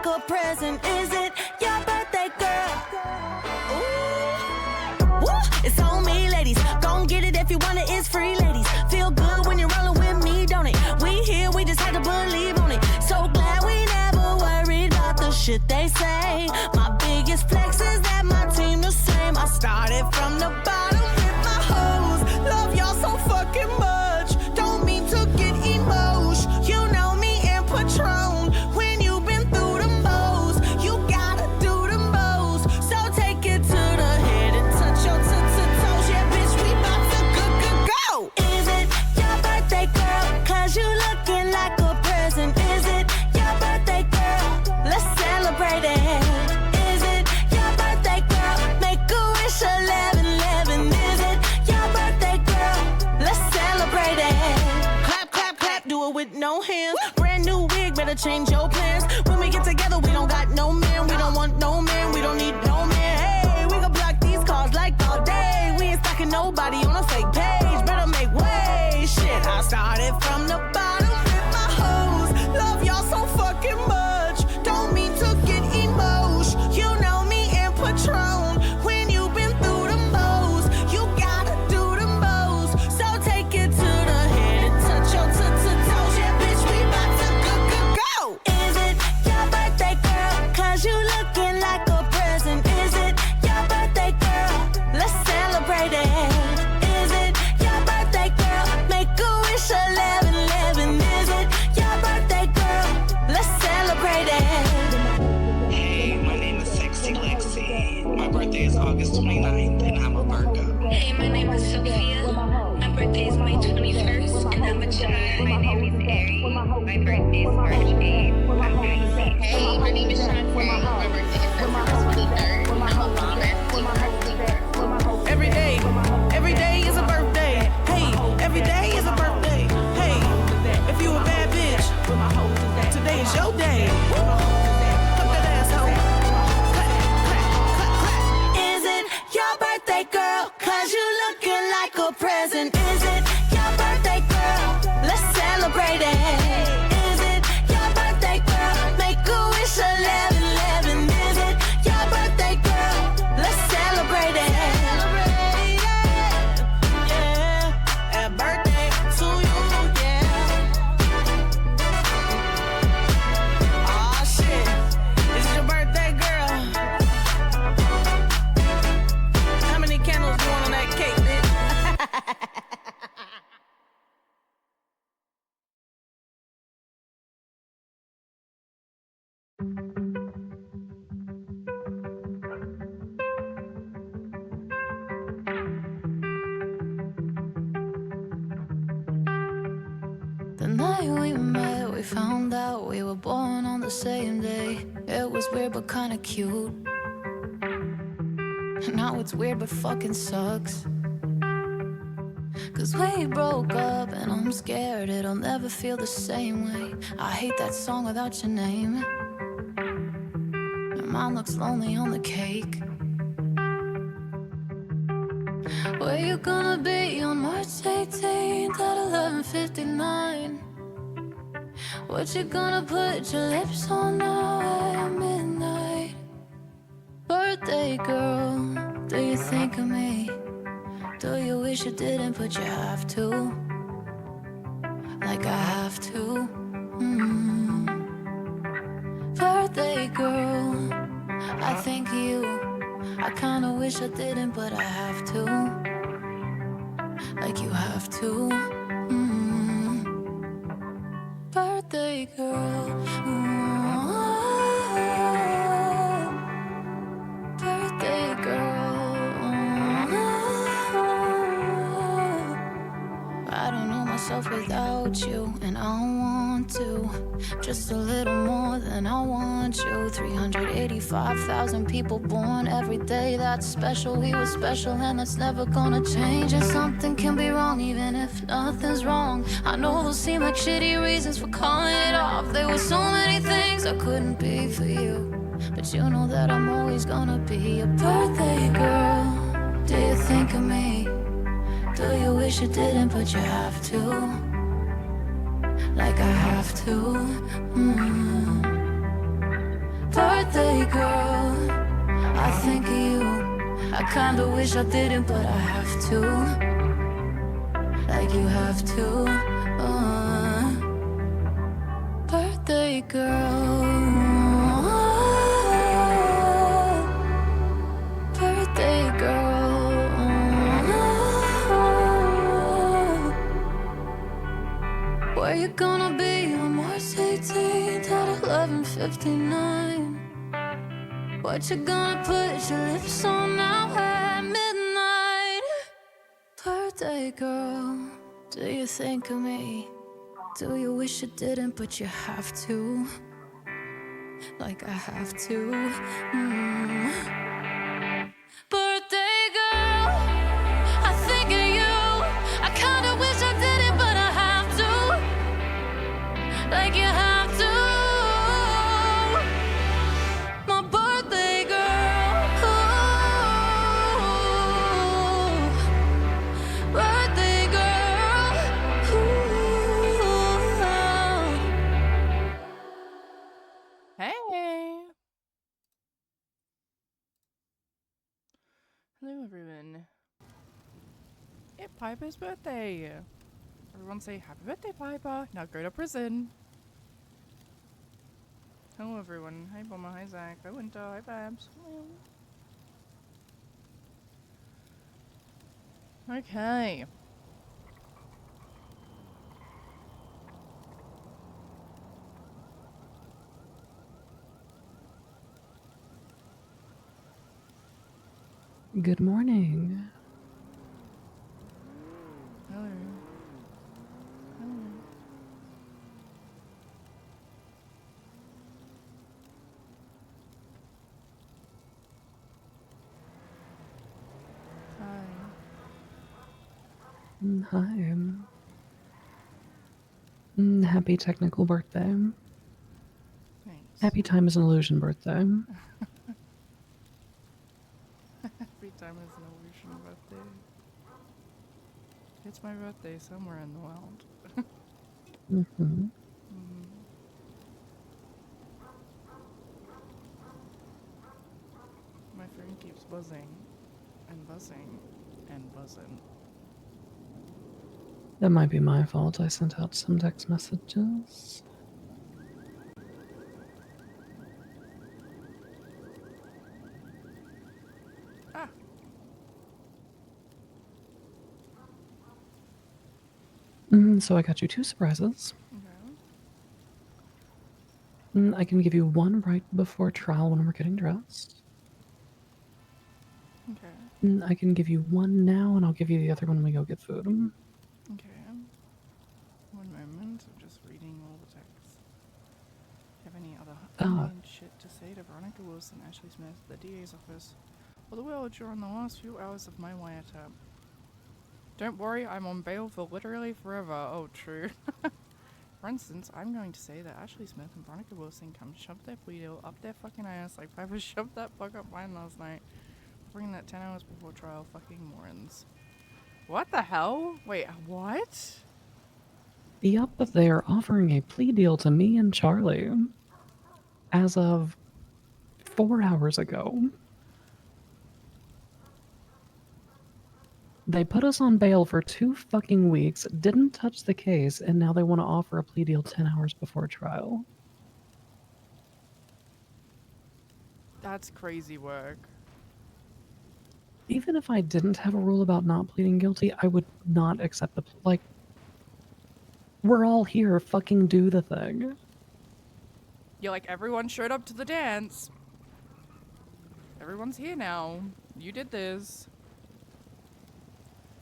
like a present. Is it your birthday, girl? Ooh. Woo. It's on me, ladies. Gon' get it if you want it, it's free, ladies. Feel good when you're rolling with me, don't it? We here, we just had to believe on it. So glad we never worried about the shit they say. My biggest flex is that my team the same. I started from the bottom with my hoes. Love y'all so fucking much. Don't mean to get emotion. You know me and Patron. When you've been through the most, you gotta do the most. So take it to the head and touch your toes. Yeah, bitch, we bout to go. Is it your birthday, girl? Cause you looking like a present. Is it your birthday, girl? Let's celebrate it. Is it your birthday, girl? Make a wish 11-11. Is it your birthday, girl? Let's celebrate it. Clap, clap, clap, do it with no hands. Brand new wig, better change your plans. When we get together, we don't got no man. We don't want no man, we don't need no man. Hey, we gon' block these calls like all day. We ain't stalking nobody on a fake page. Better make way, shit. I started from the bottom with my hoes. Love y'all so fucking much. Don't mean to get emotion. You know me and Patron. When you've been through the most, you gotta do the most. So take it to the head and touch your toes. Yeah, bitch, we bout to go. Is it your birthday, girl? Cause you looking like a present. Is it your birthday, girl? Let's celebrate it. Is it your birthday, girl? Make a wish 11-11. Is it your birthday, girl? Let's celebrate it. Hey, my name is Sexy Lexi. My birthday is August 29th, and I'm a Virgo. Hey, my name is Sophia. My birthday is May 21st, and I'm a Gemini. My name is Aries. My birthday is March 8th. I'm Pisces. Hey, my name is Shantae. My birthday is September 23rd. I'm a Vomit. Every day is a birthday. Hey, every day is a birthday. Hey, if you a bad bitch, today is your day. Put that ass out. Is it your birthday, girl? Cause you looking like a present. Is it your birthday, girl? Let's celebrate it. Is it your birthday, girl? Make a wish 11-11. Is it your birthday, girl? Let's celebrate it. Yeah, happy birthday to you, yeah. Aw, shit, it's your birthday, girl. How many candles you want on that cake, bitch? The night we met, we found out we were born on the same day. It was weird but kinda cute. Now it's weird but fucking sucks. Cause we broke up and I'm scared it'll never feel the same way. I hate that song without your name. Your mom looks lonely on the cake. Where you gonna be on March 18th at 11:59? What you gonna put your lips on now at midnight? Birthday girl, do you think of me? Do you wish you didn't, but you have to? Like I have to. Birthday girl, I think of you. I kinda wish I didn't, but I have to. Like you have to. Birthday girl. Birthday girl. I don't know myself without you, and I want to. Just a little more than I want you. 385,000 people born every day. That's special, we were special, and that's never gonna change. And something can be wrong even if nothing's wrong. I know those seem like shitty reasons for calling it off. There were so many things I couldn't be for you, but you know that I'm always gonna be a birthday girl. Do you think of me? Do you wish you didn't, but you have to? Like I have to. Birthday girl, I think of you. I kinda wish I didn't, but I have to. Like you have to. Birthday girl. Birthday girl. Where you gonna be on March 18th at 11:59? What you gonna put your lips on now at midnight? Birthday girl, do you think of me? Do you wish you didn't, but you have to? Like I have to. Birthday girl, I think of you. I kinda wish I didn't, but I have to. Like you have to. My birthday girl. Ooh. Birthday girl. Ooh. Hey! Hello, everyone. It's Piper's birthday. Everyone say happy birthday, Piper. Now go to prison. Hello, everyone. Hi, Bomber. Hi, Zach. Hi, Winter. Hi, Babs. Hello. Okay. Good morning. Hello. Hello. Hi. Hi. Happy technical birthday. Thanks. Happy time is an illusion birthday. Every time is an illusion birthday. It's my birthday somewhere in the world. Mm-hmm. My phone keeps buzzing and buzzing and buzzing. That might be my fault. I sent out some text messages. Ah! So I got you 2 surprises. Okay. I can give you one right before trial when we're getting dressed. Okay. I can give you one now, and I'll give you the other when we go get food. Okay. One moment. I'm just reading all the texts. Do you have any other unnamed shit to say to Veronica Wilson, Ashley Smith, the DA's office, or the world during the last few hours of my wiretap? Don't worry, I'm on bail for literally forever. Oh, true. For instance, I'm going to say that Ashley Smith and Veronica Wilson come shove their plea deal up their fucking ass like Piper shoved that fuck up mine last night, bringing that 10 hours before trial. Fucking morons. What the hell? Wait, what? Yup, they are offering a plea deal to me and Charlie. As of 4 hours ago. They put us on bail for 2 fucking weeks, didn't touch the case, and now they want to offer a plea deal 10 hours before trial. That's crazy work. Even if I didn't have a rule about not pleading guilty, I would not accept the like. We're all here, fucking do the thing. You're like, everyone showed up to the dance. Everyone's here now. You did this.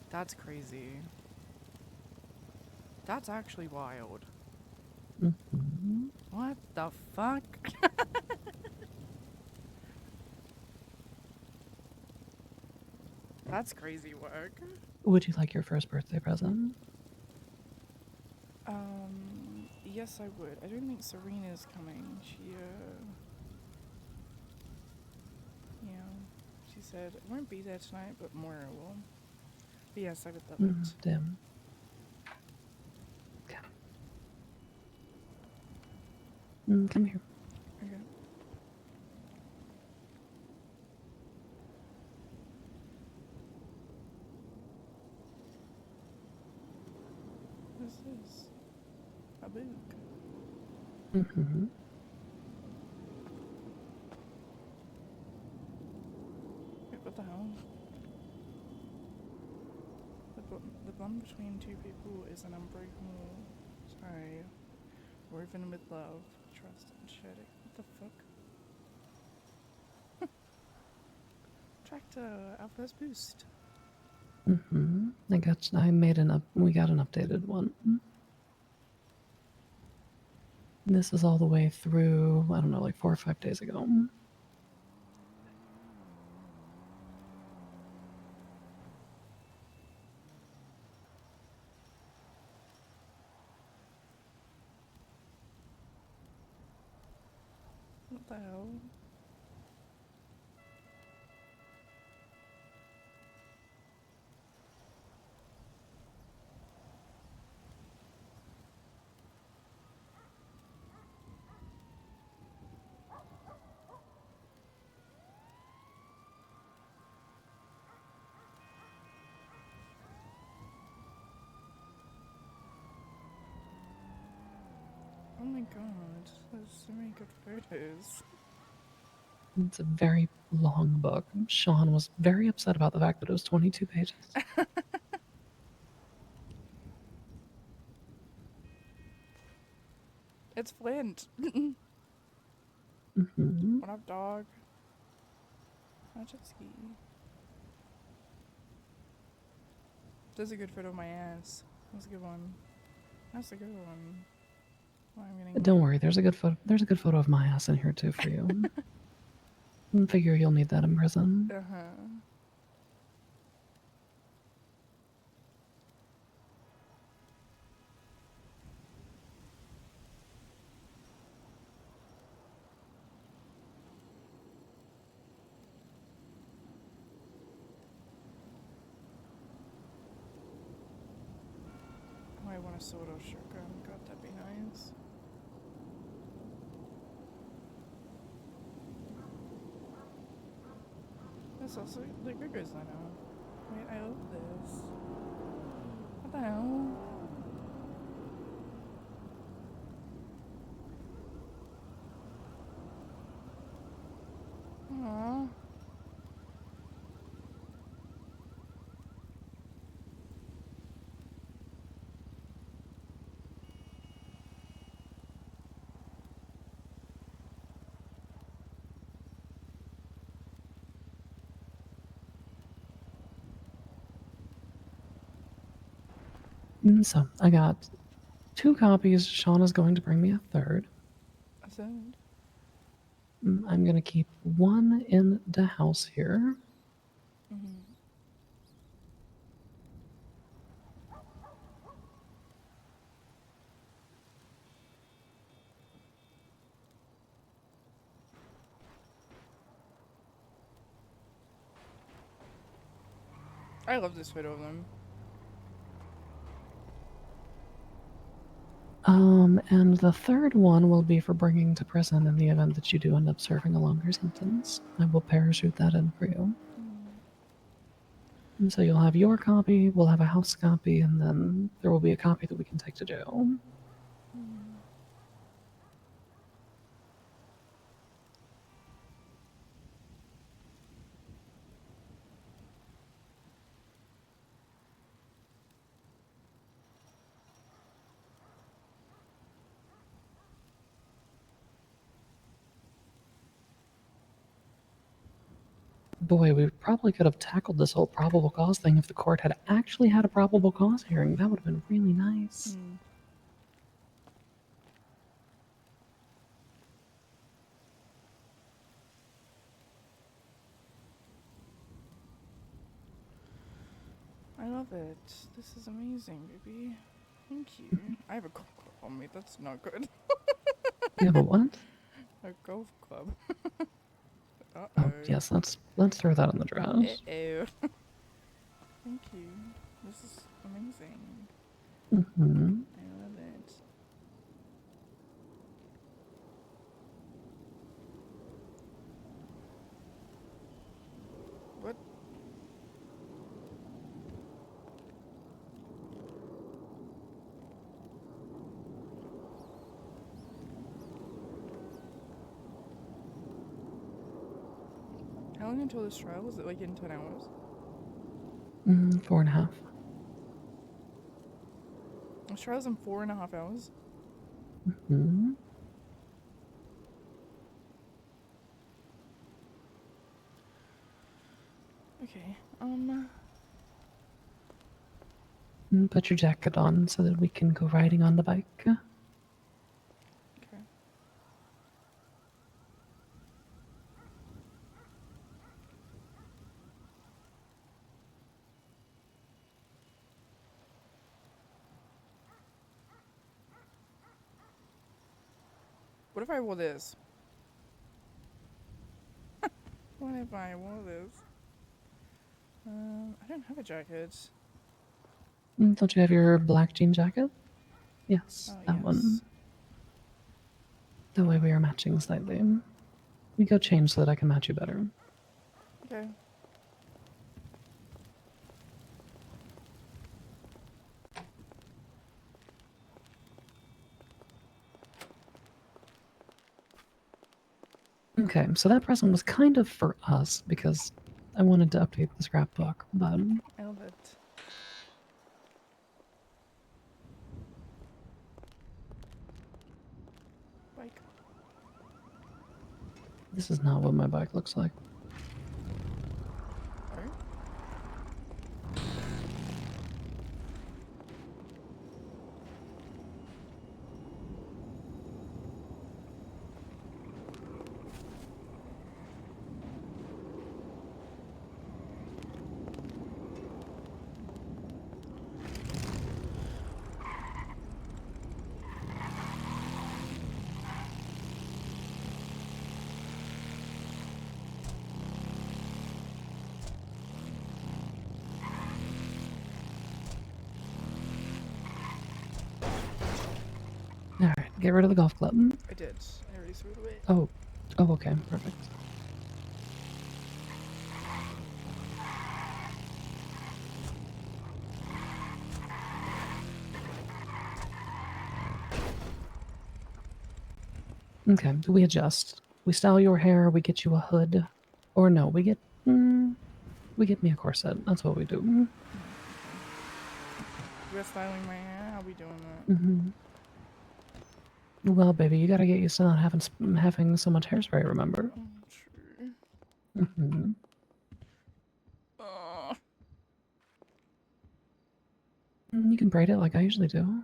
That's crazy. That's actually wild. Mm-hmm. What the fuck? That's crazy work. Would you like your first birthday present? Yes, I would. I don't think Serena's coming. Yeah, she said it won't be there tonight, but Moira will. But yes, I would love it. Damn. Okay. Come here. Okay. What is this? A book. Mm-hmm. Wait, what the hell? The bond between two people is an unbreakable tie, woven with love, trust, and shared. What the fuck? Tractor, our first boost. Mm-hmm. We got an updated one. This is all the way through, I don't know, like 4 or 5 days ago. What the hell? Oh my god, there's so many good photos. It's a very long book. Sean was very upset about the fact that it was 22 pages. It's Flint. Mm-hmm. What up, dog? My jet ski. There's a good photo of my ass. That's a good one. That's a good one. Well, I'm getting Don't worry, there's a good photo of my ass in here too for you. Figure you'll need that in prison. Uh-huh. Oh, I want a soda shotgun. God, that'd be nice. There's also the Griggers I know. Wait, I love this. What the hell? Aww. So I got 2 copies. Sean is going to bring me a third. A third? I'm going to keep 1 in the house here. Mm-hmm. I love this photo of them. And the third one will be for bringing to prison in the event that you do end up serving a longer sentence. I will parachute that in for you. And so you'll have your copy, we'll have a house copy, and then there will be a copy that we can take to jail. Boy, we probably could have tackled this whole probable cause thing if the court had actually had a probable cause hearing. That would have been really nice. I love it. This is amazing, baby. Thank you. I have a golf club on me. That's not good. You have a what? A golf club. Uh-oh. Oh, yes, let's throw that in the trash. Uh-oh. Thank you. This is amazing. Mm-hmm. I love it. What? How long until this trial? Was it like in 10 hours? 4.5. This trial's in 4.5 hours? Hmm. Okay, Put your jacket on so that we can go riding on the bike. okay. What if I wore this? What if I wore this? I don't have a jacket. Don't you have your black jean jacket? Yes, Oh, that yes. one. The way we are matching slightly. We go change so that I can match you better. Okay. Okay, so that present was kind of for us because I wanted to update the scrapbook, but I love it. Bike. this is not what my bike looks like. Alright. Alright, get rid of the golf club. I did. I already threw it away. Oh, okay, perfect. Okay, we adjust. We style your hair, we get you a hood. Or no, we get me a corset. That's what we do. You're styling my hair? How we doing that? Well, baby, you gotta get used to not having so much hairspray, remember? True. You can braid it like I usually do.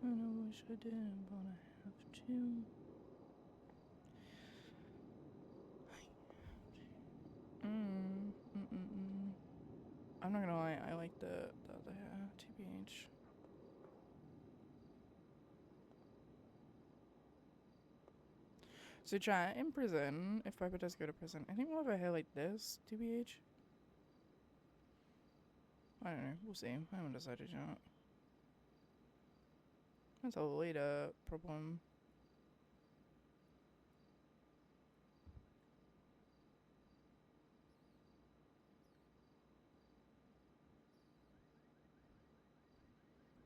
Kinda wish I didn't, but I have to. I'm not gonna lie, I like the other hair, TBH. So chat, in prison, if Piper does go to prison, I think we'll have a hair like this, TBH. I don't know, we'll see. I haven't decided yet. That's a later problem.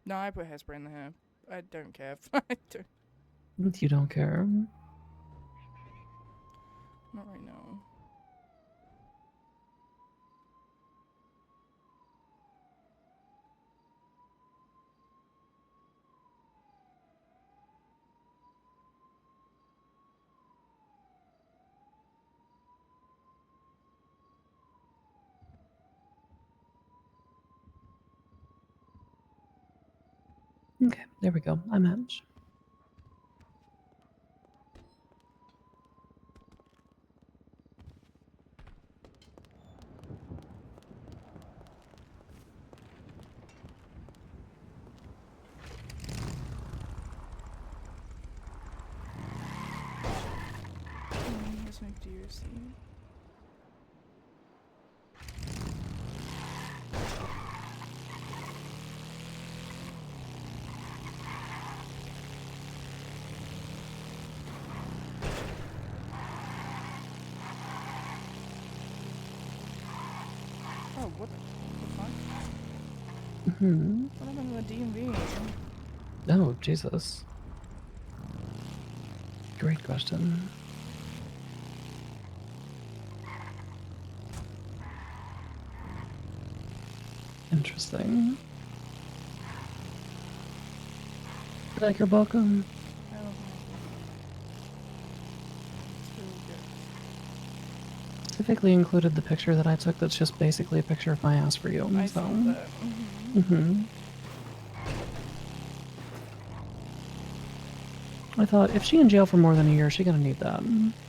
No, I put hairspray in the hair. I don't care. I don't. You don't care. Not right now. Okay, there we go. I match. Here's my DOC. Oh, what the fuck? Hmm. What happened to the DMV? Oh, Jesus. Great question. Interesting. Like your welcome. I don't know. It's really good. Specifically included the picture that I took that's just basically a picture of my ass for you. I so. saw that. Mm-hmm. I thought, if she in jail for more than a year, she gonna need that. Mm-hmm.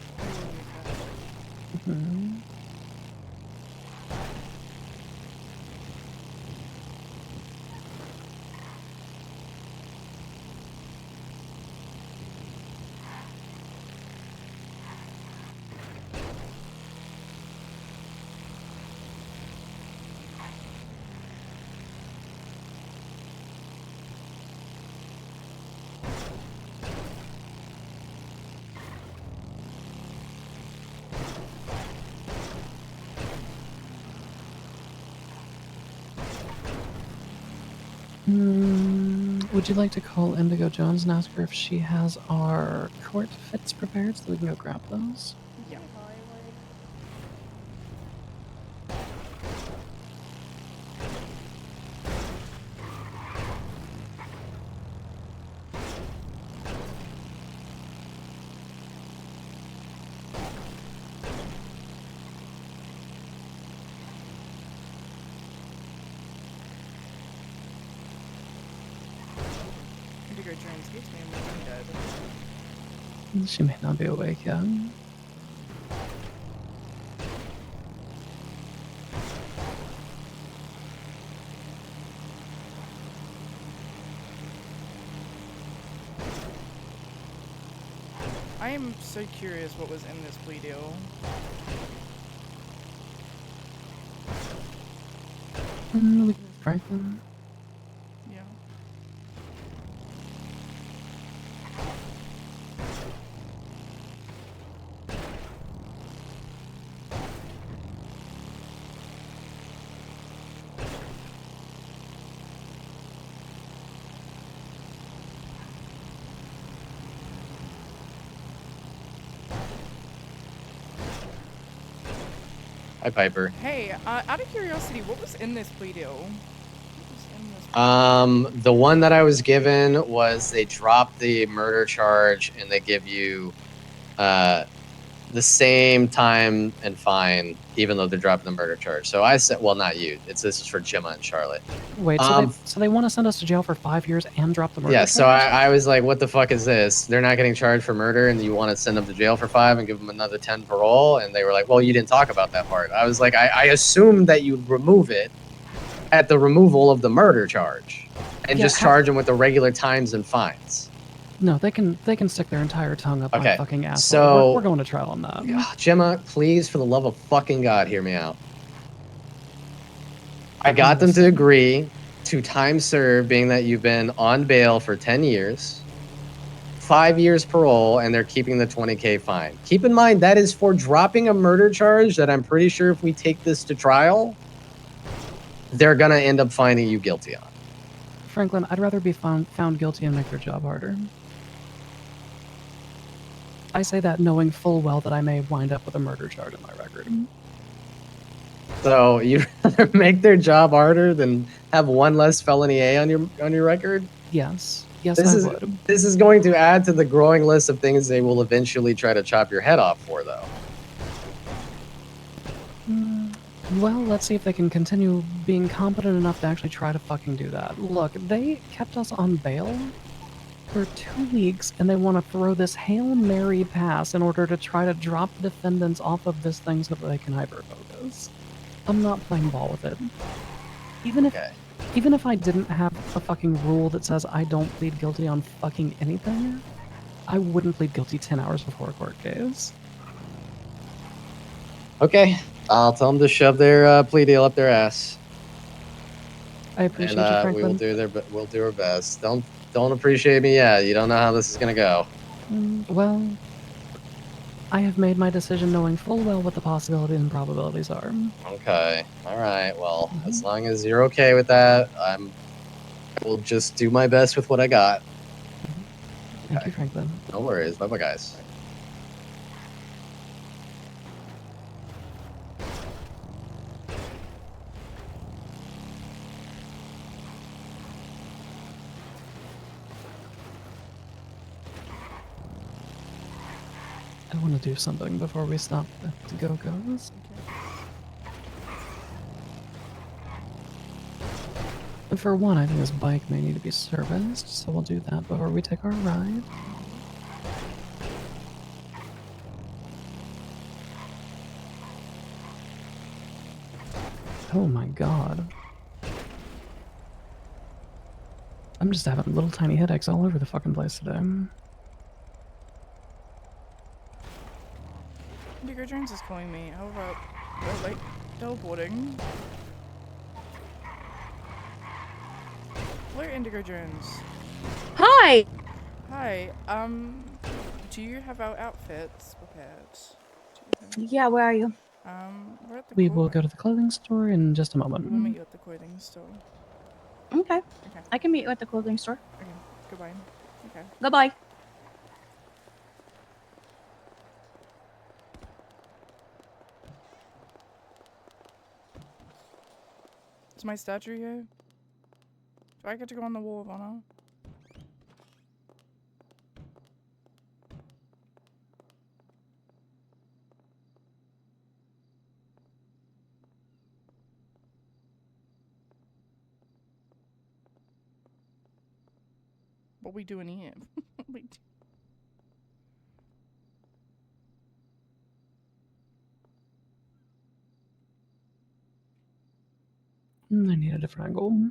Would you like to call Indigo Jones and ask her if she has our court fits prepared so we can go grab those? Yeah. Indigo Jones gives me a movie dead. She may not be awake yet. I am so curious what was in this plea deal. Franklin? Yeah. Hi, Piper. Hey, out of curiosity, what was in this plea deal? What was in this plea deal? The one that I was given was they drop the murder charge and they give you the same time and fine, even though they're dropping the murder charge. So I said, well, not you. This is for Gemma and Charlotte. Wait, so they want to send us to jail for 5 years and drop the murder Yeah, charge? so I was like, what the fuck is this? They're not getting charged for murder, and you want to send them to jail for 5 and give them another 10 parole? And they were like, well, you didn't talk about that part. I was like, I assumed that you'd remove it at the removal of the murder charge and just charge them with the regular times and fines. No, they can stick their entire tongue up my fucking ass. So we're going to trial on that. Gemma, please, for the love of fucking God, hear me out. I got them to agree to time serve, being that you've been on bail for 10 years, 5 years parole, and they're keeping the 20K fine. Keep in mind, that is for dropping a murder charge that I'm pretty sure if we take this to trial, they're going to end up finding you guilty on. Franklin, I'd rather be found guilty and make their job harder. I say that knowing full well that I may wind up with a murder charge on my record. So you'd rather make their job harder than have one less felony A on your record? Yes. Yes, I would. This is going to add to the growing list of things they will eventually try to chop your head off for, though. Well, let's see if they can continue being competent enough to actually try to fucking do that. Look, they kept us on bail for 2 weeks, and they want to throw this Hail Mary pass in order to try to drop defendants off of this thing so that they can hyper-focus. I'm not playing ball with it. Even if I didn't have a fucking rule that says I don't plead guilty on fucking anything, I wouldn't plead guilty 10 hours before a court case. Okay, I'll tell them to shove their plea deal up their ass. I appreciate and, you, Franklin. We'll do our best. Don't appreciate me yet. You don't know how this is gonna go. Well, I have made my decision knowing full well what the possibilities and probabilities are. Okay. All right. Well, as long as you're okay with that, I will just do my best with what I got. Thank you, Franklin. No worries. Bye-bye, guys. I want to do something before we stop the Go-Go's. And for one, I think this bike may need to be serviced, so we'll do that before we take our ride. Oh my god. I'm just having little tiny headaches all over the fucking place today. Indigo Jones is calling me. How about like teleporting? Hello, Indigo Jones. Hi. Hi. Do you have our outfits prepared? Yeah, where are you? We're at the We will go to the clothing store in just a moment. We'll meet you at the clothing store. Okay. Okay. I can meet you at the clothing store. Okay. Goodbye. Okay. Goodbye. Is my statue here? Do I get to go on the wall of honor? What we doing here? I need a different angle.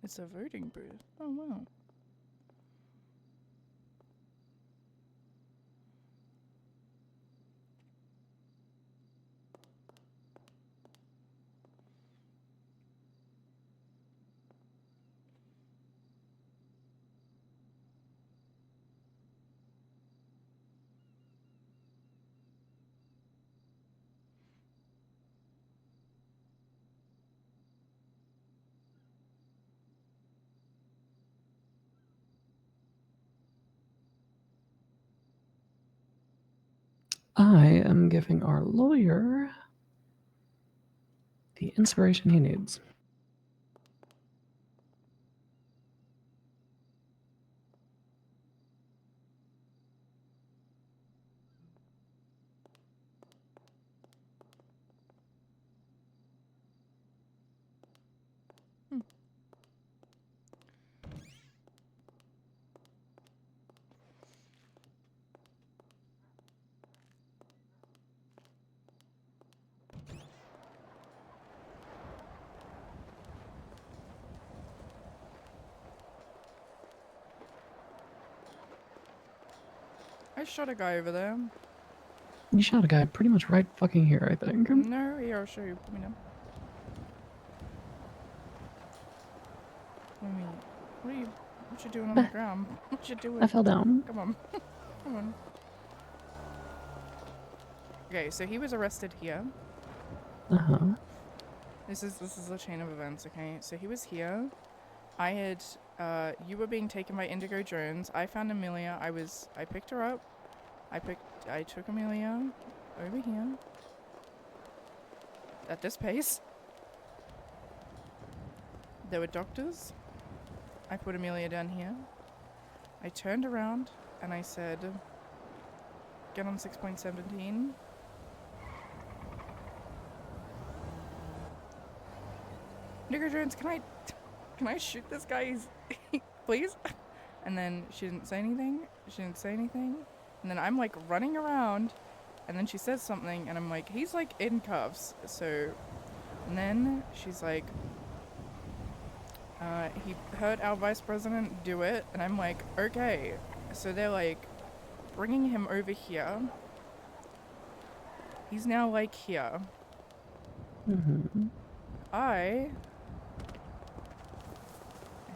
It's a voting booth. Oh wow. I am giving our lawyer the inspiration he needs. I shot a guy over there. You shot a guy pretty much right fucking here, I think. No, here, I'll show you. Let me know. What you doing on the ground? What you doing? I fell down. Come on. Come on. Okay, so he was arrested here. Uh-huh. This is a chain of events, okay? So he was here. I had, you were being taken by Indigo Jones. I found Amelia. I picked her up. I took Amelia over here. At this pace. There were doctors. I put Amelia down here. I turned around and I said, get on 6.17. Indigo Jones, can I shoot this guy, please? And then she didn't say anything. And then I'm like running around, and then she says something, and I'm like, he's like in cuffs. So, and then she's like, he heard our vice president do it, and I'm like, okay. So they're like bringing him over here. He's now like here. Mm-hmm. I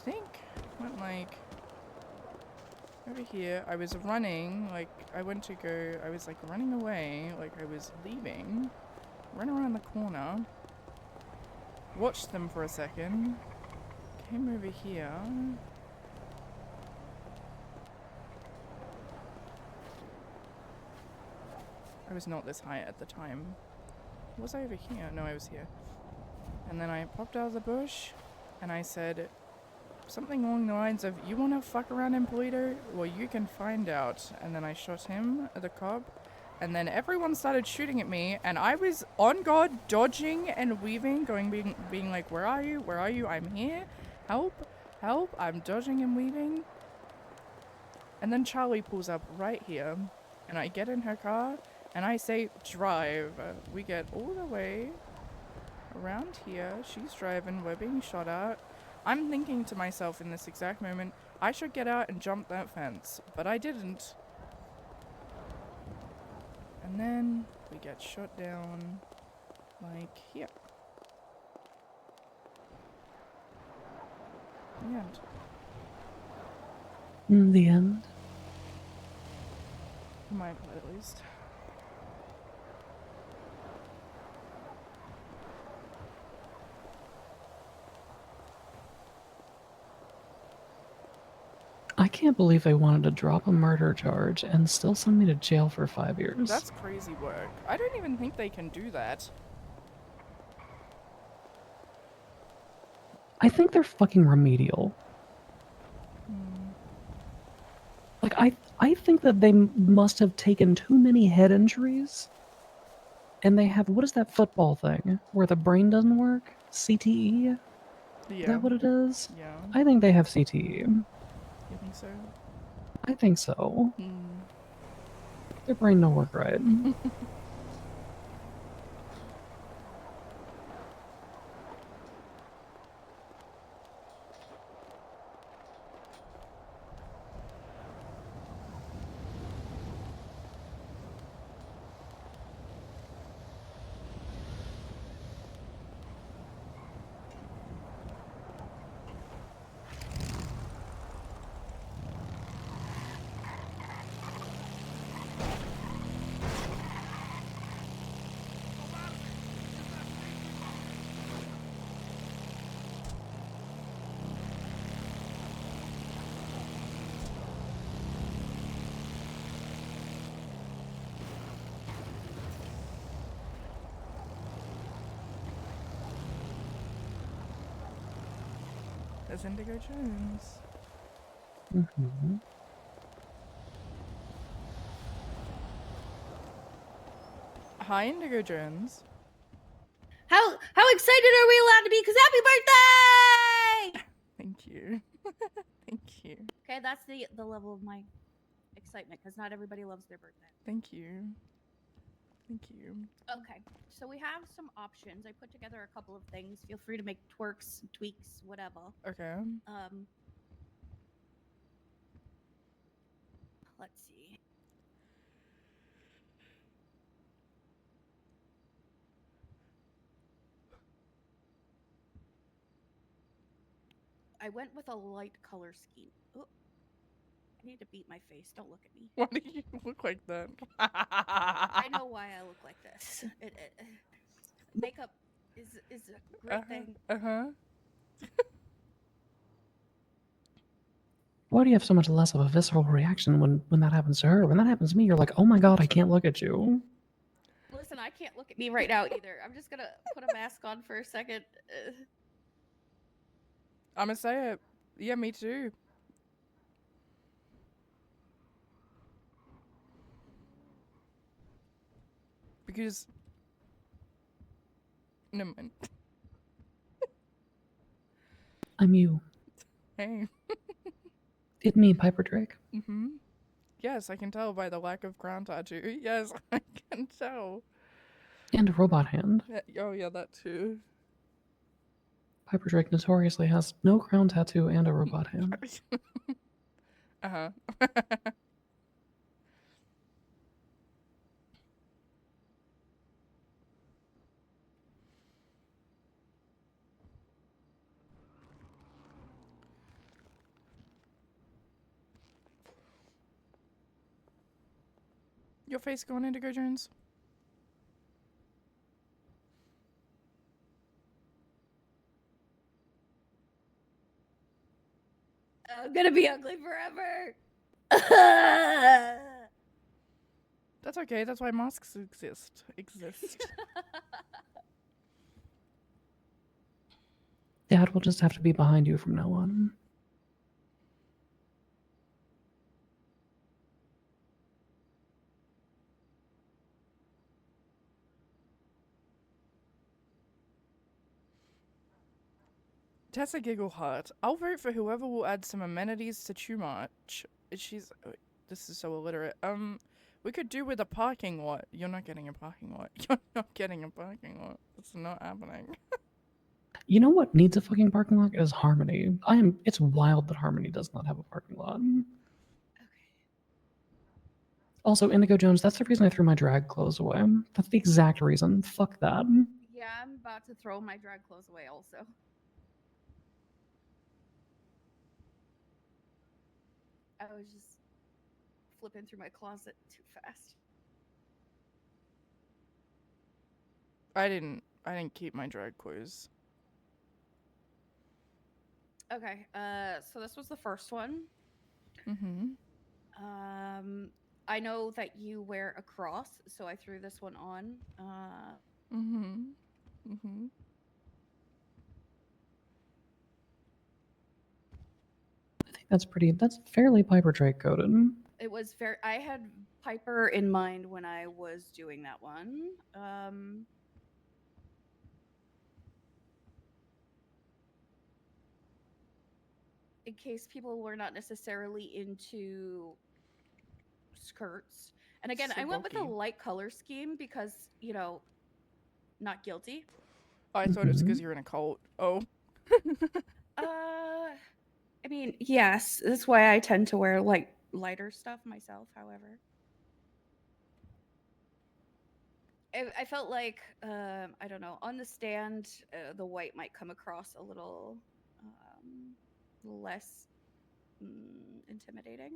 think went like over here. I was running, like I was like running away, like I was leaving. Ran around the corner. Watched them for a second. Came over here. I was not this high at the time. Was I over here? No, I was here. And then I popped out of the bush and I said something along the lines of, you wanna fuck around in Polito? Well, you can find out. And then I shot him, the cop. And then everyone started shooting at me, and I was on guard, dodging and weaving, being like, where are you? Where are you? I'm here. Help, help. I'm dodging and weaving. And then Charlie pulls up right here, and I get in her car, and I say, drive. We get all the way around here. She's driving, we're being shot at. I'm thinking to myself in this exact moment, I should get out and jump that fence, but I didn't. And then we get shot down like here. The end. In the end. For my part, at least. I can't believe they wanted to drop a murder charge and still send me to jail for 5 years. That's crazy work. I don't even think they can do that. I think they're fucking remedial. Like, I think that they must have taken too many head injuries. And they have, what is that football thing? Where the brain doesn't work? CTE? Yeah. Is that what it is? Yeah. I think they have CTE. You think so? I think so. Their brain don't work right. There's Indigo Jones. Mm-hmm. Hi, Indigo Jones. How excited are we allowed to be? Because happy birthday! Thank you. Thank you. Okay, that's the level of my excitement, because not everybody loves their birthday. Thank you. Thank you. Okay, so we have some options. I put together a couple of things. Feel free to make twerks, tweaks, whatever. Okay. Let's see. I went with a light color scheme. Oh, I need to beat my face. Don't look at me. Why do you look like that? I know why I look like this. Makeup is a great thing. Uh-huh. Why do you have so much less of a visceral reaction when that happens to her? When that happens to me, you're like, oh my god, I can't look at you. Listen, I can't look at me right now either. I'm just gonna put a mask on for a second. I'm gonna say it. Yeah, me too. Because. Never mind. I'm you. Hey. It's me, Piper Drake. Mm-hmm. Yes, I can tell by the lack of crown tattoo. Yes, I can tell. And a robot hand. Oh, yeah, that too. Piper Drake notoriously has no crown tattoo and a robot hand. Uh-huh. Your face going Indigo Jones? I'm gonna be ugly forever. That's okay, that's why masks exist. Dad will just have to be behind you from now on. Tessa Giggleheart. I'll vote for whoever will add some amenities to Too Much. She's... this is so illiterate. We could do with a parking lot. You're not getting a parking lot. You're not getting a parking lot. It's not happening. You know what needs a fucking parking lot is Harmony. It's wild that Harmony does not have a parking lot. Okay. Also, Indigo Jones, that's the reason I threw my drag clothes away. That's the exact reason. Fuck that. Yeah, I'm about to throw my drag clothes away also. I was just flipping through my closet too fast. I didn't keep my drag clothes. Okay, so this was the first one. Mm-hmm. I know that you wear a cross, so I threw this one on. Mm-hmm. Mm-hmm. I think that's fairly Piper Drake coded. It was very. I had Piper in mind when I was doing that one. In case people were not necessarily into skirts. And again, So I went with a bulky. light color scheme because, not guilty. I thought it was because you're in a cult. Oh. I mean, yes, that's why I tend to wear lighter stuff myself, however. I felt like, I don't know, on the stand, the white might come across a little less intimidating.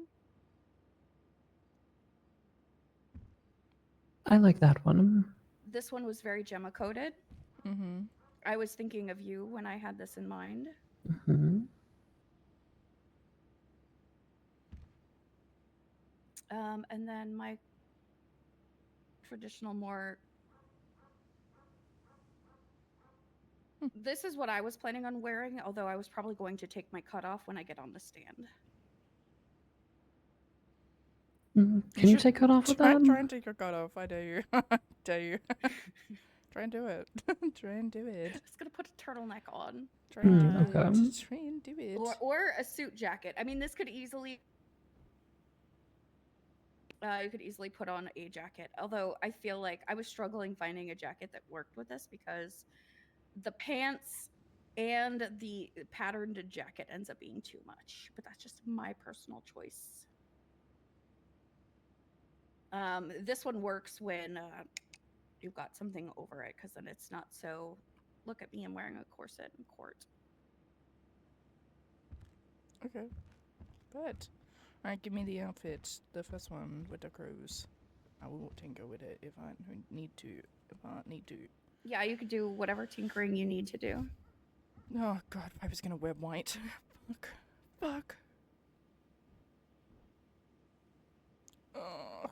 I like that one. This one was very Gemma coded. Mm-hmm. I was thinking of you when I had this in mind. Mm-hmm. And then my traditional more... This is what I was planning on wearing, although I was probably going to take my cut off when I get on the stand. Can you take cut off with that? Try and take your cut off. I dare you. I dare you. Try and do it. Try and do it. I'm just gonna put a turtleneck on. Try and do okay. it. Try and do it. Or a suit jacket. I mean, this could easily... you could easily put on a jacket. Although I feel like I was struggling finding a jacket that worked with this because the pants and the patterned jacket ends up being too much. But that's just my personal choice. This one works when you've got something over it, because then it's not so, look at me, I'm wearing a corset in court. Okay. But, alright, give me the outfit. The first one with the crows. I will tinker with it if I need to. Yeah, you could do whatever tinkering you need to do. Oh god, Piper's gonna wear white. Fuck. Ugh.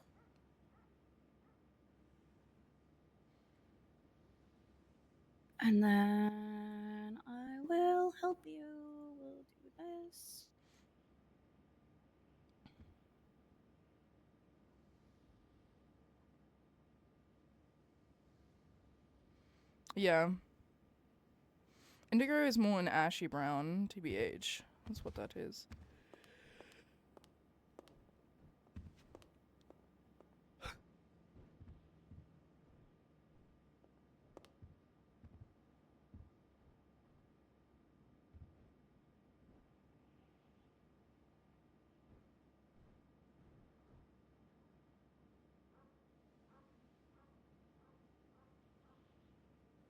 And then I will help you. We'll do this. Yeah. Indigo is more an ashy brown, TBH. That's what that is.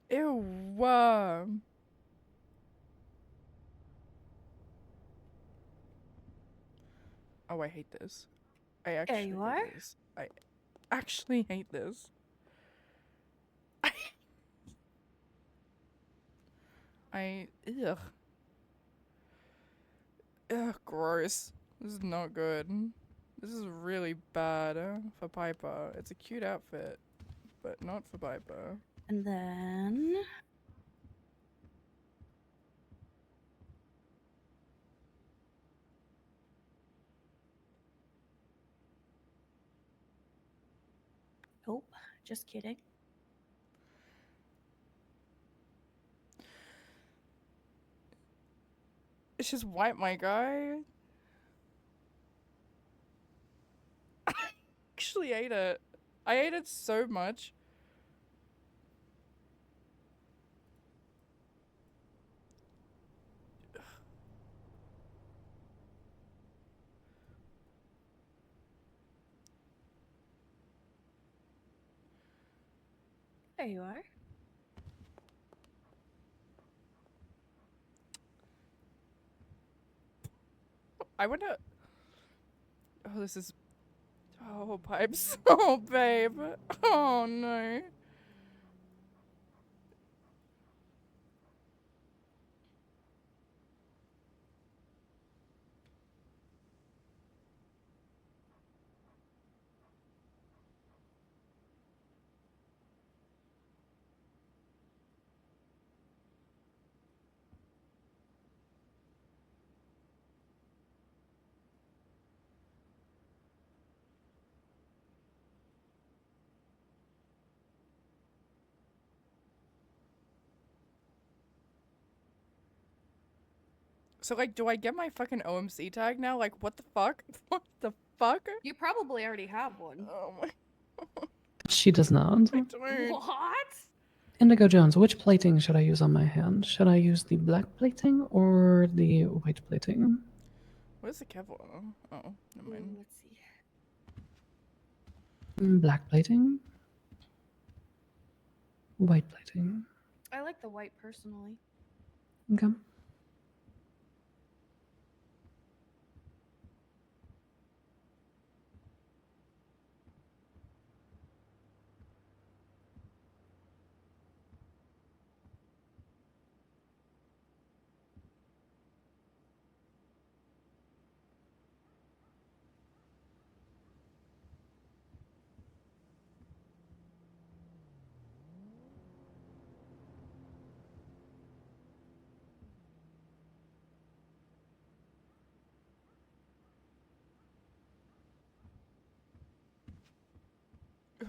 Ew. Oh, I hate this. I actually you are. hate this. I actually hate this. Ugh. Ugh, gross. This is not good. This is really bad for Piper. It's a cute outfit, but not for Piper. And then nope, just kidding. It's just white, my guy. I actually ate it. I ate it so much. There you are. I wonder. Oh, this is. Oh, pipes. Oh, babe. Oh, no. So, like, do I get my fucking OMC tag now? Like, what the fuck? What the fuck? You probably already have one. Oh my. She does not. I don't. What? Indigo Jones, which plating should I use on my hand? Should I use the black plating or the white plating? Where's the Kevlar? Oh, never mind. Let's see. Black plating. White plating. I like the white personally. Okay.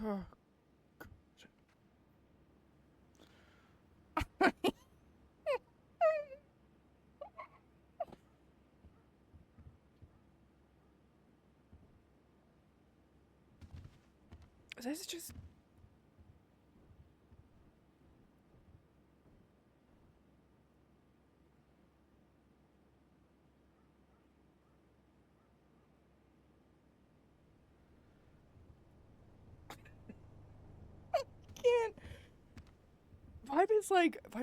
Oh, this is just. Can't. Vibe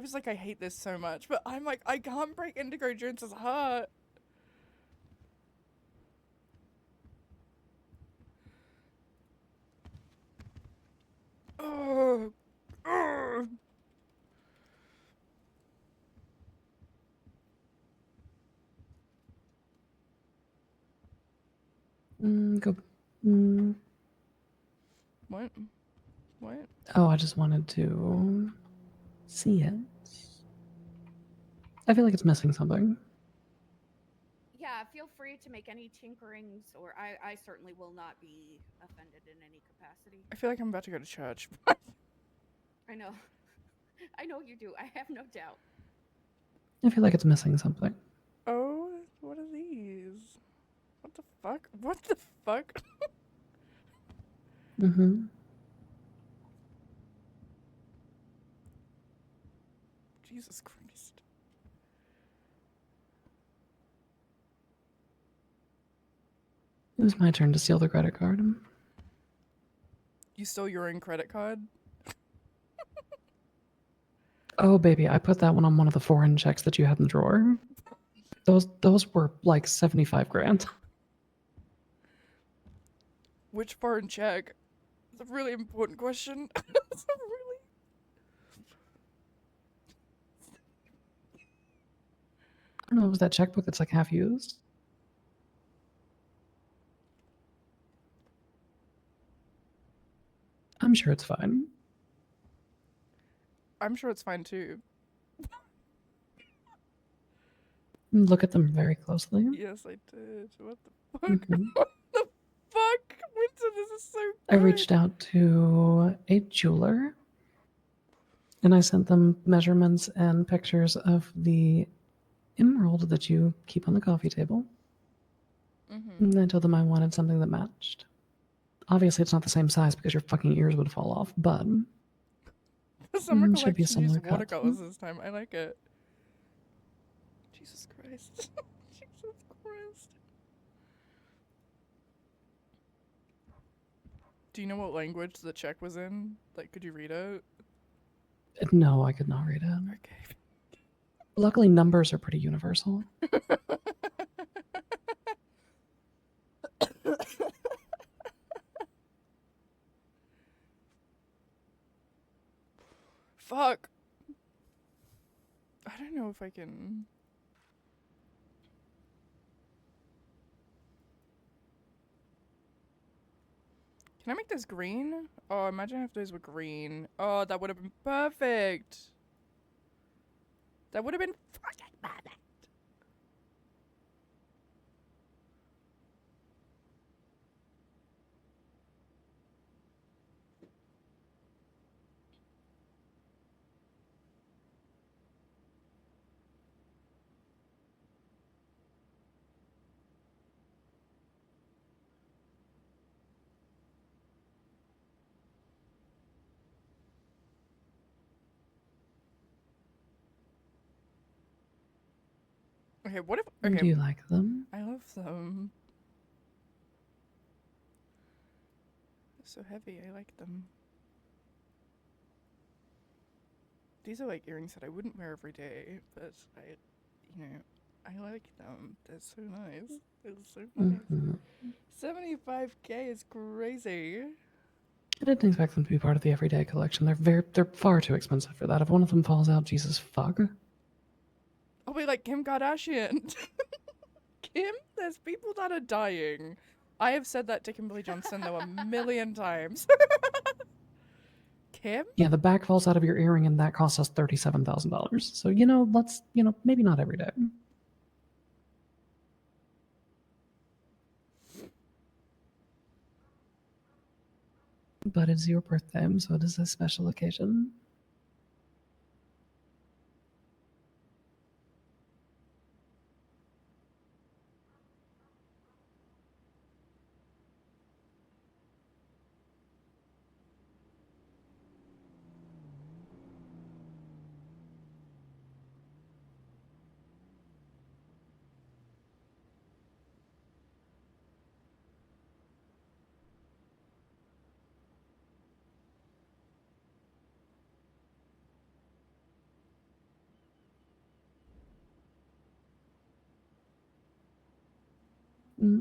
is like, I hate this so much, but I'm like, I can't break Indigo Jones's heart. Oh, oh. Go Mm. What? What? Oh, I just wanted to see it. I feel like it's missing something. Yeah, feel free to make any tinkerings, or I certainly will not be offended in any capacity. I feel like I'm about to go to church. I know. I know you do. I have no doubt. I feel like it's missing something. Oh, what are these? What the fuck? What the fuck? Mm-hmm. Jesus Christ. It was my turn to steal the credit card. You stole your own credit card? Oh, baby, I put that one on one of the foreign checks that you had in the drawer. Those were like 75 grand. Which foreign check? It's a really important question. It's a really... I don't know, was that checkbook that's like half used? I'm sure it's fine. I'm sure it's fine too. Look at them very closely. Yes, I did. What the fuck? Mm-hmm. What the fuck? Winter, this is so I good. reached out to a jeweler and I sent them measurements and pictures of the emerald that you keep on the coffee table. Mm-hmm. And I told them I wanted something that matched. Obviously, it's not the same size because your fucking ears would fall off, but The summer it should be a collection used similar cut. watercolors this time. I like it. Jesus Christ. Jesus Christ. Do you know what language the check was in? Like, could you read it? No, I could not read it. Okay. Luckily, numbers are pretty universal. Fuck. I don't know if I can... Can I make this green? Oh, imagine if those were green. Oh, that would have been perfect. That would have been fucking perfect. Okay, what if... Okay. Do you like them? I love them. They're so heavy. I like them. These are like earrings that I wouldn't wear every day, but I like them. They're so nice. They're so nice. Mm-hmm. 75K is crazy. I didn't expect them to be part of the everyday collection. They're far too expensive for that. If one of them falls out, Jesus fuck. I'll be like Kim Kardashian. Kim, there's people that are dying. I have said that to Kimberly Johnson though a million times. Kim? Yeah, the back falls out of your earring and that costs us $37,000. So, let's, maybe not every day. But it's your birthday, so it is a special occasion.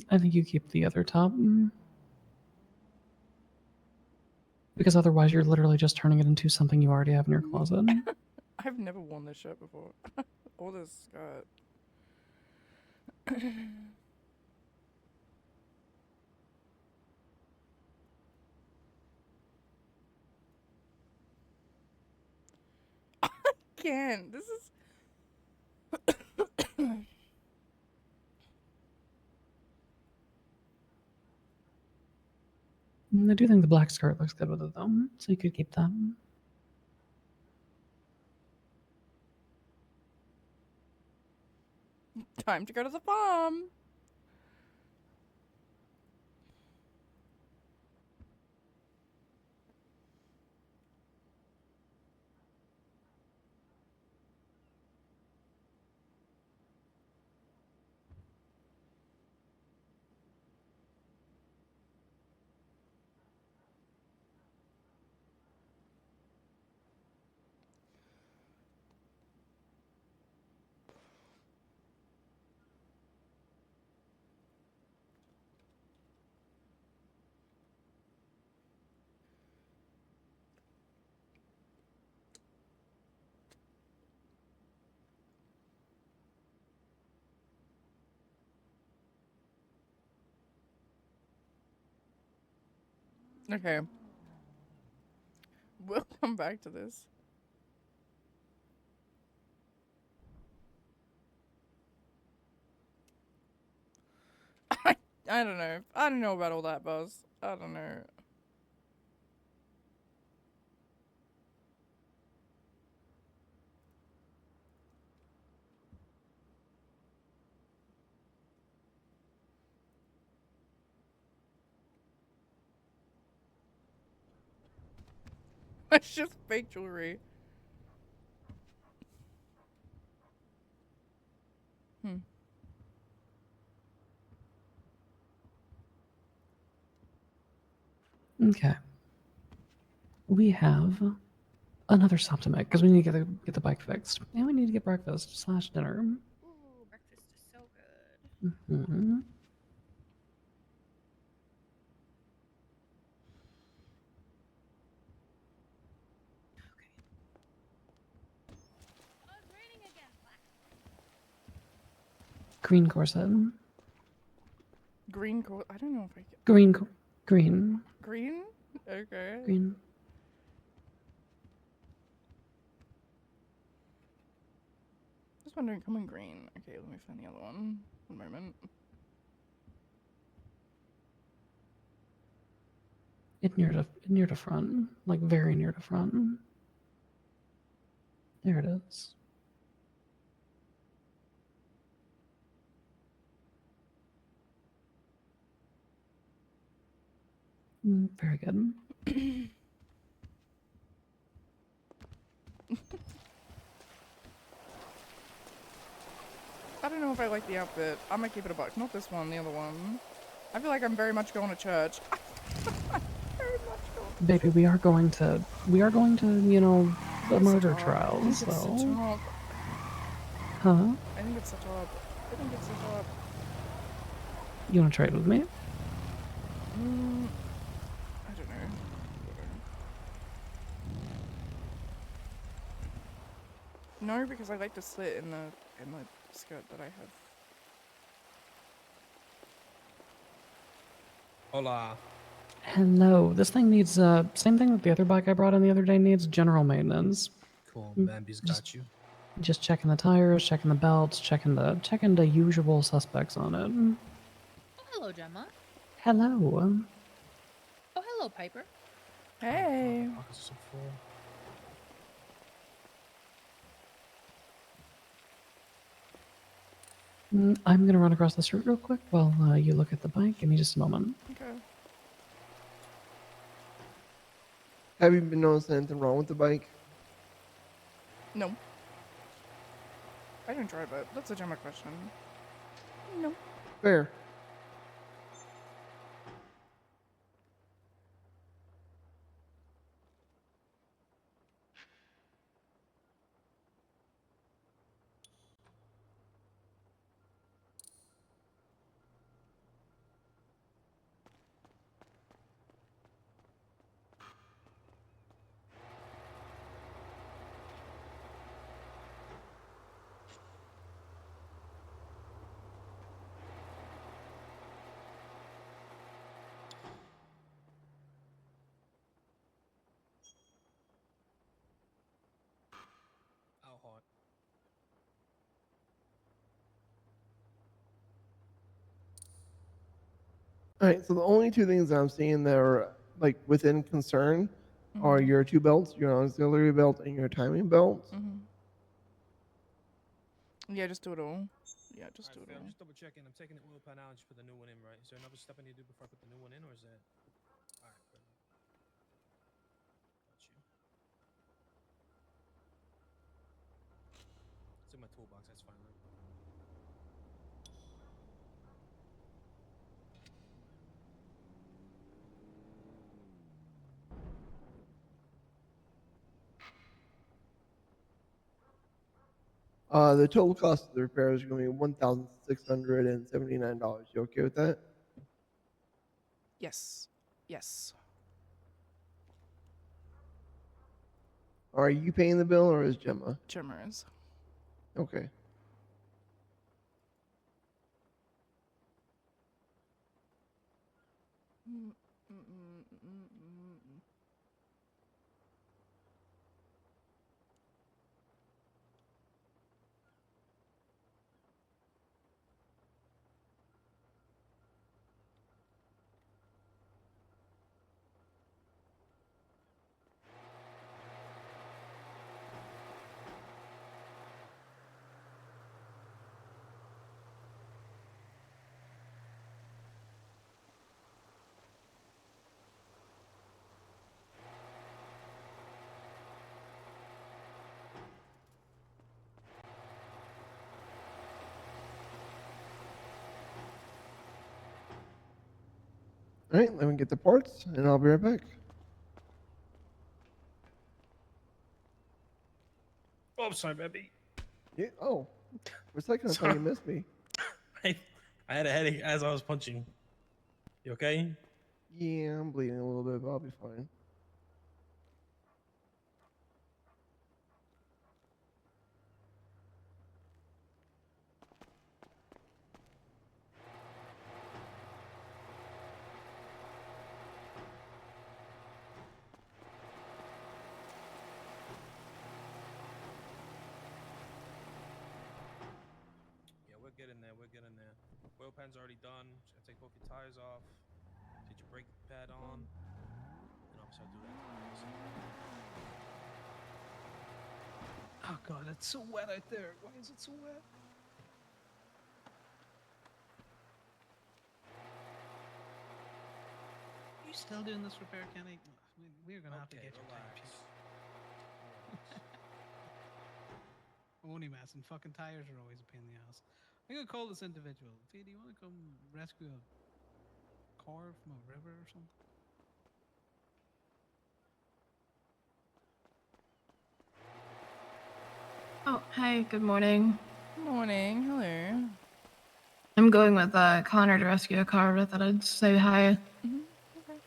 I think you keep the other top. Because otherwise you're literally just turning it into something you already have in your closet. I've never worn this shirt before. Or this skirt. can't. This is. I do think the black skirt looks good with it though, so you could keep that. Time to go to the farm. Okay. We'll come back to this. I don't know. I don't know about all that, Buzz. I don't know. It's just fake jewelry. Hmm. Okay. We have another stop to make because we need to get the bike fixed, and we need to get breakfast / dinner. Ooh, breakfast is so good. Mm-hmm. Green corset. Green coat. I don't know if I can. Green. Green? Okay. Green. Just wondering, come in green. Okay, let me find the other one. One moment. It near to front, like very near to front. There it is. Very good. I don't know if I like the outfit. I'm gonna keep it a buck. Not this one, the other one. I feel like I'm very much going to church. Very much going. Baby, we are going to, you know, the murder I think trials, it's so. the top. Huh? I think it's the top. I think it's the top. You want to trade with me? I don't know. No, because I like the slit in the skirt that I have. Hola. Hello. This thing needs, same thing that the other bike I brought in the other day needs, general maintenance. Cool. Bambi's got you. Just checking the tires, checking the belts, checking the usual suspects on it. Oh, hello, Gemma. Hello. Oh, hello, Piper. Hey. Pockets are so full. I'm gonna run across the street real quick while you look at the bike. Give me just a moment. Okay. Have you been noticing anything wrong with the bike? No. I didn't drive it. That's a Gemma question. No. Fair. All right. So the only two things I'm seeing that are like within concern are Mhm. your two belts, your auxiliary belt and your timing belt. Yeah, just do it all. Yeah, just do it I'm all. just double checking. I'm taking the oil pan out and just put the new one in, right? Is there another step I need to do before I put the new one in, or is that? All right, perfect. Got you. It's in my toolbox. That's fine, right? The total cost of the repair is going to be $1,679. You okay with that? Yes. Yes. Are you paying the bill or is Gemma? Trimmers. Okay. All right, let me get the parts and I'll be right back. Oh, I'm sorry, baby. Yeah. Oh, for a second I thought you missed me. I had a headache as I was punching. You okay? Yeah, I'm bleeding a little bit, but I'll be fine. Yeah, we're getting there. We're getting there. Oil pan's already done. Just gotta take both your tires off. Get your brake pad on. And obviously I'll do that. Oh god, it's so wet out there. Why is it so wet? Are you still doing this repair, Kenny? We're gonna have to get your time sheet. Only mess, and fucking tires are always a pain in the ass. I'm gonna call this individual. T, do you want to come rescue a car from a river or something? Oh, hi, good morning. Morning, hello. I'm going with Connor to rescue a car, but I thought I'd say hi. Okay.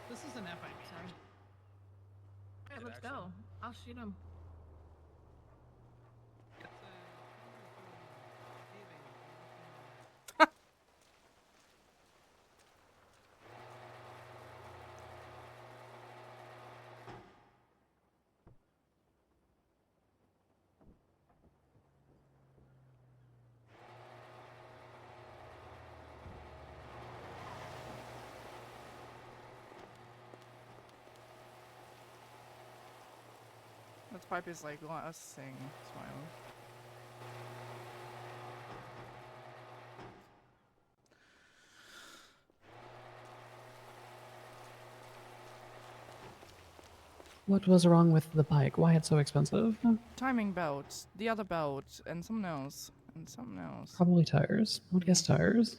This is an FIB. Sorry. Alright, let's go. I'll shoot him. That pipe is like, let us sing. Smile. What was wrong with the bike? Why it's so expensive? Timing belt, the other belt, and something else. And something else. Probably tires. I would guess tires.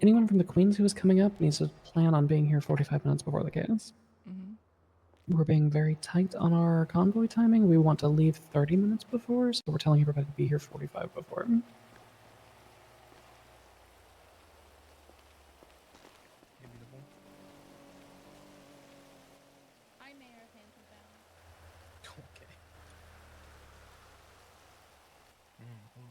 Anyone from the Queens who is coming up needs to plan on being here 45 minutes before the case. We're being very tight on our convoy timing. We want to leave 30 minutes before, so we're telling everybody to be here 45 before. Hi, Mayor Pantheon. Okay. Hold on.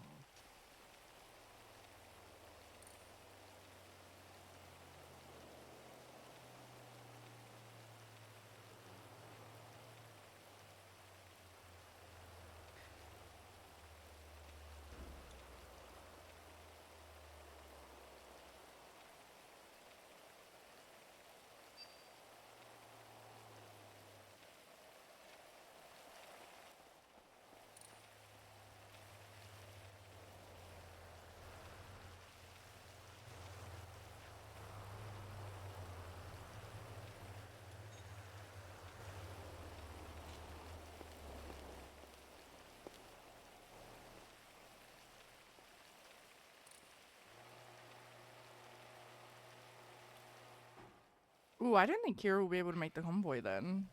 Ooh, I don't think Kira will be able to make the convoy then.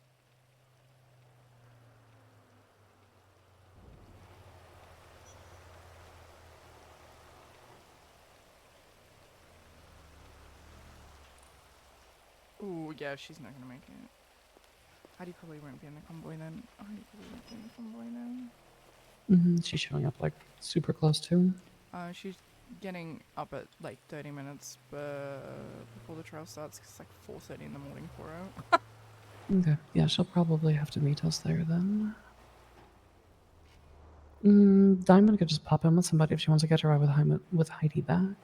Ooh, yeah, she's not gonna make it. Heidi probably won't be in the convoy then. Heidi probably won't be in the convoy now. She's showing up like super close to. She's getting up at like 30 minutes before the trail starts, 'cause it's like 4:30 in the morning for her. Okay, yeah, she'll probably have to meet us there then. Diamond could just pop in with somebody if she wants to catch a ride with Heidi back.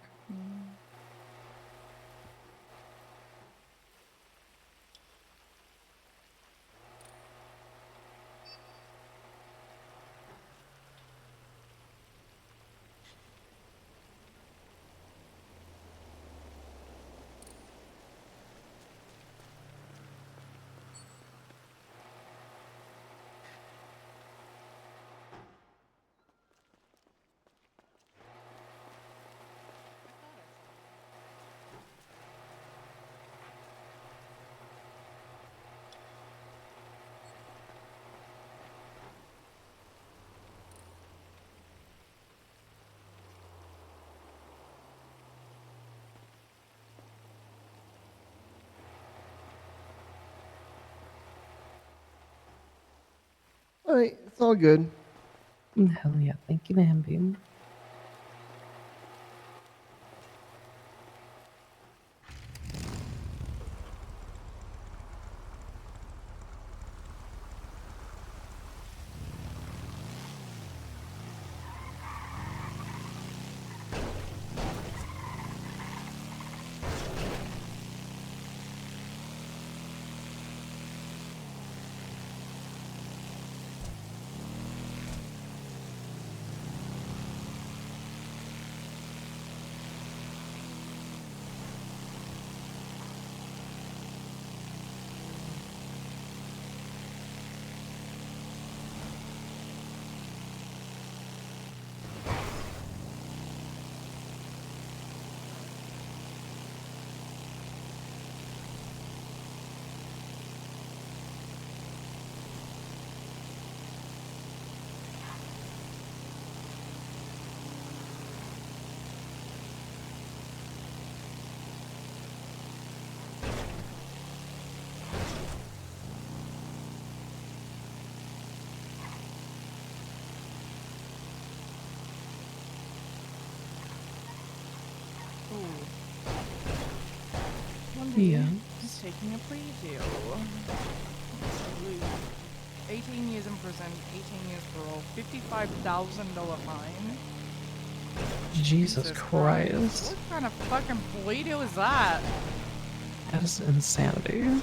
Alright, it's all good. Hell yeah, thank you, Bambi. Yeah. He's taking a plea deal. 18 years in prison, 18 years parole, $55,000 fine. Jesus Christ. What kind of fucking plea deal is that? That is insanity.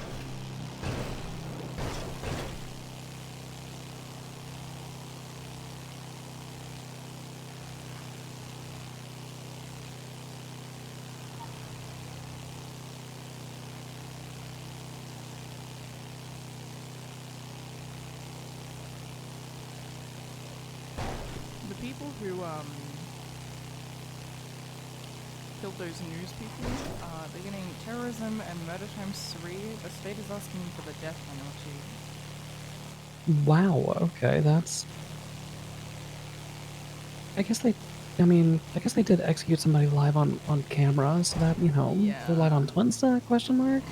The people who killed those news people, they're getting terrorism and murder times 3. The state is asking for the death penalty. Wow, okay, that's... I guess they did execute somebody live on camera, so that, you know, they're live on Twinsta, question mark?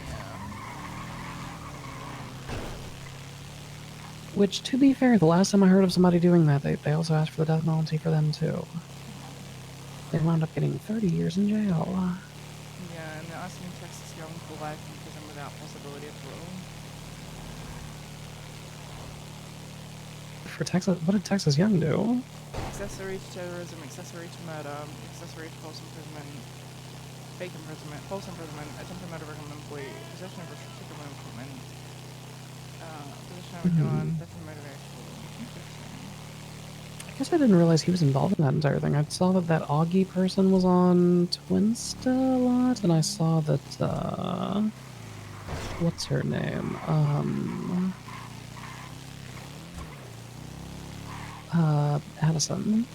Which, to be fair, the last time I heard of somebody doing that, they also asked for the death penalty for them, too. They wound up getting 30 years in jail. Yeah, and they're asking Texas Young for life in prison without possibility of parole. For Texas, what did Texas Young do? Accessory to terrorism, accessory to murder, accessory to false imprisonment, fake imprisonment, false imprisonment, attempted murder of an employee, possession of restricted government equipment, possession of a gun, theft and motivation. I guess I didn't realize he was involved in that entire thing. I saw that Augie person was on Twinsta a lot, and I saw that, what's her name? Addison.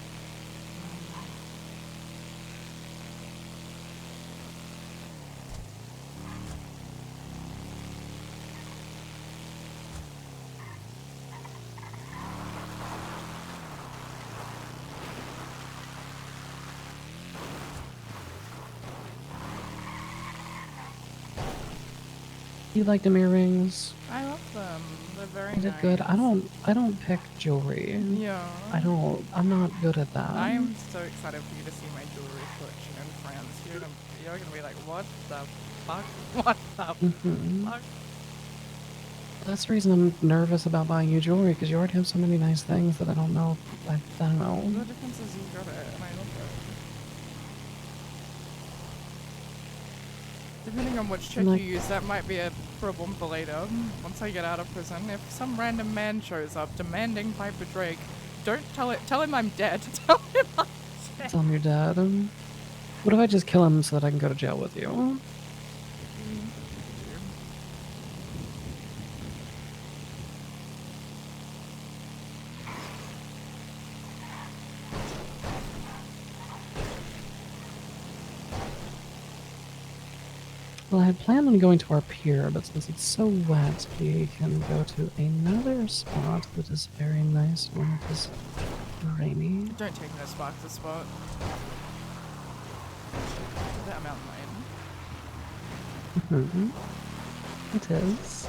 You like them earrings? I love them. They're very Is nice. it good? I don't pick jewelry. Yeah. I'm not good at that. I am so excited for you to see my jewelry collection in France. You're gonna be like, what the fuck? What the fuck? That's the reason I'm nervous about buying you jewelry, because you already have so many nice things that I don't know. I don't know. The difference is you got it, and I love it. Depending on which check you use, that might be a problem for later. Once I get out of prison, if some random man shows up demanding Piper Drake, don't tell him I'm dead. Tell him I'm dead. Tell him you're dead. What if I just kill him so that I can go to jail with you? Well, I had planned on going to our pier, but since it's so wet, we can go to another spot that is very nice when it is rainy. Don't take no spark to spot. That mountain lion. It is.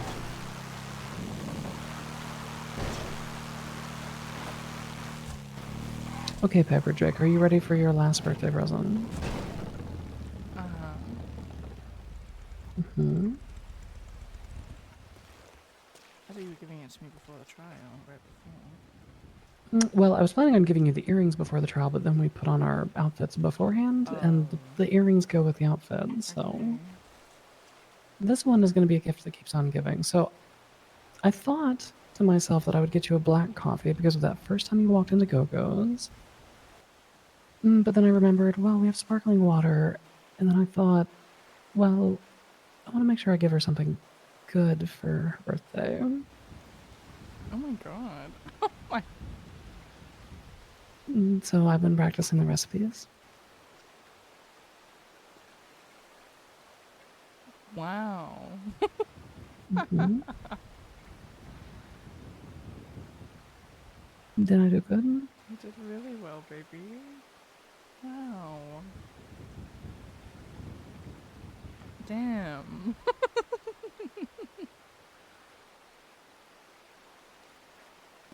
Okay, Piper Drake, are you ready for your last birthday present? I thought you were giving it to me before the trial, right before. Well, I was planning on giving you the earrings before the trial, but then we put on our outfits beforehand, and the earrings go with the outfit, so... This one is going to be a gift that keeps on giving. So I thought to myself that I would get you a black coffee because of that first time you walked into Go-Go's. But then I remembered, well, we have sparkling water, and then I thought, well, I want to make sure I give her something good for her birthday. Oh my god. Oh my. So I've been practicing the recipes. Wow. Did I do good? You did really well, baby. Wow. Damn.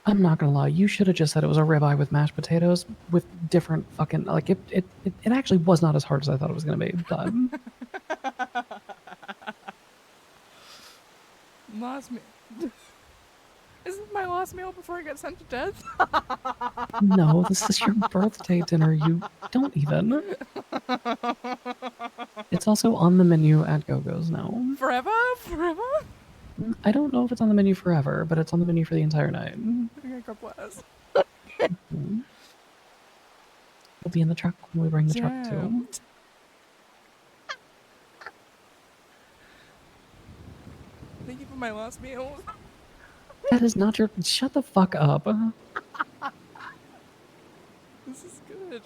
I'm not gonna lie, you should have just said it was a ribeye with mashed potatoes with different fucking, like, it actually was not as hard as I thought it was gonna be, but... Last meal. Is this my last meal before I get sent to death? No, this is your birthday dinner, you don't even. It's also on the menu at Go-Go's now. Forever? Forever? I don't know if it's on the menu forever, but it's on the menu for the entire night. Okay, God bless. We'll be in the truck when we bring the truck too. Thank you for my last meal. That is not your... Shut the fuck up. This is good.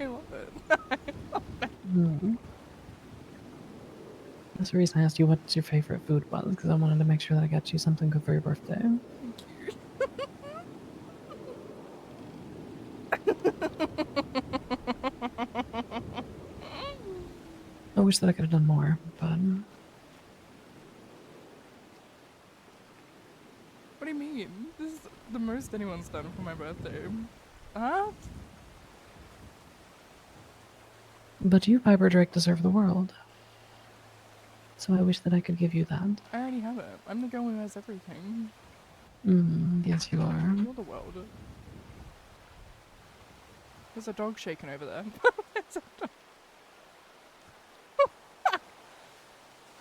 I love it. That's the reason I asked you what your favorite food was, because I wanted to make sure that I got you something good for your birthday. Thank I wish that I could have done more, but... What do you mean? This is the most anyone's done for my birthday. Huh? But you, Piper Drake, deserve the world. So I wish that I could give you that. I already have it. I'm the girl who has everything. Yes, you are. You're the world. There's a dog shaking over there.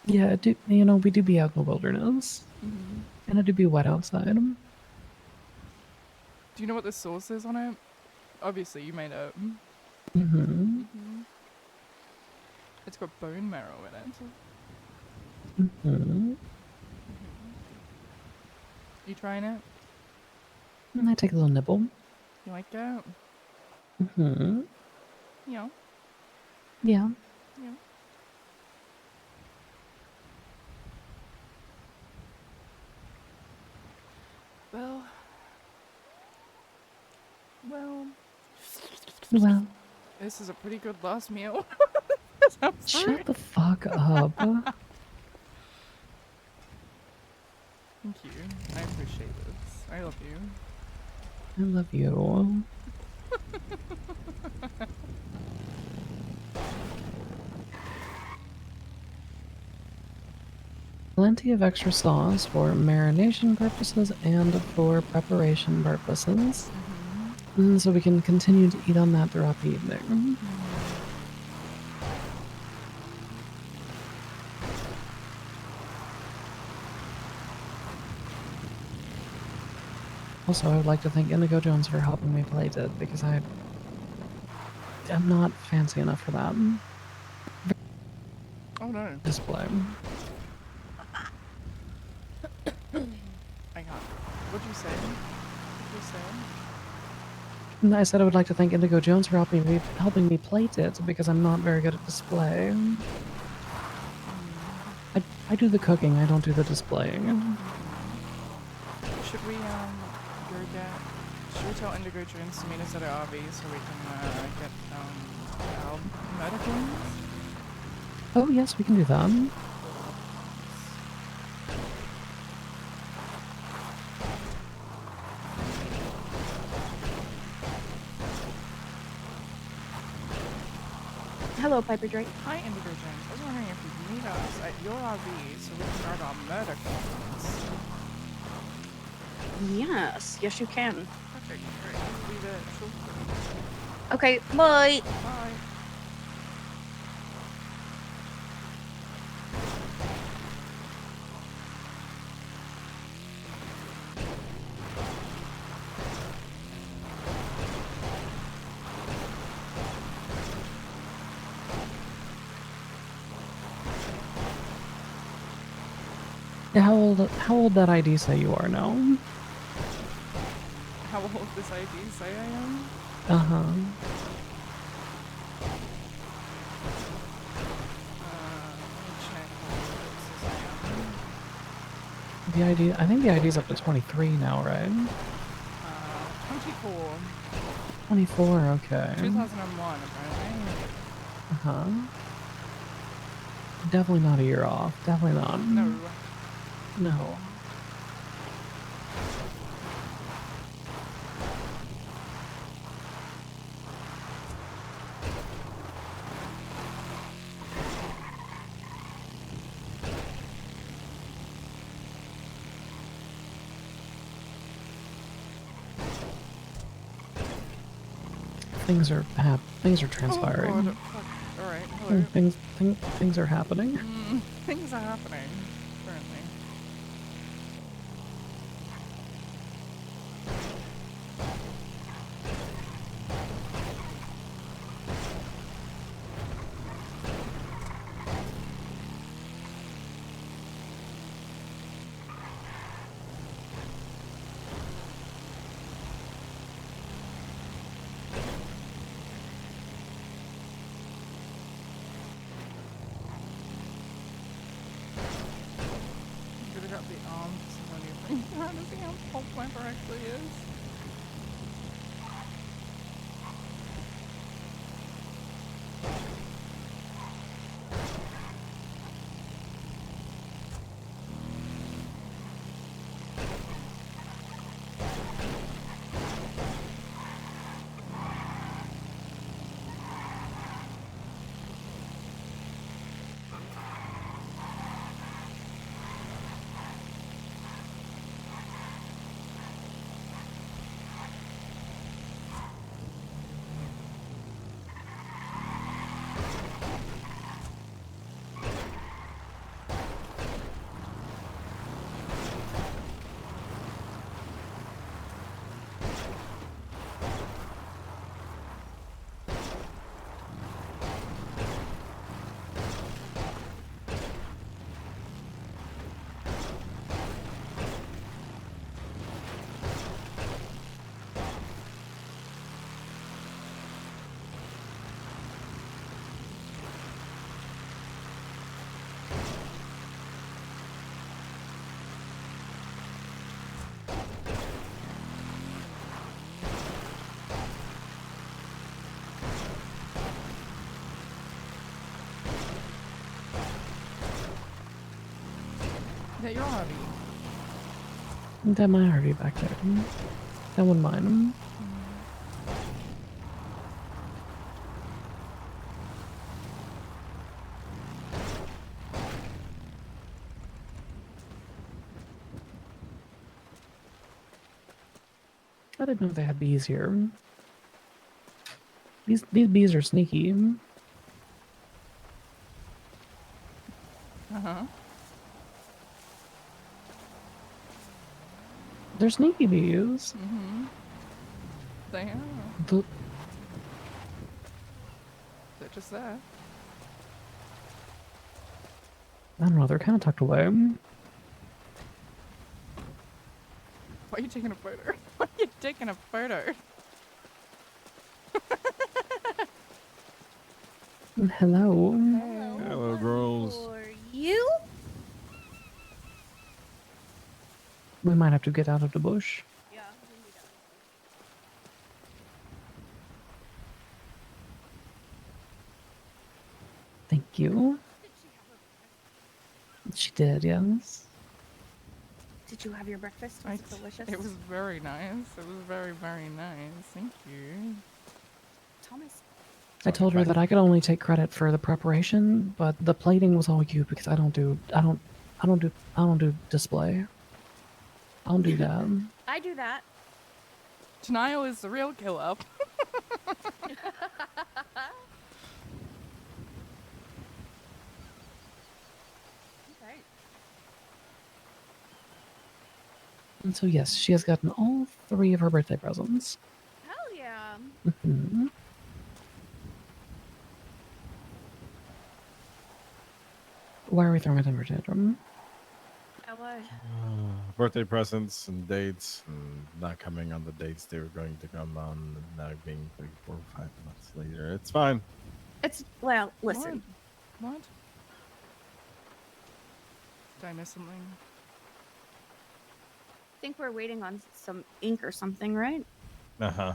Yeah, we do be out in the wilderness. And it do be wet outside. Do you know what the sauce is on it? Obviously, you made it. It's got bone marrow in it. You trying it? I take a little nibble. You like it? Yeah. Yeah. Yeah. Well. Well. This is a pretty good last meal. Shut the fuck fuck up. Thank you. I appreciate this. I love you. I love you. Plenty of extra sauce for marination purposes and for preparation purposes. So we can continue to eat on that throughout the evening. Also, I would like to thank Indigo Jones for helping me plate it, because I'm not fancy enough for that. Oh no. Display. I got. What'd you say? What'd you say? I said I would like to thank Indigo Jones for helping me plate it, because I'm not very good at display. I do the cooking, I don't do the displaying. Should we go get? Should we tell Indigo Jones to meet us at our RV so we can get our medicals? Oh yes, we can do that. Hello, Piper Drake. Hi, Indigo Jones. I was wondering if you'd meet us at your RV so we can start our medicals. Yes, yes you can. Perfect. Great. Be there shortly. Okay, bye. Bye. Yeah, how old that ID say you are now? How old this ID say I am? Uh-huh. The ID, I think the ID's up to 23 now, right? 24. 24, okay. 2001, apparently. Uh-huh. Definitely not a year off. Definitely not. No. No. Things are transpiring. Oh, God. All right. Hello. Things are happening. Things are happening. Apparently. Could have got the arm to see when you how does he how Pulp Viper actually is? Is that your hobby? That my RV back there. I wouldn't mind. I didn't know they had bees here. These bees are sneaky. Uh-huh. They're sneaky bees. Mm-hmm. They are. They're just there. I don't know, they're kind of tucked away. Why are you taking a photo? Why are you taking a photo? Hello. Hello, girls. For you? We might have to get out of the bush. Yeah. Thank you. She did, yes. Did you have your breakfast? Was it delicious? It was very nice. It was very, very nice. Thank you. Thomas. I told her that I could only take credit for the preparation, but the plating was all you because I don't do display. I don't do that. I do that. Denial is the real killer. Okay. And so yes, she has gotten all 3 of her birthday presents. Hell yeah. Mhm. Why are we throwing a temper tantrum? Birthday presents and dates, and not coming on the dates they were going to come on, and now being 3, 4, 5 months later. It's fine. It's, well, listen. What? Did I miss something? I think we're waiting on some ink or something, right? Uh-huh.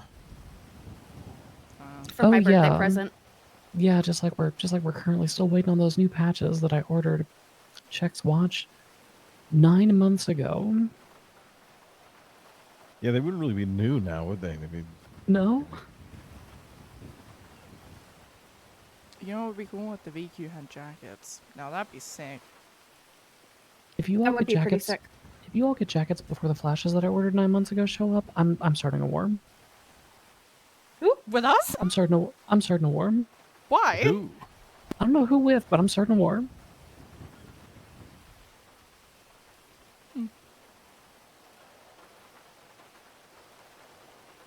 For my birthday present. Yeah, just like we're currently still waiting on those new patches that I ordered. Check's Watch 9 months ago. Yeah, they wouldn't really be new now, would they? They'd be... No. You know what would be cool if the VQ had jackets? Now that'd be sick. If you all get jackets, if you all get jackets before the flashes that I ordered 9 months ago show up, I'm starting a war. Who? With us? I'm starting a war. Why? Who? I don't know who with, but I'm starting a war.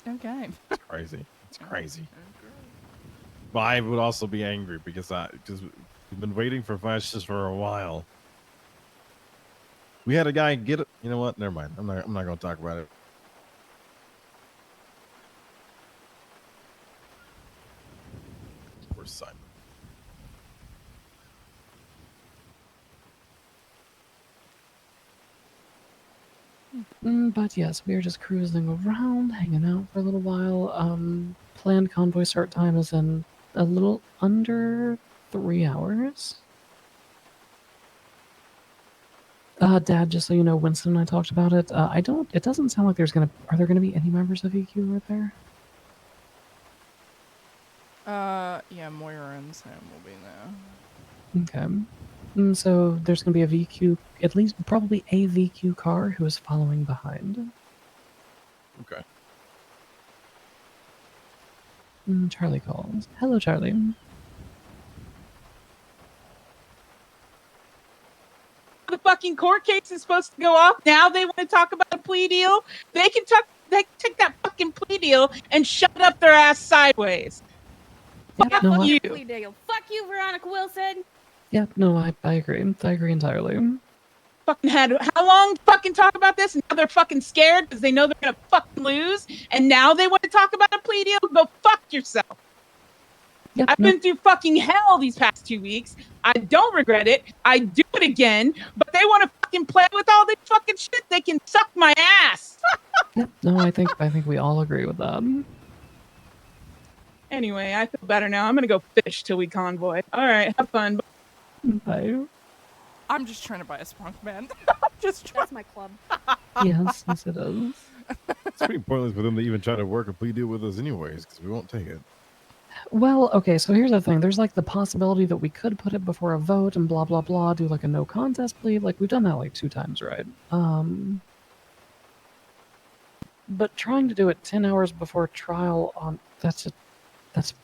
Okay. It's crazy. It's crazy. But I would also be angry because we've been waiting for flashes for a while. We had a guy get it. You know what? Never mind. I'm not going to talk about it. Where's Simon? But yes, we are just cruising around, hanging out for a little while. Planned convoy start time is in a little under 3 hours. Dad, just so you know, Winston and I talked about it. It doesn't sound like are there gonna be any members of EQ right there? Yeah, Moira and Sam will be there. Okay. So there's gonna be a VQ, at least probably a VQ car who is following behind. Okay. Charlie calls. Hello, Charlie. The fucking court case is supposed to go off. Now they want to talk about a plea deal. They can take that fucking plea deal and shut up their ass sideways. Yeah, no, Fuck you, Veronica Wilson. Yeah, no, I agree. I agree entirely. Fucking had how long to fucking talk about this? And now they're fucking scared because they know they're gonna fucking lose. And now they want to talk about a plea deal. Go fuck yourself. Yep, I've been through fucking hell these past 2 weeks. I don't regret it. I do it again. But they want to fucking play with all this fucking shit. They can suck my ass. Yep, no, I think we all agree with that. Anyway, I feel better now. I'm gonna go fish till we convoy. All right, have fun. Bye. I'm just trying to buy a spunk, man. That's my club. Yes, yes, it is. It's pretty pointless for them to even try to work a plea deal with us, anyways, because we won't take it. Well, okay, so here's the thing. There's like the possibility that we could put it before a vote and blah blah blah, do like a no contest plea. Like we've done that like 2 times, right? But trying to do it 10 hours before trial on that's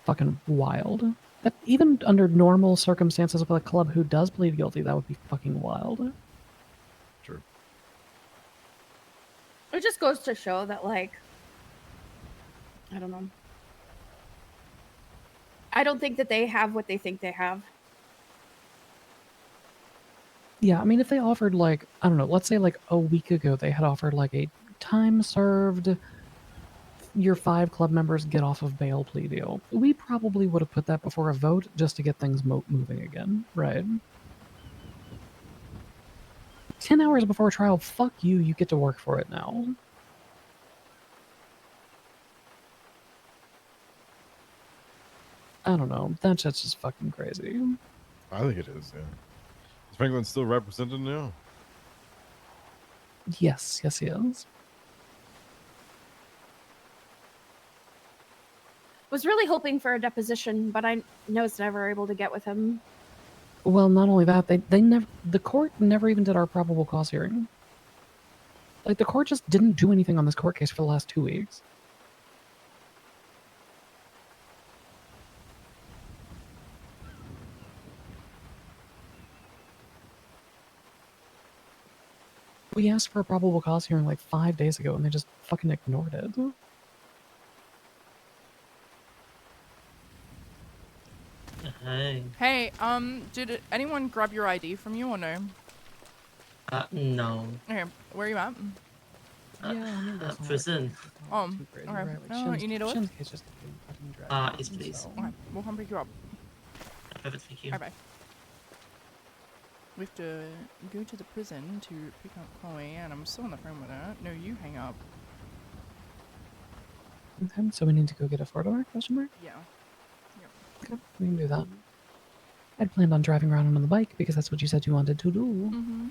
fucking wild. That even under normal circumstances with a club who does plead guilty, that would be fucking wild. True. It just goes to show that, like, I don't know. I don't think that they have what they think they have. Yeah, I mean, if they offered like, I don't know, let's say like a week ago they had offered like a time served, your 5 club members get off of bail plea deal, we probably would have put that before a vote just to get things moving again, right? 10 hours before trial, fuck you, you get to work for it now. I don't know, that shit's just fucking crazy. I think it is, yeah. Is Franklin still represented now? Yes, yes he is. Was really hoping for a deposition, but I was never able to get with him. Well, not only that, they never, the court never even did our probable cause hearing. Like, the court just didn't do anything on this court case for the last 2 weeks. We asked for a probable cause hearing like 5 days ago and they just fucking ignored it. Hey, did anyone grab your ID from you or no? No. Okay, where are you at? Prison. Okay. No, you need a lift? Yes, please. Okay, we'll come pick you up. Perfect, thank you. Bye. We have to go to the prison to pick up Chloe, and I'm still on the phone with her. No, you hang up. Okay, so we need to go get a photo mark, question mark? Yeah. Okay, we can do that. I'd planned on driving around on the bike because that's what you said you wanted to do. Mm-hmm.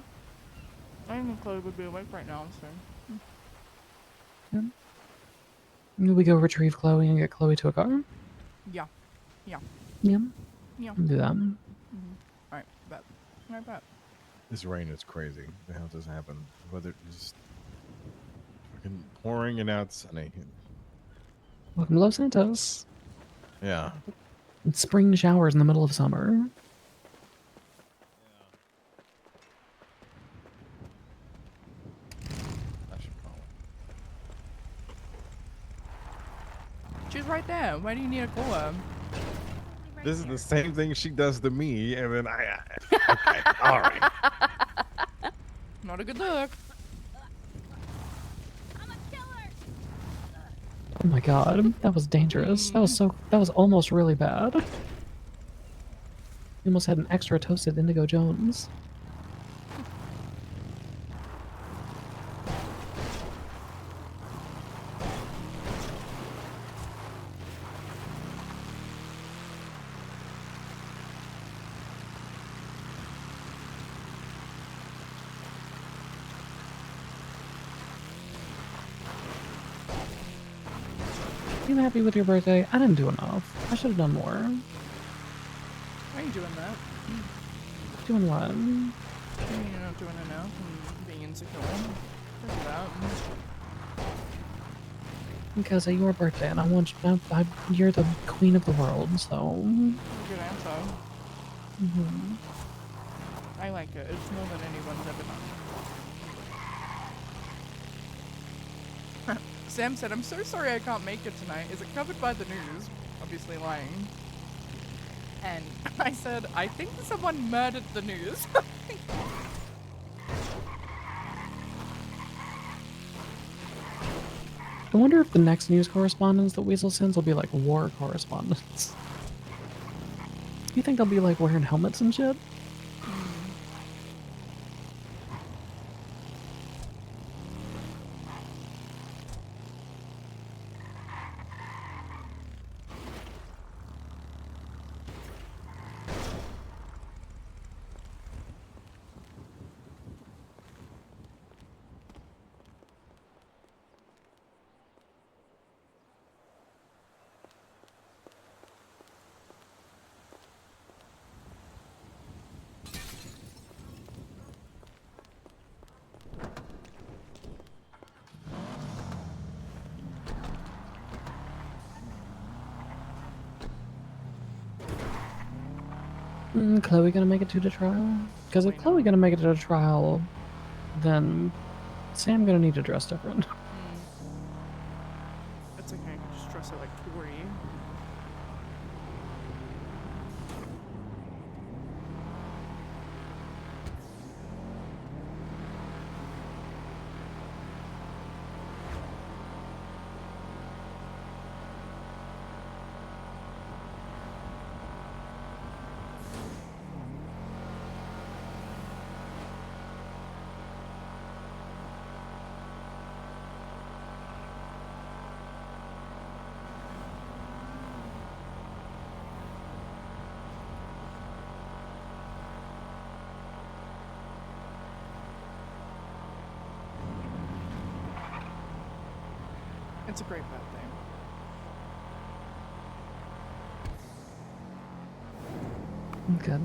I didn't think Chloe would be awake right now, so... Yeah. We go retrieve Chloe and get Chloe to a car? Yeah. Yeah. Yeah. We'll do that. Alright, bet. Alright, bet. This rain is crazy. How does this happen? Weather just fucking pouring and out sunny. Welcome to Los Santos. Yeah. It's spring showers in the middle of summer. She's right there. Why do you need to call her? This is the same thing she does to me, and then I okay, all right. Not a good look. Oh my god, that was dangerous. That was almost really bad. You almost had an extra toasted Indigo Jones. You happy with your birthday? I didn't do enough. I should have done more. Why are you doing that? Doing what? You're not doing enough and being insecure. Look at that. Because of your birthday, and I want you, you're the queen of the world, so... Good answer. I like it. It's more than anyone's ever done. Sam said, I'm so sorry I can't make it tonight. Is it covered by the news? Obviously lying. And I said, I think someone murdered the news. I wonder if the next news correspondence that Weasel sends will be like war correspondence. You think they'll be like wearing helmets and shit? Chloe gonna make it to the trial? Because if Chloe gonna make it to the trial, then Sam gonna need to dress different. It's okay, I can just dress her like Tori. It's a great bad thing. Good.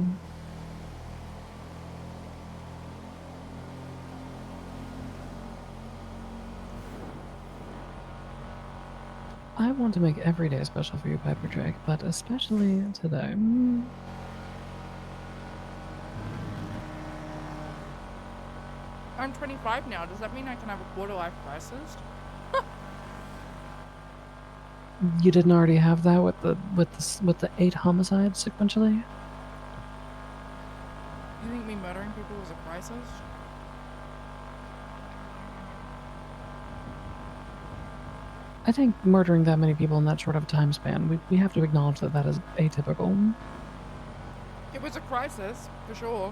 I want to make every day special for you, Piper Drake, but especially today. I'm 25 now. Does that mean I can have a quarter-life crisis? You didn't already have that with the 8 homicides sequentially? You think me murdering people was a crisis? I think murdering that many people in that short of a time span, we have to acknowledge that that is atypical. It was a crisis, for sure.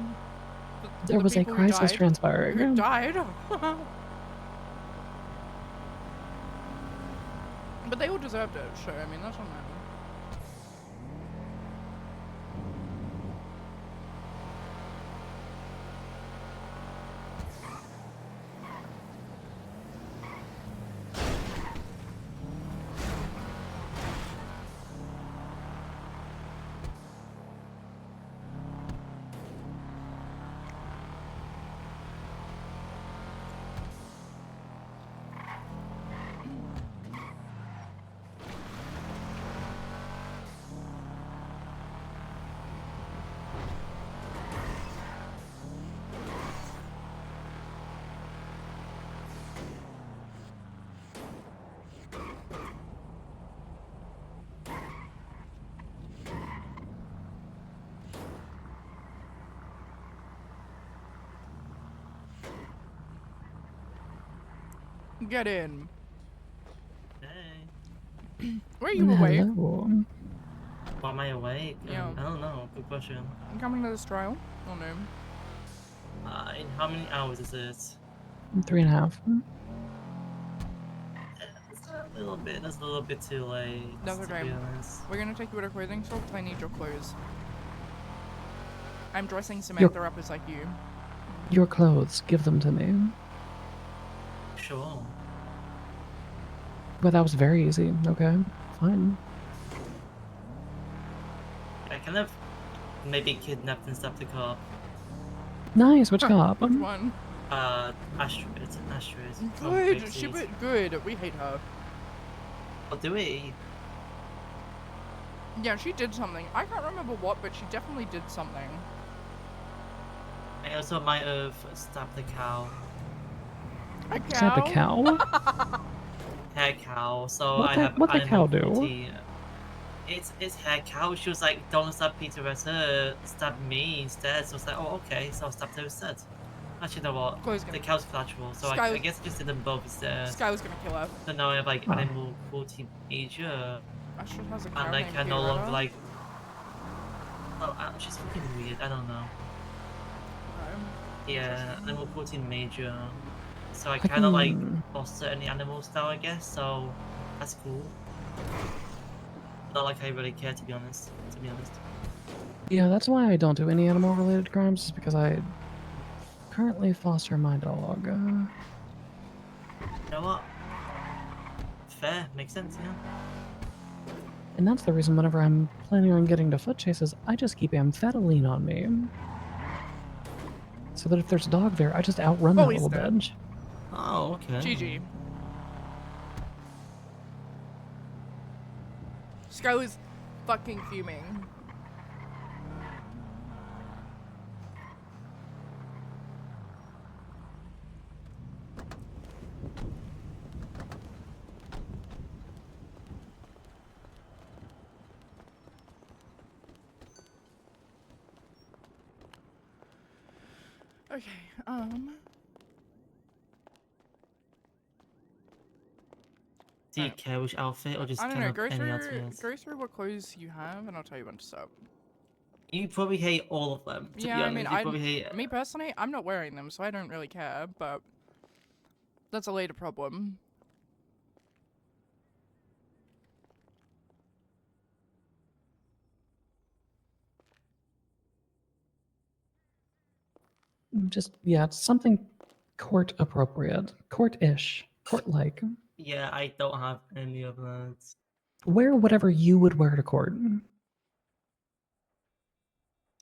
There was a crisis transpiring. Who died? But they all deserved it, so I mean, that's not matter. Get in. Hey. Where are you awake? Hello. Why am I awake? Yeah. I don't know. Good question. You coming to this trial? Oh no. In how many hours is it? 3.5. It's a little bit. That's a little bit too late. That's to okay. be honest. We're gonna take you to a clothing store because I need your clothes. I'm dressing Samantha up as like you. Your clothes, give them to me. Sure. But that was very easy. Okay, fine. I kind of maybe kidnapped and stuff the car. Nice, which cop? Which one? Astrid. Good, she was good. We hate her. Oh, do we? Yeah, she did something. I can't remember what, but she definitely did something. I also might have stabbed the cow. A cow? Stabbed a cow? Hair cow. So What I the- have what the animal cow do? cruelty. It's hair cow. She was like, don't stab Peter Retta, stab me instead. So I was like, oh, okay. So I stabbed her instead. Actually, you know what? The cow's collateral, so I guess I just did them both instead. Sky was gonna kill her. So now I have like animal cruelty major. Astrid has a cow And I named can no longer Fiorella. like. Oh, she's fucking weird. I don't know. Yeah, animal cruelty major. So I kind of like foster any animals now, I guess. So that's cool. Not like I really care, to be honest. Yeah, that's why I don't do any animal-related crimes, is because I currently foster my dog. You know what? Fair, makes sense, yeah. And that's the reason whenever I'm planning on getting to foot chases, I just keep amphetamine on me. So that if there's a dog there, I just outrun that little bitch. Oh, okay. GG. Sky was fucking fuming. Okay, Do you care which outfit or just I don't kind know, of any outfit? go through what clothes you have and I'll tell you when to stop. You probably hate all of them, to be Yeah, I honest. mean, You probably hate... me personally, I'm not wearing them, so I don't really care, but that's a later problem. Just, yeah, it's something court appropriate, court-ish, court-like. Yeah, I don't have any of that. Wear whatever you would wear to court.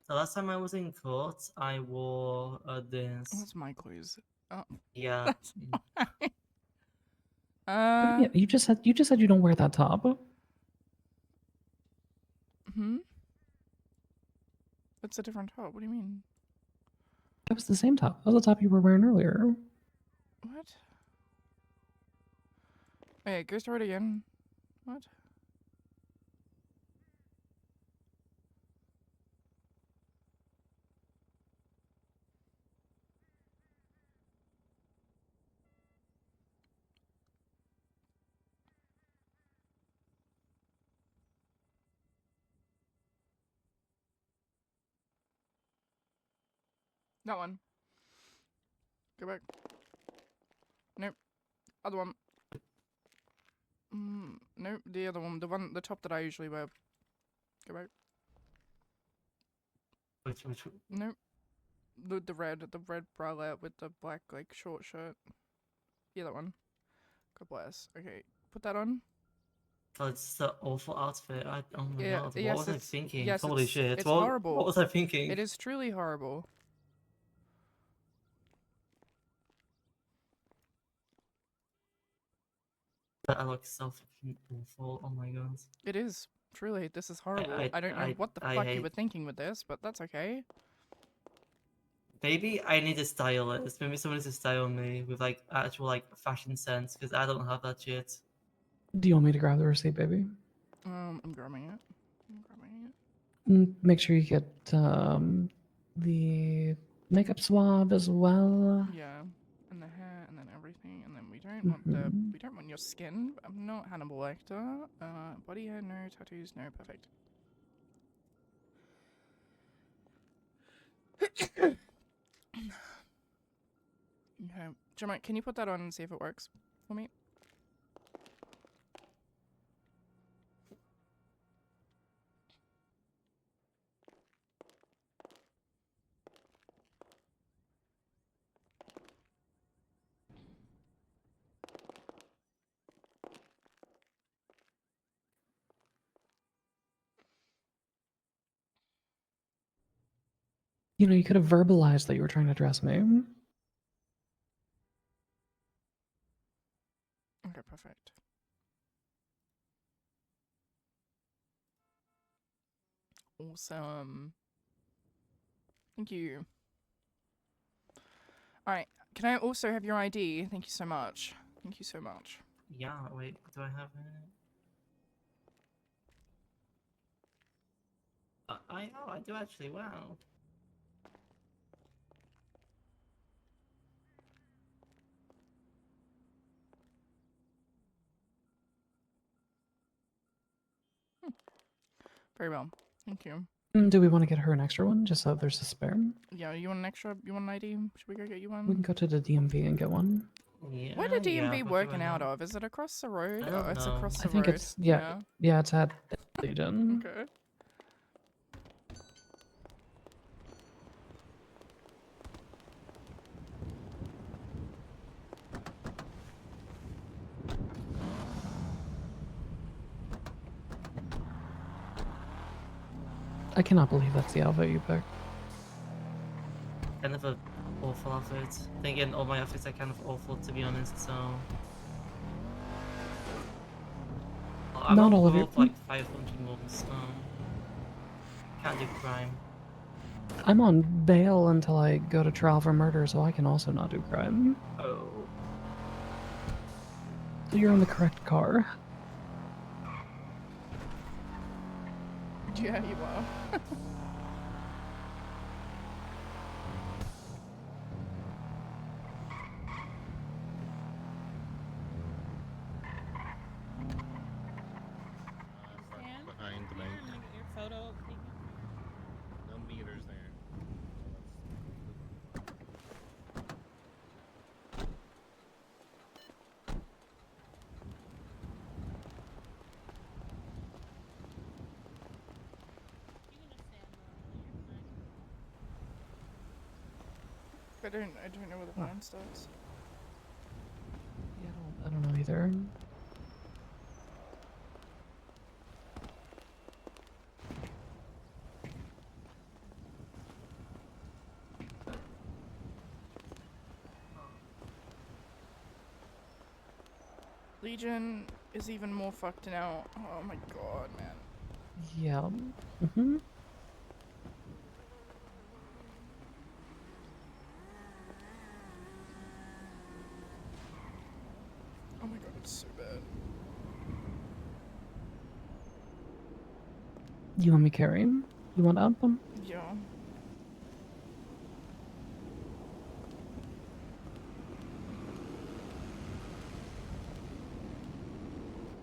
The last time I was in court, I wore this. What's my clothes? Oh. Yeah. That's fine. Yeah, you just said you don't wear that top. Hmm? It's a different top. What do you mean? That was the same top. That was the top you were wearing earlier. What? Wait, go through it again. What? That one. Go back. Nope. Other one. Nope, the other one. The top that I usually wear. Go back. Which Nope. The red bralette with the black, like, short shirt. Yeah, that one. God bless. Okay, put that on. That's the awful outfit. Oh my Yeah, god, yes, what was I thinking? yes, Holy shit. It's What horrible. was I thinking? It is truly horrible. I look so fucking awful. Oh my god. It is. Truly, this is horrible. I don't know what the I fuck you hate- were thinking with this, but that's okay. Maybe I need a stylist. Maybe someone needs to style me with like actual like fashion sense because I don't have that shit. Do you want me to grab the receipt, baby? I'm grabbing it. Make sure you get the makeup swab as well. Yeah, and the hair, and then everything, and then we don't want your skin. I'm not Hannibal Lecter. Body hair, no tattoos, no perfect. Okay, Jemima, can you put that on and see if it works for me? You know, you could have verbalized that you were trying to dress me. Okay, perfect. Awesome. Thank you. Alright, can I also have your ID? Thank you so much. Thank you so much. Yeah, wait, do I have it? I do actually, wow. Very well. Thank you. Do we want to get her an extra one, just so there's a spare? Yeah, you want an extra? You want an ID? Should we go get you one? We can go to the DMV and get one. Yeah, Where the DMV working out of? Is it across the road? I don't It's know. across the I think road. it's yeah, it's at Eden. Okay. I cannot believe that's the outfit you picked. Kind of a awful outfit. Thinking all my outfits are kind of awful, to be honest, so... I'm Not on all of parole you. for like 500 months, can't do crime. I'm on bail until I go to trial for murder, so I can also not do crime. Oh. So you're in the correct car. Yeah, you are. I don't know where the van starts. Yeah, I don't know either. Legion is even more fucked now. Oh my god, man. Yeah. Mm-hmm. Oh my god, it's so bad. You want me to carry him? You want to up him? Yeah.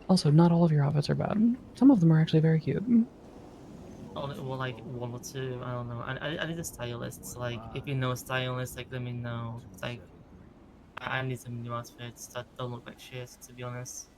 Also, not all of your outfits are bad. Some of them are actually very cute. Well, like one or two. I don't know. I need a stylist. So, like, if you know a stylist, like, let me know. It's like, I need some new outfits that don't look like shit, to be honest.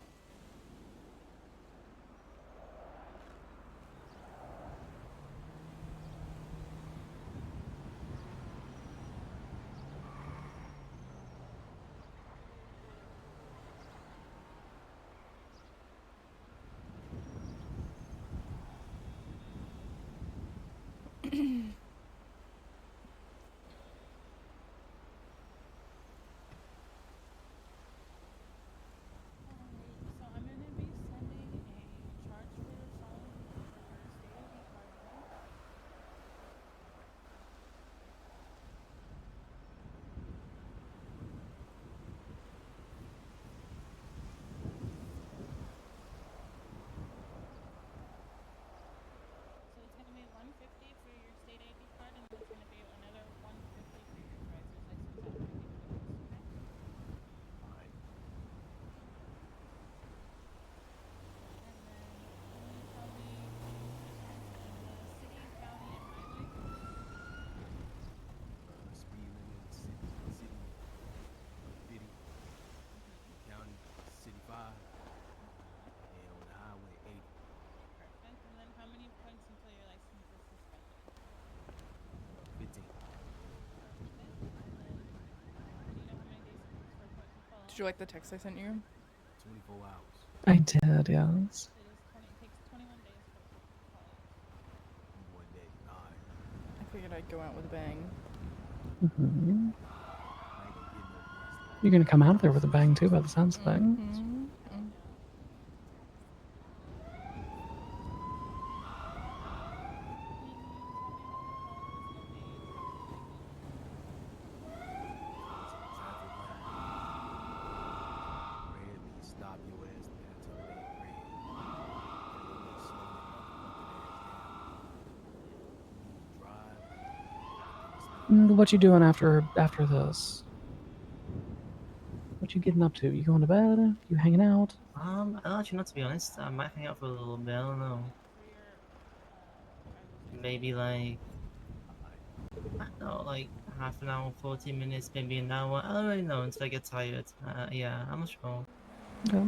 So I'm gonna be sending a charge for your phone for your state ID card, okay? So it's gonna be $150 for your state ID card, and then it's gonna be another $150 for your driver's license after I leave the place, okay? And then can you tell me just the city, county, and highway? Speed limit, city 50, county 65, and on the highway 80. Perfect. And then how many points until your license is suspended? 15. Perfect. And then do you know how many days it takes for a court to follow Did you like the text I sent you? 24 hours. I did, yes. It takes 21 days for a court to follow. 1 day. Alright. I figured I'd go out with a bang. Mm-hmm. You're gonna come out of there with a bang too, by the sounds of things. Red means stop your ass there until it ain't red. And then they slow your motherfucking ass down. Drive. What you doing after this? What you getting up to? You going to bed? You hanging out? I don't actually know, to be honest. I might hang out for a little bit. I don't know. Maybe like, I don't know, like half an hour, 40 minutes, maybe an hour. I don't really know until I get tired. Yeah, I'm not sure. Okay.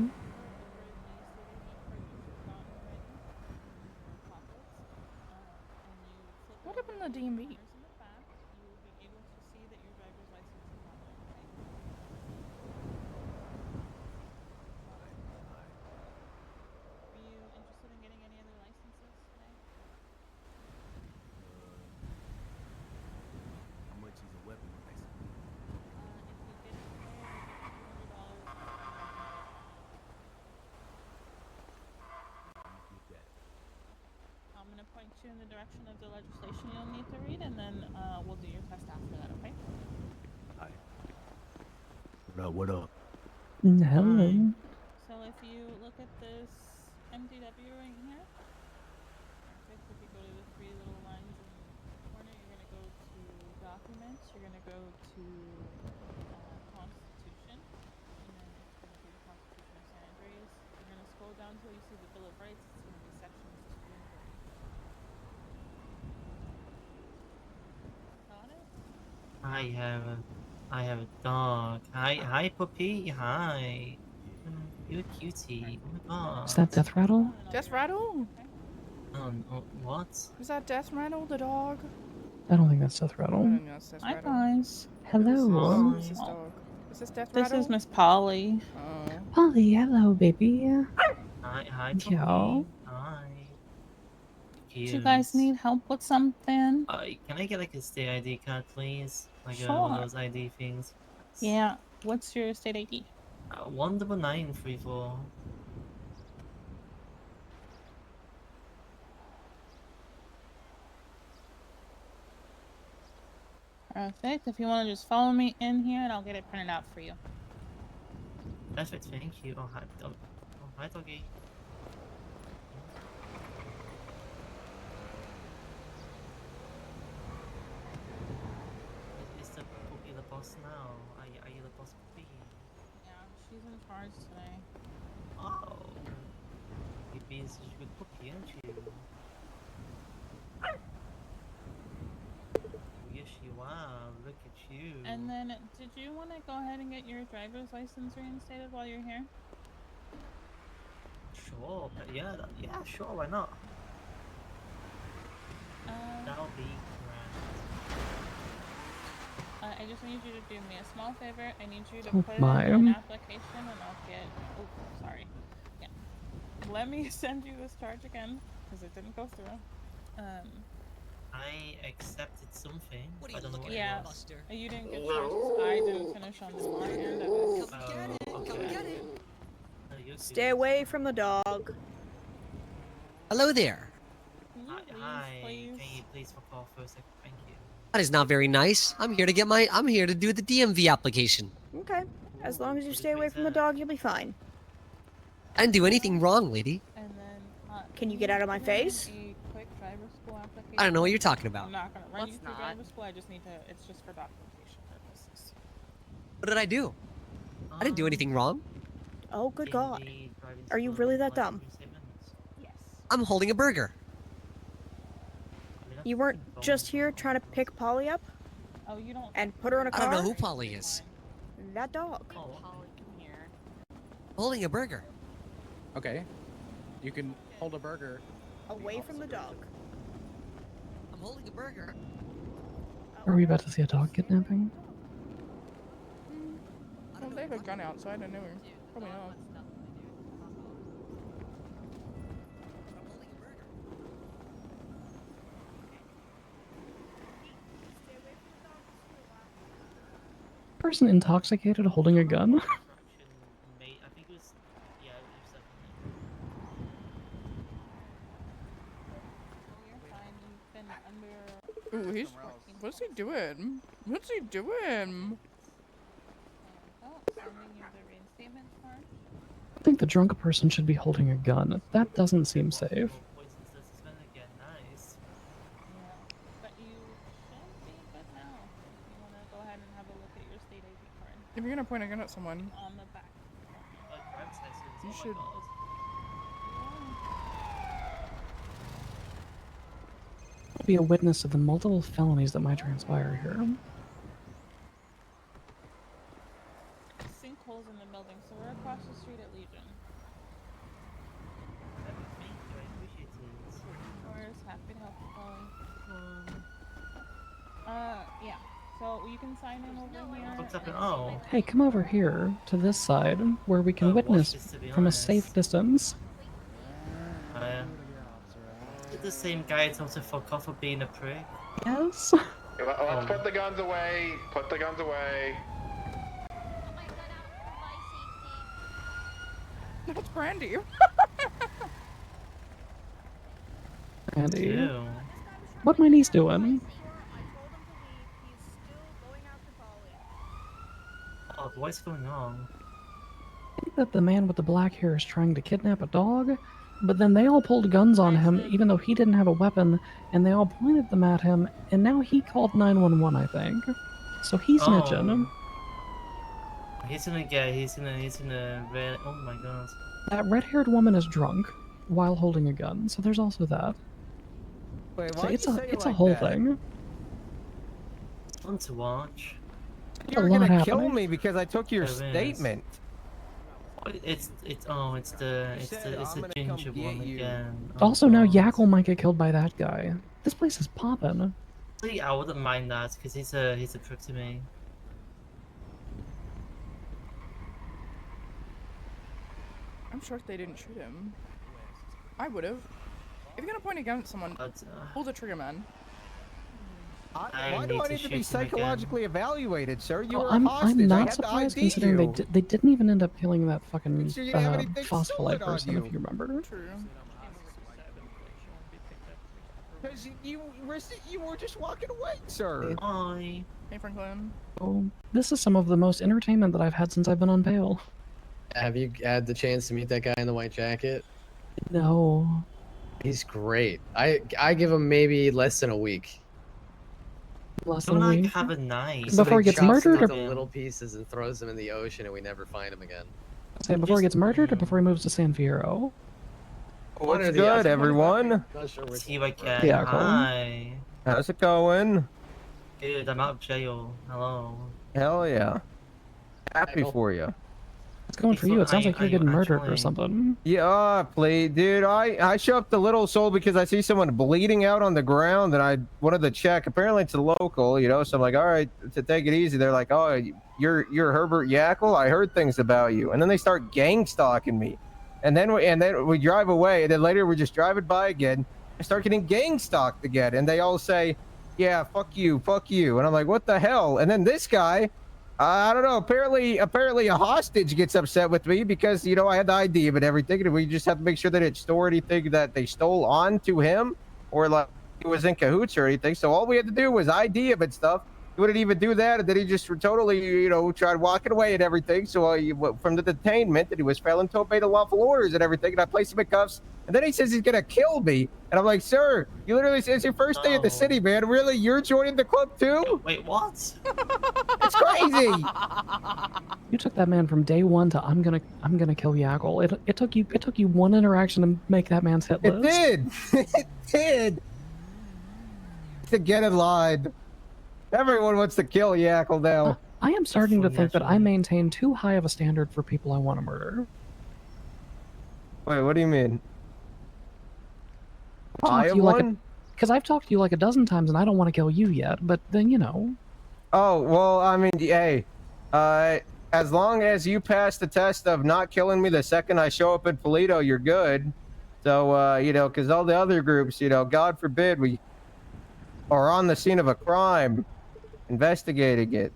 What happened to the DMV? In the back, you will be able to see that your driver's license is on there, okay? Are you interested in getting any other licenses today? How much is a weapon license? If you get it today, you get $200 off. I'm going to point you in the direction of the legislation you'll need to read, and then we'll do your test after that, okay? Alright. What up? Hello. So if you look at this MDW right here, perfect. If you go to the three little lines in the corner, you're going to go to Documents, you're going to go to Constitution, and then it's going to be the Constitution of San Andreas. You're going to scroll down until you see the Bill of Rights. It's going to be sections 2 and 3. Got it? I have a dog. Hi, puppy. Hi. You're a cutie. Oh my god. Is that Death Rattle? Death Rattle? Oh, what? Is that Death Rattle, the dog? I don't think that's Death I Rattle. don't think that's Death Hi Rattle. guys. Hello. Who's this dog? Is this Death This Rattle? is Miss Polly. Oh. Polly, hello, baby. Hi, Yeah. Tommy. Hi. Do you guys need help with something? Can I get like a state ID card, please? Like one Sure. of those ID things. Yeah. What's your state ID? 19934. Perfect. If you want to just follow me in here and I'll get it printed out for you. Perfect, thank you. Oh, hi, doggy. Is the puppy the boss now? Are you the boss puppy? Yeah, she's in charge today. Oh. You've been such a good puppy, aren't you? Yes, you are. Look at you. And then, did you want to go ahead and get your driver's license reinstated while you're here? Sure, but yeah, sure, why not? That'll be grand. I just need you to do me a small favor. I need you to Oh, put in my. an application and I'll get... Oh, sorry. Yeah. Let me send you this charge again, because it didn't go through. I accepted something. I don't know what Yeah, it was. you didn't get charges. I didn't finish on my end of it. Come get it. Stay away from the dog. Hello there. Hi, can you please fuck off for a second? Thank you. That is not very nice. I'm here to do the DMV application. Okay. As long as you stay away from the dog, you'll be fine. I didn't do anything wrong, lady. And then, Can you get out of my face? A quick driver school application. I don't know what you're talking about. I'm not gonna run you through driver school. I just need to. It's just for documentation purposes. What did I do? I didn't do anything wrong. Oh, good God. Are you really that dumb? Yes. I'm holding a burger. You weren't just here trying to pick Polly up? Oh, you don't. And put her in a I car? don't know who Polly is. That dog. Holding a burger. Okay. You can hold a burger. Away from the dog. I'm holding a burger. Are we about to see a dog kidnapping? Well, they have a gun outside. I know. Probably not. Person intoxicated holding a gun? I think it was, yeah, it was Ooh, he's. What's he doing? What's he doing? I think the drunk person should be holding a gun. That doesn't seem safe. If you're gonna point a gun at someone, On the back. you should. Be a witness of the multiple felonies that might transpire here. Sinkholes in the building, so we're across the street at Legion. Of course, happy to help you, Polly. Yeah. So you can sign in over here. What's up? Oh. Hey, come over here to this side where we can witness from a safe distance. Did the same guy told to fuck off for being a prick? Yes. Let's put the guns away. Put the guns away. That's Brandy. Andy. What my niece doing? Oh, what's going on? I think that the man with the black hair is trying to kidnap a dog, but then they all pulled guns on him even though he didn't have a weapon, and they all pointed them at him, and now he called 911, I think. So he's snitching. He's gonna oh my god. That red-haired woman is drunk while holding a gun, so there's also that. Wait, So why it's you a say it it's a like whole that? thing. Fun to watch. You were a lot gonna kill happening. me because I took your There is. statement. It's the ginger one again. Oh, Also, now God. Yackle might get killed by that guy. This place is poppin'. See, I wouldn't mind that because he's a prick to me. I'm shocked they didn't shoot him. I would have. If you're gonna point a gun at someone, pull the trigger, man. Why do I need to be psychologically evaluated, sir? You Well, were a I'm hostage. I not had to surprised ID considering you. they didn't even end up killing that fucking sure you didn't have anything phosphorite stolen on person, you. if you remember. True. Because you were just walking away, sir. Hi. Hey, Franklin. Oh, this is some of the most entertainment that I've had since I've been on bail. Have you had the chance to meet that guy in the white jacket? No. He's great. I give him maybe less than a week. Less Don't than a like week? have a knife. Before he gets chops him murdered, into or little pieces and throws them in the ocean, and we never find him again. say before he gets murdered, or before he moves to San Fierro? One What's or the other. good, everyone? Not sure which See one. what can. Yeah, Colin. Hi. How's it going? Dude, I'm out of jail. Hello. Hell yeah. Happy for you. It's going for you. It sounds like you're getting murdered or something. Yeah, please, dude. I show up to Little Soul because I see someone bleeding out on the ground, and I wanted to check. Apparently, it's a local, you know. So I'm like, all right, to take it easy. They're like, oh, you're Herbert Yackle. I heard things about you, and then they start gang stalking me, and then we drive away, and then later we're just driving by again. I start getting gang stalked again, and they all say, yeah, fuck you, and I'm like, what the hell? And then this guy. I don't know. Apparently a hostage gets upset with me because, you know, I had the ID him and everything, and we just have to make sure they didn't store anything that they stole onto him or like he was in cahoots or anything. So all we had to do was ID him and stuff. He wouldn't even do that, and then he just totally, you know, tried walking away and everything. So from the detainment, that he was failing to obey the lawful orders and everything, and I placed him in cuffs. And then he says he's gonna kill me, and I'm like, sir, you literally said it's your first day at the city, man. Really, you're joining the club too? Wait, what? It's crazy. You took that man from day one to I'm gonna kill Yackle. It took you one interaction to make that man's hit list. It did. It did. To get in line. Everyone wants to kill Yackle now. I am starting to think that I maintain too high of a standard for people I want to murder. Wait, what do you mean? Because I've talked to you like a dozen times and I don't want to kill you yet, but then, you know. Oh, well, I mean, hey, as long as you pass the test of not killing me the second I show up in Polito, you're good. So, you know, because all the other groups, you know, God forbid we are on the scene of a crime, investigating it.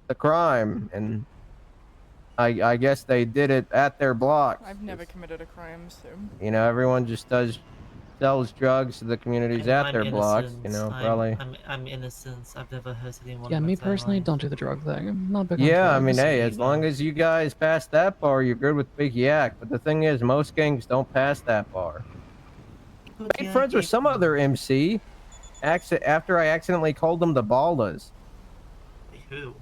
The crime, and I guess they did it at their block. I've never committed a crime, so. You know, everyone just sells drugs to the communities at their blocks. You know, probably. I'm innocent. I've never hurt anyone. Yeah, in my me entire personally, life. don't do the drug thing. I'm not big on Yeah, I drugs. mean, hey, as long as you guys pass that bar, you're good with Big Yak. But the thing is, most gangs don't pass that bar. I made friends with some other MC after I accidentally called them the Ballas. Who?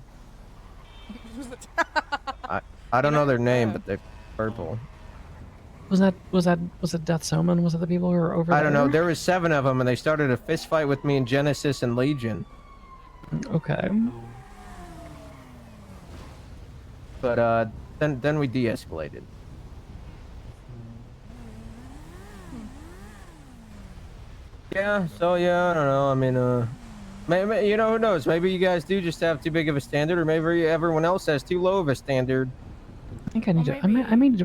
I don't know their name, but they're purple. Was it Death's Omen? Was it the people who were over there? I don't know. There was 7 of them, and they started a fist fight with me in Genesis and Legion. Okay. But then we de-escalated. Yeah. So yeah, I don't know. I mean, maybe, you know, who knows? Maybe you guys do just have too big of a standard, or maybe everyone else has too low of a standard. I think I need to. I may need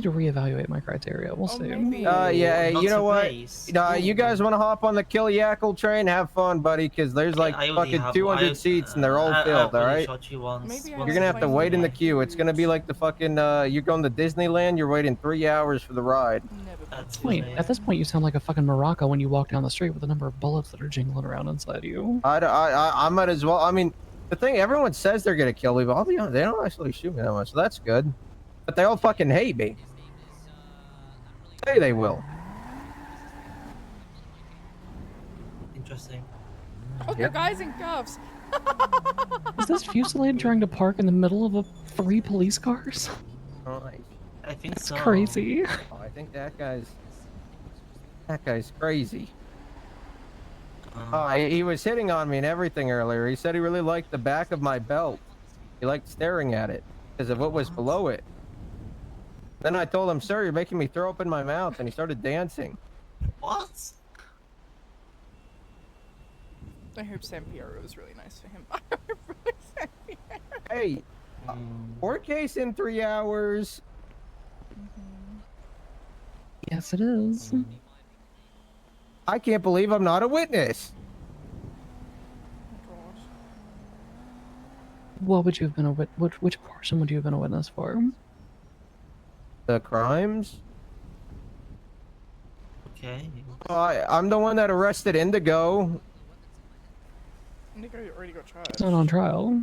to reevaluate my criteria. We'll see. Yeah. You know what? You guys want to hop on the Kill Yackle train? Have fun, buddy. Because there's like fucking 200 seats and they're all filled. All right. You're gonna have to wait in the queue. It's gonna be like the fucking. You're going to Disneyland. You're waiting 3 hours for the ride. At this point, you sound like a fucking Morocco when you walk down the street with the number of bullets that are jingling around inside you. I might as well. I mean, the thing, everyone says they're gonna kill me, but I'll be honest, they don't actually shoot me that much, so that's good. But they all fucking hate me. Say they will. Interesting. Oh, the guy's in cuffs. Is this Fusillade trying to park in the middle of 3 police cars? I think That's so. crazy. Oh, I think that guy's crazy. He was hitting on me and everything earlier. He said he really liked the back of my belt. He liked staring at it because of what was below it. Then I told him, sir, you're making me throw up in my mouth, and he started dancing. What? I hope San Piero was really nice for him. I hope really San Piero. Hey, court case in 3 hours. Yes, it is. I can't believe I'm not a witness. What would you have been a which portion would you have been a witness for? The crimes? Okay. I'm the one that arrested Indigo. Indigo already got charged. It's not on trial.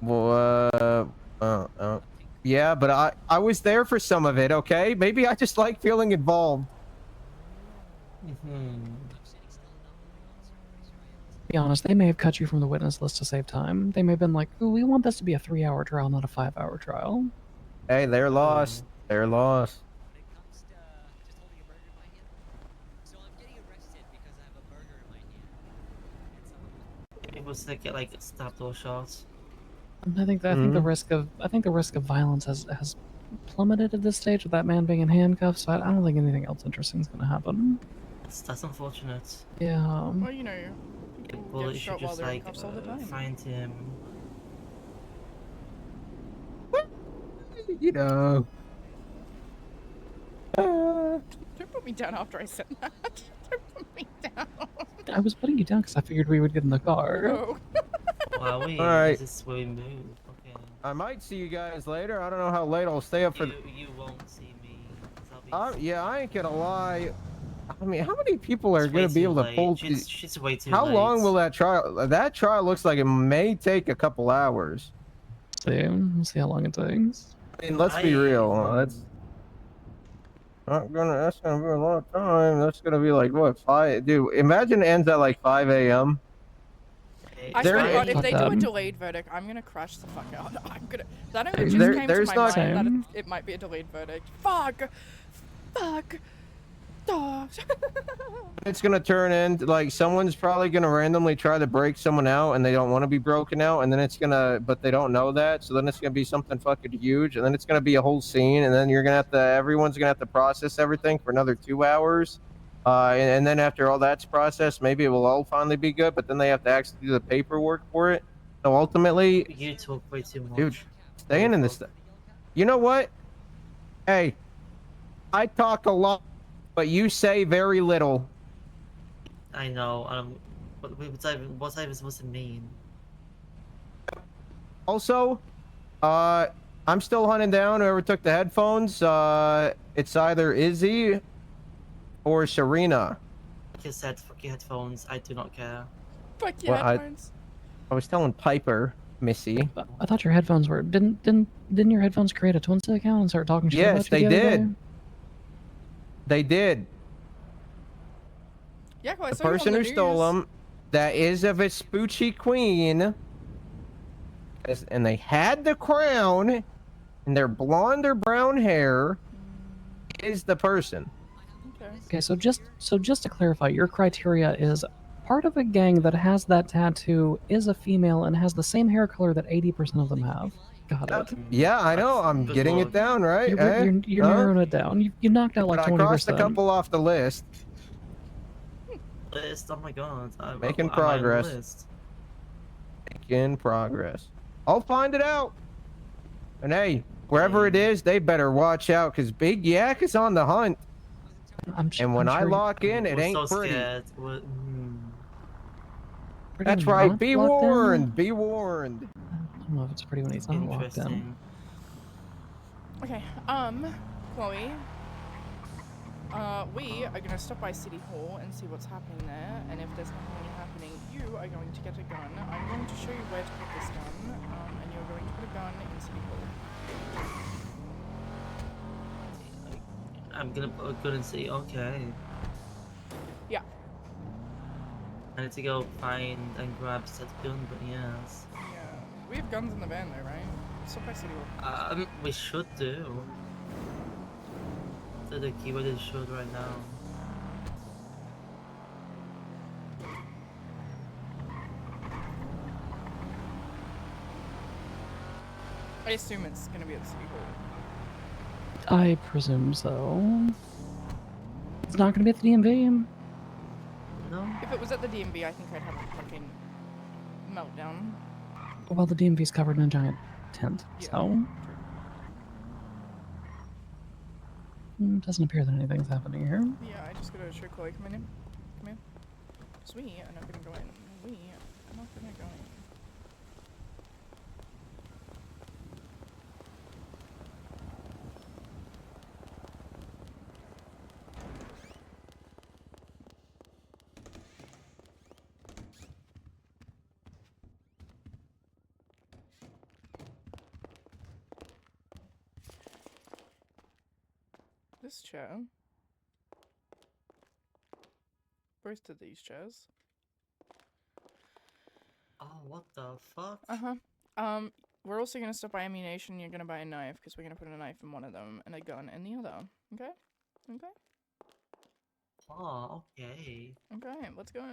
Well, yeah, but I was there for some of it, okay? Maybe I just like feeling involved. Be honest, they may have cut you from the witness list to save time. They may have been like, ooh, we want this to be a 3-hour trial, not a 5-hour trial. Hey, they're lost. They're lost. Able to get like stabbed or shot. I think the risk of violence has plummeted at this stage with that man being in handcuffs. So I don't think anything else interesting is going to happen. That's unfortunate. Yeah. Well, you know, people Well, get you shot should while just they're in like cuffs all the time. find him. You know. Don't put me down after I said that. Don't put me down. I was putting you down because I figured we would get in the car. Oh. Well, All right. This is where we move. Okay. I might see you guys later. I don't know how late I'll stay up for. You won't see me. 'cause I'll be Yeah, I ain't gonna lie. I mean, how many people are It's way gonna be too able to late. pull? She's way too How late. long will that trial? That trial looks like it may take a couple hours. We'll see how long it takes. I mean, let's be real. That's gonna be a lot of time. That's gonna be like what 5? Dude, imagine it ends at like 5 a.m. I swear to God, if they do a delayed verdict, I'm gonna crash the fuck out. I'm gonna. That only just came to my mind that it might be a delayed verdict. Fuck. It's gonna turn into like someone's probably gonna randomly try to break someone out and they don't want to be broken out, and then it's gonna, but they don't know that, so then it's gonna be something fucking huge, and then it's gonna be a whole scene, and then everyone's gonna have to process everything for another 2 hours, and then after all that's processed, maybe it will all finally be good, but then they have to actually do the paperwork for it. So ultimately, You talk way too much. dude, staying in this. You know what? Hey, I talk a lot, but you say very little. I know. What's that even supposed to mean? Also, I'm still hunting down whoever took the headphones. It's either Izzy or Serena. Like I said, fuck your headphones. I do not care. Fuck your headphones. I was telling Piper, Missy. I thought your headphones were didn't your headphones create a Twinsta account and start talking shit about you? Yes, they the other day? did. They did. Yeah, well, I The saw you on person the who stole news. them, that is a Vespucci queen, and they had the crown, and their blonde or brown hair is the person. Okay, so just to clarify, your criteria is part of a gang that has that tattoo is a female and has the same hair color that 80% of them have. Got it. Yeah, I know. I'm getting it down, right? You're narrowing it down. You knocked out like 20%. I crossed a couple off the list. Oh my god. Making I'm on the progress. list. Making progress. I'll find it out. And hey, wherever it is, they better watch out, because Big Yak is on the hunt. And when I lock in, it We're ain't so pretty. scared. That's right. Be warned. Be warned. I don't know if it's pretty when he's not locked in. Okay, Chloe. We are gonna stop by City Hall and see what's happening there, and if there's nothing happening, you are going to get a gun. I'm going to show you where to put this gun, and you're going to put a gun in City Hall. I'm gonna put a gun and see. Okay. Yeah. I need to go find and grab said gun, but yes. Yeah. We have guns in the van though, right? Stop by City Hall. We should do. So the keyword is should right now. I assume it's gonna be at City Hall. I presume so. It's not gonna be at the DMV. No. If it was at the DMV, I think I'd have a fucking meltdown. Well, the DMV's covered in a giant tent, so doesn't appear that anything's happening here. Yeah, I just gotta show Chloe. Come in. Come in. Sweet, I'm not gonna go in. We, I'm not gonna go in. This chair. Both of these chairs. Oh, what the fuck? We're also gonna stop by ammunition. You're gonna buy a knife because we're gonna put a knife in one of them and a gun in the other. Okay? Okay? Oh, okay. Okay, let's go.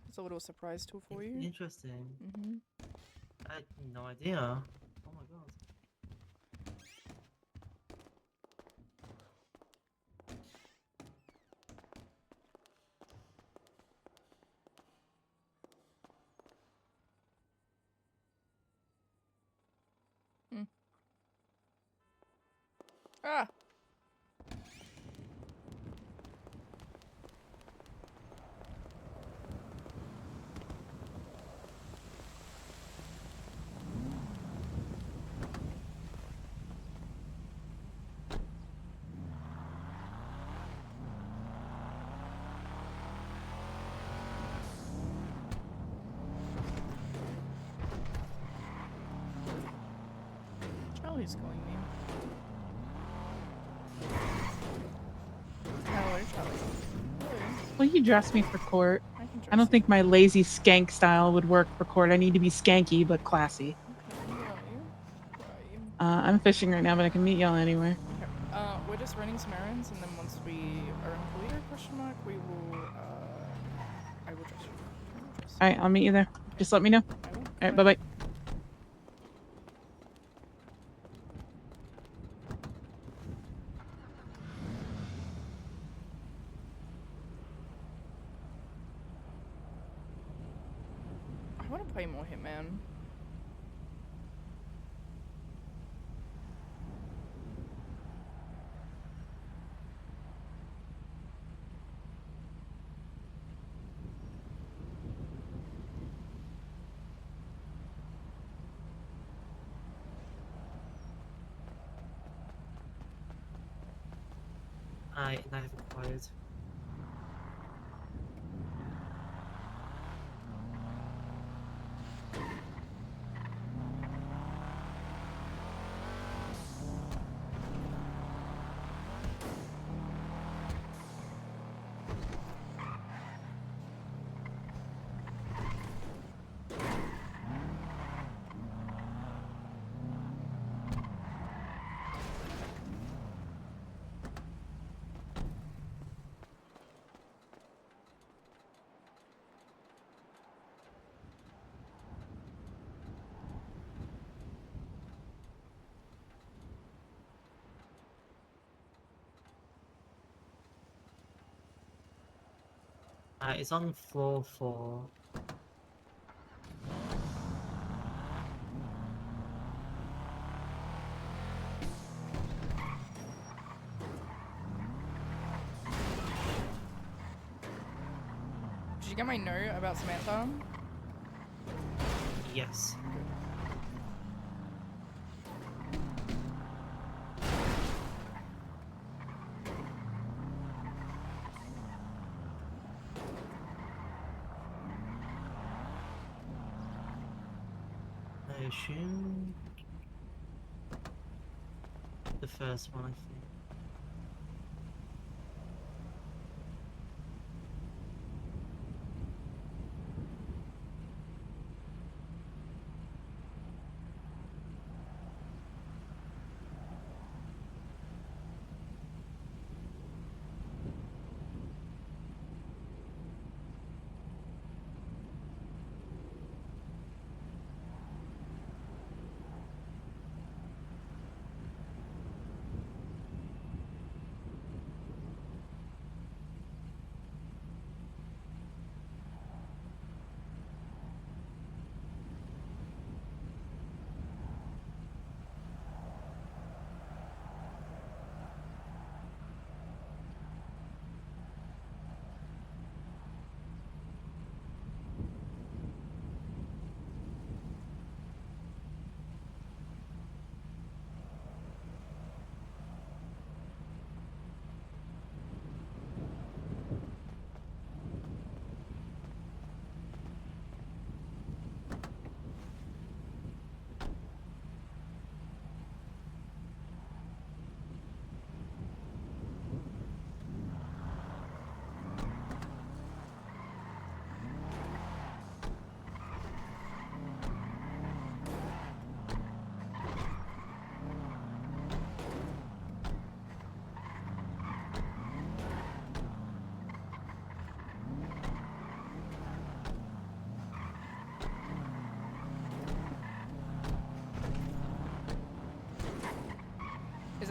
It's a little surprise tool for you. Interesting. Mm-hmm. I had no idea. Oh my god. Ah! Charlie's calling me. Hello, Charlie. Will you dress me for court? I can dress I don't think my lazy skank style would work for court. I need to be skanky but classy. I'm fishing right now, but I can meet y'all anywhere. Okay. We're just running some errands, and then once we are employed, question mark, we will, I will dress you. Alright, I'll meet you there. Just let me know. Alright, bye-bye. I want to play more Hitman. Knife acquired. It's on floor 4. Did you get my note about Samantha? Yes. I assume the first one, I think.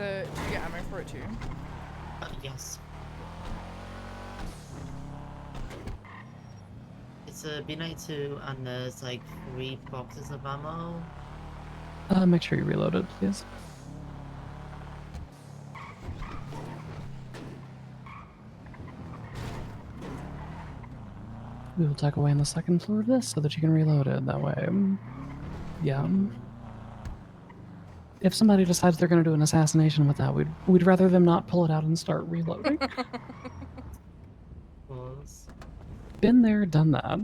did you get ammo for it too? Yes. It's a B92 and there's like 3 boxes of ammo. Make sure you reload it, please. We will tuck away on the second floor of this so that you can reload it. That way, yeah. If somebody decides they're going to do an assassination with that, we'd rather them not pull it out and start reloading. Been there, done that.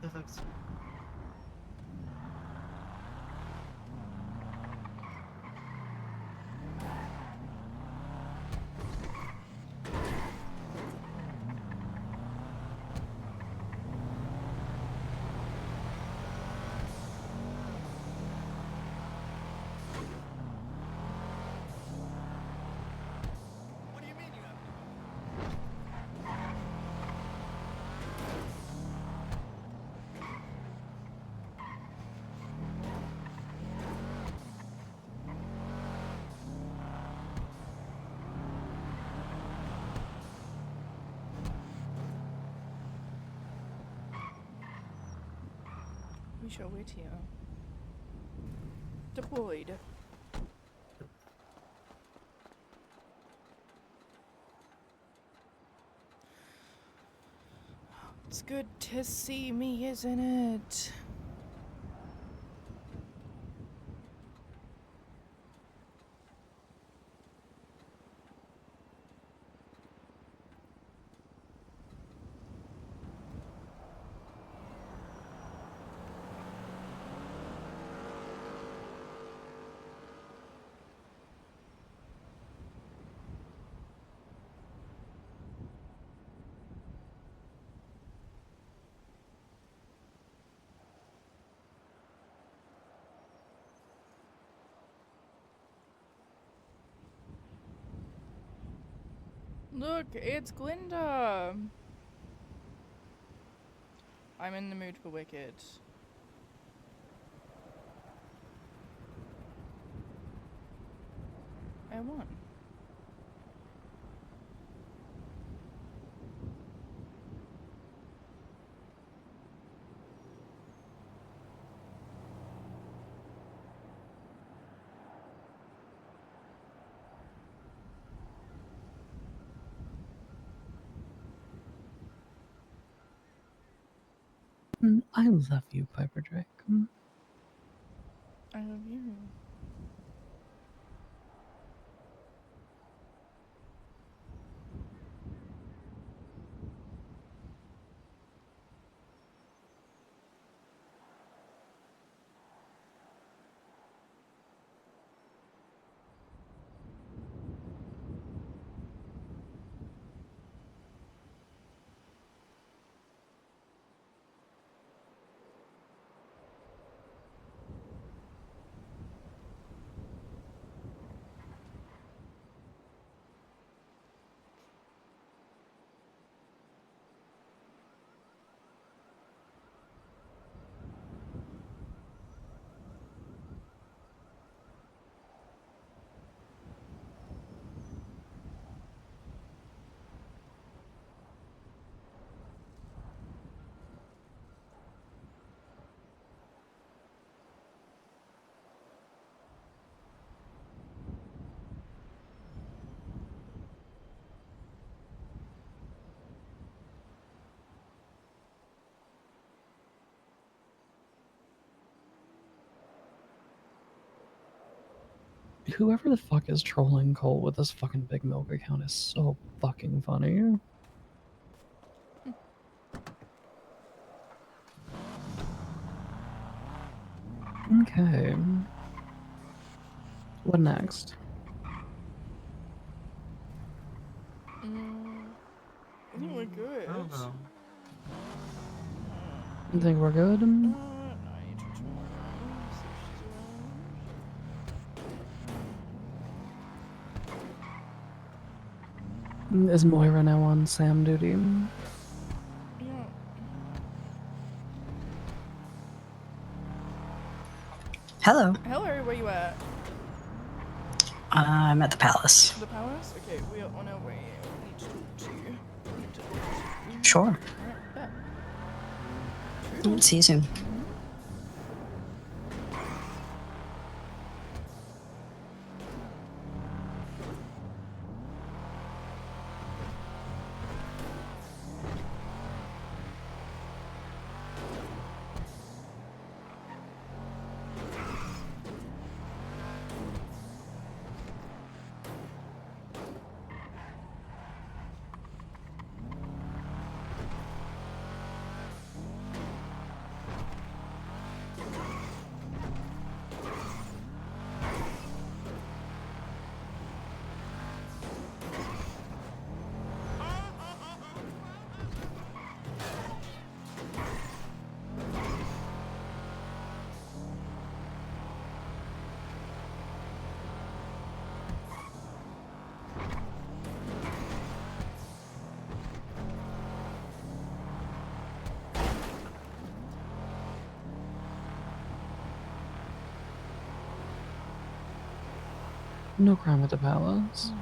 Perfect. We shall wait here. Deployed. It's good to see me, isn't it? Look, it's Glinda! I'm in the mood for Wicked. I won. I love you, Piper Drake. I love you. Whoever the fuck is trolling Cole with this fucking Big Milk account is so fucking funny. Okay. What next? I think we're good. I don't know. You think we're good? Is Moira now on Sam duty? Yeah. Hello. Hello, where you at? I'm at the palace. The palace? Okay, we are on our way. We need to talk to you. Sure. Alright, bet. See you soon. No crime at the palace.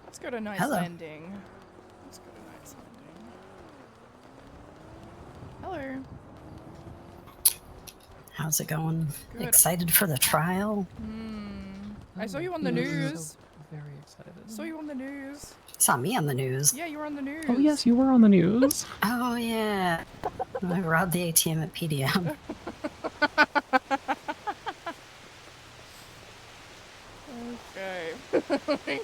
Let's go to Nice Hello. Landing. Let's go to Nice Landing. Hello. How's it going? Good. Excited for the trial? I saw you on the Yes. news. So very excited. Saw you on the news. Saw me on the news. Yeah, you were on the news. Oh yes, you were on the news. Oh yeah. I robbed the ATM at PDM. Okay. Okay.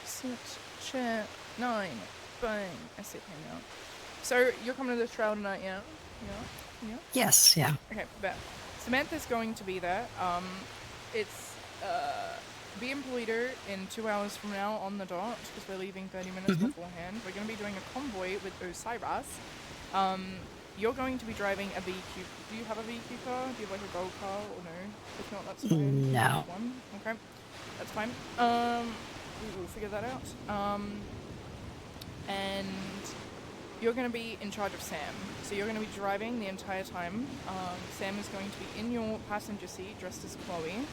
Sit, chair, 9, bang. I sit here now. So you're coming to this trial tonight, yeah? Yeah? Yes, yeah. Okay, bet. Samantha's going to be there. It's being Polito in 2 hours from now on the dot, because we're leaving 30 minutes beforehand. We're going to be doing a convoy with Osiris. You're going to be driving a VQ. Do you have a VQ car? Do you have like a gold car or no? If not, that's fine. No. One. Okay, that's fine. We'll figure that out. And you're going to be in charge of Sam. So you're going to be driving the entire time. Sam is going to be in your passenger seat dressed as Chloe.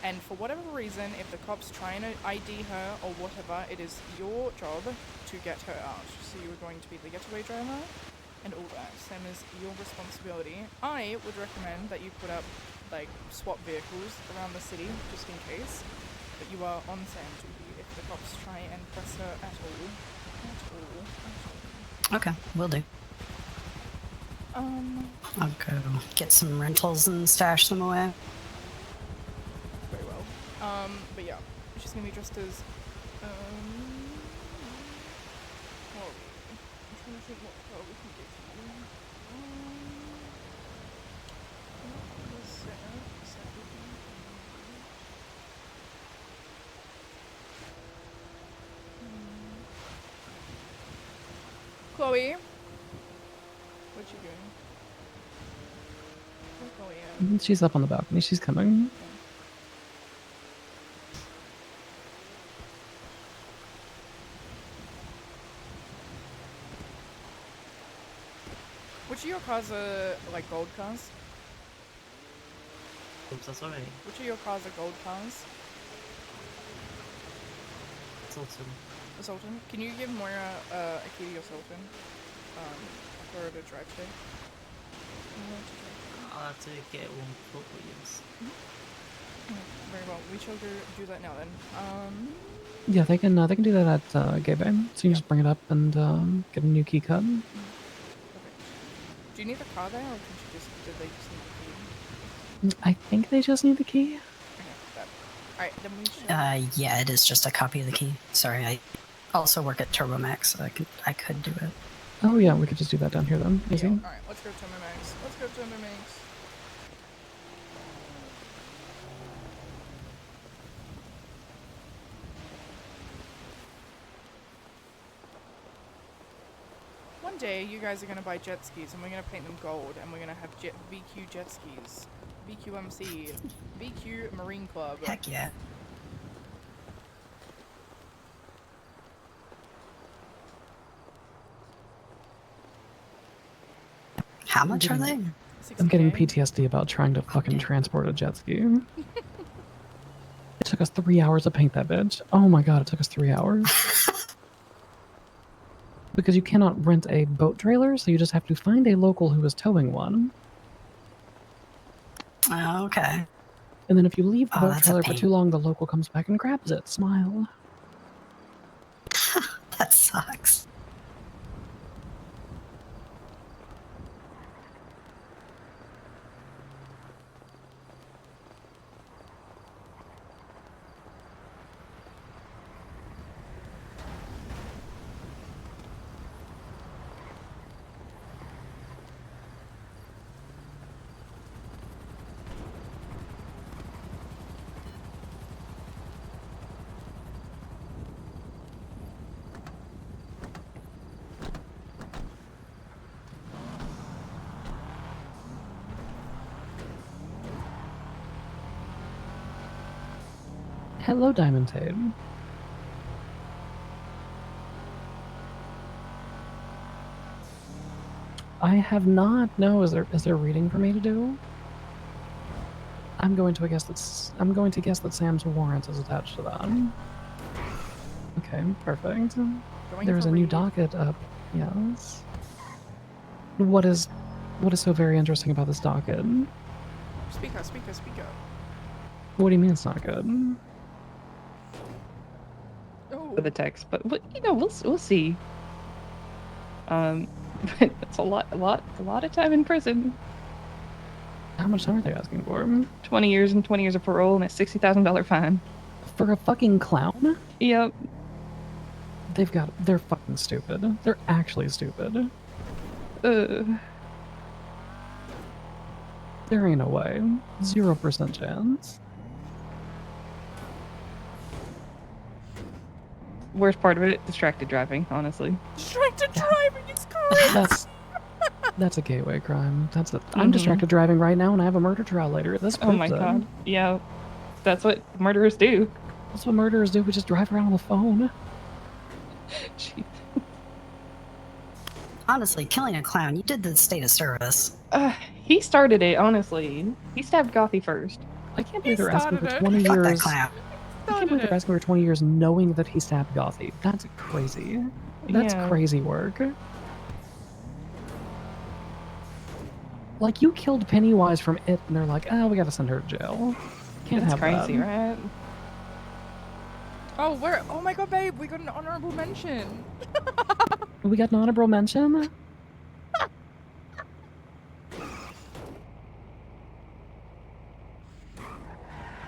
And for whatever reason, if the cops try and ID her or whatever, it is your job to get her out. So you are going to be the getaway driver and all that. Sam is your responsibility. I would recommend that you put up like swap vehicles around the city just in case. But you are on Sam duty if the cops try and press her at all. Okay, will do. I'll go get some rentals and stash them away. Very well. But yeah, she's gonna be dressed as Chloe. I'm trying to think what color we can give you. What is that? Chloe, what you doing? Where's Chloe at? She's up on the balcony. She's coming. Which of your cars are like gold cars? Oops, I'm sorry. Which of your cars are gold cars? Sultan. A Sultan? Can you give Moira a key to your Sultan? For her to drive today? I'll have to get one for Williams. Very well. We shall go do that now then. Yeah, they can do that at Gay Bay. So you just bring it up and get a new key cut. Perfect. Do you need the car there, or did they just need the key? I think they just need the key. Alright, then we should... Yeah, it is just a copy of the key. Sorry, I also work at TurboMax, so I could do it. Oh yeah, we could just do that down here then. Easy. Alright, let's go TurboMax. Let's go TurboMax. One day, you guys are gonna buy jet skis, and we're gonna paint them gold, and we're gonna have VQ jet skis, VQMC, VQ Marine Club. Heck yeah. How much are they? I'm getting PTSD about trying to fucking transport a jet ski. It took us 3 hours to paint that bitch. Oh my god, it took us 3 hours. Because you cannot rent a boat trailer, so you just have to find a local who is towing one. Okay. And then if you leave the boat that's a trailer for pain. too long, the local comes back and grabs it. Smile. That sucks. Hello, Diamond Tape. I have not. No, is there reading for me to do? I'm going to guess that Sam's warrant is attached to that. Okay, perfect. There's a new docket up. Yes. What is so very interesting about this docket? Speak up, speak up, speak up. What do you mean it's not good? Oh. For the text, but we'll see. But it's a lot of time in prison. How much time are they asking for? 20 years and 20 years of parole and a $60,000 fine. For a fucking clown? Yep. They're fucking stupid. They're actually stupid. There ain't no way. 0% chance. Worst part of it, distracted driving, honestly. Distracted driving, it's correct! That's a gateway crime. I'm distracted driving right now and I have a murder trial later. This Oh my god. Yeah. That's what murderers do. That's what murderers do. We just drive around on the phone. Jeez. Honestly, killing a clown, you did the state of service. He started it, honestly. He stabbed Gothy first. I can't believe they're asking for 20 Fuck years. that clown. I can't believe they're asking for 20 years knowing that he stabbed Gothy. That's crazy. That's Yeah. crazy work. Like, you killed Pennywise from It, and they're like, oh, we gotta send her to jail. Can't That's have crazy, that. right? Oh, oh my god, babe, we got an honorable mention. We got an honorable mention?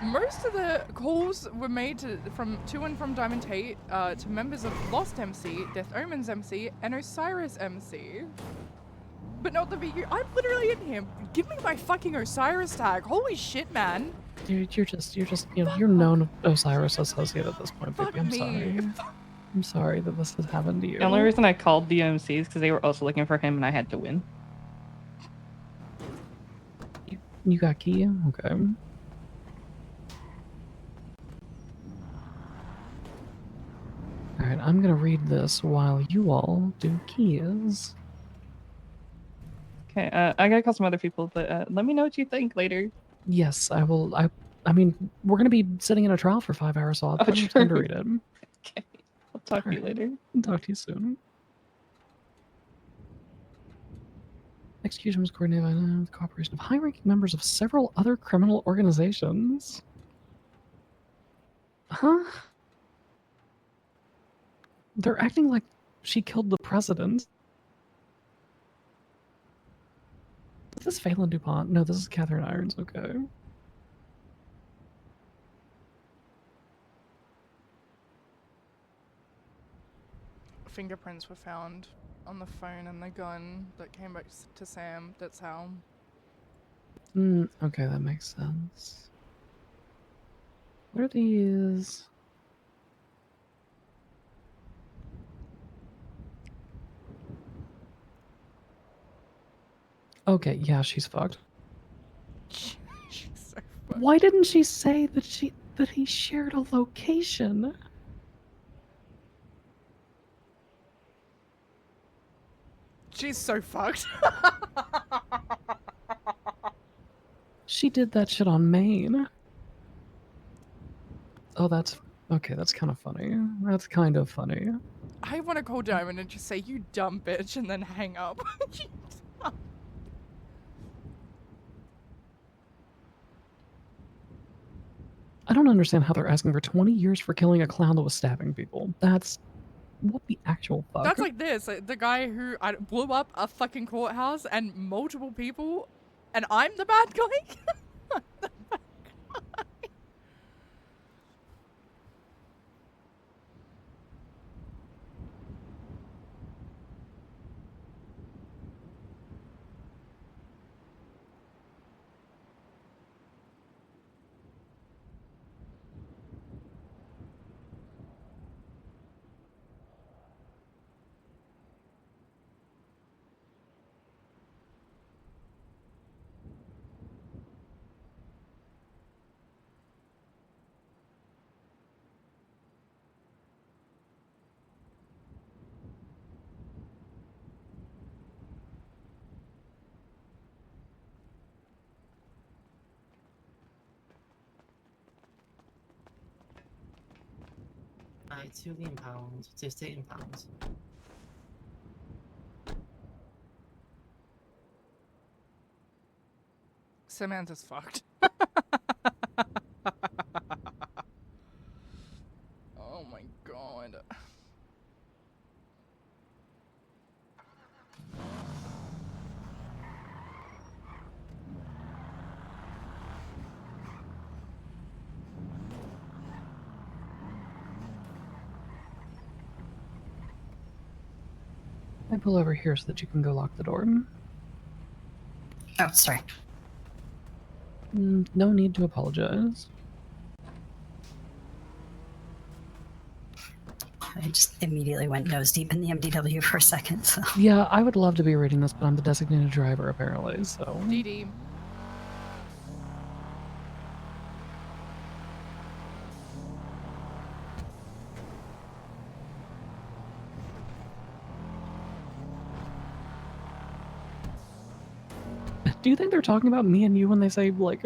Most of the calls were made to and from Diamond Tate to members of Lost MC, Death Omens MC, and Osiris MC. But not the VQ. I'm literally in here. Give me my fucking Osiris tag. Holy shit, man. Dude, you're known Osiris associate at this point, baby. I'm me. sorry. I'm sorry that this has happened to you. The only reason I called DMC is because they were also looking for him and I had to win. You got key? Okay. Alright, I'm gonna read this while you all do keys. Okay, I gotta call some other people, but let me know what you think later. Yes, I will. I mean, we're gonna be sitting in a trial for 5 hours, so I'll have plenty of time to read it. Okay, I'll talk to you later. Talk to you soon. Execution was coordinated with the cooperation of high-ranking members of several other criminal organizations. Huh? They're acting like she killed the president. Is this Phelan DuPont? No, this is Catherine Irons. Okay. Fingerprints were found on the phone and the gun that came back to Sam. That's how. Okay, that makes sense. What are these? Okay, yeah, she's fucked. She's so Why didn't she say that he shared a location? She's so fucked. She did that shit on Maine. Oh, that's okay. That's kind of funny. That's kind of funny. I want to call Diamond and just say, you dumb bitch, and then hang up. I don't understand how they're asking for 20 years for killing a clown that was stabbing people. That's what the actual fuck. That's like this, the guy who blew up a fucking courthouse and multiple people, and I'm the bad guy? £2 to £16. Samantha's fucked. Oh my god. I pull over here so that you can go lock the door. Oh, sorry. No need to apologize. I just immediately went nose deep in the MDW for a second, so. Yeah, I would love to be reading this, but I'm the designated driver apparently, so. DD. Do you think they're talking about me and you when they say, like,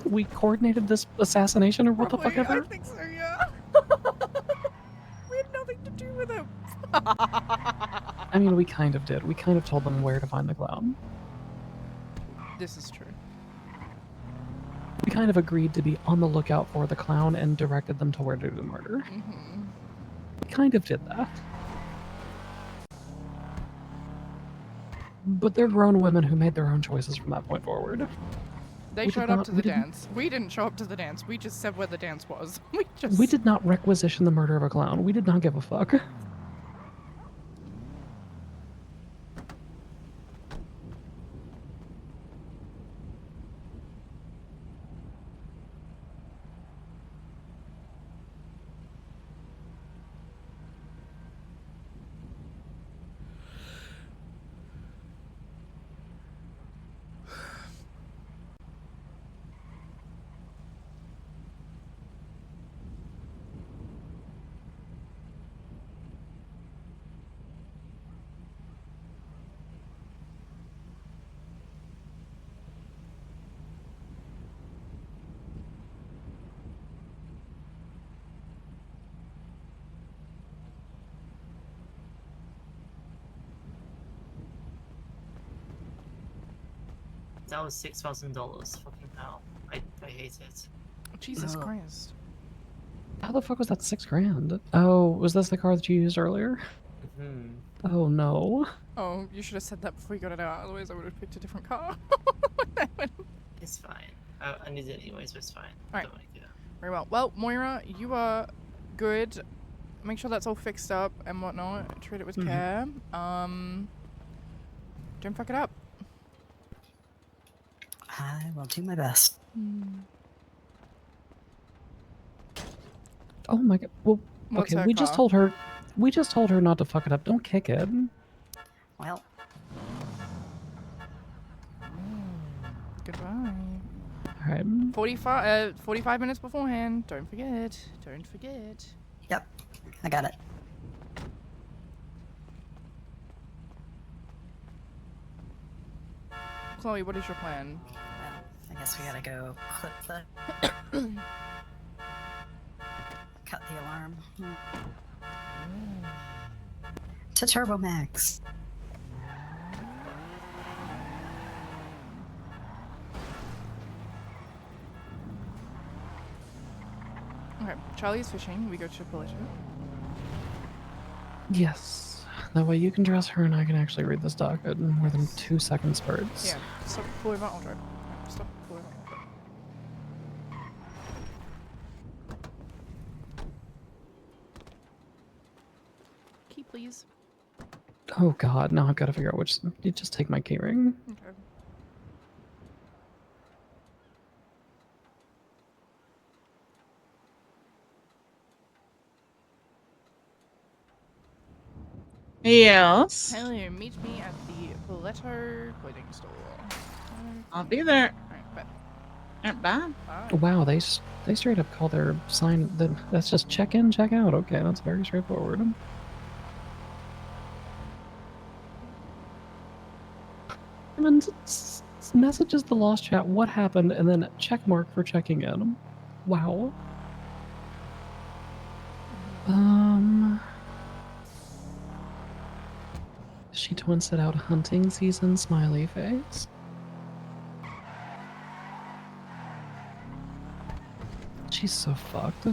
we coordinated this assassination or what the fuck ever? I think so, yeah. We had nothing to do with him. I mean, we kind of did. We kind of told them where to find the clown. This is true. We kind of agreed to be on the lookout for the clown and directed them to where to do the murder. We kind of did that. But they're grown women who made their own choices from that point forward. They showed up to the dance. We didn't show up to the dance. We just said where the dance was. We did not requisition the murder of a clown. We did not give a fuck. That was $6,000. Fucking hell. I hate it. Jesus Christ. How the fuck was that $6,000? Oh, was this the car that you used earlier? Hmm. Oh no. Oh, you should have said that before you got it out. Otherwise, I would have picked a different car. It's fine. I need it anyways, but it's fine. Alright. Don't really care. Very well. Well, Moira, you are good. Make sure that's all fixed up and whatnot. Treat it with care. Don't fuck it up. I will do my best. Oh my god. Well, What's okay, her we just car? told her. We just told her not to fuck it up. Don't kick it. Well. Goodbye. Alright. 45 minutes beforehand. Don't forget. Don't forget. Yep. I got it. Chloe, what is your plan? I guess we gotta go clip the... cut the alarm. To Turbo Max. Okay, Charlie's fishing. We go to Polito. Yes. That way you can dress her and I can actually read this docket in more than 2-second spurts. Yeah, stop pulling out, I'll drive. No, stop pulling out. Key, please. Oh god, now I've got to figure out which. You just take my keyring. Okay. Yes. Hello, meet me at the Poletto clothing store. I'll be there. Alright, bet. Not bad. Wow, they straight up call their sign that's just check in, check out. Okay, that's very straightforward. And messages the lost chat, what happened, and then check mark for checking in. Wow. She twins it out hunting season, smiley face. She's so fucked.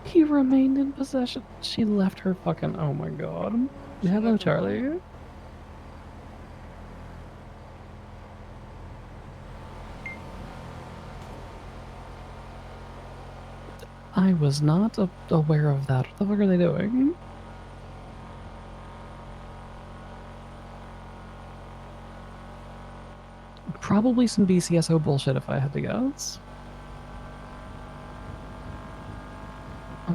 He remained in possession. She left her fucking. Oh my god. Hello, Charlie. I was not aware of that. What the fuck are they doing? Probably some BCSO bullshit if I had to guess.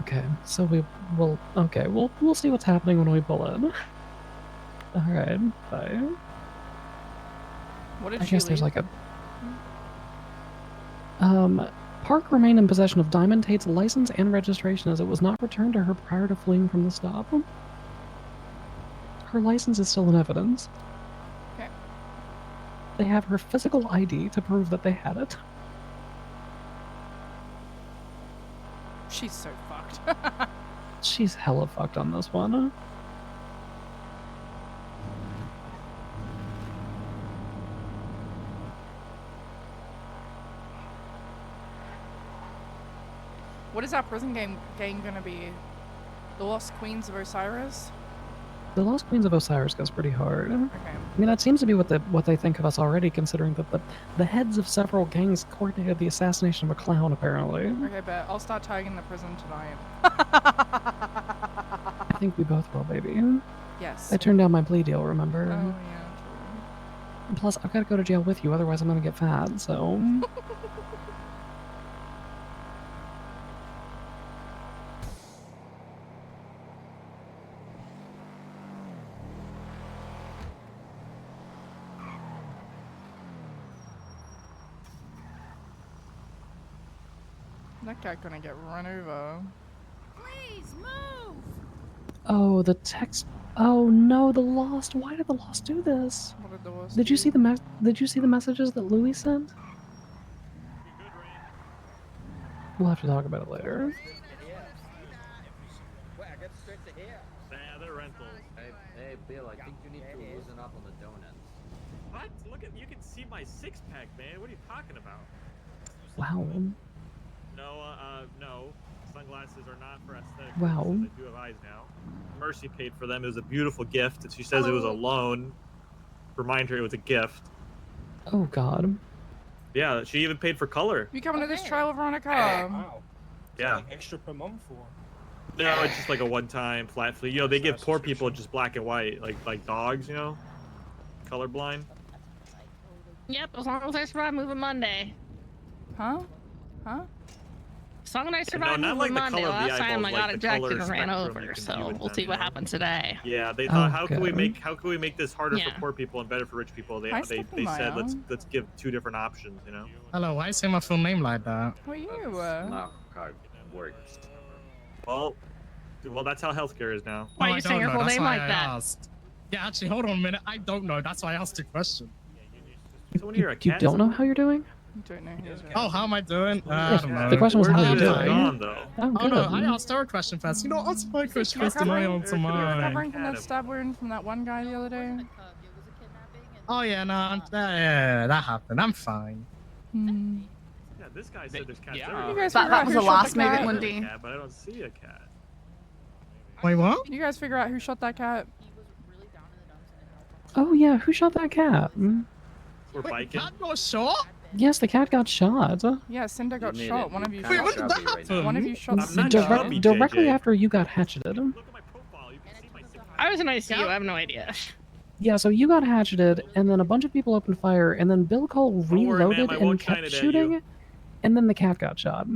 Okay, so we'll see what's happening when we pull in. All right, bye. What did I she guess there's leave? like a Park remained in possession of Diamond Tate's license and registration as it was not returned to her prior to fleeing from the stop. Her license is still in evidence. Okay. They have her physical ID to prove that they had it. She's so fucked. She's hella fucked on this one. What is our prison game gonna be? The Lost Queens of Osiris? The Lost Queens of Osiris goes pretty hard. Okay. I mean, that seems to be what they think of us already, considering that the heads of several gangs coordinated the assassination of a clown, apparently. Okay, but I'll start tagging the prison tonight. I think we both will, baby. Yes. I turned down my plea deal, remember? Oh, yeah, true. And plus, I've got to go to jail with you, otherwise I'm gonna get fat, so... That guy gonna get run over. Please move. Oh, the text... Oh no, the Lost! Why did the Lost do this? What did the Lost Did you do? see the Did you see the messages that Louis sent? We'll have to talk about it later. They're rentals. Hey, Bill, I think you need to loosen up on the donuts. What? Look at, you can see my six-pack, man. What are you talking about? Wow. No. Sunglasses are not for aesthetic. Wow. Purposes. I do have eyes now. Mercy paid for them. It was a beautiful gift. And she says it was a loan. Remind her it was a gift. Oh god. Yeah, she even paid for color. You coming to this trial, Veronica? Wow. Yeah. Like extra per month for. No, it's just like a one-time flat fee. You know, they give poor people just black and white, like dogs, you know, colorblind. Yep, as long as I survive moving Monday. Huh? Huh? As long as I No, survive not moving like the Monday. color of the Last time I eyeballs, got like the ejected color and ran spectrum you over, can view so with we'll them, see you what know? happens today. Yeah, they thought, how can we Okay. make this harder Yeah. for poor people and better for rich people? They Hi, they Stephanie said Maya. let's give two different options, you know. Hello, why say my full name like that? Who are you? Not how it works. Well, that's how healthcare is now. Why Oh, you I saying don't your know, full that's name why like I that? asked. Yeah, actually, hold on a minute. I don't know. That's why I asked the question. So when you're a You cat, don't know how you're doing? Don't know who. Oh, how am I doing? I don't know. The question was Where how did you're it have doing. gone, though? Oh, Oh no, good. I asked her a question first. You know, answer my question You're first, and I answer recovering mine. from that stab wound from that one guy the other day? Oh yeah, no, yeah, that happened. I'm fine. Hmm. Yeah, this guy said there's cats You everywhere. guys That figure out was who the shot last the maybe cat? it I wouldn't heard a be. cat, but I don't see a cat. Wait, what? You guys figure out who shot that cat? Oh yeah, who shot that cat? We're biking. Cat got shot? Yes, the cat got shot. Yeah, Cinder got need shot. it. One of you Wait, shot. when did that happen? One of you shot I'm not Cinder. chubby, Directly JJ. after you got hatcheted. Look at my profile. You can see my six. I was in ICU. I have no idea. Yeah, so you got hatcheted, and then a bunch of people opened fire, and then Bill Cole Don't worry, reloaded ma'am, I and won't shine kept it at shooting, you. and then the cat got shot.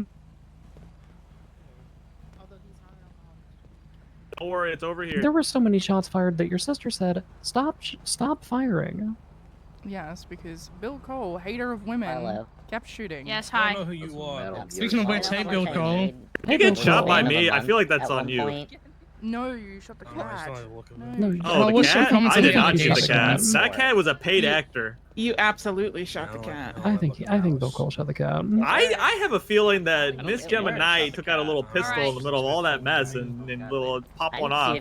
Don't worry, it's over here. There were so many shots fired that your sister said, "Stop firing." Yes, because Bill Cole, hater of women, kept shooting. Yes, I hi. don't know who you are. Speaking of which, hey Bill Cole. You Hey, get Bill shot Cole. by me. I feel like that's on you. No, you shot the cat. No, Oh, the what's your cat? comments I on did the not shoot the allegation? cat. That cat was a paid actor. You absolutely shot the cat. I think Bill Cole shot the cat. I have a feeling that Miss Gemma Knight took out a little pistol in the middle of all that mess and little pop one off.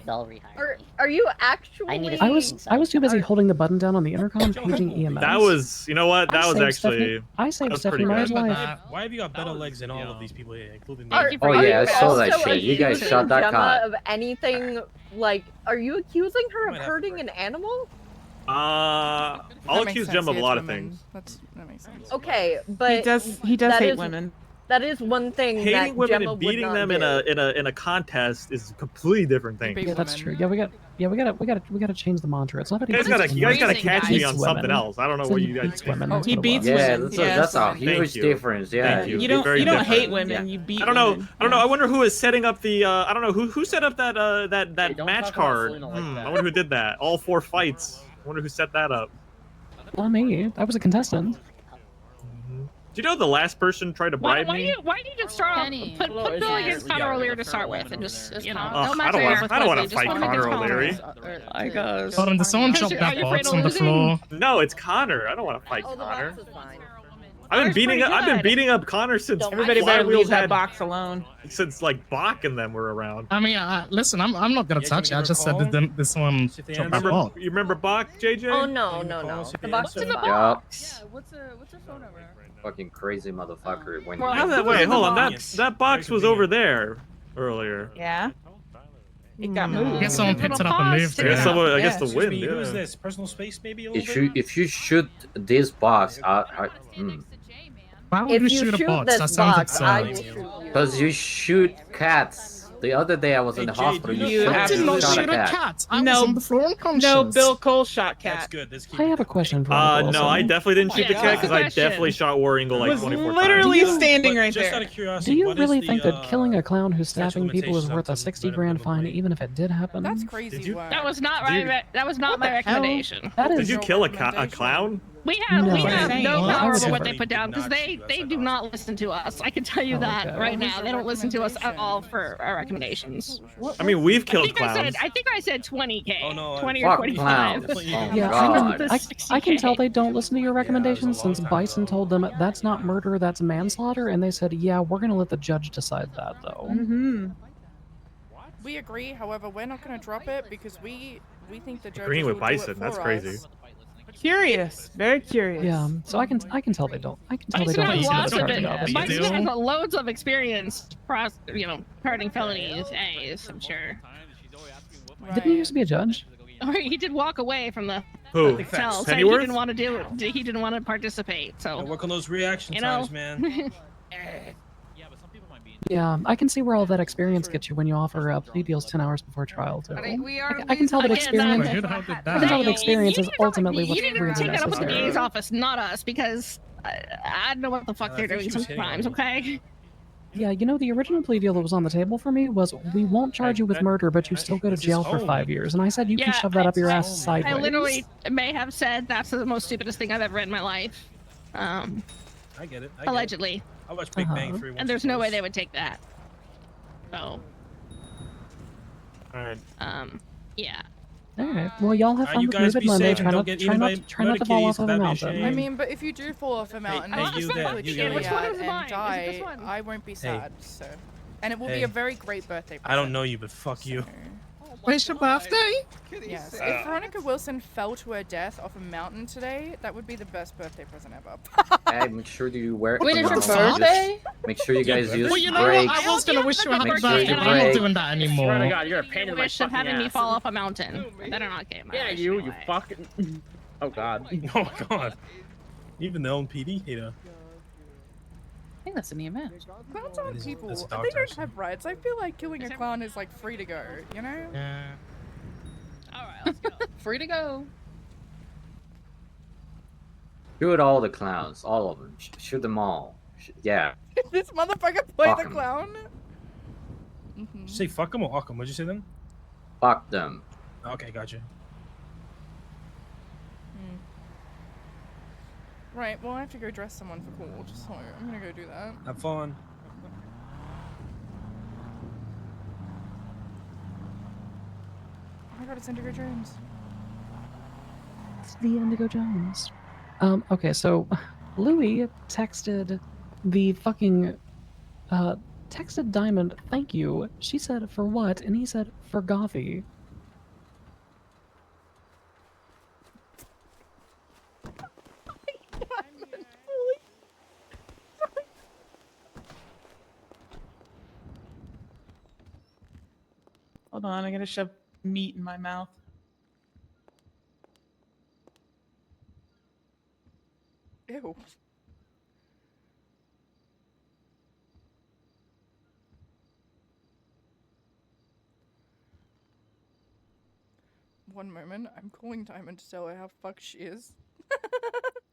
Are you actually? I was too busy holding the button down on the intercom, paging EMS. That was, you know what? That I was saved actually. Stephanie- I saved that was Stephanie pretty Meyer's good. life. Why have you got better legs than all of these people here, including me? Are yeah, I you saw that also shit. You guys accusing shot that Gemma cop. of anything? Like, are you accusing her of hurting an animal? I'll That makes accuse sense, Gemma of he a lot hates of women. things. That makes sense. Okay, but He does that hate is- women. That is one thing Hating that women Gemma and would beating not them do. in a contest is a completely different thing. Yeah, that's true. Yeah, we gotta change the mantra. It's not that You guys gotta catch me on something else. I don't know what you guys beats women. Oh, that's he what it beats was. Yeah, women. that's a Thank huge you. difference. Yeah, Thank you. You don't Very you don't different. hate women. You beat. I don't know. Women. I don't know. I wonder who is setting up the. I don't know who set up that match card. I wonder who did that. All 4 fights. I wonder who set that up. Not me. I was a contestant. Do you know the last person tried to bribe me? Why do you just start off put Bill against Connor O'Leary to start with, and just don't I match don't it want. up with I don't want Wesley, to just fight put him against Connor O'Leary. I guess. Hold on, did someone chop that box on the floor? No, it's Connor. I don't want to fight Oh, the Connor. box is fine. I've been beating up Connor since Everybody better Flywheels leave that had box alone. since like Bach and them were around. I mean, listen, I'm not gonna touch it. I just said that this one chopped that box. You remember Bach, JJ? Oh no. The box is fine. Yup. What's her phone number? Fucking crazy motherfucker. When Well, wait, hold on. That box was over there earlier. Yeah. It got moved. I guess someone picked it up and moved it. I guess the Excuse wind. me, who is Yeah. this? Personal space, maybe a little bit? if you shoot this box, Why would If we you shoot a shoot box? this That sounds box, I will absurd. shoot you. because you shoot cats. The other day I was in the hospital. You I did not shoot a cat. I was on the floor unconscious. No, Bill Cole shot cat. That's good. I have a question for No, I definitely didn't shoot the cat because I definitely shot War Eagle like Was 24 literally times. standing right Just there. out of curiosity, Do you what is really the, think that killing a clown who's statute stabbing people is limitations worth a up to 60 grand fine, even if it did happen? That's crazy work. That was not Did my that was not my recommendation. That Did is you kill a clown? We have No. no Well, I power would over what never. they put down because they do not listen to us. I can tell you that okay. right now. They don't listen to us at all for our recommendations. I mean, we've killed clowns. I think I said 20K. Oh, no, 20 or fuck 25. clowns. Yeah, God. I can tell they don't listen to your recommendations since Bison told them that's not murder, that's manslaughter, and they said, yeah, we're gonna let the judge decide that though. Mm-hmm. We agree. However, we're not going to drop it because we think the judges Agreeing with will do it Bison, for that's crazy. us. Curious. Very curious. Yeah, so I can tell they don't. I can tell they Bison don't has listen to lots the of charging officer. Bison has loads of experience, pardoning felonies, A's, I'm sure. Didn't he used to be a judge? Or he did walk away from the Who? cell, saying he Pennyworth? didn't want to do it. He didn't want to participate. So Work on those reaction you know. times, man. Yeah, I can see where all that experience gets you when you offer plea deals 10 hours before trial too. I can tell that experience. Who the hell did I can tell that that? experience is ultimately You what's need to really take that up with the necessary. DA's office, not us, because I don't know what the fuck they're doing sometimes. Okay. Yeah, you know, the original plea deal that was on the table for me was we won't charge you with murder, but you still go to jail for 5 years. And I said you can shove that up your ass sideways. I literally may have said that's the most stupidest thing I've ever read in my life. I get it. Allegedly. I watch Big Bang 3 once. And there's no way they would take that. So. Alright. Yeah. Alright, well, y'all have fun you with guys Move It be Monday. safe and Try don't not, get try eaten not, by try not to fall off of a kitties, mountain. I mean, but if you do fall off a mountain hey, and you there, you there. Which one is and mine? Is it die, this one? I won't be Hey. sad. So, and it will be Hey. a very great birthday present. I don't know you, but fuck you. When's your birthday? Yes. If Veronica Wilson fell to her death off a mountain today, that would be the best birthday present ever. Hey, make sure you wear. Wait, it's your just birthday? Make sure you guys use Well, you know brakes. what? I was gonna wish you a happy Make sure birthday, you but I'm not brake. doing that anymore. Swear to God, you're a pain in my Wish of fucking having me ass. fall off a mountain. Better not get my Yeah, wish you anyway. fucking. Oh God. Oh my God. Even the own PD hater. I think that's an EMS. Clowns aren't people. that's a They dog don't person. have rights. I feel like killing a clown is like free to go, you know? Yeah. Alright, let's go. Free to go. Shoot all the clowns, all of them. Shoot them all. Yeah. This motherfucker played Fuck the 'em. clown. Did you say fuck them or fuck them? What'd you say then? Fuck them. Okay, gotcha. Right, well I have to go dress someone for cool, so I'm gonna go do that. Have fun. Oh my god, it's Indigo Jones. It's the Indigo Jones. Okay, so Louis texted the fucking texted Diamond, thank you. She said, for what? And he said, for Goffy. Hold on, I gotta shove meat in my mouth. Ew. One moment. I'm calling Diamond to tell her how fucked she is.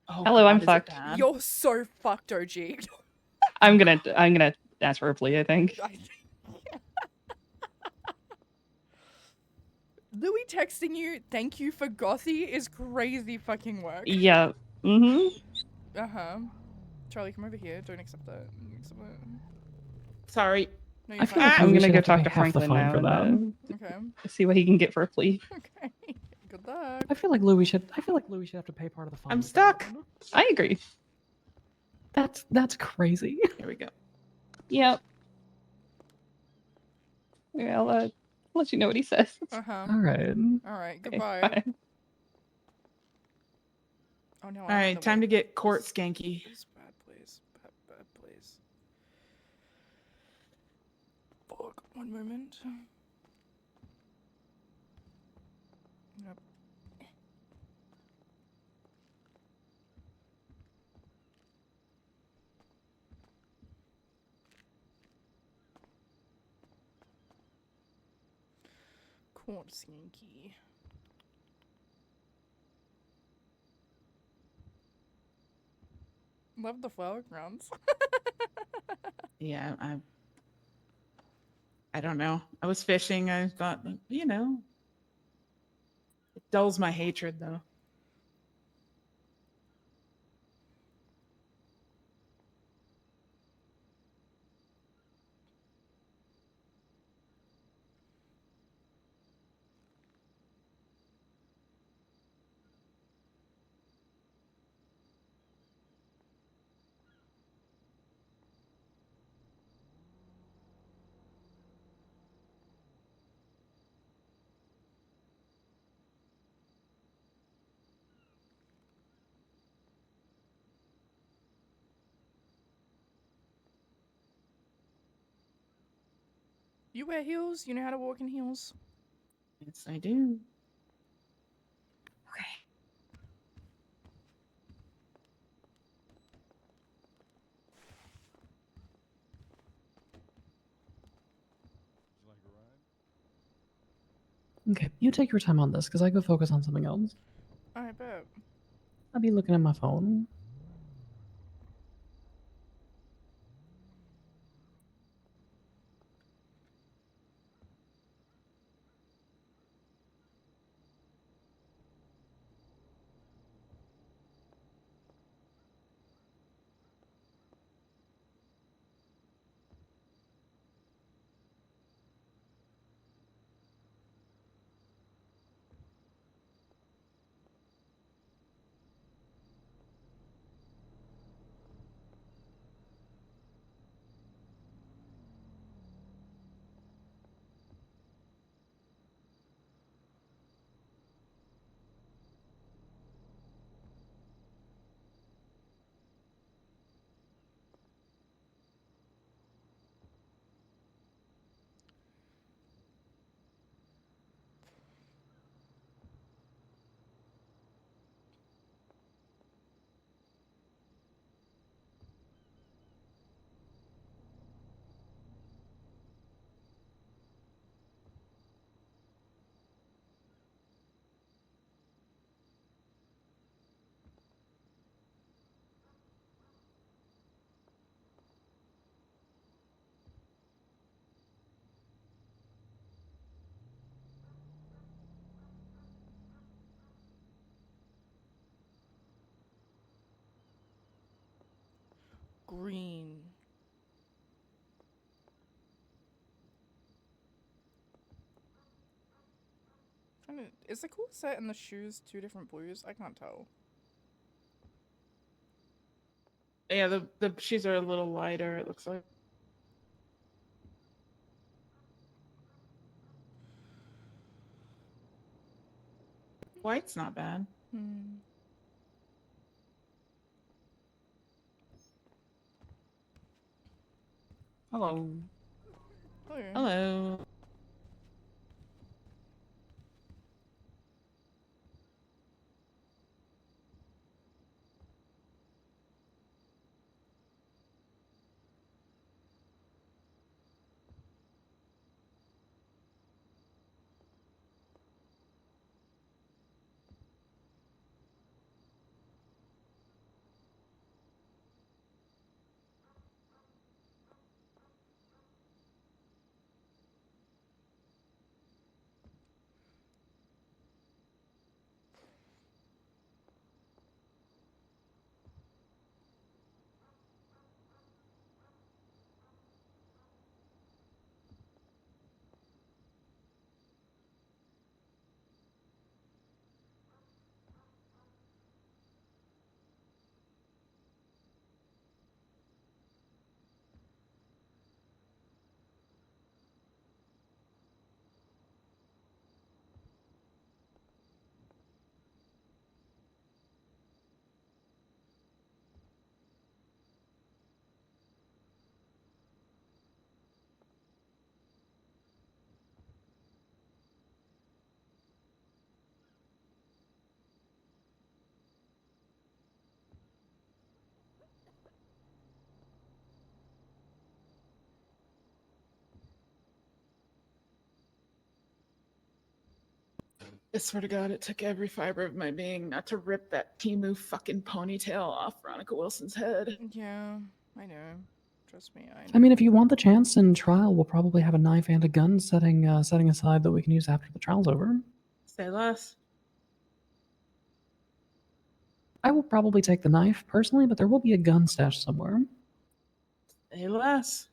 Oh, Hello, God, I'm is it fucked. bad? You're so fucked, OG. I'm gonna ask for a plea, I think. Louis texting you, thank you for Gothy is crazy fucking work. Yeah. Mm-hmm. Uh-huh. Charlie, come over here. Don't accept that. Accept that. Sorry. No, I you're feel fine. like I'm Louis gonna should go have to talk pay to half the Franklin fine now for that. and Okay. see what he can get for a plea. Okay. Good luck. I feel like Louis should have to pay part of the fine. I'm for that. stuck. I agree. That's crazy. Here we go. Yep. Yeah, I'll let you know what he says. Uh-huh. All right. Alright, Okay, goodbye. bye. Oh no, All right, time to get court This- skanky. This bad place. Bad place. Fuck, one moment. Yep. Court skanky. Love the flower crowns. Yeah, I don't know. I was fishing. I thought, you know, it dulls my hatred though. You wear heels? You know how to walk in heels? Yes, I do. Okay, you take your time on this because I go focus on something else. I bet. I'll be looking at my phone. Green. Is the cool set and the shoes two different blues? I can't tell. Yeah, the shoes are a little lighter, it looks like. White's not bad. Hmm. Hello. Hello. Hello. I swear to God, it took every fiber of my being not to rip that Timu fucking ponytail off Veronica Wilson's head. Yeah, I know. Trust me, I know. I mean, if you want the chance in trial, we'll probably have a knife and a gun setting aside that we can use after the trial's over. Say less. I will probably take the knife personally, but there will be a gun stashed somewhere. Say less.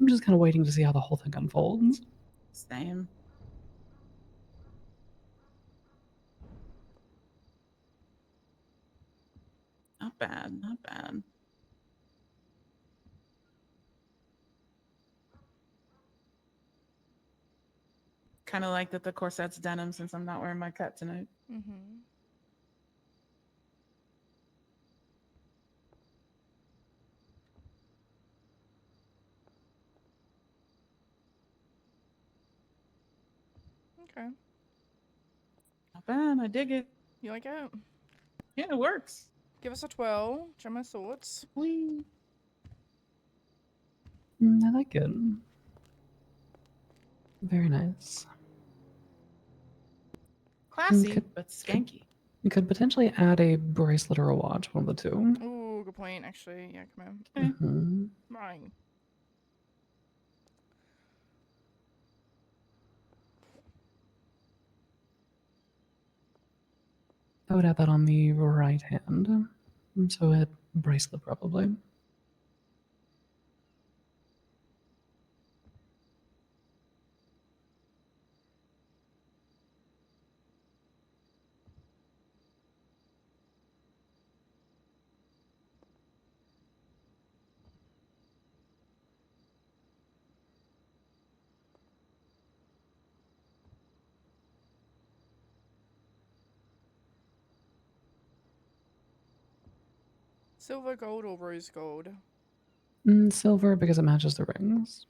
I'm just kind of waiting to see how the whole thing unfolds. Same. Not bad, not bad. Kind of like that the corset's denim since I'm not wearing my cut tonight. Mm-hmm. Okay. Not bad, I dig it. You like it? Yeah, it works. Give us a 12. Try my thoughts. Whee. I like it. Very nice. Classy, but skanky. You could potentially add a bracelet or a watch, one of the two. Ooh, good point, actually. Yeah, come on. Mhm. Mine. I would add that on the right hand. So a bracelet probably. Silver, gold, or rose gold? Silver because it matches the rings.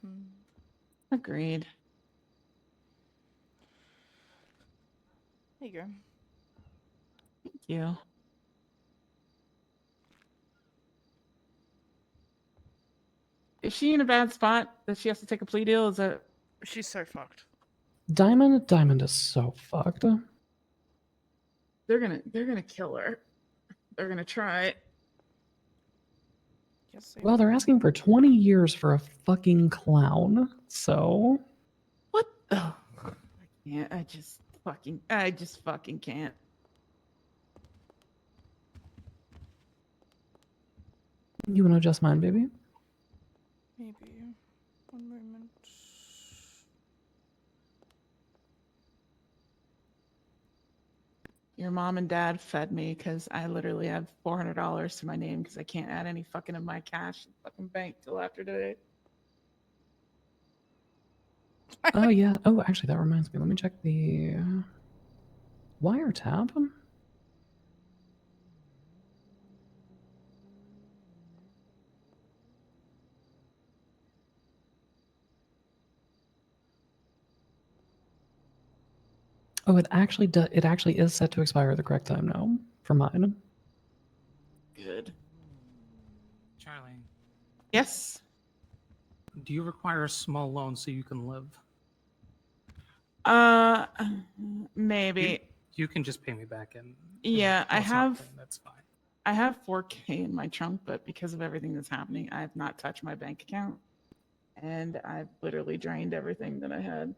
Agreed. There you go. Thank you. Is she in a bad spot that she has to take a plea deal? Is that She's so fucked. Diamond is so fucked. they're gonna kill her? They're gonna try. Yes, Well, they're asking for 20 years for a fucking clown. So What? Oh, yeah, I just fucking can't. you want to adjust mine, baby? Maybe. One moment. Your mom and dad fed me because I literally have $400 to my name because I can't add any fucking of my cash in the fucking bank till after today. Oh yeah. Oh, actually, that reminds me. Let me check the wiretap. Oh, it actually is set to expire at the correct time now for mine. Good. Charlie, Yes. do you require a small loan so you can live? Maybe. You can just pay me back in. Yeah, I well, it's not have. then, that's fine. I have 4K in my trunk, but because of everything that's happening, I have not touched my bank account, and I've literally drained everything that I had.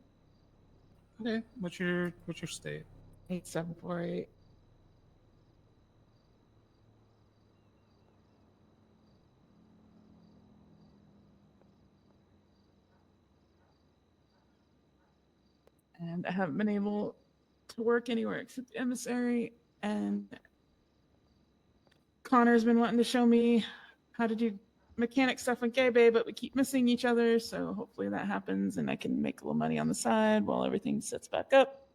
Okay, what's your state? 8748. And I haven't been able to work anywhere except emissary, and Connor's been wanting to show me how to do mechanic stuff on K-Bay, but we keep missing each other, so hopefully that happens and I can make a little money on the side while everything sets back up.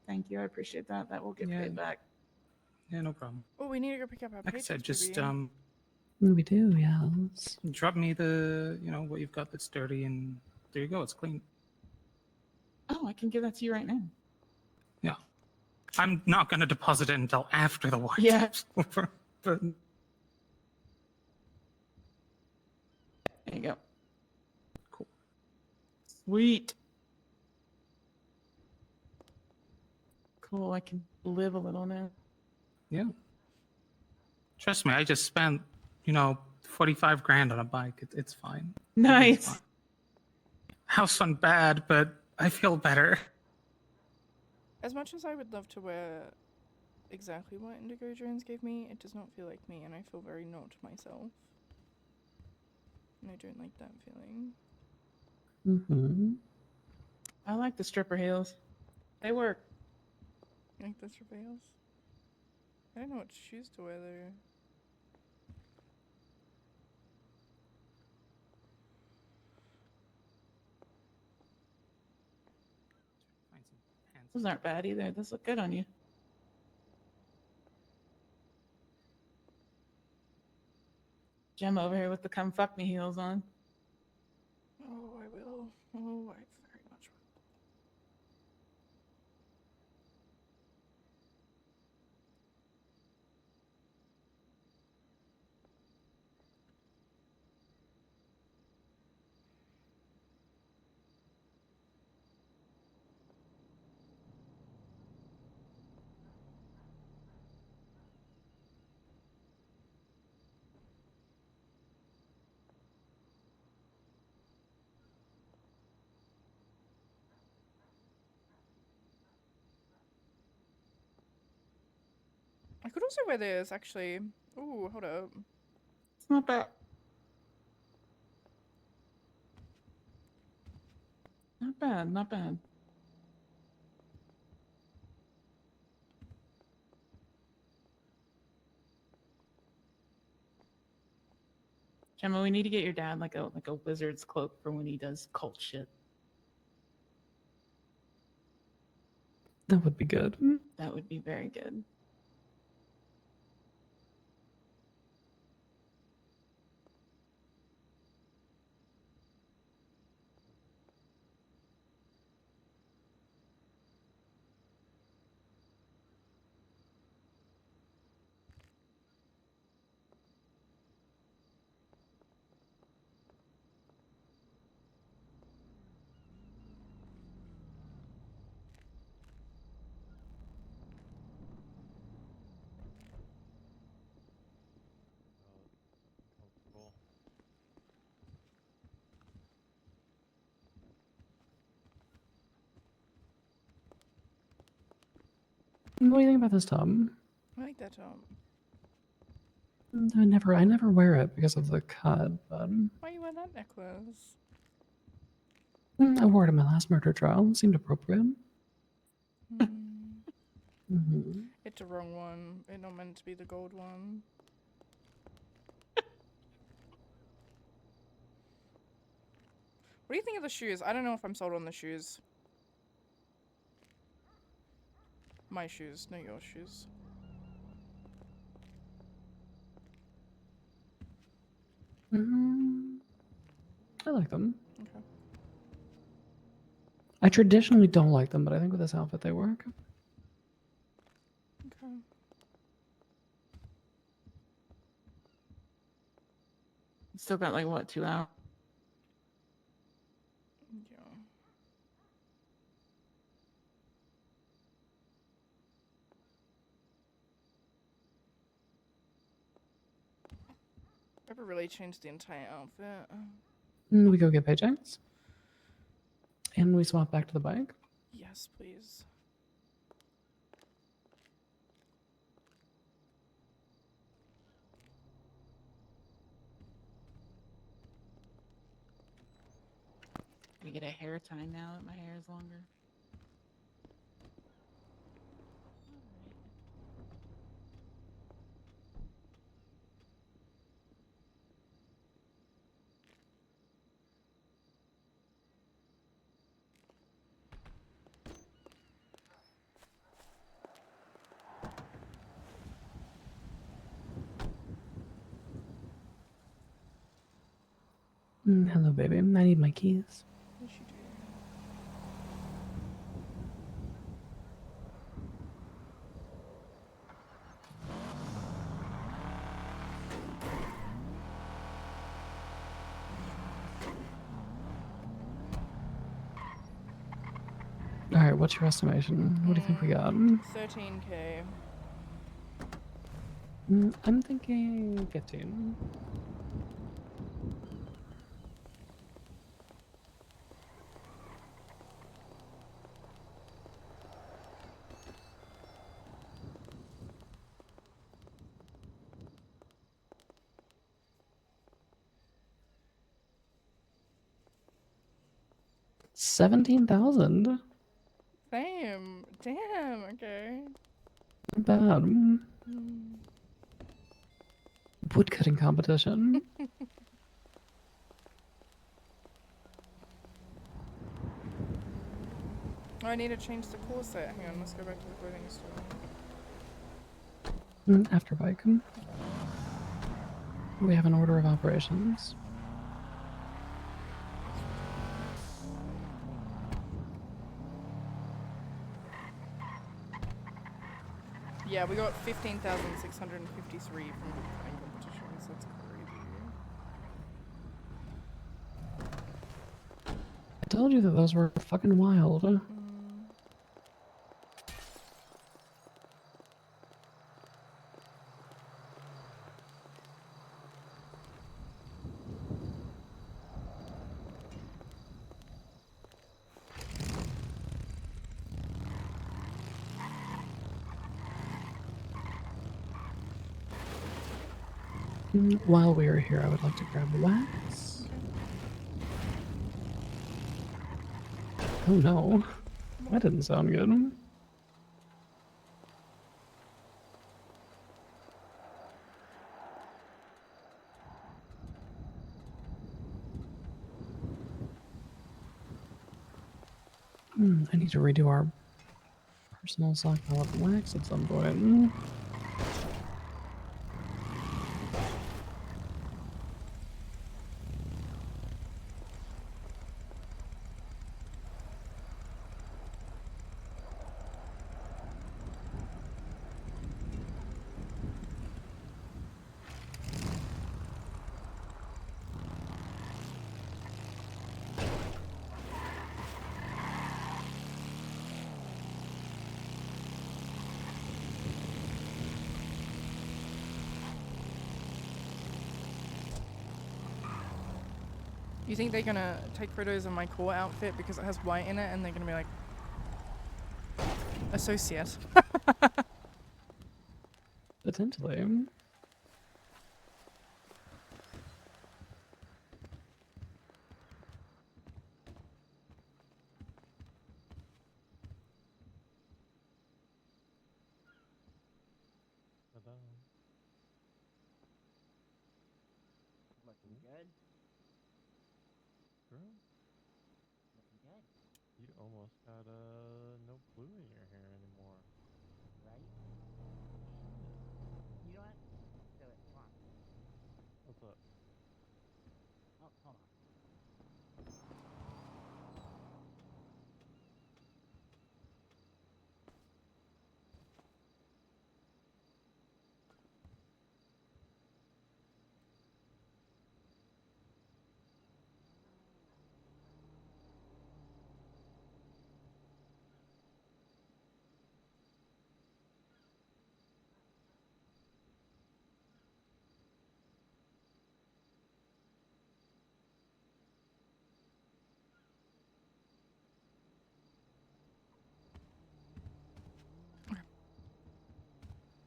Thank you, I appreciate that. That will get paid back. Yeah, no problem. Oh, we need to go pick up our Like I said, just baby. We do, yes. drop me the what you've got that's dirty, and there you go. It's clean. Oh, I can give that to you right now. Yeah, I'm not gonna deposit it until after the war. Yeah. Over, but There you go. Sweet. Cool. I can live a little now. Yeah. Trust me, I just spent, 45 grand on a bike. It's fine. Nice. Fine. House went bad, but I feel better. As much as I would love to wear exactly what Indigo Jones gave me, it does not feel like me, and I feel very not myself. And I don't like that feeling. Mm-hmm. I like the stripper heels. They work. You like the surveils? I don't know what shoes to wear there. Those aren't bad either. Those look good on you. Gem over here with the come fuck me heels on. Oh, I will. Oh, I very much will. I could also wear this, actually. Ooh, hold up. It's not bad. Not bad, not bad. Gemma, we need to get your dad like a wizard's cloak for when he does cult shit. That would be good. That would be very good. What do you think about this tub? I like that top. I never wear it because of the cut, but Why you wear that necklace? I wore it in my last murder trial. It seemed appropriate. Mm-hmm. It's the wrong one. It's not meant to be the gold one. What do you think of the shoes? I don't know if I'm sold on the shoes. My shoes, not your shoes. I like them. Okay. I traditionally don't like them, but I think with this outfit they work. Okay. Still got like what, 2 hours? Yeah. Ever really changed the entire outfit? We go get paychecks. And we swap back to the bike. Yes, please. We get a hair tie now that my hair is longer. Hello, baby. I need my keys. Yes, you do. what's your estimation? What do you think we got? 13K. I'm thinking 15. $17,000. Same. Damn. Okay. Not bad. Hmm. Woodcutting competition. Oh, I need to change the corset. Hang on, let's go back to the clothing store. After bike. We have an order of operations. Yeah, we got 15,653 from the cutting competitions. That's crazy. I told you that those were fucking wild. While we are here, I would like to grab the wax. Oh no, that didn't sound good. I need to redo our personal stockpile of wax at some point. You think they're gonna take photos of my core outfit because it has white in it and they're gonna be like, associate? Potentially. Looking good. Girl. Looking good. You almost got no blue in your hair anymore. Right? You know what? Do it. Come on. What's up? Oh, hold on.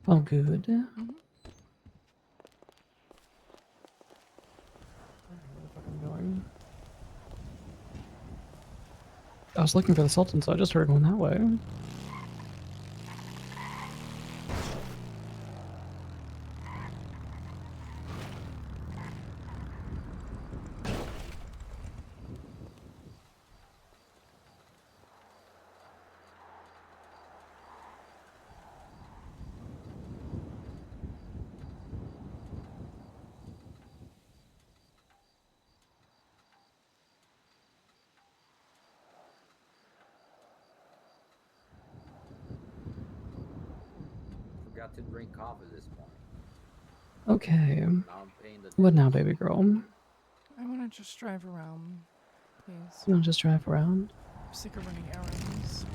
All good. I was looking for the Sultan, so I just heard one that way. Forgot to drink coffee this morning. Okay. Now I'm paying the What now, baby girl? I wanna just drive around, please. You want to just drive around? I'm sick of running errands.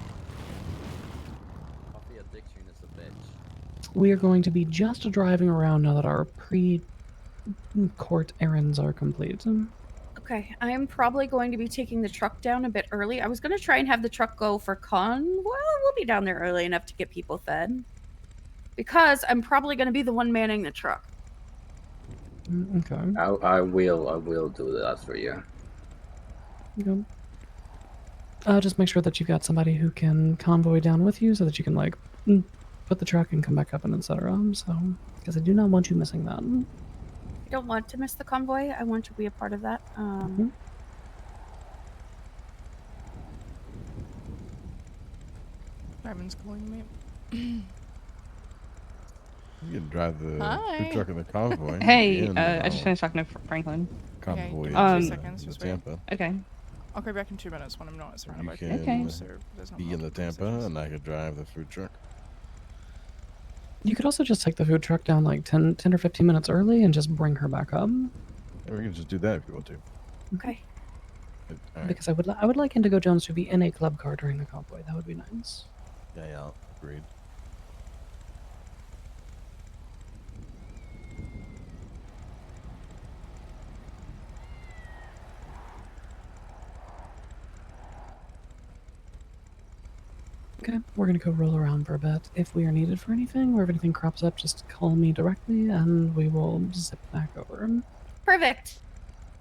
We are going to be just driving around now that our pre-court errands are complete. Okay, I'm probably going to be taking the truck down a bit early. I was going to try and have the truck go for con. Well, we'll be down there early enough to get people fed. Because I'm probably going to be the one manning the truck. Okay. I will do that for you. Okay. Just make sure that you've got somebody who can convoy down with you so that you can, like, put the truck and come back up and etc. So, because I do not want you missing that. I don't want to miss the convoy. I want to be a part of that. Diamond's calling me. You can drive the Hi. food truck in the convoy. Hey, in I just finished talking to Franklin. convoy give me 2 to seconds, just wait. Tampa. Okay. I'll be back in 2 minutes when I'm not surrounded You by can people. So there's not be in the Tampa, and I could drive the food truck. You could also just take the food truck down like 10 or 15 minutes early and just bring her back up. Yeah, we can just do that if you want to. Okay. All right. Because I would like Indigo Jones to be in a club car during the convoy. That would be nice. Yeah, agreed. Okay, we're gonna go roll around for a bit. If we are needed for anything, or if anything crops up, just call me directly and we will zip back over. Perfect.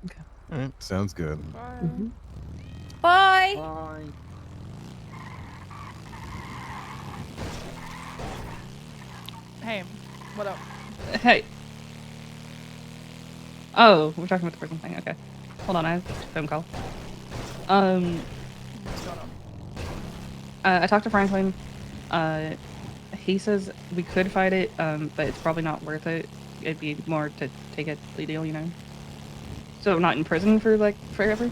Okay. All right, sounds good. Bye. Bye. Hey, what up? Hey. Oh, we're talking about the prison thing. Okay. Hold on, I have a phone call. What's going on? I talked to Franklin. He says we could fight it, but it's probably not worth it. It'd be more to take a plea deal, you know? So I'm not in prison for, like, forever.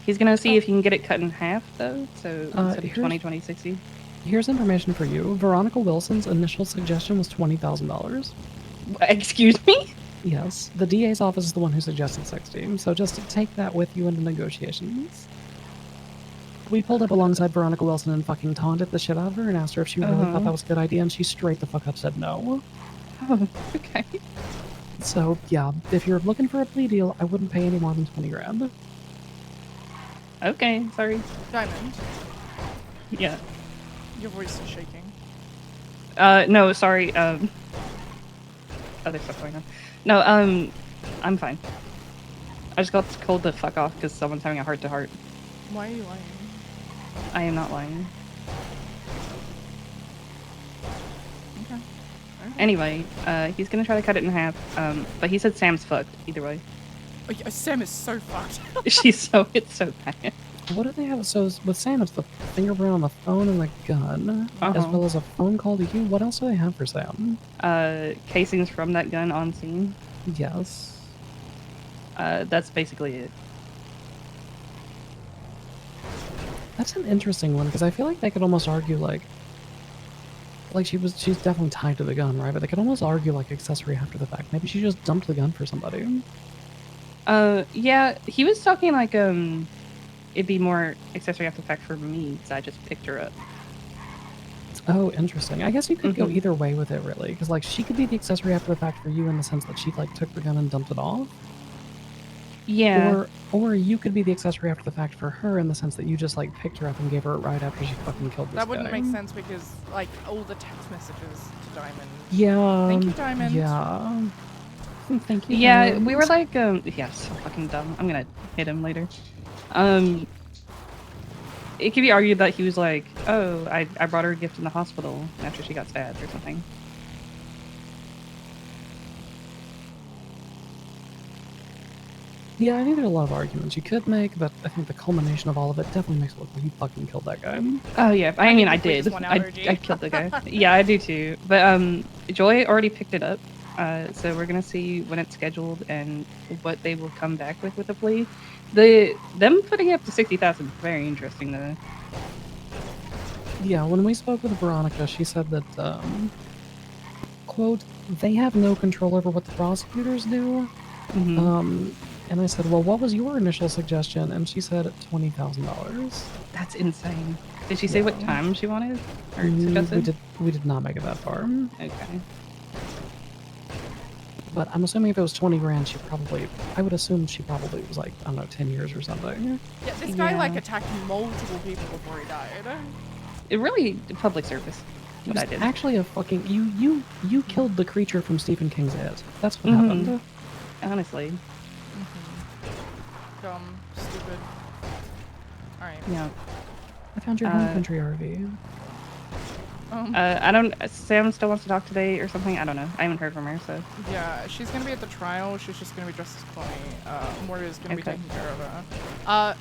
He's gonna see if he can get it cut in half, though, so instead of 20, 20, 60. Here's information for you. Veronica Wilson's initial suggestion was $20,000. Excuse me? Yes, the DA's office is the one who suggested 60, so just take that with you into negotiations. We pulled up alongside Veronica Wilson and fucking taunted the shit out of her and asked her if she really thought that was a good idea, and she straight the fuck up said no. Oh, okay. So, yeah, if you're looking for a plea deal, I wouldn't pay any more than 20 grand. Okay, sorry. Diamond, Yeah. your voice is shaking. No, sorry, other stuff going on. No, I'm fine. I just got told to fuck off because someone's having a heart-to-heart. Why are you lying? I am not lying. Okay. Anyway, he's gonna try to cut it in half, but he said Sam's fucked, either way. Oh, yeah, Sam is so fucked. It's so bad. What do they have? So, with Sam, it's the fingerprint on the phone and the gun, as well as a phone call to you. What else do they have for Sam? Casings from that gun on scene. Yes. That's basically it. That's an interesting one, because I feel like they could almost argue, like she's definitely tied to the gun, right? But they could almost argue, like, accessory after the fact. Maybe she just dumped the gun for somebody. Yeah, he was talking like, it'd be more accessory after the fact for me, because I just picked her up. Oh, interesting. I guess you could go either way with it, really. Because, like, she could be the accessory after the fact for you in the sense that she, like, took the gun and dumped it off. Yeah. Or you could be the accessory after the fact for her in the sense that you just, like, picked her up and gave her a ride after she fucking killed this That wouldn't guy. make sense because, like, all the text messages to Diamond. Yeah. Thank you, Diamond. Yeah. Thank you. Yeah, Diamond. we were like, yeah, so fucking dumb. I'm gonna hit him later. It could be argued that he was like, oh, I brought her a gift in the hospital after she got stabbed or something. Yeah, I think there's a lot of arguments you could make, but I think the culmination of all of it definitely makes it look like you fucking killed that guy. Oh yeah, I mean I think we did. just want allergy. I killed the guy. Yeah, I do too. But Joy already picked it up. So we're gonna see when it's scheduled and what they will come back with the plea. Them putting it up to 60,000 is very interesting though. Yeah, when we spoke with Veronica, she said that, quote, they have no control over what the prosecutors do. And I said, well, what was your initial suggestion? And she said $20,000. That's insane. Did she say what time she wanted or suggested? We did not make it that far. Okay. But I'm assuming if it was 20 grand, I would assume she probably was like, I don't know, 10 years or something. Yeah, this guy like attacked multiple people before he died. It really public service. It What was I did. actually a fucking you killed the creature from Stephen King's It. That's what happened. Honestly. Dumb, stupid. Alright. Yeah. I found your home country RV. I don't. Sam still wants to talk today or something. I don't know. I haven't heard from her, so. Yeah, she's gonna be at the trial. She's just gonna be dressed as Chloe. Morgan's gonna be Okay. taking care of her.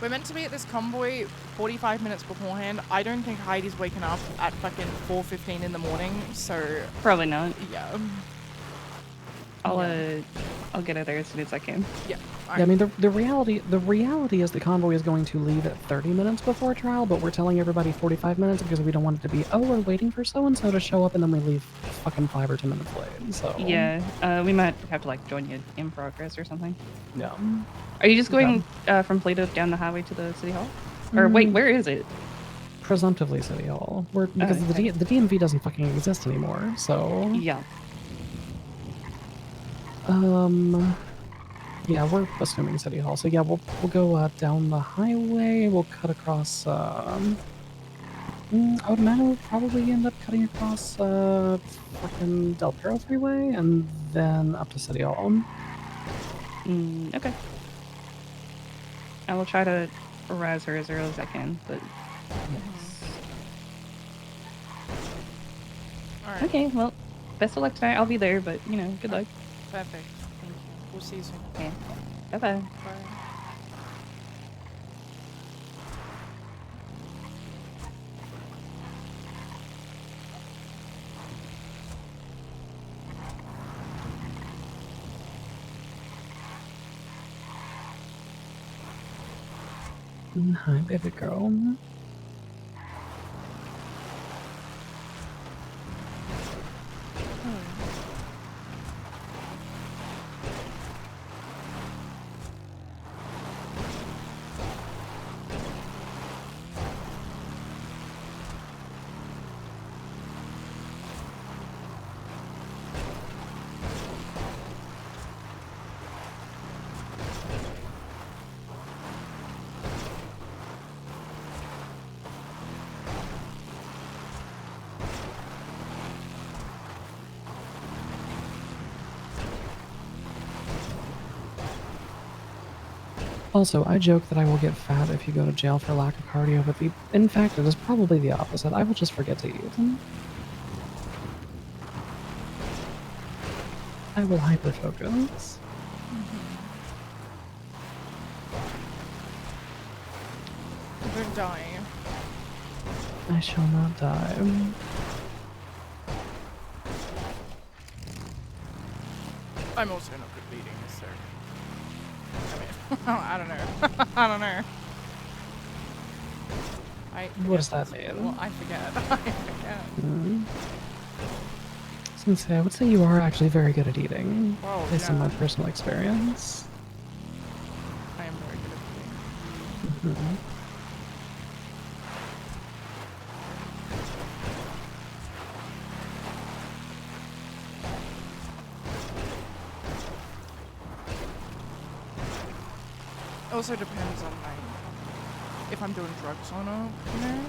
We're meant to be at this convoy 45 minutes beforehand. I don't think Heidi's waking up at fucking 4:15 in the morning, so... Probably not. Yeah. I'll get her there as soon as I can. Yeah. Yeah, I mean the reality is the convoy is going to leave at 30 minutes before trial, but we're telling everybody 45 minutes because we don't want it to be, oh, we're waiting for so and so to show up and then we leave fucking 5 or 10 minutes late. So Yeah, we might have to like join you in progress or something. No. Are you just going from Plato down the highway to the city hall? Or wait, where is it? Presumptively City Hall. Because okay. the DMV doesn't fucking exist anymore. So yeah. Yeah, we're assuming City Hall. So yeah, we'll go down the highway. We'll cut across. I would imagine we'll probably end up cutting across fucking Del Perro Freeway and then up to City Hall. Okay. I will try to razz her as early as I can, but. Alright. Okay, well, best of luck tonight. I'll be there, but you know, good luck. Perfect. Thank you. We'll see you soon. Okay. Bye-bye. Bye. Hi, baby girl. Also, I joke that I will get fat if you go to jail for lack of cardio, but in fact, it is probably the opposite. I will just forget to eat. I will hyper-focus. Don't die. I shall not die. I'm also not good bleeding, so... I don't know. I don't know. What does that mean? Well, I forget. I forget. I was gonna say, I would say you are actually very good at eating, Oh, based on yeah. my personal experience. I am very good at bleeding. Also depends on like if I'm doing drugs or not, you know?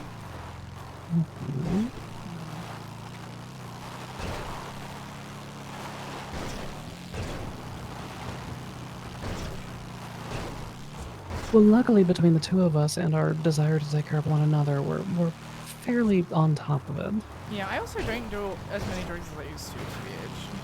Well, luckily between the two of us and our desire to take care of one another, we're fairly on top of it. Yeah, I also don't do as many drugs as I used to, TBH.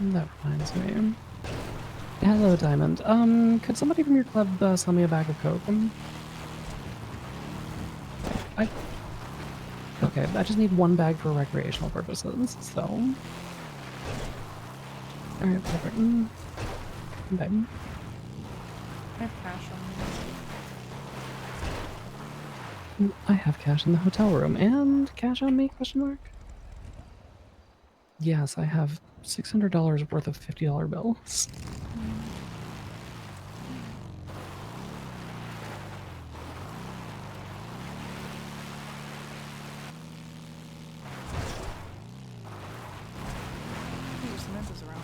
That reminds me. Hello, Diamond. Could somebody from your club sell me a bag of coke? Okay, I just need one bag for recreational purposes, so... Alright, perfect. Bye. I have cash on me. I have cash in the hotel room. And cash on me, question mark? Yes, I have $600 worth of $50 bills. Ooh, Samantha's around.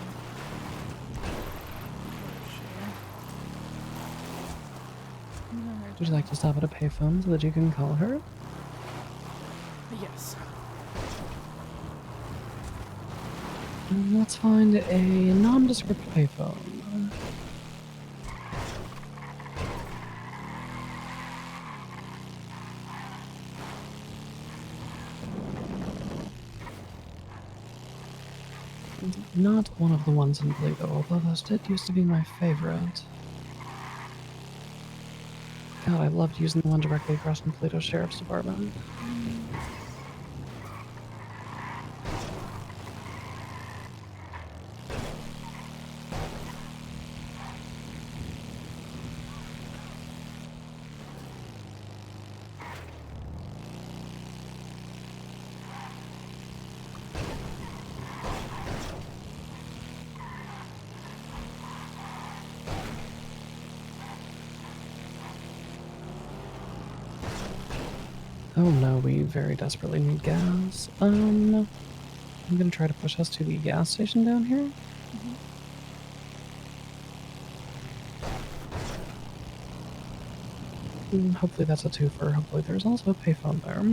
Would you like to stop at a payphone so that you can call her? Yes. Let's find a nondescript payphone. Not one of the ones in blue, though, although those did used to be my favorite. God, I loved using the one directly across from Pluto Sheriff's Department. Oh no, we very desperately need gas. I'm gonna try to push us to the gas station down here. Hopefully that's a twofer. Hopefully there's also a payphone there.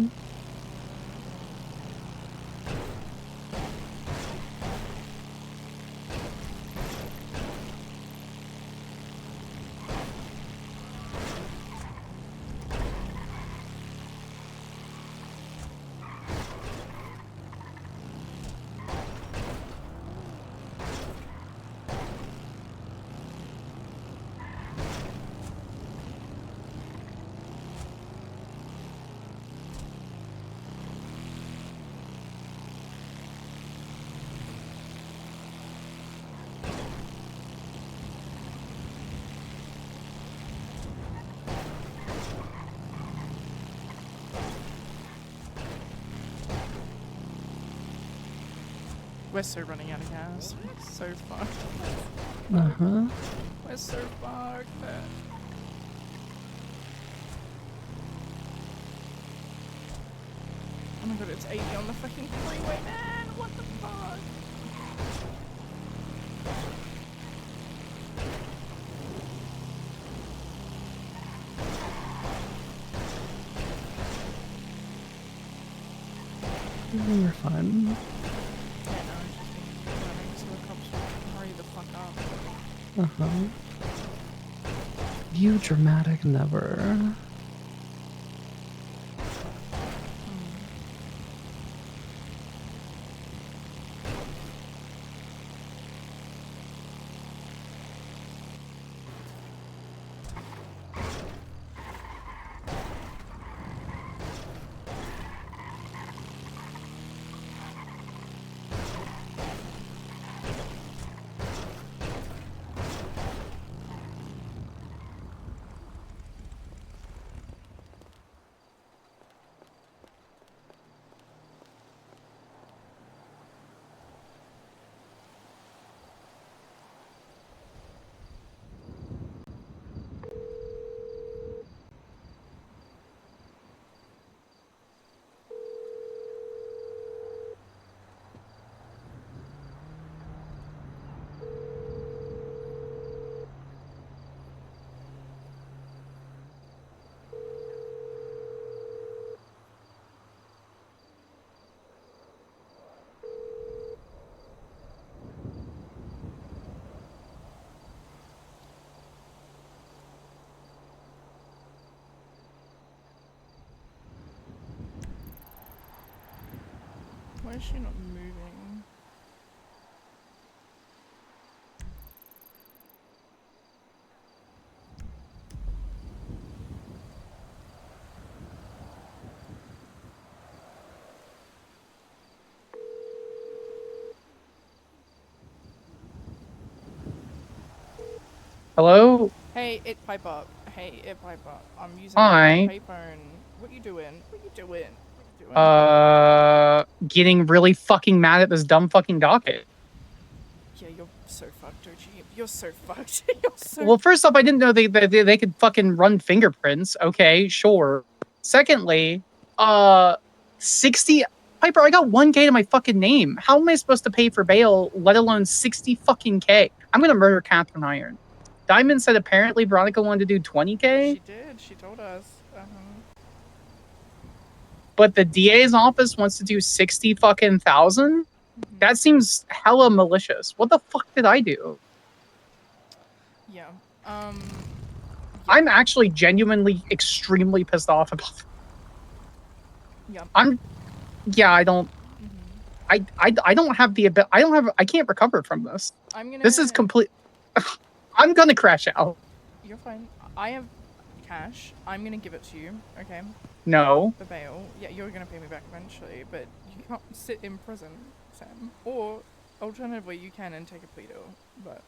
We're so running out of gas. We're so fucked. Uh-huh. We're so fucked. Oh my god, it's 80 on the fucking freeway, man! What the fuck? We're fine. Yeah, no, it's just me running so the cops will hurry the fuck up. Uh-huh. You dramatic never. Why is she not moving? Hello? Hey, it pipe up. Hey, it pipe up. I'm using Hi. paper and what you doing? What you doing? What you doing? Getting really fucking mad at this dumb fucking docket. Yeah, you're so fucked, OG. You're so fucked. You're so. Well, first off, I didn't know they could fucking run fingerprints. Okay, sure. Secondly, 60 Piper, I got 1K to my fucking name. How am I supposed to pay for bail, let alone 60 fucking K? I'm gonna murder Catherine Iron. Diamond said apparently Veronica wanted to do 20K, She did. She told us. but the DA's office wants to do 60 fucking thousand? That seems hella malicious. What the fuck did I do? Yeah. I'm actually genuinely extremely pissed off about it. Yeah. I don't I don't have the ability. I can't recover from this. This is complete. I'm gonna crash out. You're fine. I have cash. I'm gonna give it to you. Okay. No. For bail. Yeah, you're gonna pay me back eventually, but you can't sit in prison, Sam. Or alternatively, you can and take a plea deal. But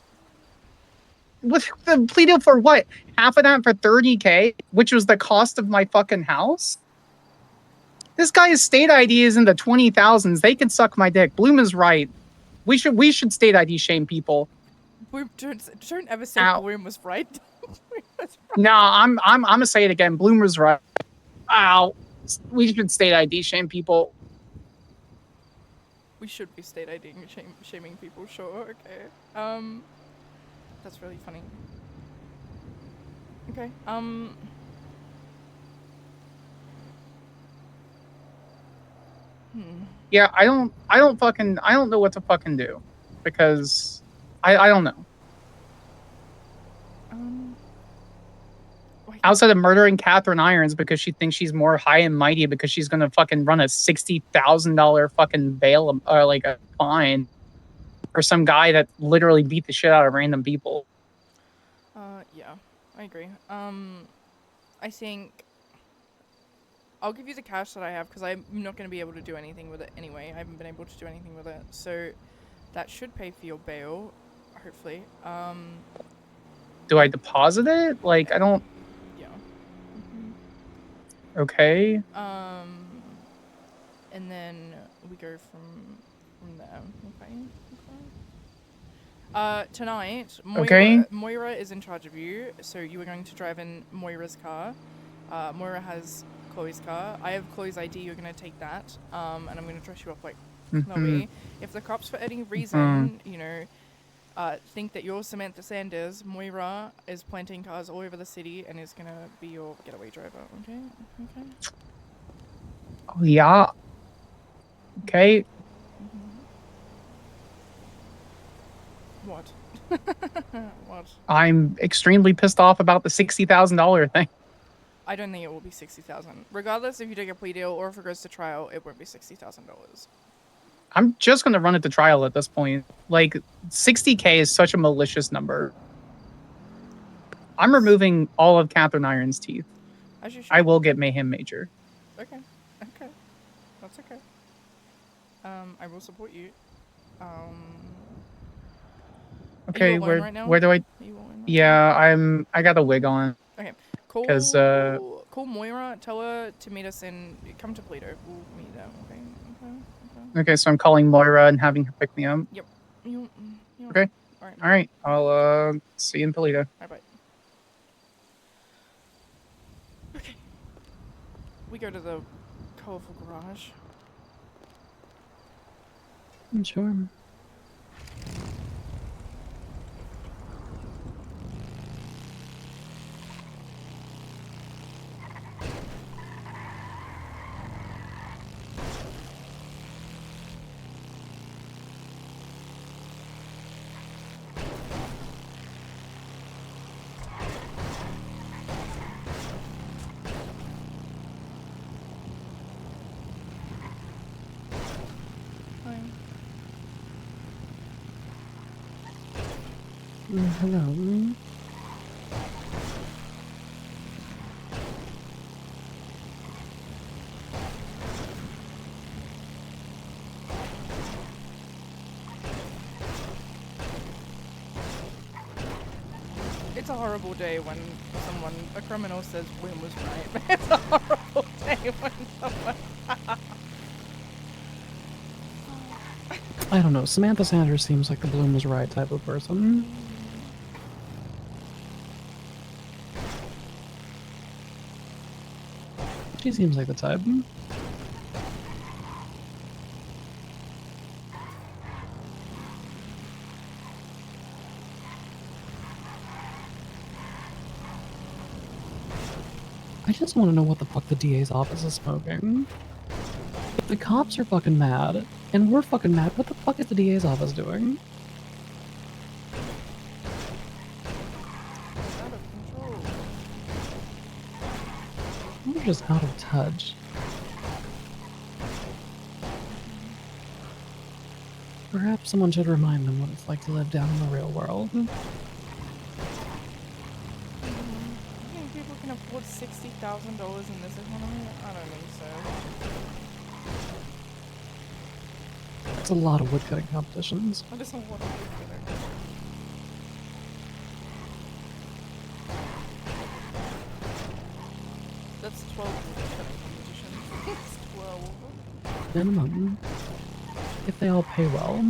With the plea deal for what? Half of that for 30K, which was the cost of my fucking house? This guy's state ID is in the 20,000s. They can suck my dick. Bloom is right. We should state ID shame people. Bloom, don't ever say Bloom was right. Nah, I'm gonna say it again. Bloom was right. Ow. We should state ID shame people. We should be state IDing shaming people, sure, okay. That's really funny. Okay, Yeah, I don't know what to fucking do. Because I don't know. Outside of murdering Catherine Irons because she thinks she's more high and mighty because she's gonna fucking run a $60,000 fucking bail or like a fine for some guy that literally beat the shit out of random people. yeah, I agree. I think I'll give you the cash that I have because I'm not going to be able to do anything with it anyway. I haven't been able to do anything with it. So that should pay for your bail, hopefully. Do I deposit it? Like, I don't... Yeah. Okay. And then we go from there. Okay. Tonight, Moira is in charge of you, so you are going to drive in Moira's car. Moira has Chloe's car. I have Chloe's ID. You're going to take that, and I'm going to dress you up like Chloe. If the cops, for any reason, you know, think that you're Samantha Sanders, Moira is planting cars all over the city and is going to be your getaway driver. Okay? Okay. Oh, yeah. Okay. What? What? I'm extremely pissed off about the $60,000 thing. I don't think it will be 60,000. Regardless if you take a plea deal or if it goes to trial, it won't be $60,000. I'm just gonna run it to trial at this point. Like, 60K is such a malicious number. I'm removing all of Catherine Iron's teeth. As you should. I will get Mayhem Major. Okay. Okay. That's okay. I will support you. Okay, are you alone right now? where do I? Are you alone right Yeah, I got a wig on. Okay. Call, 'Cause, call Moira, tell her to meet us in... Come to Pluto. We'll meet there, okay? Okay, so I'm calling Moira and having her pick me up. Yep. Okay. Alright. Alright, I'll see you in Toledo. Bye-bye. Okay. We go to the colorful garage. Sure. Hello. It's a horrible day when a criminal says Bloom was right. It's a horrible day when someone... I don't know. Samantha Sanders seems like the Bloom was right type of person. She seems like the type. I just want to know what the fuck the DA's office is smoking. If the cops are fucking mad, and we're fucking mad, what the fuck is the DA's office doing? We're just out of touch. Perhaps someone should remind them what it's like to live down in the real world. You think people can afford $60,000 in this economy? I don't think so. It's a lot of woodcutting competitions. I just don't want to look at it. That's 12 woodcutting competitions. 12. Minimum. If they all pay well.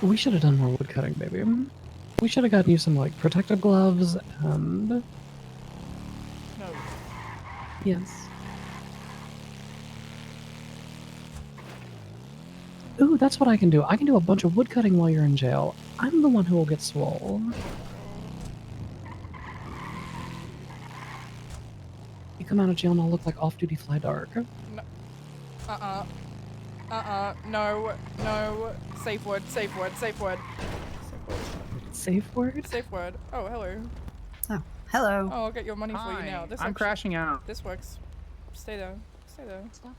We should have done more woodcutting, baby. We should have gotten you some, like, protective gloves and... No. Yes. Ooh, that's what I can do. I can do a bunch of woodcutting while you're in jail. I'm the one who will get swole. You come out of jail and I'll look like off-duty Fly Dark. No. No. No. Safe word. Safe word. Safe word. Safe word? Safe word. Oh, hello. Oh, hello. Oh, I'll get your money for you now. This I'm actually- crashing out. This works. Stay there. Stay there. Stop.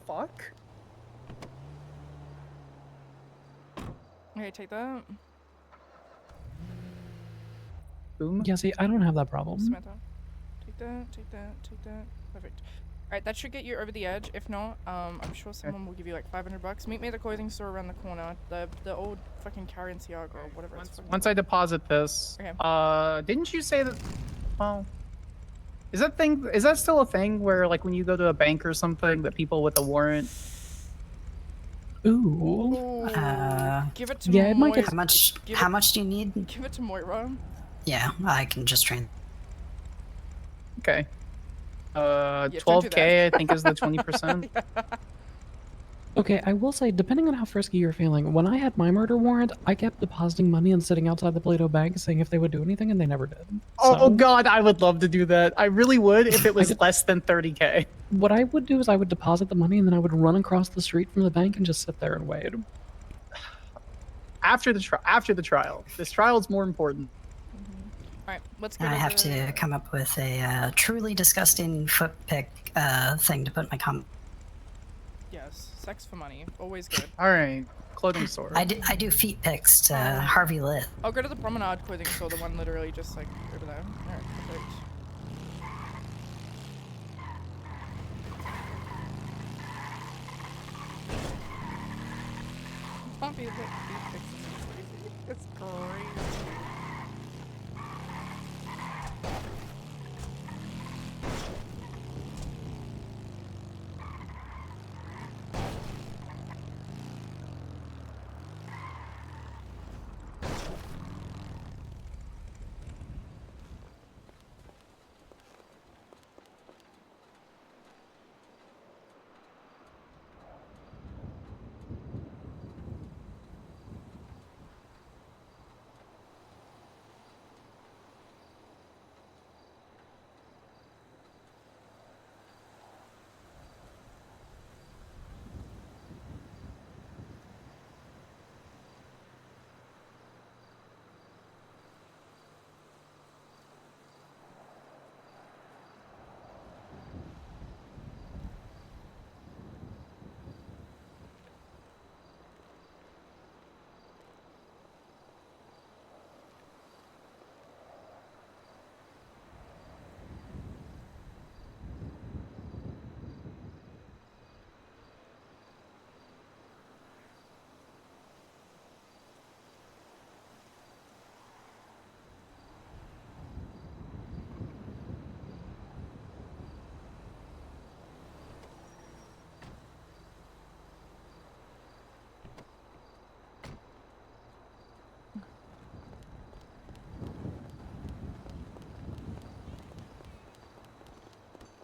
Fuck? Okay, take that. Boom. Yeah, see, I don't have that problem. Samantha. Take that, take that, take that. Perfect. Alright, that should get you over the edge. If not, I'm sure someone will give you like $500. Meet me at the clothing store around the corner. The old fucking Karen Tiago or whatever it's fucking Once I deposit this, Okay. Didn't you say that? Well, is that still a thing where like when you go to a bank or something that people with a warrant? Ooh. Give it to yeah, it might Moira. get How much do you need? Give it to Moira. Yeah, I can just train. Okay. don't do 12K that. I think is the 20%. Okay, I will say, depending on how frisky you're feeling, when I had my murder warrant, I kept depositing money and sitting outside the Plato Bank saying if they would do anything, and they never did. Oh god, I would love to do that. I really would if it was less than 30K. What I would do is I would deposit the money and then I would run across the street from the bank and just sit there and wait. After the trial. This trial's more important. Alright, let's go I to have the... to come up with a truly disgusting foot pick thing to put my comment. Yes, sex for money. Always good. Alright, clothing store. I do feet picks to Harvey Lit. I'll go to the promenade clothing store, the one literally just like over there. Alright, perfect. Poppy, look, feet picks is crazy. It's crazy.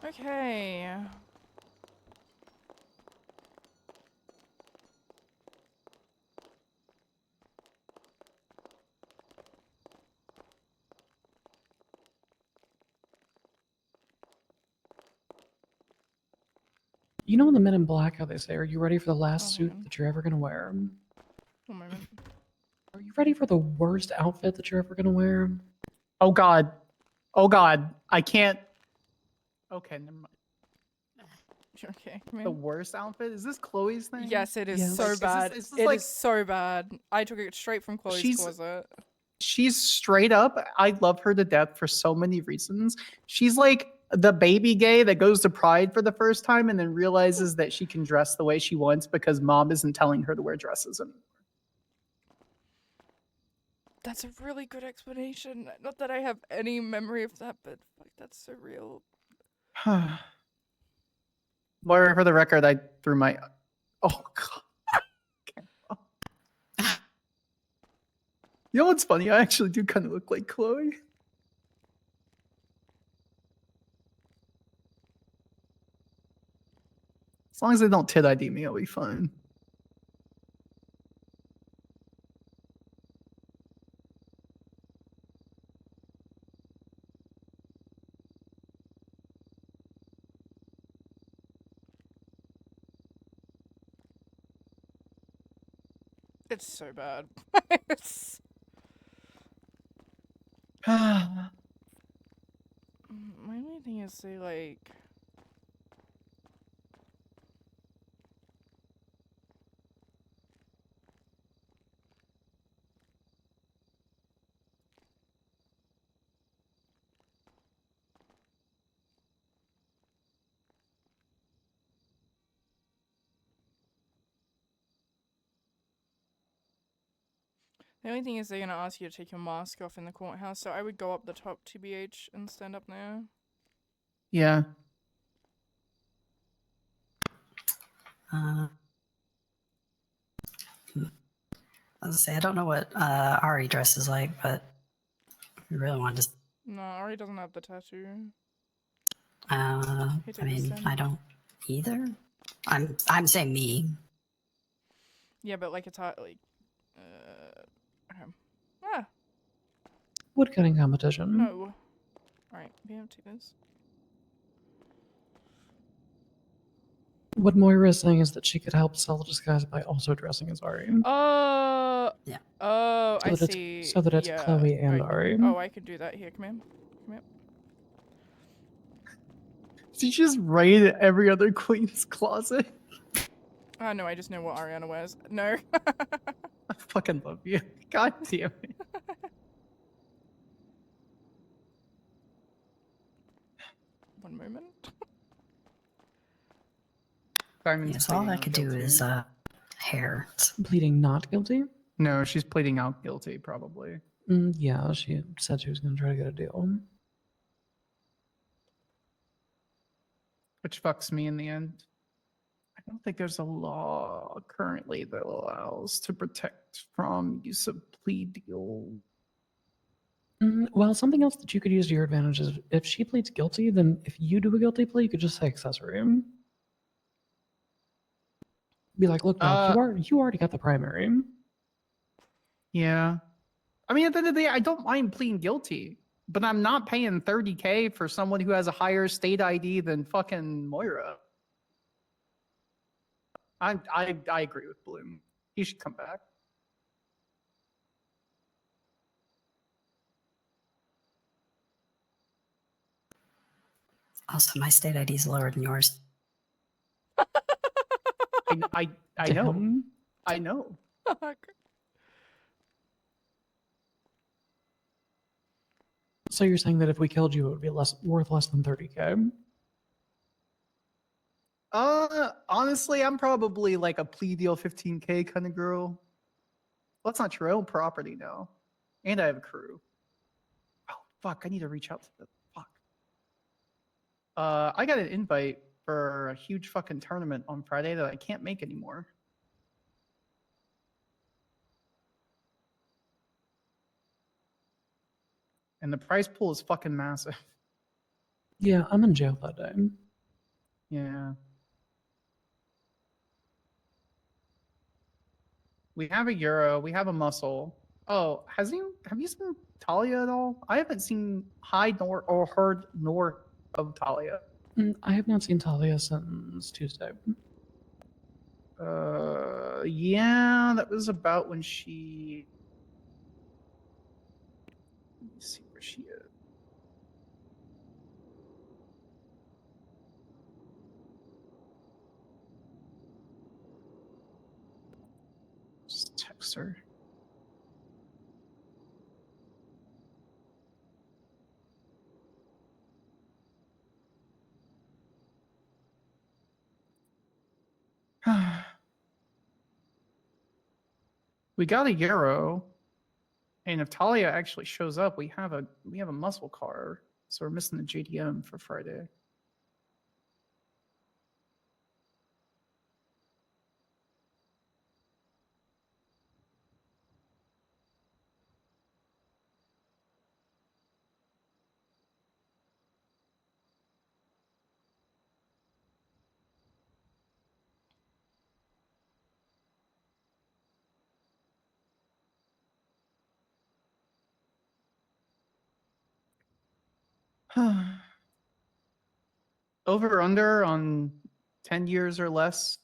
Okay. You know in the Men in Black how they say, "Are you ready for the last suit that you're ever gonna wear?" One moment. Are you ready for the worst outfit that you're ever gonna wear? Oh God. Oh God. I can't. Okay, never mind. Okay. The worst outfit? Is this Chloe's thing? Yes, it is Yes. so Like, bad. is this It like is so bad. I took it straight from Chloe's She's- closet. she's straight up. I love her to death for so many reasons. She's like the baby gay that goes to Pride for the first time and then realizes that she can dress the way she wants because mom isn't telling her to wear dresses anymore. That's a really good explanation. Not that I have any memory of that, but fuck, that's so real. Moira, for the record, I threw my. Oh God. You know what's funny? I actually do kind of look like Chloe. As long as they don't tit ID me, I'll be fine. It's so bad. My only thing is they like. The only thing is they're gonna ask you to take your mask off in the courthouse, so I would go up the top TBH and stand up there. Yeah. I was gonna say, I don't know what Ari dresses like, but I really want to just. No, Ari doesn't have the tattoo. I mean, I don't either. I'm saying me. Yeah, but like it's hard, like. Okay. Ah, Woodcutting competition. no. Alright, be able to do this. What Moira is saying is that she could help sell the disguise by also dressing as Ari. Yeah. Oh, So I that it's- see. so that it's Yeah. Chloe and Ari. Oh, I could do that. Here, come here. Come here. Did you just raid every other queen's closet? No, I just know what Ariana wears. No. I fucking love you. God damn it. One moment. Diamond's Yes, all pleading I not could do guilty. is hair. Pleading not guilty? No, she's pleading out guilty, probably. Yeah, she said she was going to try to get a deal. Which fucks me in the end. I don't think there's a law currently that allows to protect from use of plea deal. Well, something else that you could use to your advantage is if she pleads guilty, then if you do a guilty plea, you could just say accessory. Be like, look, Doc, you already got the primary. Yeah. I mean, at the end of the day, I don't mind pleading guilty, but I'm not paying $30K for someone who has a higher state ID than fucking Moira. I agree with Bloom. He should come back. Also, my state ID is lower than yours. I know. I know. So you're saying that if we killed you, it would be worth less than 30K? Honestly, I'm probably like a plea deal 15K kind of girl. Well, that's not true. I own property now. And I have a crew. Oh, fuck. I need to reach out to the fuck. I got an invite for a huge fucking tournament on Friday that I can't make anymore. And the prize pool is fucking massive. Yeah, I'm in jail that day. Yeah. We have a euro. We have a muscle. Oh, have you seen Talia at all? I haven't seen nor or heard nor of Talia. I have not seen Talia since Tuesday. Yeah, that was about when she. Let me see where she is. Just text her. We got a euro, and if Talia actually shows up, we have a muscle car. So we're missing the JDM for Friday. Over under on 10 years or less.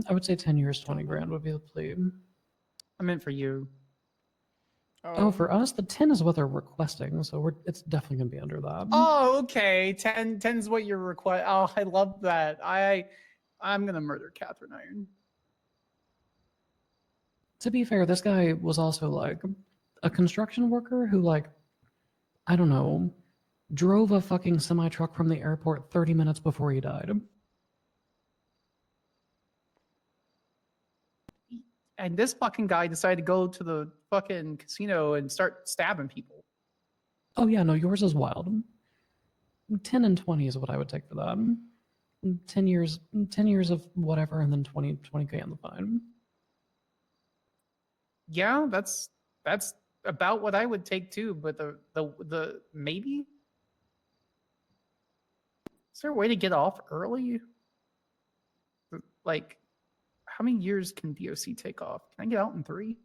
I would say 10 years, 20 grand would be the plea. I meant for you. Oh, for us, the 10 is what they're requesting, so it's definitely going to be under that. Oh, okay. 10 is what you're request. Oh, I love that. I'm gonna murder Catherine Iron. To be fair, this guy was also like a construction worker who, like, I don't know, drove a fucking semi truck from the airport 30 minutes before he died. And this fucking guy decided to go to the fucking casino and start stabbing people. Oh yeah, no, yours is wild. 10 and 20 is what I would take for that. 10 years of whatever, and then 20K on the fine. Yeah, that's about what I would take too. But the maybe is there a way to get off early? Like, how many years can DOC take off? Can I get out in 3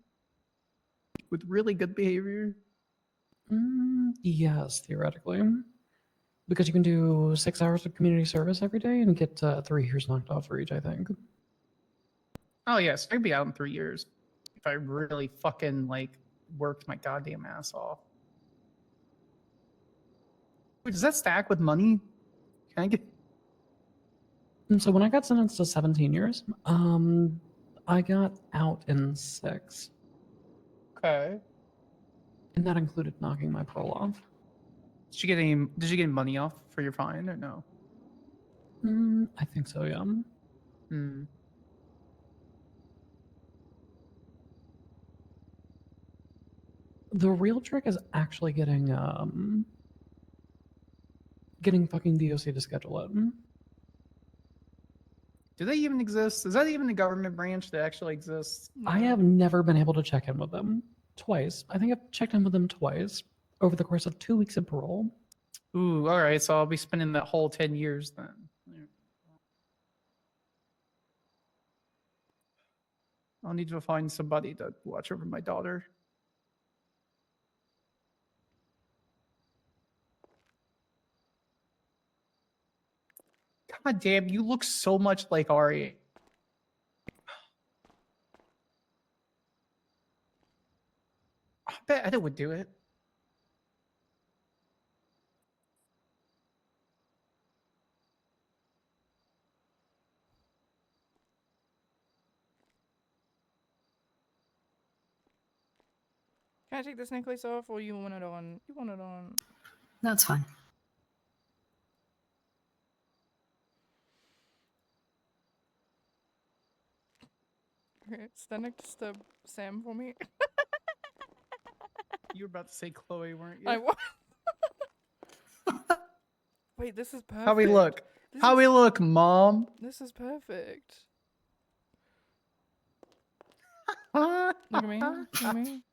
with really good behavior? Yes, theoretically. Because you can do 6 hours of community service every day and get 3 years knocked off for each, I think. Oh yes, I'd be out in 3 years if I really fucking like worked my goddamn ass off. Wait, does that stack with money? Can I get? And so when I got sentenced to 17 years, I got out in 6. Okay. And that included knocking my parole off. Did you get any money off for your fine or no? I think so, yeah. Hmm. The real trick is actually getting fucking DOC to schedule it. Do they even exist? Is that even a government branch that actually exists? I have never been able to check in with them. Twice. I think I've checked in with them twice over the course of 2 weeks of parole. Ooh, all right. So I'll be spending that whole 10 years then. I'll need to find somebody to watch over my daughter. God damn, you look so much like Ari. I bet Etta would do it. Can I take this necklace off, or you want it on? You want it on? That's fine. Okay, stand next to Sam for me. You were about to say Chloe, weren't you? I was. Wait, this is perfect. How we look? How we look, Mom? This is perfect. Look at me. Look at me.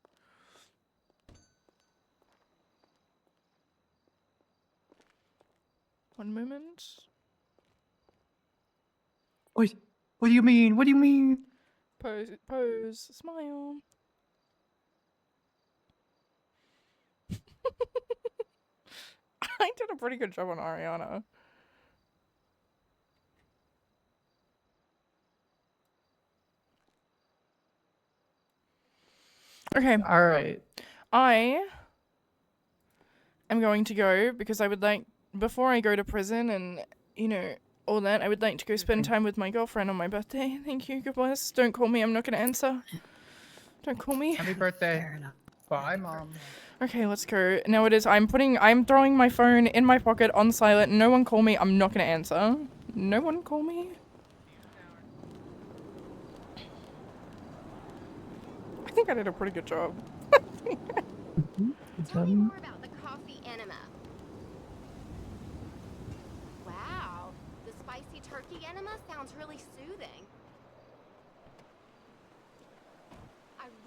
One moment. What? What do you mean? What do you mean? Pose, smile. I did a pretty good job on Ariana. Okay. All right. I am going to go because I would like, before I go to prison and, you know, all that, I would like to go spend time with my girlfriend on my birthday. Thank you. God bless. Don't call me. I'm not going to answer. Don't call me. Happy birthday. Bye, Mom. Okay, let's go. Now it is. I'm throwing my phone in my pocket on silent. No one call me. I'm not going to answer. No one call me. I think I did a pretty good job. Tell me more about the coffee enema. Wow, the spicy turkey enema sounds really soothing.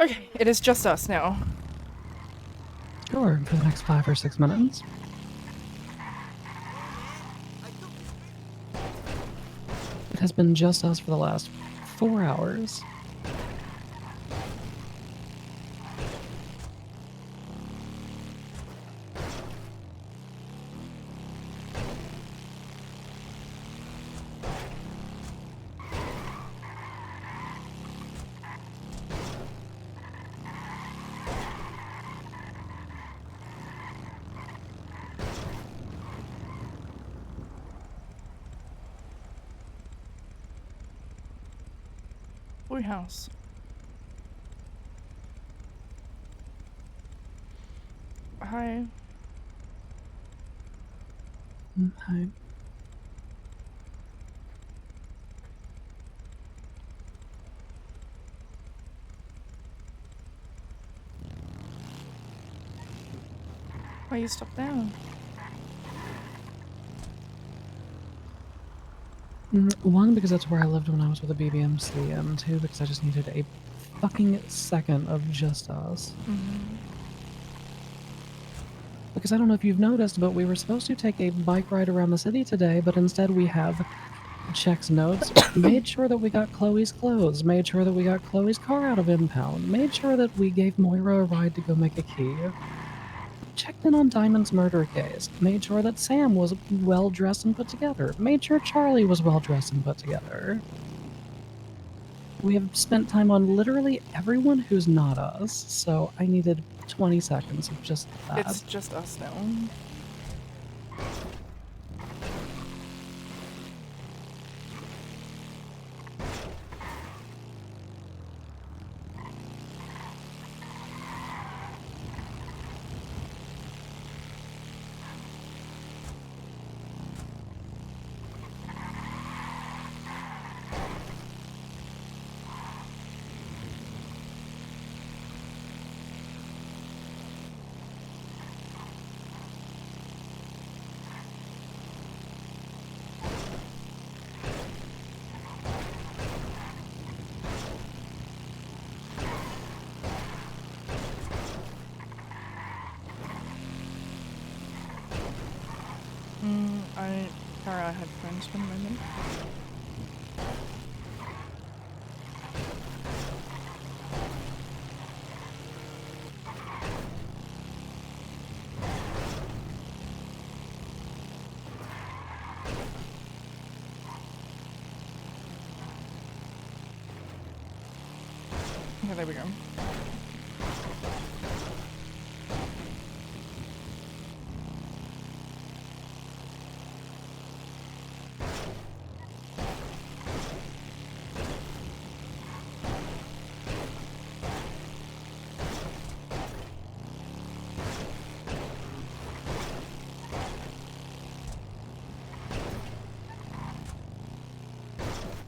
Okay, it is just us now. Sure, for the next 5 or 6 minutes. It has been just us for the last 4 hours. Blue house. Hi. Hi. Why you stop down? One, because that's where I lived when I was with the BBMC, and two, because I just needed a fucking second of just us. Because I don't know if you've noticed, but we were supposed to take a bike ride around the city today, but instead we have checks notes, made sure that we got Chloe's clothes, made sure that we got Chloe's car out of impound, made sure that we gave Moira a ride to go make a key, checked in on Diamond's murder case, made sure that Sam was well dressed and put together, made sure Charlie was well dressed and put together. We have spent time on literally everyone who's not us, so I needed 20 seconds of just that. It's just us now. I borrow headphones for a moment. Okay, there we go.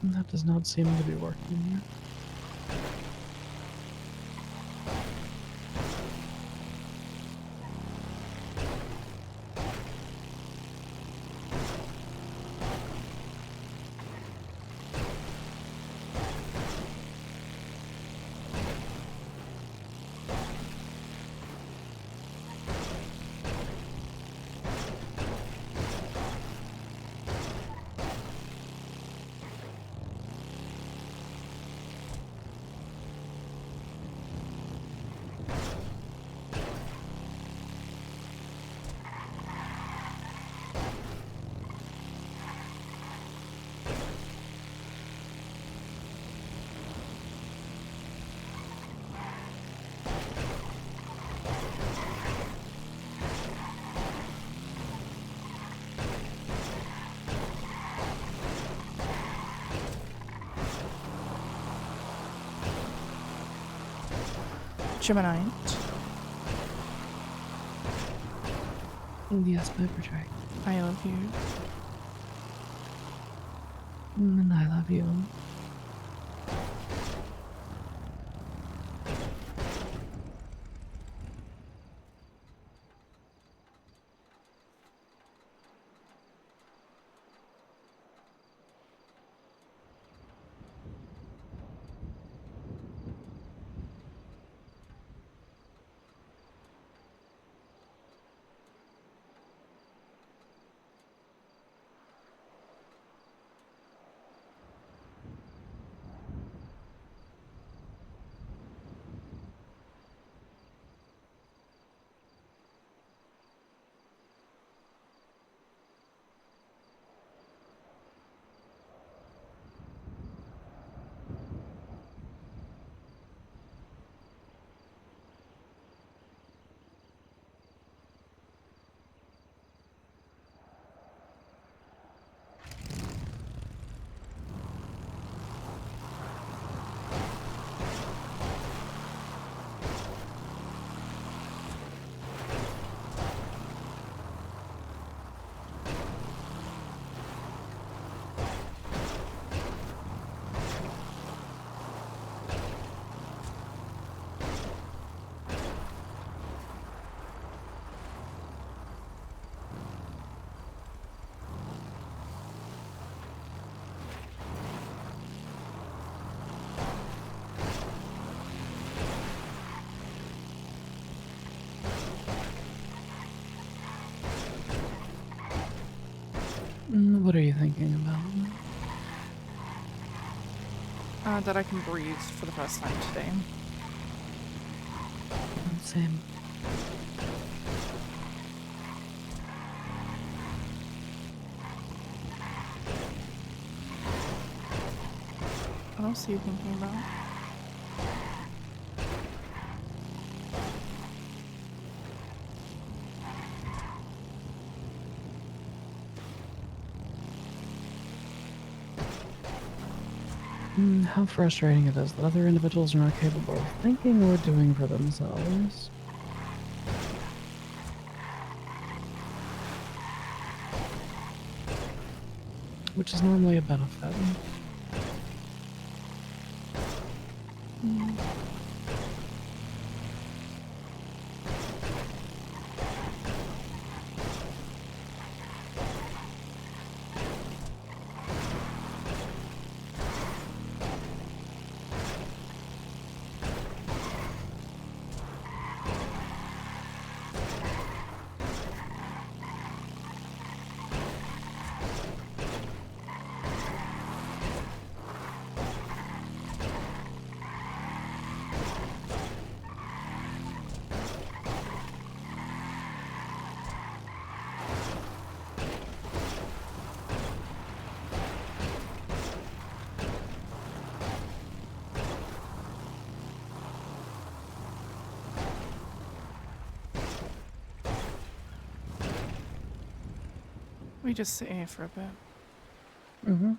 That does not seem to be working. Gemini. Yes, Piper Drake. I love you. And I love you. What are you thinking about? That I can breathe for the first time today. Same. What else are you thinking about? How frustrating it is that other individuals are not capable of thinking or doing for themselves. Which is normally a benefit. We just sit here for a bit. Mm-hmm.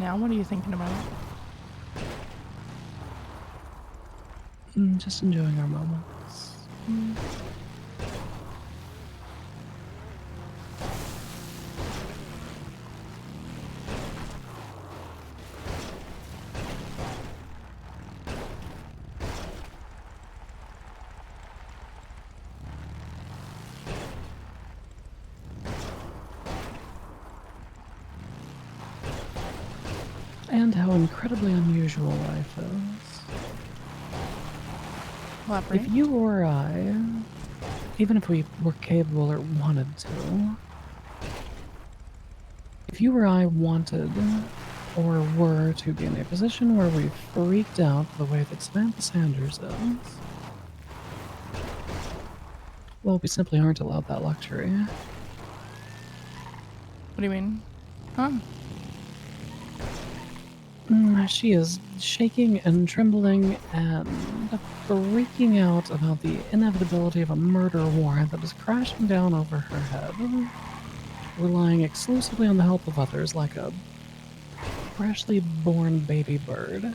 Now, what are you thinking about? Just enjoying our moments. And how incredibly unusual life is. Elaborate. If you or I, even if we were capable or wanted to, if you or I wanted or were to be in a position where we freaked out the way that Samantha Sanders is, well, we simply aren't allowed that luxury. What do you mean? Huh? She is shaking and trembling and freaking out about the inevitability of a murder warrant that is crashing down over her head, relying exclusively on the help of others like a freshly born baby bird.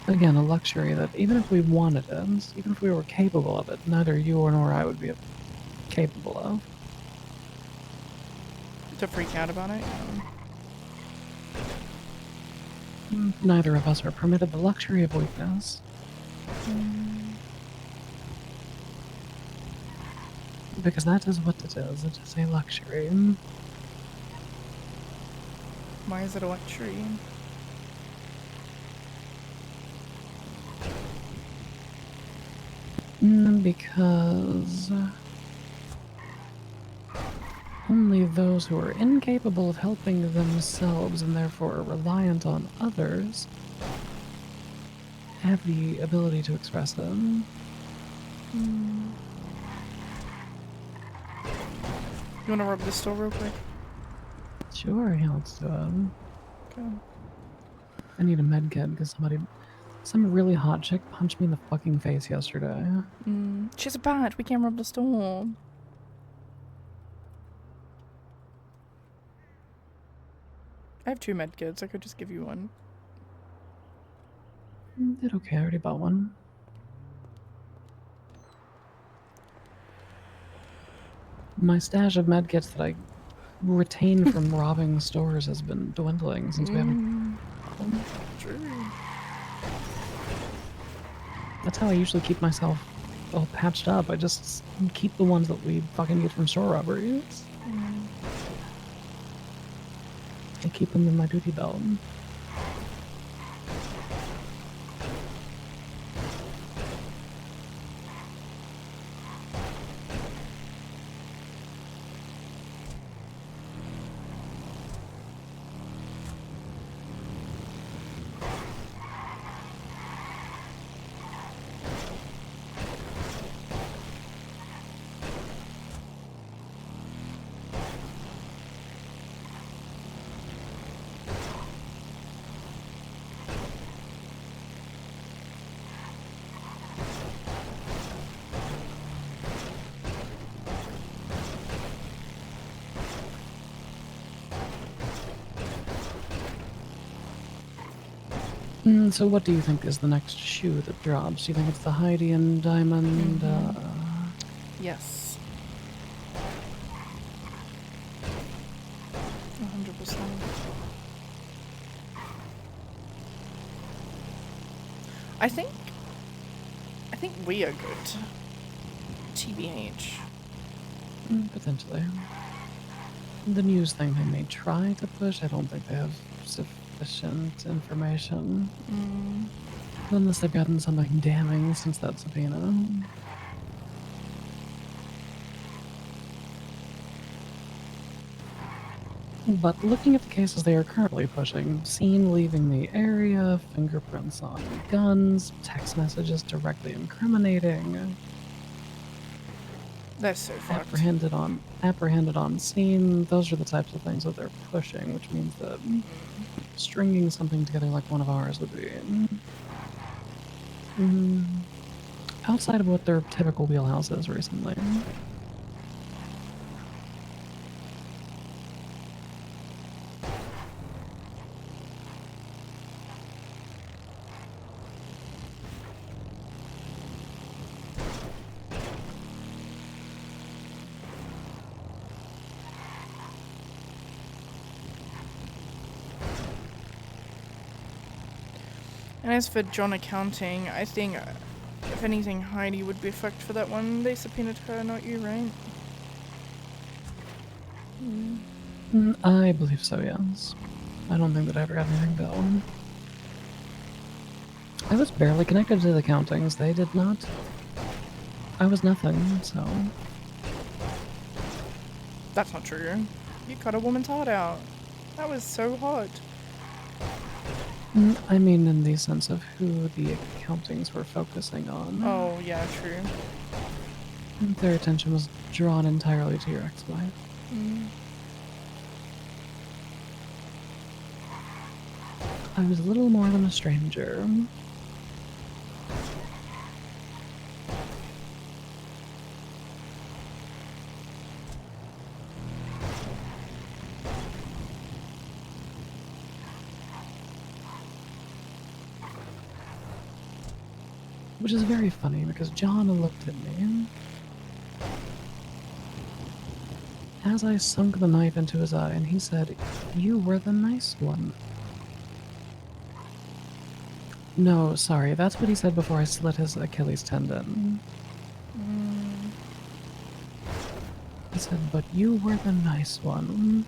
Again, a luxury that even if we wanted it, even if we were capable of it, neither you nor I would be capable of. To freak out about it? Neither of us are permitted the luxury of weakness. Because that is what it is a luxury. Why is it a luxury? Because only those who are incapable of helping themselves and therefore are reliant on others have the ability to express them. You wanna rub this still real quick? Sure, yeah, let's do it. Okay. I need a med kit because some really hot chick punched me in the fucking face yesterday. She has a badge. We can't rub the stool. I have 2 medkits. I could just give you one. Did okay, I already bought one. My stash of medkits that I retained from robbing stores has been dwindling since we haven't. True. That's how I usually keep myself all patched up. I just keep the ones that we fucking get from store robberies. I keep them in my duty belt. So what do you think is the next shoe that drops? Do you think it's the Heidi and Diamond? Yes. 100%. I think we are good. TBH. Potentially. The news thing they may try to push, I don't think they have sufficient information. Unless they've gotten something damning since that subpoena. But looking at the cases they are currently pushing, seen leaving the area, fingerprints on guns, text messages directly incriminating, That's so fucked. apprehended on scene, those are the types of things that they're pushing, which means that stringing something together like one of ours would be outside of what their typical wheelhouse is recently. And as for John accounting, I think, if anything, Heidi would be fucked for that one. They subpoenaed her, not you, right? I believe so, yes. I don't think that I ever got anything for that one. I was barely connected to the countings. They did not. I was nothing, so. That's not true. You cut a woman's heart out. That was so hot. I mean, in the sense of who the accountings were focusing on. Oh, yeah, true. Their attention was drawn entirely to your ex-wife. I was little more than a stranger. Which is very funny because John looked at me. As I sunk the knife into his eye, and he said, "You were the nice one." No, sorry, that's what he said before I slit his Achilles tendon. He said, "But you were the nice one."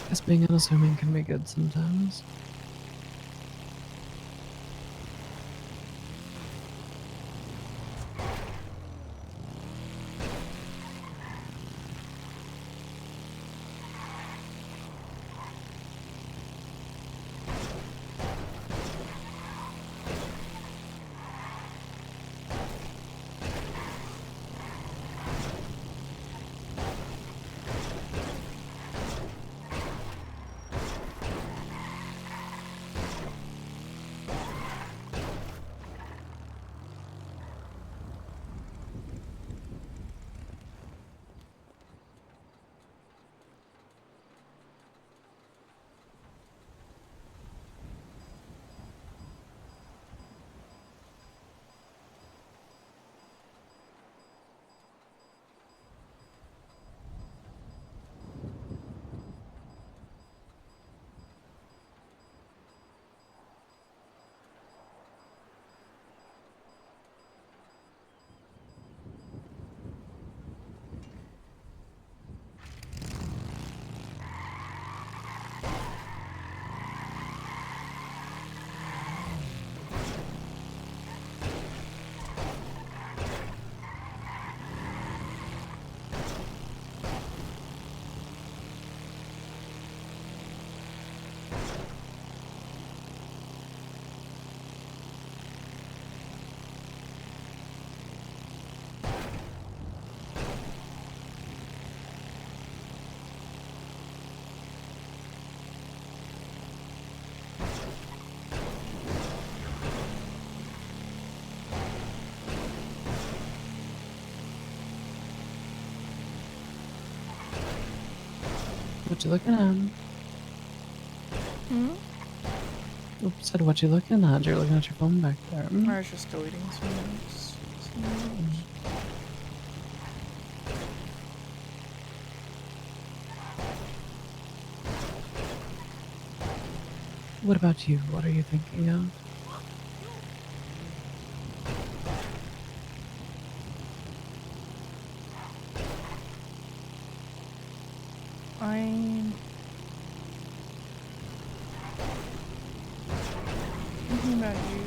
Guess being unassuming can be good sometimes. What you looking at? Oops, said what you looking at? You're looking at your phone back there. I was just deleting some notes. What about you? What are you thinking of? I'm thinking about you.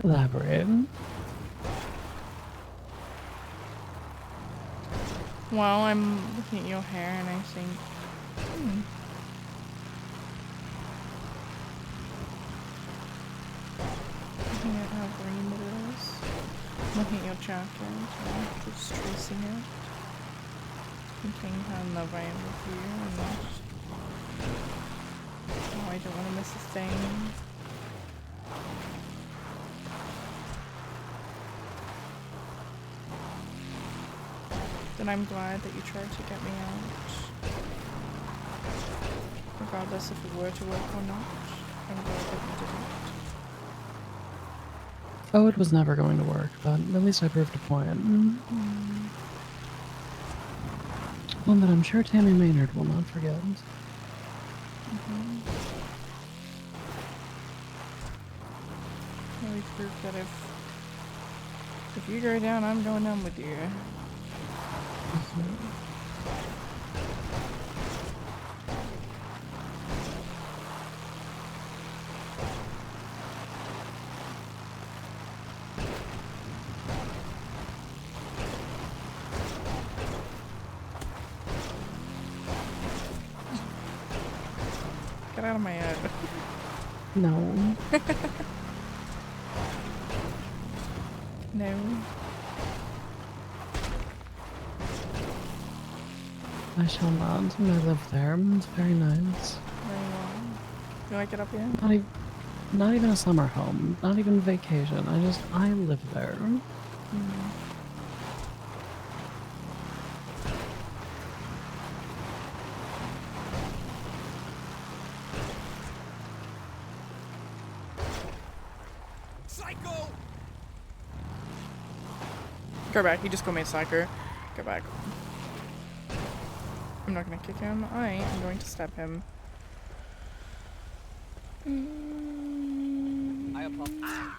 Elaborate. Well, I'm looking at your hair and I think, looking at how green it is. Looking at your jacket and just tracing it. Thinking how in love I am with you and how I don't want to miss a thing. Then I'm glad that you tried to get me out. regardless if it were to work or not. I'm glad that you didn't. Oh, it was never going to work, but at least I proved a point. One that I'm sure Tammy Maynard will not forget. Really proof that if you go down, I'm going down with you. Get out of my head. No. No. I shall not. I live there. It's very nice. Very well. You like it up here? Not even a summer home. Not even vacation. I live there. Psycho! Go back. He just called me a psycho. Go back. I'm not gonna kick him. I am going to stab him. I apologize.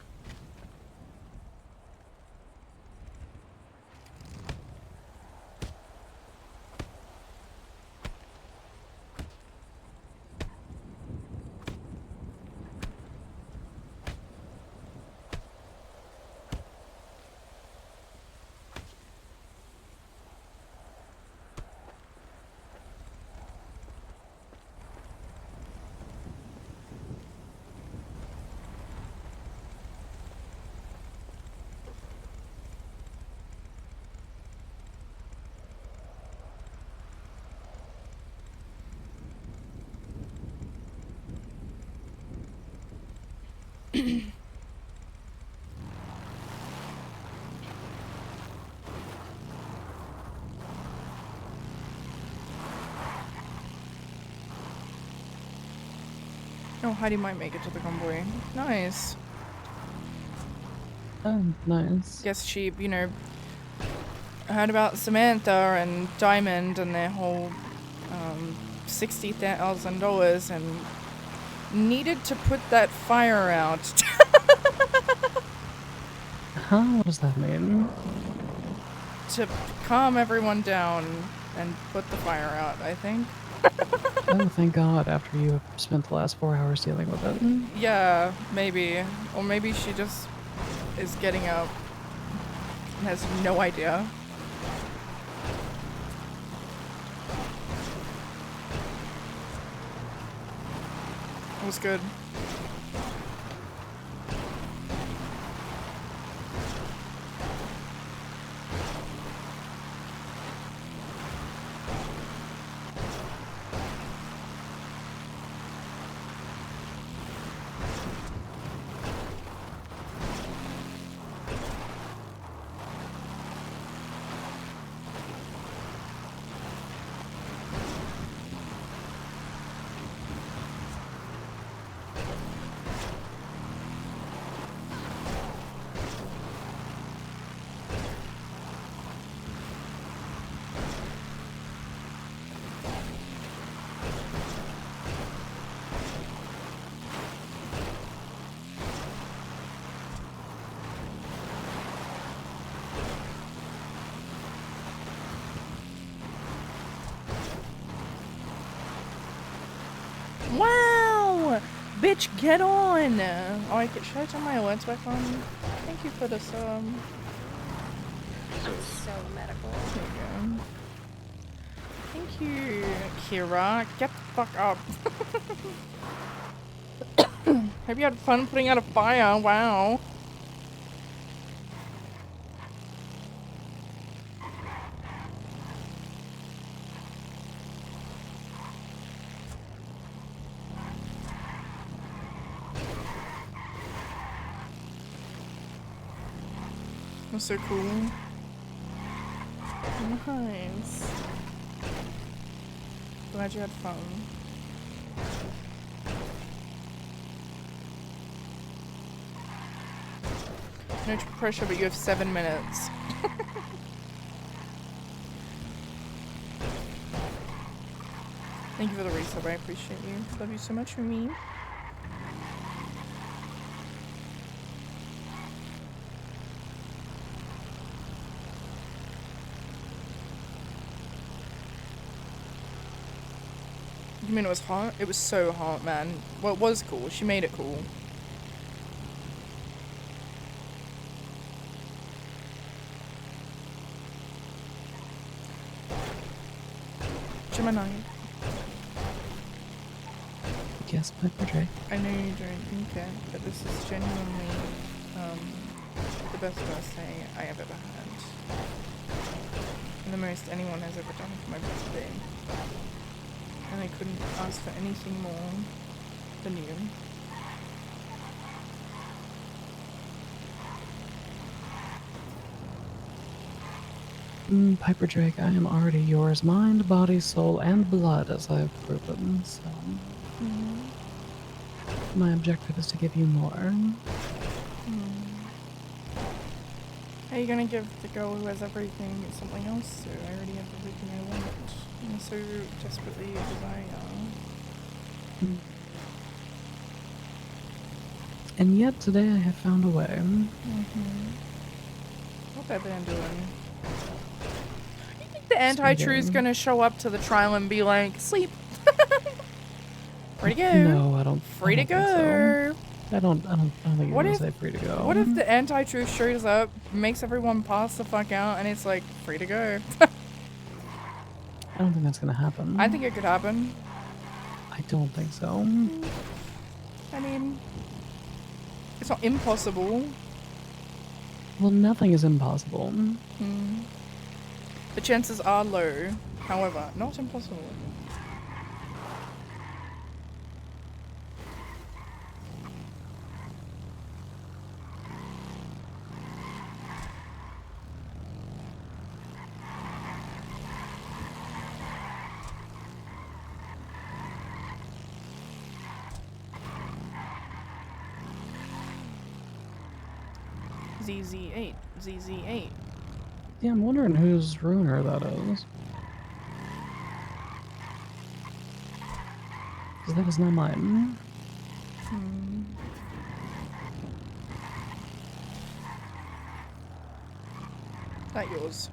Oh, Heidi might make it to the convoy. Nice. Oh, nice. Guess she, you know, heard about Samantha and Diamond and their whole $60,000 and needed to put that fire out. Huh? What does that mean? To calm everyone down and put the fire out, I think. Oh, thank God, after you spent the last 4 hours dealing with it. Yeah, maybe. Or maybe she just is getting up and has no idea. It was good. Wow! Bitch, get on! Oh, should I turn my alerts back on? Thank you for this, I'm so medical. There you go. Thank you, Kira. Get the fuck up. Hope you had fun putting out a fire. Wow. That's so cool. Nice. Glad you had fun. No pressure, but you have 7 minutes. Thank you for the resub. I appreciate you. Love you so much for me. You mean it was hot? It was so hot, man. Well, it was cool. She made it cool. Gemini. Yes, Piper Drake. I know you don't think it, but this is genuinely the best birthday I have ever had. And the most anyone has ever done for my birthday. And I couldn't ask for anything more than you. Piper Drake, I am already yours, mind, body, soul, and blood, as I have proven, so... My objective is to give you more. How are you gonna give the girl who has everything something else to? I already have everything I want. And so desperately desire. And yet today I have found a way. What have they been doing? You think the anti-truth's gonna show up to the trial and be like, sleep? Free to go. No, I don't. Free to go. I don't think you're What gonna if say free to go. What if the anti-truth shows up, makes everyone pass the fuck out, and it's like free to go? I don't think that's gonna happen. I think it could happen. I don't think so. I mean, it's not impossible. Well, nothing is impossible. The chances are low, however, not impossible. ZZ8, ZZ8. Yeah, I'm wondering whose ruiner that is. Because that is not mine. That yours.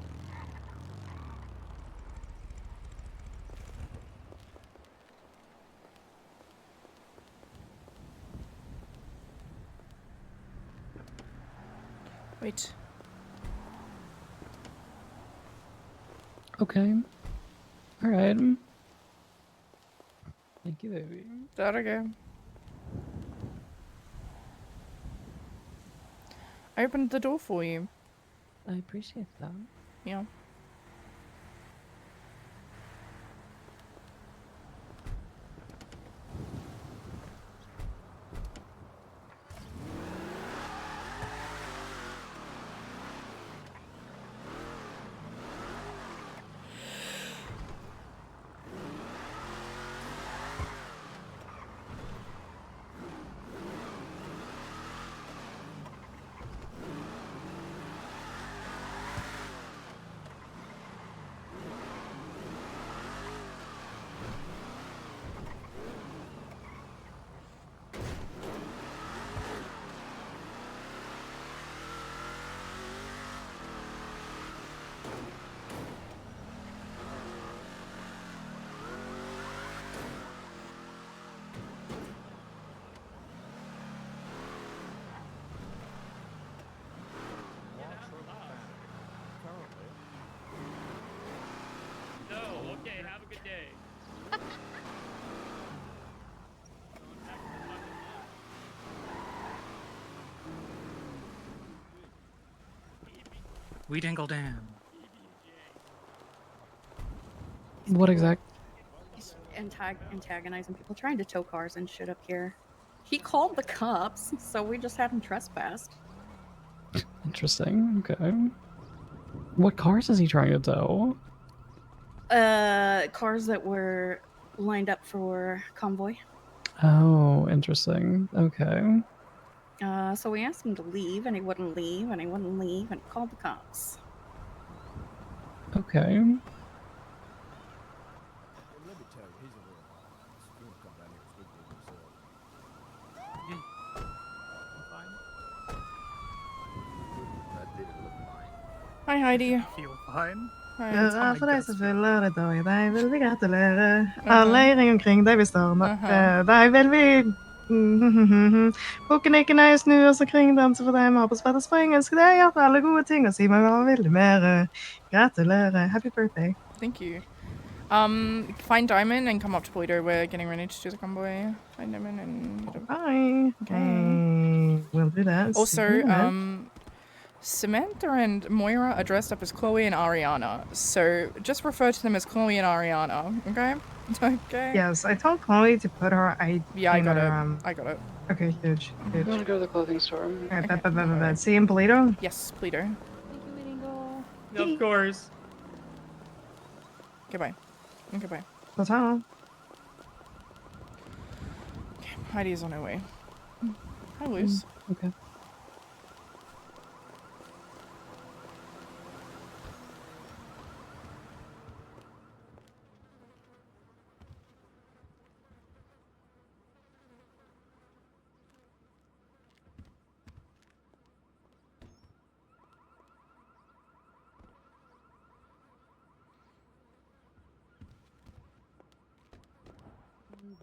Wait. Okay. Alright. Thank you, baby. That okay. I opened the door for you. I appreciate that. Yeah. No, okay, have a good day. We dingle down. What exact? He's antagonizing people, trying to tow cars and shit up here. He called the cops, so we just had him trespassed. Interesting. Okay. What cars is he trying to tow? Cars that were lined up for convoy. Oh, interesting. Okay. So we asked him to leave, and he wouldn't leave, and he wouldn't leave, and he called the cops. Okay. Let me tell you, he's a real hard. If you want to come down here and speak to him yourself. That didn't look fine. Hi, Heidi. Feel fine. Hi. Ja, for deg som fyller det år i dag, vil vi gratulere. Mhm. Alle i ring omkring deg vi stormer. Deg vil vi Bukkenikkene snu oss omkring, danse for deg, med på spett og spring. Ønsker deg at alle gode ting, og si meg hva vil du mer. Gratulerer. Happy birthday. Thank you. Find Diamond and come up to Polito. We're getting ready to do the convoy. Find Diamond and... Bye. Okay. We'll do that. Also, Samantha and Moira are dressed up as Chloe and Ariana. So just refer to them as Chloe and Ariana, okay? Okay. Yes, I told Chloe to put her ID. Yeah, I got it. I got it. Okay, huge. I'm gonna go to the clothing store. Alright, bet. See you in Polito? Yes, Polito. Of course. Goodbye. Goodbye. Ta-ta. Okay, Heidi's on her way. Hi, Luce. Okay.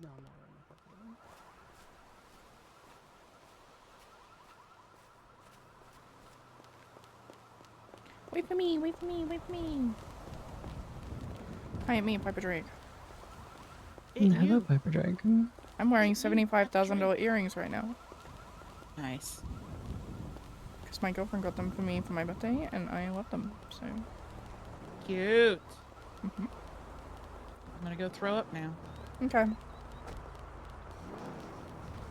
No, I'm not wearing a purple one. Wait for me, wait for me, wait for me. Hi, me, Piper Drake. Hello, Piper Drake. I'm wearing $75,000 earrings right now. Nice. Because my girlfriend got them for me for my birthday, and I love them, so... Cute. I'm gonna go throw up now. Okay.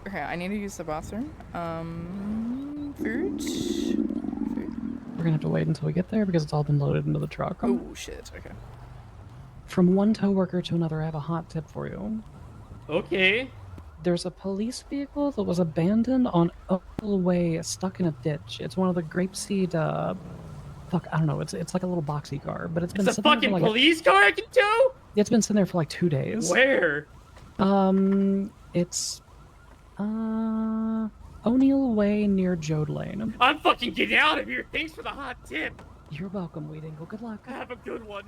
Okay, I need to use the bathroom. Food? We're gonna have to wait until we get there because it's all been loaded into the truck. Oh, shit, okay. From one tow worker to another, I have a hot tip for you. Okay. There's a police vehicle that was abandoned on Oakville Way, stuck in a ditch. It's one of the grapeseed, fuck, I don't know. It's like a little boxy car, but it's been It's a sitting there fucking for like police car I can tow? It's been sitting there for like 2 days. Where? It's O'Neill Way near Jode Lane. I'm fucking getting out of here. Thanks for the hot tip. You're welcome, Weedingle. Good luck. Have a good one.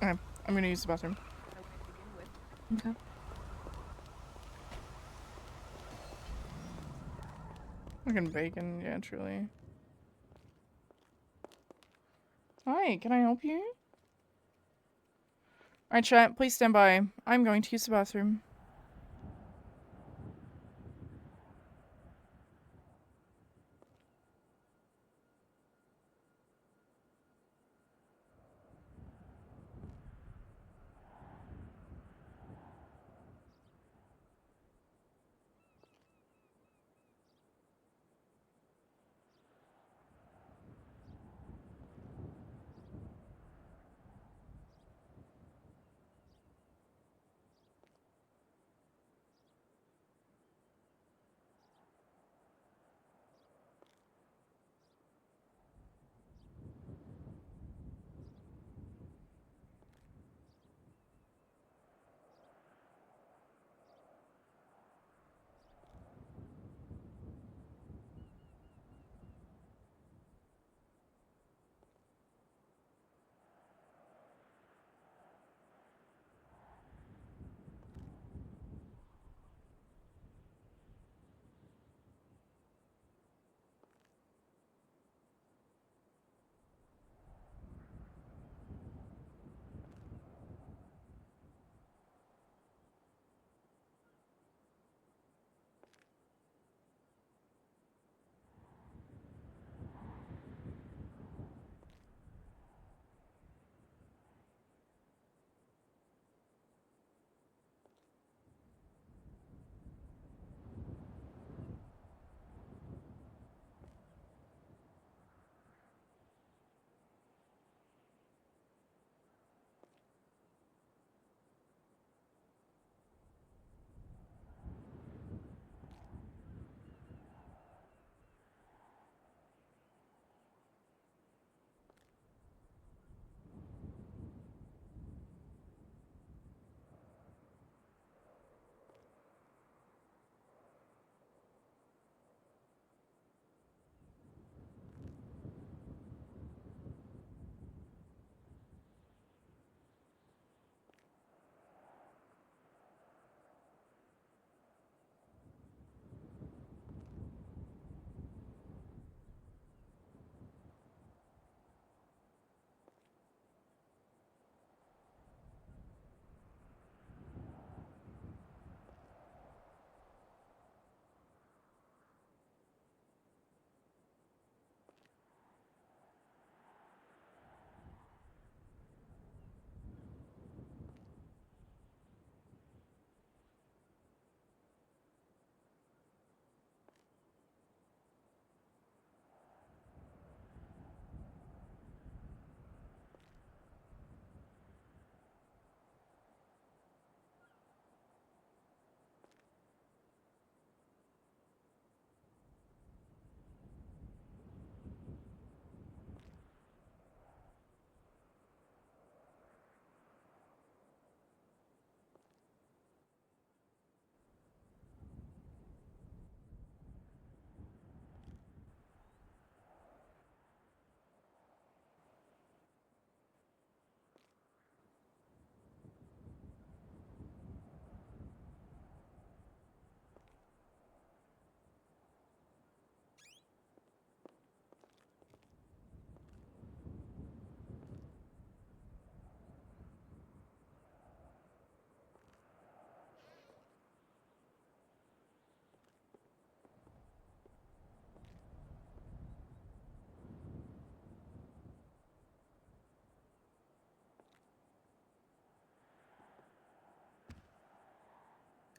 Okay, I'm gonna use the bathroom. Okay. Fucking bacon, yeah, truly. Hi, can I help you? Alright, chat, please stand by. I'm going to use the bathroom.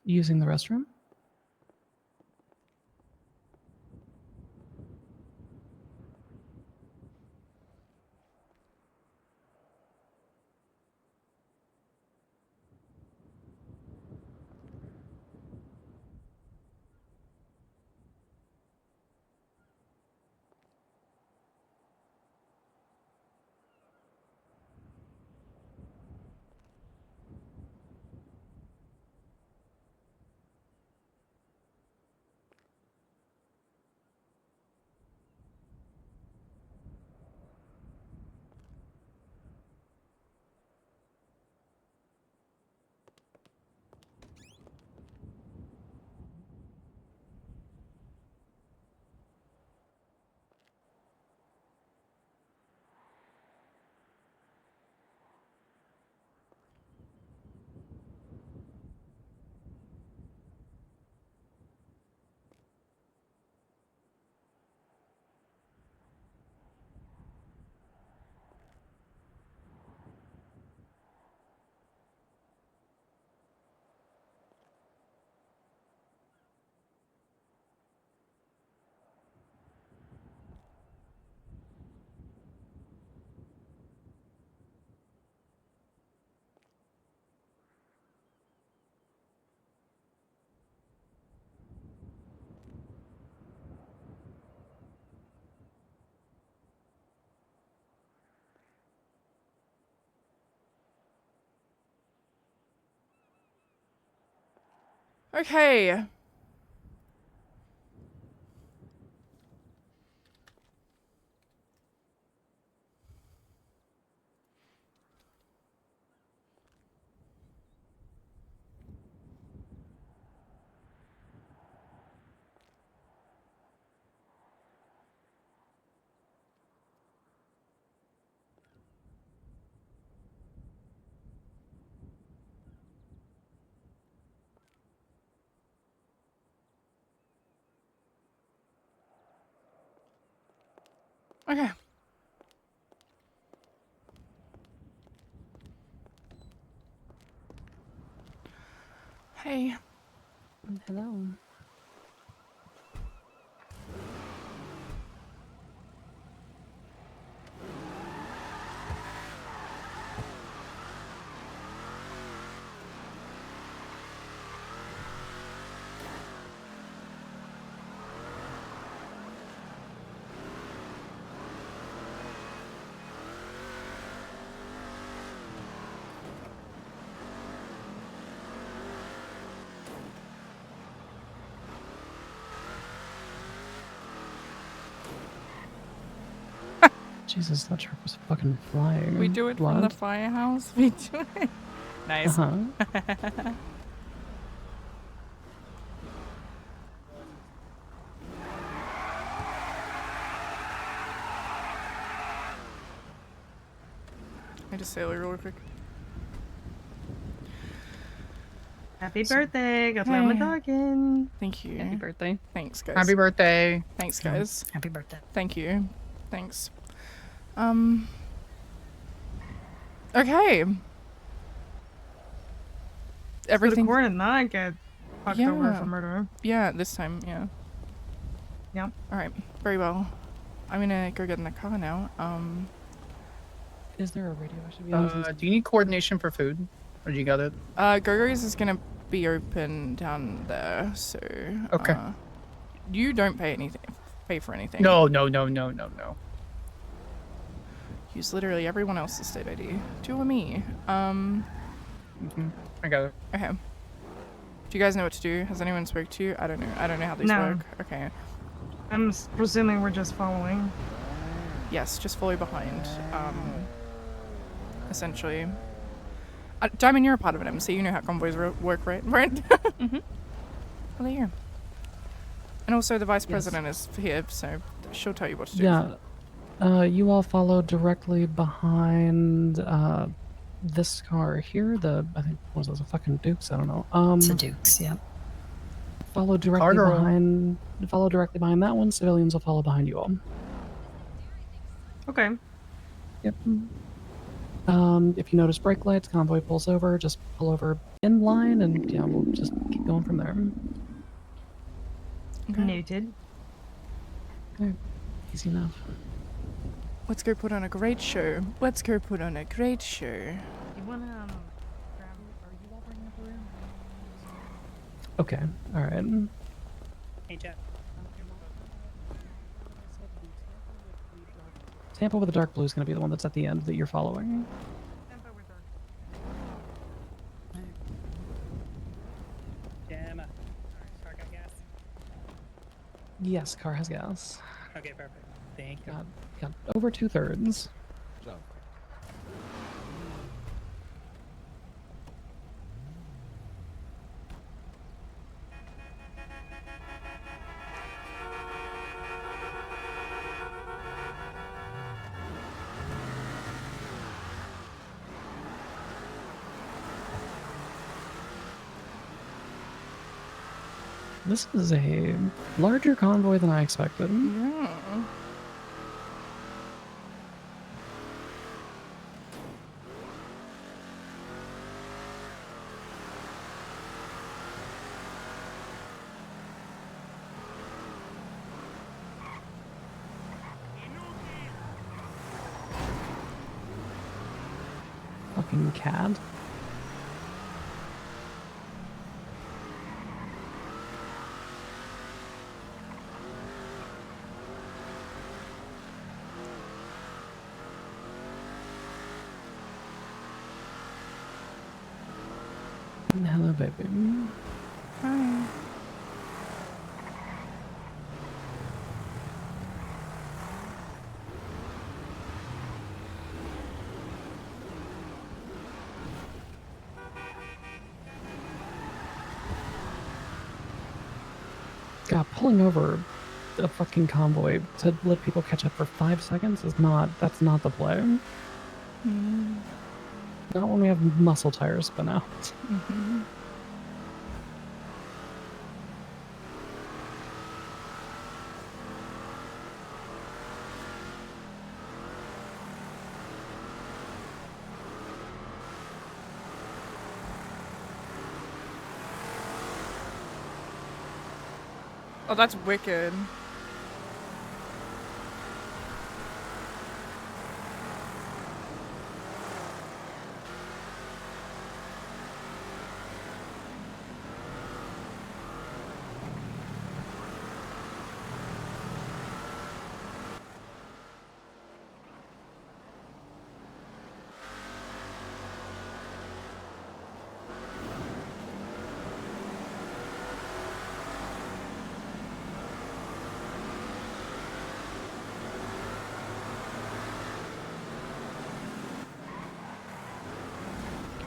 using the restroom? Okay. Okay. Hey. Hello. Jesus, that truck was fucking flying. We do it what? from the firehouse. We do it. Nice. Uh-huh. I just say it real quick. Happy birthday. Got my Hey. dog in. Thank you. Happy birthday. Thanks, guys. Happy birthday. Thanks, guys. Happy birthday. Thank you. Thanks. Okay. Everything. So the court did not get fucked over for murder. Yeah, this time, yeah. Yeah. Alright, very well. I'm gonna go get in the car now. Is there a radio I should be on? Do you need coordination for food? Or do you got it? Go-Go's is gonna be open down there, so... Okay. You don't pay for anything. No. Use literally everyone else's state ID. Do me. I got it. Okay. Do you guys know what to do? Has anyone spoke to you? I don't know. I don't know how these No. work. Okay. I'm presuming we're just following. Yes, just follow behind. Essentially. Diamond, you're a part of an MC. You know how convoys work, right? Right? Mm-hmm. Well, there you go. And also the vice president is here, so she'll tell you what to do. Yeah. You all follow directly behind this car here. I think what was those, a fucking Dukes? I don't know. It's a Dukes, yeah. Follow directly behind that one. Civilians will follow behind you all. Okay. Yep. If you notice brake lights, convoy pulls over, just pull over in line, and yeah, we'll just keep going from there. Noted. Alright, easy enough. Let's go put on a great show. Let's go put on a great show. You wanna grab? Are you all bringing up the room? Okay, alright. Hey, Jeff. Tampa with the dark blue is going to be the one that's at the end that you're following. Gemma. Car got gas? Yes, car has gas. Okay, perfect. Thank you. Got over 2/3. Job. This is a larger convoy than I expected. Yeah. Fucking cad. Hello, baby. Hi. God, pulling over a fucking convoy to let people catch up for 5 seconds is not, that's not the play. Mm. Not when we have muscle tires spin out. Mm-hmm. Oh, that's wicked.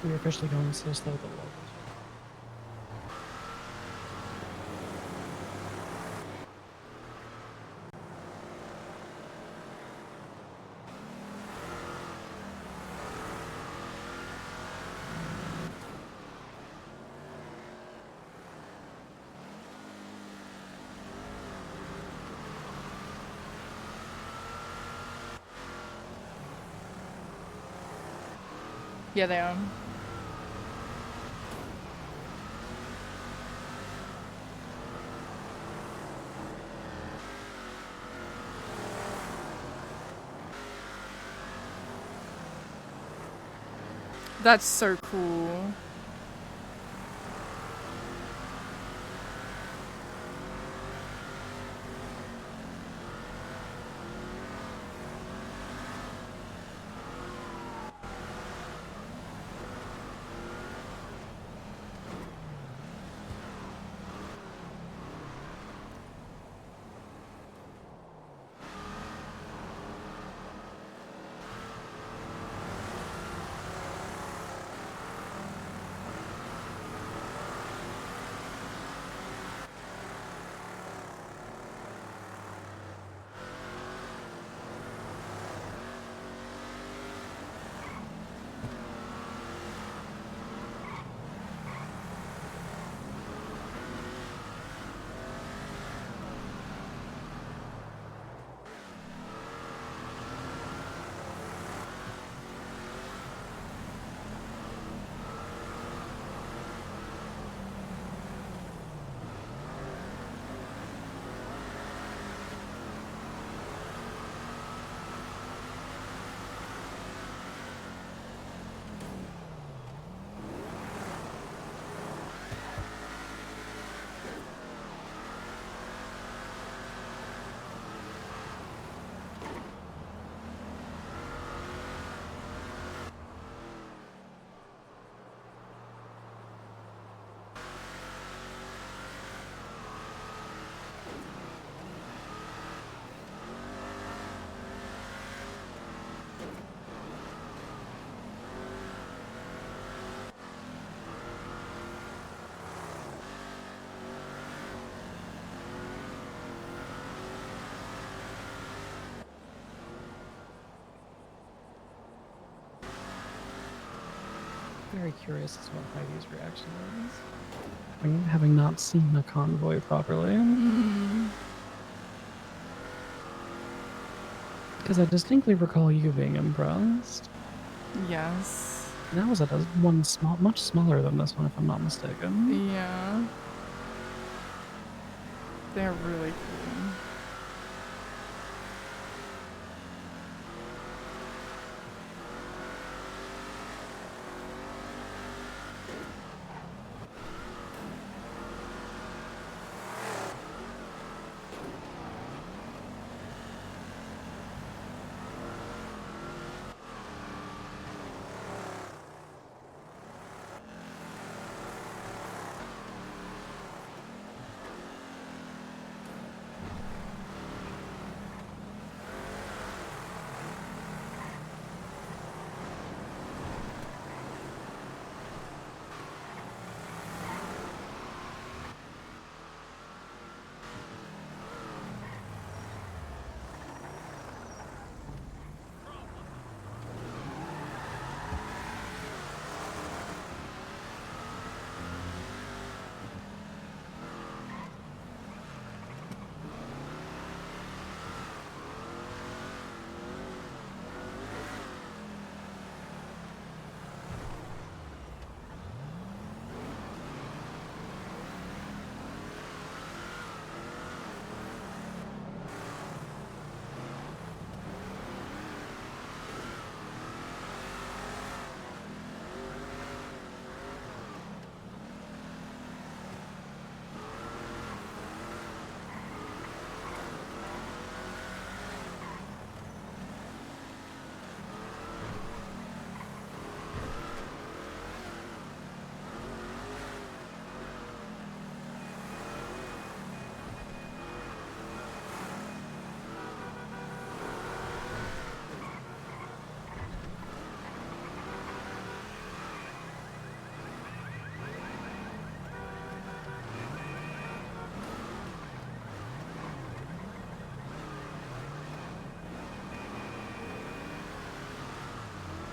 We're officially going so slow but low. Yeah, they are. That's so cool. very curious as to what Heidi's reaction is. I mean, having not seen the convoy properly. Because I distinctly recall you being impressed. Yes. That was at one much smaller than this one, if I'm not mistaken. Yeah. They're really cool.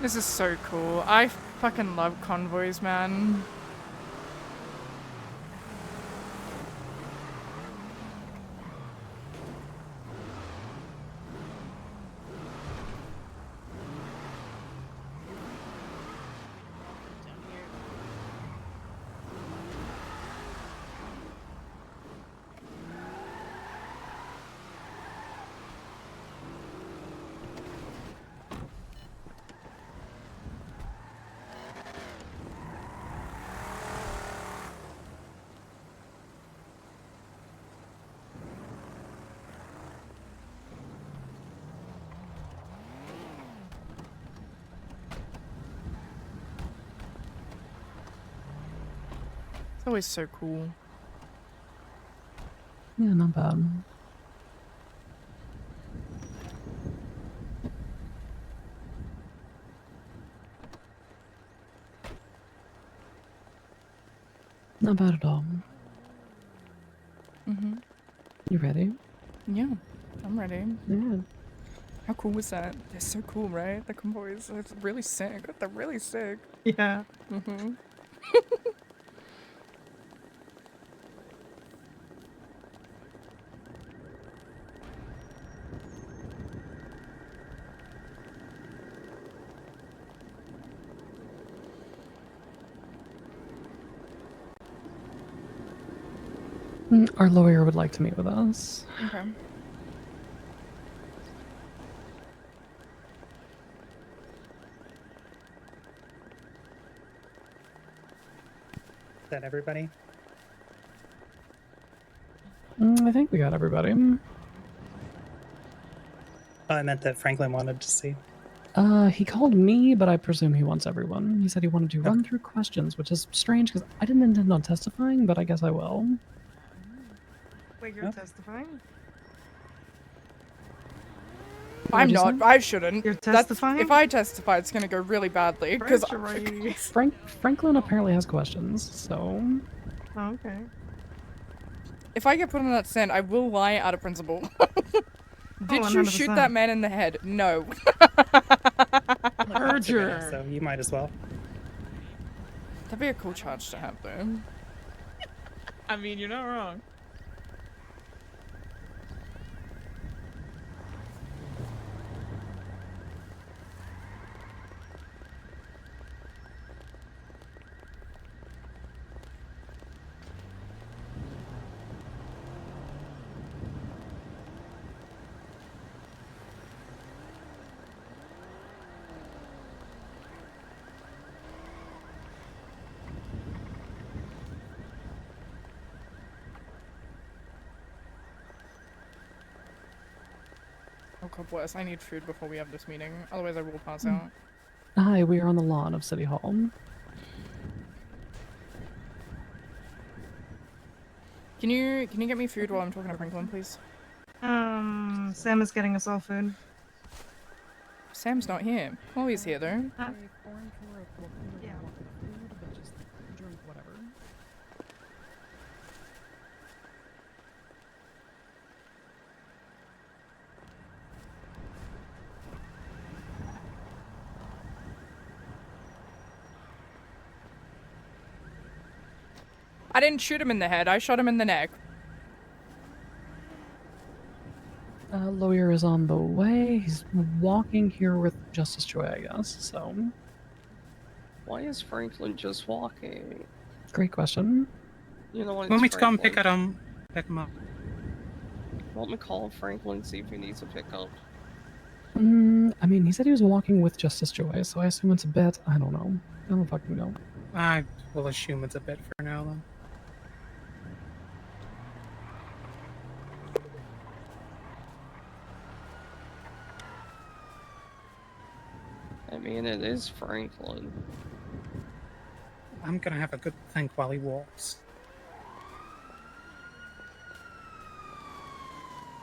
This is so cool. I fucking love convoys, man. It's always so cool. Yeah, not bad. Not bad at all. Mhm. You ready? Yeah, I'm ready. Yeah. How cool was that? They're so cool, right? The convoys. It's really sick. They're really sick. Yeah. Mhm. Our lawyer would like to meet with us. Okay. Is that everybody? I think we got everybody. Oh, I meant that Franklin wanted to see. He called me, but I presume he wants everyone. He said he wanted to run through questions, which is strange because I didn't intend on testifying, but I guess I will. Wait, you're testifying? I'm What'd you not. say? I shouldn't. You're That's- testifying? if I testify, it's gonna go really badly. Because Franklin apparently has questions, so Oh, okay. if I get put on that stand, I will lie out of principle. Did you shoot 100%. that man in the head? No. Perjure. So you might as well. That'd be a cool charge to have, though. I mean, you're not wrong. Oh god bless, I need food before we have this meeting, otherwise I will pass out. Hi, we are on the lawn of City Hall. Can you get me food while I'm talking to Franklin, please? Sam is getting us all food. Sam's not here. Chloe's here though. Yeah. Drink whatever. I didn't shoot him in the head, I shot him in the neck. Lawyer is on the way. He's walking here with Justice Joy, I guess, so. Why is Franklin just walking? Great question. You know what? Want me It's to come Franklin. pick him up? Want me to call Franklin, see if he needs a pickup? I mean, he said he was walking with Justice Joy, so I assume it's a bit. I don't know. I don't fucking know. I will assume it's a bit for now, then. I mean, it is Franklin. I'm gonna have a good think while he walks.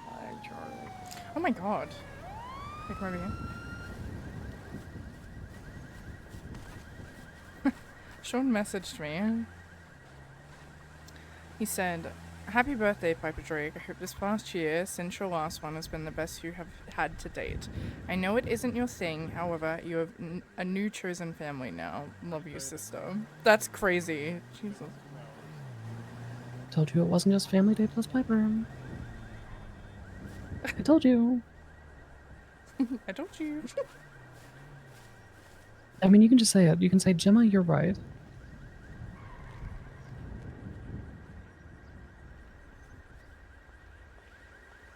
Hi, Charlie. Oh my god. Hey, come over here. Sean messaged me. He said, "Happy birthday, Piper Drake. I hope this past year, since your last one, has been the best you have had to date. I know it isn't your thing, however, you have a new chosen family now. Love you, sister." That's crazy. Jesus. Told you it wasn't just Family Day plus Piper. I told you. I told you. I mean, you can just say it. You can say, Gemma, you're right.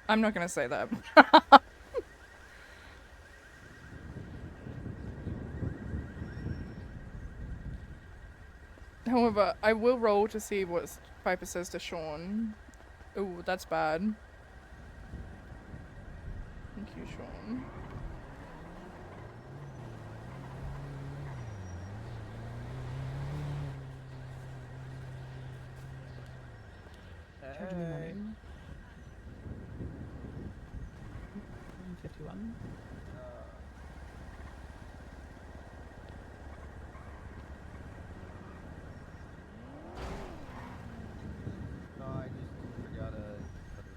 I'm not gonna say that. However, I will roll to see what Piper says to Sean. Ooh, that's bad. Thank you, Sean. Charge me money. 51. No, I just forgot to put it,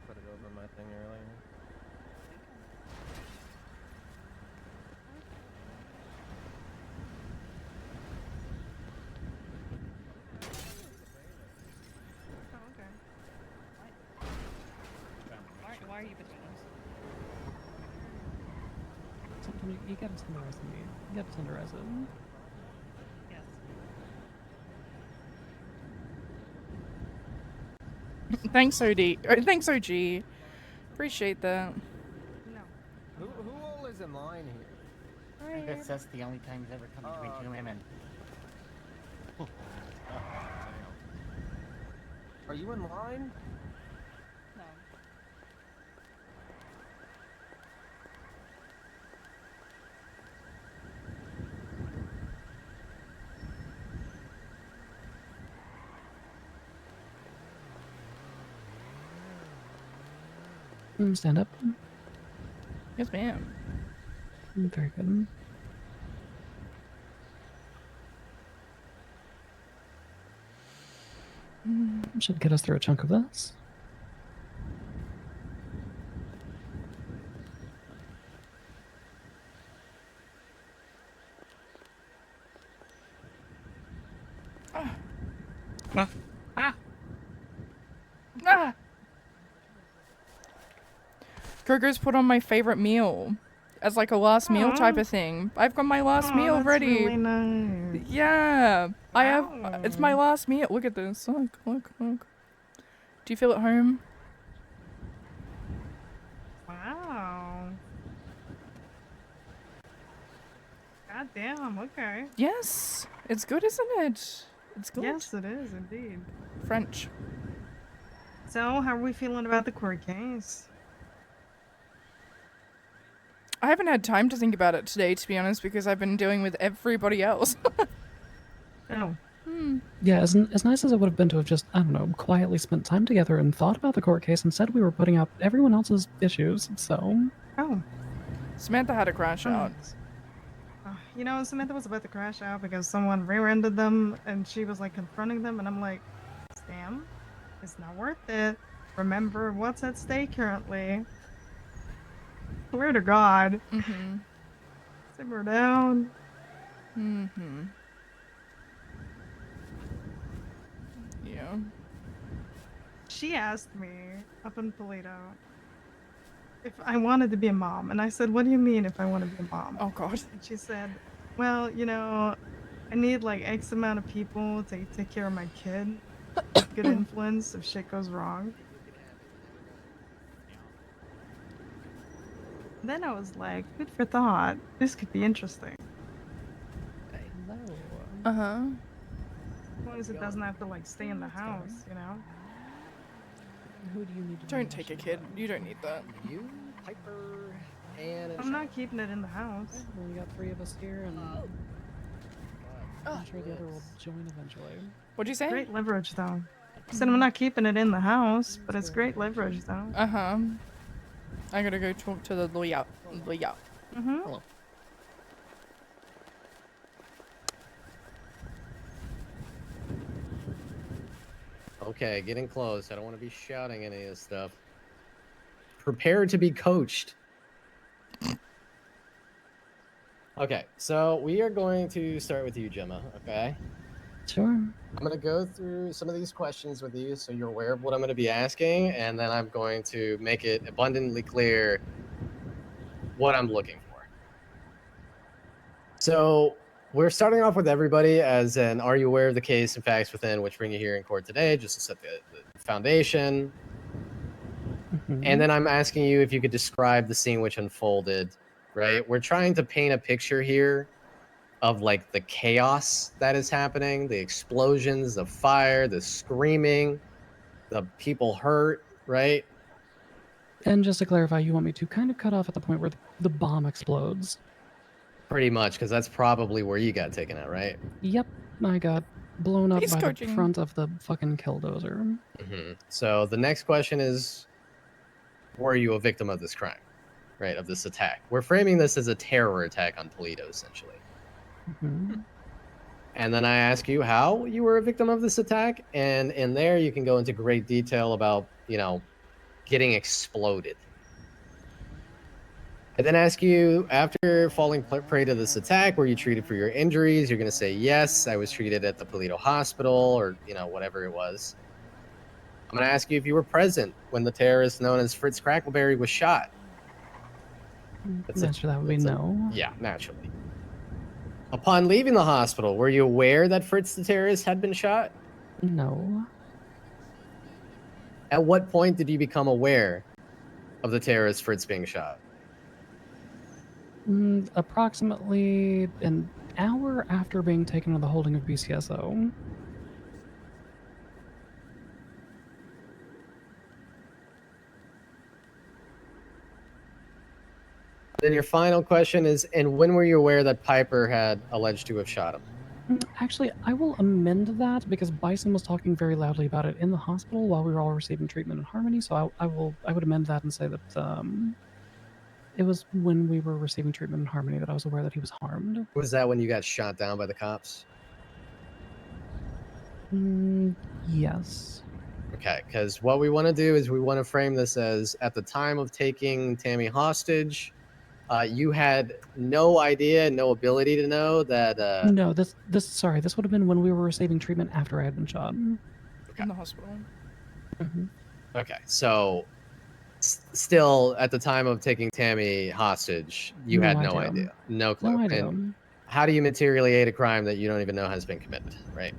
put it over my thing earlier. Oh, okay. Why are you between us? Sometimes you gotta tenderize me. You gotta tenderize it. Yes. Thanks, OD. Thanks, OG. Appreciate that. Who all is in line here? I guess that's the only time he's ever come between two women. Are you in line? No. Stand up. Yes, ma'am. Very good. Should get us through a chunk of this. Ah! Coco's put on my favorite meal as like a last meal type of thing. I've got my last meal that's ready. really nice. Yeah, I have. It's my last meal. Look at this. Look. Do you feel at home? Wow. God damn, okay. Yes, it's good, isn't it? It's good. Yes, it is indeed. French. So, how are we feeling about the court case? I haven't had time to think about it today, to be honest, because I've been dealing with everybody else. Oh. Yeah, as nice as it would have been to have just, I don't know, quietly spent time together and thought about the court case, instead we were putting out everyone else's issues, so... Oh. Samantha had a crash out. You know, Samantha was about to crash out because someone rear-ended them, and she was like confronting them, and I'm like, Sam, it's not worth it. Remember what's at stake currently. Swear to God. Mm-hmm. Simmer down. Mm-hmm. Yeah. She asked me up in Toledo if I wanted to be a mom, and I said, what do you mean if I want to be a mom? Oh, God. And she said, well, you know, I need like X amount of people to take care of my kid. Good influence if shit goes wrong. Then I was like, food for thought. This could be interesting. Hello. Uh-huh. As long as it doesn't have to like stay in the house, you know? Who do you need to Don't take a kid. You don't need that. You, Piper, and... I'm not keeping it in the house. Well, we got 3 of us here, and I'm sure the other will join eventually. What'd you say? Great leverage, though. I said I'm not keeping it in the house, but it's great leverage, though. Uh-huh. I gotta go talk to the lawyer. Mm-hmm. Hello. Okay, getting close. I don't want to be shouting any of this stuff. Prepare to be coached. Okay, so we are going to start with you, Gemma, okay? Sure. I'm going to go through some of these questions with you so you're aware of what I'm going to be asking, and then I'm going to make it abundantly clear what I'm looking for. So we're starting off with everybody as an are you aware of the case and facts within which bring you here in court today, just to set the foundation. And then I'm asking you if you could describe the scene which unfolded, right? We're trying to paint a picture here of like the chaos that is happening, the explosions, the fire, the screaming, the people hurt, right? And just to clarify, you want me to kind of cut off at the point where the bomb explodes. Pretty much, because that's probably where you got taken out, right? Yep, I got blown up He's by coaching. the front of the fucking killdozer. So the next question is, were you a victim of this crime, right? Of this attack? We're framing this as a terror attack on Toledo, essentially. And then I ask you how you were a victim of this attack, and in there you can go into great detail about, you know, getting exploded. I then ask you, after falling prey to this attack, were you treated for your injuries? You're going to say, yes, I was treated at the Toledo hospital, or, you know, whatever it was. I'm going to ask you if you were present when the terrorist known as Fritz Crackleberry was shot. Naturally, that would be no. Yeah, naturally. Upon leaving the hospital, were you aware that Fritz the terrorist had been shot? No. At what point did you become aware of the terrorist Fritz being shot? Approximately an hour after being taken to the holding of BCSO. Then your final question is, and when were you aware that Piper had alleged to have shot him? Actually, I will amend that because Bison was talking very loudly about it in the hospital while we were all receiving treatment in Harmony. So I would amend that and say that it was when we were receiving treatment in Harmony that I was aware that he was harmed. Was that when you got shot down by the cops? Yes. Okay, because what we want to do is we want to frame this as at the time of taking Tammy hostage, you had no idea, no ability to know that. No, this would have been when we were receiving treatment after I had been shot. In the hospital. Okay, so still at the time of taking Tammy hostage, you had no idea, no clue. No idea. And how do you materially aid a crime that you don't even know has been committed, right?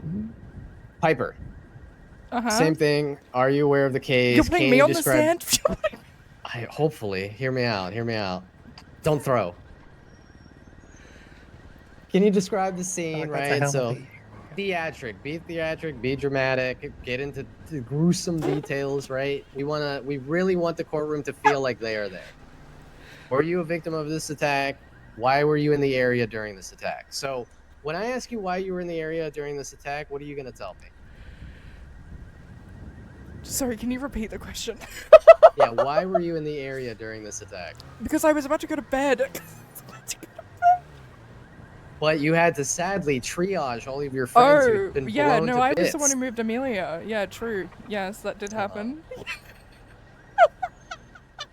Piper, same thing. Are you aware of the case? You're putting Can me you on the describe? stand. Hopefully, hear me out. Hear me out. Don't throw. Can you describe the scene, that's a right? hell of So, a- theatric, be dramatic, get into gruesome details, right? We really want the courtroom to feel like they are there. Were you a victim of this attack? Why were you in the area during this attack? So, when I ask you why you were in the area during this attack, what are you going to tell me? Sorry, can you repeat the question? Yeah, why were you in the area during this attack? Because I was about to go to bed. But you had to sadly triage all of your friends who had been yeah, blown no, to I was bits. the one who moved Amelia. Yeah, true. Yes, that did happen.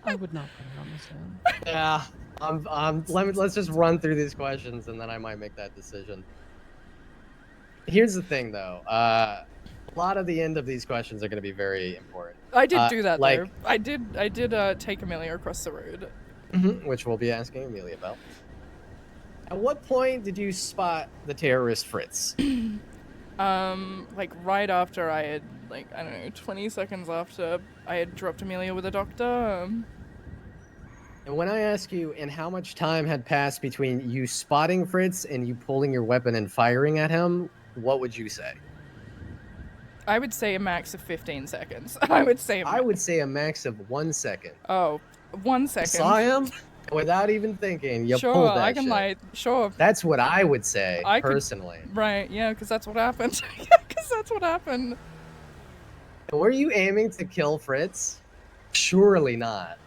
I would not put her on the stand. Yeah, let's just run through these questions and then I might make that decision. Here's the thing, though. A lot of the end of these questions are going to be very important. I did do that like, though. I did take Amelia across the road. Which we'll be asking Amelia about. At what point did you spot the terrorist Fritz? Like right after I had, like, I don't know, 20 seconds after I had dropped Amelia with a doctor. And when I ask you, and how much time had passed between you spotting Fritz and you pulling your weapon and firing at him, what would you say? I would say a max of 15 seconds. I would say a max of 1 second. Oh, 1 second. Saw him without even thinking. You Sure, pulled that I can shit. lie. Sure. That's what I would say I could- personally. Right, yeah, because that's what happened. Yeah, because that's what happened. Were you aiming to kill Fritz? Surely not.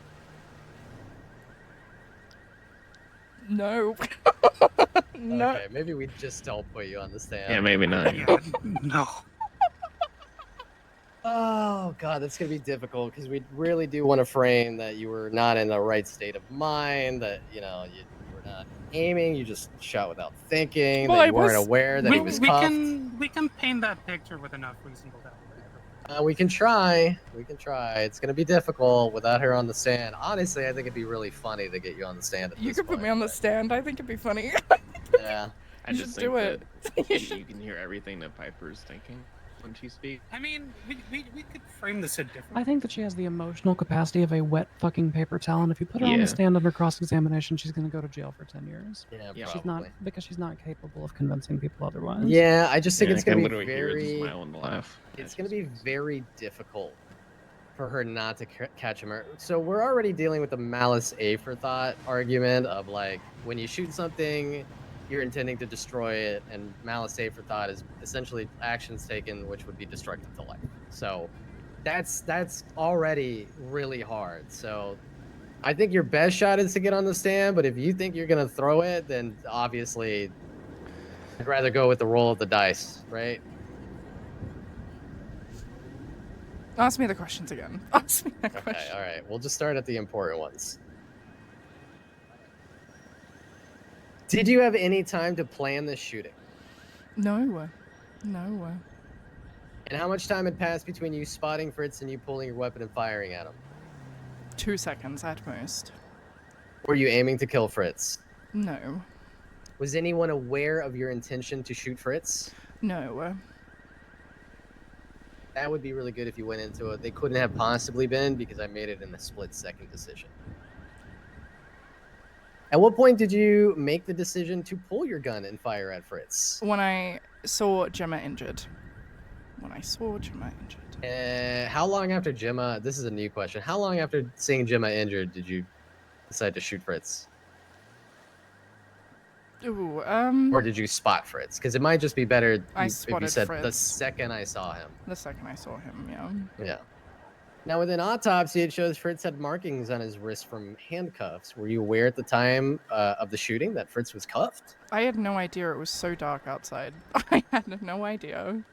No. No. Okay, maybe we just don't put you on the stand. Yeah, maybe not. No. Oh god, that's gonna be difficult because we really do want to frame that you were not in the right state of mind. That you were not aiming. You just shot without thinking. Well, that I you weren't was- aware that he was we cuffed. we can paint that picture with enough reasonable doubt. We can try. We can try. It's gonna be difficult without her on the stand. Honestly, I think it'd be really funny to get you on the stand. At You this could put point, me on the stand. I think it'd be funny. Yeah. I You just should do think it. that you can hear everything that Piper's thinking when she speaks. I mean, we could frame this a different. I think that she has the emotional capacity of a wet fucking paper towel, and if you put her on Yeah. the stand under cross-examination, she's going to go to jail for 10 years. Yeah, She's not, probably. because she's not capable of convincing people otherwise. Yeah, I just think Yeah, it's I gonna can be literally hear the very. smile and the laugh. It's gonna be very difficult for her not to catch him. So we're already dealing with the malice aforethought argument of like when you shoot something, you're intending to destroy it, and malice aforethought is essentially actions taken which would be destructive to life. So that's already really hard. So I think your best shot is to get on the stand, but if you think you're gonna throw it, then obviously I'd rather go with the roll of the dice, right? Ask me the questions again. Ask me that Okay, question. all right. We'll just start at the important ones. Did you have any time to plan this shooting? No. No. And how much time had passed between you spotting Fritz and you pulling your weapon and firing at him? 2 seconds at most. Were you aiming to kill Fritz? No. Was anyone aware of your intention to shoot Fritz? No. That would be really good if you went into it. They couldn't have possibly been because I made it in a split-second decision. At what point did you make the decision to pull your gun and fire at Fritz? When I saw Gemma injured. How long after Gemma, this is a new question, how long after seeing Gemma injured did you decide to shoot Fritz? Ooh, Or did you spot Fritz? Because it might just be better I if you spotted said the Fritz. second I saw him. The second I saw him, yeah. Yeah. Now, with an autopsy, it shows Fritz had markings on his wrist from handcuffs. Were you aware at the time of the shooting that Fritz was cuffed? I had no idea it was so dark outside. I had no idea.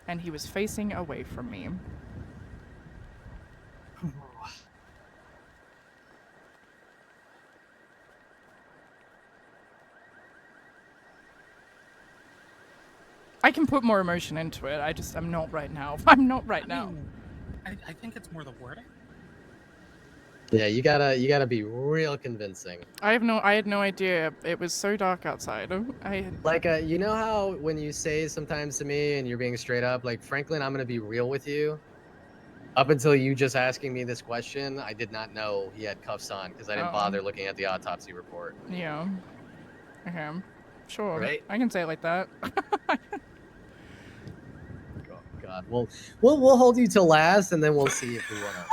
And he was facing away from me. I can put more emotion into it. I'm not right now. I'm not right now. I think it's more the wording. Yeah, you gotta be real convincing. I had no idea. It was so dark outside. Like, you know how when you say sometimes to me and you're being straight up, like, Franklin, I'm gonna be real with you. Up until you just asking me this question, I did not know he had cuffs on because I didn't bother looking at the autopsy report. Yeah. Okay. Sure. Right? I can say it like that. Oh God, we'll hold you till last, and then we'll see if we wanna.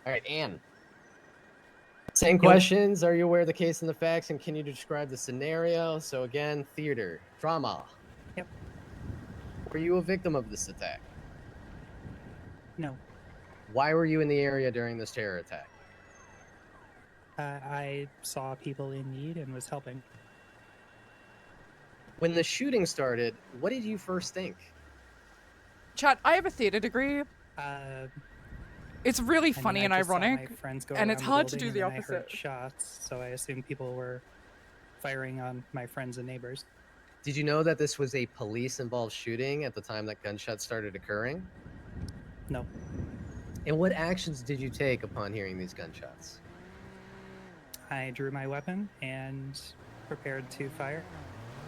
All right, Anne. Same questions. Are you aware of the case and the facts, and can you describe the scenario? So again, theater, drama. Yep. Were you a victim of this attack? No. Why were you in the area during this terror attack? I saw people in need and was helping. When the shooting started, what did you first think? Chat, I have a theater degree. It's really I mean, funny I and just saw ironic, my friends go and it's around the hard to building do and the then I heard opposite. shots, so I assumed people were firing on my friends and neighbors. Did you know that this was a police-involved shooting at the time that gunshots started occurring? No. And what actions did you take upon hearing these gunshots? I drew my weapon and prepared to fire.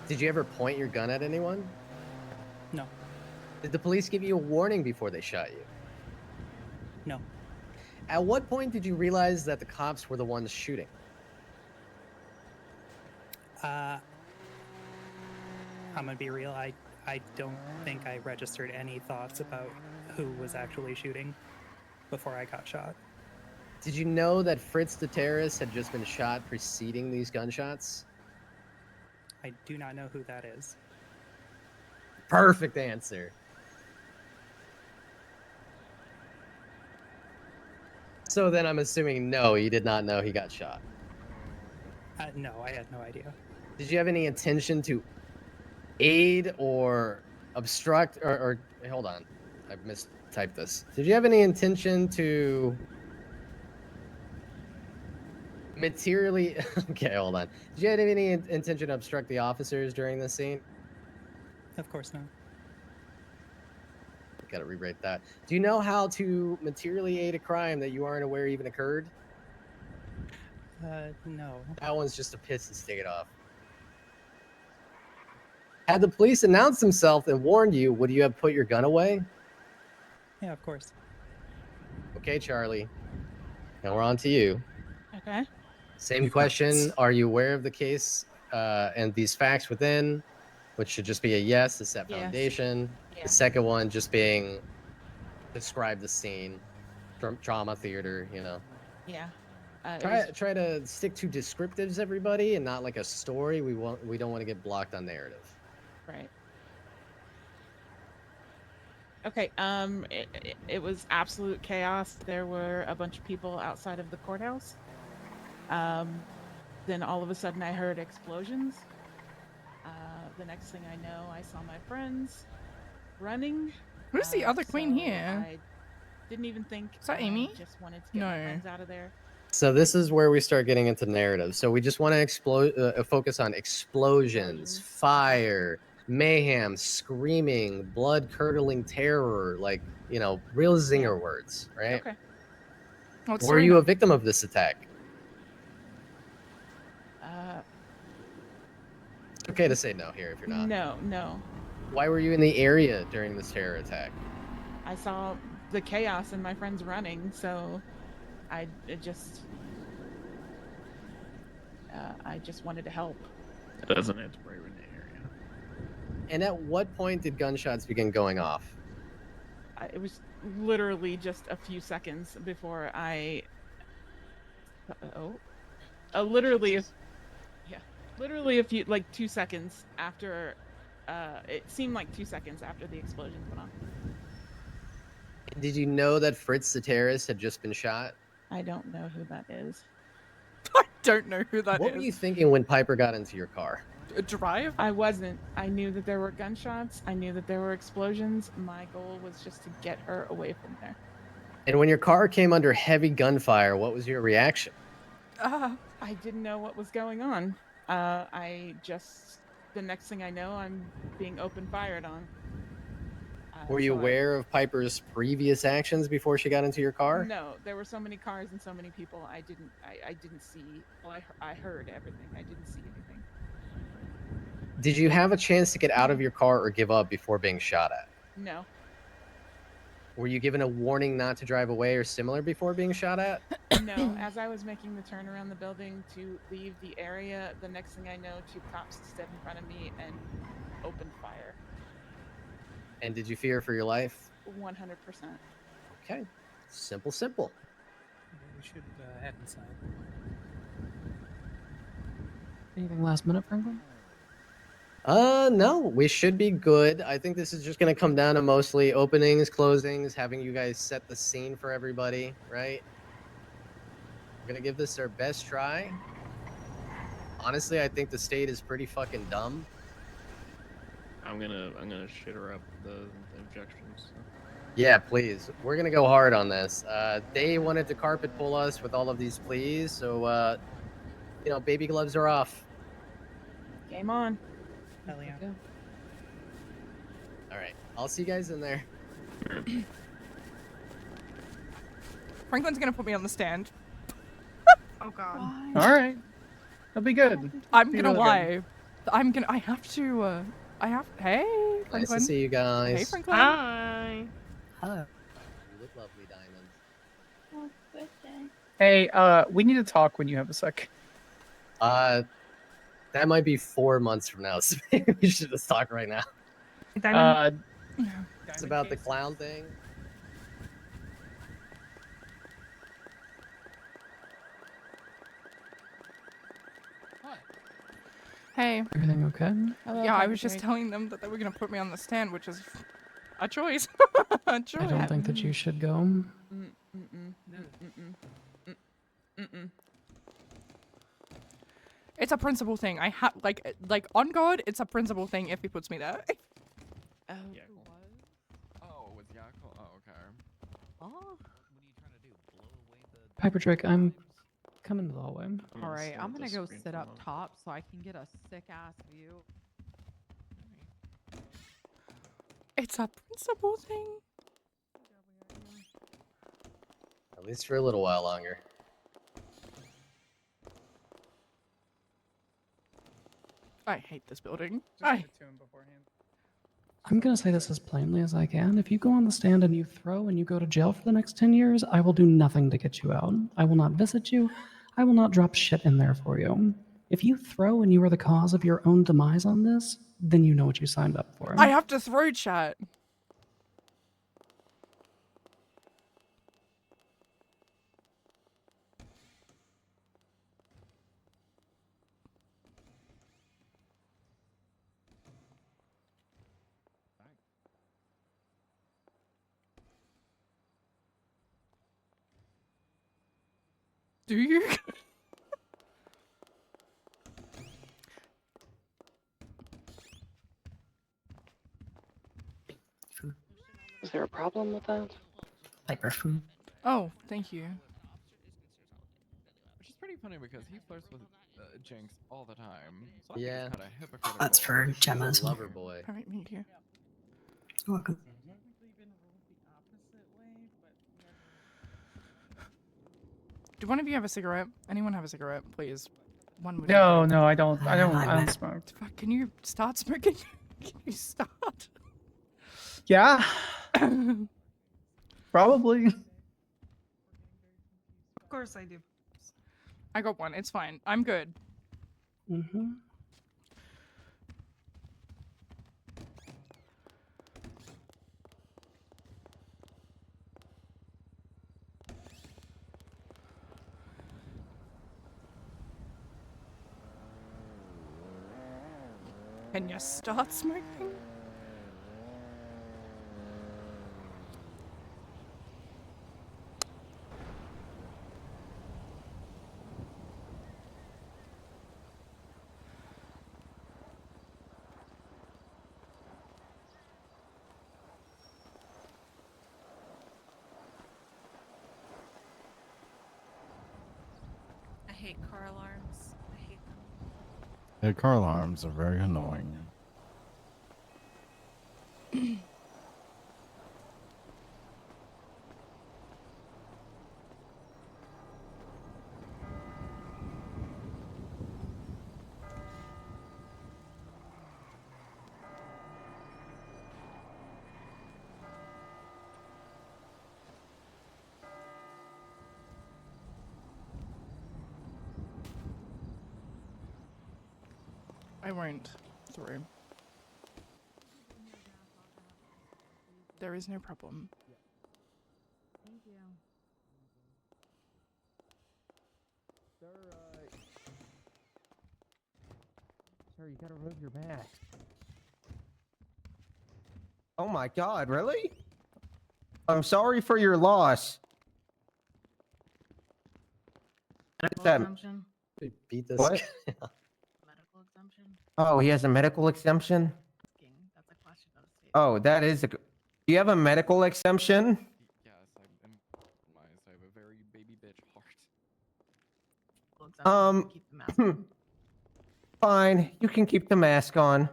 Did you ever point your gun at anyone? No. Did the police give you a warning before they shot you? No. At what point did you realize that the cops were the ones shooting? I'm gonna be real. I don't think I registered any thoughts about who was actually shooting before I got shot. Did you know that Fritz the terrorist had just been shot preceding these gunshots? I do not know who that is. Perfect answer. So then I'm assuming no, you did not know he got shot. No, I had no idea. Did you have any intention to aid or obstruct or hold on, I mistyped this. Did you have any intention to materially okay, hold on. Did you have any intention to obstruct the officers during this scene? Of course not. Gotta rewrite that. Do you know how to materially aid a crime that you aren't aware even occurred? No. That one's just a piss and stick it off. Had the police announced themselves and warned you, would you have put your gun away? Yeah, of course. Okay, Charlie. Now we're on to you. Okay. Same question. Are you aware of the case and these facts within, which should just be a yes to set Yes. foundation. Yeah. The second one just being describe the scene, drama theater, you know. Yeah. Try to stick to descriptives, everybody, and not like a story. We don't want to get blocked on narrative. Right. Okay. It was absolute chaos. There were a bunch of people outside of the courthouse. Then all of a sudden I heard explosions. The next thing I know, I saw my friends running. Who's the other queen here? I didn't even think. Is that Amy? Just wanted to get my friends out of there. So this is where we start getting into narrative. So we just want to focus on explosions, fire, mayhem, screaming, blood-curdling terror, like, you know, real zinger words, right? Okay. Were you a victim of this attack? It's okay to say no here if you're not. No. Why were you in the area during this terror attack? I saw the chaos and my friends running, so I just wanted to help. It doesn't have to be in the area. And at what point did gunshots begin going off? It was literally just a few seconds before I. Literally a few, like 2 seconds after. It seemed like 2 seconds after the explosions went off. Did you know that Fritz the terrorist had just been shot? I don't know who that is. I don't know who that is. What were you thinking when Piper got into your car? Drive? I wasn't. I knew that there were gunshots. I knew that there were explosions. My goal was just to get her away from there. And when your car came under heavy gunfire, what was your reaction? I didn't know what was going on. The next thing I know, I'm being open fired on. Were you so aware of Piper's previous actions before she got into your car? No, there were so many cars and so many people. I didn't see. Well, I heard everything. I didn't see anything. Did you have a chance to get out of your car or give up before being shot at? No. Were you given a warning not to drive away or similar before being shot at? No, as I was making the turn around the building to leave the area, the next thing I know, two cops stood in front of me and opened fire. And did you fear for your life? 100%. Okay. Simple. We should head inside. Anything last minute, Franklin? No, we should be good. I think this is just gonna come down to mostly openings, closings, having you guys set the scene for everybody, right? We're gonna give this our best try. Honestly, I think the state is pretty fucking dumb. I'm gonna shit her up the objections. So. Yeah, please. We're gonna go hard on this. They wanted to carpet pull us with all of these pleas, so baby gloves are off. Game on. Hell yeah. All right, I'll see you guys in there. Franklin's gonna put me on the stand. Oh god. All right. That'll be good. I'm Be gonna really lie. I have to. Hey, Franklin. Nice to see you guys. Hey, Franklin. Hi. Hello. You look lovely, Diamond. Hey, we need to talk when you have a sec. That might be 4 months from now, so maybe we should just talk right now. It's about the clown thing. Hey. Everything okay? Yeah, I was just telling them that they were gonna put me on the stand, which is a choice. A choice. I don't think that you should go. It's a principle thing. I have like on God, it's a principle thing if he puts me there. Oh, it was Yakko? Oh, okay. What are you trying to do? Blow away the... Piper Drake, I'm coming to the hallway. Alright, I'm gonna go sit up top so I can get a sick ass view. It's a principle thing. At least for a little while longer. I hate this building. I'm going to say this as plainly as I can. If you go on the stand and you throw and you go to jail for the next 10 years, I will do nothing to get you out. I will not visit you. I will not drop shit in there for you. If you throw and you are the cause of your own demise on this, then you know what you signed up for. I have to throw chat. Do you? Is there a problem with that? Piper food. Oh, thank you. Which is pretty funny because he flirts with Jinx all the time. So Yeah. Kind of hypocritical. That's for Gemma as well. Lover boy. Alright, thank you. You're welcome. Do one of you have a cigarette? Anyone have a cigarette, please? One would be No, great. no, I don't. I don't smoke. Fuck, can you start smoking? Can you start? Yeah. Probably. Of course I do. I got one. It's fine. I'm good. Mm-hmm. Can you start smoking? I hate car alarms. I hate them. Yeah, car alarms are very annoying. won't through. There is no problem. Thank you. Sir, you gotta remove your mask. Oh my god, really? I'm sorry for your loss. Medical that- exemption. Beat this. What? Medical exemption. Oh, he has a medical exemption? That's a question of state. Oh, that is a... Do you have a medical exemption? Yes, I'm I have a very baby bitch heart. Keep the mask on. Fine. You can keep the mask on.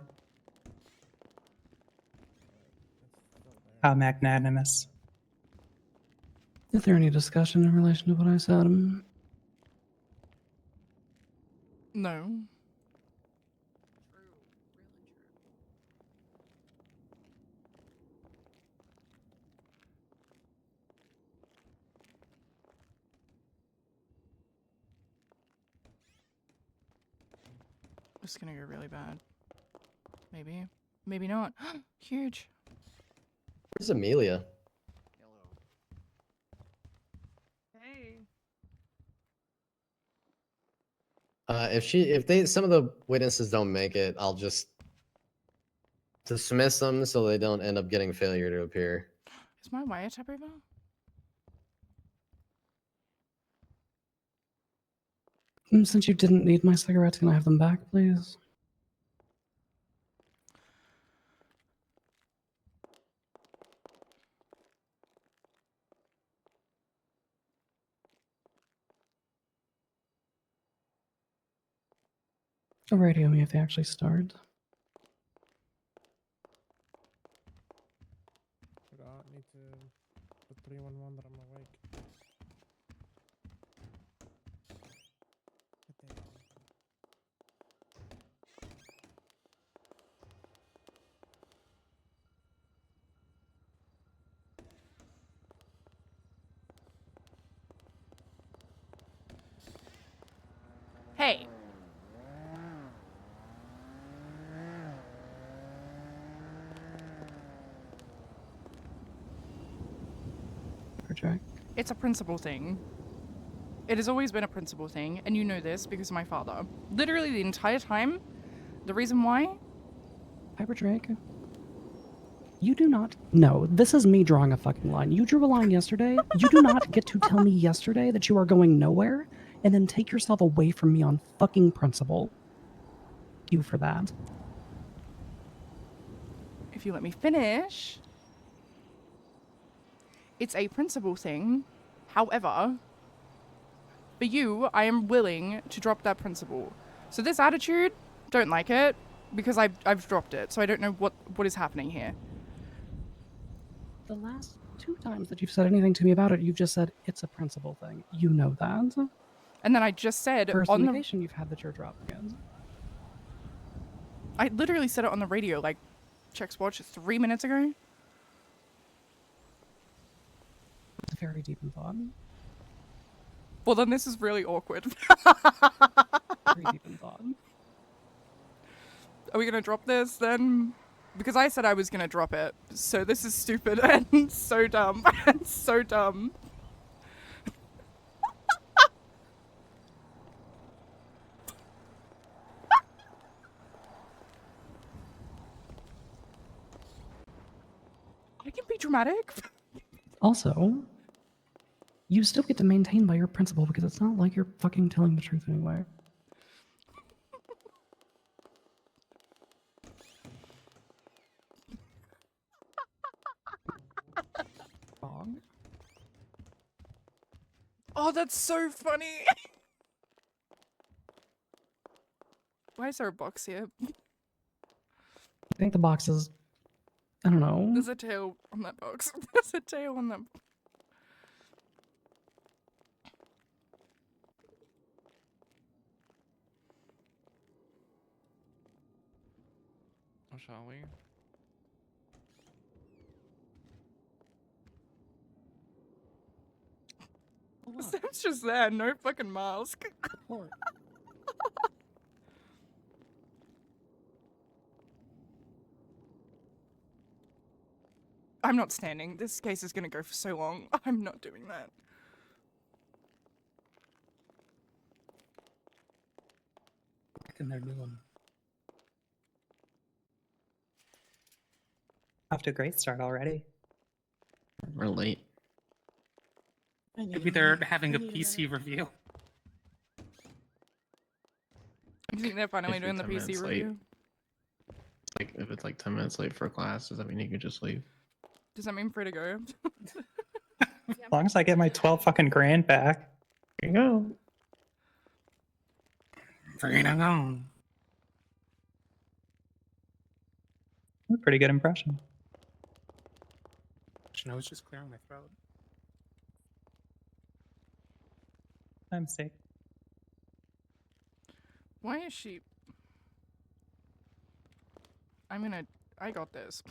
How magnanimous. Is there any discussion in relation to what I said? No. It's gonna go really bad. Maybe. Maybe not. Huge. Where's Amelia? Hey. If some of the witnesses don't make it, I'll just dismiss them so they don't end up getting failure to appear. Is my wiretap over? Since you didn't need my cigarettes, can I have them back, please? Radio me if they actually start. I need to put 311 that I'm awake. Hey. Project. It's a principal thing. It has always been a principal thing, and you know this because of my father. Literally the entire time. The reason why? Piper Drake. You do not. No, this is me drawing a fucking line. You drew a line yesterday. You do not get to tell me yesterday that you are going nowhere and then take yourself away from me on fucking principle. Thank you for that. If you let me finish. It's a principal thing. However, for you, I am willing to drop that principle. So this attitude, don't like it because I've dropped it. So I don't know what is happening here. The last 2 times that you've said anything to me about it, you've just said it's a principle thing. You know that. And then I just said First on the indication you've had that you're dropping it. I literally said it on the radio like checks watch 3 minutes ago. It's very deep in thought. Well, then this is really awkward. Very deep in thought. Are we gonna drop this then? Because I said I was gonna drop it. So this is stupid and so dumb and so dumb. I can be dramatic. Also, you still get to maintain by your principle because it's not like you're fucking telling the truth anyway. Wrong. Oh, that's so funny. Why is there a box here? I think the box is, I don't know. There's a tail on that box. There's a tail on that. Oh, shall we? Sam's just there, no fucking mask. I'm not standing. This case is gonna go for so long. I'm not doing that. What can they do? Off to a great start already. We're late. Maybe they're having a PC review. You think they're finally If you're doing the 10 PC minutes late. review? Like if it's like 10 minutes late for class, does that mean you can just leave? Does that mean free to go? As long as I get my 12 fucking grand back. Here you go. Free to go. Pretty good impression. You know, it's just clearing my throat. I'm sick. Why is she? I got this.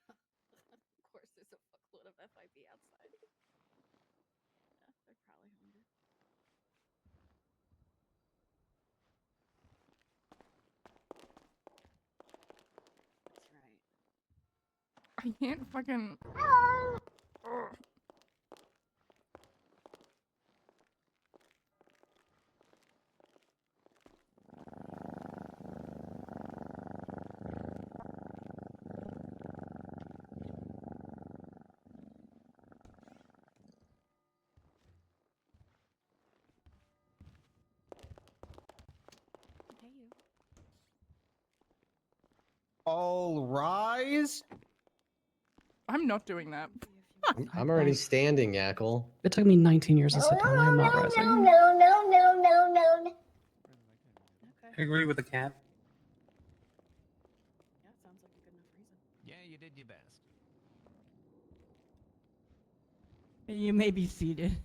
Of course, there's a fuckload of FIB outside. Yeah, they're probably hungry. That's right. I can't fucking. Ugh. Hey, you. All rise. I'm not doing that. I'm already standing, Yackle. It took me 19 years to sit down. I'm not rising. No. I agree with the cat. Yeah, sounds like a good enough reason. Yeah, you did your best. You may be seated.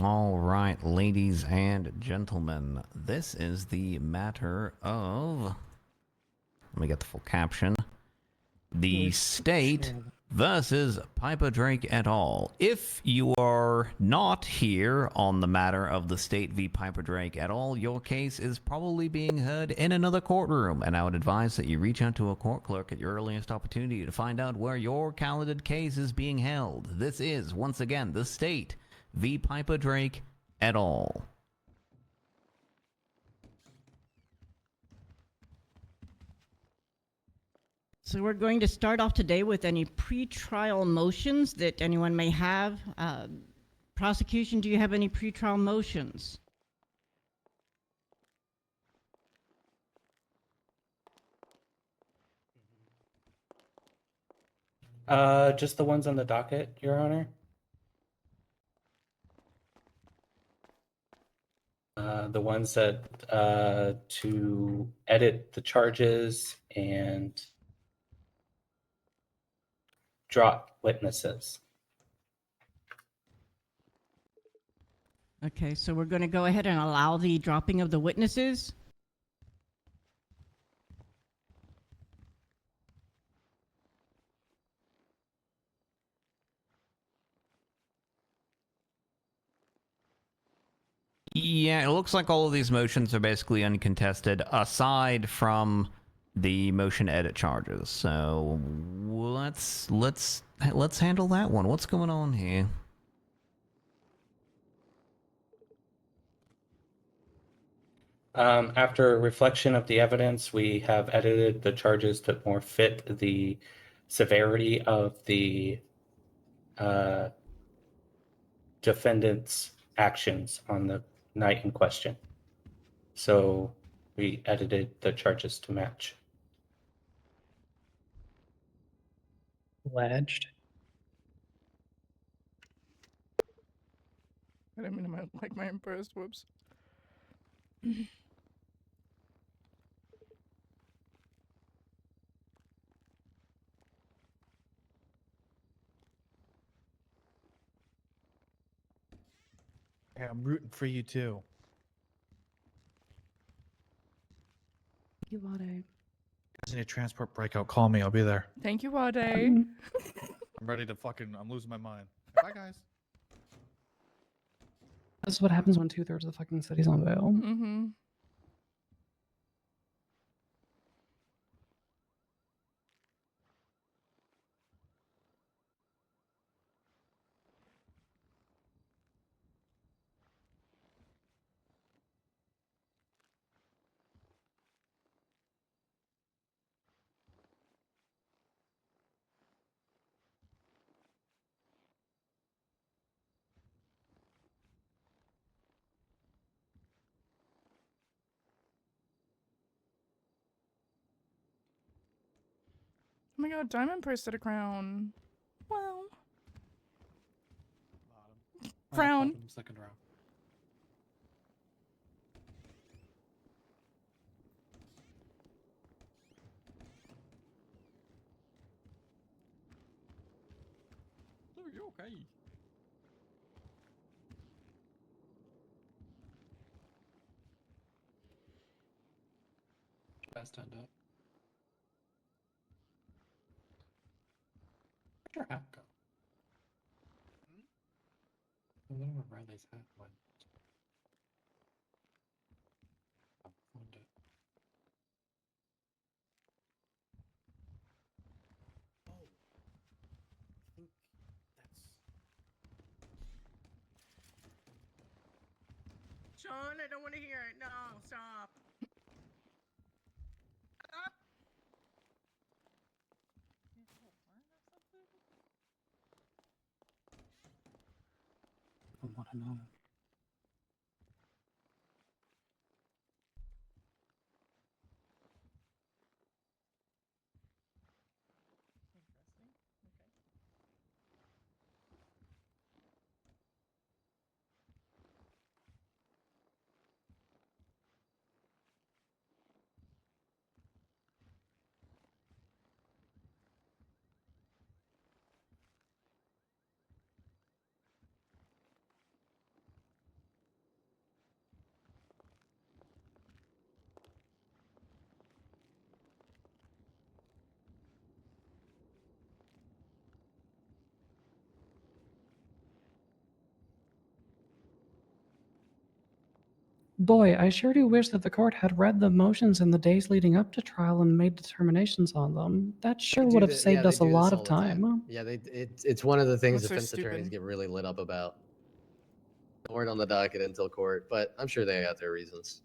All right, ladies and gentlemen, this is the matter of. Let me get the full caption. The state versus Piper Drake et al. If you are not here on the matter of the state v. Piper Drake et al., your case is probably being heard in another courtroom, and I would advise that you reach out to a court clerk at your earliest opportunity to find out where your candidate case is being held. This is, once again, the state v. Piper Drake et al. So we're going to start off today with any pretrial motions that anyone may have. Prosecution, do you have any pretrial motions? Just the ones on the docket, Your Honor. The ones that to edit the charges and drop witnesses. Okay, so we're going to go ahead and allow the dropping of the witnesses. Yeah, it looks like all of these motions are basically uncontested, aside from the motion edit charges. So let's handle that one. What's going on here? After reflection of the evidence, we have edited the charges to more fit the severity of the defendant's actions on the night in question. So we edited the charges to match. Alleged. I didn't mean to like my imposed. Whoops. Yeah, I'm rooting for you too. you, Wade. Guys need a transport breakout. Call me. I'll be there. Thank you, Wade. I'm ready to fucking. I'm losing my mind. Bye, guys. That's what happens when 2/3 of the fucking city's on bail. Mm-hmm. Oh my god, Diamond posted a crown. Well. Crown. Second round. Oh, you're okay. Best end up. Where'd your hat go? I wonder where Riley's hat went. I found it. Oh. I think that's. Sean, I don't want to hear it. No, stop. Stop. I want to know. Boy, I sure do wish that the court had read the motions in the days leading up to trial and made determinations on them. That sure would have saved us a lot of time. Yeah, it's one of the things That's so defense attorneys stupid. get really lit up about. Don't word on the docket until court, but I'm sure they got their reasons.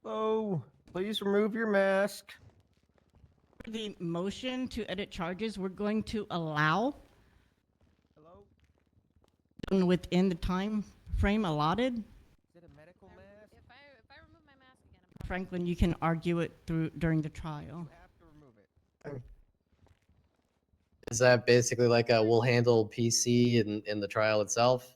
Oh, please remove your mask. The motion to edit charges, we're going to allow within the time frame allotted. Is it a medical mask? If I remove my mask again, Franklin, you can argue it through during the trial. Is that basically like a we'll handle PC in the trial itself?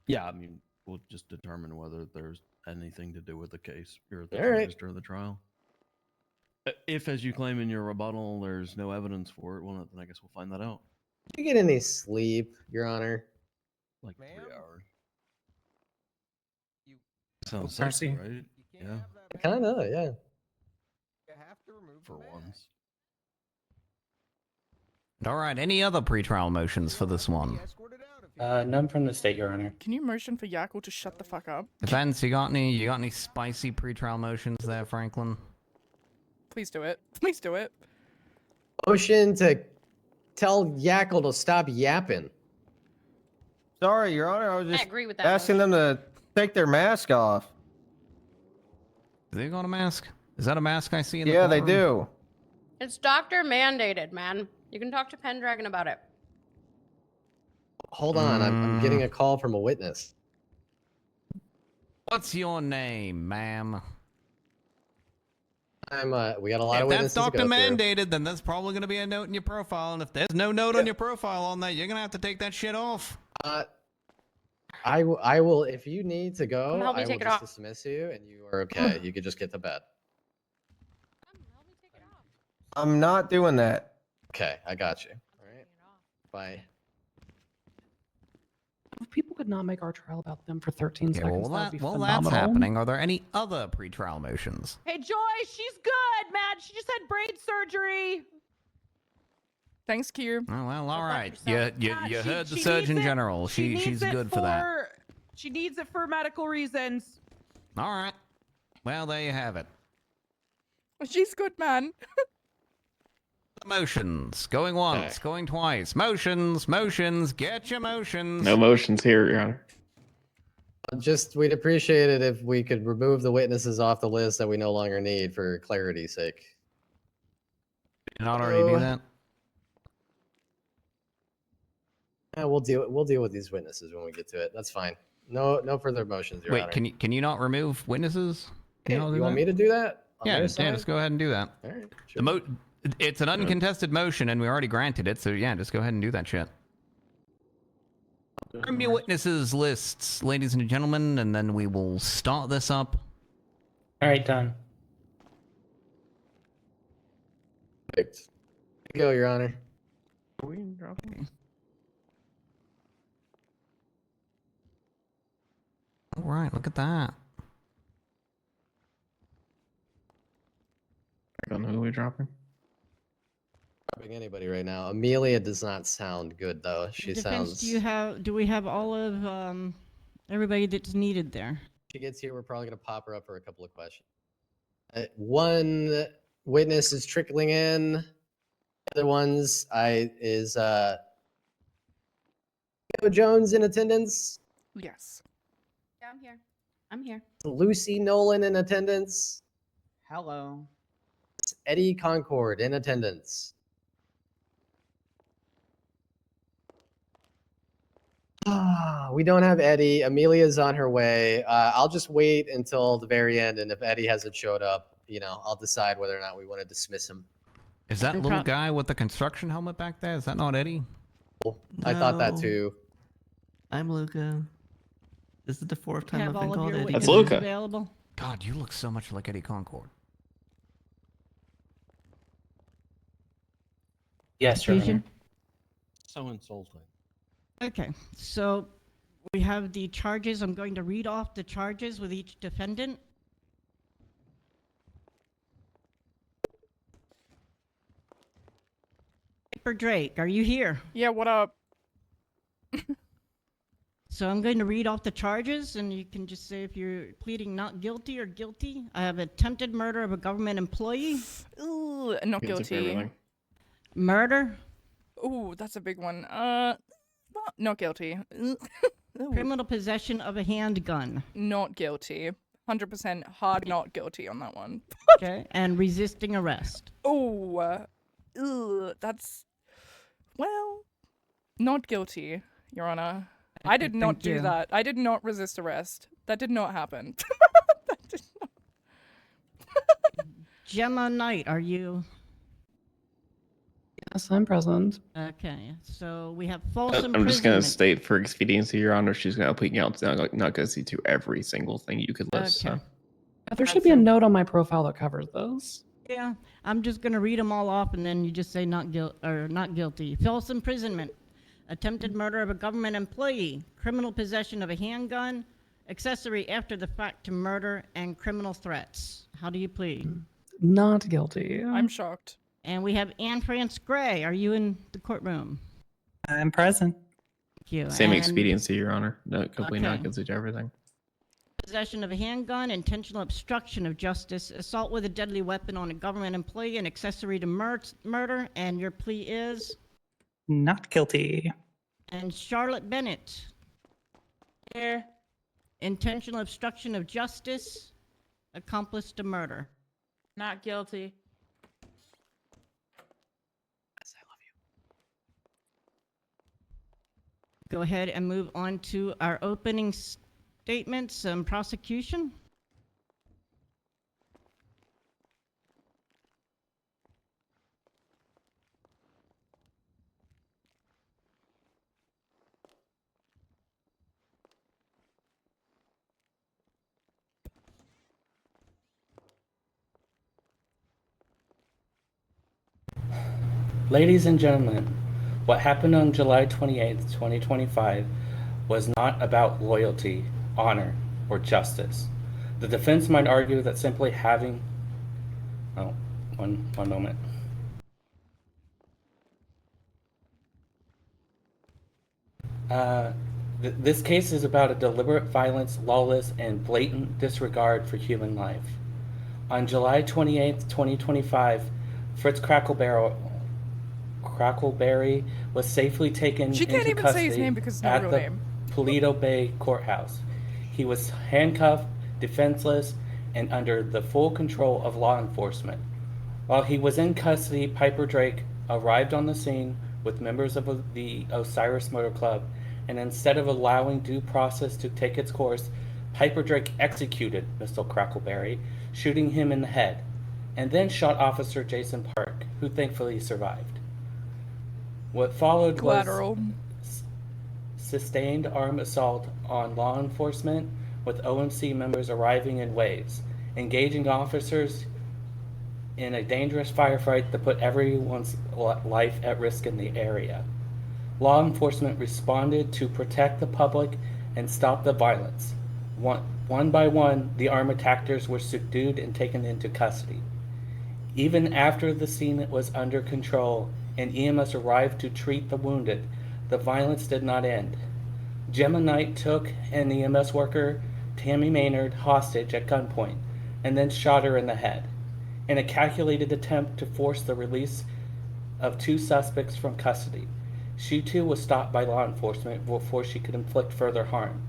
Yeah, I mean, we'll just determine whether there's anything to do with the case here at the All right. charges during the trial. If, as you claim in your rebuttal, there's no evidence for it, well, then I guess we'll find that out. Did you get any sleep, Your Honor? Like 3 hours. You Sounds Mercy. sexy, right? Yeah, Kinda, yeah. You have to remove for once. All right, any other pretrial motions for this one? None from the state, Your Honor. Can you motion for Yakul to shut the fuck up? Defense, you got any spicy pretrial motions there, Franklin? Please do it. Please do it. Motion to tell Yackle to stop yapping. Sorry, Your Honor. I was just agree with that asking them to take their mask off. Do they got a mask? Is that a mask I see in the Yeah, they courtroom? do. it's doctor mandated, man. You can talk to Pendragon about it. Hold on, I'm getting a call from a witness. What's your name, ma'am? We got a lot If of that's witnesses to doctor go through. mandated, then there's probably going to be a note in your profile. And if there's no note on your profile on that, you're going to have to take that shit off. I will. If you need to go, help me I will take it just off. dismiss you, and you are okay. You could just get to bed. I'm not doing that. Okay, I got you. All right. Bye. If people could not make our trial about them for 13 Okay, seconds, well, that would be that's phenomenal. happening. Are there any other pretrial motions? Hey, Joy, she's good, man. She just had brain surgery. Thanks, Q. Oh, well, all right. Yeah, You heard the she Surgeon needs it- General. needs She's it good for that. She needs it for medical reasons. All right. Well, there you have it. She's good, man. Motions. Going once, going twice. Motions, get your motions. No motions here, Your Honor. Just, we'd appreciate it if we could remove the witnesses off the list that we no longer need for clarity's sake. Did you not already do that? Yeah, we'll deal with these witnesses when we get to it. That's fine. No further motions, Your Wait, Honor. can you not remove witnesses? Can You want me to do that? On Yeah, their just side? go ahead and do that. All right, It's an uncontested motion, and we already granted it, so yeah, just go ahead and do that shit. Bring me witnesses lists, ladies and gentlemen, and then we will start this up. All right, done. Perfect. Go, Your Honor. Are we dropping? All right, look at that. I don't know who we're dropping. Dropping anybody right now. Amelia does not sound good though. She Defense, sounds. do we have all of everybody that's needed there? She gets here, we're probably gonna pop her up for a couple of questions. One witness is trickling in. The other ones is Joe Jones in attendance. Yes. Yeah, I'm here. I'm here. Lucy Nolan in attendance. Hello. Eddie Concord in attendance. We don't have Eddie. Amelia's on her way. I'll just wait until the very end, and if Eddie hasn't showed up, I'll decide whether or not we want to dismiss him. Is that little guy with the construction helmet back there? Is that not Eddie? I thought that No. too. I'm Luca. This is the fourth time Have I've been all of called your Eddie. witnesses available? God, you look so much like Eddie Concord. Yes, Your Fusion? Honor. So insulting. Okay, so we have the charges. I'm going to read off the charges with each defendant. Piper Drake, are you here? Yeah, what up? So I'm going to read off the charges, and you can just say if you're pleading not guilty or guilty. I have attempted murder of a government employee. Ooh, not guilty. Murder. Ooh, that's a big one. Not guilty. Ooh. Criminal possession of a handgun. Not guilty. 100% hard not guilty on that one. Okay, and resisting arrest. Oh, that's, well, not guilty, Your Honor. I did not Thank do you. that. I did not resist arrest. That did not happen. Gemma Knight, are you? Yes, I'm present. Okay, so we have false I'm imprisonment. just going to state for expediency, Your Honor, she's going to plead guilty not guilty to every single thing you could list. Okay. So. Yeah, there should be a note on my profile that covers those. Yeah, I'm just gonna read them all off, and then you just say not guilty. False imprisonment, attempted murder of a government employee, criminal possession of a handgun, accessory after the fact to murder, and criminal threats. How do you plead? Not guilty. I'm shocked. And we have Anne France Gray. Are you in the courtroom? I'm present. Thank you. Same And expediency, Your Honor. No, completely not Okay. guilty to everything. Possession of a handgun, intentional obstruction of justice, assault with a deadly weapon on a government employee, and accessory to murder. And your plea is? Not guilty. And Charlotte Bennett. Here. Intentional obstruction of justice, accomplice to murder. Not guilty. Yes, I love you. Go ahead and move on to our opening statements and prosecution. Ladies and gentlemen, what happened on July 28th, 2025 was not about loyalty, honor, or justice. The defense might argue that simply having... Oh, one moment. This case is about a deliberate violence, lawless, and blatant disregard for human life. On July 28th, 2025, Fritz Crackleberry was safely taken She can't into even say his custody name because it's not a at real the name. Paleto Bay Courthouse. He was handcuffed, defenseless, and under the full control of law enforcement. While he was in custody, Piper Drake arrived on the scene with members of the Osiris Motor Club, and instead of allowing due process to take its course, Piper Drake executed Mr. Crackleberry, shooting him in the head, and then shot Officer Jason Park, who thankfully survived. What followed Collateral. was sustained armed assault on law enforcement, with OMC members arriving in waves, engaging officers in a dangerous firefight that put everyone's life at risk in the area. Law enforcement responded to protect the public and stop the violence. One by one, the armed attackers were subdued and taken into custody. Even after the scene was under control and EMS arrived to treat the wounded, the violence did not end. Gemma Knight took an EMS worker, Tammy Maynard, hostage at gunpoint and then shot her in the head, in a calculated attempt to force the release of 2 suspects from custody. She too was stopped by law enforcement before she could inflict further harm.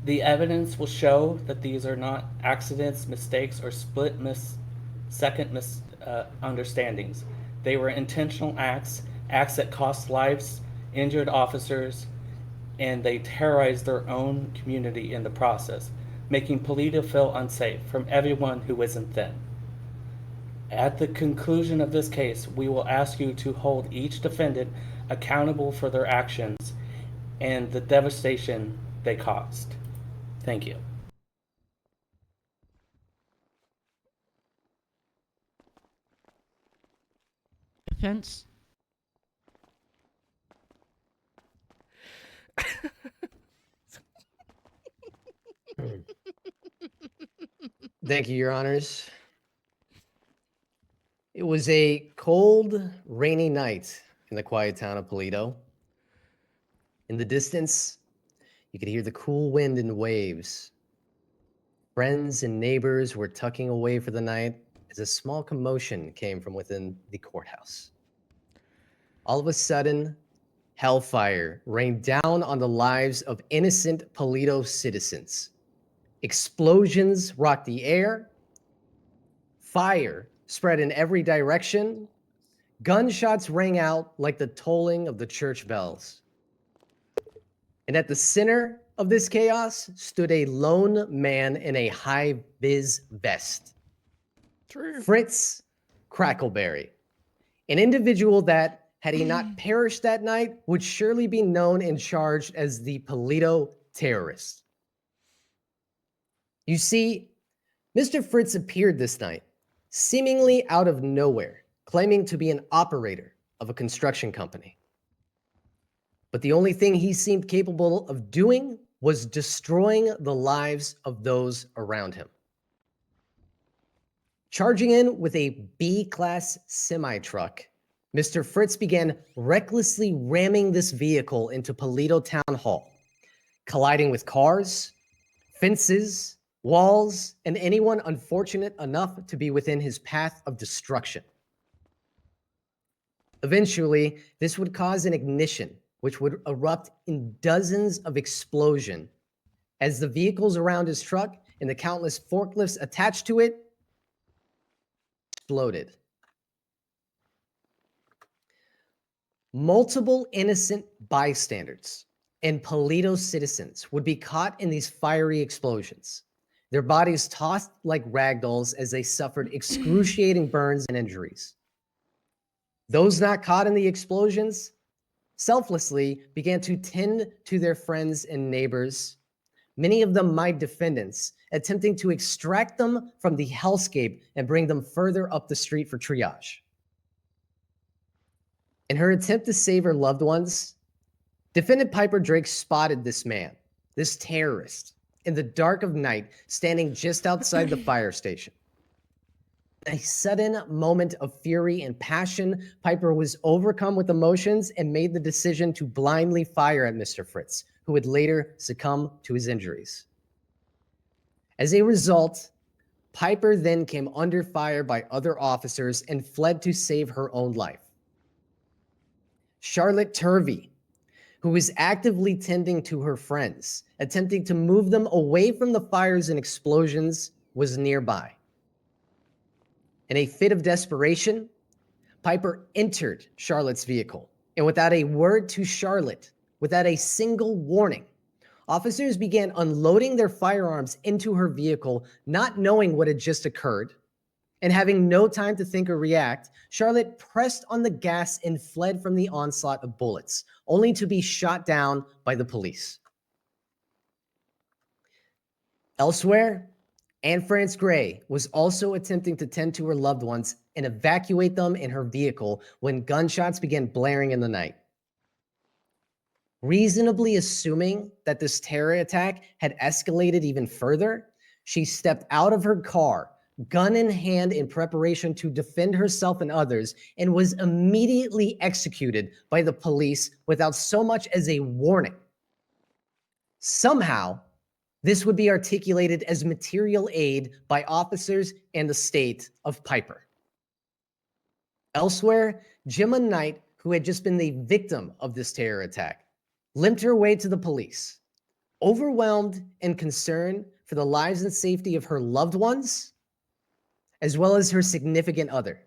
The evidence will show that these are not accidents, mistakes, or second misunderstandings. They were intentional acts that cost lives, injured officers, and they terrorized their own community in the process, making Paleto feel unsafe from everyone who isn't them. At the conclusion of this case, we will ask you to hold each defendant accountable for their actions and the devastation they caused. Thank you. Defense. Thank you, Your Honors. It was a cold, rainy night in the quiet town of Paleto. In the distance, you could hear the cool wind and waves. Friends and neighbors were tucking away for the night as a small commotion came from within the courthouse. All of a sudden, hellfire rained down on the lives of innocent Paleto citizens. Explosions rocked the air. Fire spread in every direction. Gunshots rang out like the tolling of the church bells. And at the center of this chaos stood a lone man in a high-vis vest. True. Fritz Crackleberry, an individual that, had he not perished that night, would surely be known and charged as the Paleto terrorist. You see, Mr. Fritz appeared this night, seemingly out of nowhere, claiming to be an operator of a construction company. But the only thing he seemed capable of doing was destroying the lives of those around him. Charging in with a B-class semi-truck, Mr. Fritz began recklessly ramming this vehicle into Paleto Town Hall, colliding with cars, fences, walls, and anyone unfortunate enough to be within his path of destruction. Eventually, this would cause an ignition, which would erupt in dozens of explosions as the vehicles around his truck and the countless forklifts attached to it exploded. Multiple innocent bystanders and Paleto citizens would be caught in these fiery explosions, their bodies tossed like ragdolls as they suffered excruciating burns and injuries. Those not caught in the explosions selflessly began to tend to their friends and neighbors, many of them my defendants, attempting to extract them from the hellscape and bring them further up the street for triage. In her attempt to save her loved ones, defendant Piper Drake spotted this man, this terrorist, in the dark of night, standing just outside the fire station. In a sudden moment of fury and passion, Piper was overcome with emotions and made the decision to blindly fire at Mr. Fritz, who would later succumb to his injuries. As a result, Piper then came under fire by other officers and fled to save her own life. Charlotte Turvey, who was actively tending to her friends, attempting to move them away from the fires and explosions, was nearby. In a fit of desperation, Piper entered Charlotte's vehicle, and without a word to Charlotte, without a single warning, officers began unloading their firearms into her vehicle, not knowing what had just occurred. And having no time to think or react, Charlotte pressed on the gas and fled from the onslaught of bullets, only to be shot down by the police. Elsewhere, Anne France Gray was also attempting to tend to her loved ones and evacuate them in her vehicle when gunshots began blaring in the night. Reasonably assuming that this terror attack had escalated even further, she stepped out of her car, gun in hand, in preparation to defend herself and others, and was immediately executed by the police without so much as a warning. Somehow, this would be articulated as material aid by officers and the state of Piper. Elsewhere, Gemma Knight, who had just been the victim of this terror attack, limped her way to the police, overwhelmed and concerned for the lives and safety of her loved ones, as well as her significant other.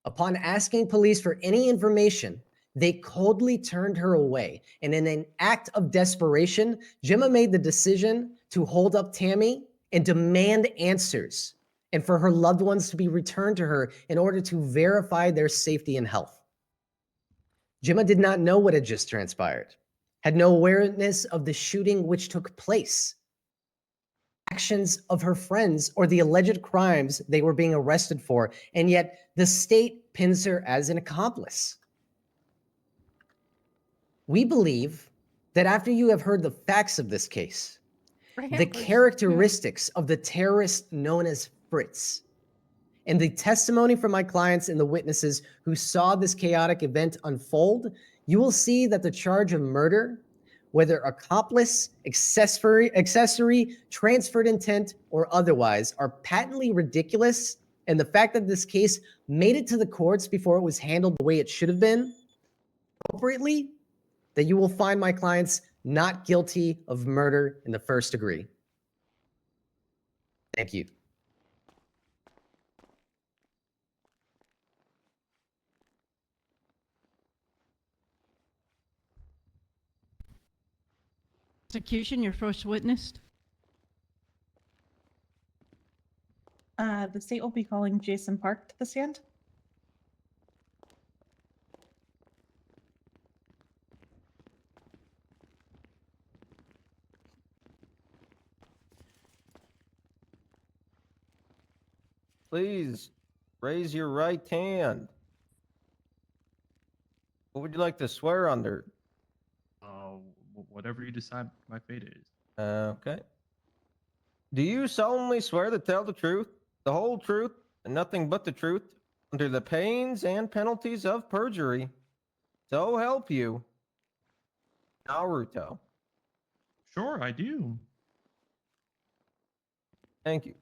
Upon asking police for any information, they coldly turned her away, and in an act of desperation, Gemma made the decision to hold up Tammy and demand answers, and for her loved ones to be returned to her in order to verify their safety and health. Gemma did not know what had just transpired, had no awareness of the shooting which took place, actions of her friends, or the alleged crimes they were being arrested for, and yet the state pins her as an accomplice. We believe that after you have heard the facts of this case, the characteristics of the terrorist known as Fritz, and the testimony from my clients and the witnesses who saw this chaotic event unfold, you will see that the charge of murder, whether accomplice, accessory, transferred intent, or otherwise, are patently ridiculous, and the fact that this case made it to the courts before it was handled the way it should have been, appropriately, that you will find my clients not guilty of murder in the first degree. Thank you. Execution, your first witness. The state will be calling Jason Park to the stand. Please raise your right hand. What would you like to swear under? Whatever you decide my fate is. Okay. Do you solemnly swear to tell the truth, the whole truth, and nothing but the truth, under the pains and penalties of perjury? So help you, Naruto. Sure, I do. Thank you.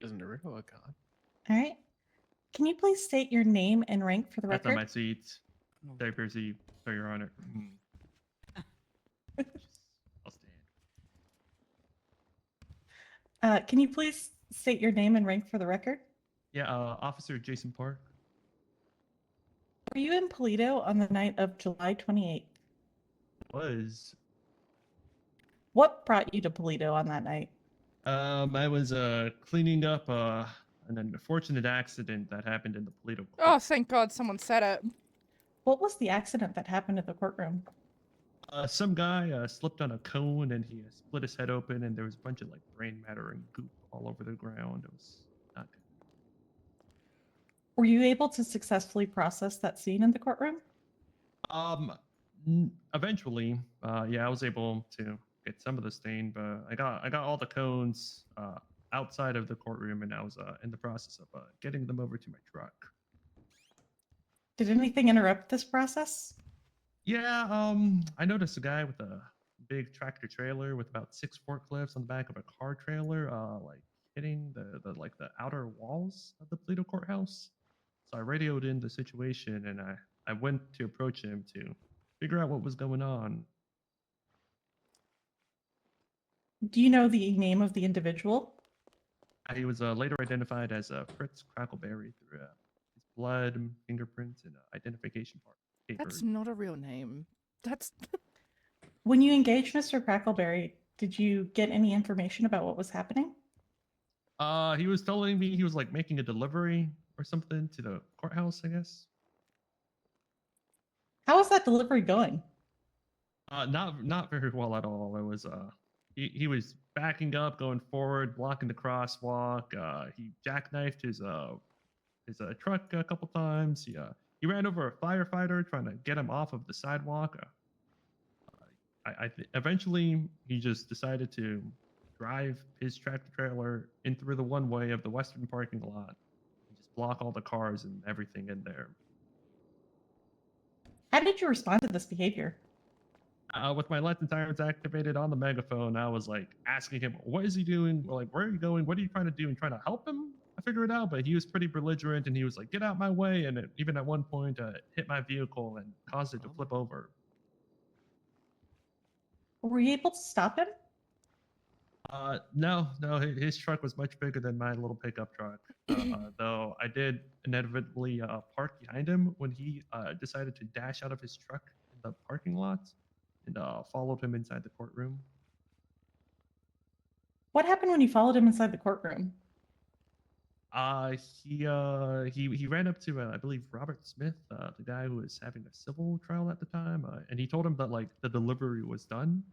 Is Naruto a god? All right. Can you please state your name and rank for the That's on record? my seat. Diapers, for your honor. I'll stand. Can you please state your name and rank for the record? Yeah, Officer Jason Park. Were you in Polito on the night of July 28th? Was. What brought you to Polito on that night? I was cleaning up an unfortunate accident that happened in the Polito. Oh, thank God someone said it. What was the accident that happened at the courtroom? Some guy slipped on a cone and he split his head open, and there was a bunch of like brain matter and goop all over the ground. It was not good. Were you able to successfully process that scene in the courtroom? Eventually, yeah, I was able to get some of the stain, but I got all the cones outside of the courtroom, and I was in the process of getting them over to my truck. Did anything interrupt this process? Yeah, I noticed a guy with a big tractor trailer with about 6 forklifts on the back of a car trailer, like hitting the outer walls of the Toledo courthouse. So I radioed in the situation, and I went to approach him to figure out what was going on. Do you know the name of the individual? He was later identified as Fritz Crackleberry through his blood, fingerprints, and identification paper. That's not a real name. That's When you engaged Mr. Crackleberry, did you get any information about what was happening? He was telling me he was like making a delivery or something to the courthouse, I guess. How is that delivery going? Not very well at all. It was he was backing up, going forward, blocking the crosswalk. He jackknifed his truck a couple times. He ran over a firefighter trying to get him off of the sidewalk. Eventually he just decided to drive his tractor trailer in through the one way of the western parking lot and just block all the cars and everything in there. How did you respond to this behavior? With my lights and sirens activated on the megaphone, I was like asking him, "What is he doing? Like, where are you going? What are you trying to do?" And trying to help him. I figured it out, but he was pretty belligerent, and he was like, "Get out my way!" And even at one point, hit my vehicle and caused it to flip over. Were you able to stop him? No, his truck was much bigger than my little pickup truck. Though I did inevitably park behind him when he decided to dash out of his truck in the parking lot, and followed him inside the courtroom. What happened when you followed him inside the courtroom? He ran up to I believe Robert Smith, the guy who was having a civil trial at the time, and he told him that like the delivery was done.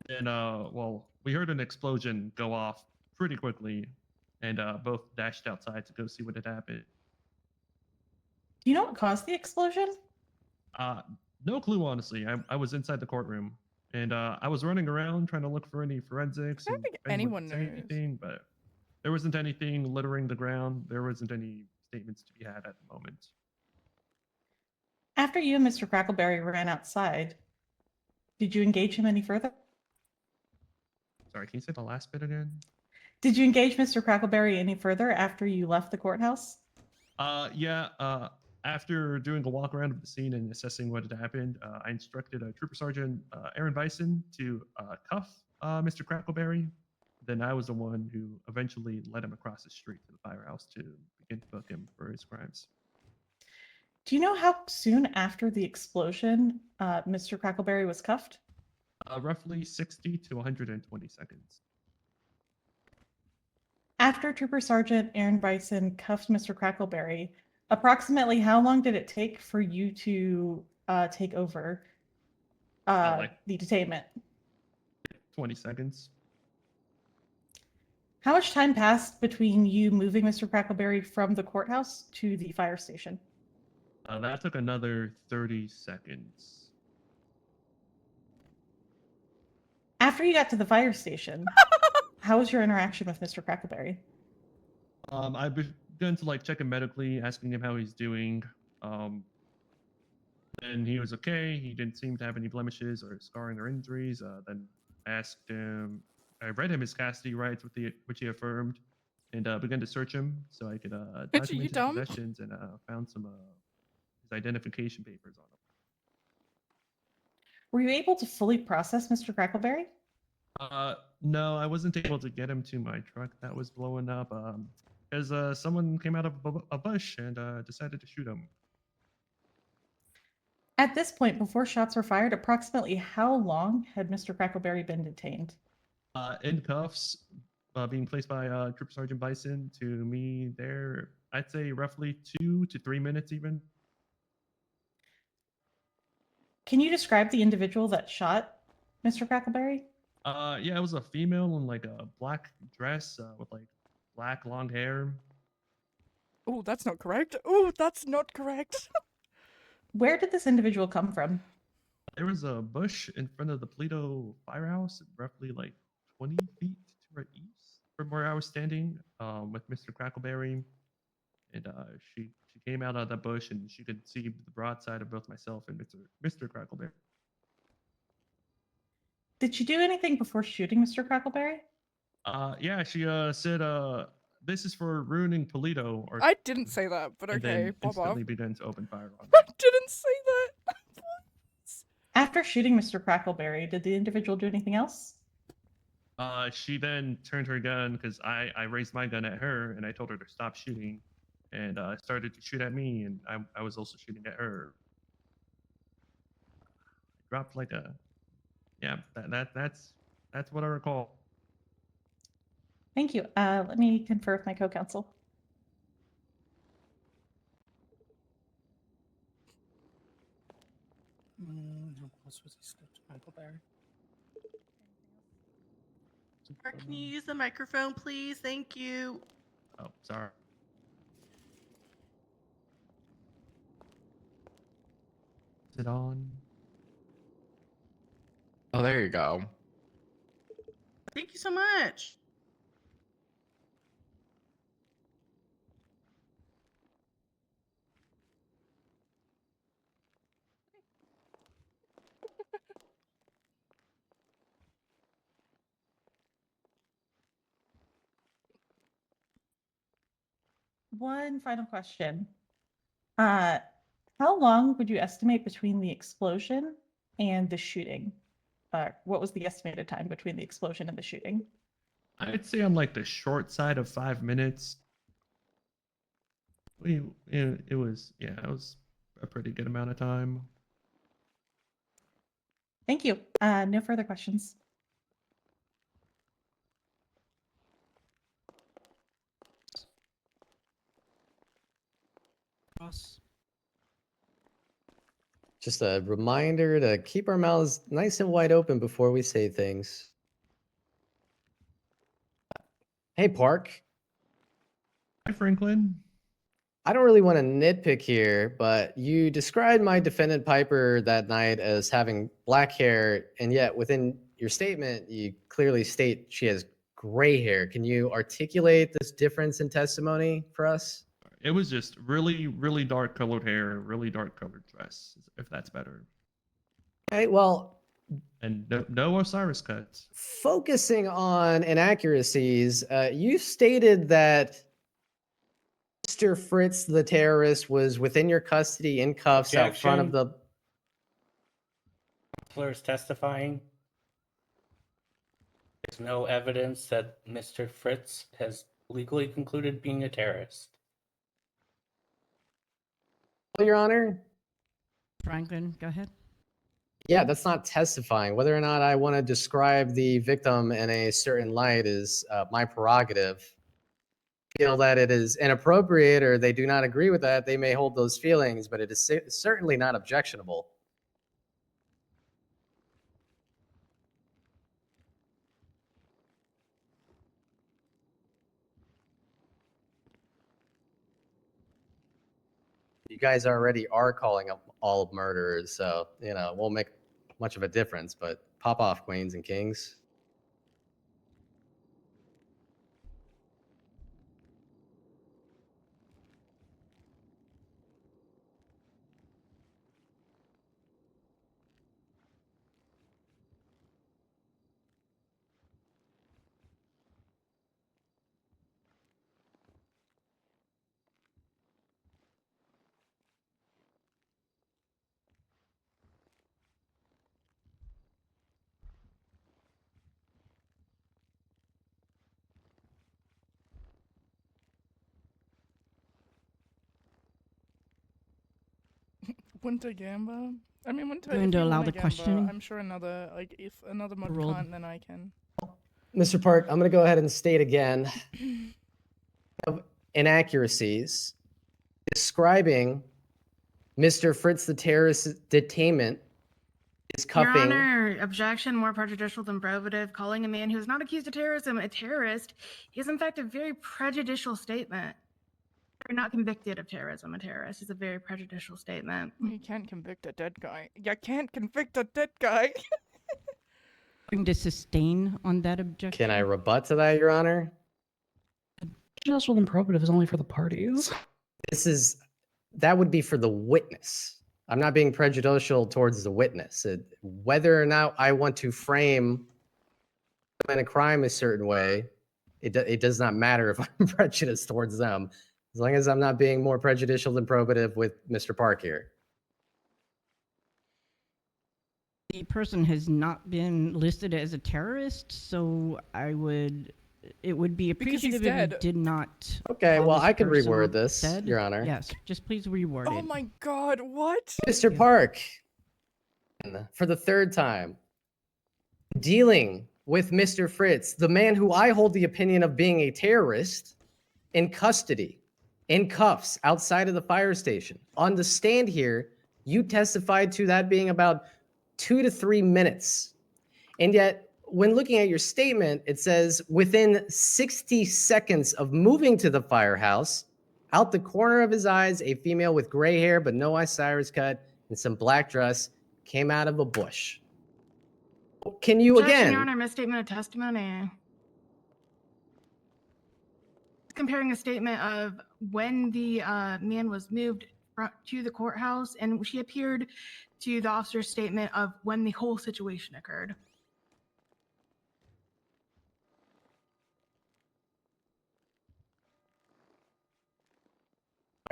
And well, we heard an explosion go off pretty quickly, and both dashed outside to go see what had happened. Do you know what caused the explosion? No clue, honestly. I was inside the courtroom, and I was running around trying to look for any forensics. I don't think anyone knows. Anything, but there wasn't anything littering the ground. There wasn't any statements to be had at the moment. After you and Mr. Crackleberry ran outside, did you engage him any further? Sorry, can you say the last bit again? Did you engage Mr. Crackleberry any further after you left the courthouse? Yeah. After doing a walk around of the scene and assessing what had happened, I instructed Trooper Sergeant Aaron Bison to cuff Mr. Crackleberry. Then I was the one who eventually led him across the street to the firehouse to begin to book him for his crimes. Do you know how soon after the explosion Mr. Crackleberry was cuffed? Roughly 60 to 120 seconds. After Trooper Sergeant Aaron Bison cuffed Mr. Crackleberry, approximately how long did it take for you to take over the detainment? 20 seconds. How much time passed between you moving Mr. Crackleberry from the courthouse to the fire station? That took another 30 seconds. After you got to the fire station, how was your interaction with Mr. Crackleberry? I began to like check him medically, asking him how he's doing. And he was okay. He didn't seem to have any blemishes or scarring or injuries. Then I asked him, I read him his custody rights, which he affirmed, and began to search him so I could document his possessions and found some his identification papers on him. Were you able to fully process Mr. Crackleberry? No, I wasn't able to get him to my truck that was blowing up because someone came out of a bush and decided to shoot him. At this point, before shots were fired, approximately how long had Mr. Crackleberry been detained? In cuffs, being placed by Trooper Sergeant Bison to me there, I'd say roughly 2 to 3 minutes even. Can you describe the individual that shot Mr. Crackleberry? Yeah, it was a female in like a black dress with like black long hair. Oh, that's not correct. Oh, that's not correct. Where did this individual come from? There was a bush in front of the Polito firehouse, roughly like 20 feet to our east from where I was standing with Mr. Crackleberry. And she came out of the bush and she could see the broadside of both myself and Mr. Crackleberry. Did she do anything before shooting Mr. Crackleberry? Yeah, she said, "This is for ruining Polito." Or I didn't say that, but and okay, then pop off. instantly began to open fire on. I didn't say that. After shooting Mr. Crackleberry, did the individual do anything else? She then turned her gun because I raised my gun at her and I told her to stop shooting, and started to shoot at me, and I was also shooting at her. I dropped like a, yeah, that's what I recall. Thank you. Let me confer with my co-counsel. How close was he to Michael Barry? Or can you use the microphone, please? Thank you. Oh, sorry. Is it on? Oh, there you go. Thank you so much. One final question. How long would you estimate between the explosion and the shooting? What was the estimated time between the explosion and the shooting? I'd say on like the short side of 5 minutes. It was a pretty good amount of time. Thank you. No further questions. Just a reminder to keep our mouths nice and wide open before we say things. Hey, Park. Hi, Franklin. I don't really want to nitpick here, but you described my defendant Piper that night as having black hair, and yet within your statement, you clearly state she has gray hair. Can you articulate this difference in testimony for us? It was just really, really dark colored hair, really dark colored dress, if that's better. Okay, well, and no Osiris cuts. Focusing on inaccuracies, you stated that Mr. Fritz, the terrorist, was within your custody in cuffs out front of the. Counselor is testifying. There's no evidence that Mr. Fritz has legally concluded being a terrorist. Your Honor. Franklin, go ahead. Yeah, that's not testifying. Whether or not I want to describe the victim in a certain light is my prerogative. Feel that it is inappropriate or they do not agree with that, they may hold those feelings, but it is certainly not objectionable. You guys already are calling up all murderers, so, you know, it won't make much of a difference, but pop off, queens and kings. Winter Gamba? I mean, Winter. Going If to you allow wanna the Gamba, questioning? I'm sure another, like, if another mod Rolled. can't, then I can. Mr. Park, I'm going to go ahead and state again of inaccuracies describing Mr. Fritz the terrorist detainment is Your cuffing. Honor, objection more prejudicial than probative. Calling a man who is not accused of terrorism a terrorist is in fact a very prejudicial statement. You're not convicted of terrorism a terrorist. It's a very prejudicial statement. You can't convict a dead guy. You can't convict a dead guy. Going to sustain on that objection. Can I rebut to that, Your Honor? Prejudicial and probative is only for the parties. That would be for the witness. I'm not being prejudicial towards the witness. Whether or not I want to frame a crime a certain way, it does not matter if I'm prejudiced towards them, as long as I'm not being more prejudicial than probative with Mr. Park here. The person has not been listed as a terrorist, so it would be appreciative if you did not. Okay, well, this I could person reword this, said. Your Honor. Yes, just please reword it. Oh my god, what? Mr. Park, for the third time, dealing with Mr. Fritz, the man who I hold the opinion of being a terrorist, in custody, in cuffs, outside of the fire station. On the stand here, you testified to that being about 2 to 3 minutes. And yet, when looking at your statement, it says within 60 seconds of moving to the firehouse, out the corner of his eyes, a female with gray hair but no Osiris cut and some black dress came out of a bush. Can you Objection, Your again? Honor, misstatement of testimony. Comparing a statement of when the man was moved to the courthouse, and she appeared to the officer's statement of when the whole situation occurred.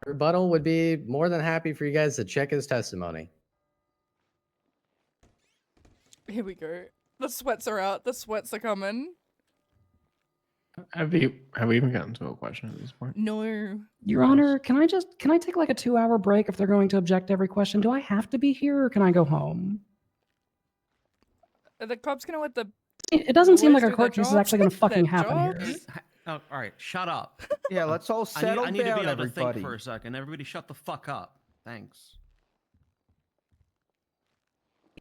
Rebuttal would be more than happy for you guys to check his testimony. Here we go. The sweats are out. The sweats are coming. Have we even gotten to a question at this point? No. Your Honor, can I take like a 2-hour break if they're going to object to every question? Do I have to be here or can I go home? Are the cops gonna let the It doesn't seem like lawyers a do their court case is jobs? actually going to fucking Their happen here. jobs? Oh, all right, shut up. Yeah, let's all settle I need to down, be able to everybody. think for a second. Everybody shut the fuck up. Thanks.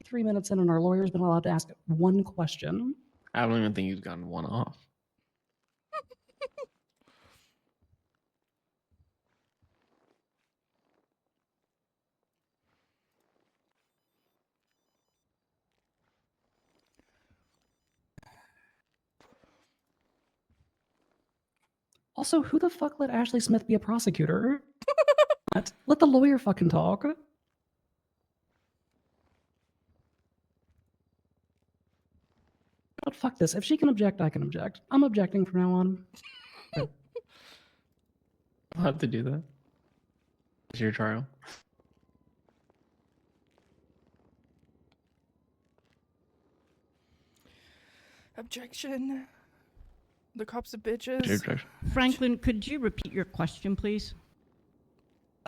3 minutes in and our lawyer's been allowed to ask one question. I don't even think he's gotten one off. Also, who the fuck let Ashley Smith be a prosecutor? What? Let the lawyer fucking talk. But fuck this. If she can object, I can object. I'm objecting from now on. I'll have to do that. It's your trial. Objection. The cops are It's your bitches. objection. Franklin, could you repeat your question, please?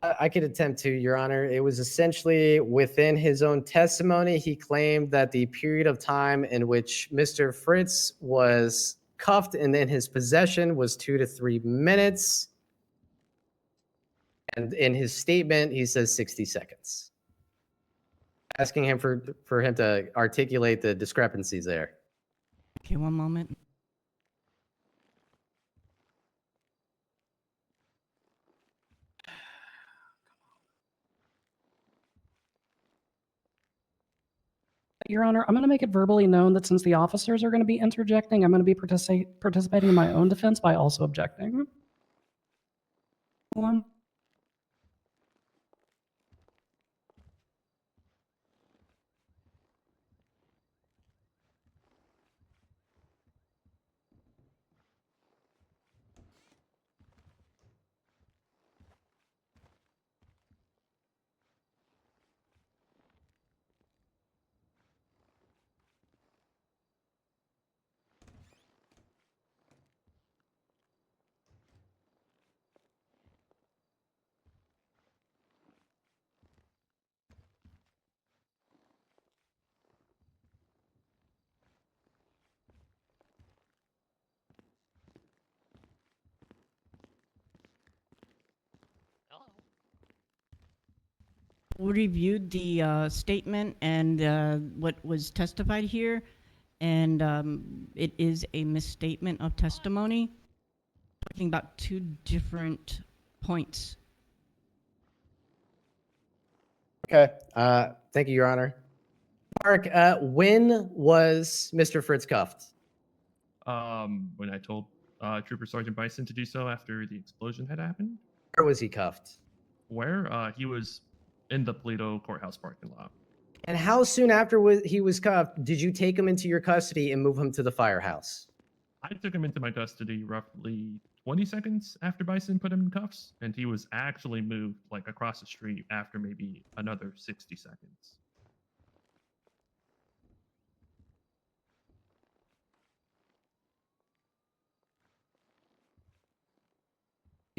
I could attempt to, Your Honor. It was essentially within his own testimony. He claimed that the period of time in which Mr. Fritz was cuffed and in his possession was 2 to 3 minutes. And in his statement, he says 60 seconds. Asking him for him to articulate the discrepancies there. Okay, one moment. Your Honor, I'm going to make it verbally known that since the officers are going to be interjecting, I'm going to be participating in my own defense by also objecting. One. reviewed the statement and what was testified here, and it is a misstatement of testimony, talking about two different points. Okay. Thank you, Your Honor. Mark, when was Mr. Fritz cuffed? When I told Trooper Sergeant Bison to do so after the explosion had happened. Where was he cuffed? Where? He was in the Polito courthouse parking lot. And how soon after he was cuffed did you take him into your custody and move him to the firehouse? I took him into my custody roughly 20 seconds after Bison put him in cuffs, and he was actually moved like across the street after maybe another 60 seconds.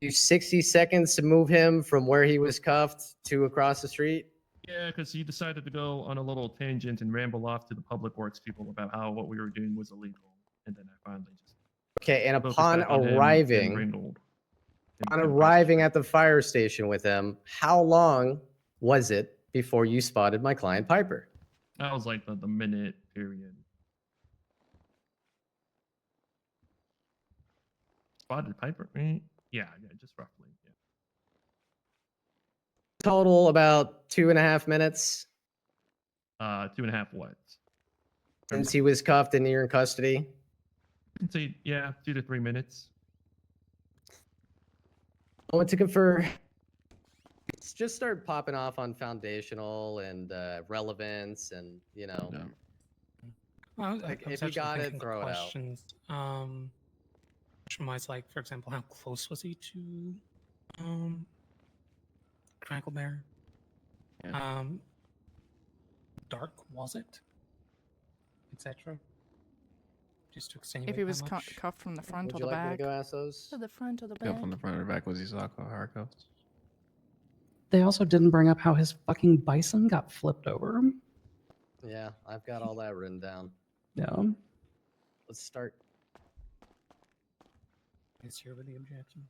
You 60 seconds to move him from where he was cuffed to across the street? Yeah, because he decided to go on a little tangent and ramble off to the public works people about how what we were doing was illegal, and then I finally just Okay, and focused upon back on him and arriving, wrangled him on to the arriving at the fire station with him, how long was it before you spotted my client Piper? That was like the minute period. Spotted Piper? Yeah, just roughly. Yeah. Total about 2.5 minutes 2.5 what? since he was cuffed and you're in custody. I'd say, yeah, 2 to 3 minutes. I want to confer. Let's just start popping off on foundational and relevance, and Well, like I was if you actually got it, thinking of throw it out. questions. Question-wise, like for example, how close was he to Crackle Bear? Dark was it? Etc. Just to extenuate If he was that much. cuffed from the front Would or you the like me back. to go ask those? To the front or the Go back. from the front or back was he Harko? They also didn't bring up how his fucking bison got flipped over. Yeah, I've got all that written down. Yeah. Let's start. Is here with the objection.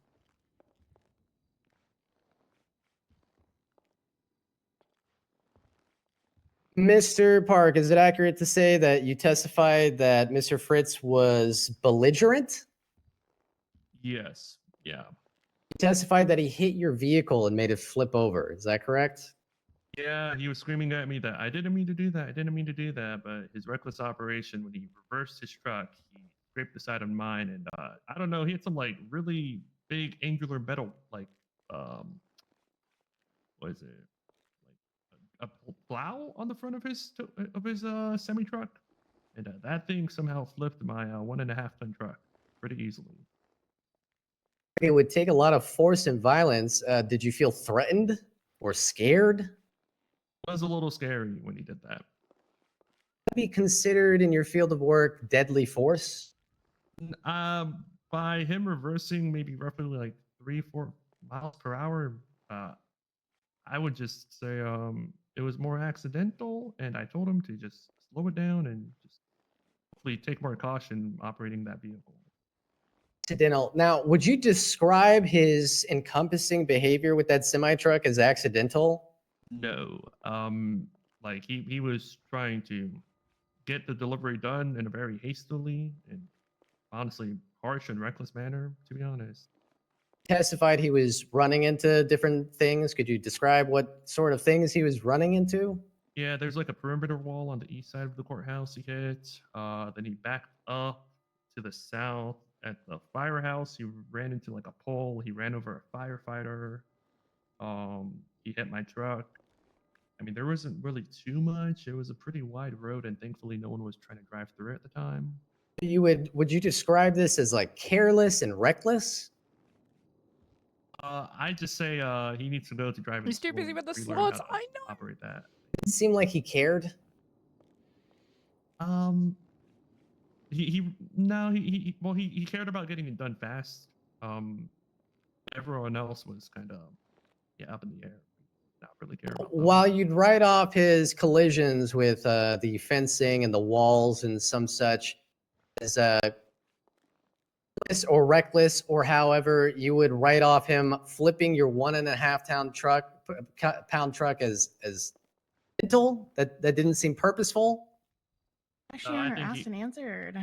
Mr. Park, is it accurate to say that you testified that Mr. Fritz was belligerent? Yes. Yeah. You testified that he hit your vehicle and made it flip over. Is that correct? Yeah, he was screaming at me that I didn't mean to do that. I didn't mean to do that. But his reckless operation, when he reversed his truck, he scraped the side of mine, and I don't know. He had some like really big angular metal, like what is it? Like a plow on the front of his semi truck, and that thing somehow flipped my 1.5-ton truck pretty easily. It would take a lot of force and violence. Did you feel threatened or scared? It was a little scary when he did that. Would be considered in your field of work deadly force? By him reversing maybe roughly like 3-4 miles per hour, I would just say it was more accidental, and I told him to just slow it down and just hopefully take more caution operating that vehicle. Accidental. Now, would you describe his encompassing behavior with that semi truck as accidental? No, like he was trying to get the delivery done in a very hastily and honestly harsh and reckless manner, to be honest. Testified he was running into different things. Could you describe what sort of things he was running into? Yeah, there's like a perimeter wall on the east side of the courthouse he hit. Then he backed up to the south at the firehouse. He ran into like a pole. He ran over a firefighter. He hit my truck. I mean, there wasn't really too much. It was a pretty wide road, and thankfully no one was trying to drive through it at the time. Would you describe this as like careless and reckless? I just say he needs to go to driving He's too school busy with the to relearn how slots. to I know. operate that. It seemed like he cared. He cared about getting it done fast. Everyone else was kind of up in the air, not really care about. While you'd write off his collisions with the fencing and the walls and some such as or reckless, or however you would write off him flipping your 1.5 pound truck as mental. That didn't seem purposeful. Actually, I Honor, think asked and answered.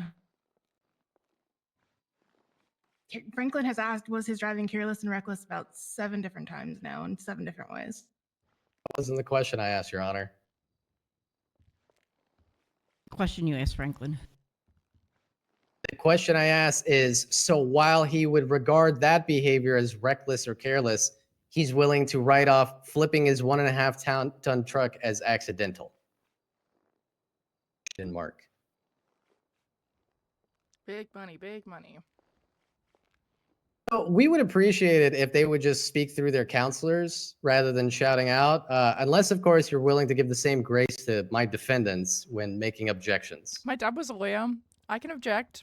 Franklin has asked, was his driving careless and reckless about 7 different times now in 7 different ways. That wasn't the question I asked, Your Honor. Question you asked, Franklin. The question I asked is, so while he would regard that behavior as reckless or careless, he's willing to write off flipping his 1.5 ton truck as accidental. Didn't mark. Big money, big money. So we would appreciate it if they would just speak through their counselors rather than shouting out, unless, of course, you're willing to give the same grace to my defendants when making objections. My dad was a lawyer. I can object.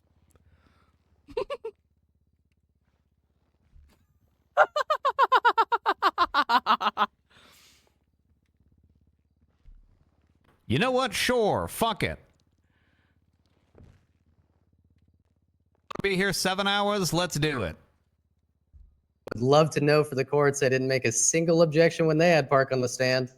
You know what? Sure. Fuck it. Be here 7 hours. Let's do it. Would love to know for the courts I didn't make a single objection when they had Park on the stand.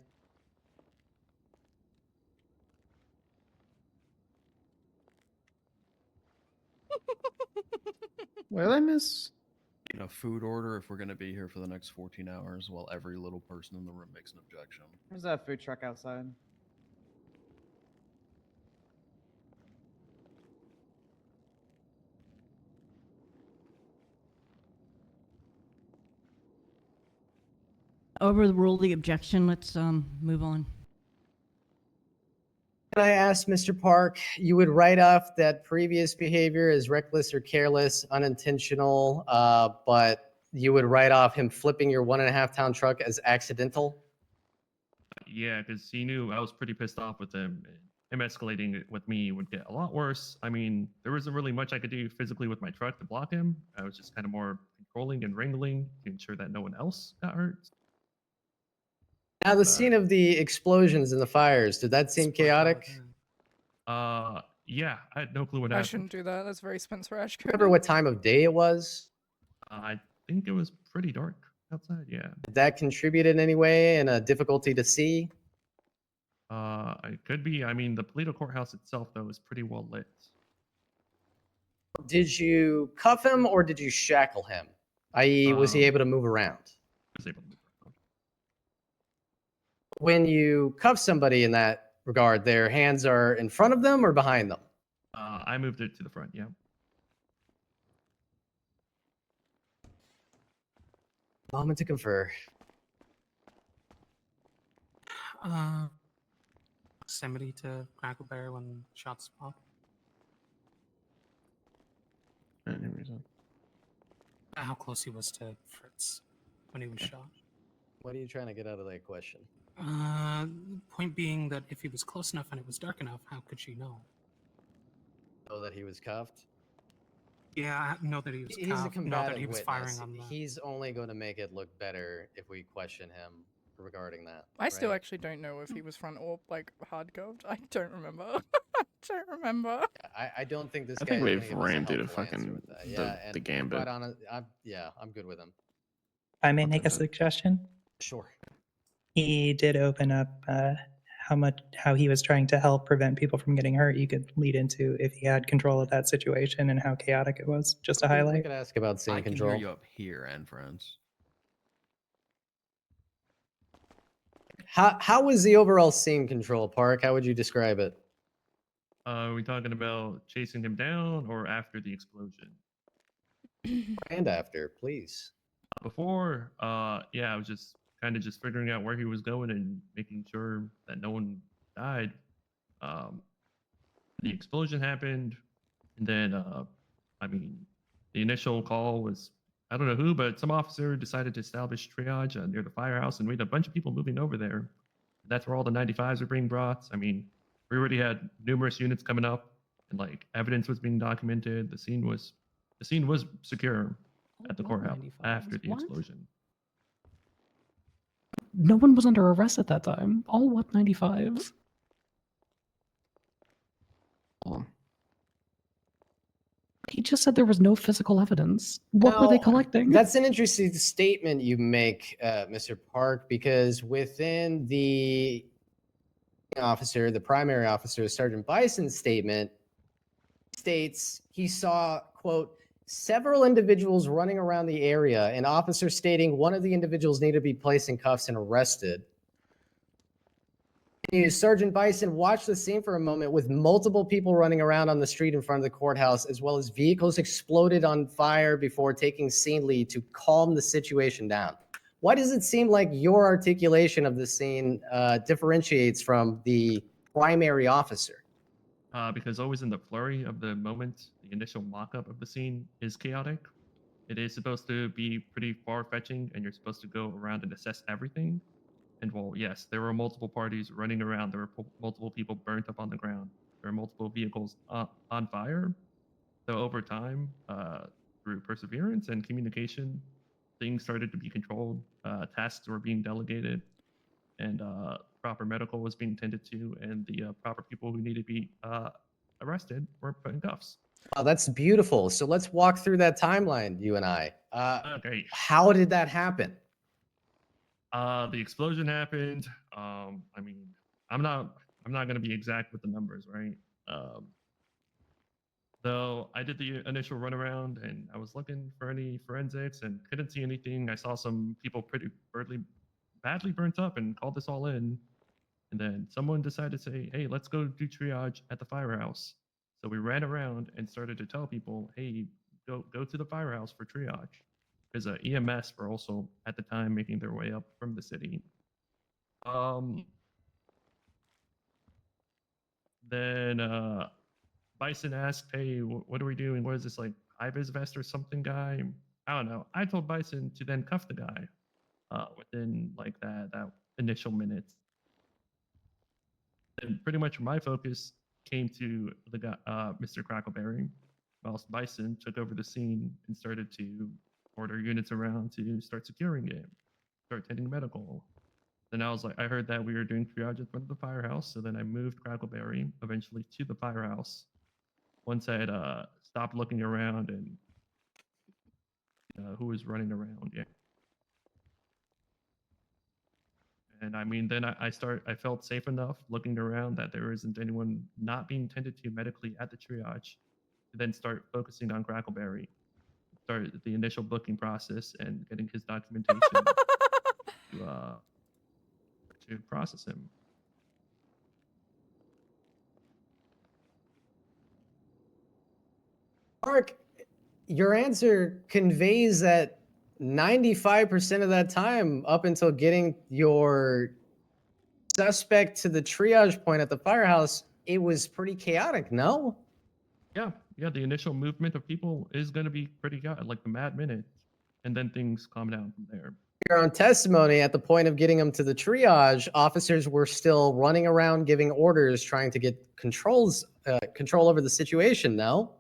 What did I miss? A food order if we're going to be here for the next 14 hours while every little person in the room makes an objection. There's that food truck outside. Overrule the objection. Let's move on. And I asked Mr. Park, you would write off that previous behavior as reckless or careless, unintentional, but you would write off him flipping your 1.5 ton truck as accidental? Yeah, because he knew I was pretty pissed off with him. Him escalating it with me would get a lot worse. I mean, there wasn't really much I could do physically with my truck to block him. I was just kind of more controlling and wrangling to ensure that no one else got hurt. Now, the scene of the explosions and the fires, did that seem chaotic? Yeah, I had no clue what I happened. shouldn't do that. That's very Spencer-Ash. Remember what time of day it was? I think it was pretty dark outside, yeah. Did that contribute in any way and a difficulty to see? It could be. I mean, the Toledo courthouse itself, though, is pretty well lit. Did you cuff him or did you shackle him? I.e., was he able to move around? He was able to move around. When you cuff somebody in that regard, their hands are in front of them or behind them? I moved it to the front, yeah. Moment to confer. Proximity to Crackleberry when shots pop. Any reason? How close he was to Fritz when he was shot. What are you trying to get out of that question? Point being that if he was close enough and it was dark enough, how could she know? Know that he was cuffed? Yeah, I know that he was He's a cuffed, know combative that he was witness. firing on them. He's only going to make it look better if we question him regarding that. I still right? actually don't know if he was front or like hard cuffed. I don't remember. I don't remember. I don't think this I guy think is we've gonna give us a ran through the helpful answer fucking with that. Yeah, the gambit. Quite honest, I'm good with him. I may make a suggestion. Sure. He did open up how he was trying to help prevent people from getting hurt. You could lead into if he had control of that situation and how chaotic it was. Just to We highlight. could ask about scene I can control. hear you up here and friends. How was the overall scene control, Park? How would you describe it? Are we talking about chasing him down or after the explosion? And after, please. Before, yeah, I was just kind of just figuring out where he was going and making sure that no one died. The explosion happened, and then, I mean, the initial call was, I don't know who, but some officer decided to establish triage near the firehouse, and we had a bunch of people moving over there. That's where all the 95s were being brought. I mean, we already had numerous units coming up, and like evidence was being documented. The scene was secure at the courthouse after the explosion. No one was under arrest at that time. All what 95s? He just said there was no physical evidence. What were they Now, collecting? That's an interesting statement you make, Mr. Park, because within the officer, the primary officer, Sergeant Bison's statement states he saw, quote, several individuals running around the area, an officer stating one of the individuals needed to be placed in cuffs and arrested. Sergeant Bison watched the scene for a moment with multiple people running around on the street in front of the courthouse, as well as vehicles exploded on fire before taking scene lead to calm the situation down. Why does it seem like your articulation of the scene differentiates from the primary officer? Because always in the flurry of the moment, the initial mock-up of the scene is chaotic. It is supposed to be pretty far-fetching, and you're supposed to go around and assess everything. And well, yes, there were multiple parties running around. There were multiple people burnt up on the ground. There were multiple vehicles on fire. So over time, through perseverance and communication, things started to be controlled. Tasks were being delegated, and proper medical was being tended to, and the proper people who needed to be arrested were put in cuffs. Oh, that's beautiful. So let's walk through that timeline, you and I. Okay. How did that happen? The explosion happened. I mean, I'm not going to be exact with the numbers, right? So I did the initial runaround, and I was looking for any forensics and couldn't see anything. I saw some people pretty badly burnt up and called this all in. And then someone decided to say, hey, let's go do triage at the firehouse. So we ran around and started to tell people, hey, go to the firehouse for triage. Because EMS were also at the time making their way up from the city. Then Bison asked, hey, what are we doing? What is this, like high-vis vest or something guy? I don't know. I told Bison to then cuff the guy within like that initial minutes. And pretty much my focus came to the guy, Mr. Crackleberry, whilst Bison took over the scene and started to order units around to start securing it, start tending medical. Then I was like, I heard that we were doing triage in front of the firehouse, so then I moved Crackleberry eventually to the firehouse. Once I had stopped looking around and who was running around, yeah. And I mean, then I felt safe enough looking around that there isn't anyone not being tended to medically at the triage, to then start focusing on Crackleberry, start the initial booking process and getting his documentation to process him. Mark, your answer conveys that 95% of that time up until getting your suspect to the triage point at the firehouse, it was pretty chaotic, no? Yeah, the initial movement of people is going to be pretty chaotic, like the mad minute, and then things calm down from there. Your own testimony at the point of getting them to the triage, officers were still running around giving orders, trying to get control over the situation, no?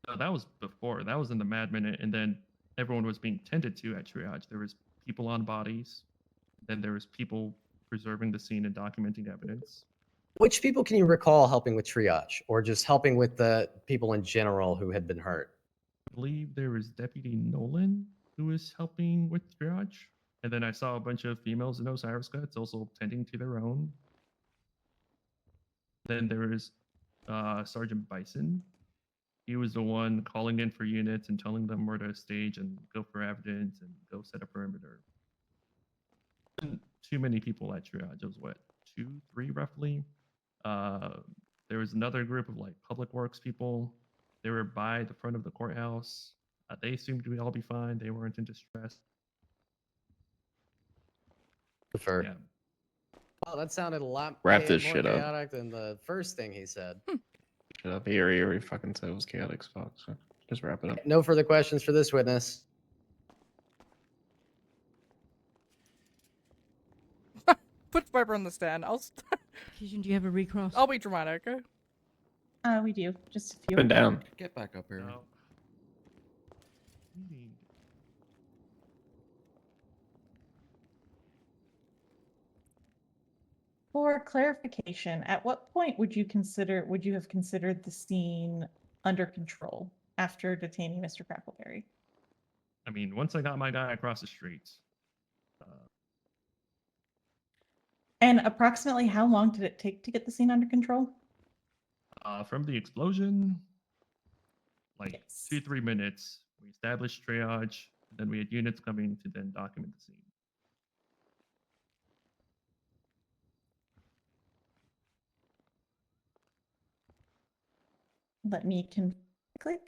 No, that was before. That was in the mad minute, and then everyone was being tended to at triage. There was people on bodies, then there was people preserving the scene and documenting evidence. Which people can you recall helping with triage, or just helping with the people in general who had been hurt? I believe there was Deputy Nolan who was helping with triage, and then I saw a bunch of females in Osiris cuts also tending to their own. Then there was Sergeant Bison. He was the one calling in for units and telling them where to stage and go for evidence and go set a perimeter. Too many people at triage. It was what, 2, 3 roughly. There was another group of like public works people. They were by the front of the courthouse. They seemed to all be fine. They weren't in distress. Prefer. Yeah. Well, that sounded a lot Wrap this more shit up. chaotic than the first thing he said. Shut up. He already fucking said it was chaotic as fuck. So just wrap it up. No further questions for this witness. Put Viper on the stand. Occasion, do you have a recross? I'll be dramatic. We do. Just a few. Up and down. Get back up here. No. For clarification, at what point would you have considered the scene under control? after detaining Mr. Crackleberry? I mean, once I got my guy across the street, And approximately how long did it take to get the scene under control? from the explosion, like 2-3 minutes. We established triage, then we had units coming to then document the scene. Let me click.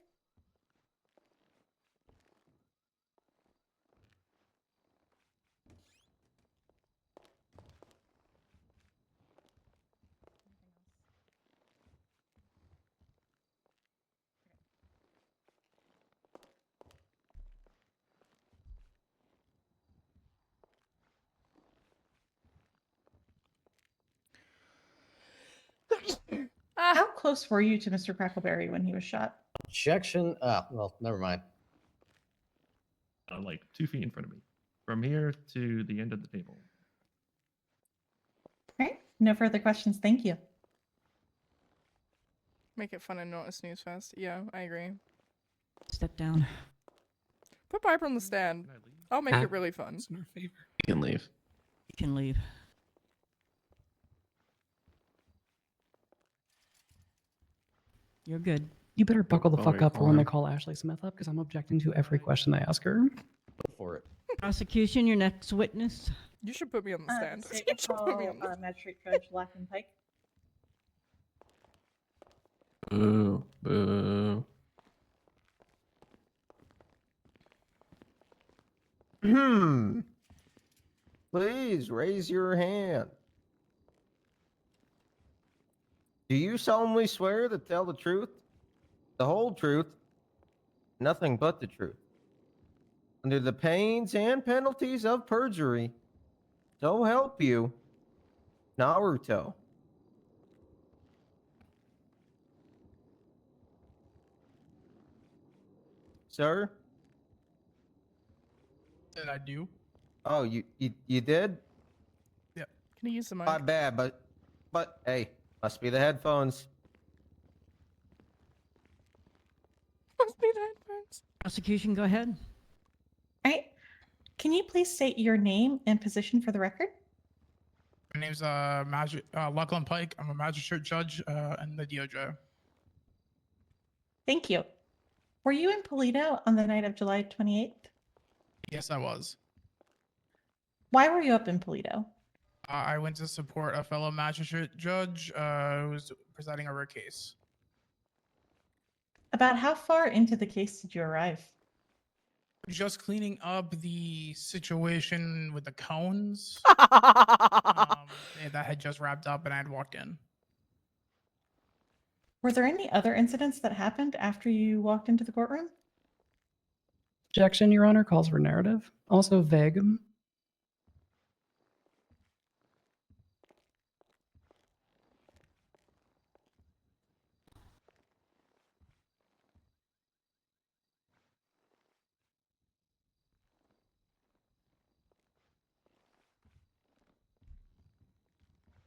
How close were you to Mr. Crackleberry when he was shot? Objection. Well, never mind. Like 2 feet in front of me, from here to the end of the table. All right. No further questions. Thank you. Make it fun and not a snooze fest. Yeah, I agree. Step down. Put Piper on the stand. I'll make it really fun. You can leave. You can leave. You're good. You better buckle the Oh, fuck wait, up for hold when they on. call Ashley Smith up, because I'm objecting to every question they ask her. Go for it. Prosecution, your next witness. You should put me on the stand. State You will should put me call on the Magistrate Judge Lacken Pike. Boo, boo. Please raise your hand. Do you solemnly swear to tell the truth, the whole truth, nothing but the truth, under the pains and penalties of perjury? So help you, Naruto. Sir? Did I do? Oh, you did? Yeah. Can you use the mic? Not bad, but hey, must be the headphones. Must be the headphones. Prosecution, go ahead. All right. Can you please state your name and position for the record? My name's Lachlan Pike. I'm a magistrate judge in the DOJ. Thank you. Were you in Polito on the night of July 28th? Yes, I was. Why were you up in Polito? I went to support a fellow magistrate judge who was presiding over a case. About how far into the case did you arrive? Just cleaning up the situation with the cones. That had just wrapped up and I had walked in. Were there any other incidents that happened after you walked into the courtroom? Objection, Your Honor, calls for narrative. Also vague.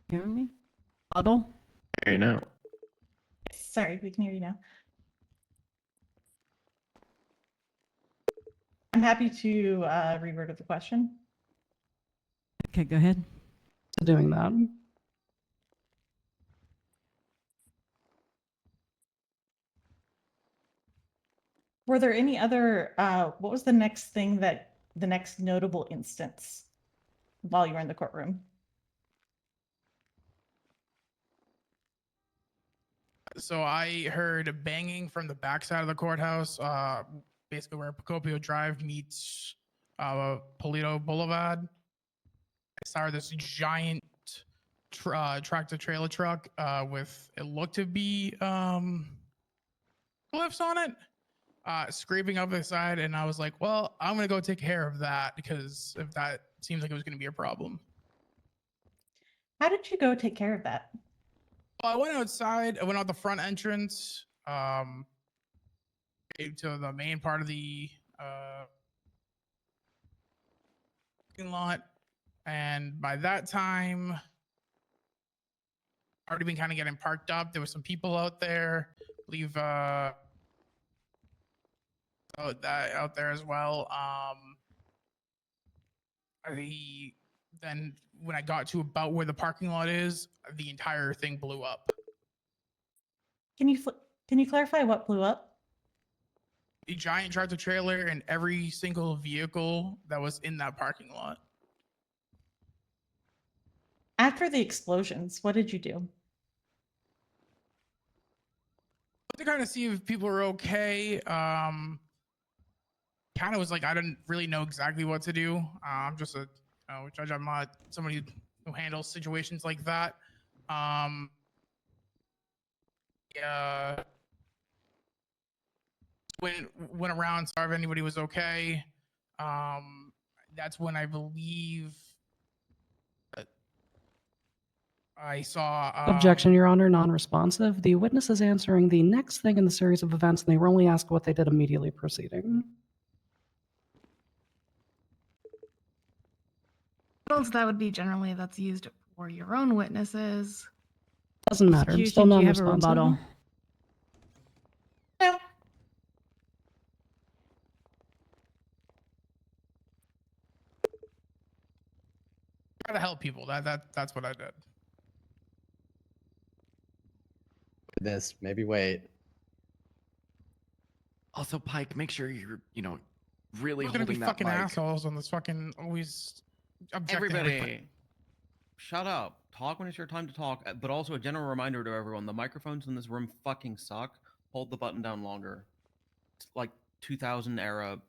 Hearing me? Huddle? Here you know. Sorry, we can hear you now. I'm happy to reword the question. Okay, go ahead. Doing that. Were there any other, what was the next notable instance while you were in the courtroom? So I heard banging from the backside of the courthouse, basically where Procopio Drive meets Polito Boulevard. I saw this giant tractor trailer truck with it looked to be cliffs on it, scraping up the side, and I was like, well, I'm gonna go take care of that because if that seems like it was gonna be a problem. How did you go take care of that? Well, I went outside. I went out the front entrance to the main part of the parking lot, and by that time, already been kind of getting parked up. There were some people out there. I believe that out there as well. Then when I got to about where the parking lot is, the entire thing blew up. Can you clarify what blew up? A giant tractor trailer and every single vehicle that was in that parking lot. After the explosions, what did you do? To kind of see if people were okay. Kind of was like I didn't really know exactly what to do. I'm just a judge. I'm not somebody who handles situations like that. Yeah. Went around, saw if anybody was okay. That's when I believe I saw. Objection, Your Honor, non-responsive. The witness is answering the next thing in the series of events, and they were only asked what they did immediately preceding. That would be generally that's used for your own witnesses. Doesn't matter. I'm still Prosecution, do you have a non-responsive. rebuttal? No. Try to help people. That's what I did. This maybe wait. Also, Pike, make sure you're, really We're gonna be holding that fucking mic. assholes on this fucking always objecting. Everybody, shut up. Talk when it's your time to talk. But also a general reminder to everyone: the microphones in this room fucking suck. Hold the button down longer. It's like 2000 era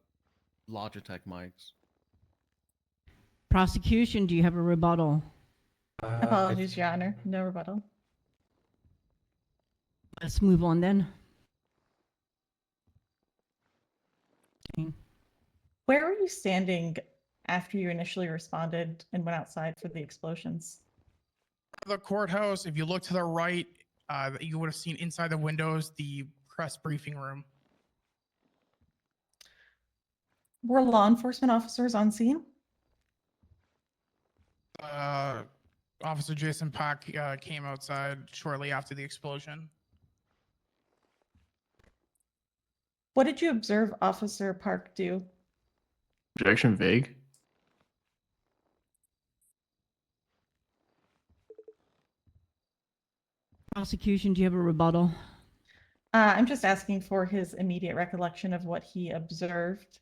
Logitech mics. Prosecution, do you have a rebuttal? Apologies, Your Honor. No rebuttal. Let's move on then. Where were you standing after you initially responded and went outside for the explosions? The courthouse. If you look to the right, you would have seen inside the windows the press briefing room. Were law enforcement officers on scene? Officer Jason Pack came outside shortly after the explosion. What did you observe Officer Park do? Objection vague. Prosecution, do you have a rebuttal? I'm just asking for his immediate recollection of what he observed.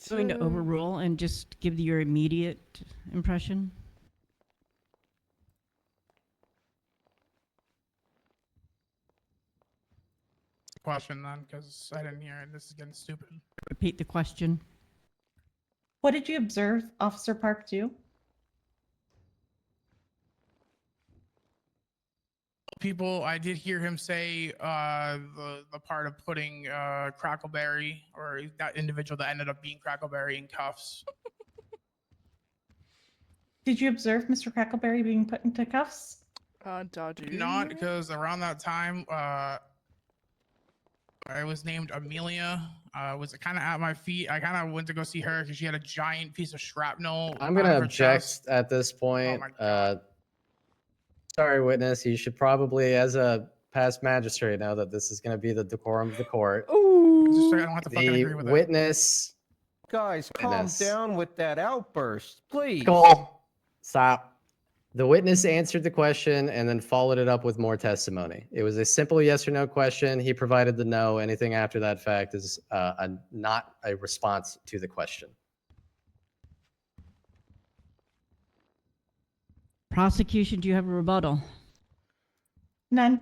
Going to overrule and just give your immediate impression. Question then, because I didn't hear it. This is getting stupid. Repeat the question. What did you observe Officer Park do? People, I did hear him say the part of putting Crackleberry, or that individual that ended up being Crackleberry, in cuffs. Did you observe Mr. Crackleberry being put into cuffs? Dodgy. Not because around that time, I was named Amelia. Was kind of at my feet. I kind of went to go see her because she had a giant piece of shrapnel. I'm gonna on her object chest. at this point. my Sorry, witness. You should probably, as a past magistrate, know that this is going to be the decorum of the court. Just so I don't have to fucking The agree with it. witness. Guys, calm Witness. down with that outburst, please. Cole, stop. The witness answered the question and then followed it up with more testimony. It was a simple yes or no question. He provided the no. Anything after that fact is not a response to the question. Prosecution, do you have a rebuttal? None.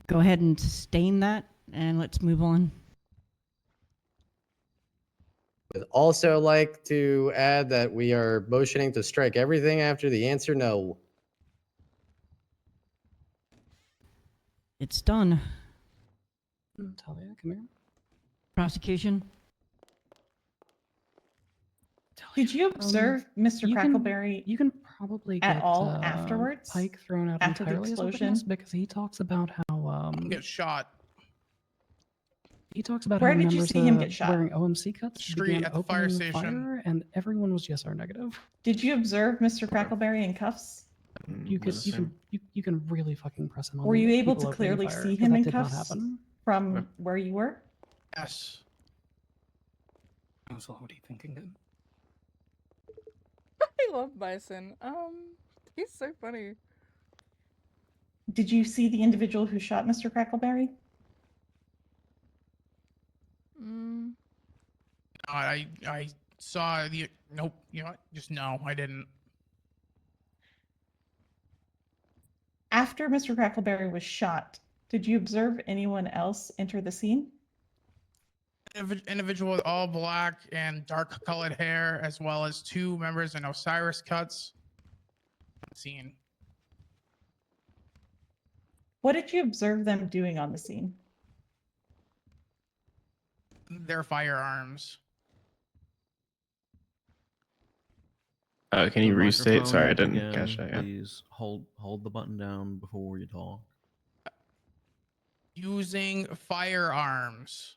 Go ahead and sustain that, and let's move on. Would also like to add that we are motioning to strike everything after the answer no. It's done. Talia, come here. Prosecution. Did you observe Mr. you can- Crackleberry You can probably at get all afterwards? Pike thrown out After the entirely as a explosion? witness because he talks about how Get shot. He talks about Where how did you members see him get shot? wearing OMC cuts Street began at the fire opening station. fire, and everyone was GSR negative. Did you observe Mr. Crackleberry in cuffs? You can really fucking press him on. Were you able people to opening clearly fire, see but him that in did not cuffs happen. from where you were? Yes. Council, what are you thinking? I love Bison. He's so funny. Did you see the individual who shot Mr. Crackleberry? Mm. I saw the nope. You know what? Just no, I didn't. After Mr. Crackleberry was shot, did you observe anyone else enter the scene? Individual with all black and dark colored hair, as well as 2 members in Osiris cuts. Scene. What did you observe them doing on the scene? Their firearms. Can you The restate? Sorry, I microphone didn't catch again, that. Yeah. Please hold the button down before you talk. Using firearms,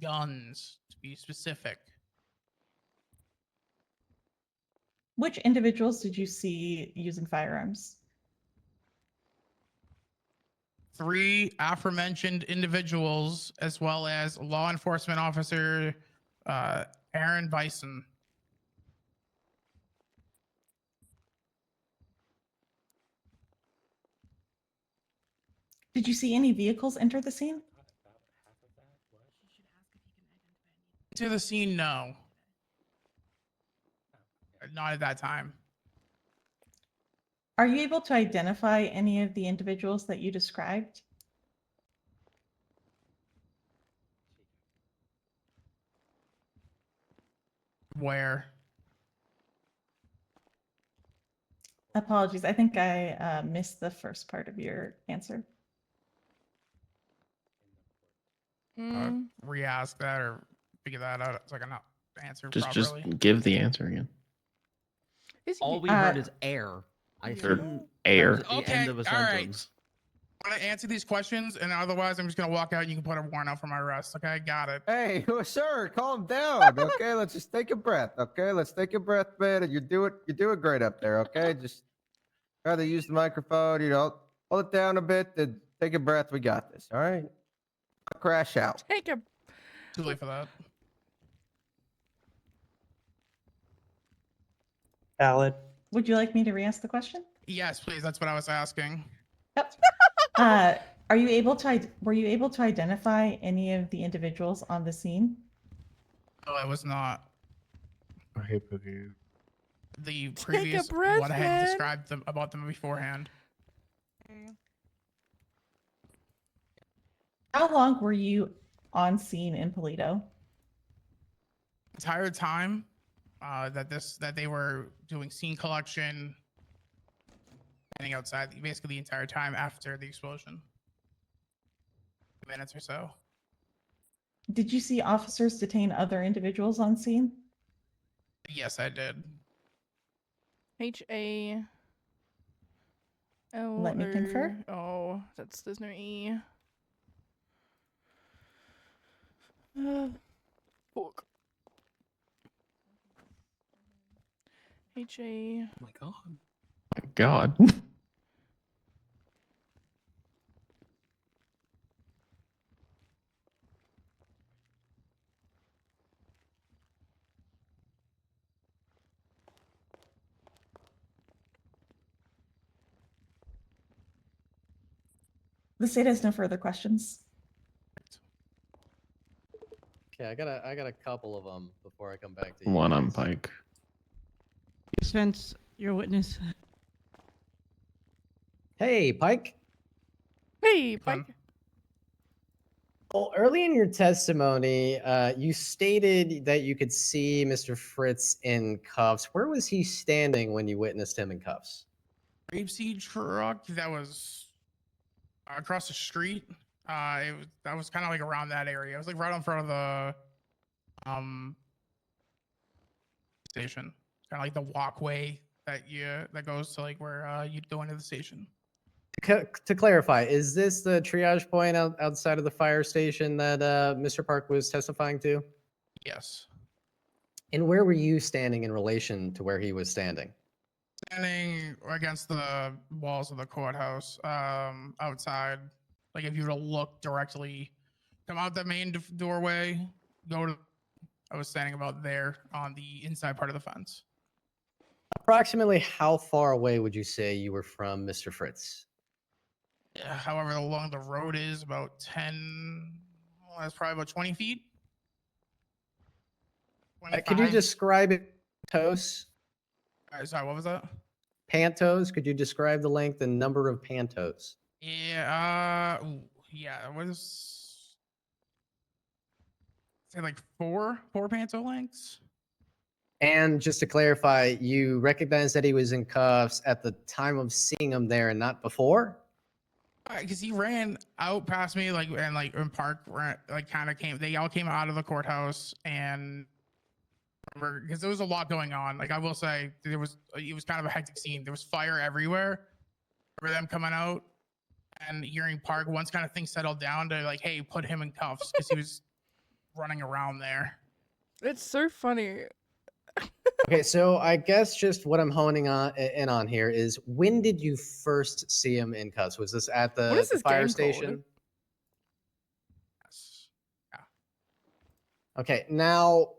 guns to be specific. Which individuals did you see using firearms? 3 aforementioned individuals, as well as law enforcement officer Aaron Bison. Did you see any vehicles enter the scene? To the scene, no. Not at that time. Are you able to identify any of the individuals that you described? Where? Apologies, I think I missed the first part of your answer. Re-ask that or figure that out so I can answer Just properly. give the answer again. All we heard is air. I assume air. that was at the Okay, end of a all right. sentence. I'm gonna answer these questions, and otherwise, I'm just gonna walk out. And you can put a warrant out for my arrest. Okay, got it. Hey, sir, calm down. Okay, let's just take a breath. Okay, let's take a breath, man. And you're doing great up there. Okay, just rather use the microphone. Hold it down a bit. And take a breath. We got this. All right. Crash out. Take a. Too late for that. Valid. Would you like me to re-ask the question? Yes, please. That's what I was asking. Were you able to identify any of the individuals on the scene? No, I was not. The Take a previous breath, what I had man. described about them beforehand. How long were you on scene in Polito? Entire time that they were doing scene collection, standing outside, basically the entire time after the explosion. Minutes or so. Did you see officers detain other individuals on scene? Yes, I did. HA. L. Let me confer. Oh, there's no E. Fuck. HA. Oh my god. My God. The state has no further questions. Okay, I got a couple of them before I come back to you. One on guys. Pike. Defense, your witness. Hey, Pike. Hey, Pike. Well, early in your testimony, you stated that you could see Mr. Fritz in cuffs. Where was he standing when you witnessed him in cuffs? Rapeseed truck that was across the street. That was kind of like around that area. It was like right in front of the station. Kind of like the walkway that goes to like where you'd go into the station. To clarify, is this the triage point outside of the fire station that Mr. Park was testifying to? Yes. And where were you standing in relation to where he was standing? Standing against the walls of the courthouse, outside. Like if you were to look directly, come out the main doorway, go to. I was standing about there on the inside part of the fence. Approximately how far away would you say you were from Mr. Fritz? However long the road is, about 10. Well, that's probably about 20 feet. Could you 25? describe it, toes? Sorry, what was that? Pantos? Could you describe the length and number of pantos? Yeah. Yeah. What is? Say like four panto lengths. And just to clarify, you recognize that he was in cuffs at the time of seeing him there and not before? Because he ran out past me, and Park kind of came. They all came out of the courthouse, and because there was a lot going on. Like I will say, it was kind of a hectic scene. There was fire everywhere. For them coming out and hearing Park, once kind of things settled down to like, hey, put him in cuffs because he was running around there. It's so funny. Okay, so I guess just what I'm honing in on here is when did you first see him in cuffs? Was this at What the, is the this fire game station? called? Okay, now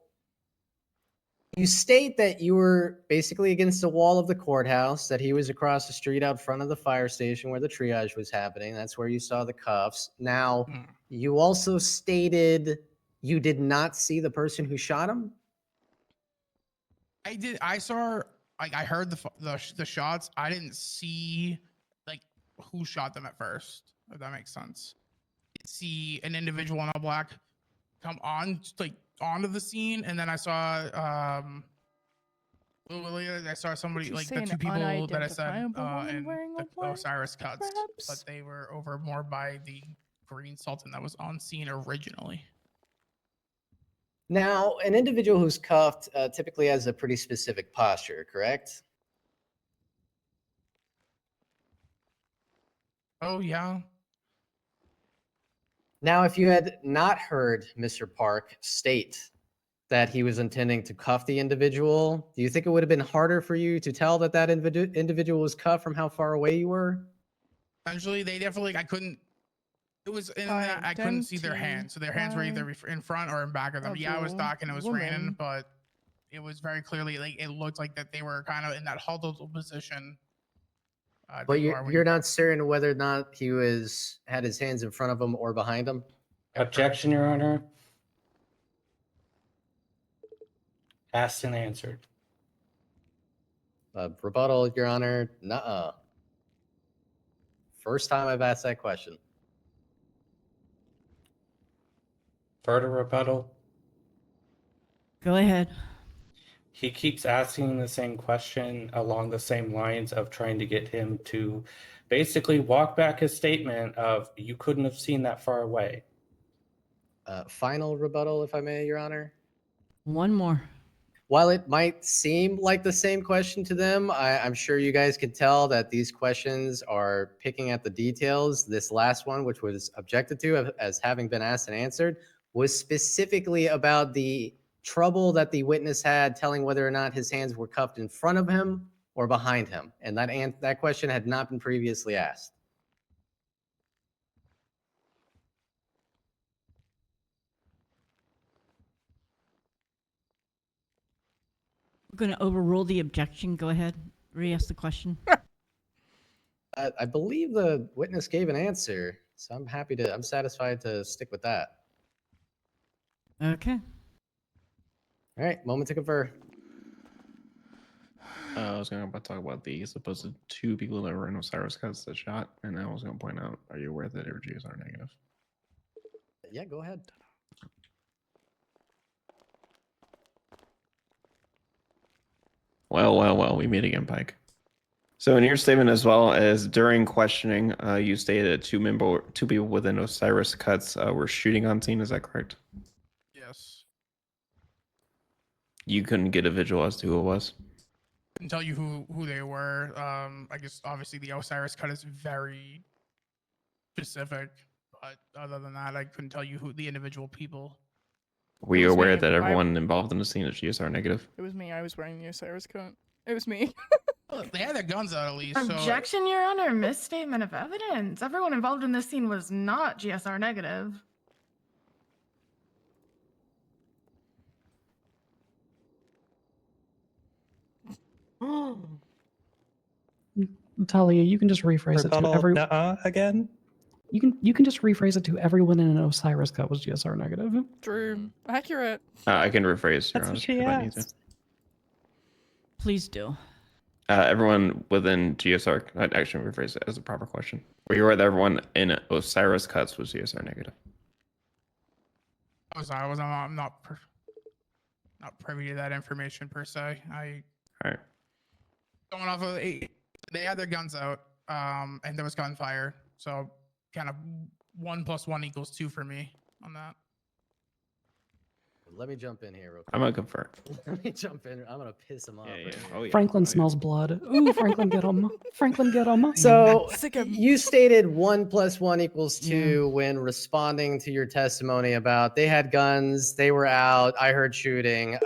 you state that you were basically against the wall of the courthouse, that he was across the street out front of the fire station where the triage was happening. That's where you saw the cuffs. Now, you also stated you did not see the person who shot him? I did. I saw. Like I heard the shots. I didn't see like who shot them at first. If that makes sense. See an individual in all black come on onto the scene, and then I saw I saw somebody Did you like say the an two people that I said unidentifiable woman in wearing all the black, Osiris cuts, perhaps? but they were over more by the green sultan that was on scene originally. Now, an individual who's cuffed typically has a pretty specific posture, correct? Oh yeah. Now, if you had not heard Mr. Park state that he was intending to cuff the individual, do you think it would have been harder for you to tell that that individual was cuffed from how far away you were? Essentially, they definitely I couldn't. It was in that I couldn't see their hands, so their hands were either in front or in back of them. Yeah, I was talking, it was raining, but it was very clearly like it looked like that they were kind of in that huddled position. But you're not certain whether or not he had his hands in front of him or behind him? Objection, Your Honor. Asked and answered. Rebuttal, Your Honor. Nuh-uh. First time I've asked that question. Further rebuttal. Go ahead. He keeps asking the same question along the same lines of trying to get him to basically walk back his statement of you couldn't have seen that far away. Final rebuttal, if I may, Your Honor. One more. While it might seem like the same question to them, I'm sure you guys could tell that these questions are picking at the details. This last one, which was objected to as having been asked and answered, was specifically about the trouble that the witness had telling whether or not his hands were cuffed in front of him or behind him. And that question had not been previously asked. We're going to overrule the objection. Go ahead. Re-ask the question. I believe the witness gave an answer, so I'm satisfied to stick with that. Okay. All right, moment to confer. I was going to talk about the supposed two people that were in Osiris cuts that shot, and I was going to point out, are you aware that their Gs are negative? Yeah, go ahead. Well, we meet again, Pike. So in your statement as well as during questioning, you stated two people within Osiris cuts were shooting on scene. Is that correct? Yes. You couldn't get a visual as to who it was? couldn't tell you who they were. I guess obviously the Osiris cut is very specific, but other than that, I couldn't tell you who the individual people. Were It you was aware me. that everyone involved in the scene is GSR negative? It was me. I was wearing the Osiris coat. It was me. Well, they had their guns out at least. So Objection, Your Honor. Misstatement of evidence. Everyone involved in this scene was not GSR negative. Talia, you can just rephrase it to Rebuttal every. again. You can just rephrase it to everyone in an Osiris cut was GSR negative. True. Accurate. I can rephrase. Your That's Honor, what she if I need to. asked. Please do. Everyone within GSR. I'd actually rephrase it as a proper question. Were you aware that everyone in Osiris cuts was GSR negative? I'm not privy to that information per se. All right. Going off of they had their guns out, and there was gunfire. So kind of 1 + 1 = 2 for me on that. Let me jump in here real quick. I'm gonna confer. Let me jump in. I'm gonna piss him off. Yeah. Oh, yeah. Franklin smells blood. Ooh, Franklin, get him. Franklin, get him. So you stated 1 + 1 = 2 when responding to your testimony about they had guns, they were out, I heard shooting.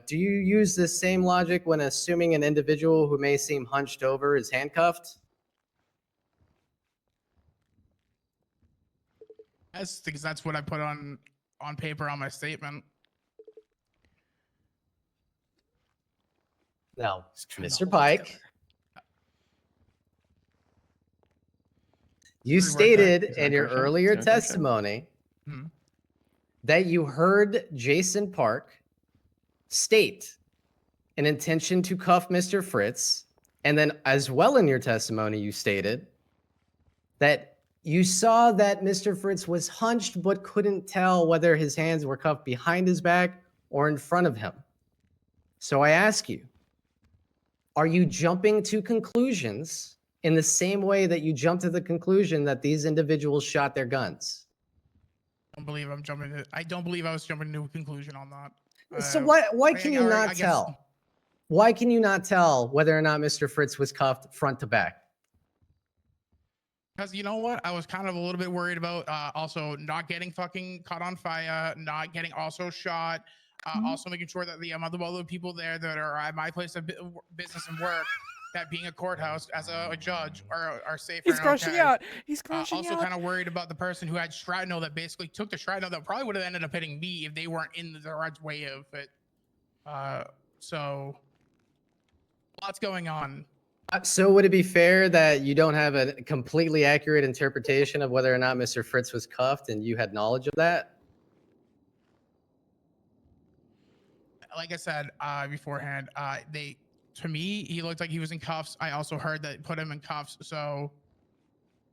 Do you use the same logic when assuming an individual who may seem hunched over is handcuffed? Yes, because that's what I put on paper on my statement. Now, Mr. Pike, you stated in your earlier testimony that you heard Jason Park state an intention to cuff Mr. Fritz, and then as well in your testimony, you stated that you saw that Mr. Fritz was hunched but couldn't tell whether his hands were cuffed behind his back or in front of him. So I ask you, are you jumping to conclusions in the same way that you jumped to the conclusion that these individuals shot their guns? I don't believe I was jumping to a conclusion on that. So why can you not tell? Why can you not tell whether or not Mr. Fritz was cuffed front to back? Because you know what? I was kind of a little bit worried about also not getting fucking caught on fire, not getting also shot, also making sure that the other people there that are at my place of business and work, that being a courthouse as a judge are safe. He's crashing out. He's crashing also out. kind of worried about the person who had shrapnel that basically took the shrapnel that probably would have ended up hitting me if they weren't in the right way of it. So lots going on. So would it be fair that you don't have a completely accurate interpretation of whether or not Mr. Fritz was cuffed and you had knowledge of that? Like I said beforehand, to me, he looked like he was in cuffs. I also heard that put him in cuffs. So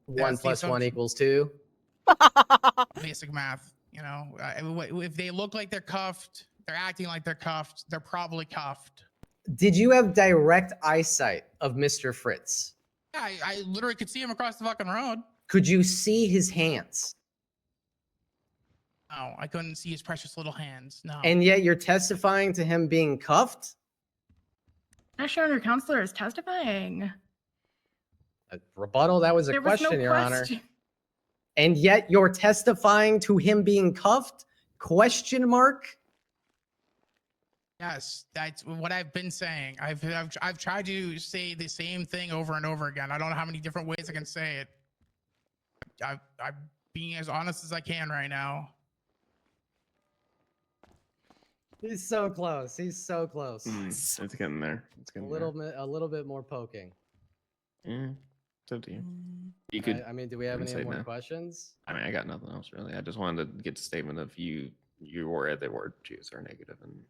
1 + 1 = 2. Basic math, you know. If they look like they're cuffed, they're acting like they're cuffed, they're probably cuffed. Did you have direct eyesight of Mr. Fritz? Yeah, I literally could see him across the fucking road. Could you see his hands? No, I couldn't see his precious little hands. No. And yet you're testifying to him being cuffed? National Honor Counselor is testifying. A rebuttal? That was a There was no question, Your Honor. question. And yet you're testifying to him being cuffed? Question mark? Yes, that's what I've been saying. I've tried to say the same thing over and over again. I don't know how many different ways I can say it. I'm being as honest as I can right now. He's so close. He's so close. It's getting there. It's getting A little bit more poking. Yeah, it's up to you. You could. I mean, do we have any say more no. questions? I mean, I got nothing else really. I just wanted to get the statement of you were at the word GSR negative, and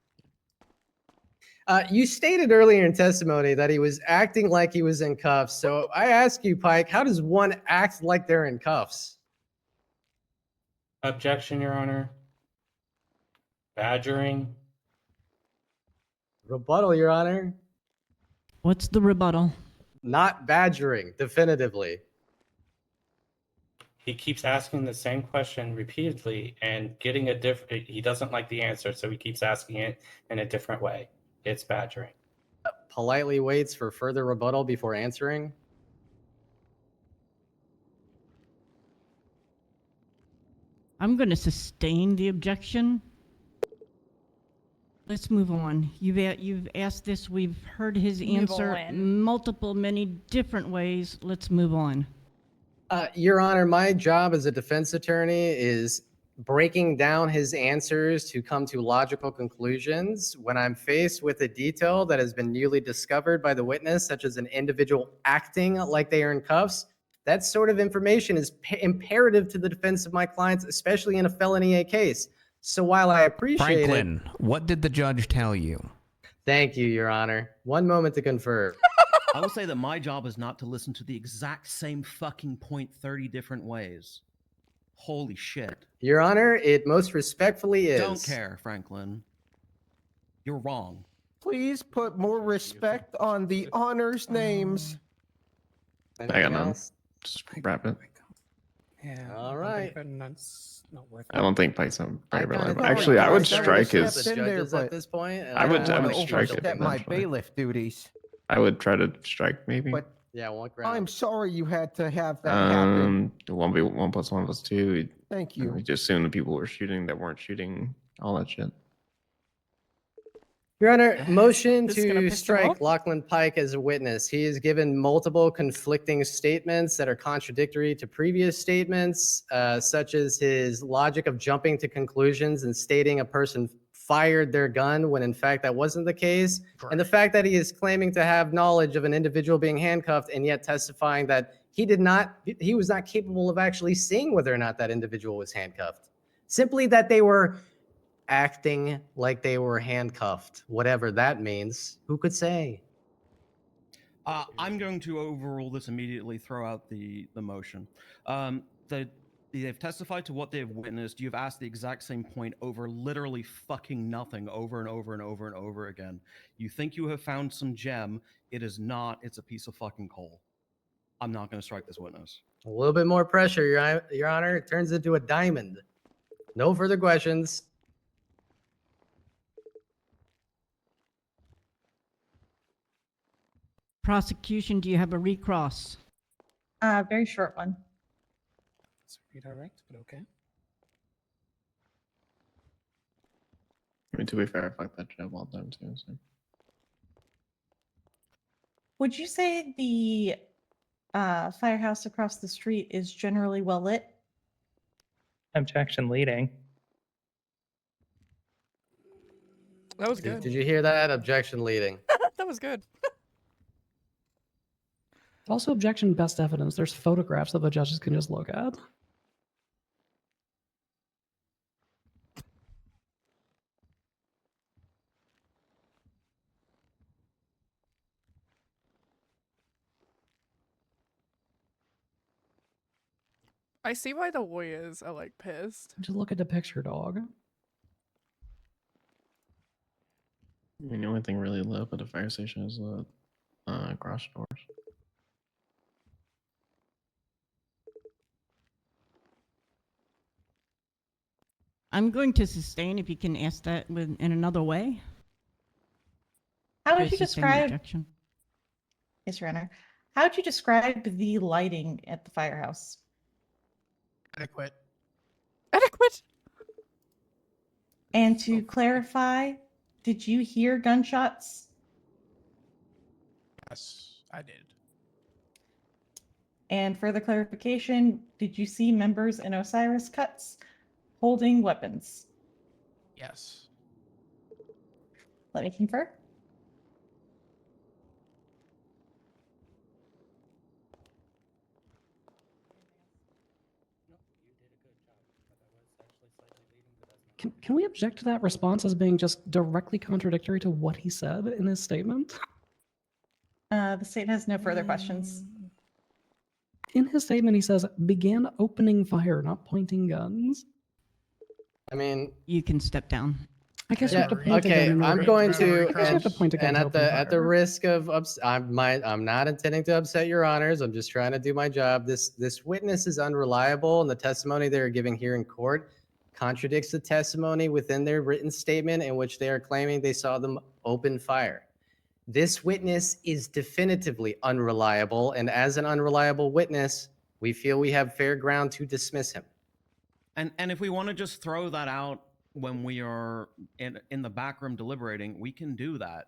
you stated earlier in testimony that he was acting like he was in cuffs. So I ask you, Pike, how does one act like they're in cuffs? Objection, Your Honor. Badgering. Rebuttal, Your Honor. What's the rebuttal? Not badgering, definitively. He keeps asking the same question repeatedly and getting a different. He doesn't like the answer, so he keeps asking it in a different way. It's badgering. politely waits for further rebuttal before answering. I'm going to sustain the objection. Let's move on. You've asked this. We've heard his Move answer on. many different ways. Let's move on. Your Honor, my job as a defense attorney is breaking down his answers to come to logical conclusions. When I'm faced with a detail that has been newly discovered by the witness, such as an individual acting like they are in cuffs, that sort of information is imperative to the defense of my clients, especially in a felony A case. So while I appreciate Franklin, what did the judge tell you? Thank you, Your Honor. One moment to confirm. I will say that my job is not to listen to the exact same fucking point 30 different ways. Holy shit. Your Honor, it most respectfully is. Don't care, Franklin. You're wrong. Please put more respect on the honors names. I got none. Just wrap it. Yeah. All right. That's not worth it. I don't think Pike's very kinda reliable. thought Actually, I would Pike's never strike stepped his. the judges at this point. and I would don't strike wanna it overstep my eventually. bailiff duties. I would try to strike maybe. But yeah, what ground? I'm sorry you had to have that happen. The 1v1 plus 1 plus 2. Thank you. We just assumed the people were shooting that weren't shooting, all that shit. Your Honor, motion This is gonna to piss him strike off? Lachlan Pike as a witness. He has given multiple conflicting statements that are contradictory to previous statements, such as his logic of jumping to conclusions and stating a person fired their gun when in fact that wasn't the case, and the fact that he is claiming to have knowledge of an individual being handcuffed and yet testifying that he was not capable of actually seeing whether or not that individual was handcuffed. Simply that they were acting like they were handcuffed, whatever that means. Who could say? I'm going to overrule this immediately, throw out the motion. They've testified to what they've witnessed. You've asked the exact same point over literally fucking nothing over and over and over and over again. You think you have found some gem. It is not. It's a piece of fucking coal. I'm not going to strike this witness. A little bit more pressure, Your Honor. It turns into a diamond. No further questions. Prosecution, do you have a recross? Very short one. It's redirect, but okay. I mean, to be fair, I fucked that shit well done too. So. Would you say the firehouse across the street is generally well lit? Objection leading. That was good. Did you hear that? Objection leading. That was good. Also, objection best evidence. There's photographs that the judges can just look at. I see why the lawyers are like pissed. Just look at the picture, dog. I mean, the only thing really lit up at the fire station is the garage doors. I'm going to sustain if you can ask that in another way. How To would you sustain the describe? objection. Yes, Your Honor. How would you describe the lighting at the firehouse? Adequate. Adequate. And to clarify, did you hear gunshots? Yes, I did. And further clarification, did you see members in Osiris cuts holding weapons? Yes. Let me confirm. Can we object to that response as being just directly contradictory to what he said in his statement? The state has no further questions. In his statement, he says, began opening fire, not pointing guns. I mean, you can step down. I guess you have to point okay, again. I'm going to, I guess you have to point again. and at the risk of I'm not intending to upset your honors. I'm just trying to do my job. This witness is unreliable, and the testimony they are giving here in court contradicts the testimony within their written statement in which they are claiming they saw them open fire. This witness is definitively unreliable, and as an unreliable witness, we feel we have fair ground to dismiss him. And if we want to just throw that out when we are in the back room deliberating, we can do that.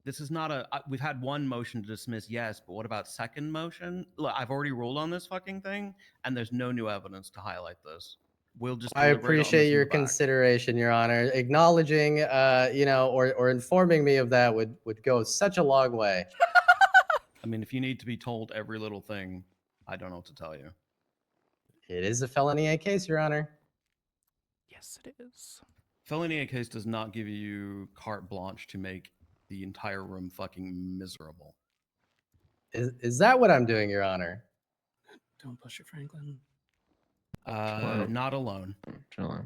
This is not a. We've had one motion to dismiss, yes, but what about second motion? Look, I've already ruled on this fucking thing, and there's no new evidence to highlight this. We'll just. I deliberate on this appreciate in your the back. consideration, Your Honor. Acknowledging, or informing me of that would go such a long way. I mean, if you need to be told every little thing, I don't know what to tell you. It is a felony A case, Your Honor. Yes, it is. Felony A case does not give you carte blanche to make the entire room fucking miserable. Is that what I'm doing, Your Honor? Don't push it, Franklin. Not alone. Chill out.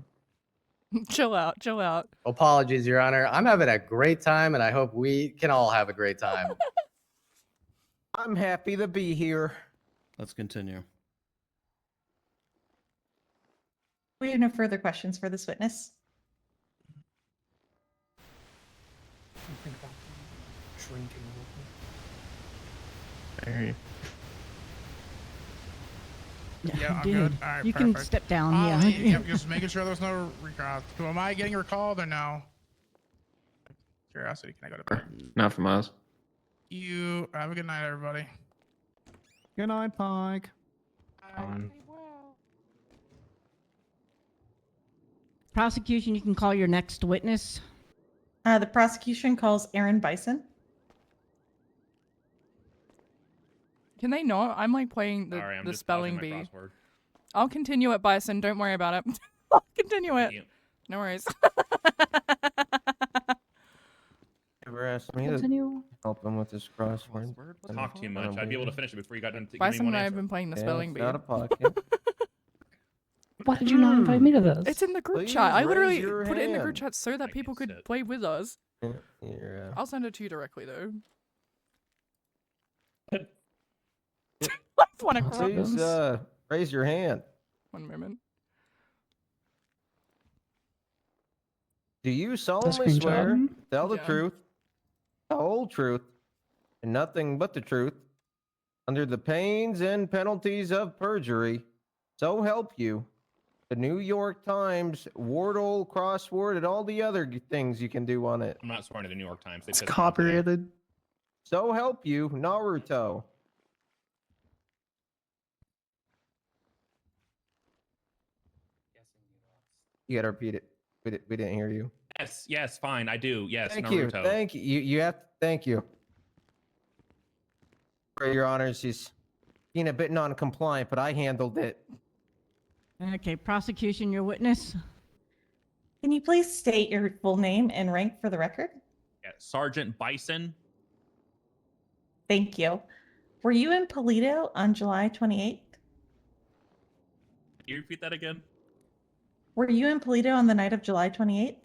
Chill out. Chill out. Apologies, Your Honor. I'm having a great time, and I hope we can all have a great time. I'm happy to be here. Let's continue. We have no further questions for this witness. Think about drinking a little bit. I hear you. Yeah, I'm dude, good. All right, you perfect. can step down. Just making sure there's no recall. So am I getting recalled or no? Curiosity, can I go to bed? Not from us. You have a good night, everybody. Good night, Pike. Prosecution, you can call your next witness. The prosecution calls Aaron Bison. Can they not? I'm like playing the, Sorry, I'm the just spelling pausing my bee. crossword. I'll continue it, Bison. Don't worry about it. I'll continue it. No worries. Ever asked me to Continue. help him with his crossword? Talk too much. I'd be able to finish it before you got done. Bison and I have been playing the spelling bee. Out of pocket. Why did you not invite me to this? It's in the group Please chat. I raise literally your put it in the group hand. chat so that people could play with us. Yeah. I'll send it to you directly though. I want to Please raise your hand. One moment. Do you solemnly swear screenshot? to tell the Yeah. truth, the whole truth, and nothing but the truth, under the pains and penalties of perjury, so help you? The New York Times, Wordle, crossword, and all the other things you can do on it. I'm not swearing to the New York Times. They It's pissed me off today. copyrighted. So help you, Naruto. You gotta repeat it. We didn't hear you. Yes, yes, fine. I do. Yes, Thank Naruto. you. Thank you. You have to thank you. For your honors, he's being a bit non-compliant, but I handled it. Okay, prosecution, your witness. Can you please state your full name and rank for the record? Yeah, Sergeant Bison. Thank you. Were you in Polito on July 28th? Can you repeat that again? Were you in Polito on the night of July 28th?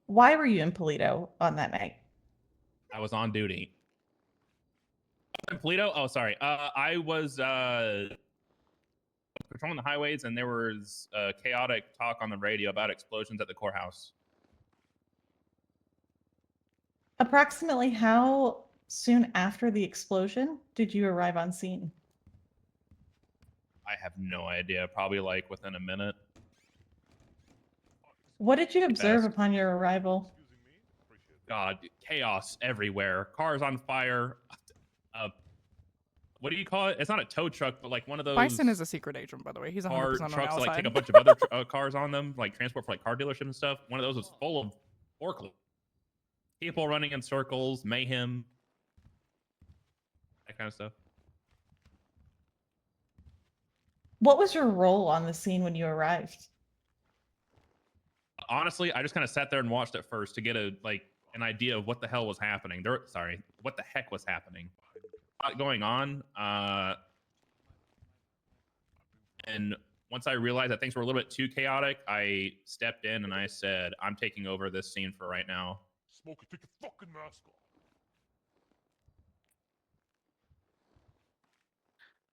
Why were you in Polito on that night? I was on duty. In Polito? Oh, sorry. I was patrolling the highways, and there was chaotic talk on the radio about explosions at the courthouse. Approximately how soon after the explosion did you arrive on scene? I have no idea. Probably like within a minute. What did you observe Fast. upon your arrival? God, chaos everywhere. Cars on fire. What do you call it? It's not a tow truck, but like one of those Bison is a secret agent, by the way. He's 100% car on trucks our that like side. take a bunch of other cars on them, like transport for like car dealerships and stuff. One of those was full of forklifts. People running in circles, mayhem, that kind of stuff. What was your role on the scene when you arrived? Honestly, I just kind of sat there and watched it first to get an idea of what the hell was happening. What the heck was happening? A lot going on. And once I realized that things were a little bit too chaotic, I stepped in and I said, "I'm taking over this scene for right now." Smokey, take your fucking mask off.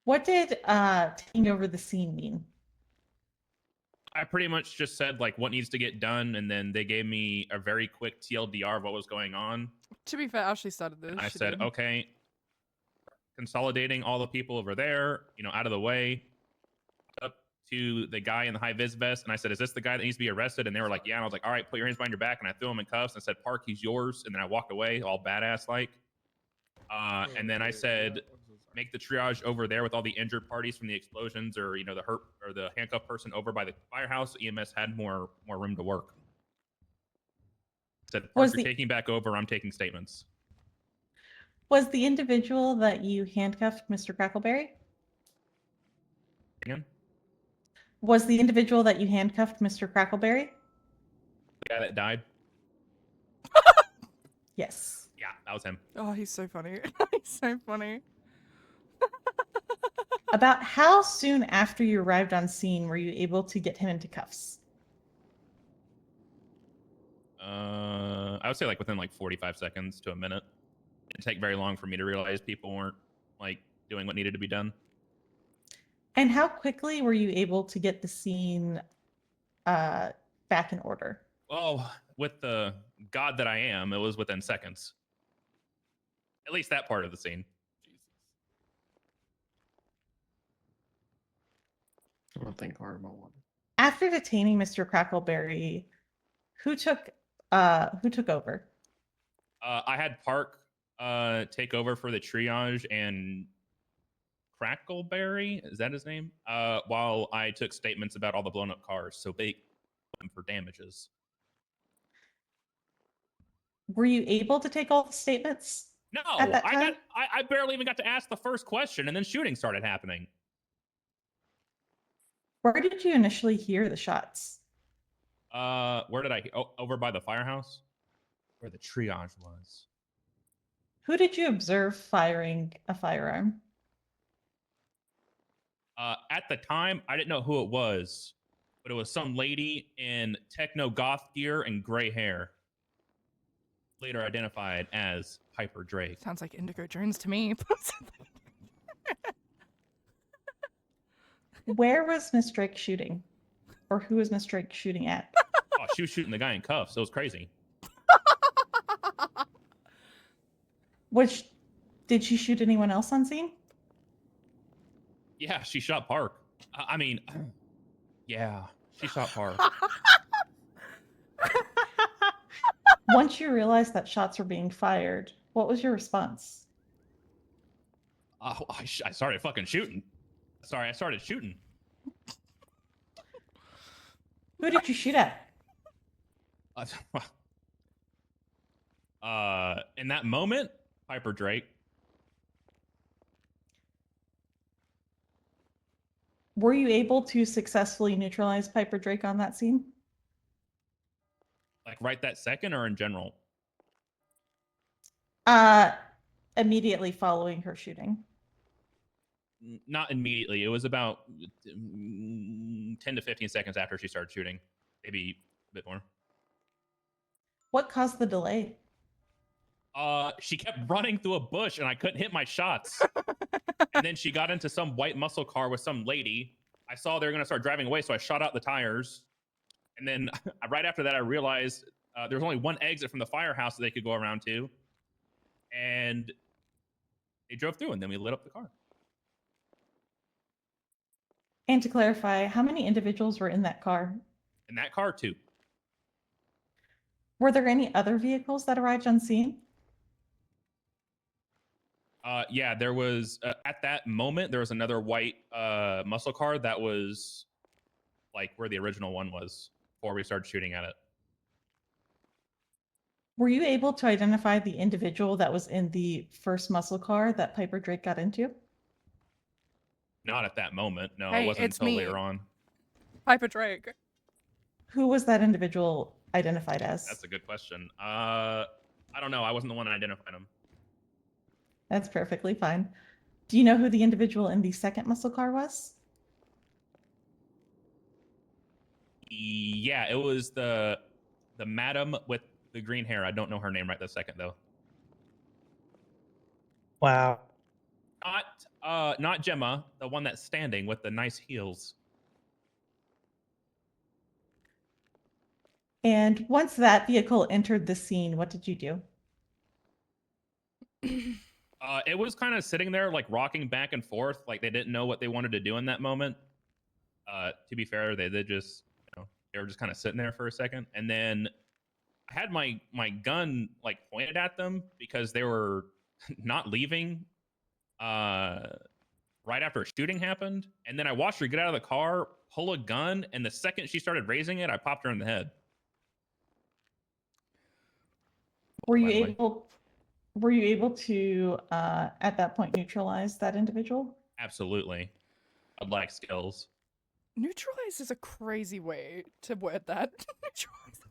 What did taking over the scene mean? I pretty much just said like what needs to get done, and then they gave me a very quick TLDR of what was going on. To be fair, Ashley started this. I she said, did. okay, consolidating all the people over there, out of the way. Up to the guy in the high vis vest, and I said, "Is this the guy that needs to be arrested?" And they were like, "Yeah." And I was like, "All right, put your hands behind your back." And I threw him in cuffs and I said, "Park, he's yours." And then I walked away, all badass like. And then I said, "Make the triage over there with all the injured parties from the explosions, or the hurt or the handcuffed person over by the firehouse." EMS had more room to work. I said, "Park, you're taking back over. I'm taking statements." Was the individual that you handcuffed Mr. Crackleberry? Again, Was the individual that you handcuffed Mr. Crackleberry? the guy that died. Yes. Yeah, that was him. Oh, he's so funny. He's so funny. About how soon after you arrived on scene were you able to get him into cuffs? I would say like within like 45 seconds to a minute. It didn't take very long for me to realize people weren't like doing what needed to be done. And how quickly were you able to get the scene back in order? Oh, with the god that I am, it was within seconds. At least that part of the scene. I don't think hard about one. After detaining Mr. Crackleberry, who took over? I had Park take over for the triage and Crackleberry, is that his name? While I took statements about all the blown up cars, so they them for damages. Were you able to take all the statements? No, at that time? I barely even got to ask the first question, and then shooting started happening. Where did you initially hear the shots? Where did over by the firehouse? Where the triage was. Who did you observe firing a firearm? At the time, I didn't know who it was, but it was some lady in techno goth gear and gray hair. Later identified as Piper Drake. Sounds like Indigo Jones to me. Where was Miss Drake shooting? Or who was Miss Drake shooting at? Oh, she was shooting the guy in cuffs. It was crazy. Did she shoot anyone else on scene? Yeah, she shot Park. I mean, yeah, she shot Park. Once you realized that shots were being fired, what was your response? I started fucking shooting. Sorry, I started shooting. Who did you shoot at? In that moment, Piper Drake. Were you able to successfully neutralize Piper Drake on that scene? Like right that second, or in general? Immediately following her shooting. Not immediately. It was about 10 to 15 seconds after she started shooting. Maybe a bit more. What caused the delay? She kept running through a bush and I couldn't hit my shots. And then she got into some white muscle car with some lady. I saw they were going to start driving away, so I shot out the tires. And then right after that, I realized there was only one exit from the firehouse that they could go around to. And they drove through, and then we lit up the car. And to clarify, how many individuals were in that car? In that car, too. Were there any other vehicles that arrived on scene? Yeah, there was, at that moment, there was another white muscle car that was like where the original one was before we started shooting at it. Were you able to identify the individual that was in the first muscle car that Piper Drake got into? Not at that moment. No, Hey, it wasn't it's until me. later on. Piper Drake. Who was that individual identified as? That's a good question. I don't know. I wasn't the one that identified him. That's perfectly fine. Do you know who the individual in the second muscle car was? Yeah, it was the madam with the green hair. I don't know her name right this second though. Wow. Not Gemma, the one that's standing with the nice heels. And once that vehicle entered the scene, what did you do? It was kind of sitting there, like rocking back and forth, like they didn't know what they wanted to do in that moment. To be fair, they did just, they were just kind of sitting there for a second, and then I had my gun like pointed at them because they were not leaving. Right after a shooting happened, and then I watched her get out of the car, pull a gun, and the second she started raising it, I popped her in the head. Were you by the way. able to at that point neutralize that individual? Absolutely. I'd like skills. Neutralize is a crazy way to word that. Neutralize.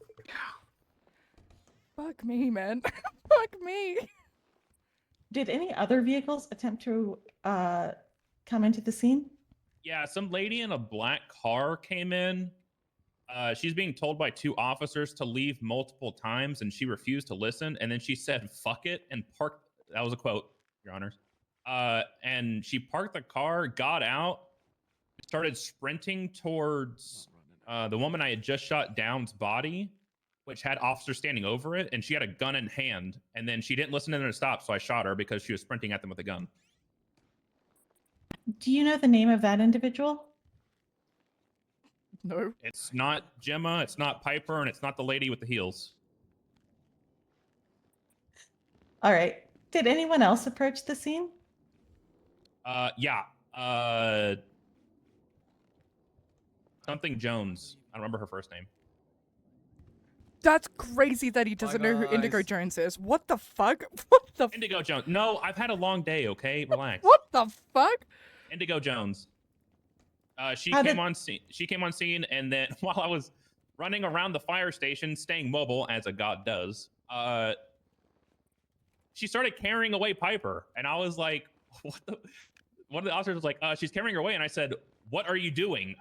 Fuck me, man. Fuck me. Did any other vehicles attempt to come into the scene? Yeah, some lady in a black car came in. She's being told by 2 officers to leave multiple times, and she refused to listen. And then she said, "Fuck it," and parked. That was a quote, Your Honors. And she parked the car, got out, started sprinting towards the woman I had just shot down's body, which had officers standing over it, and she had a gun in hand. And then she didn't listen to them to stop, so I shot her because she was sprinting at them with a gun. Do you know the name of that individual? No. It's not Gemma, it's not Piper, and it's not the lady with the heels. All right. Did anyone else approach the scene? Yeah. Something Jones. I don't remember her first name. That's crazy that he doesn't know who Indigo guys. Jones is. What the fuck? What the Indigo Jones. No, I've had a long day, okay? Relax. What the fuck? Indigo Jones. She How came did- on scene. She came on scene, and then while I was running around the fire station, staying mobile as a god does, she started carrying away Piper, and I was like, "What the?" One of the officers was like, "She's carrying her away," and I said, "What are you doing?"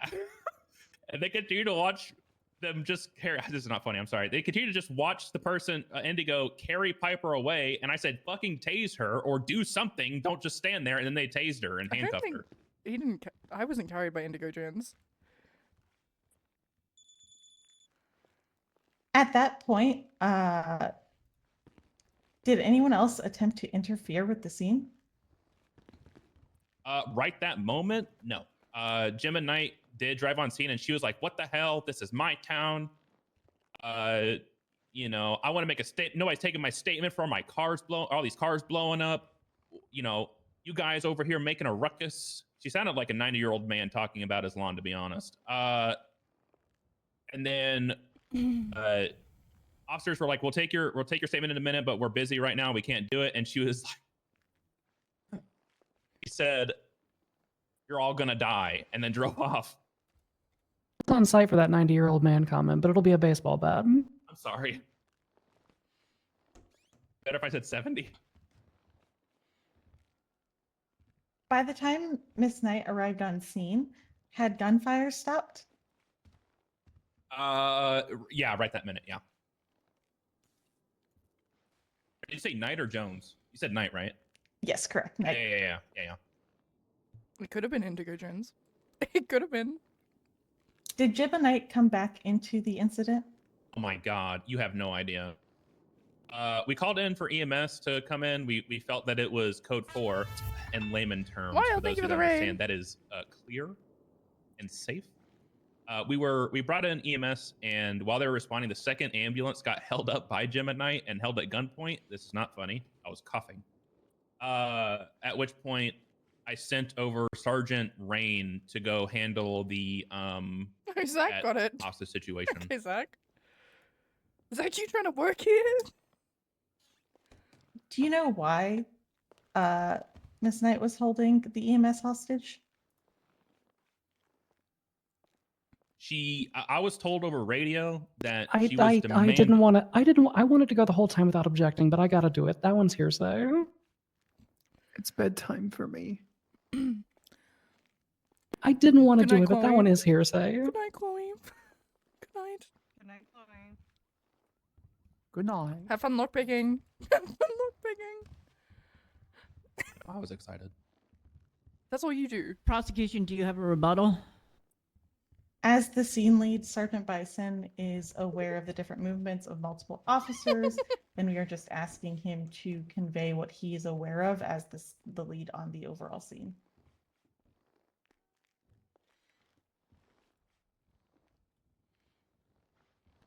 And they continue to watch them just carry. This is not funny. I'm sorry. They continue to just watch the person, Indigo, carry Piper away, and I said, "Fucking tase her or do something. Don't just stand there." And then they tased her and I don't handcuffed think her. he didn't. I wasn't carried by Indigo Jones. At that point, did anyone else attempt to interfere with the scene? Right that moment, no. Jim and Knight did drive on scene, and she was like, "What the hell? This is my town. I want to make a statement. Nobody's taking my statement for my cars all these cars blowing up. You guys over here making a ruckus." She sounded like a 90-year-old man talking about his lawn, to be honest. And then officers were like, "We'll take your statement in a minute, but we're busy right now. We can't do it." And she was like, he said, "You're all gonna die," and then drove off. It's on site for that 90-year-old man comment, but it'll be a baseball bat. I'm sorry. Better if I said 70. By the time Miss Knight arrived on scene, had gunfire stopped? Yeah, right that minute, yeah. Did you say Knight or Jones? You said Knight, right? Yes, correct. Yeah, Knight. yeah. It could have been Indigo Jones. It could have been. Did Jib and Knight come back into the incident? Oh my god, you have no idea. We called in for EMS to come in. We felt that it was code 4 in layman terms. Wow, for thank those you who for the don't raid. understand, that is clear and safe. We brought in EMS, and while they were responding, the second ambulance got held up by Jim at night and held at gunpoint. This is not funny. I was coughing. At which point, I sent over Sergeant Rain to go handle the Okay, Zach got it. hostage situation. Okay, Zach. Zach, you trying to work here? Do you know why Miss Knight was holding the EMS hostage? I was told over radio that I she was demanding. didn't want to. I wanted to go the whole time without objecting, but I gotta do it. That one's hearsay. It's bedtime for me. I didn't want to Good do night, it, but that Chloe. one is hearsay. Good night, Chloe. Good night. Good night, Chloe. Good night. Have fun lockpicking. Have fun lockpicking. I was excited. That's all you do. Prosecution, do you have a rebuttal? As the scene lead, Sergeant Bison is aware of the different movements of multiple officers, and we are just asking him to convey what he is aware of as the lead on the overall scene.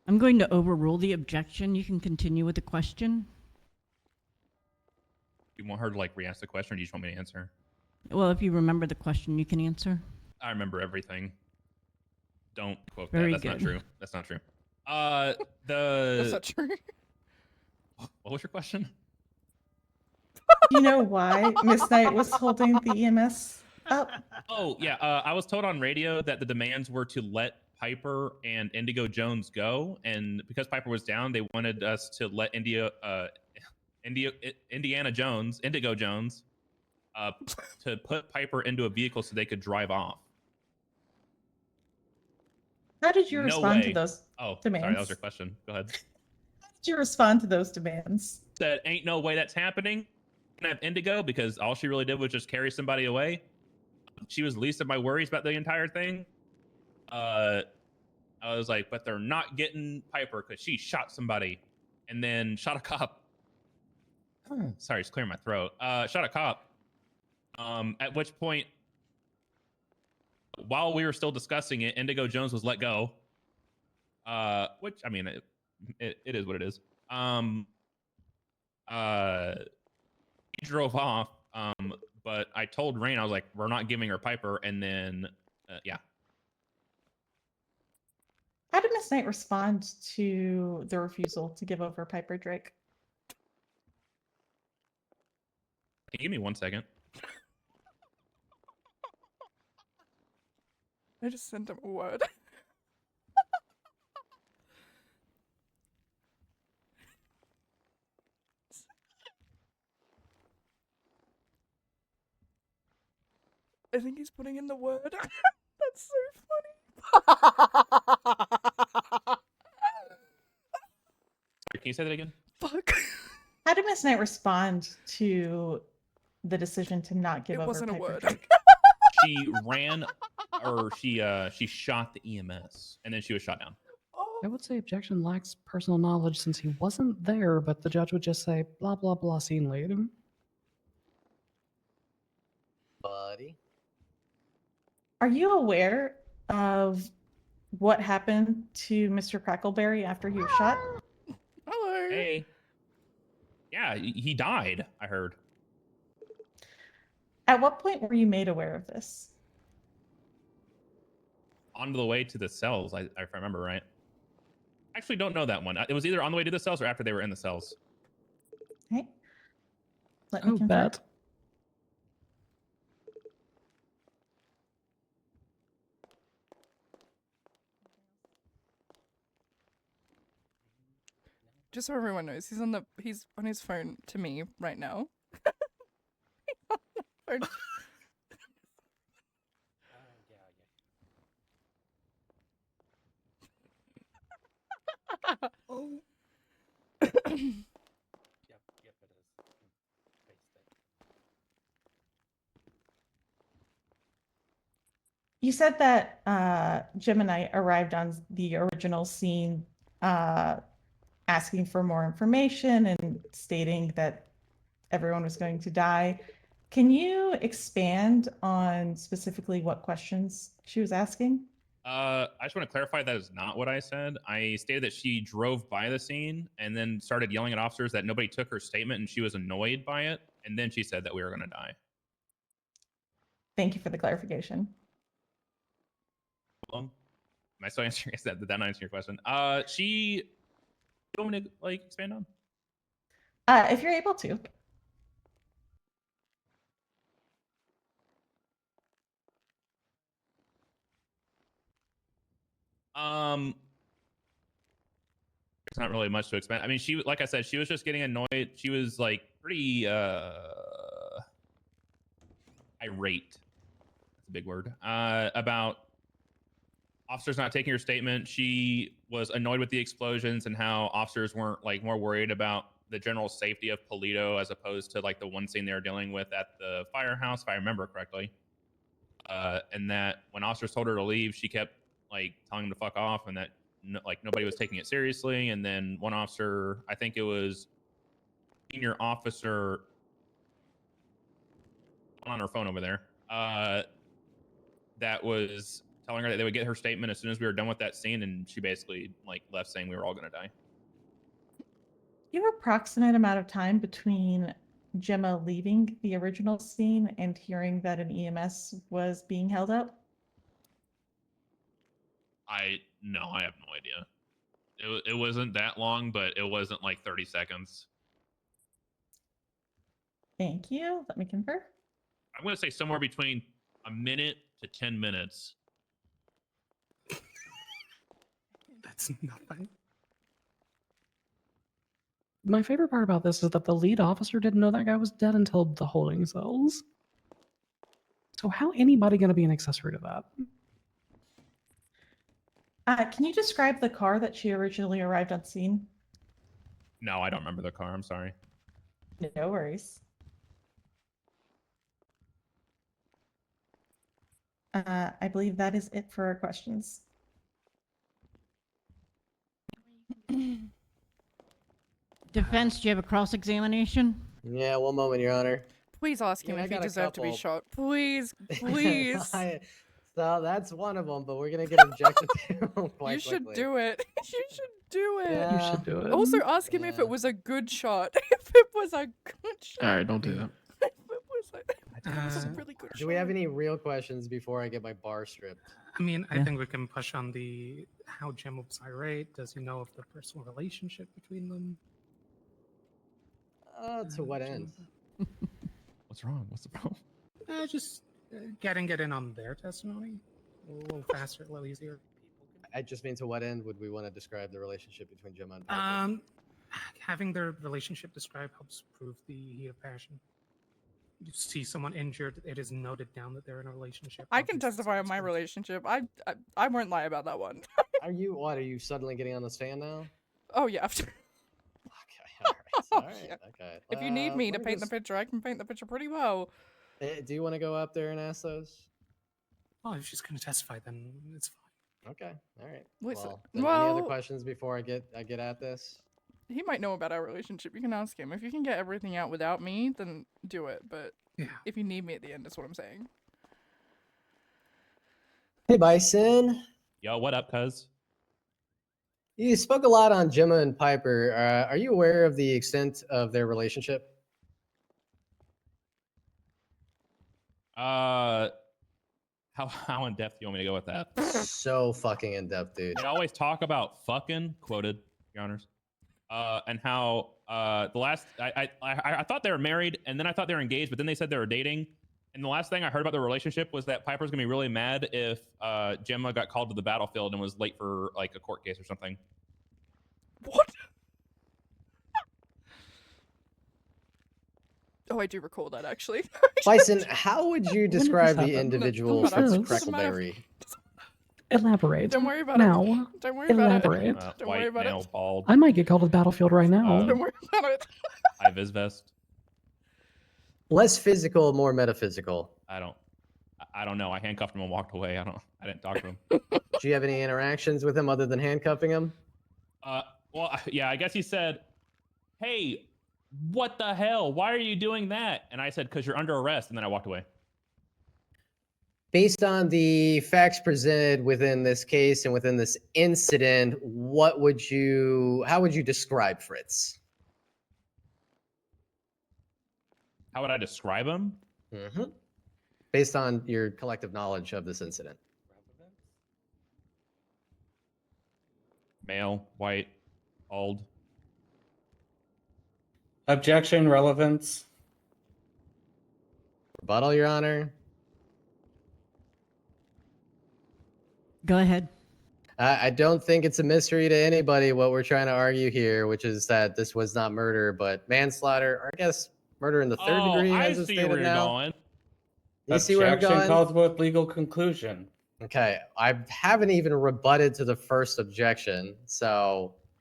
I'm going to overrule the objection. You can continue with the question. You want her to like re-ask the question, or do you just want me to answer? Well, if you remember the question, you can answer. I remember everything. Don't quote Very that. That's not good. true. That's not true. That's not true. What was your question? Do you know why Miss Knight was holding the EMS up? Oh yeah, I was told on radio that the demands were to let Piper and Indigo Jones go, and because Piper was down, they wanted us to let Indigo Jones, to put Piper into a vehicle so they could drive off. How did you No respond to way. those Oh, demands? sorry, that was your question. Go ahead. How did you respond to those demands? Said, ain't no way that's happening. Can I have Indigo? Because all she really did was just carry somebody away. She was least of my worries about the entire thing. I was like, but they're not getting Piper because she shot somebody and then shot a cop. Sorry, it's clearing my throat. Shot a cop. At which point, while we were still discussing it, Indigo Jones was let go. Which, I mean, it is what it is. He drove off. But I told Rain, I was like, we're not giving her Piper. And then, yeah. How did Miss Knight respond to the refusal to give over Piper Drake? Can you give me 1 second? I just sent him a word. I think he's putting in the word. That's so funny. Sorry, can you say that again? Fuck. How did Miss Knight respond to the decision to not give It over wasn't a Piper word. Drake? She ran, or she shot the EMS, and then she was shot down. I would say objection lacks personal knowledge since he wasn't there, but the judge would just say, blah, blah, blah, scene lead. Buddy. Are you aware of what happened to Mr. Crackleberry after he was shot? Hello. Hey. Yeah, he died, I heard. At what point were you made aware of this? On the way to the cells, if I remember right. Actually, don't know that one. It was either on the way to the cells or after they were in the cells. Okay. Let me Oh, confirm. bet. Just so everyone knows, he's on his phone to me right now. Phone. Oh. You said that Gemini arrived on the original scene asking for more information and stating that everyone was going to die. Can you expand on specifically what questions she was asking? I just want to clarify that is not what I said. I stated that she drove by the scene and then started yelling at officers that nobody took her statement and she was annoyed by it. And then she said that we were going to die. Thank you for the clarification. Am I still answering? Did that not answer your question? You want me to like expand on? If you're able to. There's not really much to expand. I mean, like I said, she was just getting annoyed. She was like pretty irate. That's a big word. About officers not taking her statement. She was annoyed with the explosions and how officers weren't like more worried about the general safety of Polito as opposed to like the one scene they were dealing with at the firehouse, if I remember correctly. And that when officers told her to leave, she kept like telling him to fuck off, and that like nobody was taking it seriously. And then one officer, I think it was senior officer on her phone over there, that was telling her that they would get her statement as soon as we were done with that scene, and she basically like left saying we were all gonna die. You have approximate amount of time between Gemma leaving the original scene and hearing that an EMS was being held up? I have no idea. It wasn't that long, but it wasn't like 30 seconds. Thank you. Let me confirm. I'm gonna say somewhere between a minute to 10 minutes. That's nothing. My favorite part about this is that the lead officer didn't know that guy was dead until the holding cells. So how anybody going to be an accessory to that? Can you describe the car that she originally arrived on scene? No, I don't remember the car. I'm sorry. No worries. I believe that is it for our questions. Defense, do you have a cross-examination? Yeah, one moment, Your Honor. Please ask him Yeah, I if he got a deserved to be couple. shot. Please, please. So that's one of them, but we're gonna get objected to quite You should quickly. do it. You should do it. Yeah, You should do it. Also, ask him if it was a good shot. If it was a good shot. All right, don't do that. If it was a really good shot. Do we have any real questions before I get my bar stripped? I mean, I think we can push on the how Jim was irate. Does he know of the personal relationship between them? To what end? What's wrong? What's the problem? Just getting it in on their testimony. A little faster, a little easier. I just mean, to what end would we want to describe the relationship between Gemma and Piper? Having their relationship described helps prove the heat of passion. You see someone injured, it is noted down that they're in a relationship. I can testify on my relationship. I won't lie about that one. Are you suddenly getting on the stand now? Oh yeah. All right. Okay. If you need me to let paint the just- picture, I can paint the picture pretty well. Do you want to go up there and ask those? Oh, if she's going to testify, then it's fine. Okay. All right. Listen, Then any other well- questions before I get at this? He might know about our relationship. You can ask him. If you can get everything out without me, then do it. But if you need me at the end, that's what I'm saying. Hey, Bison. Yo, what up, cuz? You spoke a lot on Gemma and Piper. Are you aware of the extent of their relationship? How in depth do you want me to go with that? So fucking in depth, dude. They always talk about fucking, quoted, Your Honors, and how the last I thought they were married, and then I thought they were engaged, but then they said they were dating. And the last thing I heard about their relationship was that Piper's gonna be really mad if Gemma got called to the battlefield and was late for like a court case or something. What? Oh, I do recall that actually. Bison, how would you describe the happen? individual No, no, Fritz no, doesn't matter. Freckleberry? Elaborate. Don't worry about now. it. Don't worry about Elaborate. it. Don't worry about it. Bald. I might get called to the battlefield right now. Don't worry about it. High vis vest. Less physical, more metaphysical. I don't know. I handcuffed him and walked away. I didn't talk to him. Do you have any interactions with him other than handcuffing him? Well, yeah, I guess he said, "Hey, what the hell? Why are you doing that?" And I said, "Because you're under arrest." And then I walked away. Based on the facts presented within this case and within this incident, how would you describe Fritz? How would I describe him? Mm-hmm. Based on your collective knowledge of this incident. Male, white, old. Objection, relevance. Rebuttal, Your Honor. Go ahead. I don't think it's a mystery to anybody what we're trying to argue here, which is that this was not murder, but manslaughter, or I guess murder in the third degree. I as it's see where stated you're now. going. You see where I'm Objection going? calls with legal conclusion. Okay, I haven't even rebutted to the first objection,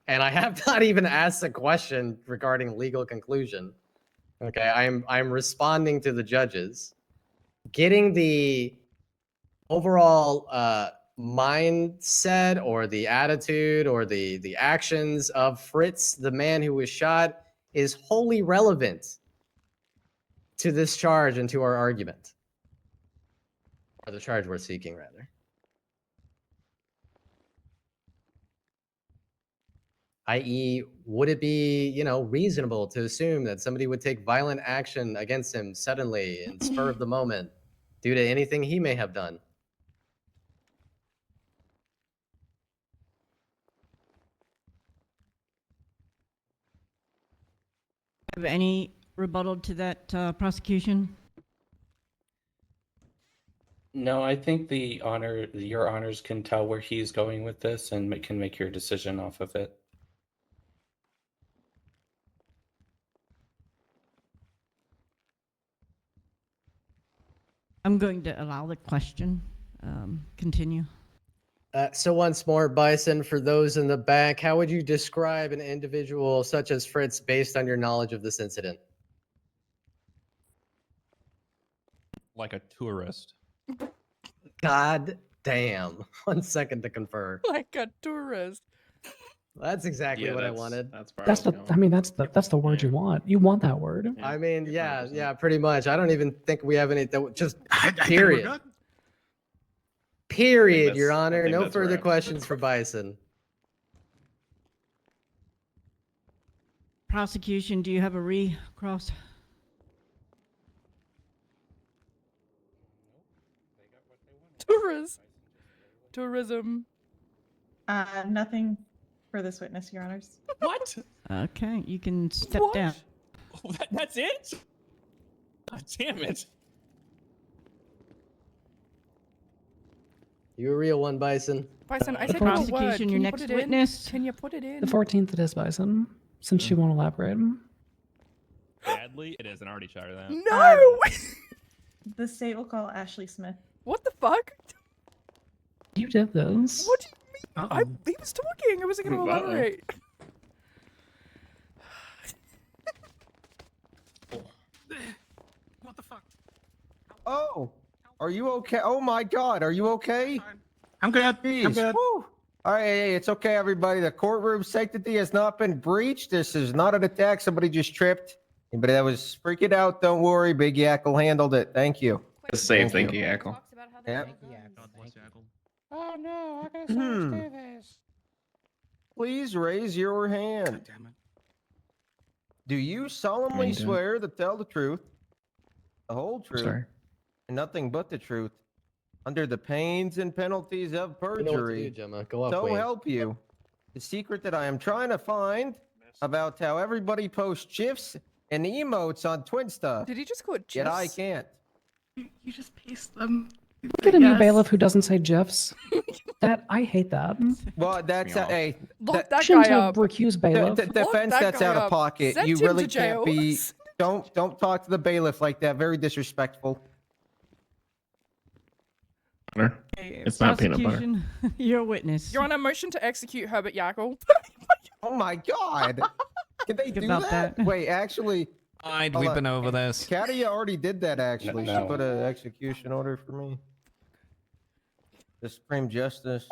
and I have not even asked a question regarding legal conclusion. Okay, I'm responding to the judges, getting the overall mindset or the attitude or the actions of Fritz, the man who was shot, is wholly relevant to this charge and to our argument. Or the charge we're seeking, rather. I.e., would it be, reasonable to assume that somebody would take violent action against him suddenly and spur of the moment due to anything he may have done? Have any rebuttal to that prosecution? No, I think your honors can tell where he's going with this and can make your decision off of it. I'm going to allow the question. Continue. So once more, Bison, for those in the back, how would you describe an individual such as Fritz based on your knowledge of this incident? Like a tourist. God damn. 1 second to confer. Like a tourist. That's exactly what I wanted. That's the. I mean, that's the word you want. You want that word. I mean, yeah, pretty much. I don't even think we have any. Just I think we're period. good. Period, Your I Honor. think No that's further wraps. questions for Bison. Prosecution, do you have a recross? Tourist. Tourism. Nothing for this witness, Your Honors. What? Okay, you can step What? down. Oh, that's it? God damn it. You a real one, Bison. Bison, I The said your word. prosecution, Can your you next put it in? witness. Can you put it in? The 14th it is, Bison. Since you won't elaborate. Badly, it is, and I already charted that. No! The state will call Ashley Smith. What the fuck? You did this. What do you mean? He was talking. I wasn't going to Uh-oh. elaborate. What the fuck? Oh, are you okay? Oh my God, are you okay? I'm good. I'm Jeez. good. Whew. All right, hey, it's okay, everybody. The courtroom sanctity has not been breached. This is not an attack. Somebody just tripped. Anybody that was freaking out, don't worry. Big Yackle handled it. Thank you. It's safe, thank you, Echo. Yep. God bless you, Echo. Oh no, I gotta say this. Please raise your hand. God damn it. Do you solemnly Mine don't. swear to tell the truth, the whole truth, Sorry. and nothing but the truth, under the pains and penalties of You know what to perjury? do, Gemma. Go up, So Queen. help you. The secret that I am trying to find about how everybody posts GIFs and emotes on Twinsta, Did he just call it yet I GIFs? can't. You just paste them. Look at a new Yes. bailiff who doesn't say GIFs. I hate that. Well, that's me off. hey. Lock that- that Shouldn't guy have up. recused bailiff. Defense that that's guy out of up. pocket. Send You him really to jail. can't be. Don't talk to the bailiff like that. Very disrespectful. Butter. Okay, It's not peanut butter. prosecution, You're a witness. You're on a motion to execute Herbert Yackle. Oh my God! Can they Think do about that? that. Wait, actually, I'd Hold we've on. been over this. Katia already did that. Actually, No. she put an execution order for me. The Supreme Justice.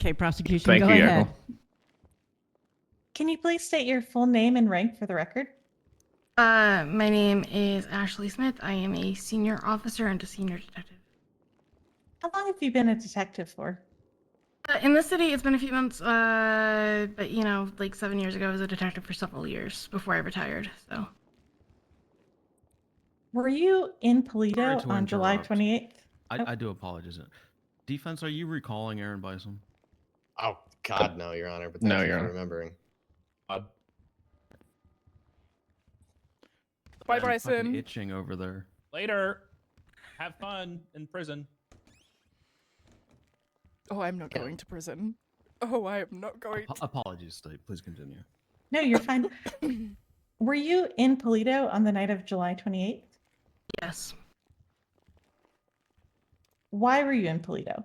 Okay, prosecution, Thank go you, ahead. Yackle. Can you please state your full name and rank for the record? My name is Ashley Smith. I am a senior officer and a senior detective. How long have you been a detective for? In the city, it's been a few months, but like 7 years ago, I was a detective for several years before I retired. So Were you in Sorry Polito to on July interrupt. 28th? I do apologize. Defense, are you recalling Aaron Bison? Oh, God, no, Your Honor. But No, thank you Your for Honor. remembering. Bye, I'm fucking Bison. itching over there. Later. Have fun in prison. Oh, I'm not going to prison. Oh, I am not going. Apologies, State. Please continue. No, you're fine. Were you in Polito on the night of July 28th? yes, Why were you in Polito?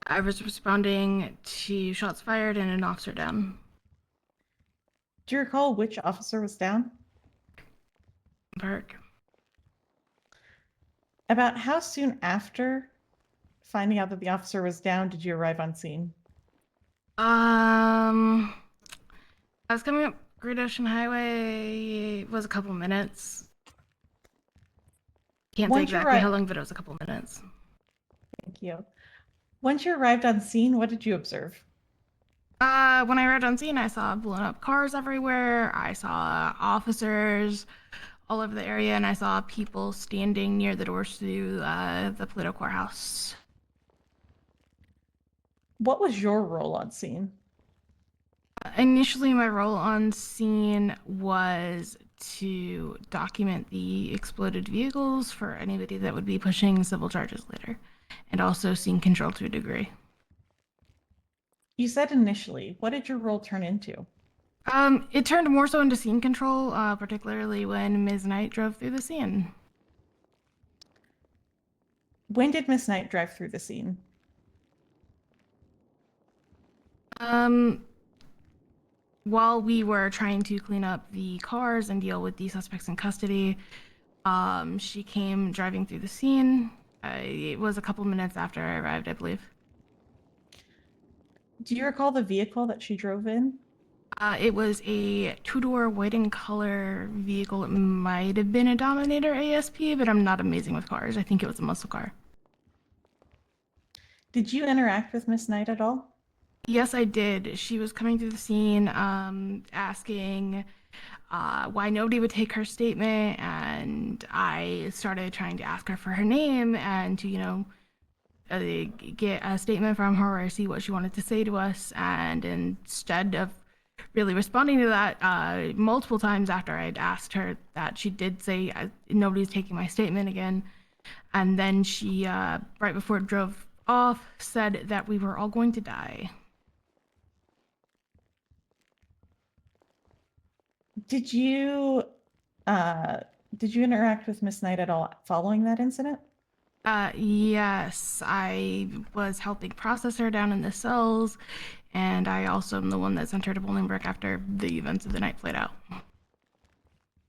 I was responding to shots fired and an officer down. Do you recall which officer was down? Park. About how soon after finding out that the officer was down, did you arrive on scene? I was coming up Great Ocean Highway. It was a couple minutes. Can't say Once you exactly how arri- long, but it was a couple minutes. Thank you. Once you arrived on scene, what did you observe? When I arrived on scene, I saw blown up cars everywhere. I saw officers all over the area, and I saw people standing near the doors to the Pluto courthouse. What was your role on scene? Initially, my role on scene was to document the exploded vehicles for anybody that would be pushing civil charges later, and also scene control to a degree. You said initially. What did your role turn into? It turned more so into scene control, particularly when Ms. Knight drove through the scene. When did Miss Knight drive through the scene? While we were trying to clean up the cars and deal with the suspects in custody, she came driving through the scene. It was a couple minutes after I arrived, I believe. Do you recall the vehicle that she drove in? It was a two-door white and color vehicle. It might have been a Dominator ASP, but I'm not amazing with cars. I think it was a muscle car. Did you interact with Miss Knight at all? Yes, I did. She was coming through the scene, asking why nobody would take her statement, and I started trying to ask her for her name and to, get a statement from her or see what she wanted to say to us. And instead of really responding to that, multiple times after I'd asked her that, she did say, nobody's taking my statement again. And then she, right before it drove off, said that we were all going to die. Did you interact with Miss Knight at all following that incident? Yes, I was helping process her down in the cells, and I also am the one that sent her to Bolingbroke after the events of the night played out.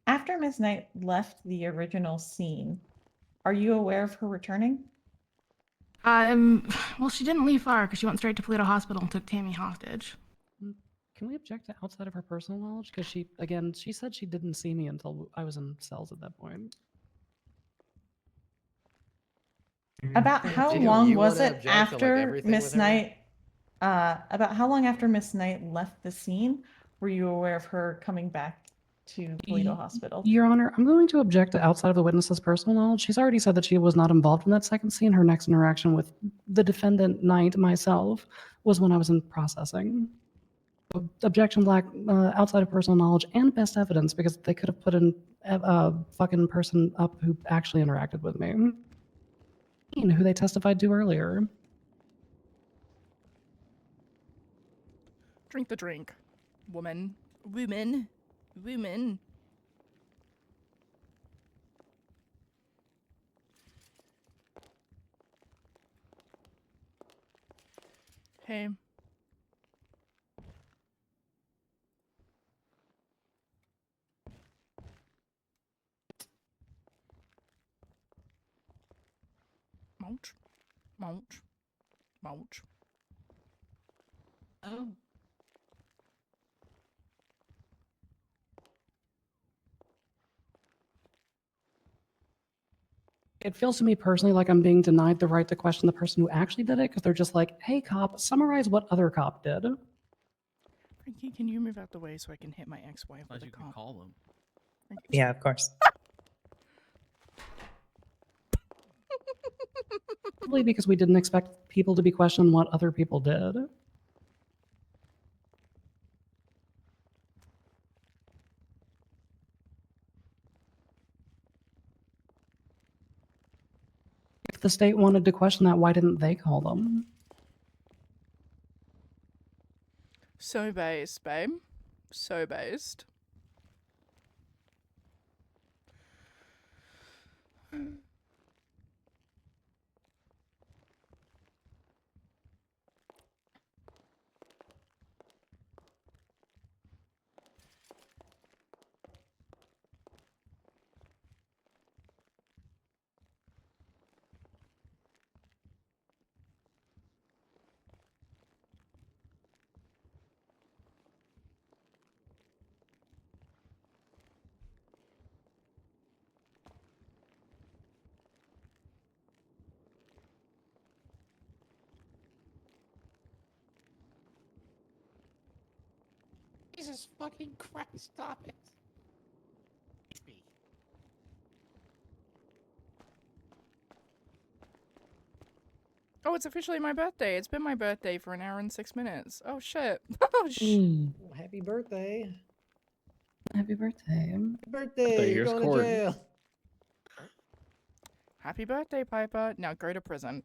After Miss Knight left the original scene, are you aware of her returning? Well, she didn't leave far because she went straight to Pluto Hospital and took Tammy hostage. Can we object to outside of her personal knowledge? Because she said she didn't see me until I was in cells at that point. About how Do long you was wanna it object to, like, after everything Miss with her? Knight? About how long after Miss Knight left the scene were you aware of her coming back to Toledo Hospital? Your Honor, I'm going to object to outside of the witness's personal knowledge. She's already said that she was not involved in that second scene. Her next interaction with the defendant, Knight, myself, was when I was in processing. Objection black, outside of personal knowledge and best evidence, because they could have put a fucking person up who actually interacted with me, who they testified to earlier. Drink the drink. Woman. Women. Women. Hey. Mouch. Mouch. Mouch. Oh. It feels to me personally like I'm being denied the right to question the person who actually did it, because they're just like, hey, cop, summarize what other cop did. Frankie, can you move out the way so I can hit my ex-wife with a cop? Call them. Yeah, of course. Probably because we didn't expect people to be questioning what other people did. If the state wanted to question that, why didn't they call them? So based, babe. So based. Jesus fucking Christ, stop it. Oh, it's officially my birthday. It's been my birthday for an hour and 6 minutes. Oh shit. Oh Happy birthday. Happy birthday. Happy birthday. You're here's going to Cord. jail. Happy birthday, Piper. Now go to prison.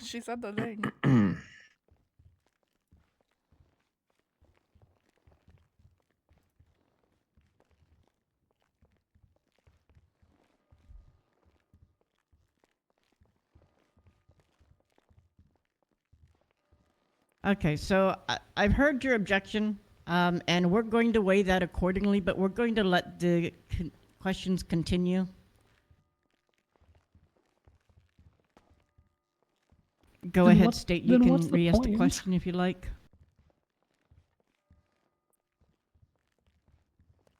She said the thing. Okay, so I've heard your objection, and we're going to weigh that accordingly, but we're going to let the questions continue. Go Then ahead, what- State. You then can what's the re-ask the point? question if you like.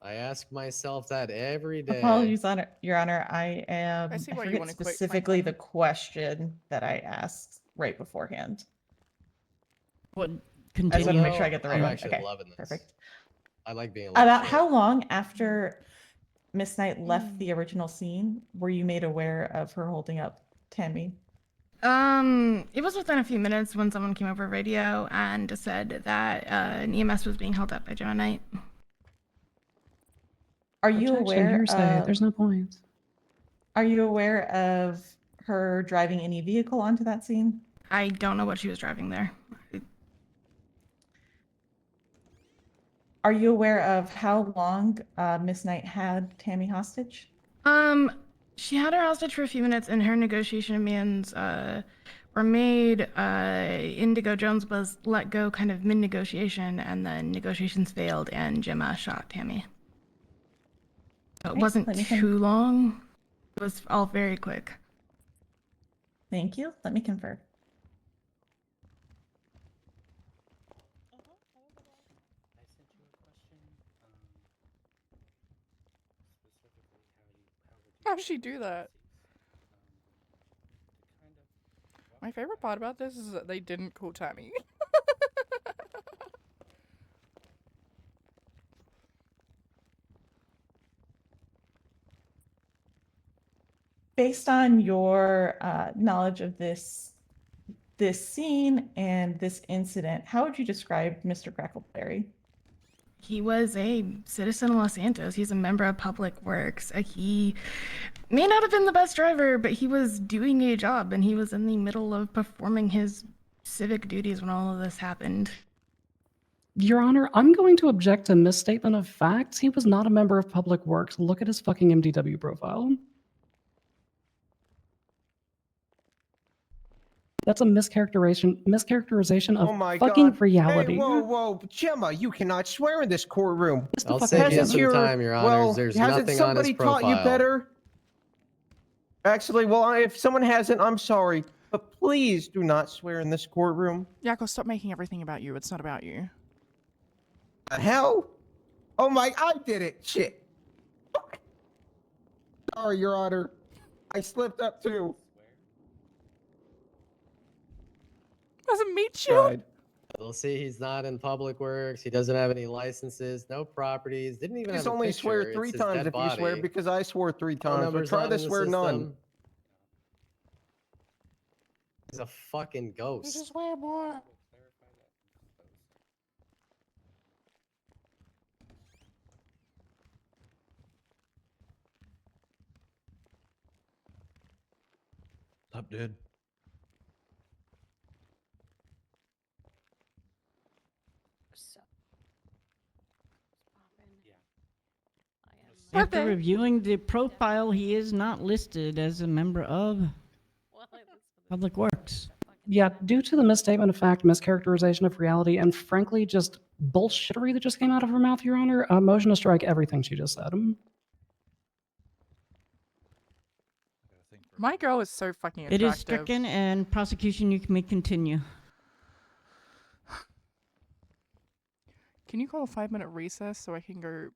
I ask myself that every day. Apologies, Your Honor. I am. I see I why you forget wanna quit, specifically the Franklin. question that I asked right beforehand. What? I just Continue. want to make sure I get the right I'm one. actually Okay, loving this. perfect. I like being About how long after Miss Knight left the original scene were you made aware of her holding up Tammy? It was within a few minutes when someone came over radio and said that an EMS was being held up by Gemma Knight. Are you Objection, aware hearsay. of? There's no point. Are you aware of her driving any vehicle onto that scene? I don't know what she was driving there. Are you aware of how long Miss Knight had Tammy hostage? She had her hostage for a few minutes, and her negotiation demands were made. Indigo Jones was let go kind of mid-negotiation, and then negotiations failed, and Gemma shot Tammy. So it Okay, wasn't let me too long. It was all very quick. Thank you. Let me confirm. How'd she do that? My favorite part about this is that they didn't call Tammy. Based on your knowledge of this scene and this incident, how would you describe Mr. Crackleberry? He was a citizen of Los Santos. He's a member of Public Works. He may not have been the best driver, but he was doing a job, and he was in the middle of performing his civic duties when all of this happened. Your Honor, I'm going to object to misstatement of facts. He was not a member of Public Works. Look at his fucking MDW profile. That's a mischaracterization of Oh my fucking God. reality. Hey, whoa, Gemma, you cannot swear in this courtroom. I'll save you Hasn't some time, Your Honors. well, There's hasn't nothing on his somebody taught you profile. better? Actually, well, if someone hasn't, I'm sorry, but please do not swear in this courtroom. Yakko, stop making everything about you. It's not about you. The hell? Oh my, I did it. Shit. Fuck. Sorry, Your Honor. I slipped up too. Doesn't meet you. God. You'll see he's not in Public Works. He doesn't have any licenses, no properties. Didn't even Just have a only picture. swear 3 It's his times dead if you swear, body. because I swore 3 Phone times. But number's try not to in the swear none. system. He's a fucking You ghost. just swear more. Up, dude. After reviewing the profile, he is not listed as a member of Public Works. Yeah, due to the misstatement of fact, mischaracterization of reality, and frankly, just bullshittery that just came out of her mouth, Your Honor, a motion to strike everything she just said. My girl is so fucking It attractive. is stricken, and prosecution, you may continue. Can you call a 5-minute recess so I can go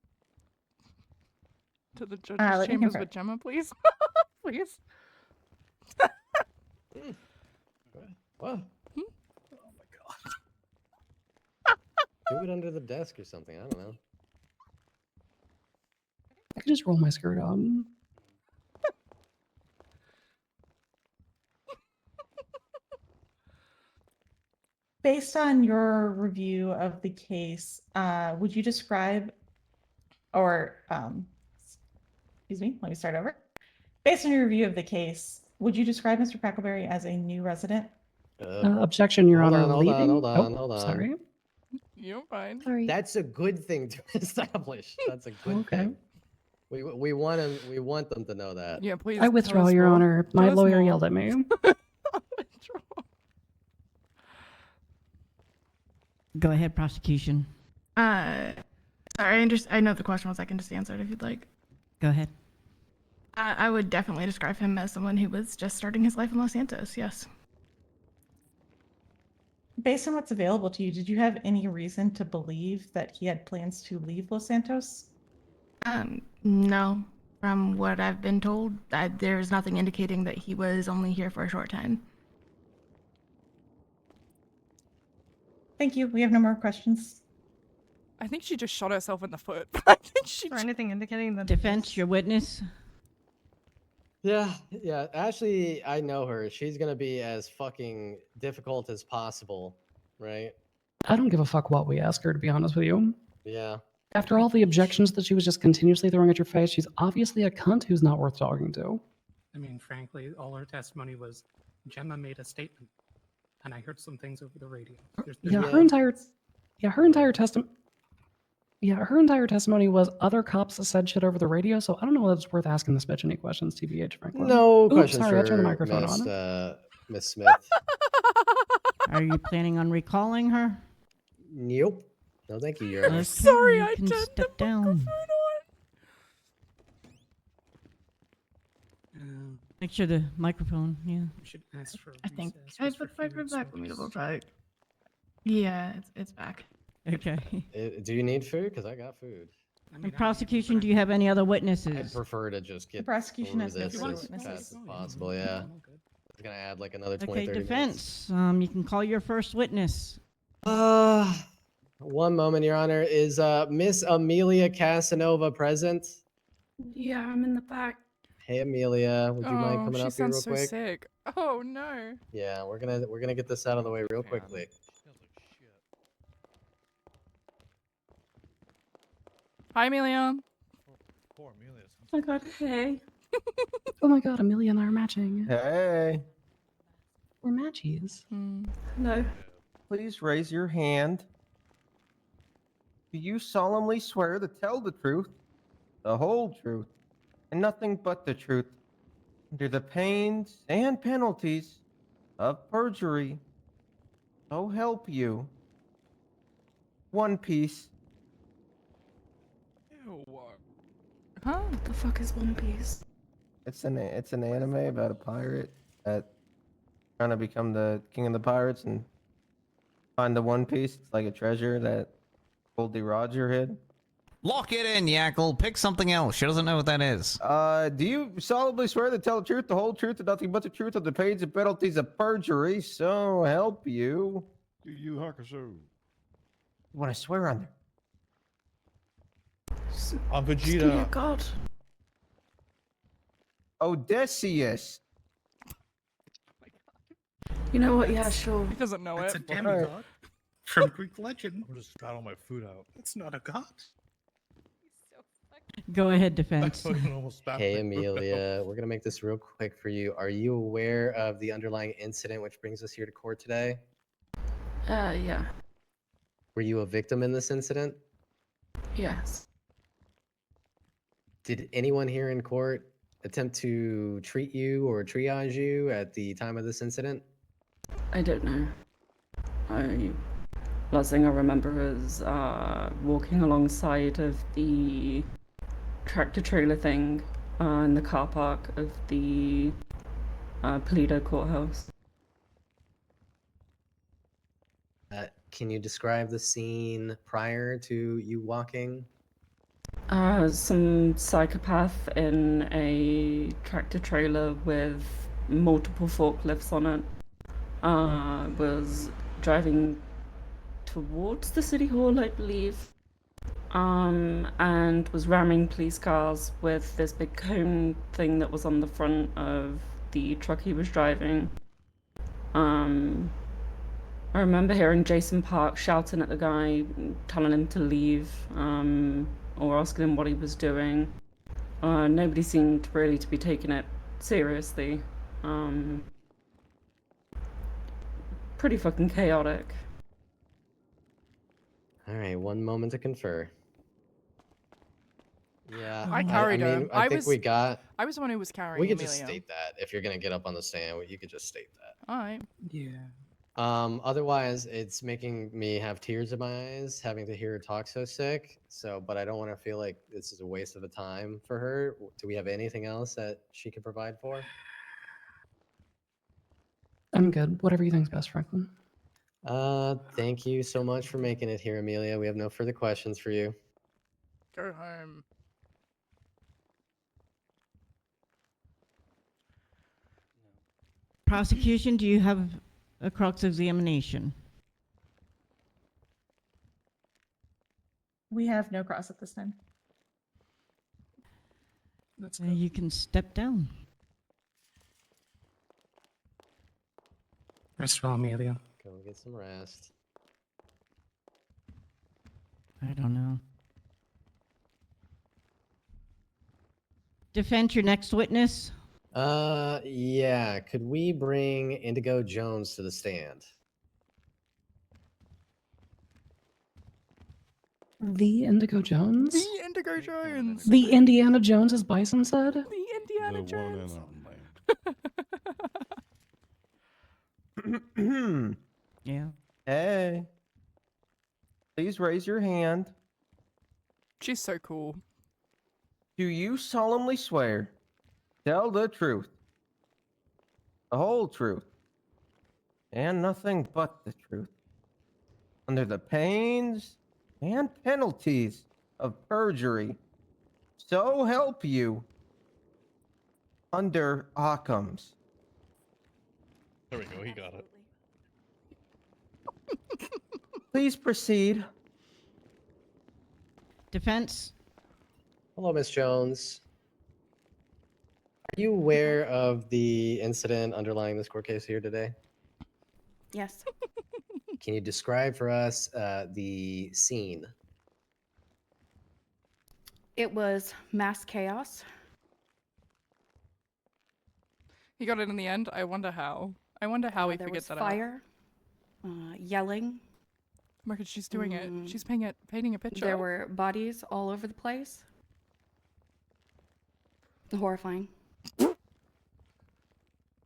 to the judge's let me chambers confirm. with Gemma, please? Please. What? Do it under the desk or something. I don't know. I could just roll my skirt up. Based on your review of the case, would you describe, or excuse me, let me start over. Based on your review of the case, would you describe Mr. Packleberry as a new resident? Objection, Your hold Honor. on, hold leaving. on, hold on, Oh, hold on. Sorry. You're fine. Sorry. That's a good thing to establish. That's a good Okay. thing. We want them to know that. Yeah, please. I tell withdraw, us Your more. Honor. Tell My us lawyer more. yelled at me. Go ahead, prosecution. Sorry, I know the question was. I can just answer it if you'd like. Go ahead. I would definitely describe him as someone who was just starting his life in Los Santos. Yes. Based on what's available to you, did you have any reason to believe that he had plans to leave Los Santos? No. From what I've been told, there's nothing indicating that he was only here for a short time. Thank you. We have no more questions. I think she just shot herself in the foot. I think she. Is there anything indicating that? Defense, your witness. Yeah. Actually, I know her. She's gonna be as fucking difficult as possible, right? I don't give a fuck what we ask her, to be honest with you. Yeah. After all the objections that she was just continuously throwing at your face, she's obviously a cunt who's not worth talking to. I mean, frankly, all her testimony was Gemma made a statement, and I heard some things over the radio. Yeah, her entire testimony. Yeah, her entire testimony was other cops said shit over the radio, so I don't know whether it's worth asking this bitch any questions, TBH, frankly. No Oops, questions sorry, I turned the for microphone Miss on. Miss Smith. Are you planning on recalling her? Nope. No, thank you, Your Honor. Okay, Sorry, you I can turned step down. Make sure the microphone. Yeah. We should ask for. I think recess I just put for my food food, back. so Let me just- double check. Yeah, it's back. Okay. Do you need food? Because I got food. And prosecution, do you have any other I'd witnesses? prefer to just get prosecution through has no this further as witnesses. fast as possible. Yeah. It's gonna add like another 20, Okay, 30 defense. You can call your first witness. minutes. One moment, Your Honor. Is Miss Amelia Casanova present? Yeah, I'm in the back. Hey, Amelia, would you mind coming she up here sounds real so quick? sick. Oh no. Yeah, we're gonna get this out of the way real quickly. Hi, Amelia. Oh my god, hey. Oh my god, Amelia and I are matching. Hey, We're matchies. No. please raise your hand. Do you solemnly swear to tell the truth, the whole truth, and nothing but the truth, under the pains and penalties of perjury? So help you. One Piece. Huh? What the fuck is One Piece? It's an anime about a pirate that trying to become the king of the pirates and find the One Piece. It's like a treasure that Goldie Roger hid. Lock it in, Yackle. Pick something else. She doesn't know what that is. Do you solemnly swear to tell the truth, the whole truth, and nothing but the truth of the pains and penalties of perjury? So help you. Do you, Hakusho? What I swear on there. I'm Just give me a Vegeta. god. Odysseus. You know what? Yeah, sure. He doesn't know That's it. a demigod from Greek legend. I'm just trying all my food out. It's not a god. Go ahead, defense. fucking almost spat Hey, my food out. Amelia, we're gonna make this real quick for you. Are you aware of the underlying incident which brings us here to court today? Yeah. Were you a victim in this incident? Yes. Did anyone here in court attempt to treat you or triage you at the time of this incident? I don't know. Last thing I remember is walking alongside of the tractor trailer thing in the car park of the Paleto Courthouse. Can you describe the scene prior to you walking? Some psychopath in a tractor trailer with multiple forklifts on it was driving towards the city hall, I believe, and was ramming police cars with this big cone thing that was on the front of the truck he was driving. I remember hearing Jason Park shouting at the guy, telling him to leave, or asking him what he was doing. Nobody seemed really to be taking it seriously. Pretty fucking chaotic. All right, one moment to confer. Yeah, I carried her. I think we got. I was the one who was carrying We could Amelia. just state that if you're gonna get up on the stand, you could just state that. All right. Yeah. Otherwise, it's making me have tears in my eyes having to hear her talk so sick. So, but I don't want to feel like this is a waste of a time for her. Do we have anything else that she can provide for? I'm good. Whatever you think's best, Franklin. Thank you so much for making it here, Amelia. We have no further questions for you. Go home. Prosecution, do you have a cross-examination? We have no cross at this time. You can step down. Rest well, Amelia. Go get some rest. I don't know. Defend your next witness. Yeah. Could we bring Indigo Jones to the stand? The Indigo Jones? The Indigo Jones. The Indiana Jones, as Bison said? The Indiana Jones. Yeah. Hey. Please raise your hand. She's so cool. Do you solemnly swear tell the truth, the whole truth, and nothing but the truth, under the pains and penalties of perjury, so help you, under Occam's? There we go. He got it. Please proceed. Defense. Hello, Miss Jones. Are you aware of the incident underlying this court case here today? Yes. Can you describe for us the scene? It was mass chaos. He got it in the end. I wonder how. I wonder how he There figured was that fire, yelling. Look, she's doing it. She's painting a picture. There were bodies all over the place. Horrifying.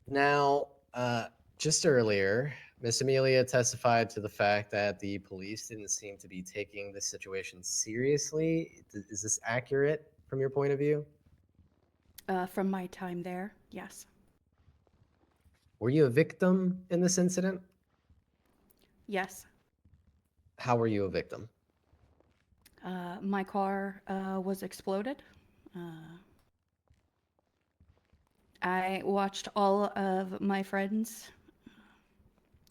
Now, just earlier, Miss Amelia testified to the fact that the police didn't seem to be taking this situation seriously. Is this accurate from your point of view? From my time there, yes. Were you a victim in this incident? Yes. How were you a victim? My car was exploded. I watched all of my friends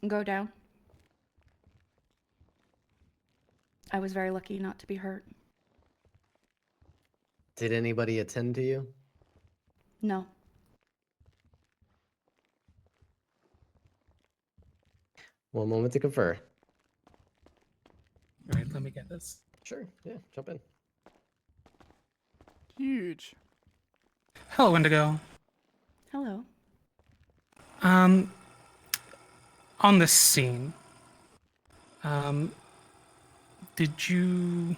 go down. I was very lucky not to be hurt. Did anybody attend to you? No. One moment to confer. All right, let me get this. Sure, yeah, jump in. Huge. Hello, Indigo. Hello. On this scene, did you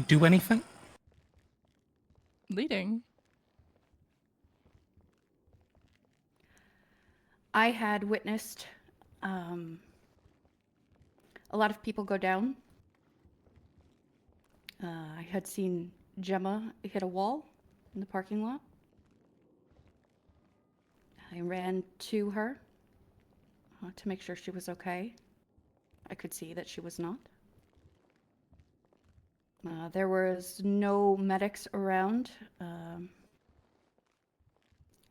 do anything? Leading. I had witnessed a lot of people go down. I had seen Gemma hit a wall in the parking lot. I ran to her to make sure she was okay. I could see that she was not. There was no medics around,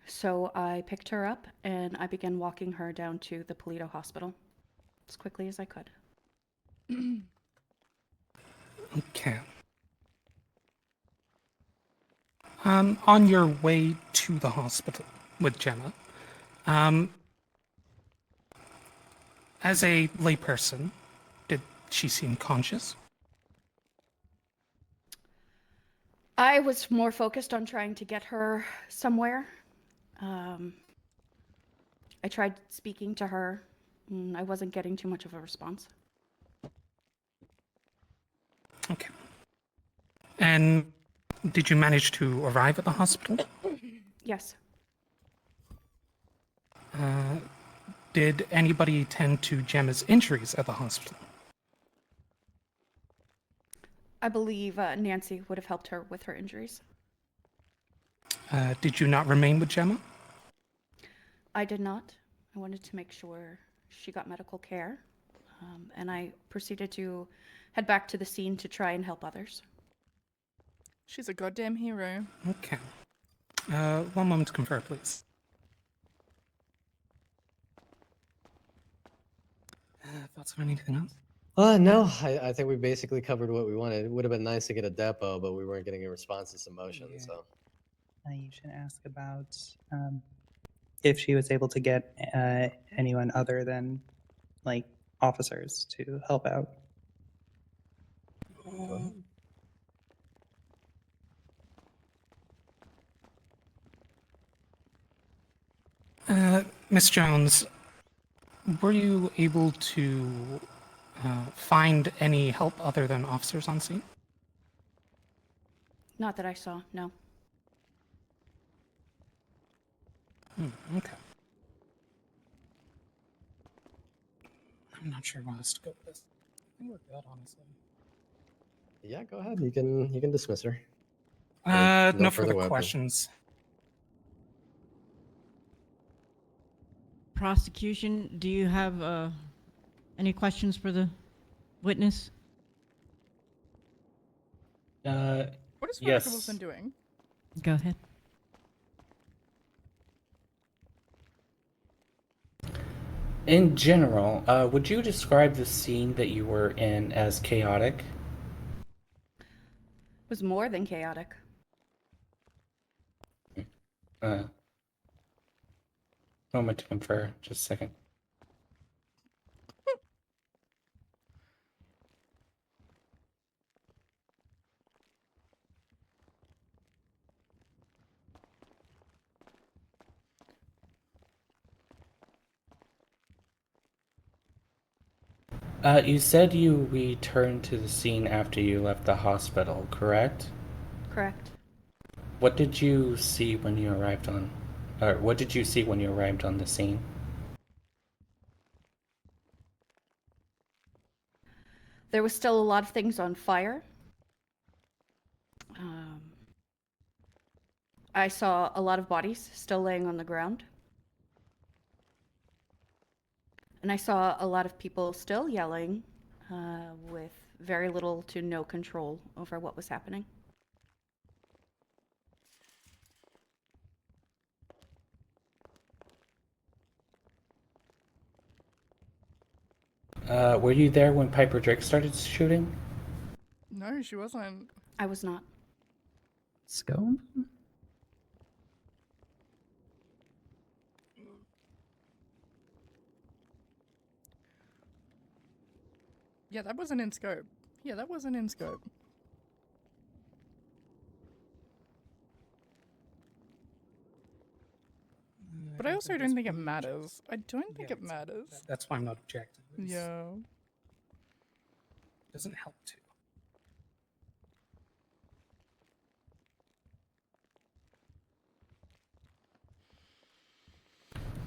so I picked her up and I began walking her down to the Polito Hospital as quickly as I could. Okay. On your way to the hospital with Gemma, as a layperson, did she seem conscious? I was more focused on trying to get her somewhere. I tried speaking to her. I wasn't getting too much of a response. Okay. And did you manage to arrive at the hospital? Yes. Did anybody tend to Gemma's injuries at the hospital? I believe Nancy would have helped her with her injuries. Did you not remain with Gemma? I did not. I wanted to make sure she got medical care, and I proceeded to head back to the scene to try and help others. She's a goddamn hero. Okay. 1 moment to confer, please. Thoughts on anything else? No, I think we basically covered what we wanted. It would have been nice to get a depot, but we weren't getting a response to some motion, so. You should ask about if she was able to get anyone other than like officers to help out. Miss Jones, were you able to find any help other than officers on scene? Not that I saw, no. Okay. I'm not sure where else to go with this. I think we're good, honestly. Yeah, go ahead. You can dismiss her. No further weapons. questions. Prosecution, do you have any questions for the witness? What is Rebecca Wilson doing? Go ahead. In general, would you describe the scene that you were in as chaotic? It was more than chaotic. Moment to confer, just a second. You said you returned to the scene after you left the hospital, correct? Correct. What did you see when you arrived on, or what did you see when you arrived on the scene? There was still a lot of things on fire. I saw a lot of bodies still laying on the ground. And I saw a lot of people still yelling with very little to no control over what was happening. Were you there when Piper Drake started shooting? No, she wasn't. I was not. Scone? Yeah, that wasn't in scope. Yeah, that wasn't in scope. But I also don't think it matters. I don't think it matters. That's why I'm not objecting. Yeah. Doesn't help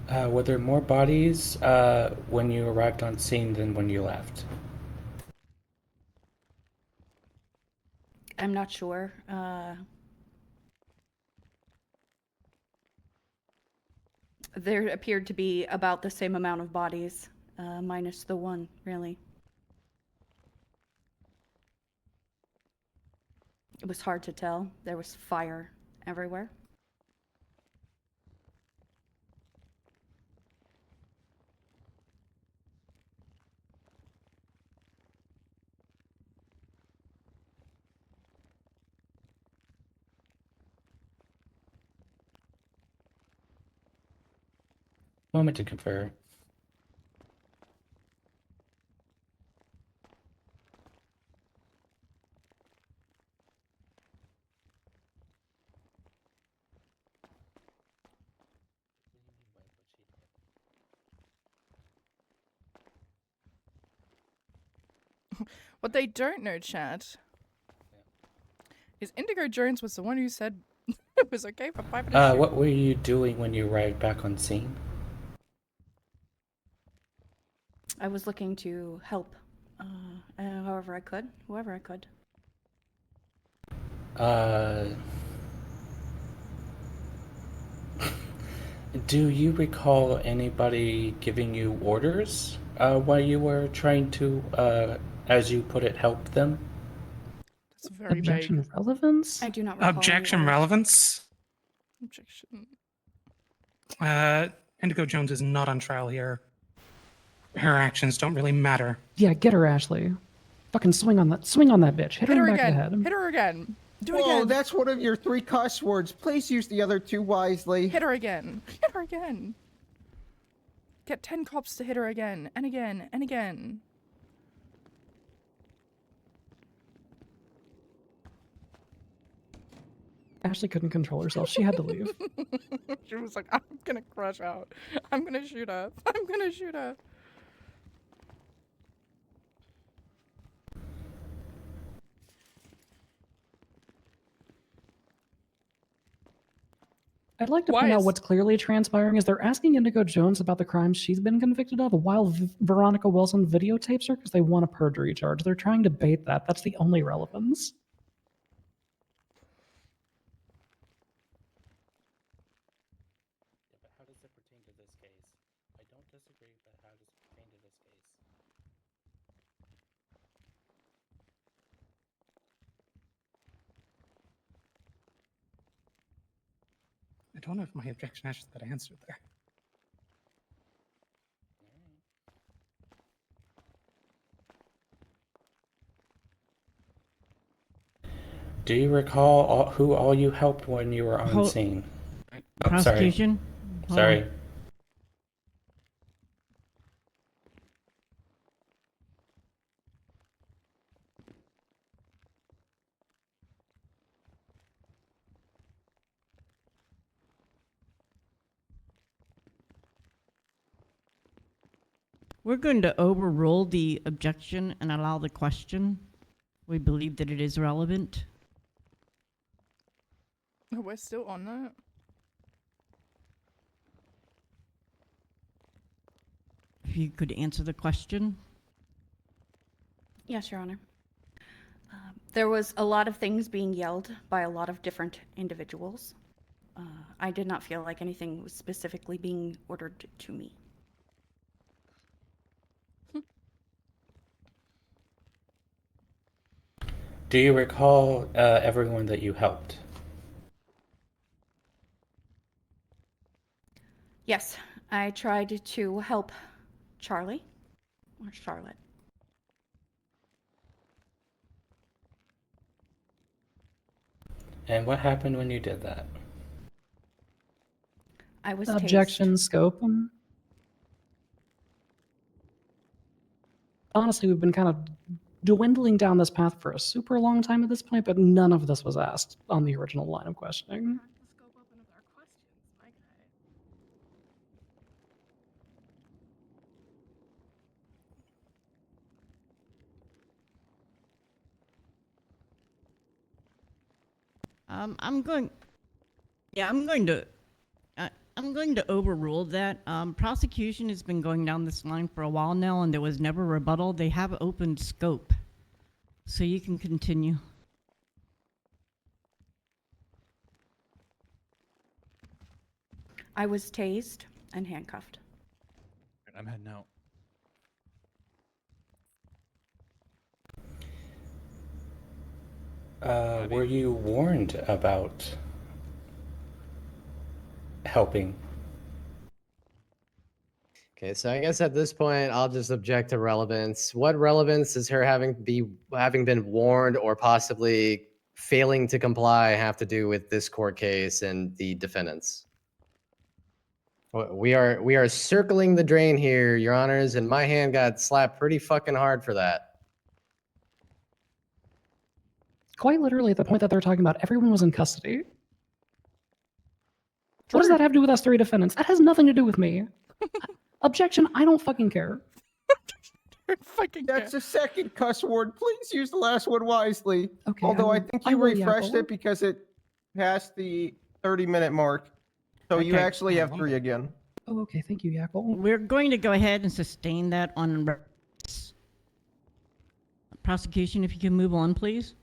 to. Were there more bodies when you arrived on scene than when you left? I'm not sure. There appeared to be about the same amount of bodies, minus the one, really. It was hard to tell. There was fire everywhere. Moment to confer. What they don't know, Chad, is Indigo Jones was the one who said it was okay for Piper to shoot. What were you doing when you arrived back on scene? I was looking to help, however I could, whoever I could. Do you recall anybody giving you orders while you were trying to, as you put it, help them? That's very Objection vague. relevance? I do not recall any Objection orders. relevance. Objection. Indigo Jones is not on trial here. Her actions don't really matter. Yeah, get her, Ashley. Fucking swing on that bitch. Hit her in the back of the head. Hit her again. Do it Whoa, again. that's one of your 3 cuss words. Please use the other 2 wisely. Hit her again. Hit her again. Get 10 cops to hit her again, and again, and again. Ashley couldn't control herself. She had to leave. She was like, I'm gonna crash out. I'm gonna shoot her. I'm gonna shoot her. I'd like to Why point out is- what's clearly transpiring is they're asking Indigo Jones about the crimes she's been convicted of while Veronica Wilson videotapes her because they want a perjury charge. They're trying to bait that. That's the only relevance. Yeah, but how does it pertain to this case? I don't disagree, but how does it pertain to this case? I don't know if my objection actually got answered there. Do you recall who all you helped when you were on scene? Oh, Prosecution? Hold Sorry. on. We're going to overrule the objection and allow the question. We believe that it is relevant. Oh, we're still on that? If you could answer the question. Yes, Your Honor. There was a lot of things being yelled by a lot of different individuals. I did not feel like anything was specifically being ordered to me. Do you recall everyone that you helped? Yes, I tried to help Charlie, or Charlotte. And what happened when you did that? I was Objection, scope. Honestly, we've been kind of dwindling down this path for a super long time at this point, but none of this was asked on the original line of questioning. I'm going to overrule that. Prosecution has been going down this line for a while now, and there was never rebuttal. They have opened scope, so you can continue. I was tased. and handcuffed. I'm heading out. Were you warned about helping? Okay, so I guess at this point I'll just object to relevance. What relevance does her having been warned or possibly failing to comply have to do with this court case and the defendants? We are circling the drain here, Your Honors, and my hand got slapped pretty fucking hard for that. Quite literally, at the point that they're talking about, everyone was in custody. What does that have to do with us three defendants? That has nothing to do with me. Objection, I don't fucking care. That's a second cuss word. Please use the last one wisely. Okay, Although I will- think I you will, refreshed Yakko. it because it passed the 30-minute mark. So you Okay. actually have 3 again. Oh, okay, thank you, Yakko. We're going to go ahead and sustain that on prosecution. If you can move on, please.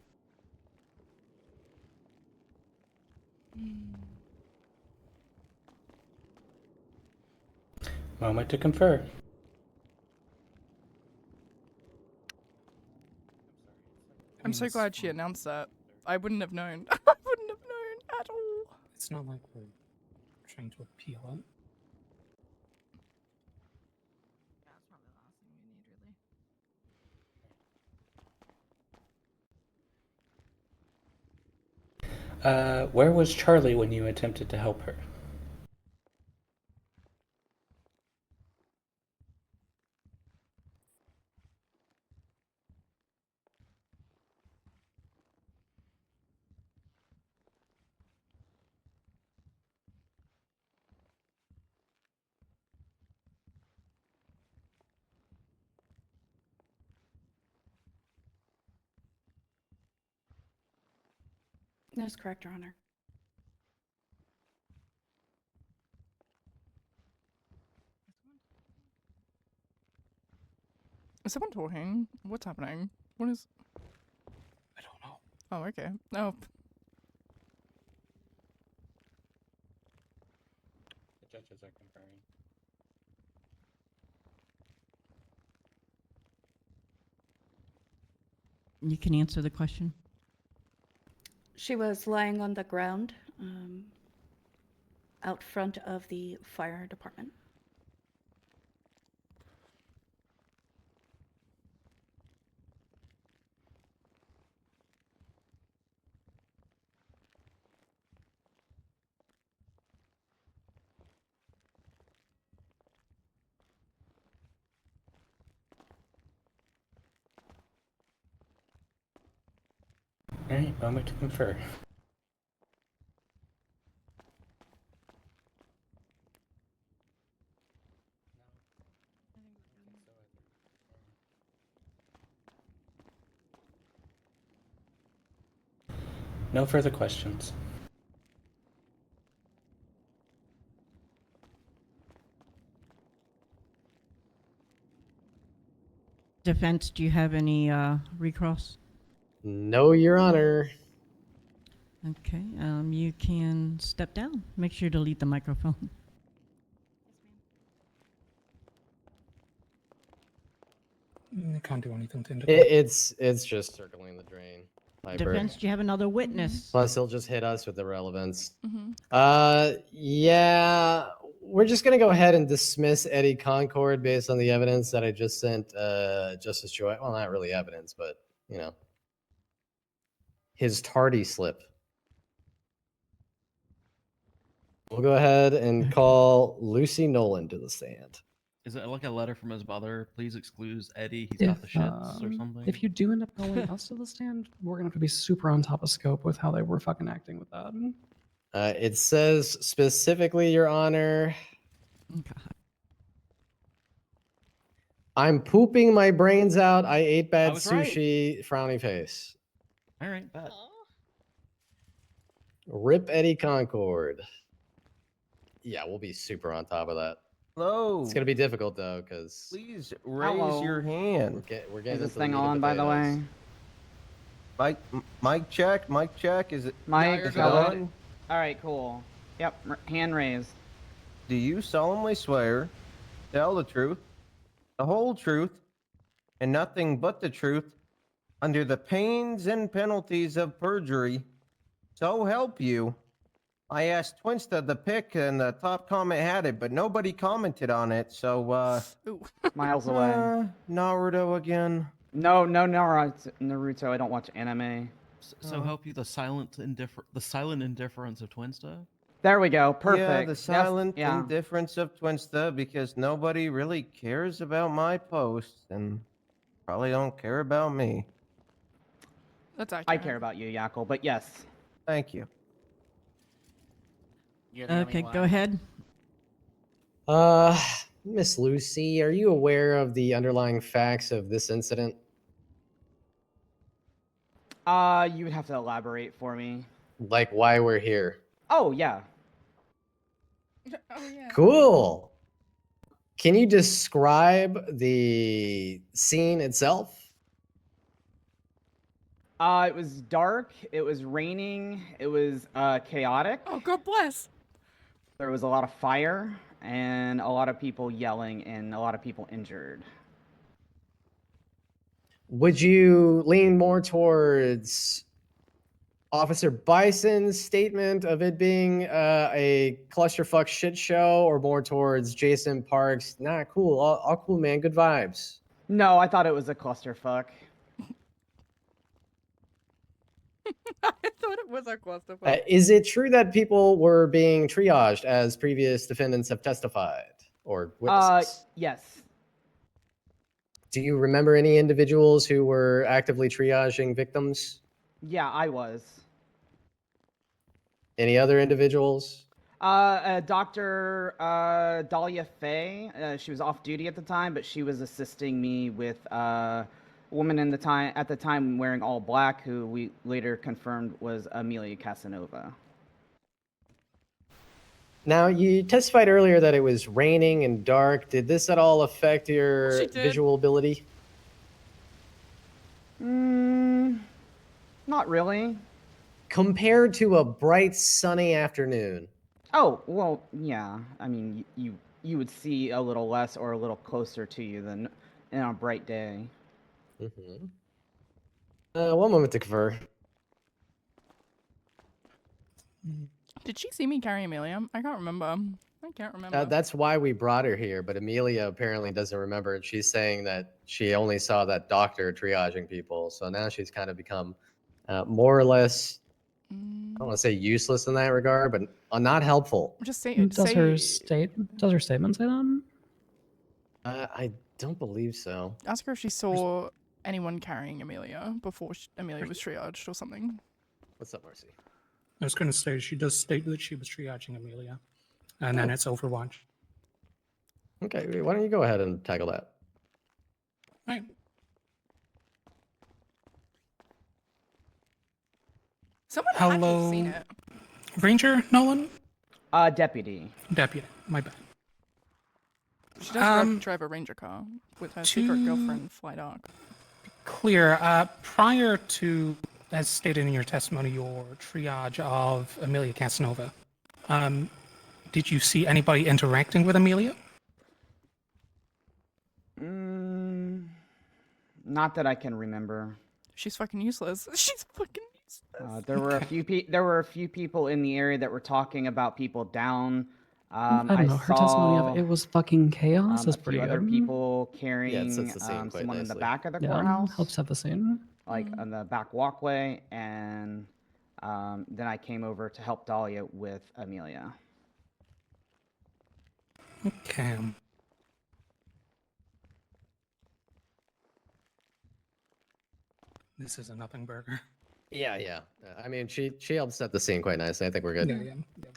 Moment to confer. I'm so glad she announced that. I wouldn't have known. I wouldn't have known at all. It's not like we're trying to appeal it. Where was Charlie when you attempted to help her? That is correct, Your Honor. Is someone talking? What's happening? What is? I don't know. Oh, okay. Oh. The judges are conferring. You can answer the question. She was lying on the ground out front of the fire department. Alright, moment to confer. No further questions. Defense, do you have any recross? No, Your Honor. Okay, you can step down. Make sure to delete the microphone. I can't do anything to indicate. It's just circling the drain. Piper. Defense, do you have another witness? Plus, he'll just hit us with the relevance. Mm-hmm. Yeah, we're just gonna go ahead and dismiss Eddie Concord based on the evidence that I just sent Justice Joy. Well, not really evidence, but you know, his tardy slip. We'll go ahead and call Lucy Nolan to the stand. Is it like a letter from his mother? Please excuse Eddie. He's got the shits or something. If you do end up calling us to the stand, we're gonna have to be super on top of scope with how they were fucking acting with that. It says specifically, Your Honor. I'm pooping my brains out. I ate bad was right. sushi. Frowny face. All right, bet. Rip Eddie Concord. Yeah, we'll be super on top of that. Hello. It's gonna be difficult though, because Please raise your hand. we're getting Is this into the thing meat and on, by the potatoes. way? Mic check. Mic check. Is it? Mic is it good. on? All right, cool. Yep, hand raised. do you solemnly swear to tell the truth, the whole truth, and nothing but the truth, under the pains and penalties of perjury? So help you. I asked Twinsta the pick, and the top comment had it, but nobody commented on it. So, Miles away. Naruto again. No, Naruto. I don't watch anime. So help you the silent indifference of Twinsta? There we go. Perfect. Yeah, the That's- silent yeah. indifference of Twinsta, because nobody really cares about my posts, and probably don't care about me. That's I care about you, Yakel, but yes. Thank you. Okay, go ahead. Miss Lucy, are you aware of the underlying facts of this incident? You would have to elaborate for me. Like why we're here? Oh, yeah. Cool. Can you describe the scene itself? It was dark, it was raining, it was chaotic. Oh, God bless. There was a lot of fire and a lot of people yelling and a lot of people injured. Would you lean more towards Officer Bison's statement of it being a clusterfuck shit show, or more towards Jason Parks? Nah, cool, all cool, man, good vibes. No, I thought it was a clusterfuck. I thought it was a clusterfuck. Is it true that people were being triaged as previous defendants have testified or witnesses? Yes. Do you remember any individuals who were actively triaging victims? Yeah, I was. Any other individuals? Dr. Dahlia Faye, she was off duty at the time, but she was assisting me with a woman at the time wearing all black, who we later confirmed was Amelia Casanova. Now, you testified earlier that it was raining and dark. Did this at all affect your visual ability? Not really. Compared to a bright, sunny afternoon. Oh, well, yeah. I mean, you would see a little less or a little closer to you than in a bright day. Mm-hmm. One moment to confer. Did she see me carry Amelia? I can't remember. I can't remember. That's why we brought her here, but Amelia apparently doesn't remember, and she's saying that she only saw that doctor triaging people. So now she's kind of become more or less, I don't want to say useless in that regard, but not helpful. Just say Does her statement say that? I don't believe so. Ask her if she saw anyone carrying Amelia before Amelia was triaged or something. What's up, Marcy? I was going to say, she does state that she was triaging Amelia, and then it's Overwatch. Okay, why don't you go ahead and tackle that? Right. Someone had to have seen it. Ranger Nolan? Deputy. Deputy, my bad. She does drive a ranger car with her secret girlfriend, Fly Dark. Clear. Prior to, as stated in your testimony, your triage of Amelia Casanova, did you see anybody interacting with Amelia? Not that I can remember. She's fucking useless. She's fucking useless. There were a few people in the area that were talking about people down. I don't know. Her testimony of it was fucking chaos is a pretty few good. other people carrying sets the scene quite someone in the nicely. back of the Yeah, courthouse, helps set the scene. like on the back walkway, and then I came over to help Dahlia with Amelia. Okay. This is a nothing burger. Yeah. I mean, she helped set the scene quite nicely. I think we're good.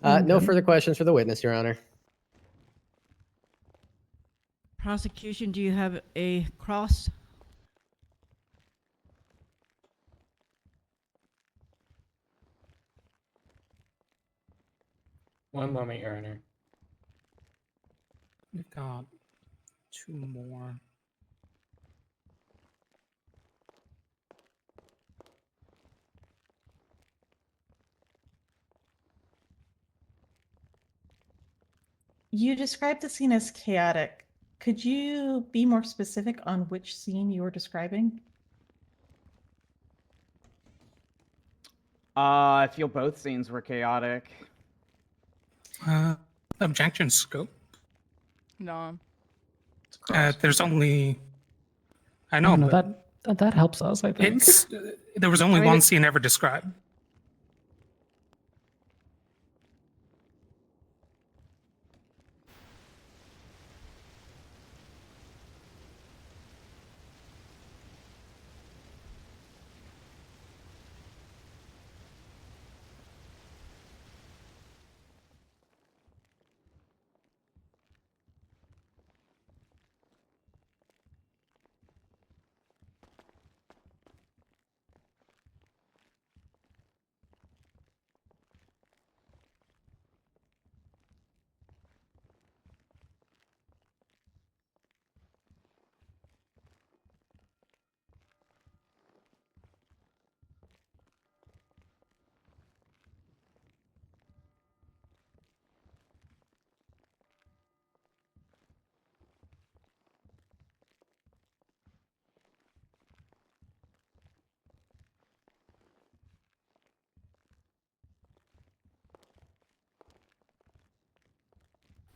Yeah. No further questions for the witness, Your Honor. Prosecution, do you have a cross? One moment, Your Honor. We've got two more. You described the scene as chaotic. Could you be more specific on which scene you were describing? I feel both scenes were chaotic. Objection scope. No. There's only. I I know, don't know, but that helps us, I think. it's there was only I mean, one scene ever described.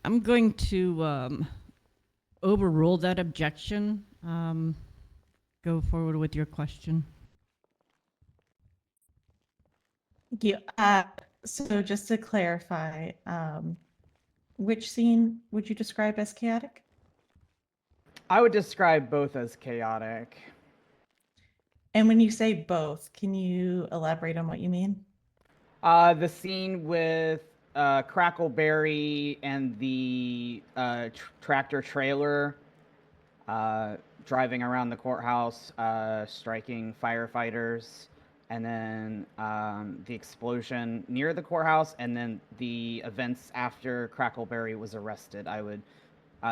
I'm going to overrule that objection. Go forward with your question. Thank you. So just to clarify, which scene would you describe as chaotic? I would describe both as chaotic. And when you say both, can you elaborate on what you mean? The scene with Crackleberry and the tractor trailer driving around the courthouse, striking firefighters, and then the explosion near the courthouse, and then the events after Crackleberry was arrested. I would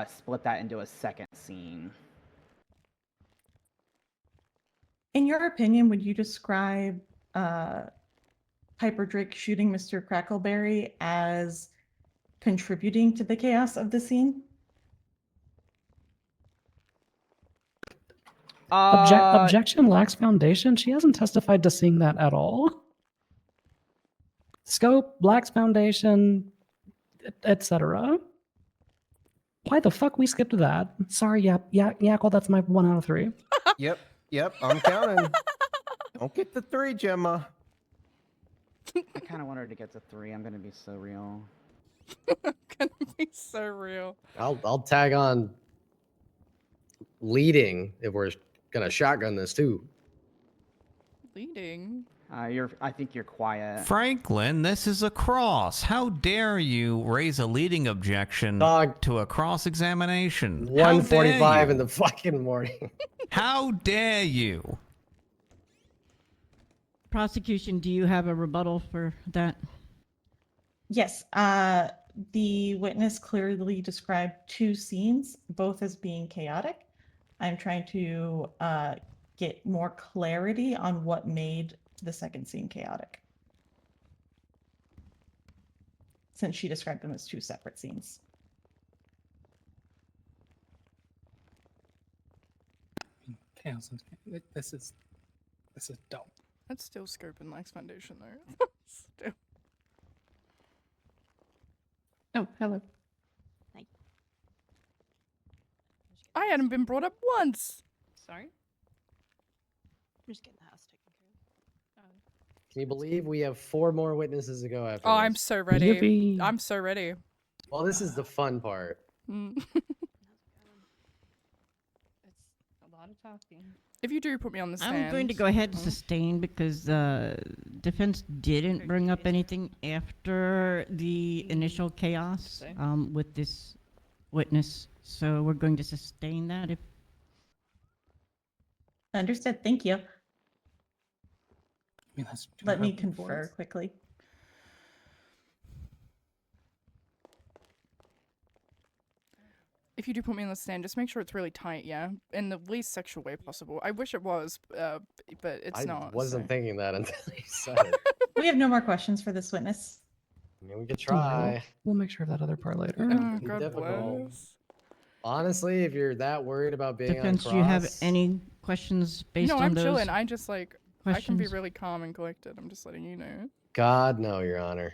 split that into a second scene. In your opinion, would you describe Piper Drake shooting Mr. Crackleberry as contributing to the chaos of the scene? Objection lacks foundation. She hasn't testified to seeing that at all. Scope lacks foundation, etc. Why the fuck we skipped that? Sorry, Yakko, that's my 1 out of 3. Yep, I'm counting. Don't get the 3, Gemma. I kind of want her to get to 3. I'm gonna be so real. Gonna be so real. I'll tag on leading if we're gonna shotgun this too. Leading. I think you're quiet. Franklin, this is a cross. How dare you raise a leading objection to a cross-examination? 1:45 in the fucking morning. How dare you? Prosecution, do you have a rebuttal for that? Yes. The witness clearly described 2 scenes, both as being chaotic. I'm trying to get more clarity on what made the second scene chaotic, since she described them as 2 separate scenes. Chaos. This is dumb. That's still scope and lax foundation though. Still. Oh, hello. I hadn't been brought up once. Sorry? I'm just getting the house taken care of. Can you believe we have 4 more witnesses to go after Oh, this? I'm so ready. Yippee. I'm so ready. Well, this is the fun part. Mm. It's a lot of talking. If you do put me on the stand, I'm going to go ahead and sustain because defense didn't bring up anything after the initial chaos with this witness. So we're going to sustain that. If Understood. Thank you. Let me have confer reports. quickly. if you do put me on the stand, just make sure it's really tight, yeah? In the least sexual way possible. I wish it was, but it's not. I wasn't so. thinking that until you said it. We have no more questions for this witness. I mean, we could Don't worry, try. we'll make sure of that other part later. Oh, Be God difficult. bless. Honestly, if you're that worried about being on Defense, cross, do you have any questions based No, on I'm those chilling. I just like I can be questions? really calm and collected. I'm just letting you know. God, no, Your Honor.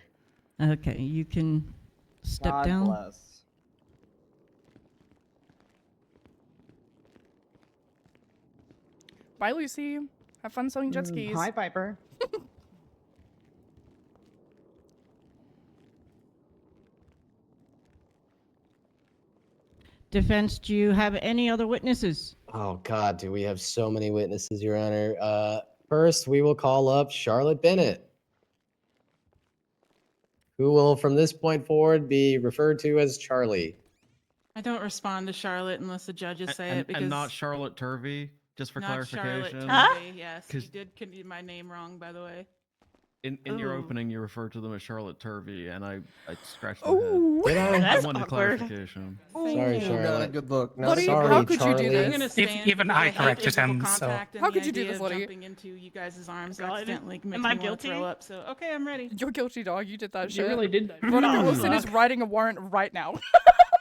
Okay, you can step God down. bless. Bye, Lucy. Have fun selling jet skis. Hi, Piper. Defense, do you have any other witnesses? Oh God, do we have so many witnesses, Your Honor? First, we will call up Charlotte Bennett, who will, from this point forward, be referred to as Charlie. I don't respond to Charlotte unless the judges say it because And not Charlotte Turvey, just for not clarification. Charlotte Turvey. Yes, you 'Cause- did get my name wrong, by the way. In your Ooh. opening, you referred to them as Charlotte Turvey, and I scratched my Ooh. Did I? head. That's I wanted awkward. clarification. Sorry, you. Charlotte. Not a good look. Not Buddy, a good Sorry, how could Charlie. you do I'm this? gonna stand Even because I hate corrected physical him, so- contact and How the could you do idea this, of Liddy? jumping into you guys' arms God. accidentally makes Am me I want to guilty? throw up. So okay, I'm ready. You're guilty, dog. You did that You shit. really did that. Veronica Oh, Wilson is fuck. writing a warrant right now.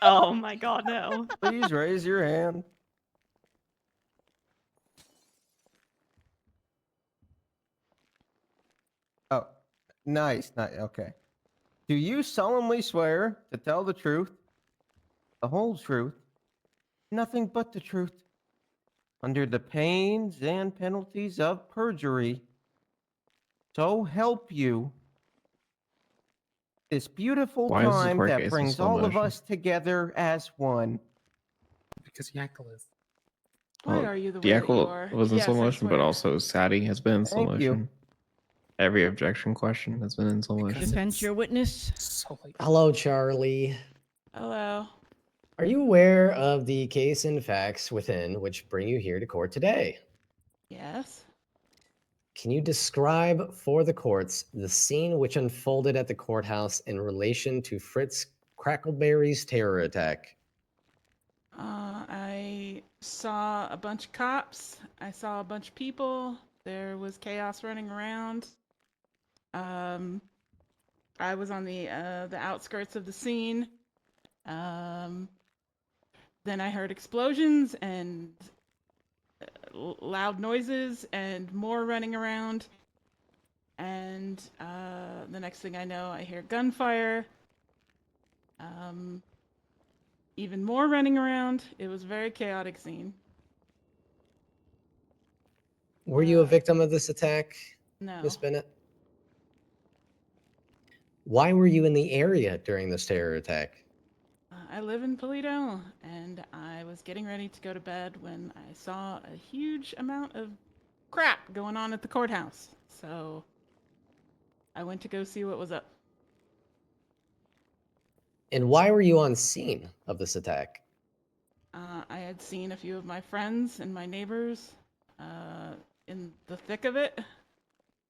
Oh my god, no. Please raise your hand. Oh, nice. Okay. Do you solemnly swear to tell the truth, the whole truth, nothing but the truth, under the pains and penalties of perjury? So help you this beautiful Why is this time court that case in brings slow all of motion? us together as one. Because Yankel is. Why are you the The way that you Echo are? was in Yes, slow I motion, but swear. also Sadie has been in slow Thank you. motion. Every objection question has been in slow motion. Defense, your witness. So late. Hello, Charlie. Hello. Are you aware of the case and facts within which bring you here to court today? Yes. Can you describe for the courts the scene which unfolded at the courthouse in relation to Fritz Crackleberry's terror attack? I saw a bunch of cops. I saw a bunch of people. There was chaos running around. I was on the outskirts of the scene. Then I heard explosions and loud noises and more running around. And the next thing I know, I hear gunfire. Even more running around. It was a very chaotic scene. Were you a victim of this attack, No. Miss Bennett? Why were you in the area during this terror attack? I live in Polito, and I was getting ready to go to bed when I saw a huge amount of crap going on at the courthouse. So I went to go see what was up. And why were you on scene of this attack? I had seen a few of my friends and my neighbors in the thick of it,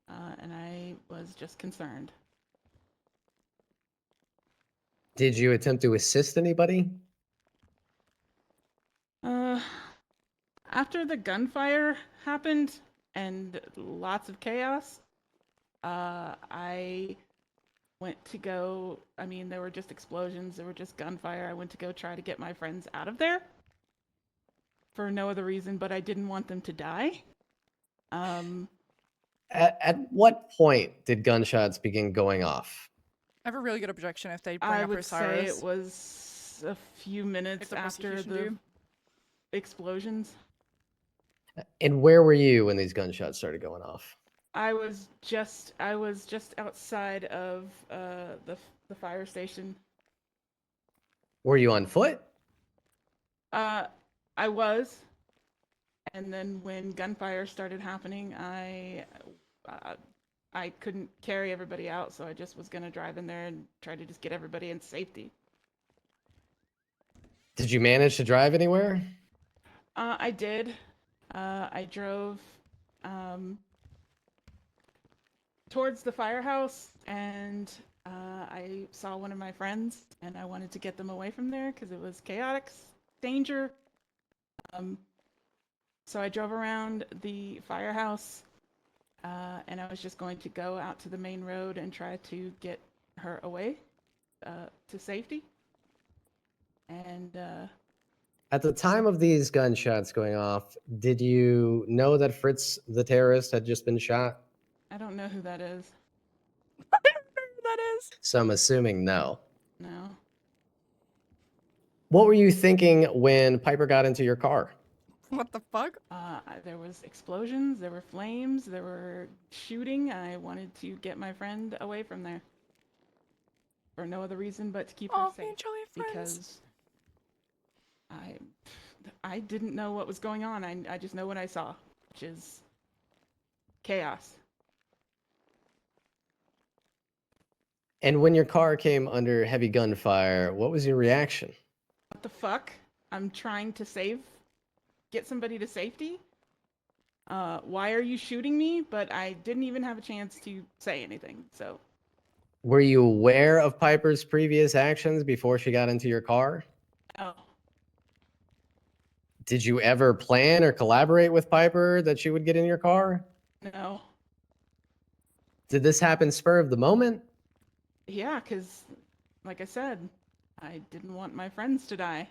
and I was just concerned. Did you attempt to assist anybody? After the gunfire happened and lots of chaos, I went to go, I mean, there were just explosions, there were just gunfire. I went to go try to get my friends out of there for no other reason, but I didn't want them to die. At what point did gunshots begin going off? I have a really good objection if they bring I up would say Osiris. it was a few minutes the after prosecution the explosions. And where were you when these gunshots started going off? I was just outside of the fire station. Were you on foot? I was, and then when gunfire started happening, I couldn't carry everybody out, so I just was gonna drive in there and try to just get everybody in safety. Did you manage to drive anywhere? I did. I drove towards the firehouse, and I saw one of my friends, and I wanted to get them away from there because it was chaotic, danger. So I drove around the firehouse, and I was just going to go out to the main road and try to get her away to safety. And At the time of these gunshots going off, did you know that Fritz, the terrorist, had just been shot? I don't know who that is. That is. So I'm assuming no. No. What were you thinking when Piper got into your car? What the fuck? There was explosions, there were flames, there were shooting. I wanted to get my friend away from there. For no other reason but to keep her safe. Because I didn't know what was going on. I just know what I saw, which is chaos. And when your car came under heavy gunfire, what was your reaction? What the fuck? I'm trying to get somebody to safety? Why are you shooting me? But I didn't even have a chance to say anything, so. Were you aware of Piper's previous actions before she got into your car? Oh, Did you ever plan or collaborate with Piper that she would get in your car? no. Did this happen spur of the moment? Yeah, because, like I said, I didn't want my friends to die.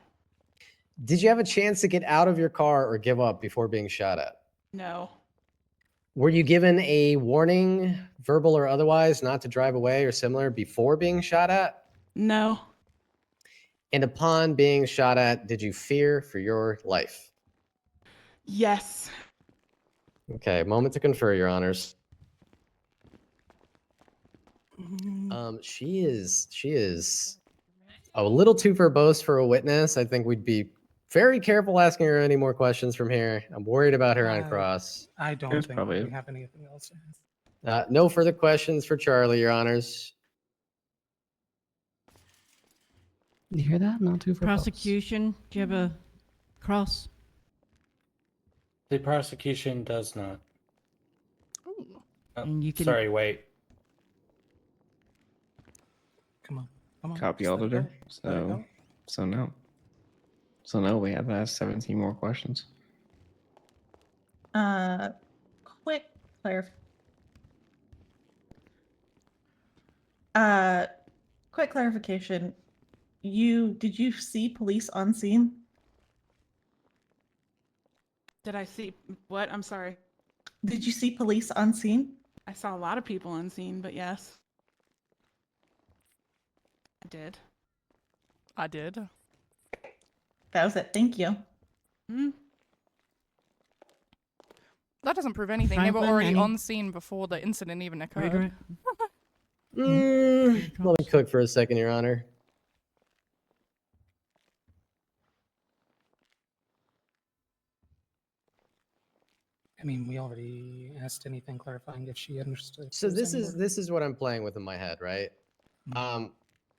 Did you have a chance to get out of your car or give up before being shot at? No. Were you given a warning, verbal or otherwise, not to drive away or similar before being shot at? No. And upon being shot at, did you fear for your life? Yes. Okay, moment to confer, Your Honors. She is a little too verbose for a witness. I think we'd be very careful asking her any more questions from here. I'm worried about her on cross. I don't That's think probably we it. have anything else to ask. No further questions for Charlie, Your Honors. You hear that? Not too verbose. Prosecution, do you have a cross? The prosecution does not. And you can- Sorry, wait. Come on. Copy just let it auditor. go, let it go. So no, we have to ask 17 more questions. Quick quick clarification. Did you see police on scene? Did I see what? I'm sorry. Did you see police on scene? I saw a lot of people on scene, but yes. I did. I did. That was it. Thank you. Hmm? That doesn't prove anything. They were Franklin, already any- on scene before the incident even occurred. Let me cook for a second, Your Honor. I mean, we already asked anything clarifying if she understood. if So there was any this is what I'm playing with in my head, right?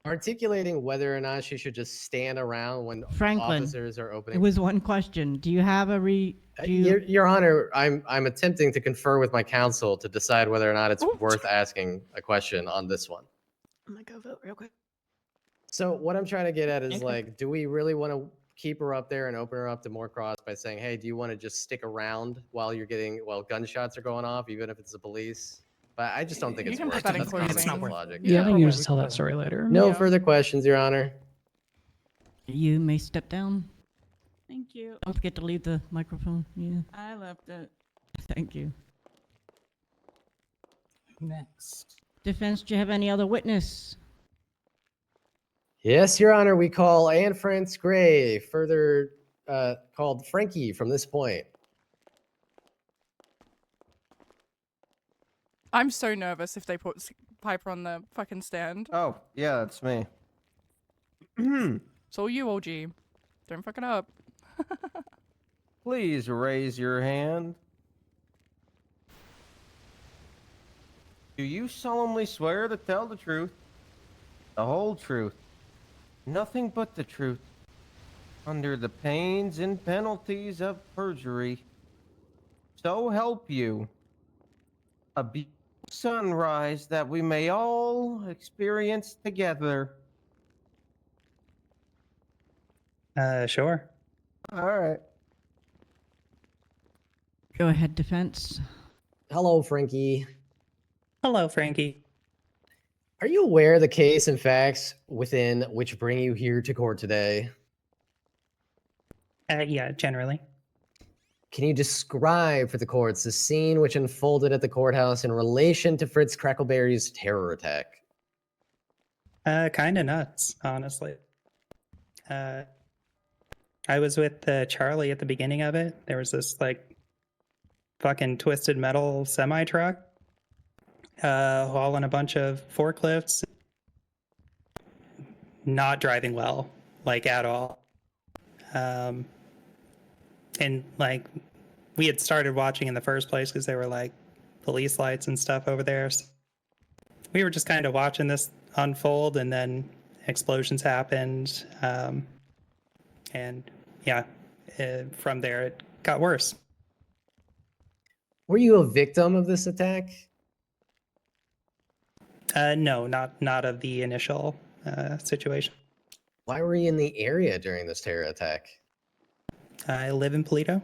Articulating whether or not she should just stand around when Franklin, officers are opening. it was one question. Do you have a do you- Your Honor, I'm attempting to confer with my counsel to decide whether or not it's worth asking a question on this one. I'm gonna go vote real quick. So what I'm trying to get at is Okay. like, do we really want to keep her up there and open her up to more cross by saying, hey, do you want to just stick around while gunshots are going off, even if it's the police? But I just don't think You it's can worth put that in That's common closing. sense logic. Yeah, I think you just tell that story later. No Yeah. further questions, Your Honor. You may step down. Thank you. Don't forget to leave the microphone. Yeah. I left it. Thank you. Next. Defense, do you have any other witness? Yes, Your Honor, we call Anne France Gray, further called Frankie from this point. I'm so nervous if they put Piper on the fucking stand. Oh, yeah, that's me. It's all you, OG. Don't fuck it up. Please raise your hand. Do you solemnly swear to tell the truth, the whole truth, nothing but the truth, under the pains and penalties of perjury? So help you. A beautiful sunrise that we may all experience together. Sure. All right. Go ahead, defense. Hello, Frankie. Hello, Frankie. Are you aware of the case and facts within which bring you here to court today? Yeah, generally. Can you describe for the courts the scene which unfolded at the courthouse in relation to Fritz Crackleberry's terror attack? Kind of nuts, honestly. I was with Charlie at the beginning of it. There was this like fucking twisted metal semi truck hauling a bunch of forklifts, not driving well, like at all. And like we had started watching in the first place because there were like police lights and stuff over there. So we were just kind of watching this unfold, and then explosions happened. And yeah, from there it got worse. Were you a victim of this attack? No, not of the initial situation. Why were you in the area during this terror attack? I live in Polito.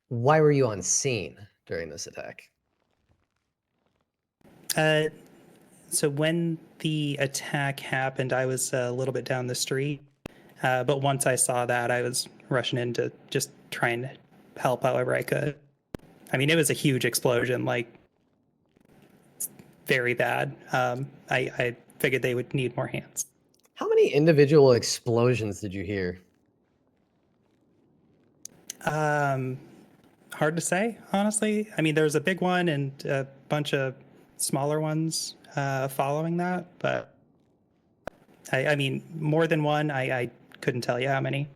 Why were you on scene during this attack? So when the attack happened, I was a little bit down the street. But once I saw that, I was rushing in to just try and help however I could. I mean, it was a huge explosion, like very bad. I figured they would need more hands. How many individual explosions did you hear? Hard to say, honestly. I mean, there was a big one and a bunch of smaller ones following that, but I mean, more than one. I couldn't tell you how many.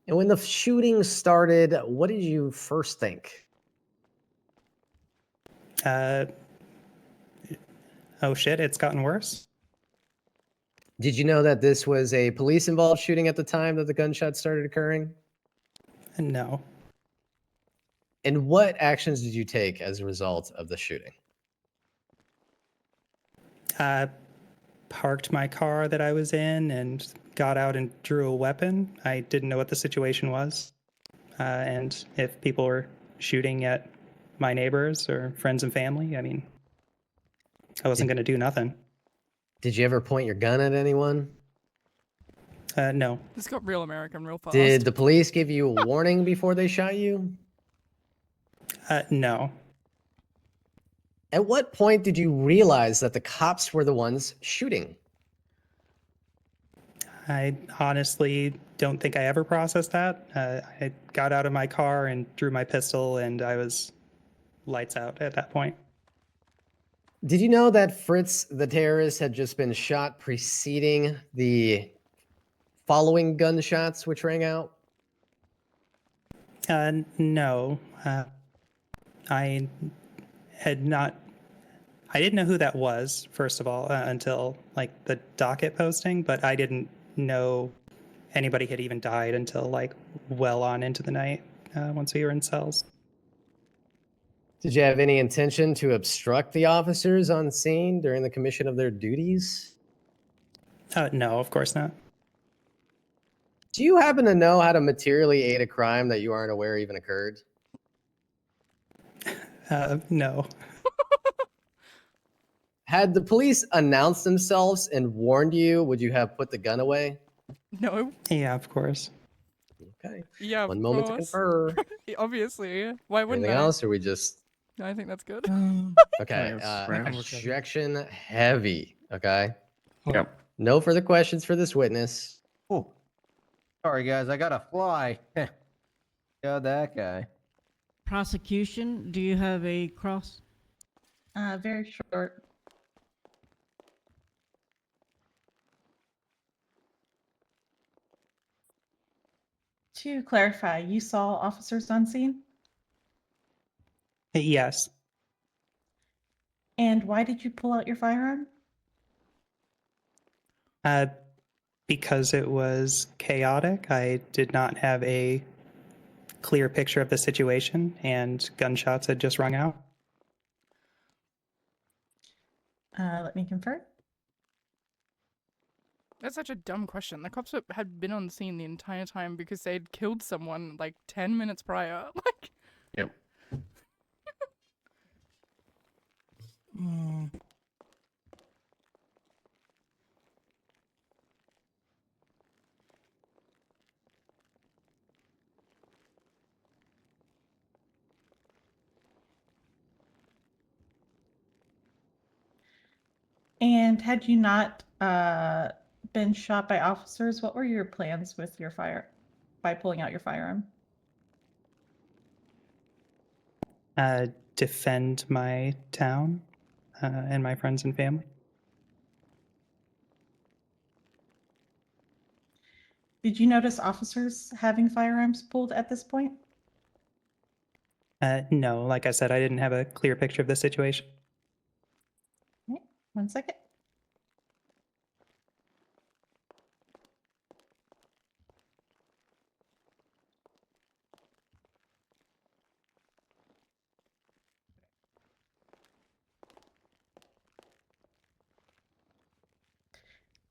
And when the shooting started, what did you first think? Oh shit, it's gotten worse. Did you know that this was a police-involved shooting at the time that the gunshots started occurring? No. And what actions did you take as a result of the shooting? Parked my car that I was in and got out and drew a weapon. I didn't know what the situation was. And if people were shooting at my neighbors or friends and family, I mean, I wasn't going to do nothing. Did you ever point your gun at anyone? No. This got real American real fast. Did the police give you a warning before they shot you? No. At what point did you realize that the cops were the ones shooting? I honestly don't think I ever processed that. I got out of my car and drew my pistol, and I was lights out at that point. Did you know that Fritz, the terrorist, had just been shot preceding the following gunshots which rang out? No. I had not. I didn't know who that was, first of all, until like the docket posting, but I didn't know anybody had even died until like well on into the night once we were in cells. Did you have any intention to obstruct the officers on scene during the commission of their duties? No, of course not. Do you happen to know how to materially aid a crime that you aren't aware even occurred? No. Had the police announced themselves and warned you, would you have put the gun away? No. Yeah, of course. Okay. Yeah, One of moment to course. confer. Obviously. Why wouldn't Anything I? else, or we just... No, I think that's good. Okay. Right. Objection heavy. Okay. Yep. No further questions for this witness. Oh, sorry guys, I gotta fly. Yeah, that guy. Prosecution, do you have a cross? Very short. To clarify, you saw officers on scene? Yes. And why did you pull out your firearm? Because it was chaotic. I did not have a clear picture of the situation, and gunshots had just rung out. Let me confirm. That's such a dumb question. The cops had been on scene the entire time because they'd killed someone like 10 minutes prior. Like, Yep. And had you not been shot by officers, what were your plans with your by pulling out your firearm? Defend my town and my friends and family. Did you notice officers having firearms pulled at this point? No, like I said, I didn't have a clear picture of the situation. Okay, 1 second.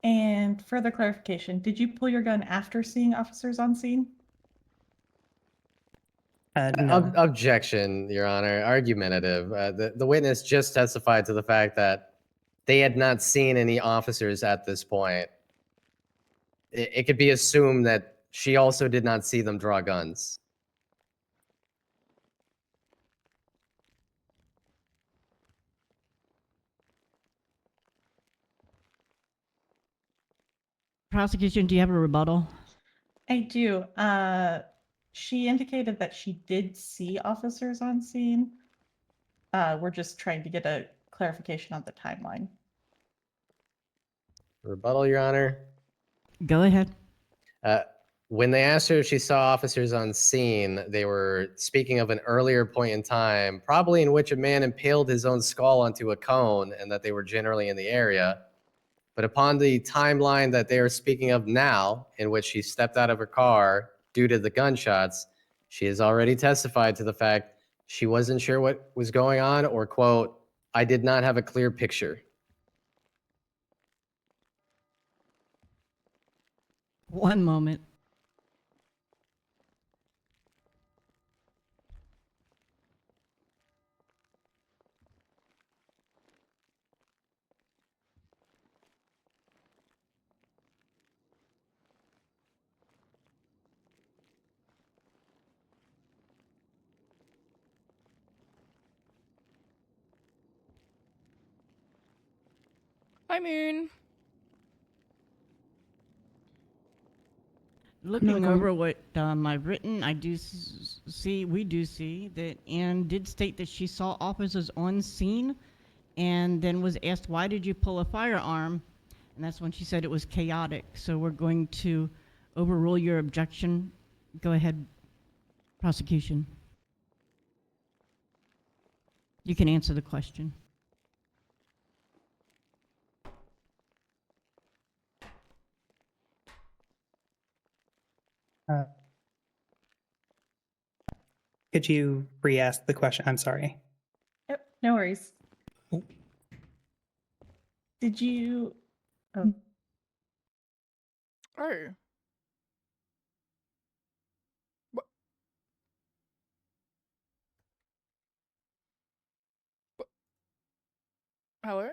And further clarification, did you pull your gun after seeing officers on scene? No. Objection, Your Honor. Argumentative. The witness just testified to the fact that they had not seen any officers at this point. It could be assumed that she also did not see them draw guns. Prosecution, do you have a rebuttal? I do. She indicated that she did see officers on scene. We're just trying to get a clarification on the timeline. Rebuttal, Your Honor. Go ahead. When they asked her if she saw officers on scene, they were speaking of an earlier point in time, probably in which a man impaled his own skull onto a cone and that they were generally in the area. But upon the timeline that they are speaking of now, in which she stepped out of her car due to the gunshots, she has already testified to the fact she wasn't sure what was going on, or, quote, I did not have a clear picture. One moment. Hi, Moon. Looking over what I've written, I do see, we do see that Anne did state that she saw officers on scene and then was asked, why did you pull a firearm? And that's when she said it was chaotic. So we're going to overrule your objection. Go ahead, prosecution. You can answer the question. Could you re-ask the question? I'm sorry. Yep, no worries. Did you... Oh. Oh. What? Hello?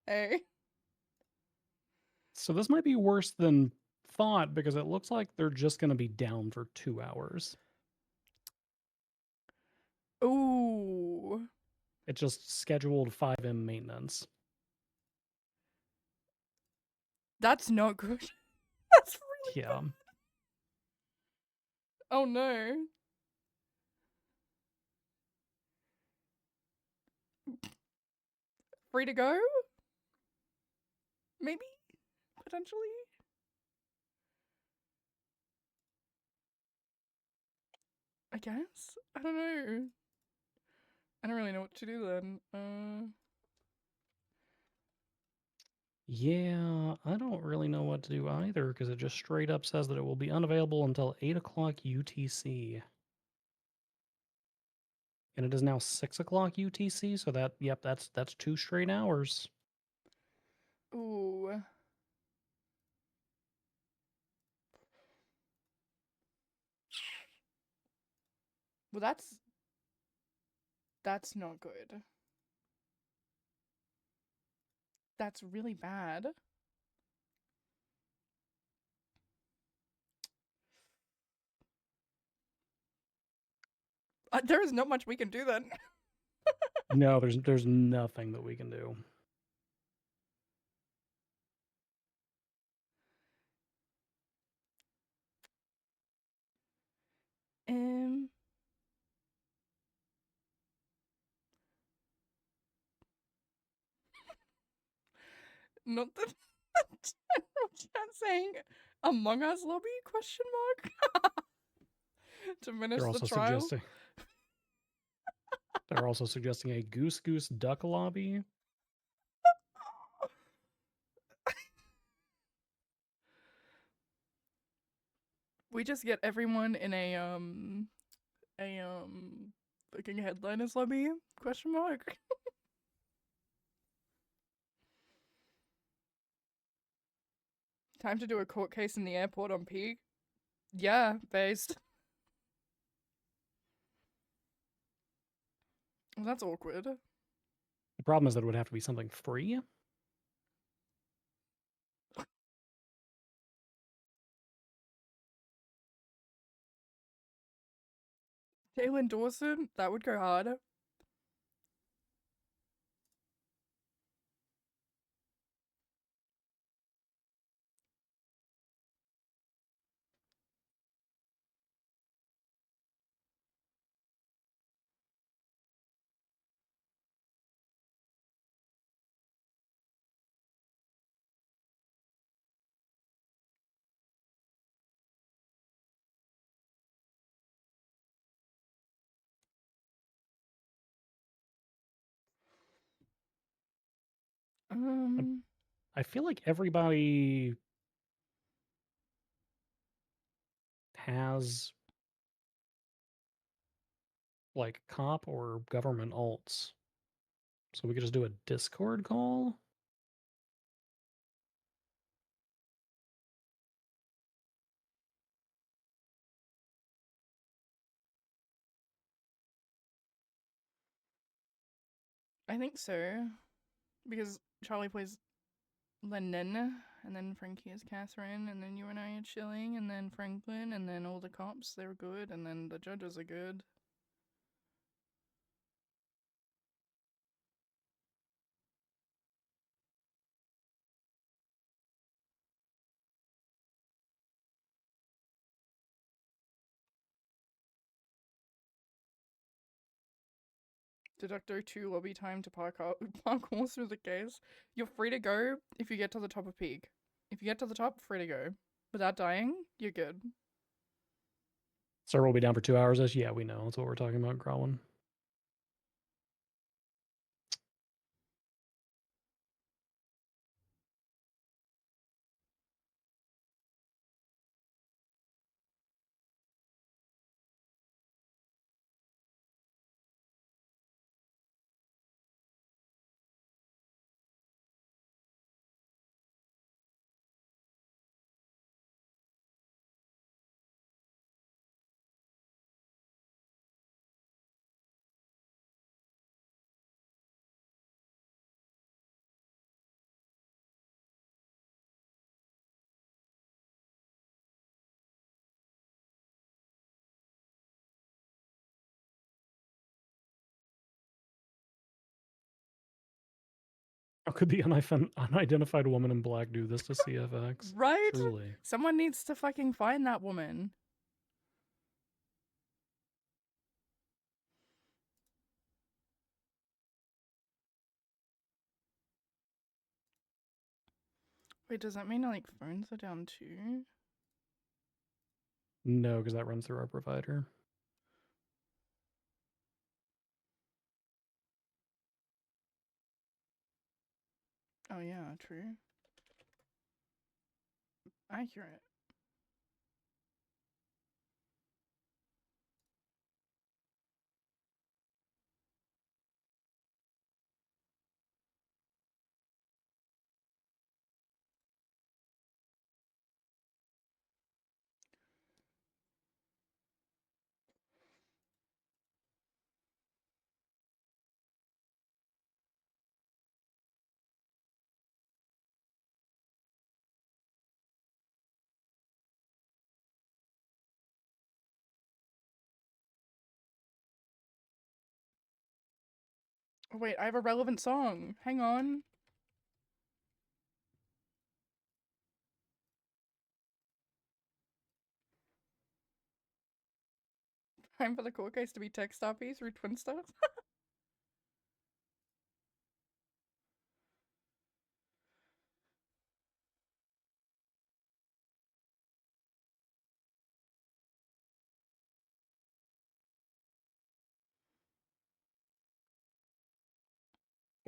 Hey. So this might be worse than thought because it looks like they're just going to be down for 2 hours. Ooh. It's just scheduled 5M maintenance. That's not good. That's really Yeah. bad. Oh no. Free to go? Maybe? Potentially? I guess? I don't know. I don't really know what to do then. Yeah, I don't really know what to do either because it just straight up says that it will be unavailable until 8 o'clock UTC. And it is now 6 o'clock UTC, so that, yep, that's 2 straight hours. Ooh. Well, that's not good. That's really bad. There is not much we can do then. No, there's nothing that we can do. Um. Not the general chat saying Among Us lobby question mark to finish They're the also trial. suggesting they're also suggesting a Goose Goose Duck lobby. We just get everyone in a fucking headliners lobby question mark. Time to do a court case in the airport on peak. Yeah, based. Well, that's awkward. The problem is that it would have to be something free. Jalen Dawson, that would go hard. I feel like everybody has like cop or government alts. So we could just do a Discord call. I think so. Because Charlie plays Lennon, and then Frankie is Catherine, and then you and I are chilling, and then Franklin, and then all the cops, they're good, and then the judges are good. Deducto 2 lobby time to parkour through the case. You're free to go if you get to the top of peak. If you get to the top, free to go. Without dying, you're good. Server will be down for 2 hours. Yeah, we know. That's what we're talking about, Growlin. could the unidentified woman in black do this to CFX? Right? Truly. Someone needs to fucking find that woman. Wait, does that mean like phones are down too? No, because that runs through our provider. Oh yeah, true. Accurate. Oh, wait, I have a relevant song. Hang on. Time for the court case to be text RP through Twin Stars.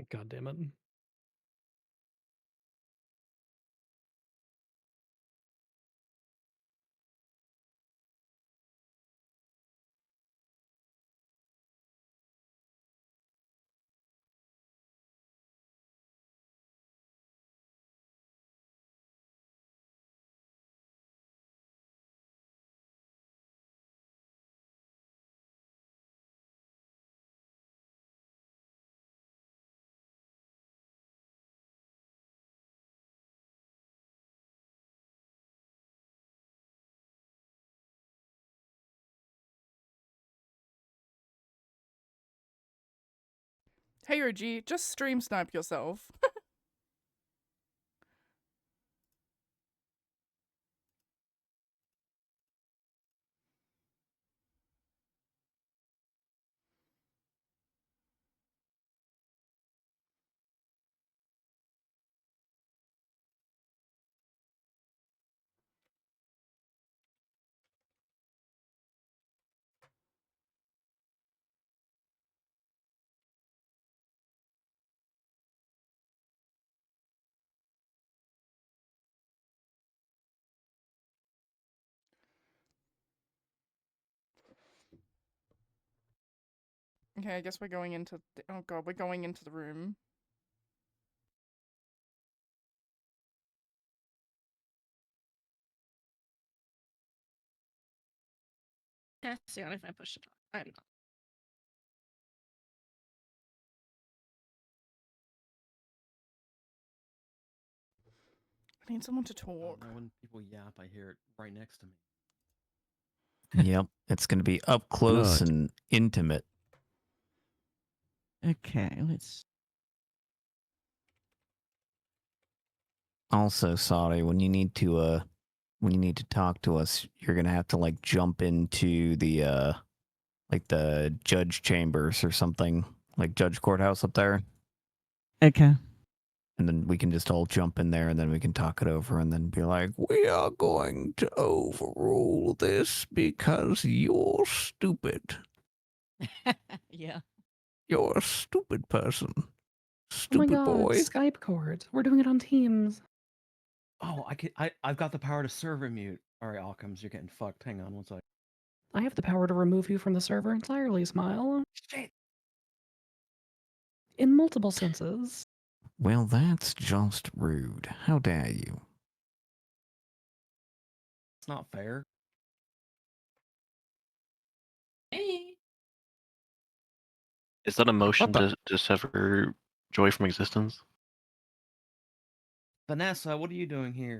God damn it. Hey OG, just stream snipe yourself. Okay, I guess we're going into the, oh god, we're going into the room. That's on if I push it on. I don't know. I need someone to talk. When people yap, I hear it right next to me. Yep, it's going to be up close Good. and intimate. Okay, let's. Also, sorry, when you need to talk to us, you're gonna have to like jump into the like the judge chambers or something, like judge courthouse up there. Okay. And then we can just all jump in there and then we can talk it over and then be like, we are going to overrule this because you're stupid. Yeah. You're a stupid person. Oh Stupid my god, boy. Skype cord. We're doing it on Teams. Oh, I've got the power to server mute. All right, Alchem's, you're getting fucked. Hang on one second. I have the power to remove you from the server entirely, Smile. Shit. In multiple senses. Well, that's just rude. How dare you? It's not fair. Hey. Is that a motion to sever joy from existence? Vanessa, what are you doing here?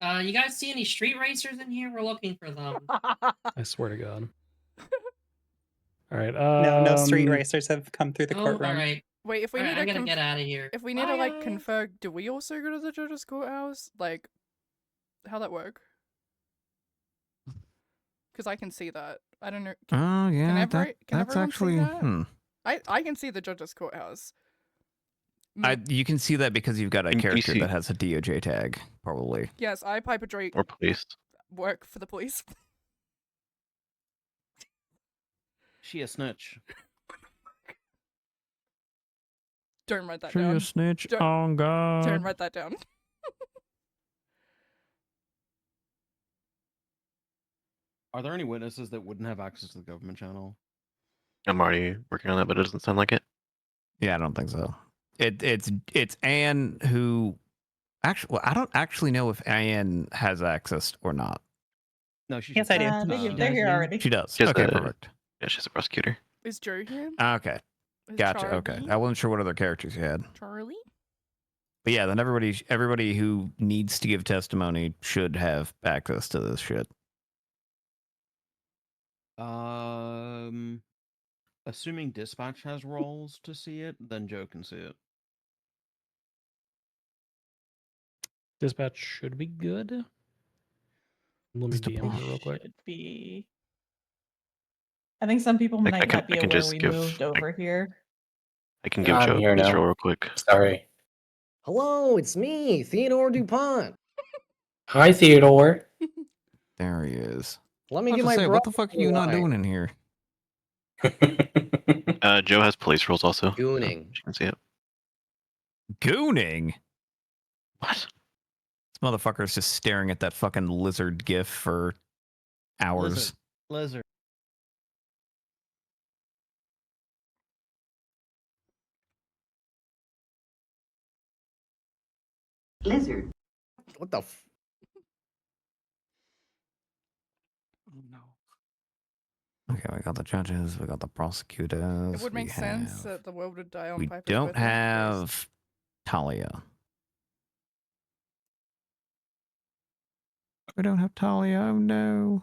You guys see any street racers in here? We're looking for them. I swear to God. All right. No street racers have come through the Oh, courtroom. all right. Wait, if we Alright, need I'm to gonna get out of here. if we need to like confer, do we also go to the judge's courthouse? Like, how'd that work? Because I can see that. I don't know. Oh yeah, can that's everyone actually see that? . I can see the judge's courthouse. You can see that because you've got a Can you character see- that has a DOJ tag, probably. Yes, I, Piper Drake, Or police. work for the police. She a snitch. Don't write that She down. a snitch Don't, on God. Don't write that down. Are there any witnesses that wouldn't have access to the government channel? I'm already working on that, but it doesn't sound like it. Yeah, I don't think so. It's Anne who actually. Well, I don't actually know if Anne has access or not. No, she. Yes, I do. They're here already. She does. She's Okay, the- perfect. Yeah, she's a prosecutor. Is Joe here? Okay, Is gotcha. Okay, Charlie? I wasn't sure what other characters you had. Charlie? But yeah, then everybody who needs to give testimony should have access to this shit. Assuming dispatch has roles to see it, then Joe can see it. Dispatch should be good. Let me DM her real quick. Should be. I think some people I might can- not be I can aware just we give- moved over here. I can give I'm Joe here a police now. roll real quick. Sorry. Hello, it's me, Theodore DuPont. Hi, Theodore. There he is. Let me I was get gonna my say, what the fuck are you not line. doing in here? Joe has police rolls also. Gooning. She can see it. Gooning? What? This motherfucker's just staring at that fucking lizard gif for hours. Lizard. Lizard. What the f? Oh no. Okay, we got the judges, we got the prosecutors. It would make we sense have- that the world would die on We Piper's don't birthday. have Talia. We don't have Talia. Oh no.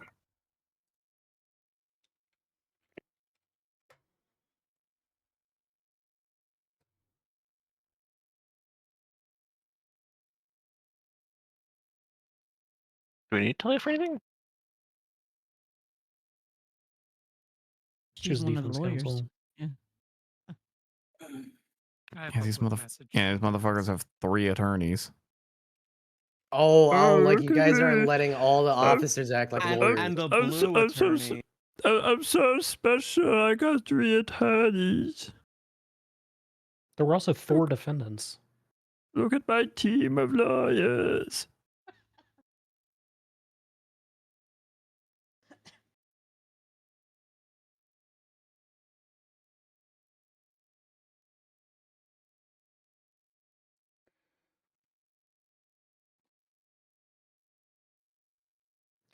Do we need Talia for anything? She's one of the defense lawyers. counsel. Yeah. Yeah, these motherfuckers have 3 attorneys. Oh, like you guys are letting all the officers act like lawyers. And the blue attorney. I'm so special. I got 3 attorneys. There were also 4 defendants. Look at my team of lawyers.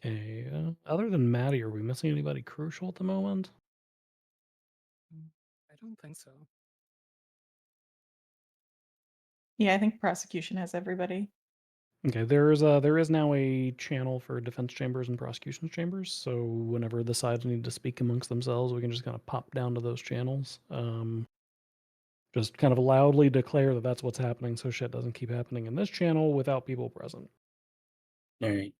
Okay. Other than Maddie, are we missing anybody crucial at the moment? I don't think so. Yeah, I think prosecution has everybody. Okay, there is now a channel for defense chambers and prosecution chambers. So whenever the sides need to speak amongst themselves, we can just kind of pop down to those channels. Just kind of loudly declare that that's what's happening, so shit doesn't keep happening in this channel without people present. All right.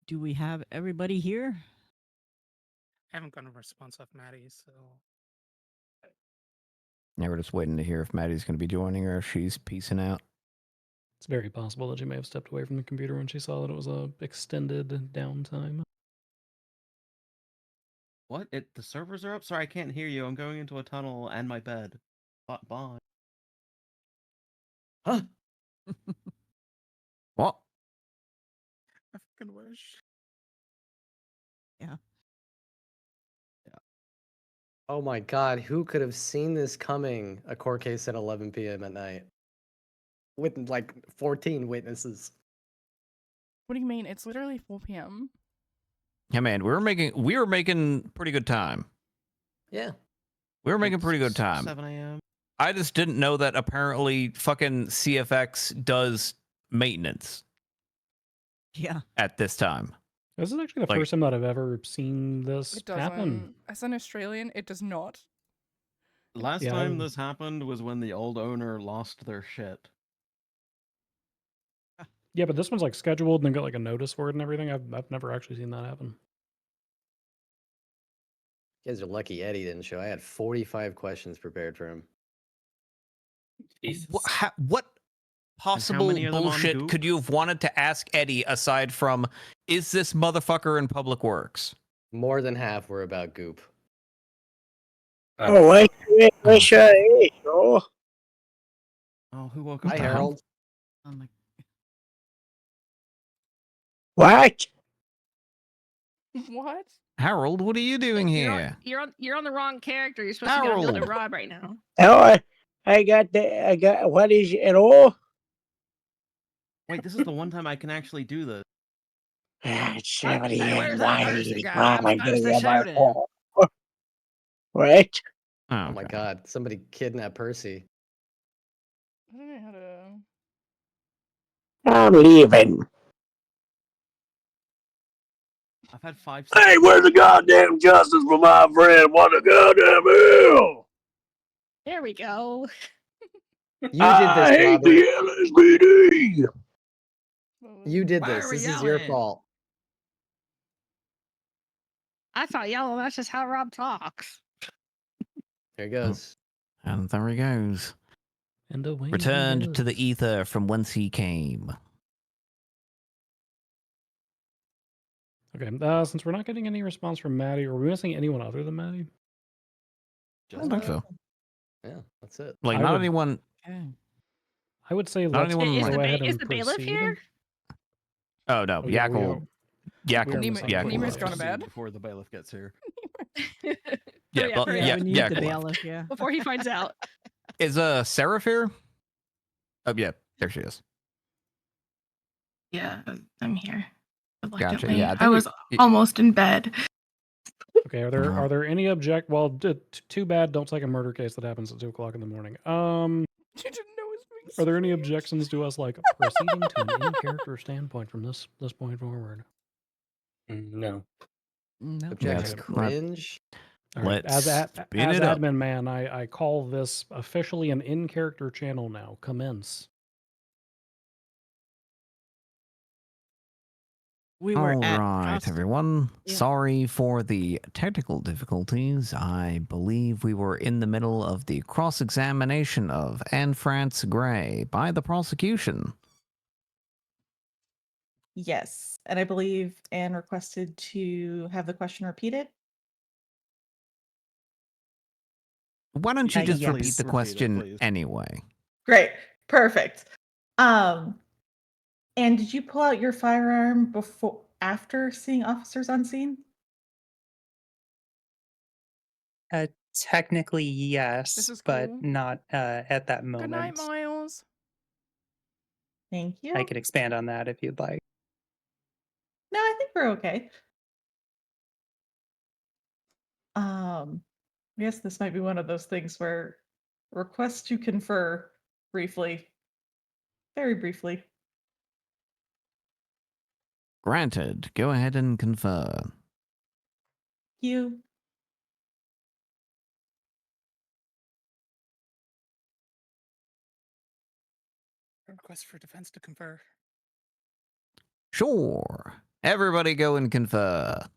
Do we have everybody here? I haven't gotten a response off Maddie, so Yeah, we're just waiting to hear if Maddie's going to be joining or if she's peacing out. It's very possible that she may have stepped away from the computer when she saw that it was a extended downtime. What? The servers are up? Sorry, I can't hear you. I'm going into a tunnel and my bed. Bye. Huh? What? I fucking wish. Yeah. Oh my god, who could have seen this coming? A court case at 11 p.m. at night. With like 14 witnesses. What do you mean? It's literally 4 p.m. Yeah, man, we were making pretty good time. Yeah. We were making pretty good time. 7 a.m. I just didn't know that apparently fucking CFX does maintenance. Yeah. at this time. This is actually the Like- first time that I've ever seen this It doesn't. happen. As an Australian, it does not. Last Yeah, time I've- this happened was when the old owner lost their shit. Yeah, but this one's like scheduled and then got like a notice for it and everything. I've never actually seen that happen. You guys are lucky Eddie didn't show. I had 45 questions prepared for him. What possible many of them on bullshit Goop? could you have wanted to ask Eddie aside from, is this motherfucker in public works? More than half were about Goop. Oh, wait, oh. Oh, who woke Hi, up? Harold. Oh my. What? What? Harold, what are you doing here? You're on the wrong character. You're supposed to be on Harold. Build a Rob right now. Oh, I got, what is it all? Wait, this is the one time I can actually do this. It's Hey, 70 where's and that 90. Percy guy? I'm I'm supposed to getting shoot him. What? Oh my god, somebody kidnapped Percy. I don't know how to. I'm leaving. I've had 5. Hey, where's the goddamn justice for my friend? What the goddamn hell? There we go. You did I this, hate Robert. the LSPD. You did Why this. are we This is your yelling? fault. I thought yellow. That's just how Rob talks. There he goes. And there he goes. And away he Returned to the goes. ether from whence he came. Okay, since we're not getting any response from Maddie, are we missing anyone other than Maddie? I don't think so. Yeah, that's it. Like, I not would- anyone. I would say Not let's anyone go like- ahead and Is the bailiff proceed. here? Oh, no. Oh, yeah, we Yackle. are- Yackle. we are Nemo- missing Yackle. Nemo Nemo's left. gone to bed. Before the bailiff gets here. Yeah, yeah, but, hurry yeah, up. We need Yackle the left. bailiff, yeah. Before he finds out. Is Seraph here? Oh, yeah. There she is. Yeah, I'm here. Gotcha. Reluctantly. Yeah, I I think was almost in bed. Okay, are there any object? Well, too bad. Don't take a murder case that happens at 2:00 in the morning. You didn't know it was being Are there any objections to us like proceeding to an in-character standpoint from this point forward? No. No. Objection Let's- cringe. All right, Let's as spin it up. admin man, I call this officially an in-character channel now. Commence. We were All at right, costume. everyone. Yeah. Sorry for the technical difficulties. I believe we were in the middle of the cross-examination of Anne France Gray by the prosecution. Yes, and I believe Anne requested to have the question repeated. Why don't you just yes. repeat the Repeat it, question please. anyway? Great, perfect. And did you pull out your firearm after seeing officers on scene? Technically, yes, This is but cool. not at that Good moment. night, Miles. Thank you. I could expand on that if you'd like. No, I think we're okay. I guess this might be one of those things where request to confer briefly, very briefly. Granted. Go ahead and confer. You. Request for defense to confer. Sure. Everybody go and confer.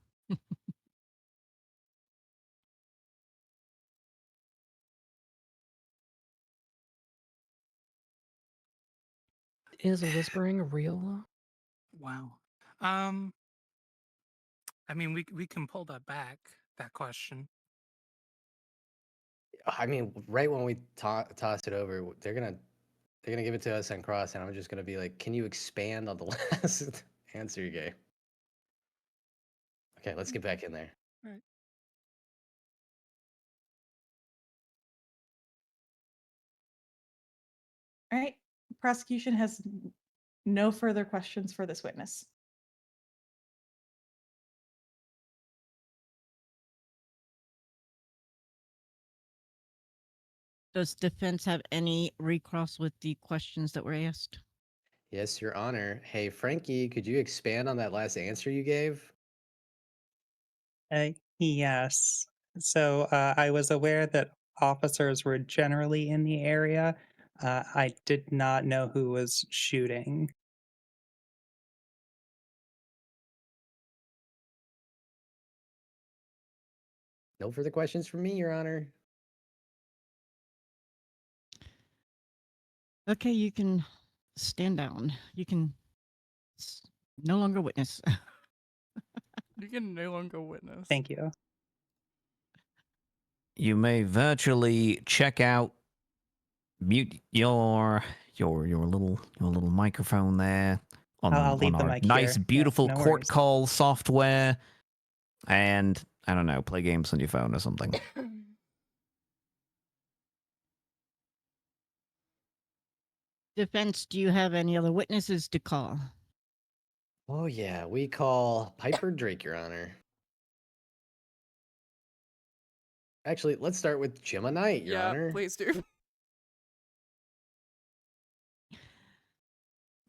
Is whispering real? Wow. I mean, we can pull that back. That question. I mean, right when we toss it over, they're gonna give it to us on cross, and I'm just gonna be like, "Can you expand on the last answer you gave?" Okay, let's get back in there. Right. All right. Prosecution has no further questions for this witness. Does defense have any recross with the questions that were asked? Yes, Your Honor. Hey, Frankie, could you expand on that last answer you gave? Yes. So I was aware that officers were generally in the area. I did not know who was shooting. No further questions from me, Your Honor. Okay, you can stand down. You can no longer witness. You can no longer witness. Thank you. You may virtually check out, mute your little microphone there I'll on leave the our mic nice, here. beautiful No court worries. call software, and I don't know, play games on your phone or something. Defense, do you have any other witnesses to call? Oh, yeah, we call Piper Drake, Your Honor. Actually, let's start with Gemma Knight, Your Yeah, Honor. please do.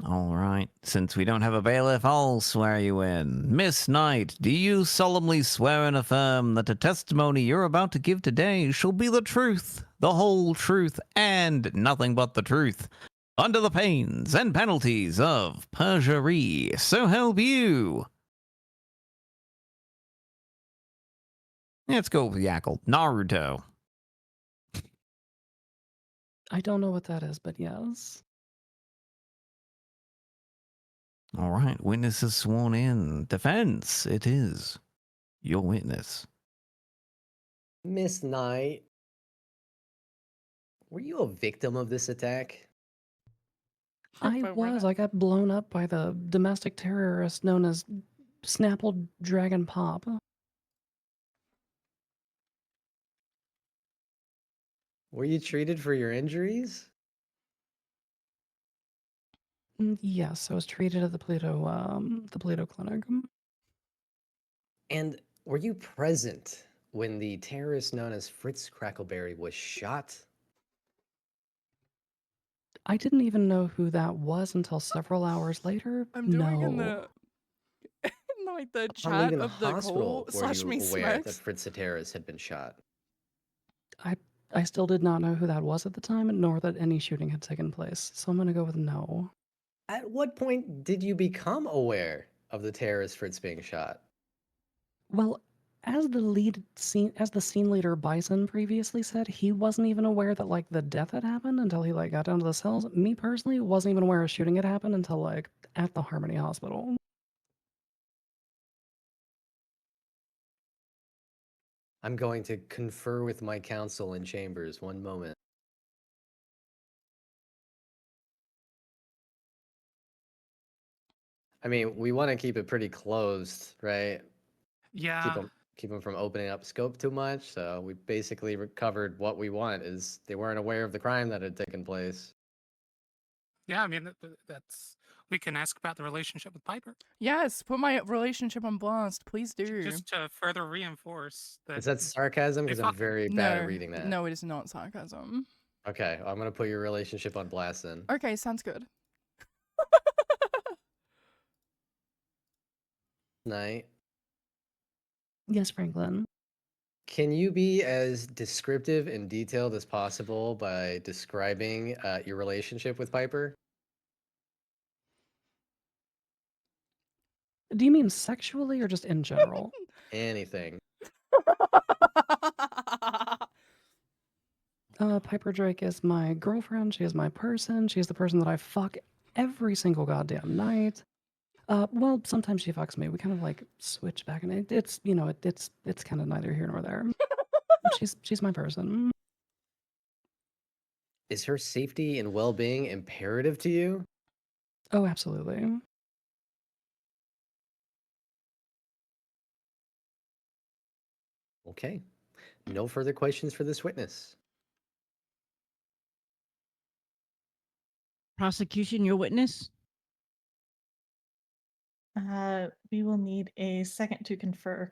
All right, since we don't have a bailiff, I'll swear you in. Miss Knight, do you solemnly swear and affirm that the testimony you're about to give today shall be the truth, the whole truth, and nothing but the truth, under the pains and penalties of perjury? So help you. Let's go with Yackle. Naruto. I don't know what that is, but yes. All right, witness is sworn in. Defense, it is your witness. Miss Knight, were you a victim of this attack? I was. I got blown up by the domestic terrorist known as Snapple Dragon Pop. Were you treated for your injuries? Yes, I was treated at the Pluto Clinic. And were you present when the terrorist known as Fritz Crackleberry was shot? I didn't even know who that was until several hours later. I'm doing in No. the like the Upon chat leaving the of the hospital, call were slash you me aware that smacks. Fritz the terrorist had been shot? I still did not know who that was at the time, nor that any shooting had taken place. So I'm gonna go with no. At what point did you become aware of the terrorist Fritz being shot? Well, as the scene leader Bison previously said, he wasn't even aware that like the death had happened until he like got down to the cells. Me personally wasn't even aware a shooting had happened until like at the Harmony Hospital. I'm going to confer with my counsel in chambers. One moment. I mean, we want to keep it pretty closed, right? Yeah. Keep them from opening up scope too much. So we basically recovered what we want is they weren't aware of the crime that had taken place. Yeah, I mean, that's. We can ask about the relationship with Piper. Yes, put my relationship on blast, please do. Just to further reinforce that. Is that sarcasm? Because I'm very bad at No, reading that. no, it is not sarcasm. Okay, I'm gonna put your relationship on blast then. Okay, sounds good. Night. Yes, Franklin. Can you be as descriptive and detailed as possible by describing your relationship with Piper? Do you mean sexually or just in general? Anything. Piper Drake is my girlfriend. She is my person. She is the person that I fuck every single goddamn night. Well, sometimes she fucks me. We kind of like switch back, and it's you know it's kind of neither here nor there. She's my person. Is her safety and well-being imperative to you? Oh, absolutely. Okay. No further questions for this witness. Prosecution, your witness? We will need a second to confer.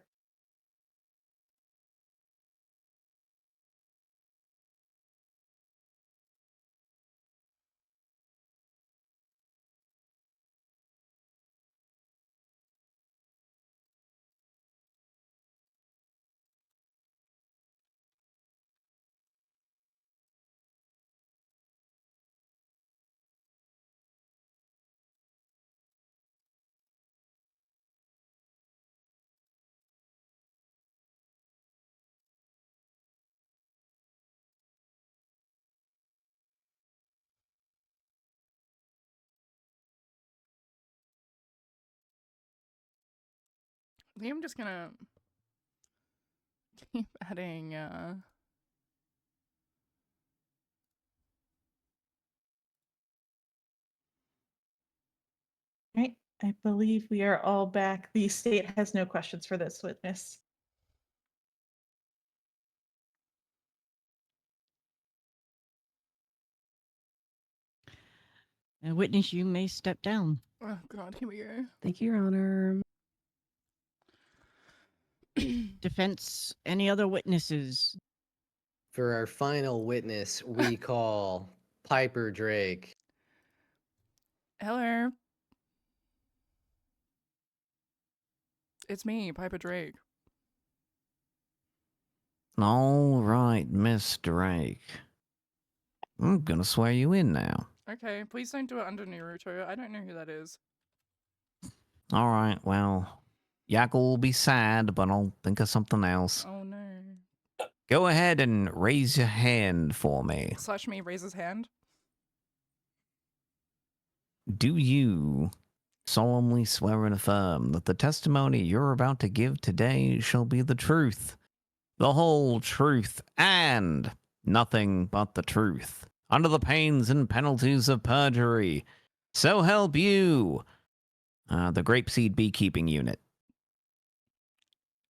I think I'm just gonna keep adding, Right. I believe we are all back. The state has no questions for this witness. Witness, you may step down. oh god, here we go. Thank you, Your Honor. Defense, any other witnesses? For our final witness, we call Piper Drake. Hello. It's me, Piper Drake. All right, Miss Drake. I'm gonna swear you in now. Okay, please don't do it under Naruto. I don't know who that is. All right, well, Yakko will be sad, but I'll think of something else. Oh no. Go ahead and raise your hand for me. Slash me raises hand. Do you solemnly swear and affirm that the testimony you're about to give today shall be the truth, the whole truth, and nothing but the truth, under the pains and penalties of perjury? So help you, the Grapeseed Beekeeping Unit.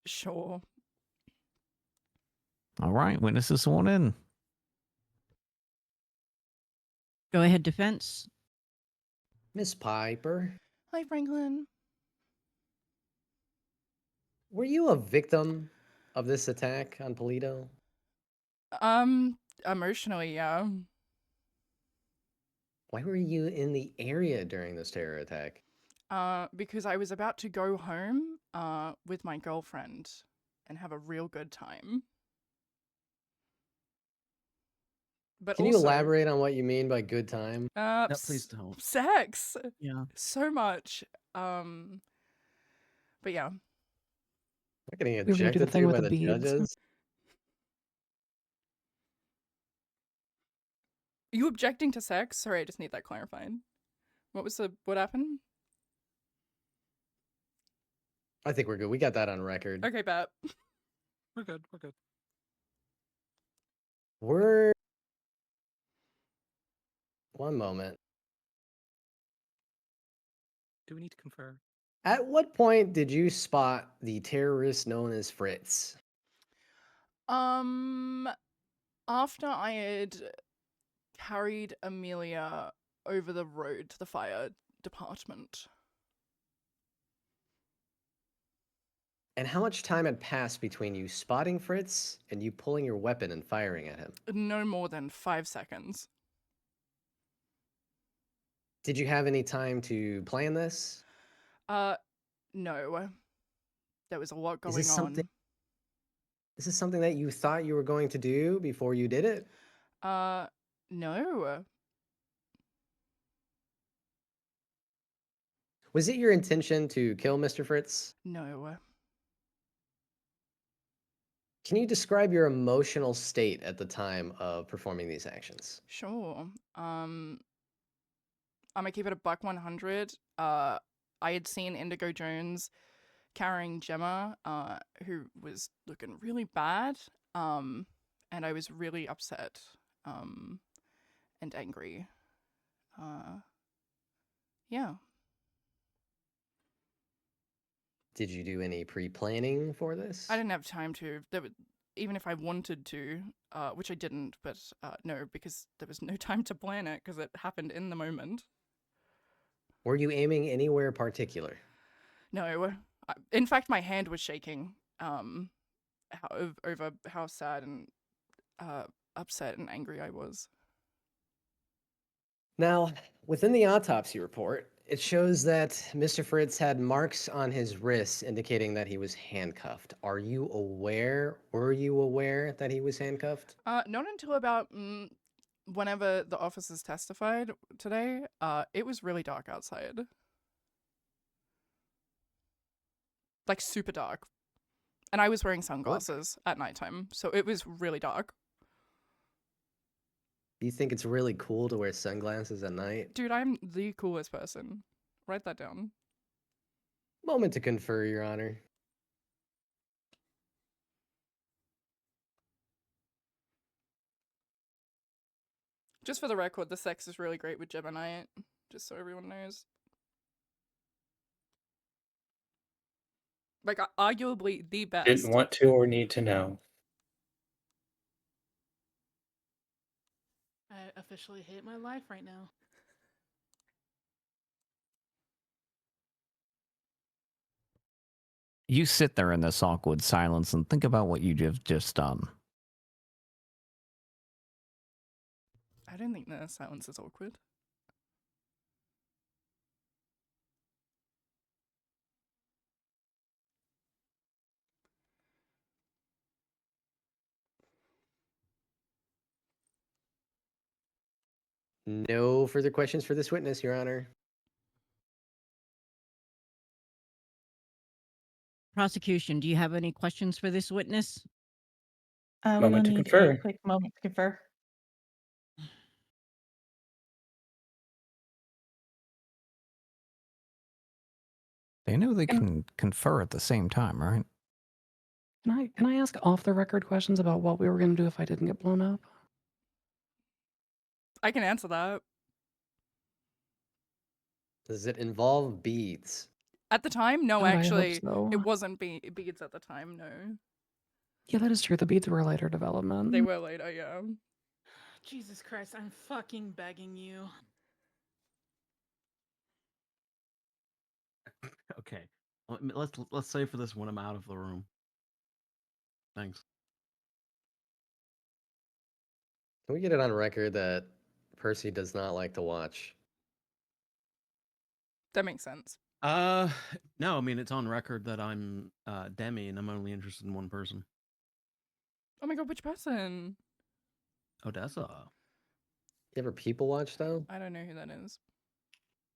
Sure. All right, witnesses sworn in. Go ahead, defense. Miss Piper, Hi, Franklin. were you a victim of this attack on Polito? Emotionally, yeah. Why were you in the area during this terror attack? Because I was about to go home, with my girlfriend and have a real good time. But Can also, you elaborate on what you mean by good time? No, please don't. Sex. Yeah. So much. But yeah. Not getting We were gonna do the objected thing to with by the the beads. judges. You objecting to sex? Sorry, I just need that clarified. What happened? I think we're good. We got that on record. Okay, bet. We're good. We're good. We're... One moment. Do we need to confer? At what point did you spot the terrorist known as Fritz? After I had carried Amelia over the road to the fire department. And how much time had passed between you spotting Fritz and you pulling your weapon and firing at him? No more than 5 seconds. Did you have any time to plan this? No. There was a lot Is going this something? on. Is this something that you thought you were going to do before you did it? No. Was it your intention to kill Mr. Fritz? No. Can you describe your emotional state at the time of performing these actions? Sure. I'm gonna keep it a buck 100. I had seen Indigo Jones carrying Gemma, who was looking really bad. And I was really upset, and angry. Yeah. Did you do any pre-planning for this? I didn't have time to. Even if I wanted to, which I didn't, but no, because there was no time to plan it because it happened in the moment. Were you aiming anywhere particular? No. In fact, my hand was shaking over how sad and upset and angry I was. Now, within the autopsy report, it shows that Mr. Fritz had marks on his wrists indicating that he was handcuffed. Were you aware that he was handcuffed? Not until about whenever the officers testified today. It was really dark outside. Like super dark. And I was wearing sunglasses at nighttime, so it was really dark. Do you think it's really cool to wear sunglasses at night? Dude, I'm the coolest person. Write that down. Moment to confer, Your Honor. Just for the record, the sex is really great with Gemini. Just so everyone knows. Like, arguably the best. Didn't want to or need to know. I officially hate my life right now. You sit there in this awkward silence and think about what you've just done. I don't think the silence is awkward. No further questions for this witness, Your Honor. Prosecution, do you have any questions for this witness? We'll Moment to need confer. a quick moment to confer. They know they can confer at the same time, right? Can I ask off the record questions about what we were going to do if I didn't get blown up? I can answer that. Does it involve beads? At the time, no, God, I hope actually. so. It wasn't beads at the time, no. Yeah, that is true. The beads were a later development. They were later, yeah. Jesus Christ, I'm fucking begging you. Okay. Let's say for this when I'm out of the room. Thanks. Can we get it on record that Percy does not like to watch? That makes sense. No, I mean it's on record that I'm Demi and I'm only interested in one person. Oh my god, which person? Odessa. You ever people watch though? I don't know who that is.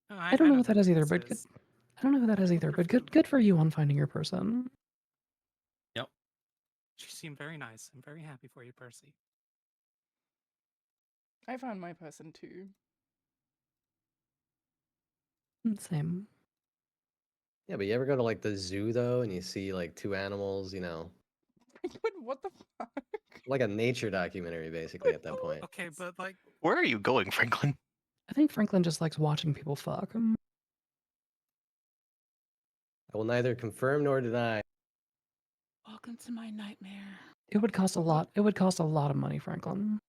I don't know who that is either, but I don't know who that is either, but good for you on finding your person. Yep. She seemed very nice. I'm very happy for you, Percy. I found my person too. Same. Yeah, but you ever go to like the zoo though and you see like two animals, you know, What the fuck? like a nature documentary basically at that point. Okay, but like, Where are you going, Franklin? I think Franklin just likes watching people fuck. I will neither confirm nor deny. Welcome to my nightmare. It would cost a lot. It would cost a lot of money, Franklin.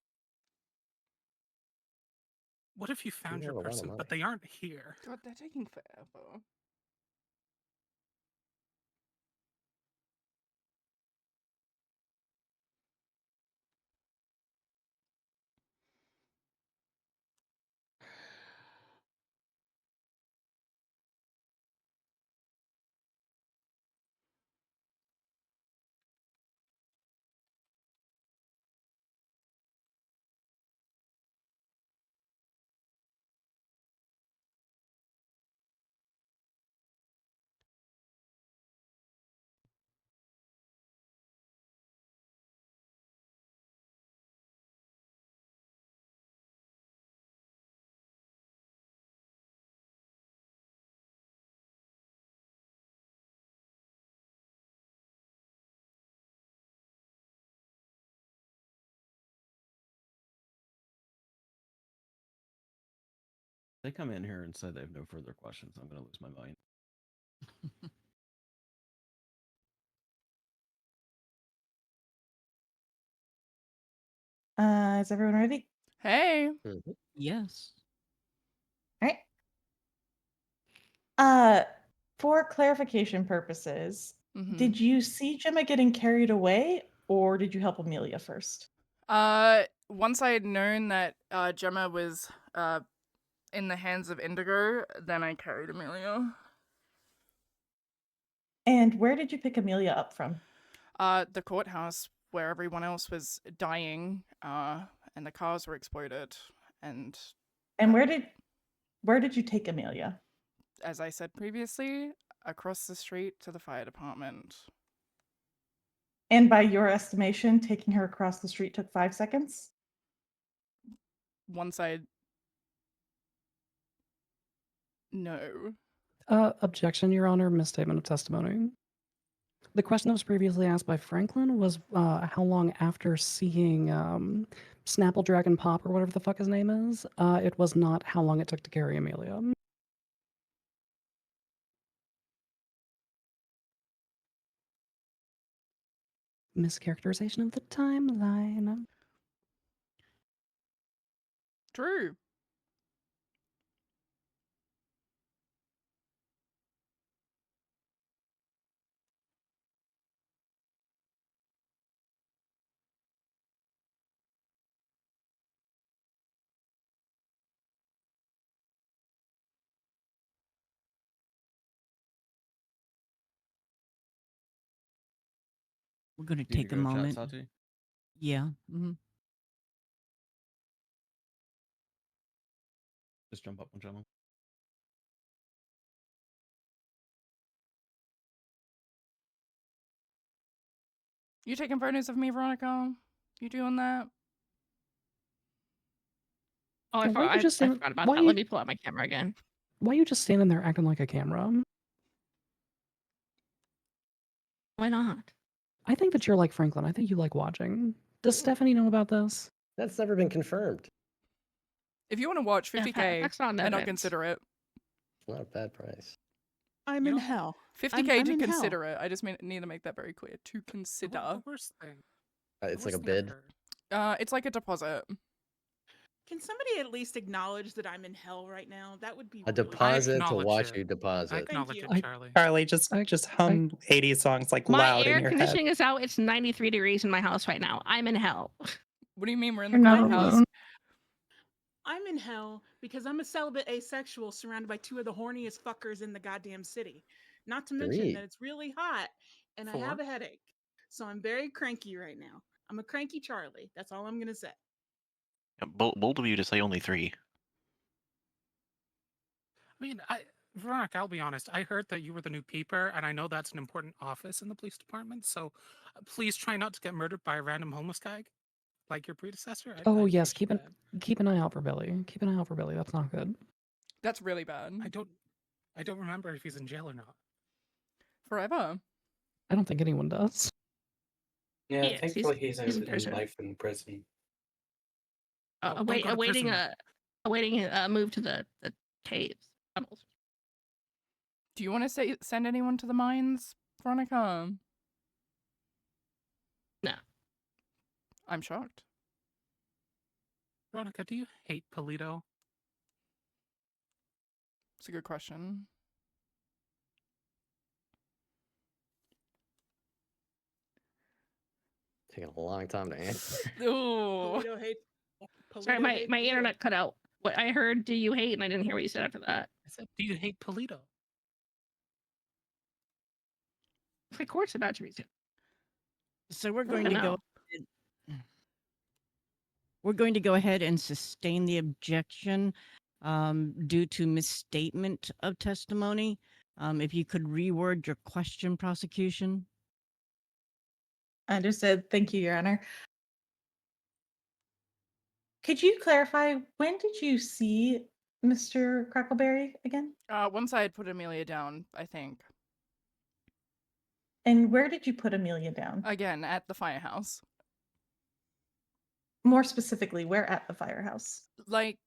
what if you found You your have a lot of person, money. but they aren't here? God, they're taking forever. They come in here and say they have no further questions. I'm gonna lose my mind. Is everyone ready? Hey. Yes. All right. For clarification purposes, did you see Gemma getting carried away, or did you help Amelia first? Once I had known that Gemma was in the hands of Indigo, then I carried Amelia. And where did you pick Amelia up from? The courthouse where everyone else was dying, and the cars were exploded, and where did you take Amelia? as I said previously, across the street to the fire department. And by your estimation, taking her across the street took 5 seconds? Once I... No. Objection, Your Honor. Misstatement of testimony. The question that was previously asked by Franklin was how long after seeing Snapple Dragon Pop or whatever the fuck his name is. It was not how long it took to carry Amelia. Mischaracterization of the timeline. True. We're going to You need take a to go chat, moment. Sati? Yeah. Just jump up on channel. You taking photos of me, Veronica? You doing that? Oh, Yeah, why you just I stand- forgot about why that. you- Let me pull out my camera again. Why you just standing there acting like a camera? Why not? I think that you're like Franklin. I think you like watching. Does Stephanie know about this? That's never been confirmed. If you want to watch Yeah, 50K, that's not then I'll evidence. consider it. It's not a bad price. I'm in hell. 50K I'm to in hell. consider it. I just need to make that very clear. To consider. The worst thing. It's like a worst thing I've bid. heard- It's like a deposit. Can somebody at least acknowledge that I'm in hell right now? That would be A really deposit to acknowledge watch it. you deposit. I acknowledge you. it, Charlie. Charlie, just hum 80s songs like My loud air in your head. conditioning is out. It's 93 degrees in my house right now. I'm in hell. What do you mean we're in You're the not cold house? alone. I'm in hell because I'm a celibate asexual surrounded by two of the horniest fuckers in the goddamn city. Not to mention 3. that it's really hot and I 4. have a headache. So I'm very cranky right now. I'm a cranky Charlie. That's all I'm going to say. Yeah, bold of you to say only 3. I mean, Veronica, I'll be honest. I heard that you were the new peeper, and I know that's an important office in the police department. So, please try not to get murdered by a random homeless guy, like your predecessor. Oh yes, keep an eye out for Billy. Keep an eye out for Billy. That's not good. That's really bad. I don't remember if he's in jail or not. Forever. I don't think anyone does. Yeah, Yes, thankfully he's in in prison. life in prison. Don't go to Awaiting prison. awaiting a move to the caves. Tunnels. Do you want to send anyone to the mines, Veronica? No. I'm shocked. Veronica, do you hate Polito? It's a good question. Taking a long time to answer. Ooh. Polito hates. Sorry, Polito my hates internet cut out. What I heard, do you hate? And I didn't hear what you said after that. I said, do you hate Polito? Of course, about to resume. So we're I going don't to go. know. We're going to go ahead and sustain the objection due to misstatement of testimony. If you could reword your question, prosecution. Understood. Thank you, Your Honor. Could you clarify, when did you see Mr. Crackleberry again? Once I had put Amelia down, I think. And where did you put Amelia down? Again, at the firehouse. More specifically, where at the firehouse? Like,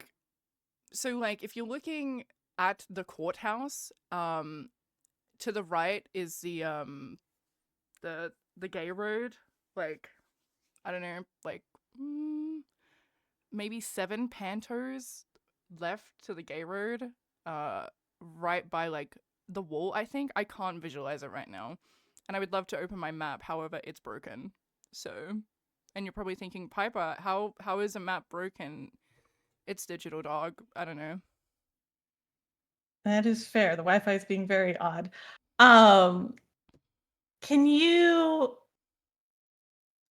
so like if you're looking at the courthouse, to the right is the gay road. Like, I don't know, like maybe 7 pantos left to the gay road. Right by like the wall, I think. I can't visualize it right now. And I would love to open my map, however, it's broken. So, and you're probably thinking, Piper, how is a map broken? It's digital, dog. I don't know. That is fair. The Wi-Fi is being very odd. Can you?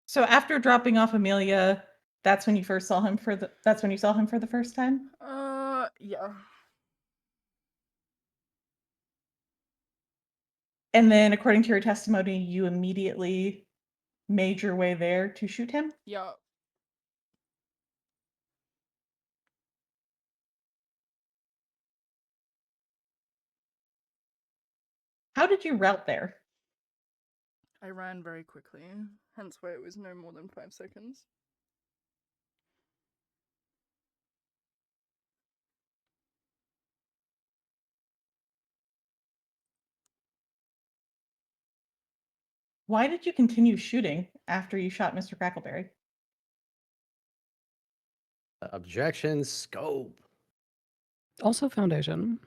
So after dropping off Amelia, that's when you first saw him for the. That's when you saw him for the first time. Yeah. And then, according to your testimony, you immediately made your way there to shoot him. Yeah. How did you route there? I ran very quickly, hence why it was no more than 5 seconds. Why did you continue shooting after you shot Mr. Crackleberry? Objection, scope. Also, Foundation.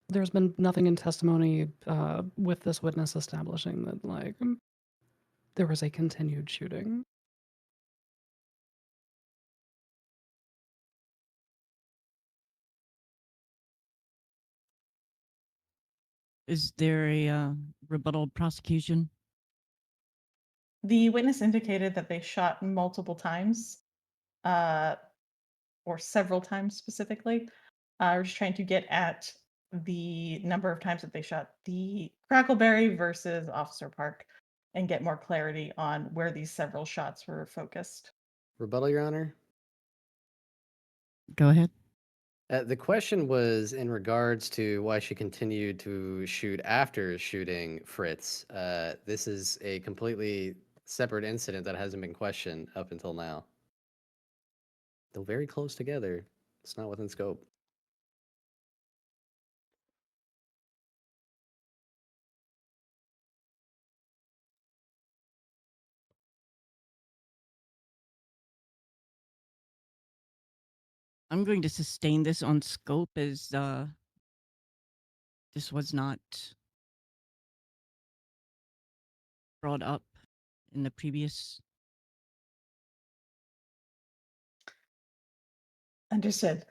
There's been nothing in testimony with this witness establishing that, like, there was a continued shooting. Is there a rebuttal prosecution? The witness indicated that they shot multiple times, or several times specifically. We're just trying to get at the number of times that they shot the Crackleberry versus Officer Park and get more clarity on where these several shots were focused. Rebuttal, Your Honor. Go ahead. The question was in regards to why she continued to shoot after shooting Fritz. This is a completely separate incident that hasn't been questioned up until now. They're very close together. It's not within scope. I'm going to sustain this on scope as this was not brought up in the previous. Understood.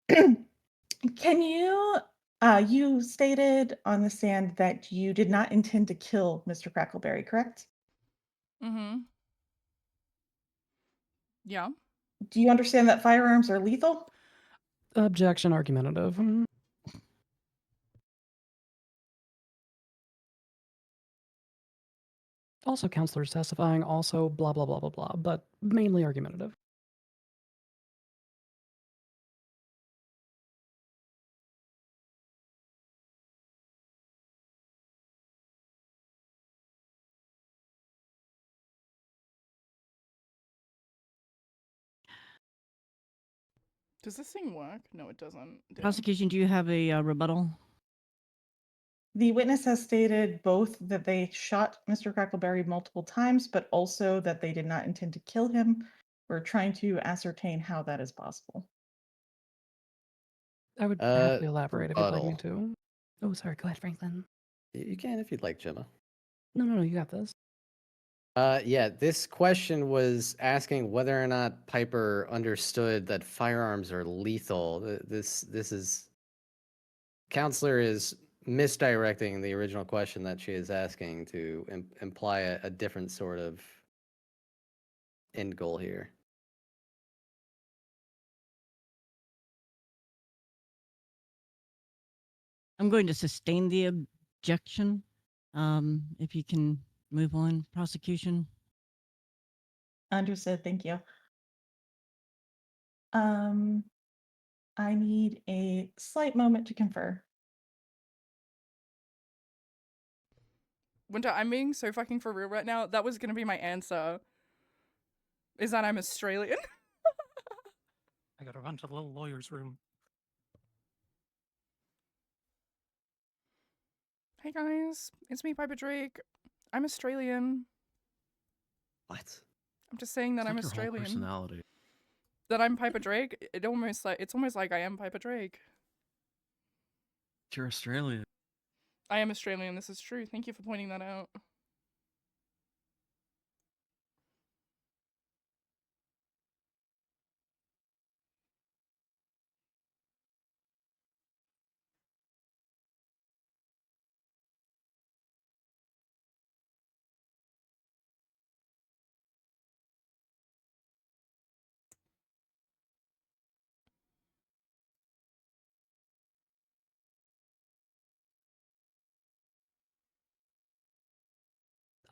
Can you, you stated on the stand that you did not intend to kill Mr. Crackleberry, correct? Mm-hmm. Yeah. Do you understand that firearms are lethal? Objection, argumentative. Also, counselors testifying, also blah, blah, blah, blah, blah, but mainly argumentative. Does this thing work? No, it doesn't. Damn. Prosecution, do you have a rebuttal? The witness has stated both that they shot Mr. Crackleberry multiple times, but also that they did not intend to kill him. We're trying to ascertain how that is possible. I would happily elaborate if you'd like me Rebuttal. to. Oh, sorry. Go ahead, Franklin. You can if you'd like, Gemma. No, you got this. Yeah, this question was asking whether or not Piper understood that firearms are lethal. This is counselor is misdirecting the original question that she is asking to imply a different sort of end goal here. I'm going to sustain the objection. If you can move on, prosecution. Understood. Thank you. I need a slight moment to confer. Winter, I'm being so fucking for real right now. That was gonna be my answer. Is that I'm Australian? I gotta run to the little lawyer's room. Hey guys, it's me, Piper Drake. I'm Australian. What? I'm just saying that It's I'm like your whole Australian. personality. That I'm Piper Drake. It's almost like I am Piper Drake. You're Australian. I am Australian. This is true. Thank you for pointing that out.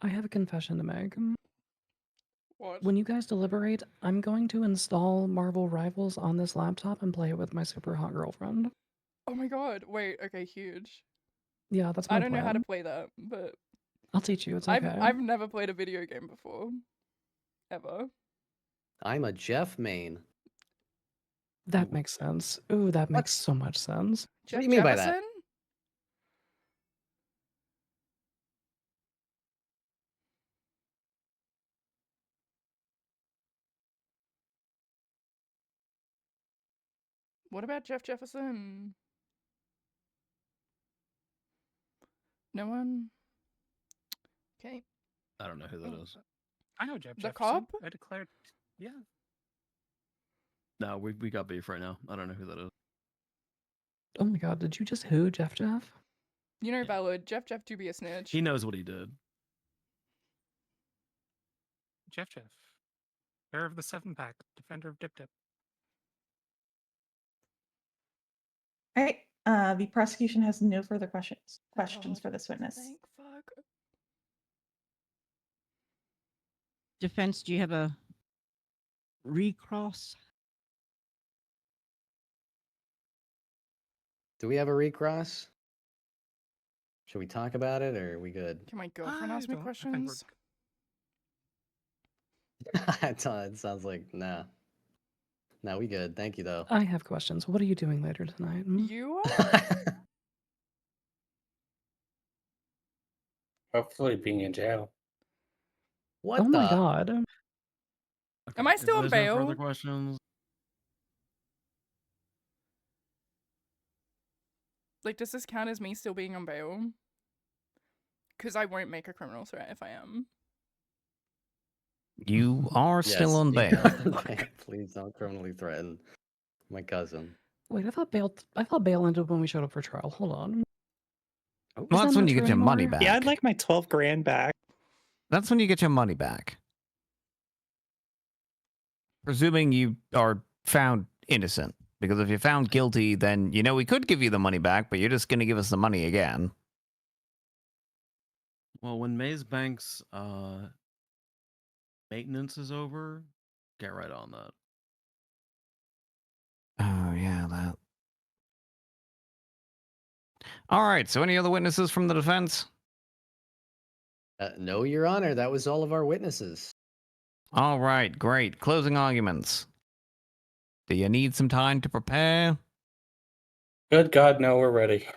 I have a confession to make. What? When you guys deliberate, I'm going to install Marvel Rivals on this laptop and play it with my super hot girlfriend. Oh my god. Wait, okay, huge. Yeah, that's my I don't know how to plan. play that, but I'll teach you. It's okay. I've never played a video game before. Ever. I'm a Jeff main. That makes sense. Ooh, that makes so much sense. What do you mean by that? Jefferson? What about Jeff Jefferson? No one? Okay. I don't know who that is. I know Jeff The Jefferson. cop? I declared. Yeah. No, we got beef right now. I don't know who that is. Oh my god, did you just who, Jeff? You know, valid. Jeff do be a snitch. He knows what he did. Jeff. Bearer of the 7-pack. Defender of Dip Dip. All right. The prosecution has no further questions for this witness. Thank fuck. Defense, do you have a recross? Do we have a recross? Should we talk about it, or are we good? Can my girlfriend ask me questions? It sounds like nah. No, we good. Thank you though. I have questions. What are you doing later tonight? You? Hopefully being in jail. What Oh the? my god. Am I still on If there's no bail? further questions. Like, does this count as me still being on bail? Because I won't make a criminal threat if I am. You are still on bail. Please don't criminally threaten my cousin. Wait, I thought bail ended when we showed up for trial. Hold on. Well, that's when you get your money back. Yeah, I'd like my 12 grand back. That's when you get your money back. Presuming you are found innocent. Because if you're found guilty, then, you know, we could give you the money back, but you're just going to give us the money again. Well, when Maze Bank's maintenance is over, get right on that. Oh, yeah, that. All right, so any other witnesses from the defense? No, Your Honor. That was all of our witnesses. All right, great. Closing arguments. Do you need some time to prepare? Good God, no, we're ready.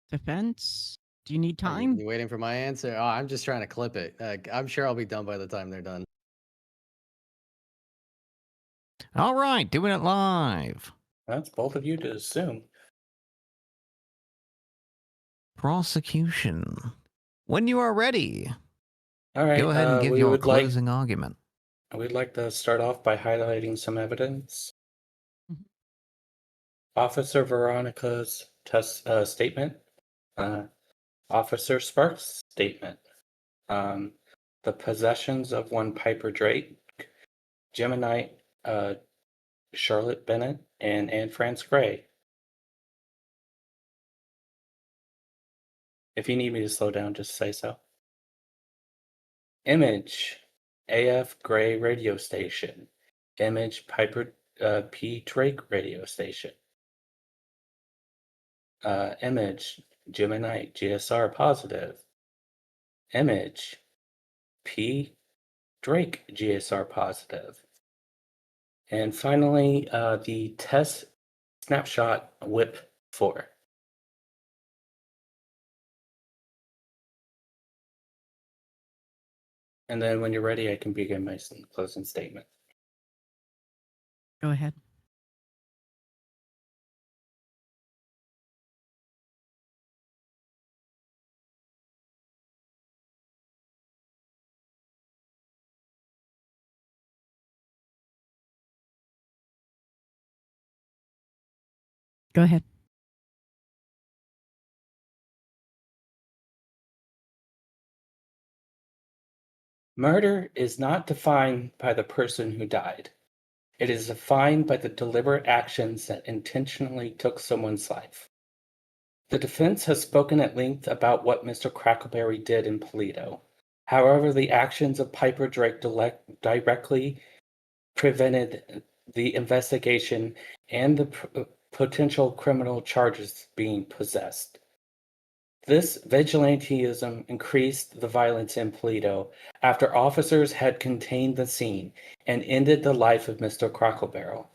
Defense, do you need Are time? you waiting for my answer? Oh, I'm just trying to clip it. I'm sure I'll be done by the time they're done. All right, doing it live. That's both of you to assume. Prosecution. When you are ready, All right. go ahead and give we your would like- closing argument. We'd like to start off by highlighting some evidence. Officer Veronica's statement. Officer Sparks' statement. The possessions of one Piper Drake, Gemini, Charlotte Bennett, and Anne France Gray. If you need me to slow down, just say so. Image, AF Gray radio station. Image, Piper P. Drake radio station. Image, Gemini, GSR positive. Image, P. Drake, GSR positive. And finally, the test snapshot whip 4. And then when you're ready, I can begin my closing statement. Go ahead. Go ahead. Murder is not defined by the person who died. It is defined by the deliberate actions that intentionally took someone's life. The defense has spoken at length about what Mr. Crackleberry did in Polito. However, the actions of Piper Drake directly prevented the investigation and the potential criminal charges being possessed. This vigilantism increased the violence in Polito after officers had contained the scene and ended the life of Mr. Crackleberry.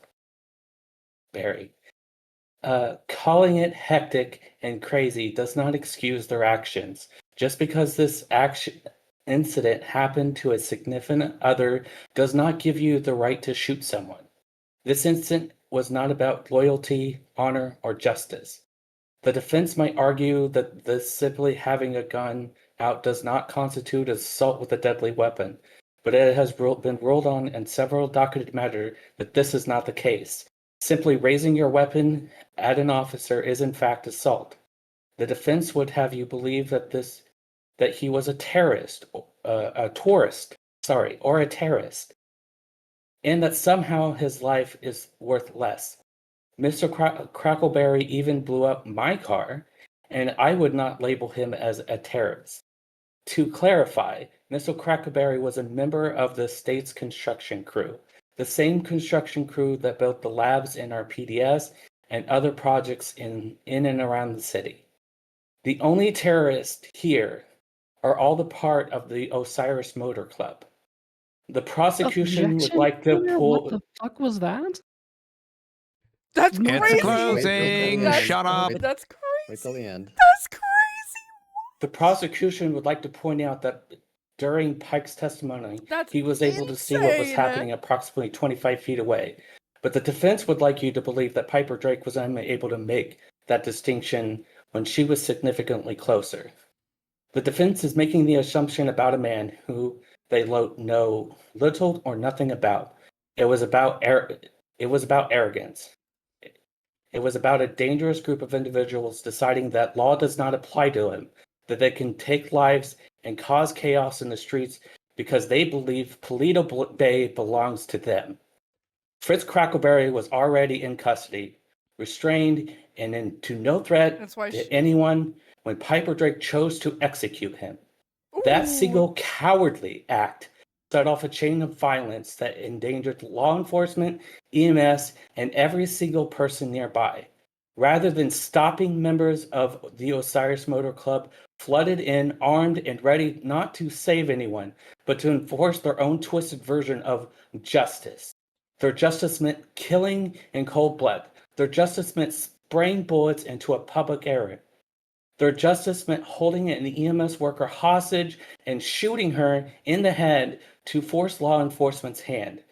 calling it hectic and crazy does not excuse their actions. Just because this incident happened to a significant other does not give you the right to shoot someone. This incident was not about loyalty, honor, or justice. The defense might argue that this simply having a gun out does not constitute assault with a deadly weapon, but it has been ruled on in several documented matters that this is not the case. Simply raising your weapon at an officer is in fact assault. The defense would have you believe that he was a terrorist, or a terrorist, and that somehow his life is worth less. Mr. Crackleberry even blew up my car, and I would not label him as a terrorist. To clarify, Mr. Crackleberry was a member of the state's construction crew, the same construction crew that built the labs in our PDS and other projects in and around the city. The only terrorists here are all the part of the Osiris Motor Club. The prosecution would like to Here? pull. What the fuck was that? That's It's crazy. closing. That's, Shut up. That's crazy. Wait till the end. That's crazy. The prosecution would like to point out that during Pike's testimony, he was able to see what was insane. happening approximately 25 feet away. But the defense would like you to believe that Piper Drake was unable to make that distinction when she was significantly closer. The defense is making the assumption about a man who they know little or nothing about. It was about arrogance. It was about a dangerous group of individuals deciding that law does not apply to them, that they can take lives and cause chaos in the streets because they believe Paleto Bay belongs to them. Fritz Crackleberry was already in custody, restrained, and to no threat to anyone when Piper Drake chose to execute him. That single cowardly act set off a chain of violence that endangered law enforcement, EMS, and every single person nearby. Rather than stopping, members of the Osiris Motor Club flooded in, armed and ready not to save anyone, but to enforce their own twisted version of justice. Their justice meant killing in cold blood. Their justice meant spraying bullets into a public area. Their justice meant holding an EMS worker hostage and shooting her in the head to force law enforcement's hand.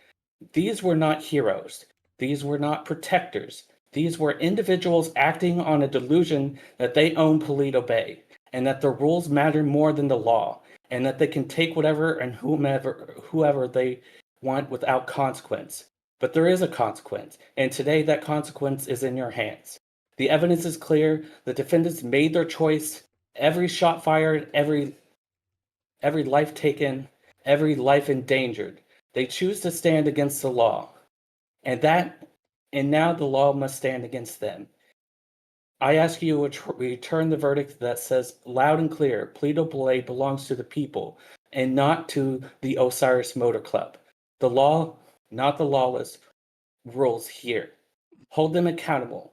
These were not heroes. These were not protectors. These were individuals acting on a delusion that they own Paleto Bay, and that the rules matter more than the law, and that they can take whatever and whoever they want without consequence. But there is a consequence, and today that consequence is in your hands. The evidence is clear. The defendants made their choice. Every shot fired, every life taken, every life endangered. They choose to stand against the law. And now the law must stand against them. I ask you to return the verdict that says loud and clear, Paleto Bay belongs to the people and not to the Osiris Motor Club. The law, not the lawless, rules here. Hold them accountable.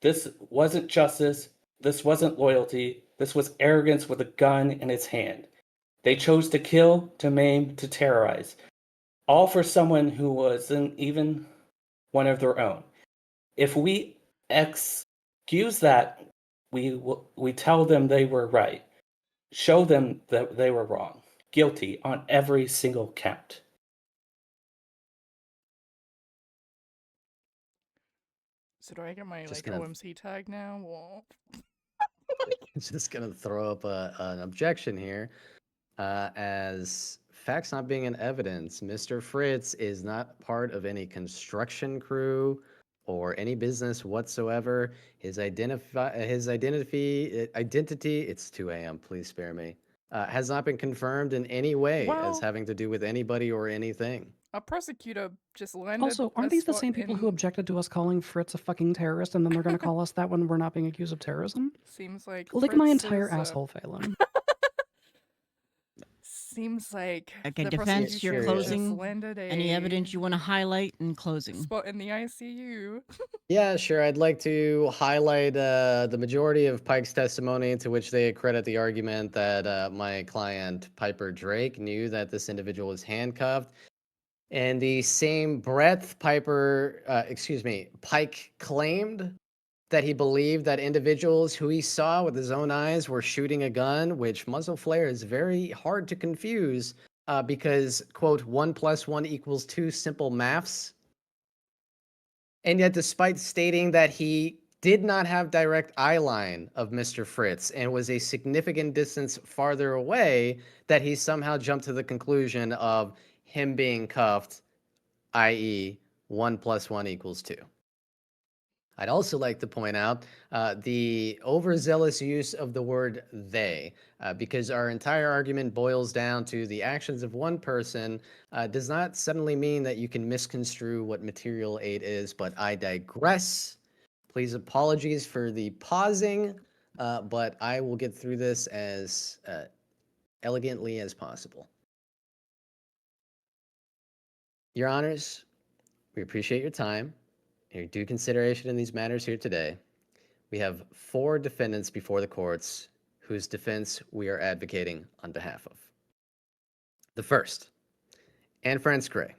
This wasn't justice. This wasn't loyalty. This was arrogance with a gun in its hand. They chose to kill, to maim, to terrorize. All for someone who wasn't even one of their own. If we excuse that, we tell them they were right. Show them that they were wrong. Guilty on every single count. So do I get my Just like gonna- OMC tag now? Well, Just gonna throw up an objection here, as facts not being in evidence. Mr. Fritz is not part of any construction crew or any business whatsoever. His identity. It's 2 a.m. Please spare me. Has not been confirmed in any way as Well- having to do with anybody or anything. a prosecutor just landed. Also, aren't a these the spot same people who in- objected to us calling Fritz a fucking terrorist, and then they're gonna call us that when we're not being accused of terrorism? Seems like Lick my Fritz entire is, asshole, Phelan. Seems like Okay, the defense, prosecution your just closing. landed a Any evidence you want to highlight in closing? spot in the ICU. Yeah, sure. I'd like to highlight the majority of Pike's testimony, to which they credit the argument that my client, Piper Drake, knew that this individual was handcuffed. And the same breadth Pike claimed that he believed that individuals who he saw with his own eyes were shooting a gun, which muzzle flare is very hard to confuse because, quote, 1 + 1 = 2 simple maths. And yet, despite stating that he did not have direct eye line of Mr. Fritz and was a significant distance farther away, that he somehow jumped to the conclusion of him being cuffed, i.e., 1 + 1 = 2. I'd also like to point out the overzealous use of the word they, because our entire argument boils down to the actions of one person does not suddenly mean that you can misconstrue what material aid is, but I digress. Please apologies for the pausing, but I will get through this as elegantly as possible. Your Honors, we appreciate your time and your due consideration in these matters here today. We have 4 defendants before the courts whose defense we are advocating on behalf of. The first, Anne France Gray,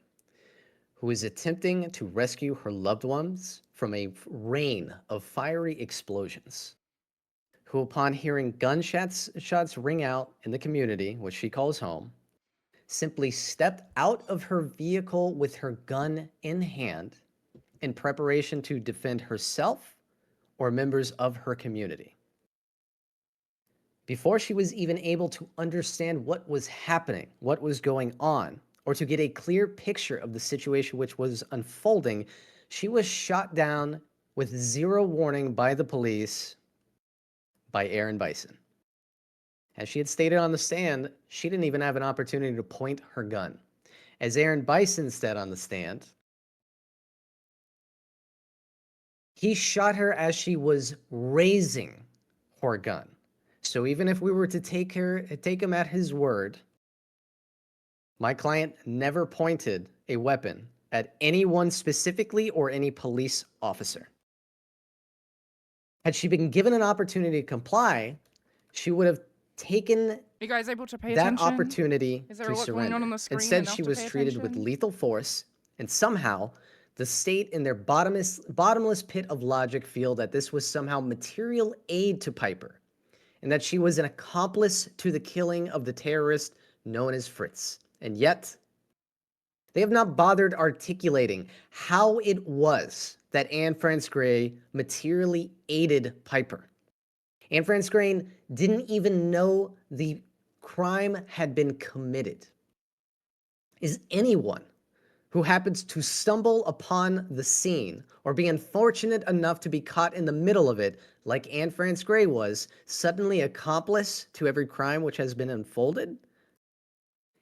who is attempting to rescue her loved ones from a rain of fiery explosions, who upon hearing gunshots ring out in the community, which she calls home, simply stepped out of her vehicle with her gun in hand in preparation to defend herself or members of her community. Before she was even able to understand what was happening, what was going on, or to get a clear picture of the situation which was unfolding, she was shot down with 0 warning by the police by Aaron Bison. As she had stated on the stand, she didn't even have an opportunity to point her gun. As Aaron Bison said on the stand, he shot her as she was raising her gun. So even if we were to take him at his word, my client never pointed a weapon at anyone specifically or any police officer. Had she been given an opportunity to comply, she would have taken Are you guys able to pay that attention? opportunity Is there to a lot surrender. going on the screen Instead, enough she to was pay treated with attention? lethal force, and somehow the state in their bottomless pit of logic feel that this was somehow material aid to Piper, and that she was an accomplice to the killing of the terrorist known as Fritz. And yet, they have not bothered articulating how it was that Anne France Gray materially aided Piper. Anne France Gray didn't even know the crime had been committed. Is anyone who happens to stumble upon the scene or be unfortunate enough to be caught in the middle of it, like Anne France Gray was, suddenly accomplice to every crime which has been unfolded?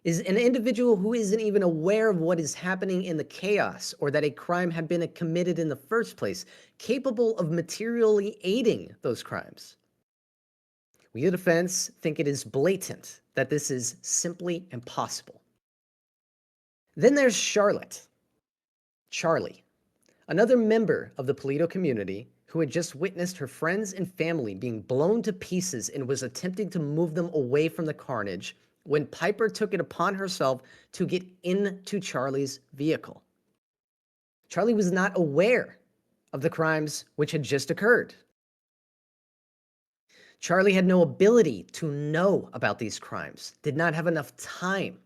Is an individual who isn't even aware of what is happening in the chaos or that a crime had been committed in the first place capable of materially aiding those crimes? We, the defense, think it is blatant that this is simply impossible. Then there's Charlie, another member of the Polito community who had just witnessed her friends and family being blown to pieces and was attempting to move them away from the carnage when Piper took it upon herself to get into Charlie's vehicle. Charlie was not aware of the crimes which had just occurred. Charlie had no ability to know about these crimes, did not have enough time.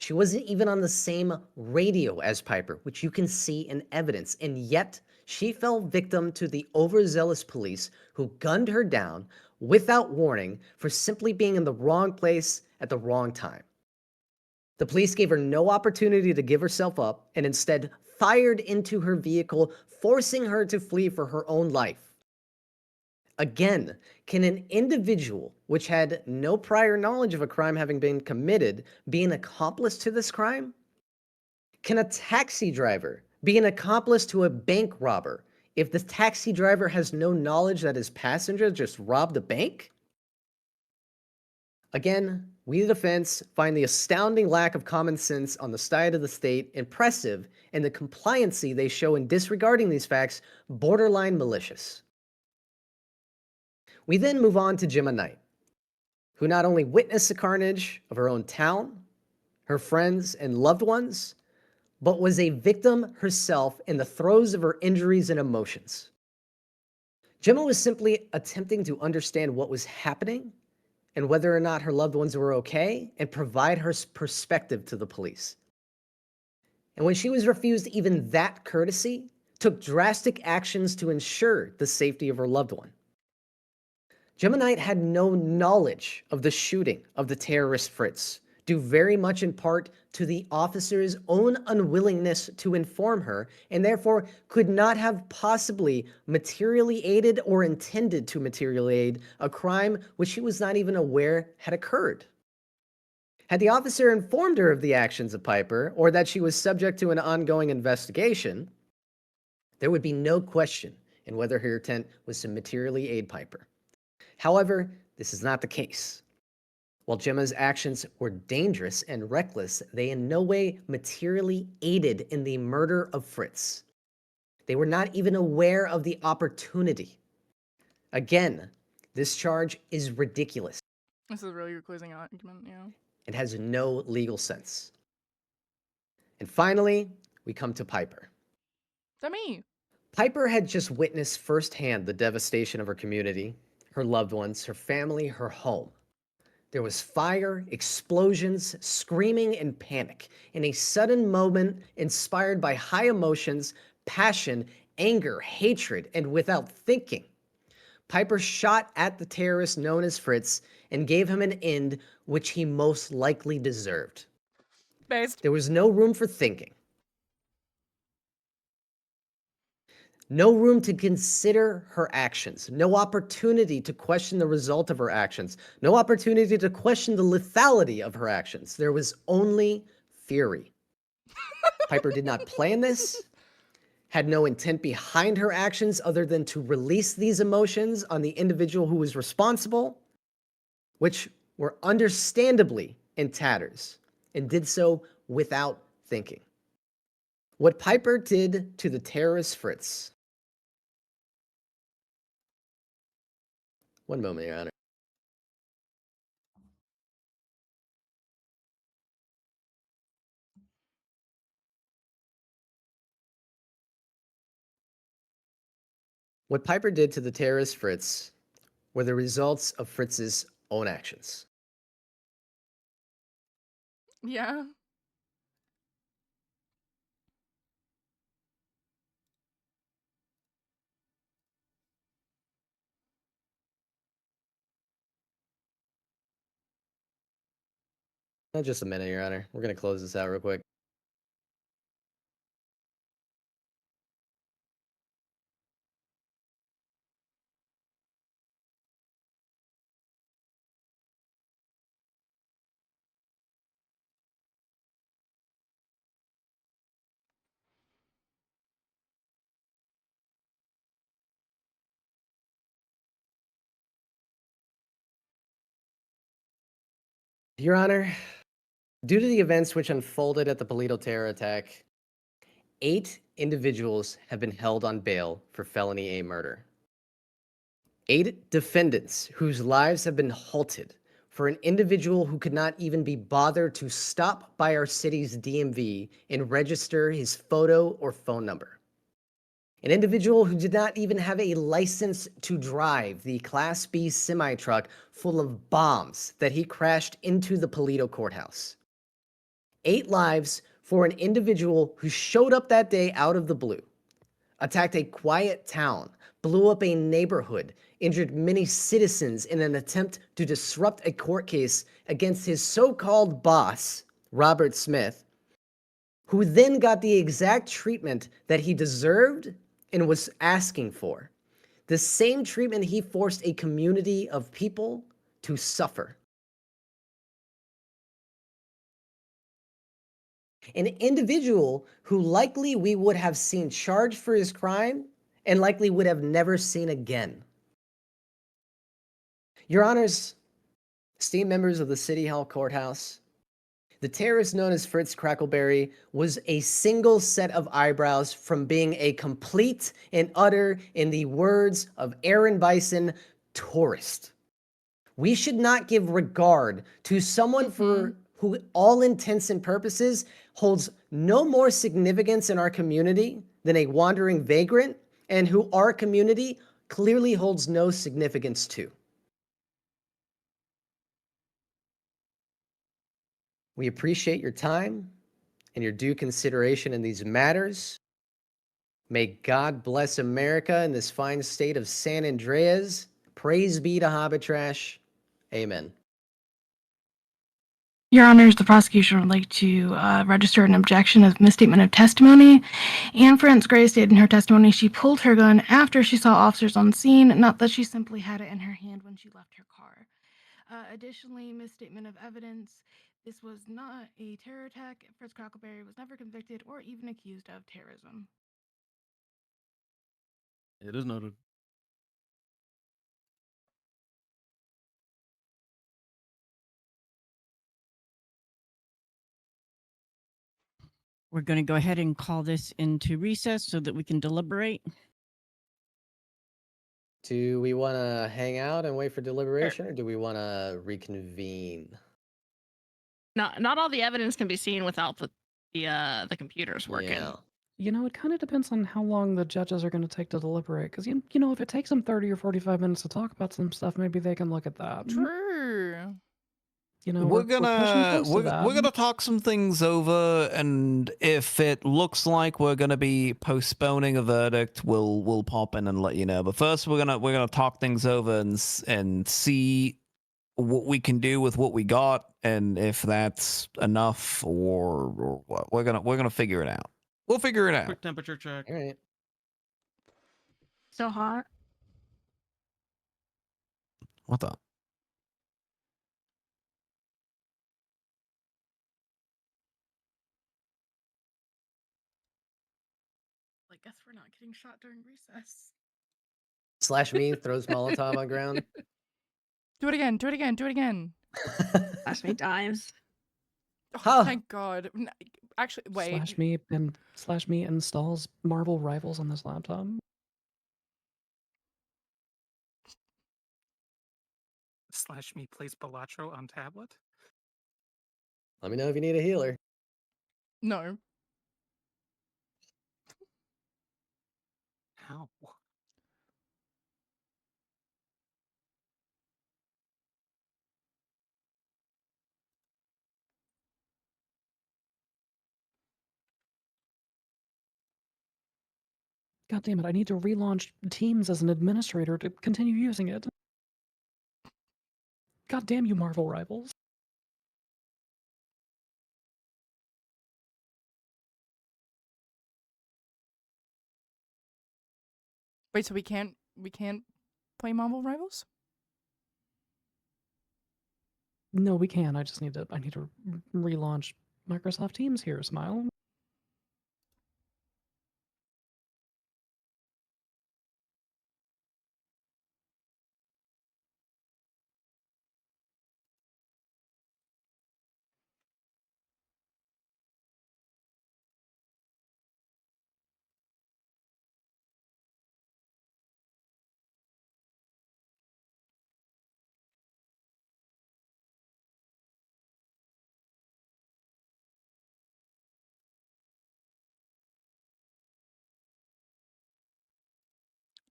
She wasn't even on the same radio as Piper, which you can see in evidence, and yet she fell victim to the overzealous police who gunned her down without warning for simply being in the wrong place at the wrong time. The police gave her no opportunity to give herself up and instead fired into her vehicle, forcing her to flee for her own life. Again, can an individual which had no prior knowledge of a crime having been committed be an accomplice to this crime? Can a taxi driver be an accomplice to a bank robber if the taxi driver has no knowledge that his passenger just robbed a bank? Again, we, the defense, find the astounding lack of common sense on the side of the state impressive and the compliancy they show in disregarding these facts borderline malicious. We then move on to Gemma Knight, who not only witnessed the carnage of her own town, her friends and loved ones, but was a victim herself in the throes of her injuries and emotions. Gemma was simply attempting to understand what was happening and whether or not her loved ones were okay and provide her perspective to the police. And when she was refused even that courtesy, took drastic actions to ensure the safety of her loved one. Gemma Knight had no knowledge of the shooting of the terrorist Fritz, due very much in part to the officer's own unwillingness to inform her, and therefore could not have possibly materially aided or intended to materially aid a crime which she was not even aware had occurred. Had the officer informed her of the actions of Piper, or that she was subject to an ongoing investigation, there would be no question in whether her intent was to materially aid Piper. However, this is not the case. While Gemma's actions were dangerous and reckless, they in no way materially aided in the murder of Fritz. They were not even aware of the opportunity. Again, this charge is ridiculous. This is really your closing argument, yeah. It has no legal sense. And finally, we come to Piper. Is that me? Piper had just witnessed firsthand the devastation of her community, her loved ones, her family, her home. There was fire, explosions, screaming, and panic in a sudden moment inspired by high emotions, passion, anger, hatred, and without thinking. Piper shot at the terrorist known as Fritz and gave him an end which he most likely deserved. Based. There was no room for thinking. No room to consider her actions. No opportunity to question the result of her actions. No opportunity to question the lethality of her actions. There was only fury. Piper did not plan this, had no intent behind her actions other than to release these emotions on the individual who was responsible, which were understandably in tatters, and did so without thinking. What Piper did to the terrorist Fritz. One moment, Your Honor. What Piper did to the terrorist Fritz were the results of Fritz's own actions. Yeah. Just a minute, Your Honor. We're going to close this out real quick. Your Honor, due to the events which unfolded at the Polito terror attack, 8 individuals have been held on bail for felony A murder. 8 defendants whose lives have been halted for an individual who could not even be bothered to stop by our city's DMV and register his photo or phone number. An individual who did not even have a license to drive the Class B semi-truck full of bombs that he crashed into the Polito courthouse. 8 lives for an individual who showed up that day out of the blue, attacked a quiet town, blew up a neighborhood, injured many citizens in an attempt to disrupt a court case against his so-called boss, Robert Smith, who then got the exact treatment that he deserved and was asking for. The same treatment he forced a community of people to suffer. An individual who likely we would have seen charged for his crime and likely would have never seen again. Your Honors, esteemed members of the City Hall Courthouse, the terrorist known as Fritz Crackleberry was a single set of eyebrows from being a complete and utter, in the words of Aaron Bison, tourist. We should not give regard to someone for who all intents and purposes holds no more significance in our community than a wandering vagrant, and who our community clearly holds no significance to. We appreciate your time and your due consideration in these matters. May God bless America and this fine state of San Andreas. Praise be to Hobbit Trash. Amen. Your Honors, the prosecution would like to register an objection of misstatement of testimony. Anne France Gray stated in her testimony she pulled her gun after she saw officers on scene, not that she simply had it in her hand when she left her car. Additionally, misstatement of evidence. This was not a terror attack. Fritz Cockleberry was never convicted or even accused of terrorism. It is noted. We're going to go ahead and call this into recess so that we can deliberate. Do we want to hang out and wait for deliberation, or do we want to reconvene? Not all the evidence can be seen without the computers working. Yeah. You know, it kind of depends on how long the judges are going to take to deliberate. Because, you know, if it takes them 30 or 45 minutes to talk about some stuff, maybe they can look at that. True. You know, we're pushing gonna close to that. we're gonna talk some things over, and if it looks like we're gonna be postponing a verdict, we'll pop in and let you know. But first, we're gonna talk things over and see what we can do with what we got, and if that's enough or what. We're gonna figure it out. We'll figure it out. Quick temperature check. All right. So hot. What the? I guess we're not getting shot during recess. Slash me throws Molotov on ground. Do it again. Do it again. Do it again. Slash me dimes. Oh, Huh. thank God. Actually, wait. Slash me installs Marvel Rivals on this laptop. Slash me plays Balatro on tablet. Let me know if you need a healer. No. How? God damn it, I need to relaunch Teams as an administrator to continue using it. God damn you, Marvel Rivals. Wait, so we can't play Marvel Rivals? No, we can. I need to relaunch Microsoft Teams here, Smile.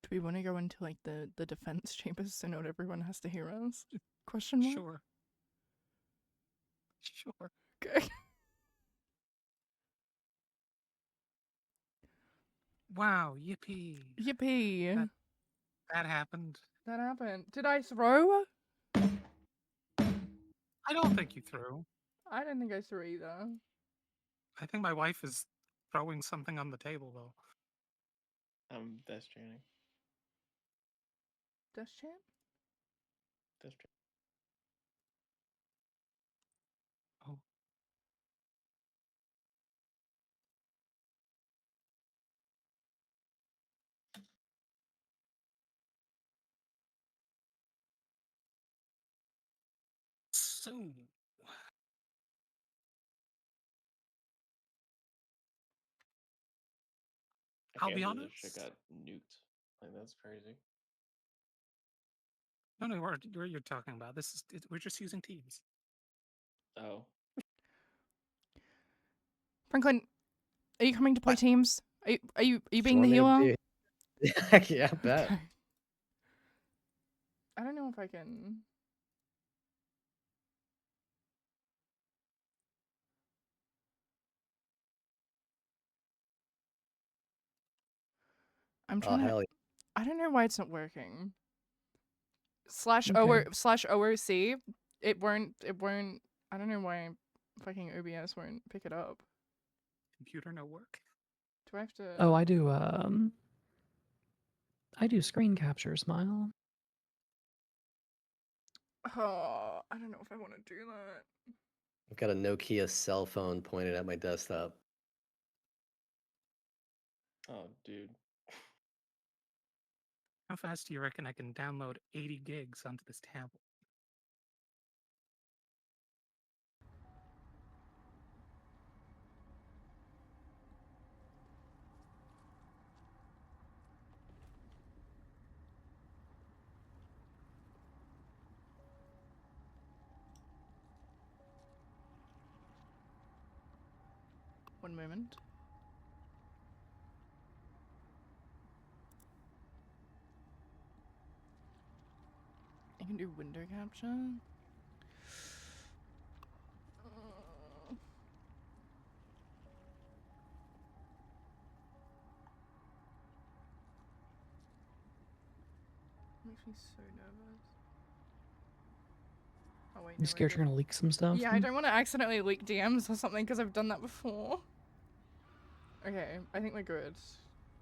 Do we want to go into like the defense chambers so not everyone has to hear us? Question mark. Sure. Sure. Okay. Wow, yippee. Yippee. That happened. That happened. Did I throw? I don't think you threw. I didn't think I threw either. I think my wife is throwing something on the table, though. I'm desk training. Desk champ? Desk training. Oh. So, I'll be honest. This shit got nuked. Like that's crazy. No, you're talking about this is we're just using Teams. Oh. Franklin, are you coming to play Teams? Are you being the Want me to healer? be- yeah, I bet. Okay. I don't know if I can. I'm Oh trying to. hell yeah. I don't know why it's not working. Slash Okay. slash OOC. It won't. It won't. I don't know why fucking OBS won't pick it up. Computer no work. Do I have to? Oh, I do screen capture, Smile. Oh, I don't know if I want to do that. I've got a Nokia cell phone pointed at my desktop. Oh, dude. How fast do you reckon I can download 80 gigs onto this tablet? One moment. I can do window capture. Makes me so nervous. Oh wait, You no, scared you're gonna leak some stuff? Yeah, I don't want to accidentally leak DMs or something because I've done that before. Okay, I think we're good.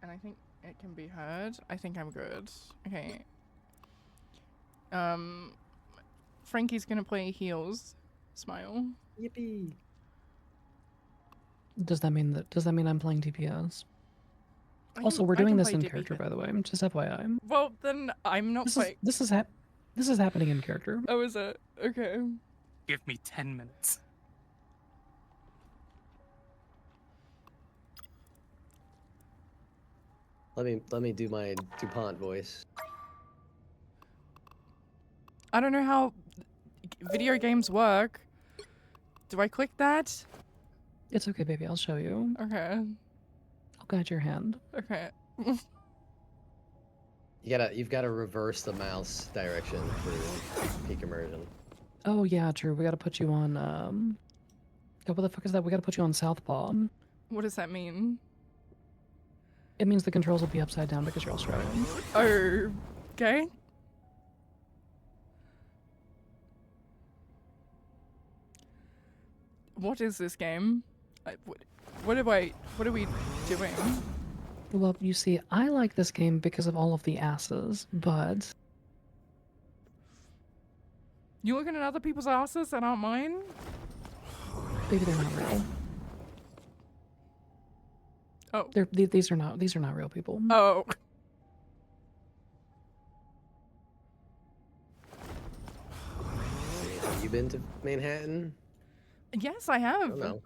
And I think it can be heard. I think I'm good. Okay. Frankie's gonna play heels. Smile. Yippee. Does that mean I'm playing DPS? Also, can- we're I doing can this play in DPS. character, by the way. Just FYI. Well, then I'm not playing. This is happening in character. Oh, is it? Okay. Give me 10 minutes. Let me do my DuPont voice. I don't know how video games work. Do I click that? It's okay, baby. I'll show you. Okay. I'll guide your hand. Okay. You've gotta reverse the mouse direction for peak immersion. Oh yeah, true. We gotta put you on what the fuck is that? We gotta put you on Southpaw. What does that mean? It means the controls will be upside down because you're Australian. Oh, okay. What is this game? What are we doing? Well, you see, I like this game because of all of the asses, but You looking at other people's asses that aren't mine? baby, they're not real. Oh. These are not real people. Oh. Have you been to Manhattan? Yes, I have. I don't know.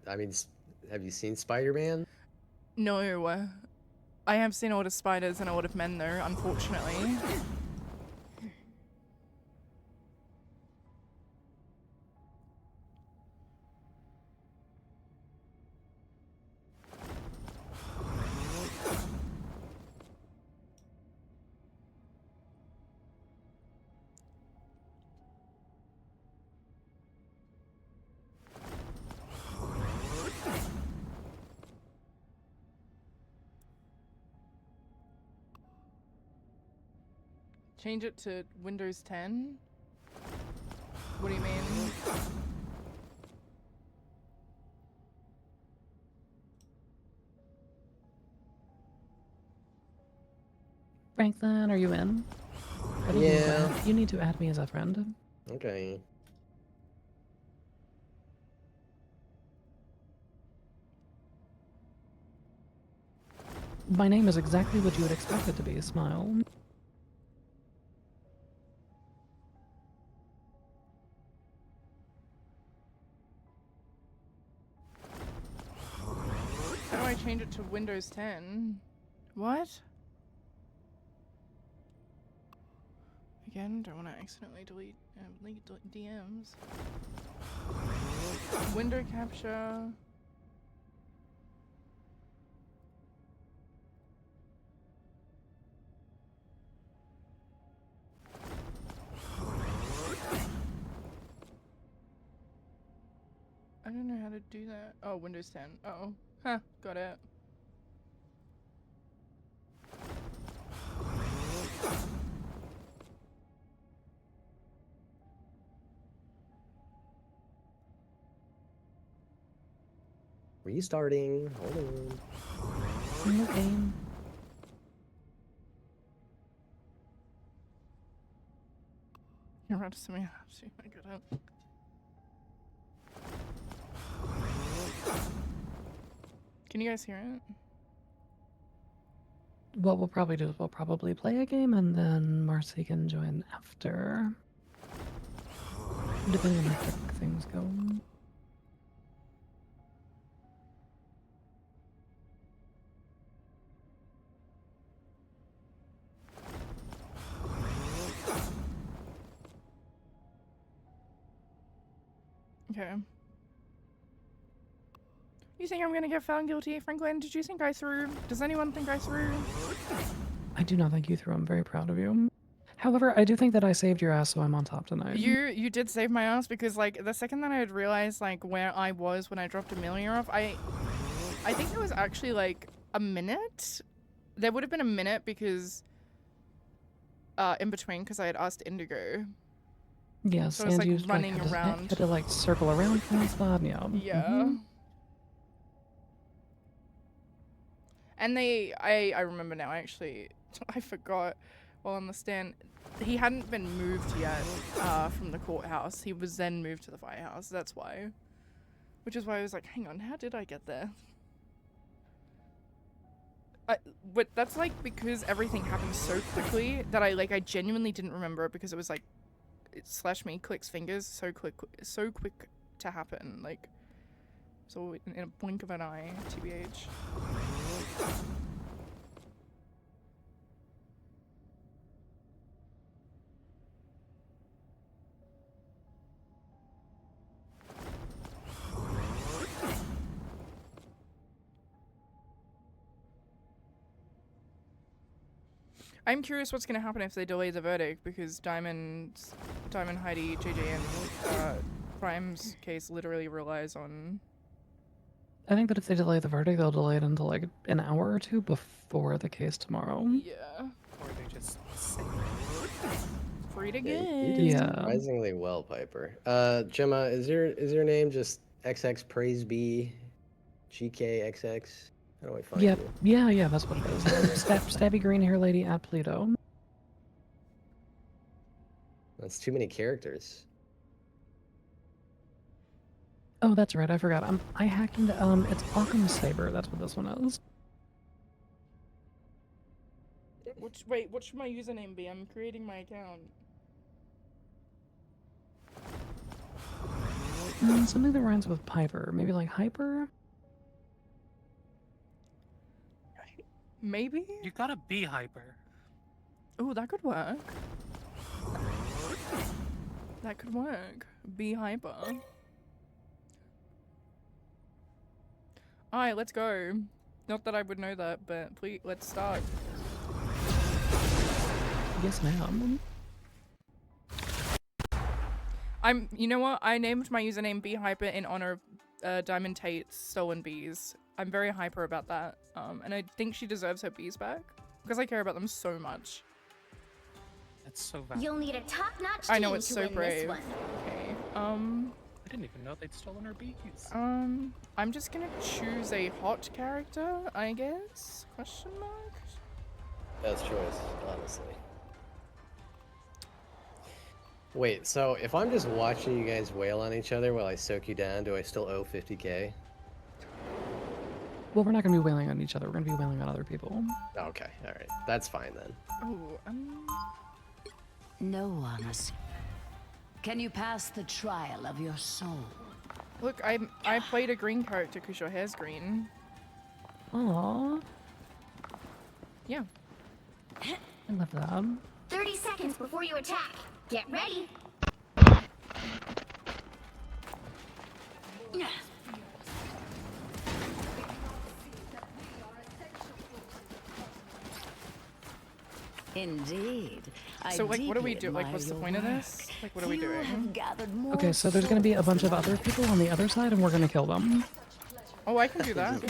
I mean, have you seen Spider-Man? No. I have seen a lot of spiders and a lot of men though, unfortunately. Change it to Windows 10? What do you mean? Franklin, are you in? Yeah. You need to add me as a friend. Okay. My name is exactly what you would expect it to be. Smile. How do I change it to Windows 10? What? Again, don't want to accidentally delete DMs. Window capture. do that? Oh, Windows 10. Oh, huh, got it. Restarting. Hold on. Okay. You're about to send me. See, I got it. Can you guys hear it? What we'll probably do is we'll probably play a game and then Marcy can join after. Depending on how quick things go. Okay. You think I'm gonna get found guilty, Franklin? Did you think I threw? Does anyone think I threw? I do not think you threw. I'm very proud of you. However, I do think that I saved your ass, so I'm on top tonight. You did save my ass because like the second that I had realized like where I was when I dropped Amelia off, I think there was actually like a minute. There would have been a minute because in between because I had asked Indigo. Yes, So I was and like you running like, around. had to like circle around from that spot. Yeah. Yeah. Mhm. And I remember now actually, I forgot while on the stand, he hadn't been moved yet from the courthouse. He was then moved to the firehouse, that's why. Which is why I was like, hang on, how did I get there? But that's like because everything happened so quickly that I genuinely didn't remember it because it was like, /me clicks fingers so quick to happen, like, so in a blink of an eye, TBH. I'm curious what's going to happen if they delay the verdict because Diamond, Heidi, JJ, and Prime's case literally relies on. I think that if they delay the verdict, they'll delay it until like an hour or two before the case tomorrow. Yeah. Or they just say. Free to Yeah, go. you did surprisingly well, Piper. Gemma, is your name just XX Praise Be GKXX? How do I find Yep. you? Yeah, that's what it is. Stabby green hair lady at Pluto. That's too many characters. Oh, that's right. I forgot. I hacked into it's Occam Saber. That's what this one is. Wait, what should my username be? I'm creating my account. Something that rhymes with Piper. Maybe like Hyper? Maybe? You gotta be hyper. Oh, that could work. That could work. Be hyper. Alright, let's go. Not that I would know that, but please, let's start. Yes, ma'am. You know what? I named my username Be Hyper in honor of Diamond Tate's stolen bees. I'm very hyper about that. And I think she deserves her bees back because I care about them so much. That's so valid. You'll need a top-notch I know team it's to so win brave. this one. Okay. I didn't even know they'd stolen our bees. I'm just gonna choose a hot character, I guess? Question mark? Best choice, honestly. Wait, so if I'm just watching you guys wail on each other while I soak you down, do I still owe 50k? Well, we're not going to be wailing on each other. We're going to be wailing on other people. Okay, alright. That's fine then. Oh, No one. Can you pass the trial of your soul? Look, I played a green character because your hair's green. Aww. Yeah. I love that. 30 seconds before you attack. Get ready. Indeed. So like, what do we do? Like, what's the point of this? Like, what are we doing? Okay, so there's gonna be a bunch of other people on the other side, and we're gonna kill them. Oh, I can do that.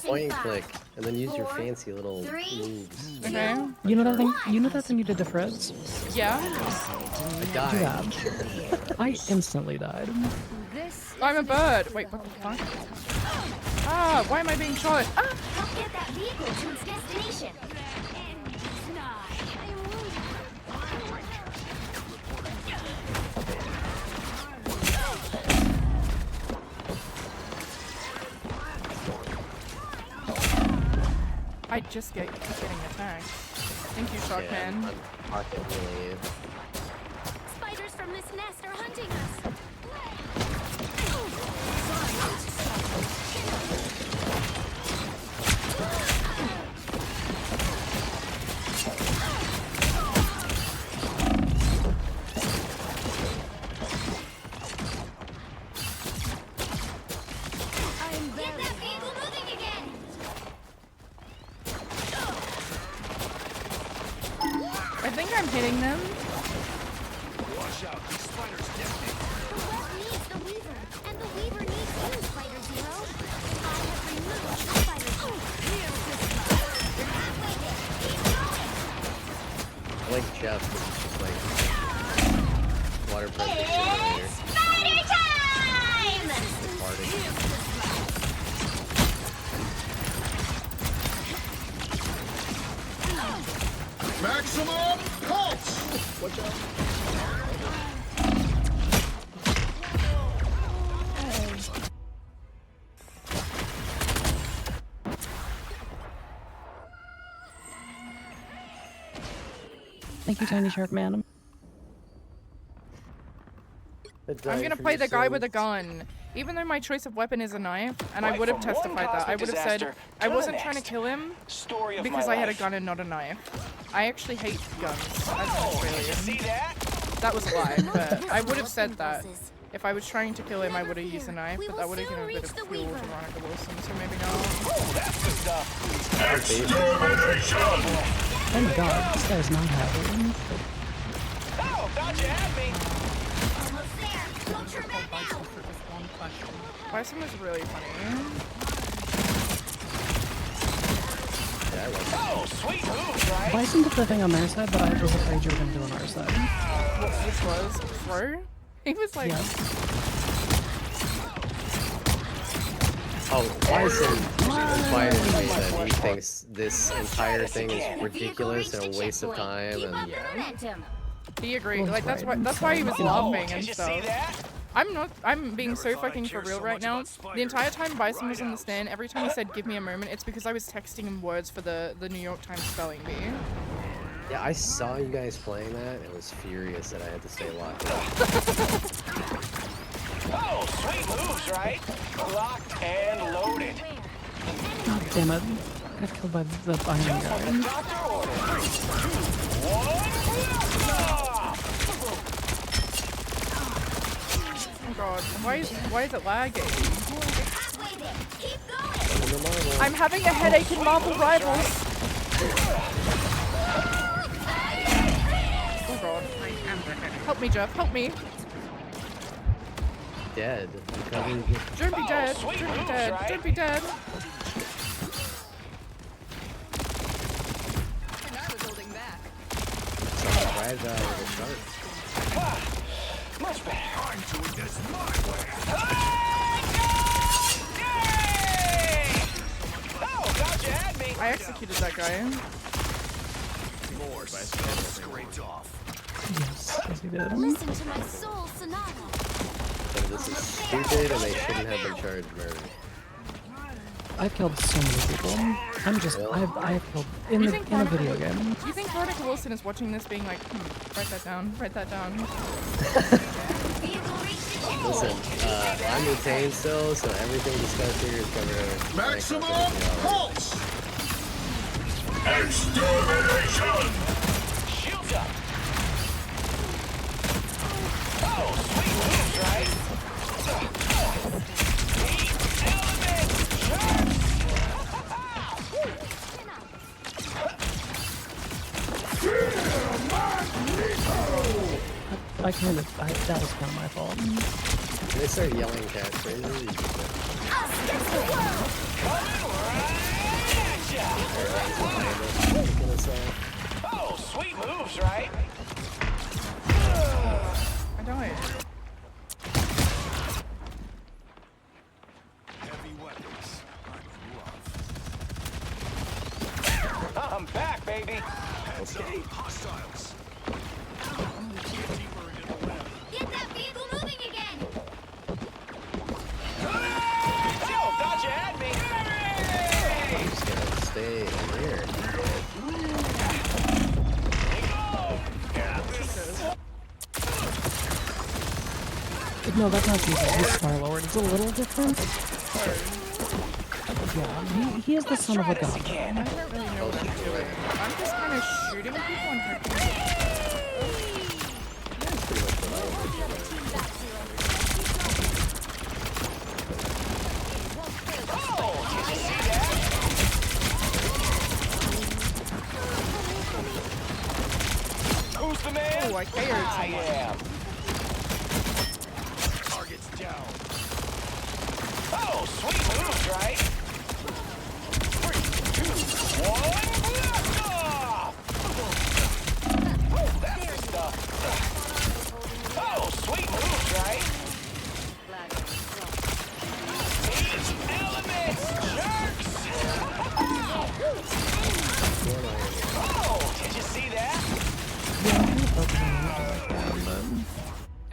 Point and click, and then use your fancy little moves. Okay. You know that thing? You know that thing you did to Fritz? Yeah. I Do died. that. I instantly died. I'm a bird. Wait, what the fuck? Ah, why am I being shot? Ah! Help get that vehicle to its destination. I just keep getting attacked. Thank you, Sharkman. I'm pocket wheeling you. Spiders from this nest are hunting us. Get that vehicle moving again. I think I'm hitting them. Watch out, these spiders definitely. The web needs the weaver, and the weaver needs you, Spider Zero. I have removed the spider. You're halfway there. Keep going. I like Jeff, because it's just like water pressure simulator. Spider time! Farting. Maximum pulse! Watch out. Thank you, Tiny Shark Man. I'm gonna play the guy with a gun. Even though my choice of weapon is a knife, and I would have testified that. I would have said I wasn't trying to kill him because I had a gun and not a knife. I actually hate guns as an Australian. That was a lie, but I would have said that. If I was trying to kill him, I would have used a knife, but that would have given a bit of fuel to Veronica Wilson, so maybe not. Oh my god, this guy's not happy. Oh, thought you had me. Almost there. Don't turn back now. Bison was really funny. Oh, sweet move, right? Bison did the thing on their side, but I was afraid you were gonna do on our side. Which was throw? He was like... Yeah. Oh, Bison confided in me that he thinks this entire thing is ridiculous and a waste of time, and He agreed. Like that's why he was laughing and stuff. I'm being so fucking for real right now. The entire time Bison was on the stand, every time he said give me a moment, it's because I was texting him words for the New York Times spelling bee. yeah, I saw you guys playing that and was furious that I had to stay locked in. Oh, sweet moves, right? Locked and loaded. God damn it. I got killed by the iron guy. Oh god, why is it lagging? I'm having a headache in Marvel Rivals. Oh god. Help me, Jeff, help me. Dead. Don't be dead. Don't be dead. Don't be dead. Much better. I'm doing this my way. Oh, thought you had me. I executed that guy. More scraped off. Yes, he did. Listen to my soul sonata. So this is stupid and they shouldn't have been charged murder. I've killed so many people. I'm just, I've killed in a video game. Do you think Veronica Wilson is watching this being like, write that down, write that down? Listen, I'm retained still, so everything discussed here is covered. Maximum pulse! Extermination! Shields up! Oh, sweet moves, right? Element! that was kind of my fault. When they start yelling catchphrases, you just Oh, sweet moves, right? I died. Heavy weapons. I'm back, baby. Okay. Hostiles. Get that vehicle moving again! Yo, thought you had me. I'm just gonna stay here. No, that's not Jesus. He's Star-Lord. It's a little different. Yeah, he is the son of a god. I don't really know what I'm doing. I'm just kind of shooting people and hurting people. Who's the man? Oh, I KO'd I someone. am. Target's down. Oh, sweet moves, right? 3, 2, 1, blast off! Oh, that's the stuff. Oh, sweet moves, right? Each elements, jerks! Oh, did you see that?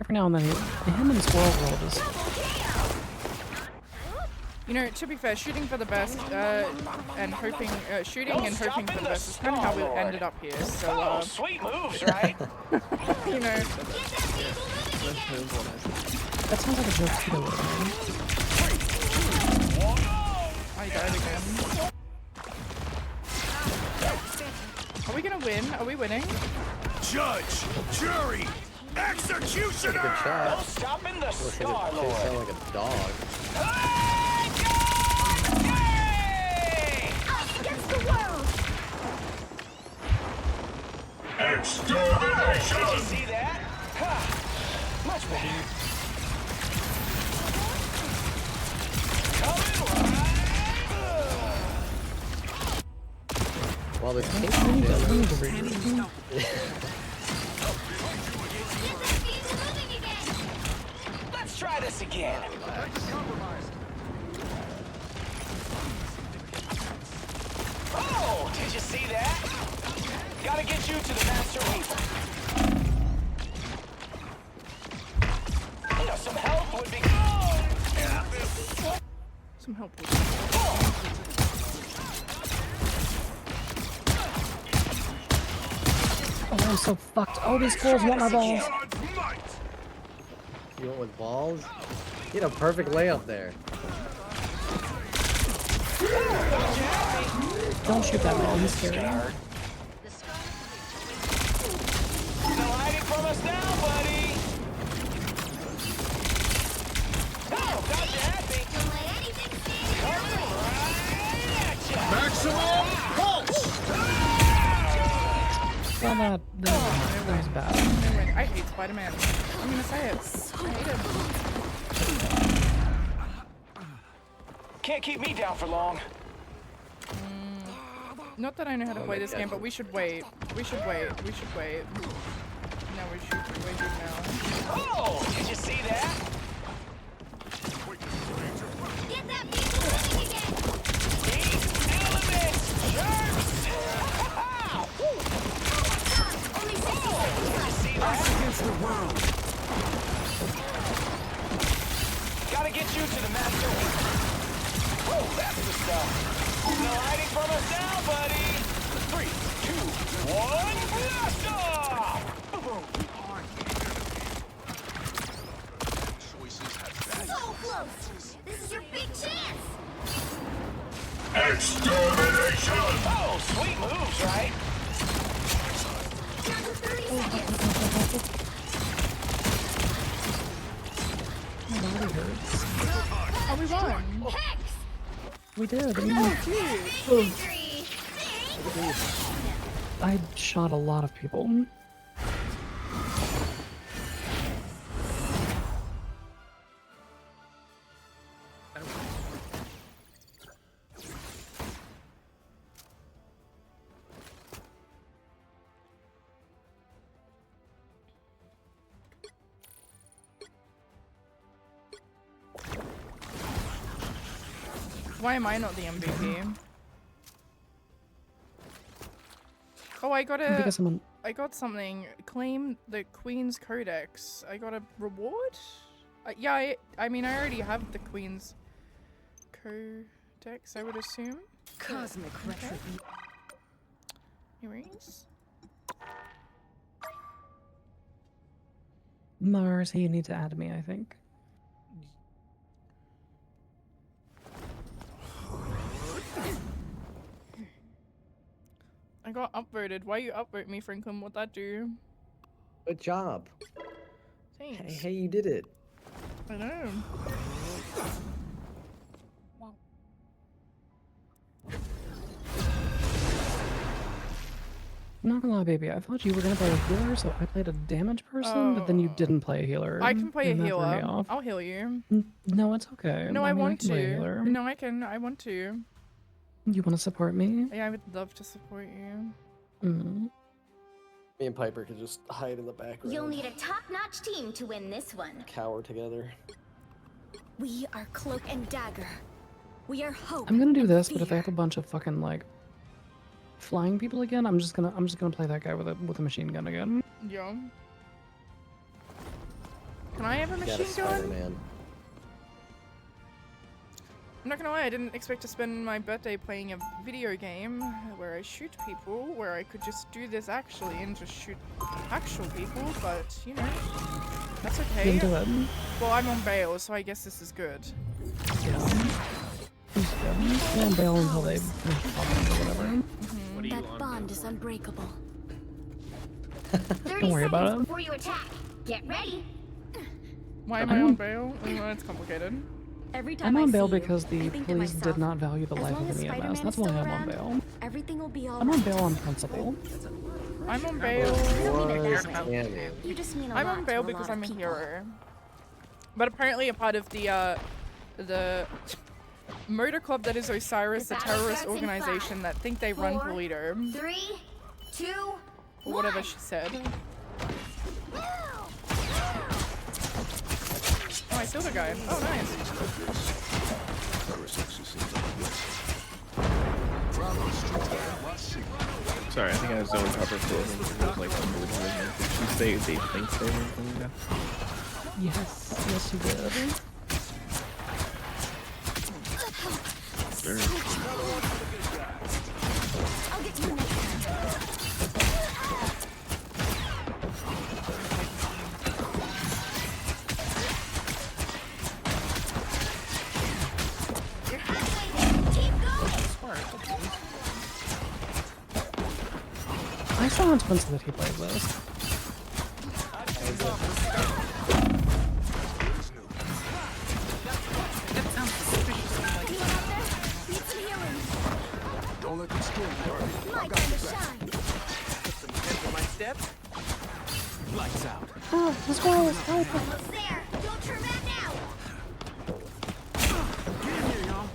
Every now and then, him and Squirrel World is... You know, to be fair, shooting for the best and hoping, shooting and hoping for the best is kind of how we ended up here. So, sweet moves, right? you know. That sounds like a joke Tito would have made. I died again. Are we gonna win? Are we winning? Judge, jury, executioner! Good shot. No stopping the Looks like Star it Lord. sound like a dog. Against the world! Extermination! Did you see that? Ha! Much better. Well, there's pink Let's try this again. Oh, did you see that? Gotta get you to the Master Weaver. You know, some help would be good. Some help would Oh, I'm so fucked. Oh, these squirrels want my balls. You went with balls? You had a perfect layup there. Don't shoot that man. He's scary. No hiding from us now, buddy. Oh, got you happy. Coming right at ya. Maximum pulse. Well, that was bad. I hate Spider-Man. I'm gonna say it. I hate him. Can't keep me down for long. Not that I know how to play this game, but we should wait. We should wait. We should wait. No, we should wait now. Oh, did you see that? Get that vehicle moving again! These elements, jerks! Only 60 seconds Did you see that? against the world! Gotta get you to the Master Weaver. Oh, that's the stuff. No hiding from us now, buddy. 3, 2, 1, blast off! So close! This is your big chance! Extermination! Oh, sweet moves, right? Down to 30 seconds! My body hurts. Oh, we won. Hex! We did. Victory! I shot a lot of people. Why am I not the MVP? Oh, I got a. Because I'm I got something. Claim the Queen's Codex. I got a reward? Yeah, I mean, I already have the Queen's Codex, I would assume. Cosmic okay. Anyways. Mars, you need to add me, I think. I got upvoted. Why you upvote me, Franklin? What'd that do? Good job. Thanks. Hey, you did it. I know. I'm not gonna lie, baby. I thought you were gonna play a healer, so I played a damage person, but then you didn't play a healer. I can play a and that threw me healer. off. I'll heal you. No, it's okay. No, I mean, want can play a to. healer. No, I can. I want to. You want to support me? Yeah, I would love to support you. Mm. Me and Piper could just hide in the background. You'll need a top-notch team to win this one. Cower together. We are Cloak and Dagger. We are hope. I'm gonna do and this, but fear. if they have a bunch of fucking like flying people again, I'm just gonna play that guy with a machine gun again. Yeah. Can I have a You got machine gun? Spider-Man. I'm not gonna lie, I didn't expect to spend my birthday playing a video game where I shoot people, where I could just do this actually and just shoot actual people, but you know, that's okay. Do it. Well, I'm on bail, so I guess this is good. Yeah, on bail until they finish talking or whatever. That bond is unbreakable. Don't worry about it. Before you attack, get ready. Why am I on bail? Oh, it's complicated. Every time I'm on I bail see you, because the I think to police did myself, not value the as life long of as an EMS. Spider-Man That's is why still I'm on around, bail. everything will be all I'm on right. bail on principle. I'm on bail. You just mean a I'm lot on bail to a because lot of I'm a people. hero. But apparently a part of the murder club that is Osiris, the terrorist organization that think they run Polito. 3, 2, Or whatever she said. Oh, I killed a guy. Oh, nice. Sorry, I think I was zoned proper for it. It was like unbelievable. Did she say they think they were doing that? Yes, you did. I'll get you next I saw on Twitter that he plays this. Don't let them steal you, Darby. My time to shine. Put some pep in my step. Lights out. Oh, the squirrels! Help! Almost there. Don't turn back now. Get in here, y'all.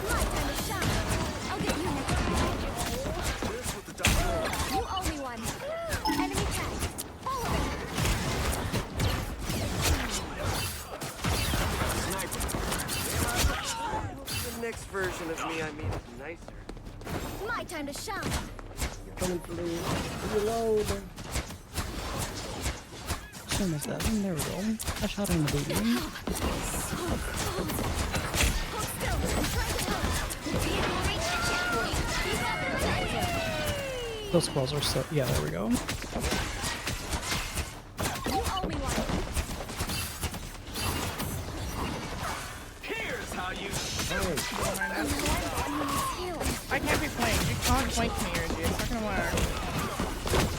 My time to shine. I'll get you next time. You owe me one. Enemy tag. Follow The next version of me, I mean, is nicer. it. My time to shine. Coming through. Reload. Show me that. There we go. I shot him in the booty. Those squirrels are so. Yeah, there we go. You owe me one. Here's how you. I can't be flanked. You can't flank me, Reggie. It's not gonna work.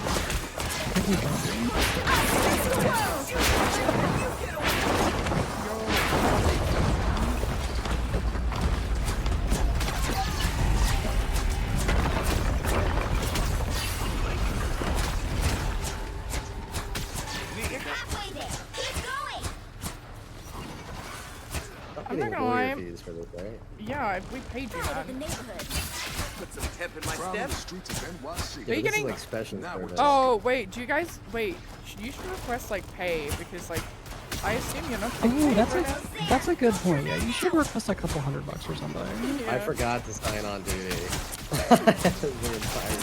You're halfway there. Keep going. I'm not Getting gonna lawyer lie. fees for this, right? Yeah, we paid you Out that. of the neighborhood. Put some pep in my step. Are you this getting? is like special service. Oh wait, do you guys wait? You should request like pay because like I assume you're not. Oh, that's a good point. Yeah, you should request a couple $100 or something. I forgot to sign on duty. The entire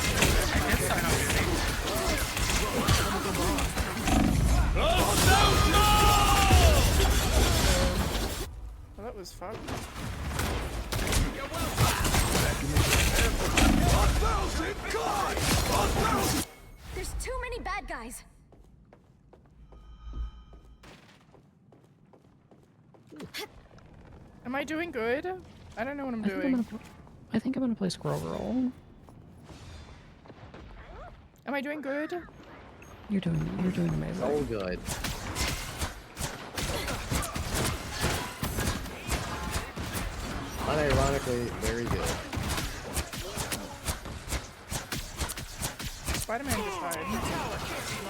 Well, that was fun. There's too many bad guys. Am I doing good? I don't know what I'm I think doing. I think I'm gonna play Squirrel Girl. Am I doing good? You're doing amazing. So good. Unironically, very good. Spider-Man just died.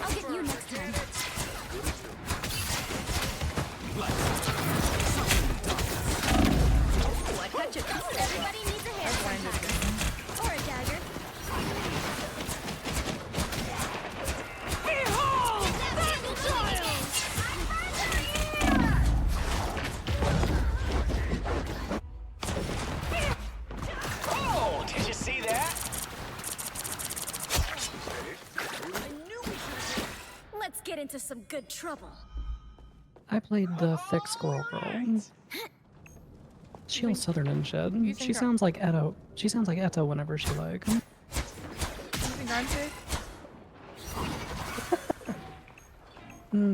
I'll get you next time. What got you covered? Everybody needs a hand sometimes. Or a dagger. Oh, did you see that? Let's get into some good trouble. I played the thick Squirrel Girl. She all southern and shit. She sounds like Eto. She sounds like Eto whenever she like. You think I'm sick?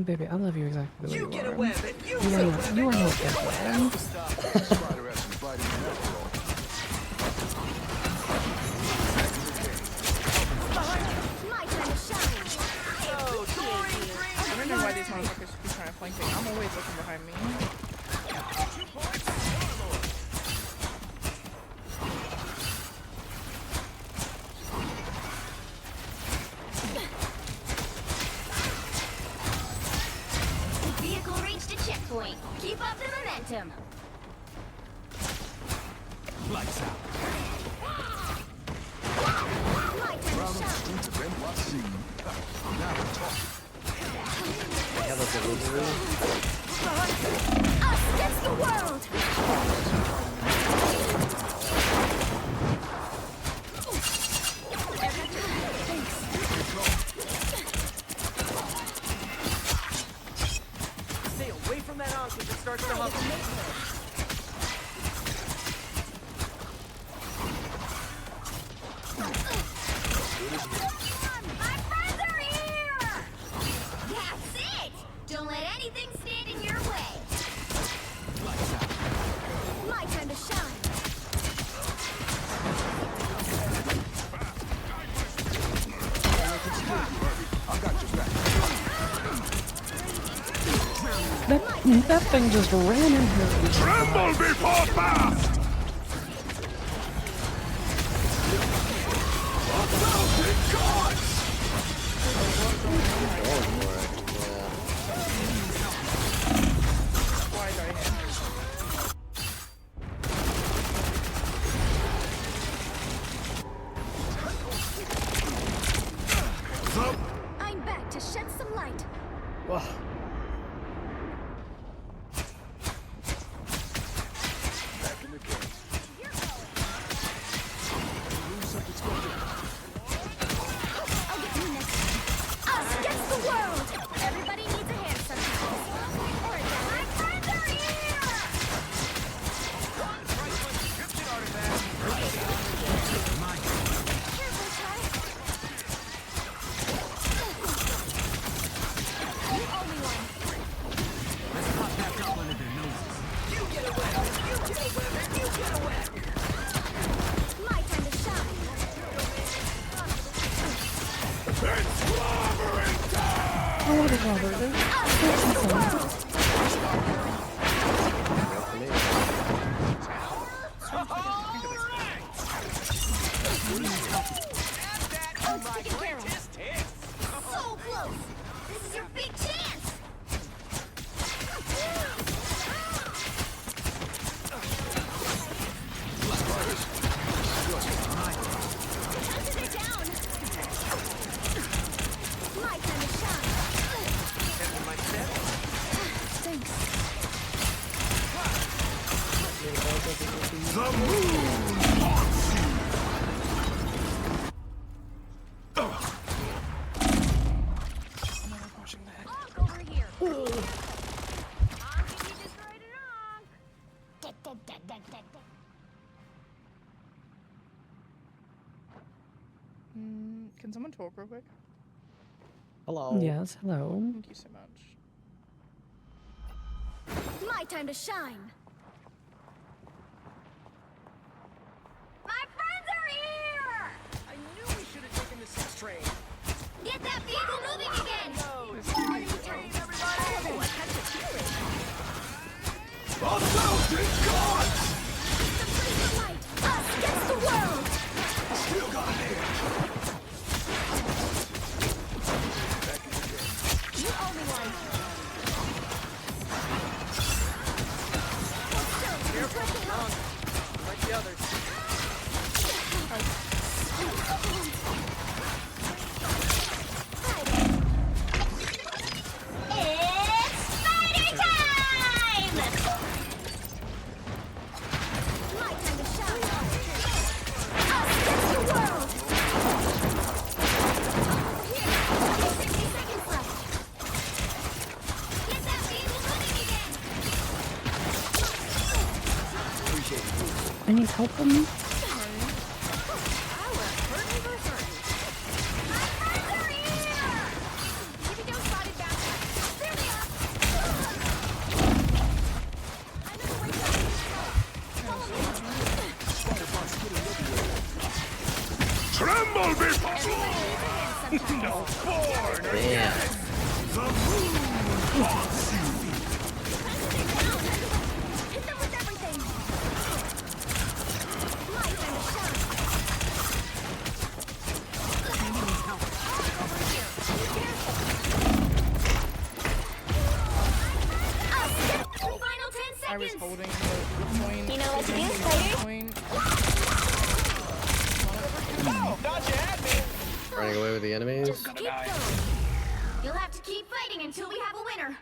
Baby, I love you exactly the way you are. Get away, but You are no different. My time to shine. I don't know why these motherfuckers should be trying to flank me. I'm always looking behind me. The vehicle reached a checkpoint. Keep up the momentum. Lights out. My time to shine. Us against the world. Stay away from that arc if it starts to hover. My friends are here. That's it. Don't let anything stand in your way. My time to shine. That thing just ran in here. Tremble before fast! Why do I hit? I'm back to shed some light. Whoa. I'll get you next time. Us against the world. Everybody needs a hand sometimes. Or a dagger. My friends are here. Careful, Ty. You owe me one. My time to shine. Oh, what a bother. Taken care of. So close. This is your big chance. Hunted it down. My time to shine. The moon haunts you. Over here. I'll give you just right along. Can someone talk real quick? Hello. Yes, hello. Thank you so much. My time to shine. My friends are here! I knew we should have taken the 6 train. Get that vehicle moving again! Oh, I had to feel it. Us against the world! Still got it. You owe me one. Like the others. It's spider time! My time to shine. Us against the world! Over here. Only 60 seconds left. Get that vehicle moving again! I need help from you. Tremble before no born again. The moon haunts you. Hit them with everything! My time to shine! Final 10 seconds! I was holding the point. You know what to do, Spider? Point. Oh, thought you had me. Running away with the enemies. Just keep going. You'll have to keep fighting until we have a winner.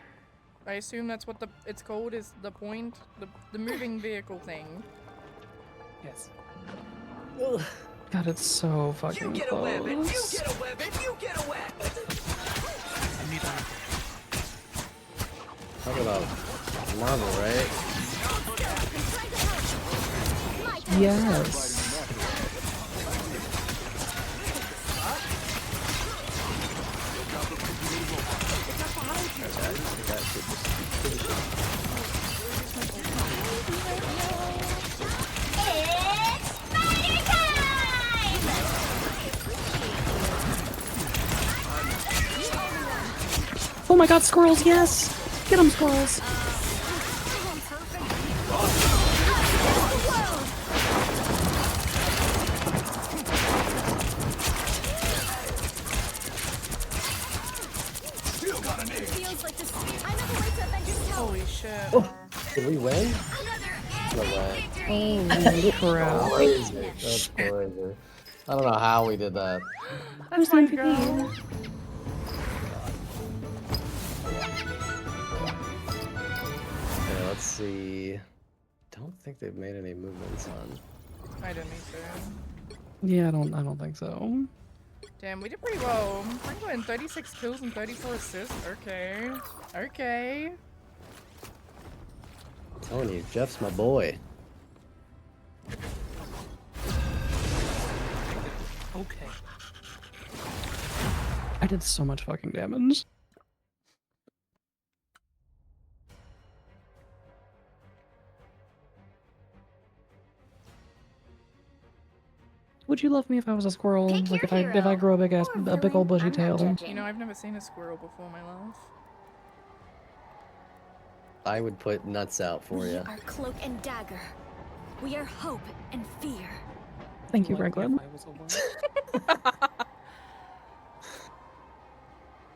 I assume that's what it's called, is the point, the moving vehicle thing. Yes. God, it's so fucking You get a weapon. You close. get a weapon. You get a weapon. Talk about Marvel, right? Yes. It's spider time! Oh my god, squirrels, yes! Get them, squirrels! Still got an egg. Feels like this. Another way to Avengers Tower. Holy shit. Oh, did we win? No way. Holy crap. Crazy. That's crazy. I don't know how we did that. I was the MVP. Okay, let's see. Don't think they've made any movements on. I didn't either. Yeah, I don't think so. Damn, we did pretty well. Pretty good. 36 kills and 34 assists. Okay. Okay. I'm telling you, Jeff's my boy. Okay. I did so much fucking damage. Would you love me if I was a squirrel? Like if I grow a big old bushy tail? You know, I've never seen a squirrel before in my life. I would put nuts out for We you. are Cloak and Dagger. We are hope and fear. Thank you, Franklin.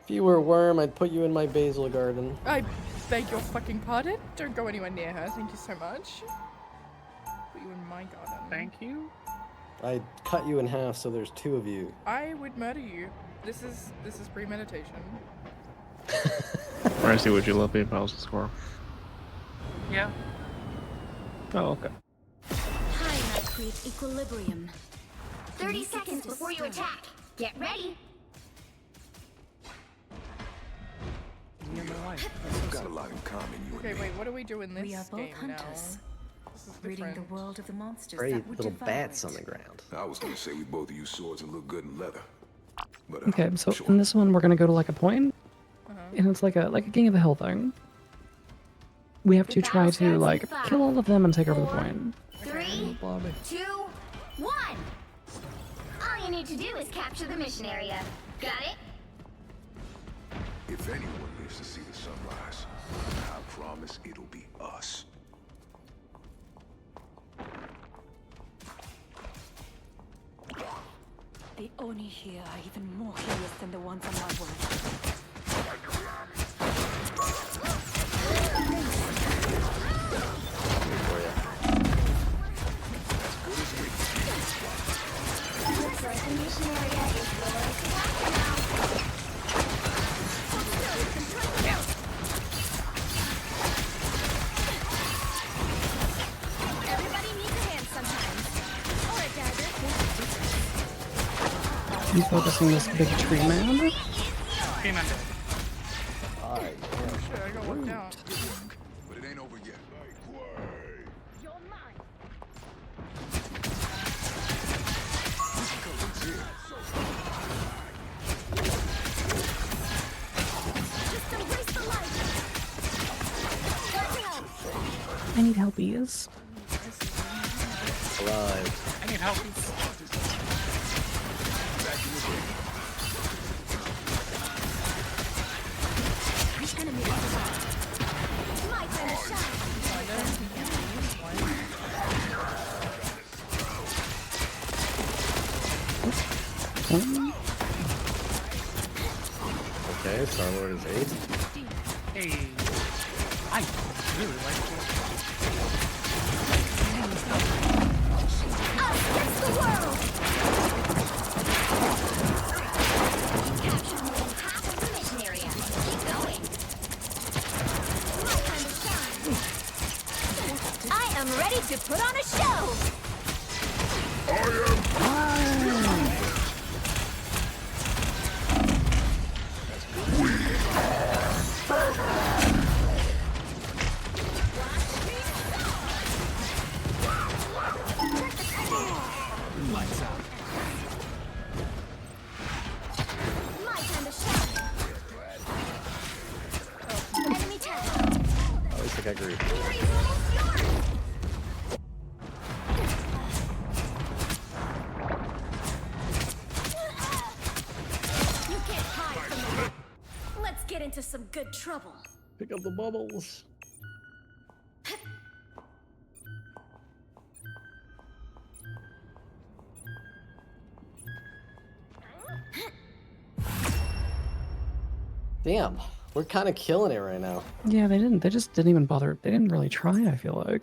If you were a worm, I'd put you in my basil garden. I beg your fucking pardon. Don't go anywhere near her. Thank you so much. Put you in my garden. Thank you. I'd cut you in half so there's two of you. I would murder you. This is premeditation. Mercy, would you love me if I was a squirrel? Yeah. Oh, okay. create equilibrium. 30 seconds before you attack. Get ready. We've got a lot in common, you Okay, wait, what do we do in this We are both game hunters, now? This is reading different. the world of the monsters Great that would little devour bats it. on the ground. I was gonna say we both use swords and look good in leather. But, Okay, so in this one we're gonna go to like a point, and it's like a King of the Hill thing. We have to try to like kill all of them and take over the point. 3, 2, 1. All you need to do is capture the mission area. Got it? if anyone lives to see the sunrise, I promise it'll be us. The Oni here are even more hideous than the ones on my world. Looks like the mission area is yours to capture now. Everybody needs a hand sometimes. Or a dagger. You focus on this big tree man. Alright. Shit, I got worked out. But it ain't over yet. You're mine. Just embrace the light. I need helpies. Alive. I need help. Enemy my time to shine. Okay, Star-Lord is 8. Hey, I really like Against the world. Captured more than half of the mission area. Keep going. My time to shine. I am ready to put on a show. My time to shine. Enemy tackled. At least I got grief. Glory is almost yours. You can't hide from the light. Let's get into some good trouble. Pick up the bubbles. Damn, we're kind of killing it right now. Yeah, they didn't. They just didn't even bother. They didn't really try. I feel like.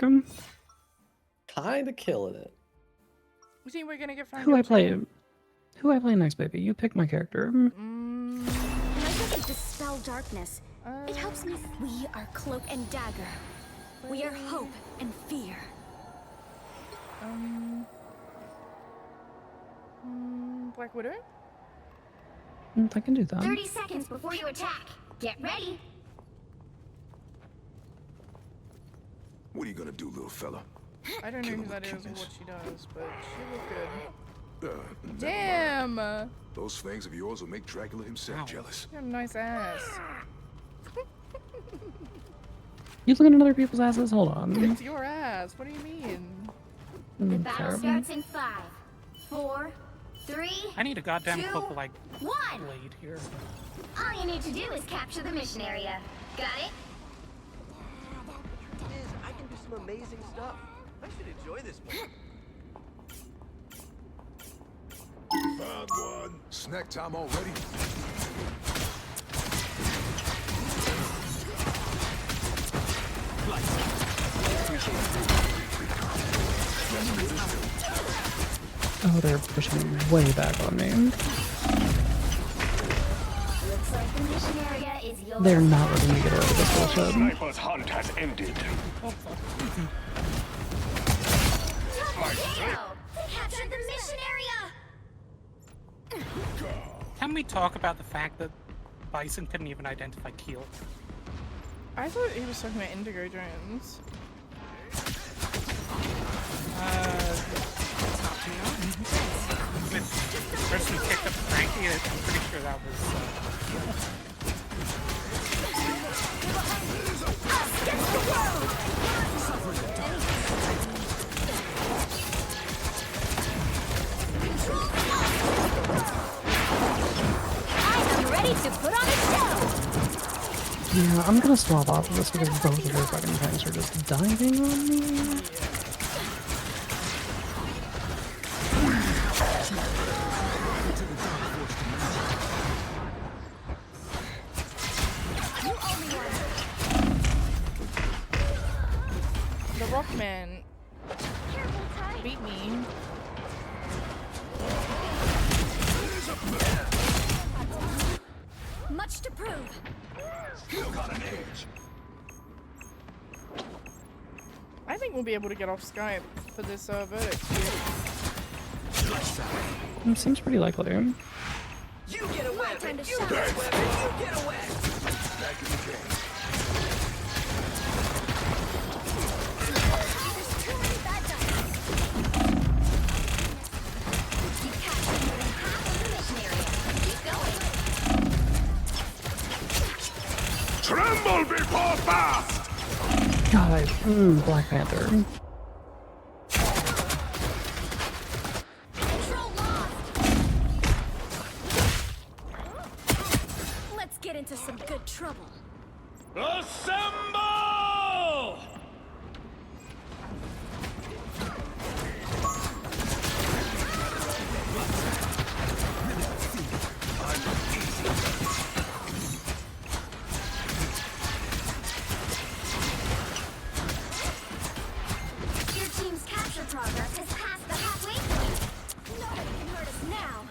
Kind of killing it. You think we're gonna get found Who I out play? too? Who I play next, baby? You pick my character. My doesn't dispel darkness. It helps me. We are cloak and dagger. We are hope and fear. Black Widow? I can do that. 30 seconds before you attack. Get ready. What are you gonna do, little fella? I don't know Kill who him that with is or cuteness. what she does, but she looked good. Never mind. Damn! Those fangs of yours will make Dracula himself jealous. You got a nice ass. You looking at other people's asses? Hold on. It's your ass. What do you mean? The battle Terrible. starts in 5, 4, 3, I need a goddamn 2, cloak like 1. blade here. All you need to do is capture the mission area. Got it? I can do some amazing stuff. I should enjoy this one. Found one. Snack time already? Oh, they're pushing way back on me. Looks like the mission area is yours. They're not letting me get away with this bullshit. Sniper's hunt has ended. Capture the mission area! Can we talk about the fact that Bison couldn't even identify Keel? I thought he was talking about Indigo Jones. The person who picked up Frankie, I'm pretty sure that was. I'm ready to put on a show! Yeah, I'm gonna swap off of this because both of your fucking tanks are just diving on me. The Rockman beat me. Much to prove. I think we'll be able to get off Skype for this verdict. It seems pretty likely. You get a weapon! You get a weapon! You get a weapon! Tremble before fast! God, Black Panther. Let's get into some good trouble. Assemble! Your team's capture progress has passed the halfway point. Nobody can hurt us now.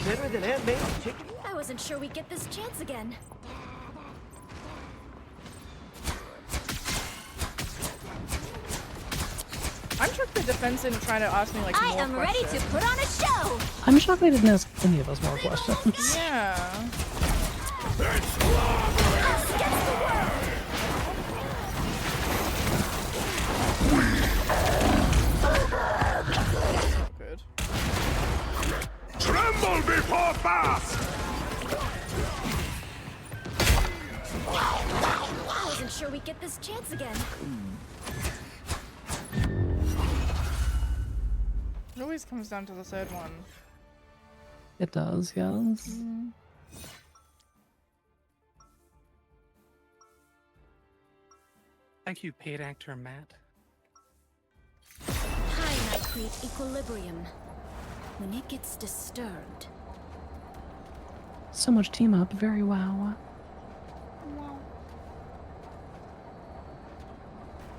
Better than Aunt May's chicken? I wasn't sure we'd get this chance again. I'm shocked the defense didn't try to ask me like more I am ready to questions. put on a show. I'm shocked they didn't ask any of us more questions. Yeah. Good. Tremble before fast! I wasn't sure we'd get this chance again. It always comes down to the third one. It does, yes. Thank you, paid actor Matt. Time I create equilibrium. When it gets disturbed. So much team up, very wow.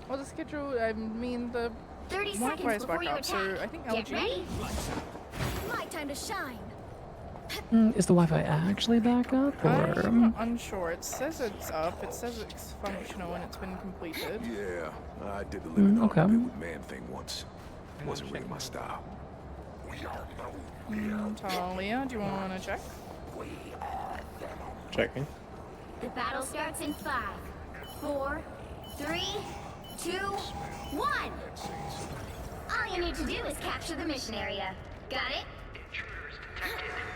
Well, the schedule, I mean, the 30 Wi-Fi is seconds back before you up, so attack. I think Get LG. ready. My time to shine. Is the Wi-Fi actually back up, or? I'm unsure. It says it's up, it says it's functional and it's been completed. Yeah, I did the living okay. on the with man thing once. Wasn't really my style. Talia, do you want to check? Checking. The battle starts in 5, 4, 3, 2, 1. All you need to do is capture the mission area. Got it?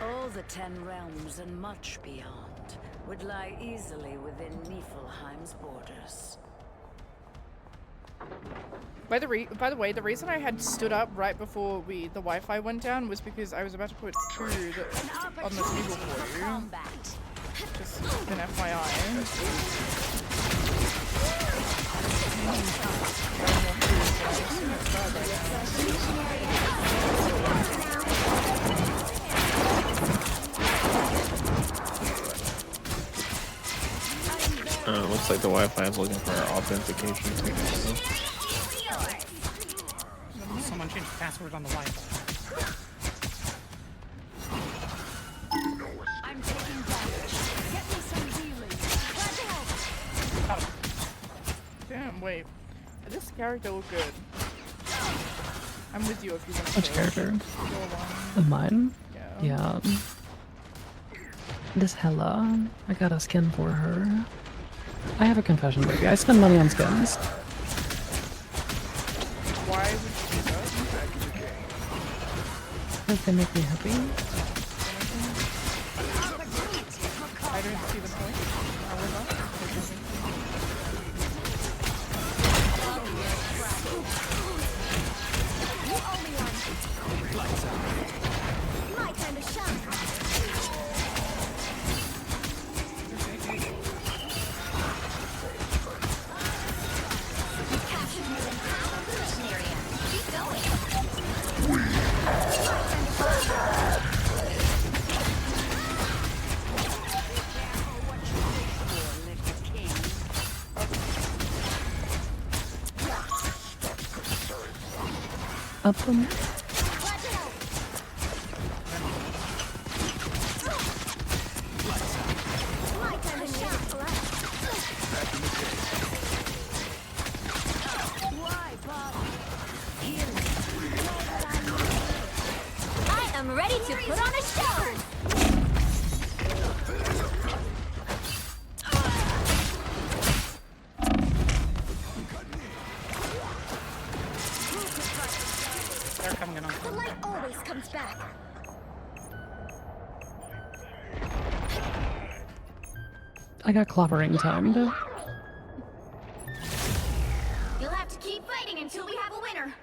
All the 10 realms and much beyond would lie easily within Niflheim's borders. By the way, the reason I had stood up right before the Wi-Fi went down was because I was about to put food on the table for you. Just an Looks like the Wi-Fi is looking for our authentication technique. someone change the password on the Wi-Fi. I'm taking damage. Get me some healing. Damn, wait. This character look good. I'm with you if you want to. Which character? Go along. Of mine? Yeah. Yeah. This Hella. I got a skin for her. I have a confession, baby. I spend money on skins. Why would you do that? Because they make me happy. I don't see the point. However, My time to shine. Up them. I am ready to put on a show. They're coming in on. The light always comes back. I got clobbering timed. You'll have to keep fighting until we have a winner.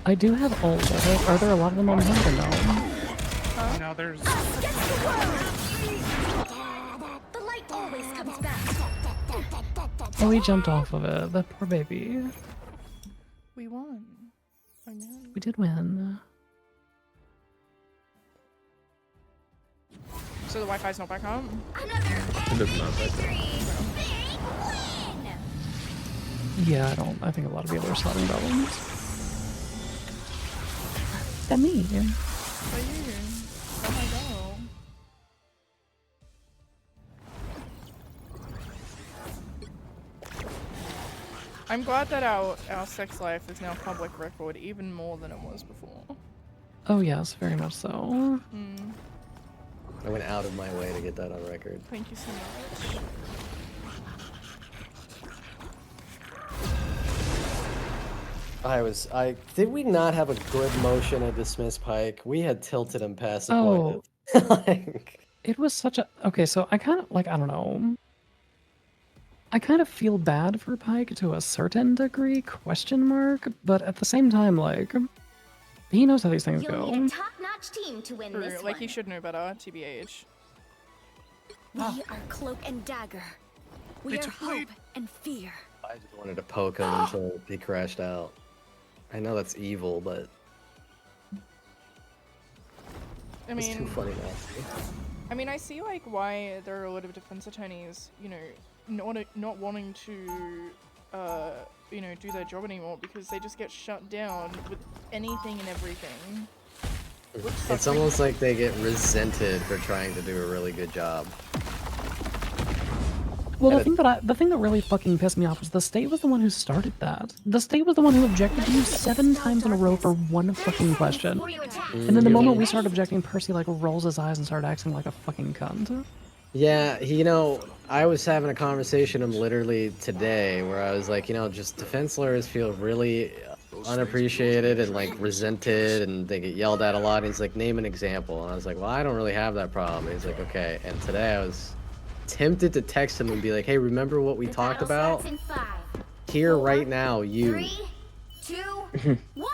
I do have all of it. Are there a lot of them on here or no? No, there's. The light always comes back. Oh, he jumped off of it. That poor baby. we won. Again. We did win. So the Wi-Fi's not back on? It does not back up. Yeah, I think a lot of people are solving problems. That me. For you. Oh my god. I'm glad that our sex life is now public record even more than it was before. Oh yes, very much so. Mm. I went out of my way to get that on record. Thank you so much. Did we not have a good motion to dismiss Pike? We had tilted him past the Oh. point. It was such a... Okay, so I kind of, like, I don't know. I kind of feel bad for Pike to a certain degree, question mark, but at the same time, like, he knows how these things You'll go. need a top-notch team to win True, this like one. you should know better, TBH. We are cloak and dagger. We It's are a blade. hope and fear. I just wanted to poke him until he crashed out. I know that's evil, but I it's mean, too funny now. I mean, I see like why there are a lot of defense attorneys, you know, not wanting to, you know, do their job anymore because they just get shut down with anything and everything. It's almost like they get resented for trying to do a really good job. Well, the thing that really fucking pissed me off was the state was the one who started that. The state was the one who objected to you 7 times in a row for one fucking question. And then the moment we started objecting, Percy like rolls his eyes and started acting like a fucking cunt. Yeah, you know, I was having a conversation with him literally today where I was like, you know, just defense lawyers feel really unappreciated and like resented and they get yelled at a lot. And he's like, name an example. And I was like, well, I don't really have that problem. And he's like, okay. And today I was tempted to text him and be like, hey, remember what we talked about? Here, right now, you. 3, 2, 1.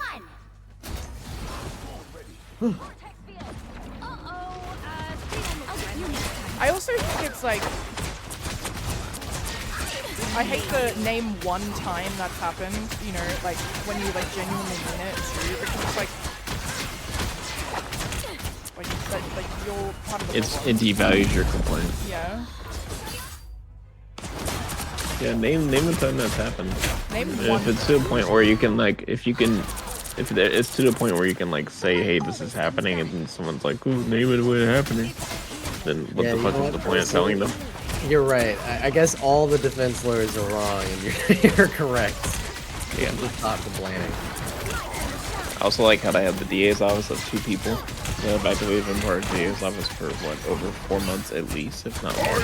I also think it's like, I hate the name one time that's happened, you know, like when you like genuinely mean it too, because it's like, that like you're part of the It problem. devalues your complaint. Yeah. Yeah, name a time that's happened. Name And one if it's to a point where you can like, if it's to the point where you can like say, hey, this is happening, and then someone's like, oh, name it when it's happening. Then what Yeah, the you fuck know is the what, point of so- telling them? You're right. I guess all the defense lawyers are wrong, and you're correct. Yeah. Just stop complaining. I also like how they have the DA's office of 2 people. Back to we've been part of the DA's office for what, over 4 months at least, if not more.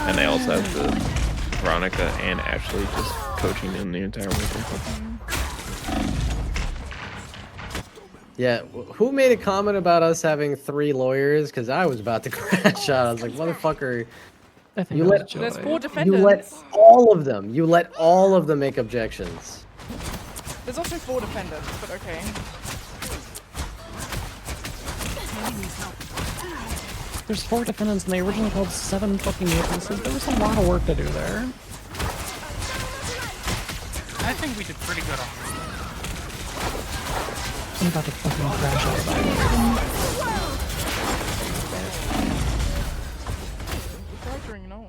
And they also have the Veronica and Ashley just coaching them the entire weekend. Yeah, who made a comment about us having 3 lawyers? Because I was about to crash out. I was like, motherfucker, I think you that was let Joy. There's 4 you defendants. let all of them. You let all of them make objections. There's also 4 defendants, but okay. There's 4 defendants and they originally called 7 fucking witnesses. There was a lot of work to do there. I think we did pretty good on this. I'm about to fucking crash out of that. Charging, no.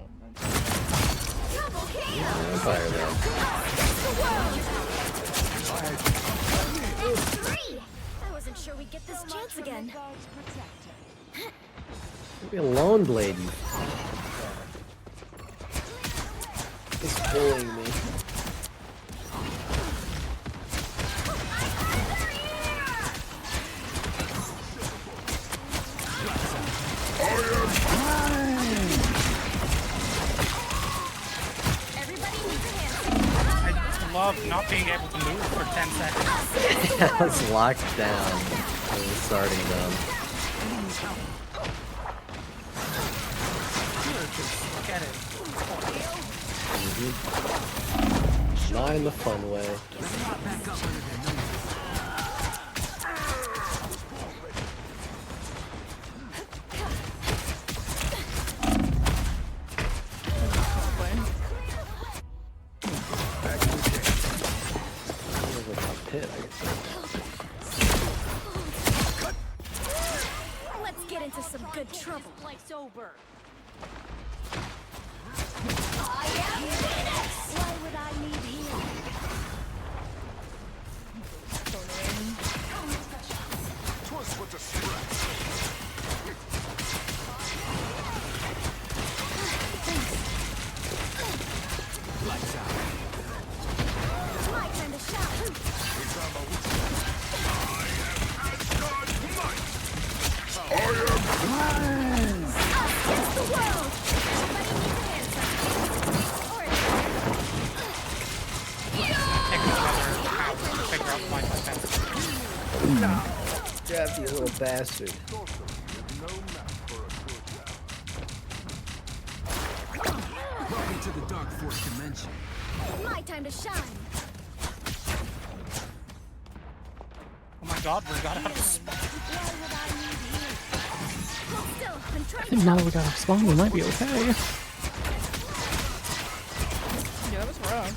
Fire them. I wasn't sure we'd get this chance again. Leave me alone, Blade. It's bullying me. I love not being able to move for 10 seconds. I was locked down. I was starting them. Get it. Not in the fun way. Let's get into some good trouble. Place over. I am Phoenix! Why would I need healing? Twas with a stretch. Lights out. It's my time to shine. Against the world! Grab you little bastard. Welcome to the Dark Force Dimension. My time to shine. Oh my god, we got out of spawn. I think now that we got our spawn, we might be okay. Yeah, that was rough.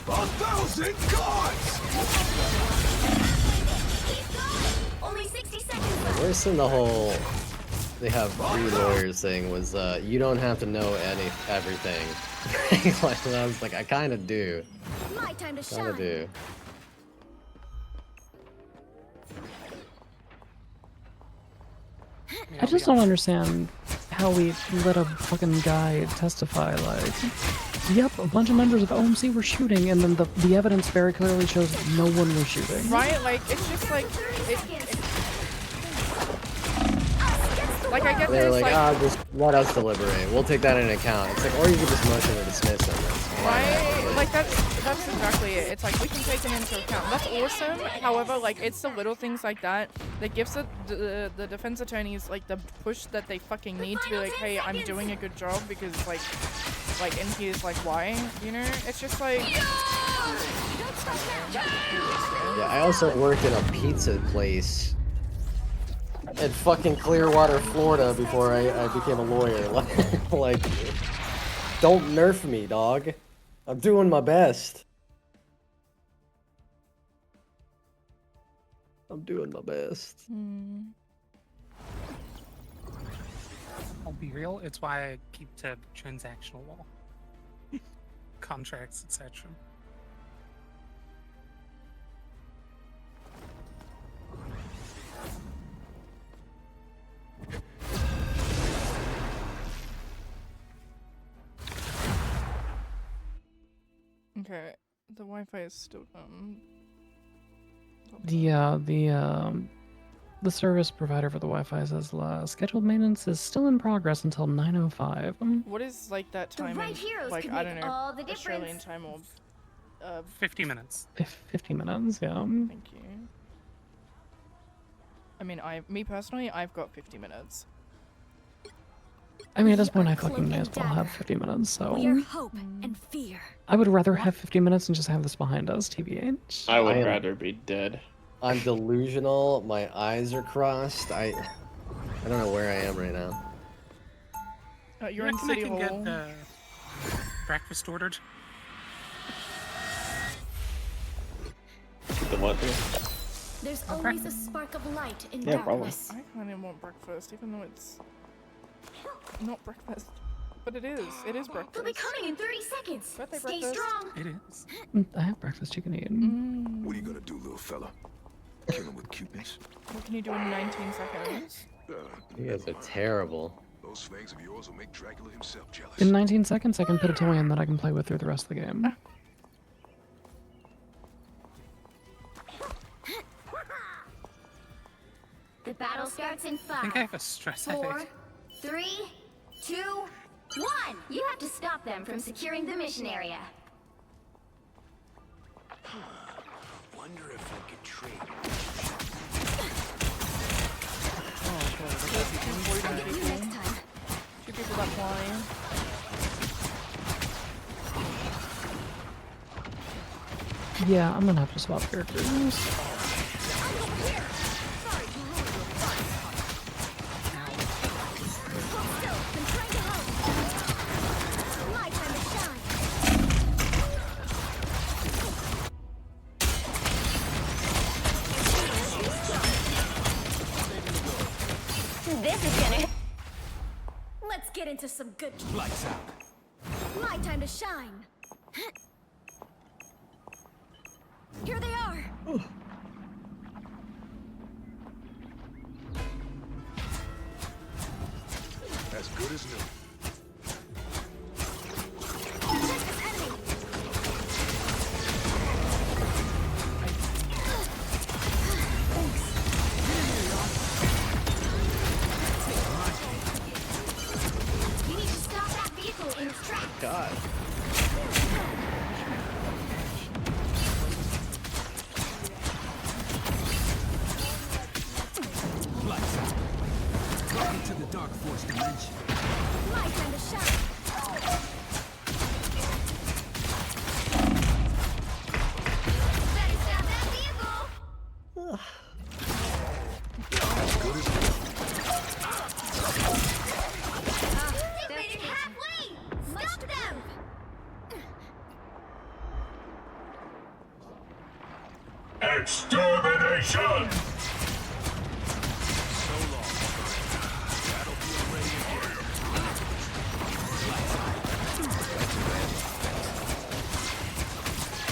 1,000 gods! Only 60 seconds left. Worse than the whole they have 3 lawyers thing was you don't have to know everything. Like, and I was like, I kind of do. My time to shine. Kind of do. I just don't understand how we let a fucking guy testify, like, yep, a bunch of members of OMC were shooting, and then the evidence very clearly shows no one was shooting. Right? Like, it's just like, like I get They're this, like, like, just let us deliberate. We'll take that into account. It's like, or you could just motion to dismiss them. right? Like, that's exactly it. It's like, we can take it into account. That's awesome. However, like, it's the little things like that that gives the defense attorneys, like, the push that they fucking need to be like, hey, I'm doing a good job because, like, and he's like, why? You know? It's just like... Yeah, I also worked in a pizza place at fucking Clearwater, Florida before I became a lawyer. Like, don't nerf me, dog. I'm doing my best. I'm doing my best. I'll be real. It's why I keep to transactional law, contracts, etc. Okay, the Wi-Fi is still The service provider for the Wi-Fi says scheduled maintenance is still in progress until 9:05. What is like that time right in, heroes like, can I make don't know, all the Australian difference. time or 50 minutes. 50 minutes, yeah. Thank you. I mean, me personally, I've got 50 minutes. I mean, at this point, I fucking may as well have 50 minutes, so... We are hope and fear. I would rather have 50 minutes and just have this behind us, TBH. I would rather be dead. I'm delusional. My eyes are crossed. I don't know where I am right now. You're in City Hall. Get breakfast ordered. The what? There's always a spark of light in Yeah, probably. darkness. I kind of want breakfast, even though it's not breakfast. But it is. It is breakfast. They'll be coming in 30 seconds. Birthday Stay breakfast. strong. It is. I have breakfast you can eat. What are you gonna do, little fella? Kill him with cuteness? What can you do in 19 seconds? You guys are terrible. Those fangs of yours will make Dracula himself jealous. In 19 seconds, I can put a toy in that I can play with through the rest of the game. The battle starts in 5. I think I have a stress 4, headache. 3, 2, 1. You have to stop them from securing the mission area. Wonder if I could trade. I'll get you next time. 2 people that fly. Yeah, I'm gonna have to swap characters. This is gonna... Let's get into some good... Lights out. My time to shine. Here they are. As good as new. You need to stop that vehicle in its tracks. God. Lights out. Welcome to the Dark Force dimension. My time to shine. Better stop that vehicle. They made it halfway. Stop them. Extermination!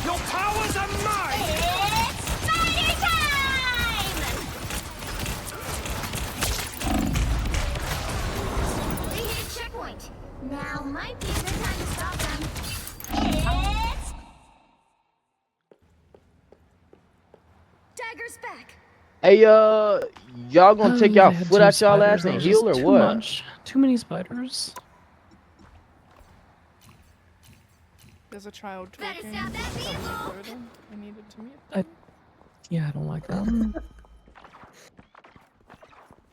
Your powers are mine! It's spider time! They hit a checkpoint. Now might be a good time to stop them. It's Tiger's back. Hey, y'all gonna take Oh, y'all they had foot 2 out y'all ass spiders. That and was heal just or too what? much. Too many spiders. There's a child Better talking. stop that That was vehicle. further. I needed to mute. Yeah, I don't like them.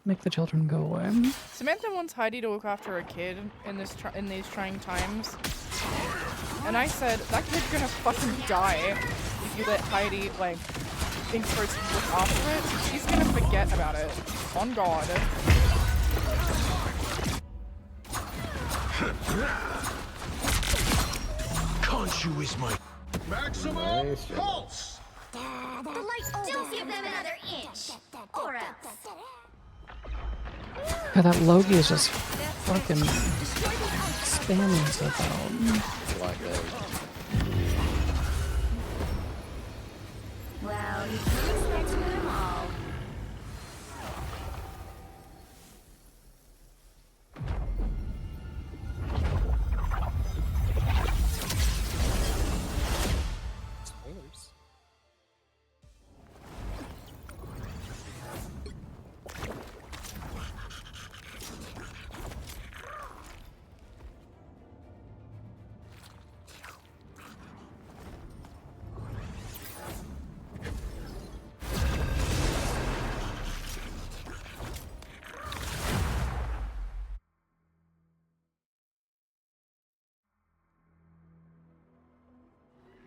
Make the children go away. Samantha wants Heidi to look after a kid in these trying times, and I said that kid's gonna fucking die if you let Heidi like think first to look after it. She's gonna forget about it. On God. Khonshu is my Maximum pulse! The light don't give them another inch. Or else. God, that Logie is just fucking spamming stuff out. Black Egg. Well, you can't expect to win them all. Spoilers.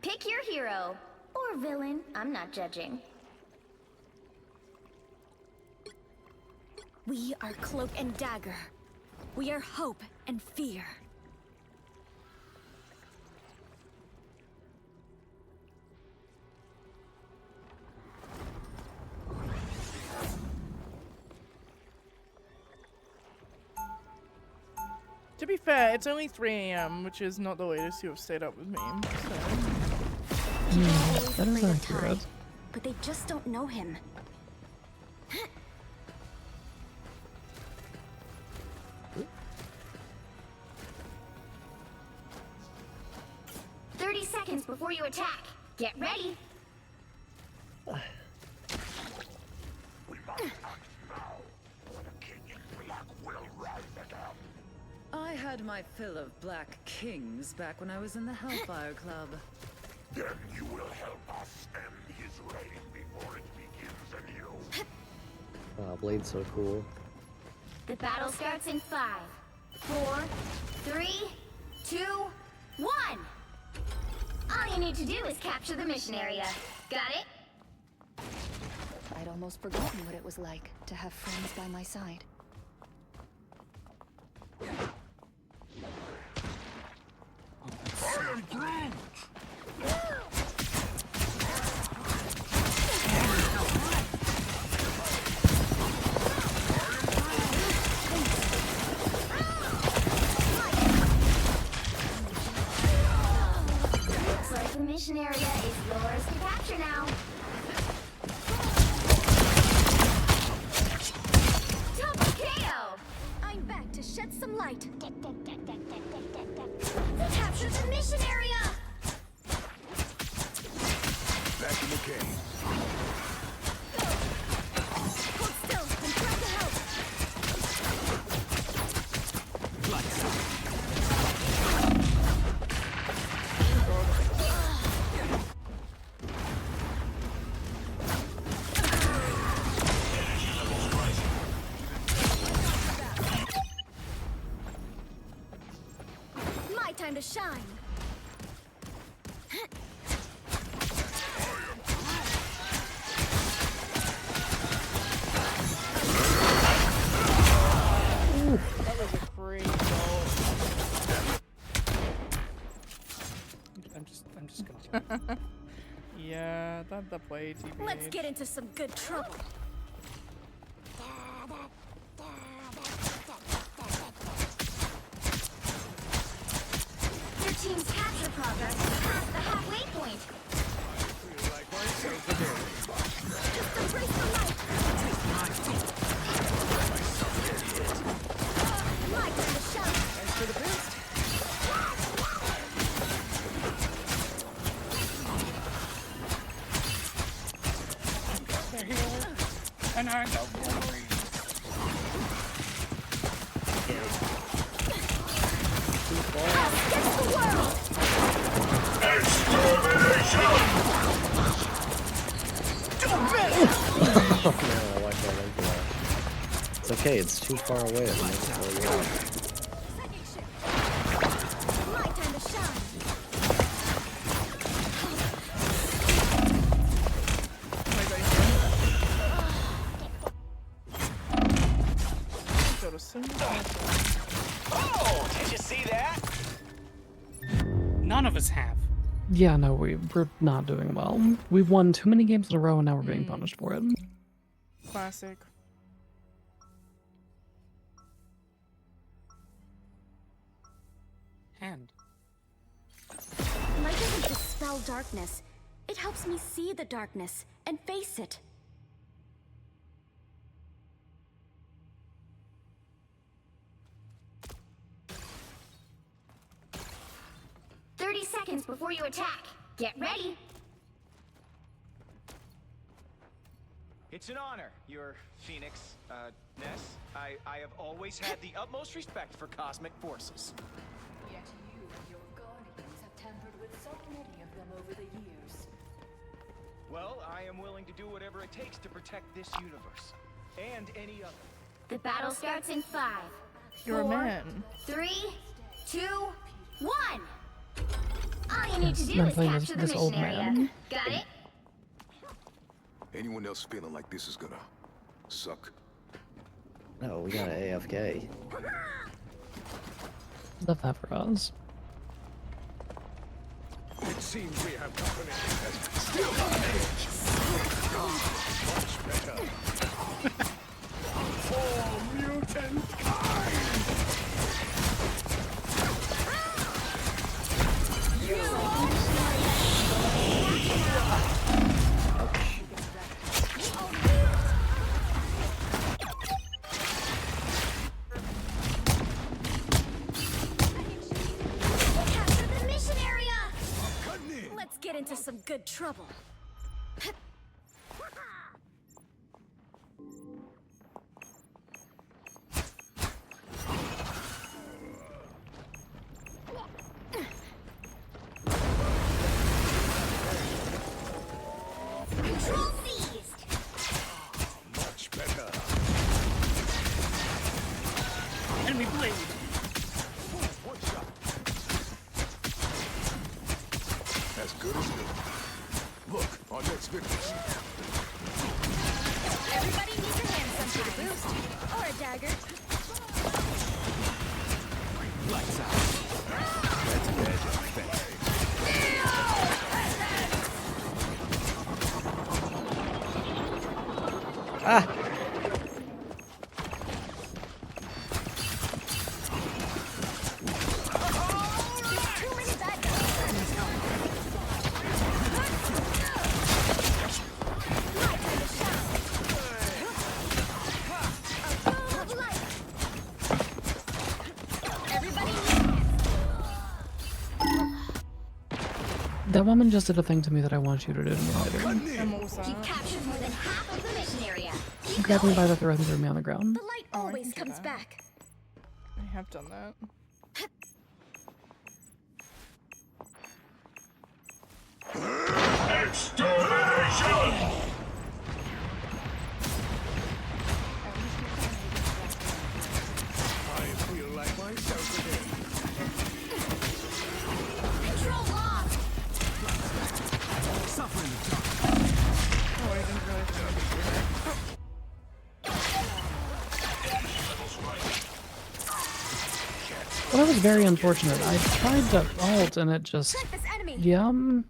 Pick your hero. Or villain. I'm not judging. We are Cloak and Dagger. We are hope and fear. To be fair, it's only 3 AM, which is not the latest you have stayed up with me. So. That is accurate. But they just don't know him. 30 seconds before you attack. Get ready. I had my fill of black kings back when I was in the Hellfire Club. Then you will help us end his reign before it begins anew. Wow, Blade's so cool. The battle starts in 5, 4, 3, 2, 1. All you need to do is capture the mission area. Got it? I'd almost forgotten what it was like to have friends by my side. I am Groot! Looks like the mission area is yours to capture now. Double KO! I'm back to shed some light. Capture the mission area! Back in the cave. Hold still, I'm trying to help. My time to shine. That was a great goal. I'm just gonna. Yeah, the play TBH. Let's get into some good trouble. Your team's capture progress is past the halfway point. Just embrace the light. My time to shine. Thanks for the boost. They're here, and I go Wolverine. Against the world. Oh man, I like that link flash. It's okay, it's too far away. It makes it really loud. My time to shine. Go to some. Oh, did you see that? None of us have. Yeah, no, we're not doing well. We've won too many games in a row and now we're being punished for it. Classic. hand. Light doesn't dispel darkness. It helps me see the darkness and face it. Seconds before you attack. Get ready. It's an honor, Your Phoenix, Ness. I have always had the utmost respect for cosmic forces. Yet you and your guardians have tampered with so many of them over the years. Well, I am willing to do whatever it takes to protect this universe. And any other. The battle starts in 5. You're a 4, man. 3, 2, 1. All you need to do I'm is playing capture the this old mission area. man. Got it? Anyone else feeling like this is gonna suck? No, we got an AFK. Love that for us. It seems we have company. Still got edge. Much better. For mutant kind. Capture the mission area. Let's get into some good trouble. Control seized. Much better. Enemy blade. One shot. As good as new. Look, our next victim. Everybody needs a hand sometimes. Boost or a dagger. Lights out. That's bad. Thanks. Ah! That woman just did a thing to me that I want you to do to me later. And what was that? He captured more than half of the mission area. She grabbed me by the throat and threw me on the ground. The light always comes back. I have done that. Extermination! I feel like myself again. Control lock. Suffering the dark. Oh, I didn't realize it was Well, that was very unfortunate. I tried to ult and it just... Track this enemy. Yum.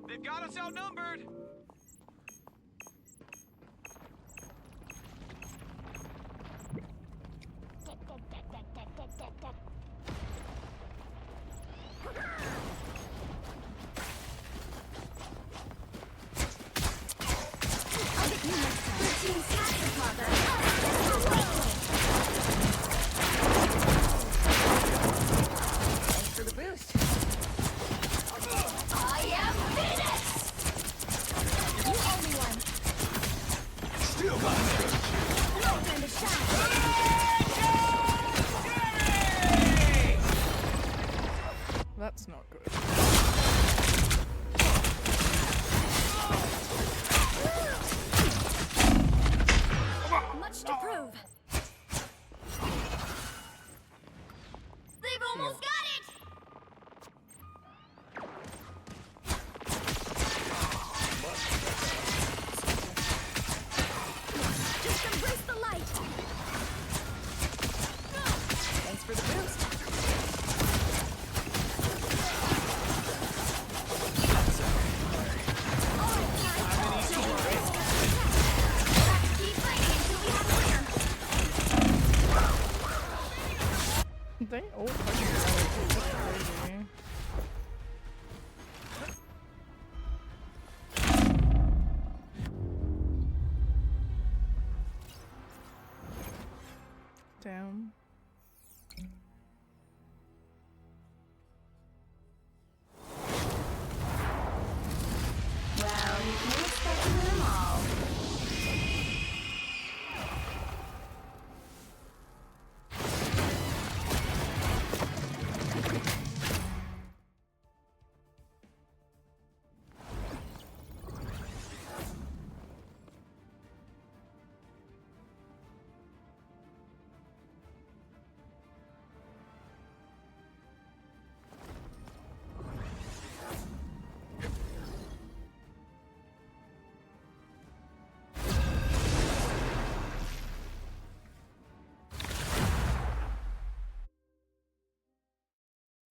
They've got us outnumbered. I'll get you next time. Your team's captured, Father. Thanks for the boost. I am Venus! You owe me one. Still got edge. No time to shine. That's not good. Much to prove. They've almost got it! Just embrace the light. Thanks for the boost. Keep fighting until we have a winner.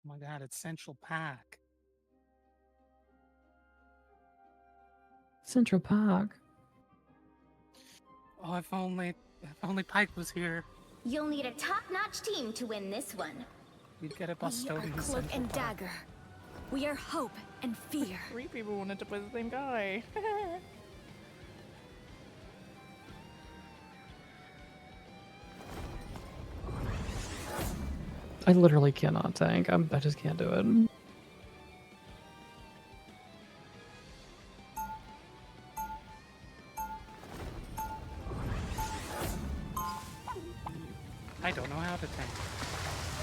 my god, it's Central Park. Central Park. Oh, if only Pike was here. You'll need a top-notch team to win this one. We'd get a We Bostonian are in Cloak Central and Park. Dagger. We are hope and fear. 3 people wanted to play the same guy. I literally cannot tank. I just can't do it. I don't know how to tank.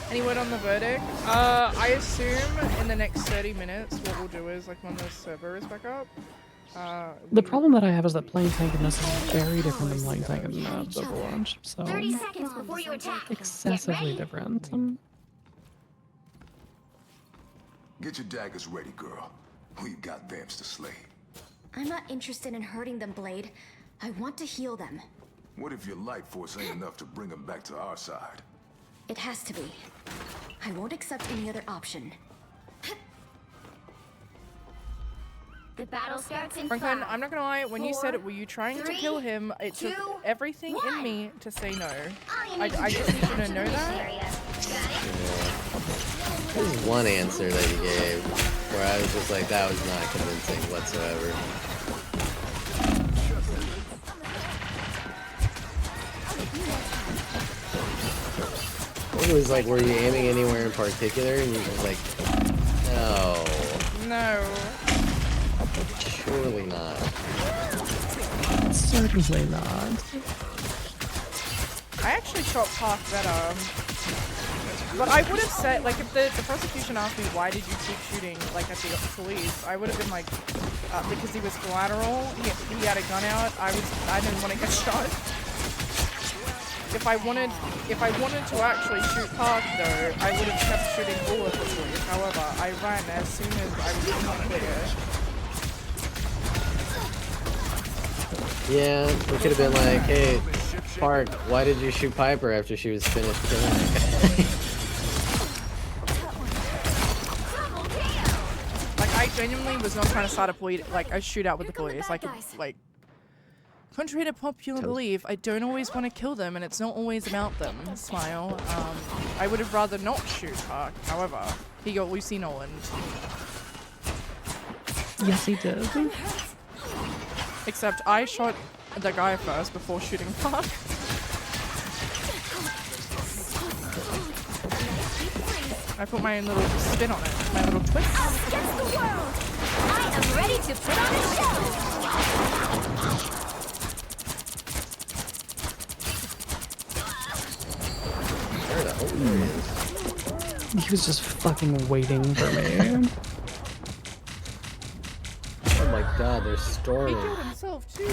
Any word on the verdict? I assume in the next 30 minutes what we'll do is, like, when the server is back up, The problem that I have is that playing tank in this is very different than playing tank in Overwatch. So 30 seconds before you attack. excessively different. Get your daggers ready, girl. We've got vamps to slay. I'm not interested in hurting them, Blade. I want to heal them. What if your life force ain't enough to bring them back to our side? It has to be. I won't accept any other option. The battle starts in Franklin, 5, I'm not gonna lie, when you said 4, were you trying to 3, kill him, it took 2, everything in 1. me to say no. All I just need you to know that. There's one answer that you gave where I was just like, that was not convincing whatsoever. It was like, were you aiming anywhere in particular? And you were like, no. No. Surely not. Certainly not. I actually shot Park better. But I would have said, like, if the prosecution asked me why did you keep shooting, like, at the police, I would have been like, because he was collateral, he had a gun out, I didn't want to get shot. If I wanted to actually shoot Park, though, I would have kept shooting all of the police. However, I ran as soon as I was clear. Yeah, we could have been like, hey, Park, why did you shoot Piper after she was finished killing? Like, I genuinely was not trying to start a shootout with the police. Like, contrary to popular belief, I don't always want to kill them, and it's not always about them. Smile. I would have rather not shoot Park. However, he got Lucy Noland. Yes, he did. Except I shot the guy first before shooting Park. I put my own little spin on it, my little twist. Against the world! I am ready to put on a show! Where the hell he is? He was just fucking waiting for me. Oh my god, they're storming. He killed himself too.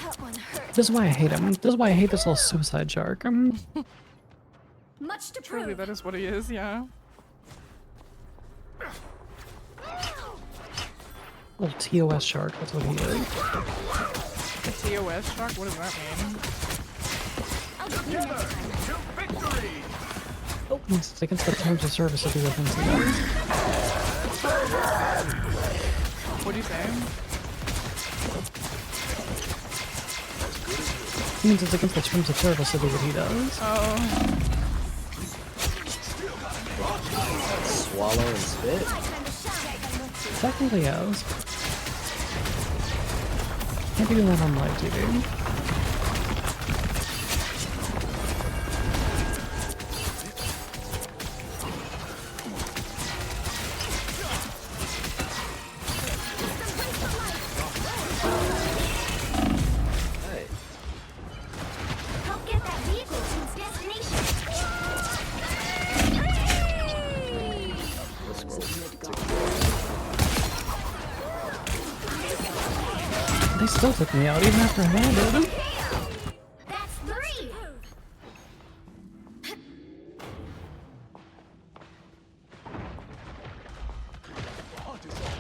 That one hurt. This is why I hate him. This is why I hate this little suicide shark. Much to Truly, prove. that is what he is, yeah. Little TOS shark, that's what he is. A TOS shark? What does that mean? Oh, it's against the terms of service to do the things he does. What do you say? It means it's against the terms of service to do what he does. Oh. Swallow and spit? Technically, yes. Can't be doing that on live TV. Help get that vehicle to its destination. They still took me out even after I landed. That's 3.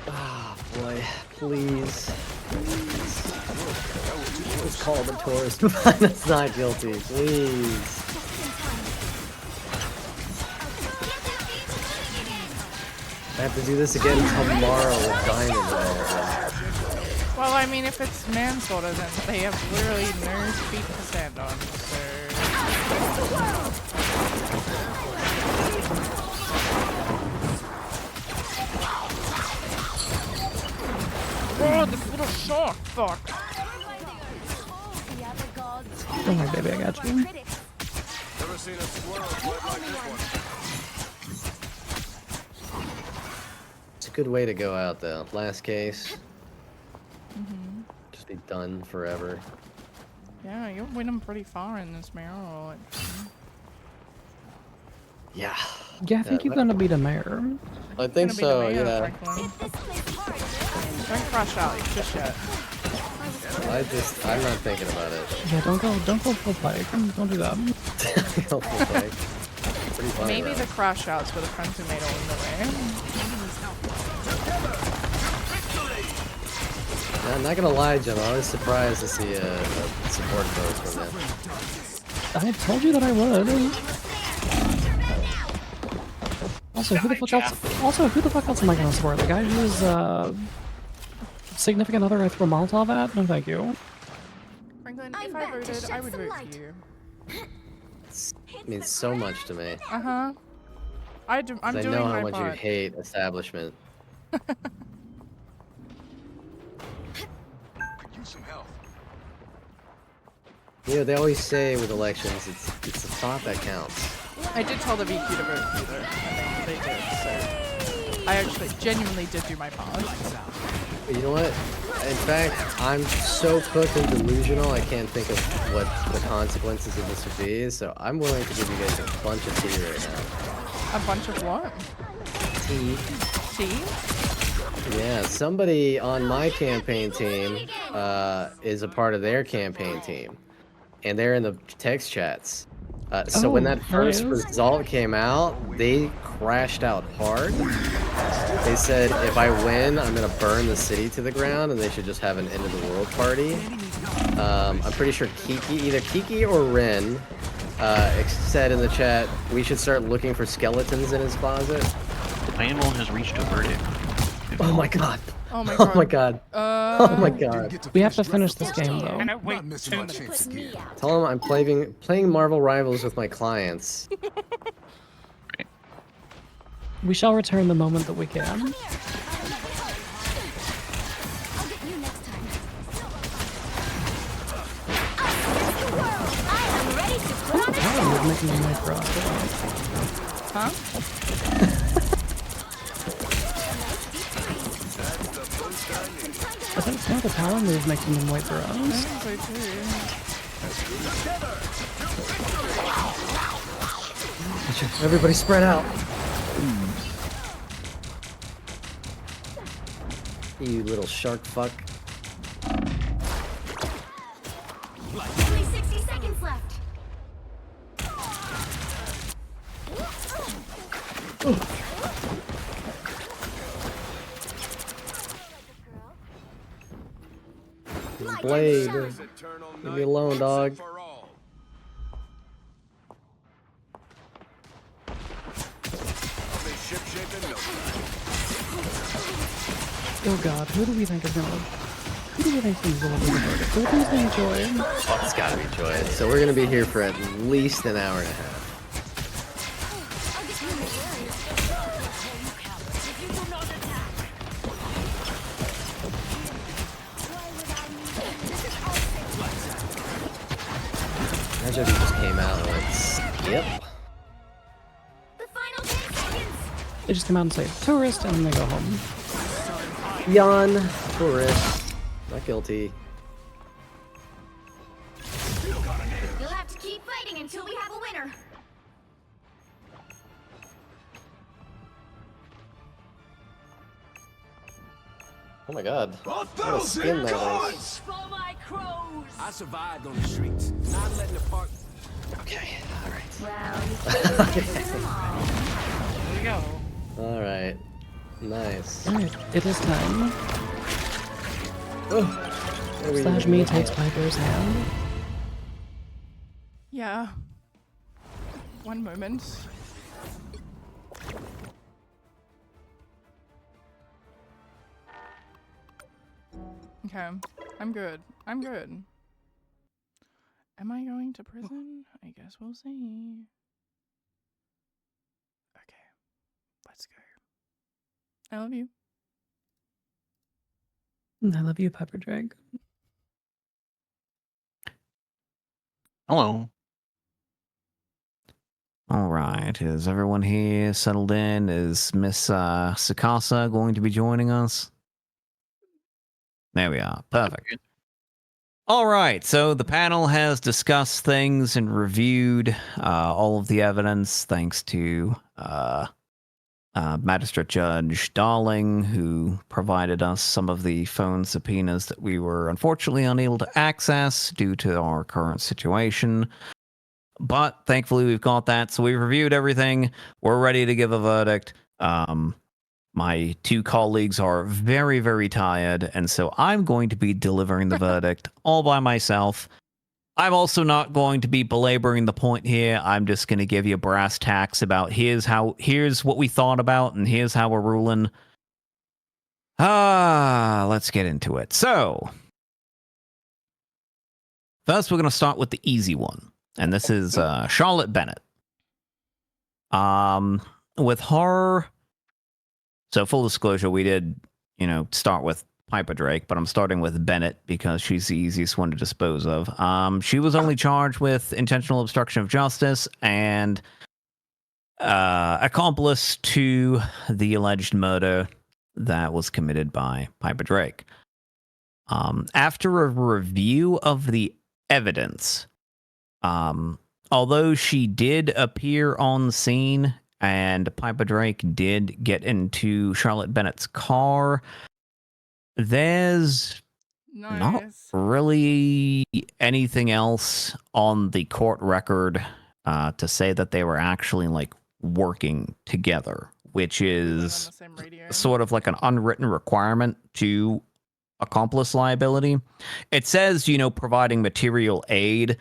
Ah, boy, please. Let's call the tourist to find us not guilty, please. I have to do this again tomorrow with Diamond. Well, I mean, if it's manslaughter, then they have literally no feet to stand on, so... Oh, this little shark! Fuck! Don't worry, baby, I got you. Never seen a squirrel quite like this one. It's a good way to go out, though. Last case. Mm-hmm. Just be done forever. Yeah, you'll win them pretty far in this mirror. Like, Yeah. Yeah, I think you're gonna be the mayor. I think so, yeah. Don't crash out, just yet. I'm not thinking about it. Yeah, don't go full plague. Don't do that. Go full plague. Pretty funny, Maybe though. the crash outs were the friends who made all in the way. I'm not gonna lie, Jim. I was surprised to see a support vote from them. I told you that I would. Also, who the fuck else am I gonna support? The guy who's significant other I throw Molotov at? No, thank you. Franklin, if I voted, I would vote for you. It means so much to me. Uh-huh. I'm doing my part. I know how much you hate establishment. Some help. You know, they always say with elections, it's the thought that counts. I did tell the VQ to vote for you, though, and they did, so... I actually genuinely did do my part. But you know what? In fact, I'm so cooked and delusional, I can't think of what the consequences of this would be, so I'm willing to give you guys a bunch of tea right now. A bunch of what? Tea. Tea? Yeah, somebody on my campaign team is a part of their campaign team, and they're in the text chats. So when that first result came out, they crashed out hard. They said, if I win, I'm gonna burn the city to the ground, and they should just have an end of the world party. I'm pretty sure either Kiki or Ren said in the chat, we should start looking for skeletons in his closet. The panel has reached a verdict. Oh my god. Oh my god. Oh my god. Oh my god. We have to finish this game, though. Tell them I'm playing Marvel Rivals with my clients. We shall return the moment that we can. You're making me my frog. Huh? I think now the power move making them white bros. Everybody spread out. You little shark fuck. Only 60 seconds left. Blade. Leave me alone, dog. Oh god, who do we think is gonna... Who do we think is gonna win the verdict? Who do we think Joy? Oh, it's gotta be Joy. So we're gonna be here for at least an hour and a half. Imagine if he just came out and went, skip. They just come out and say, tourist, and then they go home. Yawn. Tourist. Not guilty. You'll have to keep fighting until we have a winner. Oh my god. What a skin that is. For my crows. I survived on the streets. Not letting the park. Okay, alright. Here we go. Alright. Nice. Alright, it is time. Slash me takes Piper's hand. Yeah. One moment. Okay, I'm good. I'm good. Am I going to prison? I guess we'll see. Okay, let's go. I love you. I love you, Pepper Drake. Hello. All right. Is everyone here settled in? Is Miss Sakasa going to be joining us? There we are. Perfect. All right. So the panel has discussed things and reviewed all of the evidence, thanks to Magistrate Judge Darling, who provided us some of the phone subpoenas that we were unfortunately unable to access due to our current situation. But thankfully we've got that, so we've reviewed everything. We're ready to give a verdict. My two colleagues are very, very tired, and so I'm going to be delivering the verdict all by myself. I'm also not going to be belaboring the point here. I'm just going to give you brass tacks about here's what we thought about, and here's how we're ruling. Let's get into it. So, first we're going to start with the easy one. And this is Charlotte Bennett. With her, so full disclosure, we did, start with Piper Drake, but I'm starting with Bennett because she's the easiest one to dispose of. She was only charged with intentional obstruction of justice and accomplice to the alleged murder that was committed by Piper Drake. After a review of the evidence, although she did appear on the scene and Piper Drake did get into Charlotte Bennett's car, there's not really anything else on the court record to say that they were actually like working together, which is sort of like an unwritten requirement to accomplice liability. It says, providing material aid,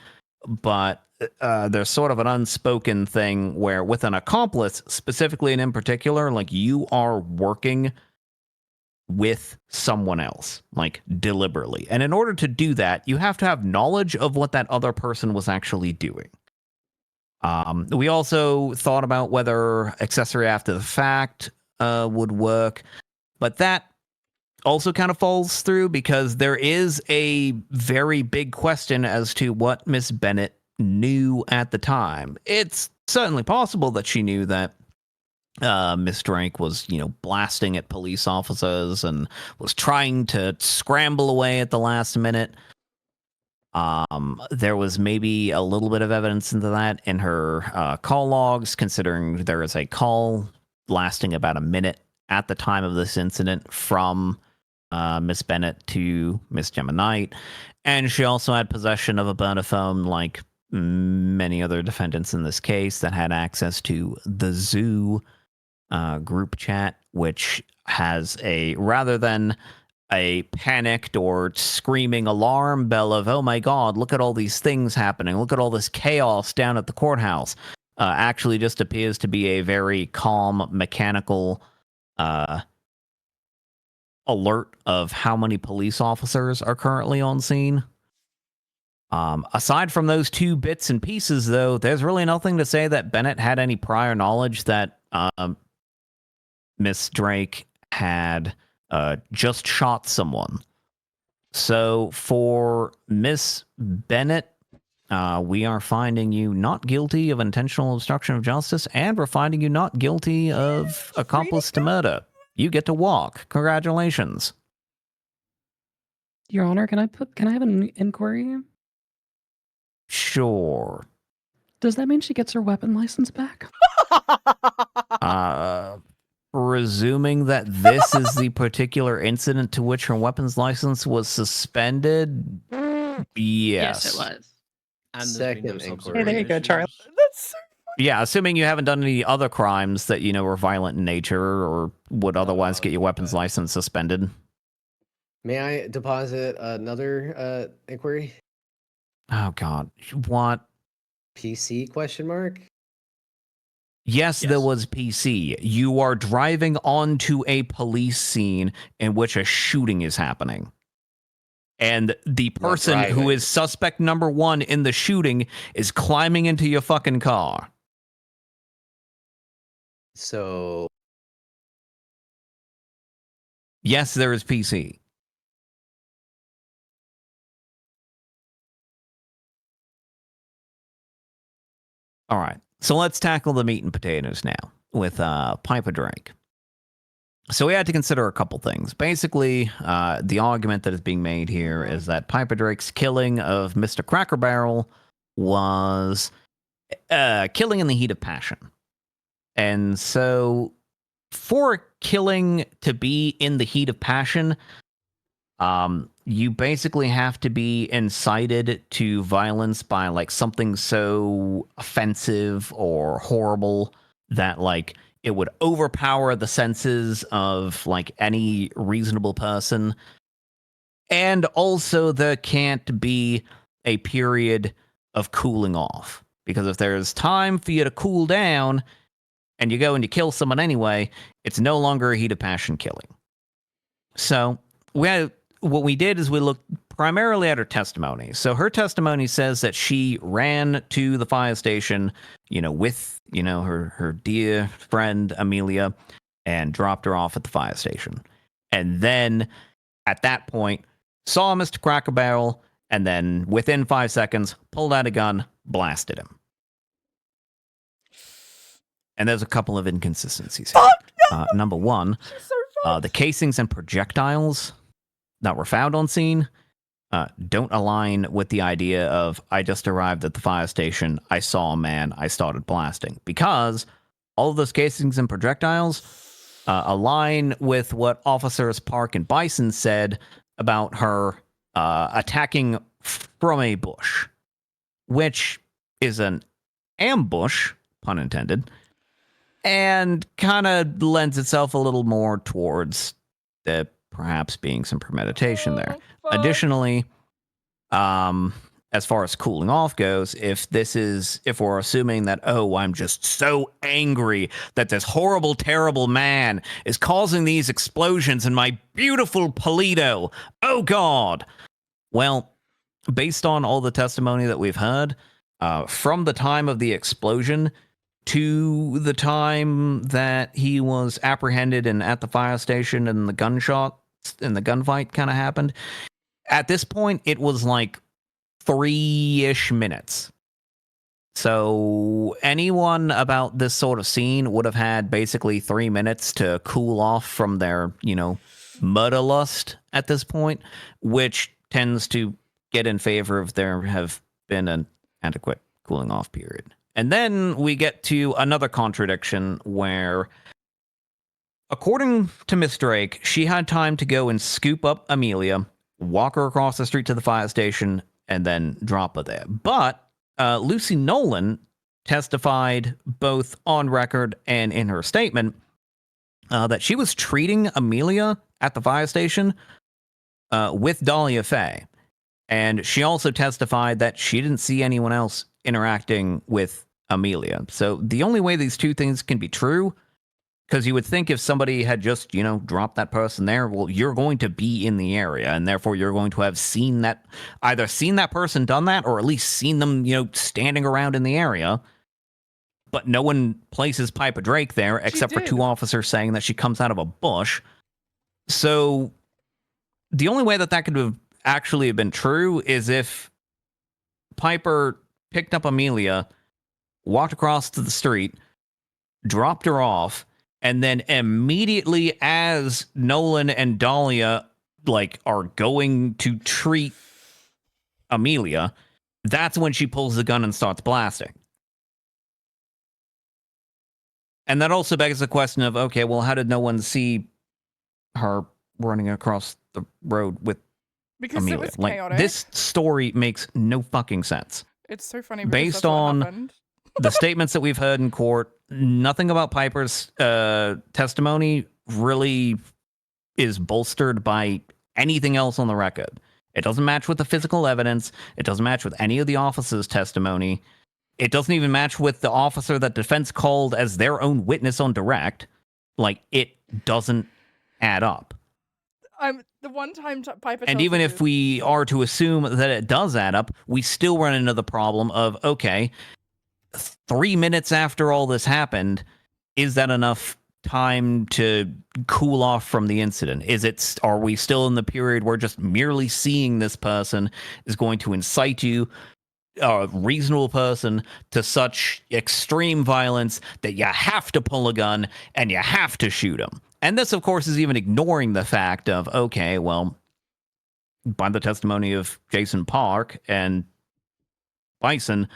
but there's sort of an unspoken thing where with an accomplice specifically and in particular, like you are working with someone else, like deliberately. And in order to do that, you have to have knowledge of what that other person was actually doing. We also thought about whether accessory after the fact would work, but that also kind of falls through because there is a very big question as to what Miss Bennett knew at the time. It's certainly possible that she knew that Miss Drake was, blasting at police officers and was trying to scramble away at the last minute. There was maybe a little bit of evidence into that in her call logs, considering there is a call lasting about a minute at the time of this incident from Miss Bennett to Miss Gemma Knight. And she also had possession of a burner phone like many other defendants in this case that had access to the zoo group chat, which has rather than a panicked or screaming alarm bell of, oh my God, look at all these things happening. Look at all this chaos down at the courthouse. Actually just appears to be a very calm, mechanical alert of how many police officers are currently on scene. Aside from those two bits and pieces, though, there's really nothing to say that Bennett had any prior knowledge that Miss Drake had just shot someone. So for Miss Bennett, we are finding you not guilty of intentional obstruction of justice, and we're finding you not guilty of accomplice to murder. You get to walk. Congratulations. Your Honor, can I have an inquiry? Sure. Does that mean she gets her weapon license back? Presuming that this is the particular incident to which her weapons license was suspended, yes. Yes, it was. And second inquiry. Hey, there you go, Charlie. That's so Yeah, assuming you haven't done any other crimes that, were violent in nature or would otherwise get your weapons license suspended. May I deposit another inquiry? Oh, God. What? PC question mark? Yes, there was PC. You are driving onto a police scene in which a shooting is happening. and the person who driving. is suspect number 1 in the shooting is climbing into your fucking car. So Yes, there is PC. All right, so let's tackle the meat and potatoes now with Piper Drake. So we had to consider a couple things. Basically, the argument that is being made here is that Piper Drake's killing of Mr. Cracker Barrel was killing in the heat of passion. And so for killing to be in the heat of passion, you basically have to be incited to violence by like something so offensive or horrible that like it would overpower the senses of like any reasonable person. And also there can't be a period of cooling off, because if there's time for you to cool down and you go and you kill someone anyway, it's no longer a heat of passion killing. So what we did is we looked primarily at her testimony. So her testimony says that she ran to the fire station, with, her dear friend Amelia, and dropped her off at the fire station. And then at that point, saw Mr. Cracker Barrel, and then within 5 seconds, pulled out a gun, blasted him. And there's a couple of inconsistencies here. Number one, the casings and projectiles that were found on scene don't align with the idea of, I just arrived at the fire station, I saw a man, I started blasting. Because all of those casings and projectiles align with what Officers Park and Bison said about her attacking from a bush, which is an ambush, pun intended, and kind of lends itself a little more towards the perhaps being some premeditation there. Additionally, as far as cooling off goes, if we're assuming that, I'm just so angry that this horrible, terrible man is causing these explosions in my beautiful Polito, oh God. Well, based on all the testimony that we've heard, from the time of the explosion to the time that he was apprehended and at the fire station and the gunfight kind of happened, at this point, it was like 3-ish minutes. So anyone about this sort of scene would have had basically 3 minutes to cool off from their, murder lust at this point, which tends to get in favor of there have been an adequate cooling off period. And then we get to another contradiction where, according to Miss Drake, she had time to go and scoop up Amelia, walk her across the street to the fire station, and then drop her there. But Lucy Nolan testified both on record and in her statement that she was treating Amelia at the fire station with Dahlia Faye. And she also testified that she didn't see anyone else interacting with Amelia. So the only way these two things can be true, because you would think if somebody had just, dropped that person there, well, you're going to be in the area, and therefore you're going to have either seen that person done that, or at least seen them, standing around in the area. But no one places Piper Drake there, except for 2 officers saying that she comes out of a bush. So the only way that could have actually been true is if Piper picked up Amelia, walked across to the street, dropped her off, and then immediately as Nolan and Dahlia are going to treat Amelia, that's when she pulls the gun and starts blasting. And that also begs the question of, okay, well, how did no one see her running across the road with Amelia? It was chaotic. This story makes no fucking sense. It's so funny because Based that's what on happened. the statements that we've heard in court, nothing about Piper's testimony really is bolstered by anything else on the record. It doesn't match with the physical evidence. It doesn't match with any of the officers' testimony. It doesn't even match with the officer that defense called as their own witness on direct. It doesn't add up. I'm the one time Piper. And tells even me if we are to assume that it does add up, we still run into the problem of, okay, 3 minutes after all this happened, is that enough time to cool off from the incident? Are we still in the period where just merely seeing this person is going to incite you, a reasonable person, to such extreme violence that you have to pull a gun and you have to shoot him? And this, of course, is even ignoring the fact of, okay, well, by the testimony of Jason Park and Bison,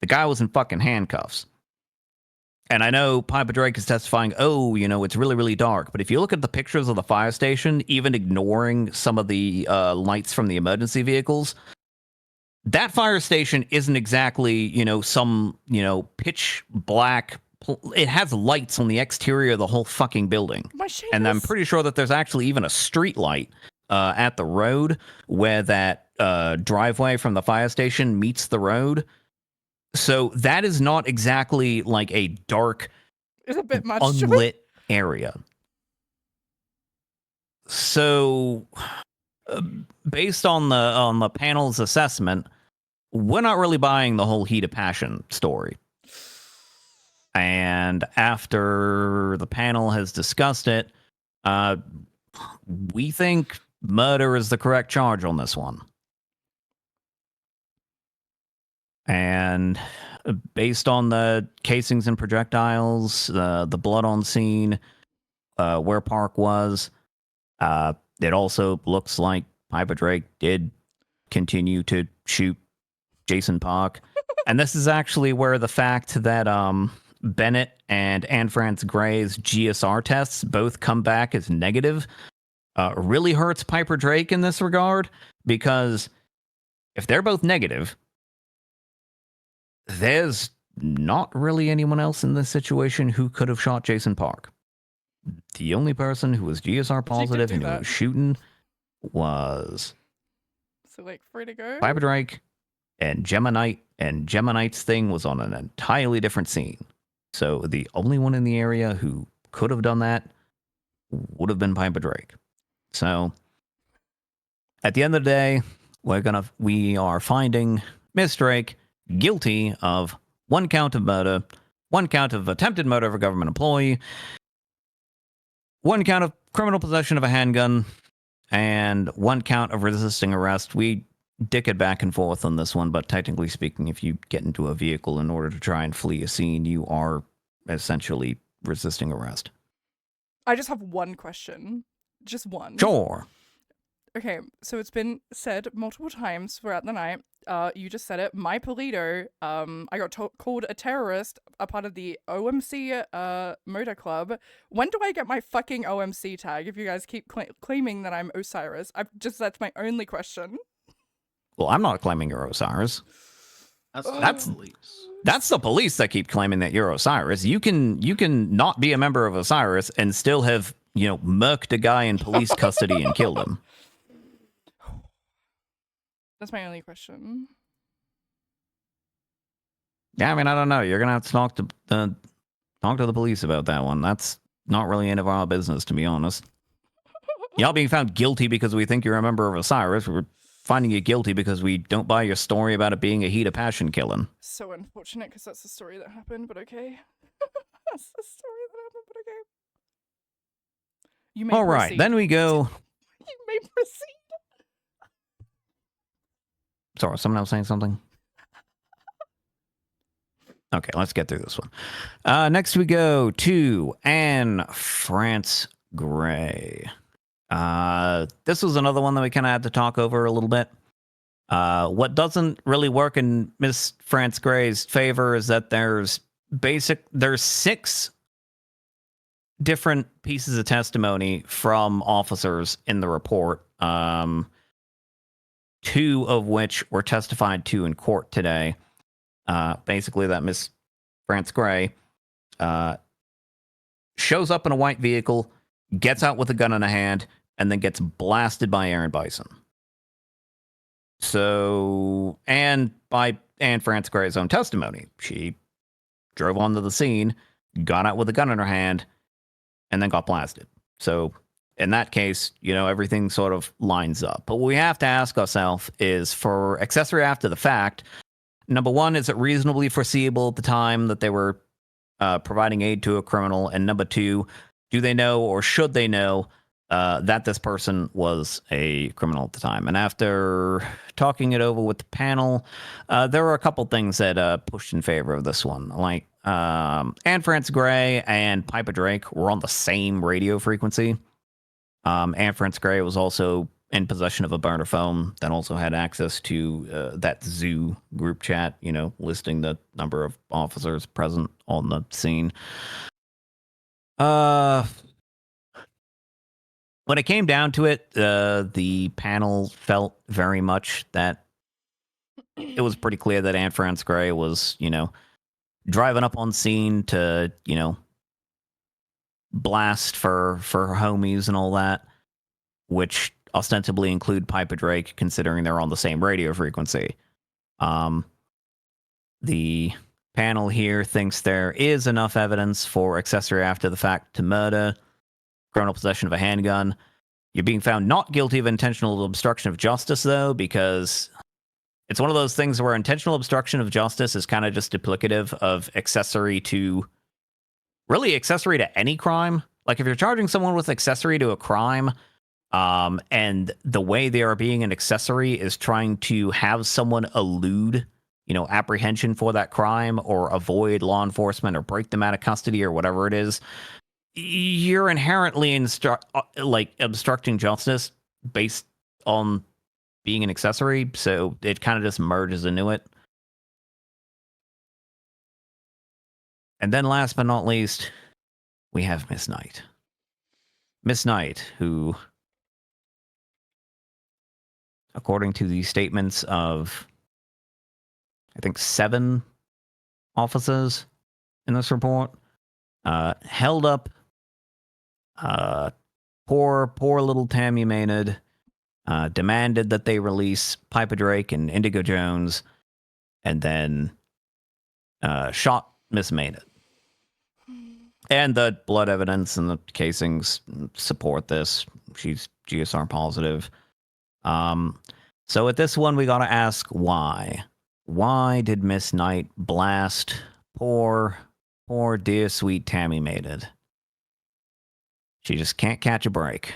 the guy was in fucking handcuffs. And I know Piper Drake is testifying, oh, it's really, really dark. But if you look at the pictures of the fire station, even ignoring some of the lights from the emergency vehicles, that fire station isn't exactly, some, pitch black. It has lights on the exterior of the whole fucking building. And I'm pretty sure that there's actually even a street light at the road where that driveway from the fire station meets the road. So that is not exactly like a dark, it's a bit much unlit area. So, based on the panel's assessment, we're not really buying the whole heat of passion story. And after the panel has discussed it, we think murder is the correct charge on this one. And based on the casings and projectiles, the blood on scene, where Park was, it also looks like Piper Drake did continue to shoot Jason Park. And this is actually where the fact that Bennett and Anne France Gray's GSR tests both come back as negative really hurts Piper Drake in this regard, because if they're both negative, there's not really anyone else in this situation who could have shot Jason Park. The only person who was GSR positive and who was shooting was so like free to go. Piper Drake and Gemma Knight, and Gemma Knight's thing was on an entirely different scene. So the only one in the area who could have done that would have been Piper Drake. So at the end of the day, we are finding Miss Drake guilty of 1 count of murder, 1 count of attempted murder of a government employee, 1 count of criminal possession of a handgun, and 1 count of resisting arrest. We dick it back and forth on this one, but technically speaking, if you get into a vehicle in order to try and flee a scene, you are essentially resisting arrest. I just have one question. Just one. Sure. Okay, so it's been said multiple times throughout the night. You just said it. My Polito, I got called a terrorist, a part of the OMC Motor Club. When do I get my fucking OMC tag if you guys keep claiming that I'm Osiris? That's my only question. Well, I'm not claiming you're Osiris. That's the police. That's the police that keep claiming that you're Osiris. You can not be a member of Osiris and still have, murked a guy in police custody and killed him. That's my only question. Yeah, I mean, I don't know. You're gonna have to talk to the police about that one. That's not really any of our business, to be honest. Y'all being found guilty because we think you're a member of Osiris. We're finding you guilty because we don't buy your story about it being a heat of passion killing. So unfortunate, because that's the story that happened, but okay. That's the story that happened, but okay. You may All right, proceed. then we go. You may proceed. Sorry, someone else saying something? Okay, let's get through this one. Next we go to Anne France Gray. This was another one that we kind of had to talk over a little bit. What doesn't really work in Miss France Gray's favor is that there's 6 different pieces of testimony from officers in the report. 2 of which were testified to in court today. Basically, that Miss France Gray shows up in a white vehicle, gets out with a gun in a hand, and then gets blasted by Aaron Bison. So, and by Anne France Gray's own testimony, she drove onto the scene, got out with a gun in her hand, and then got blasted. So, in that case, everything sort of lines up. But what we have to ask ourselves is, for accessory after the fact, number one, is it reasonably foreseeable at the time that they were providing aid to a criminal? And number two, do they know or should they know that this person was a criminal at the time? And after talking it over with the panel, there were a couple things that pushed in favor of this one. Like Anne Frances Gray and Piper Drake were on the same radio frequency. Anne Frances Gray was also in possession of a burner phone that also had access to that zoo group chat, listing the number of officers present on the scene. When it came down to it, the panel felt very much that it was pretty clear that Anne Frances Gray was, driving up on scene to, blast for her homies and all that, which ostensibly include Piper Drake, considering they're on the same radio frequency. The panel here thinks there is enough evidence for accessory after the fact to murder, criminal possession of a handgun. You're being found not guilty of intentional obstruction of justice, though, because it's one of those things where intentional obstruction of justice is kind of just duplicative of accessory to any crime. Like, if you're charging someone with accessory to a crime, and the way they are being an accessory is trying to have someone elude, apprehension for that crime, or avoid law enforcement, or break them out of custody, or whatever it is, you're inherently obstructing justice based on being an accessory. So it kind of just merges into it. And then last but not least, we have Miss Knight. Miss Knight, who, according to the statements of, I think, 7 officers in this report, held up poor little Tammy Maynard, demanded that they release Piper Drake and Indigo Jones, and then shot Miss Maynard. And the blood evidence and the casings support this. She's GSR positive. So at this one, we gotta ask why. Why did Miss Knight blast poor dear sweet Tammy Maynard? She just can't catch a break.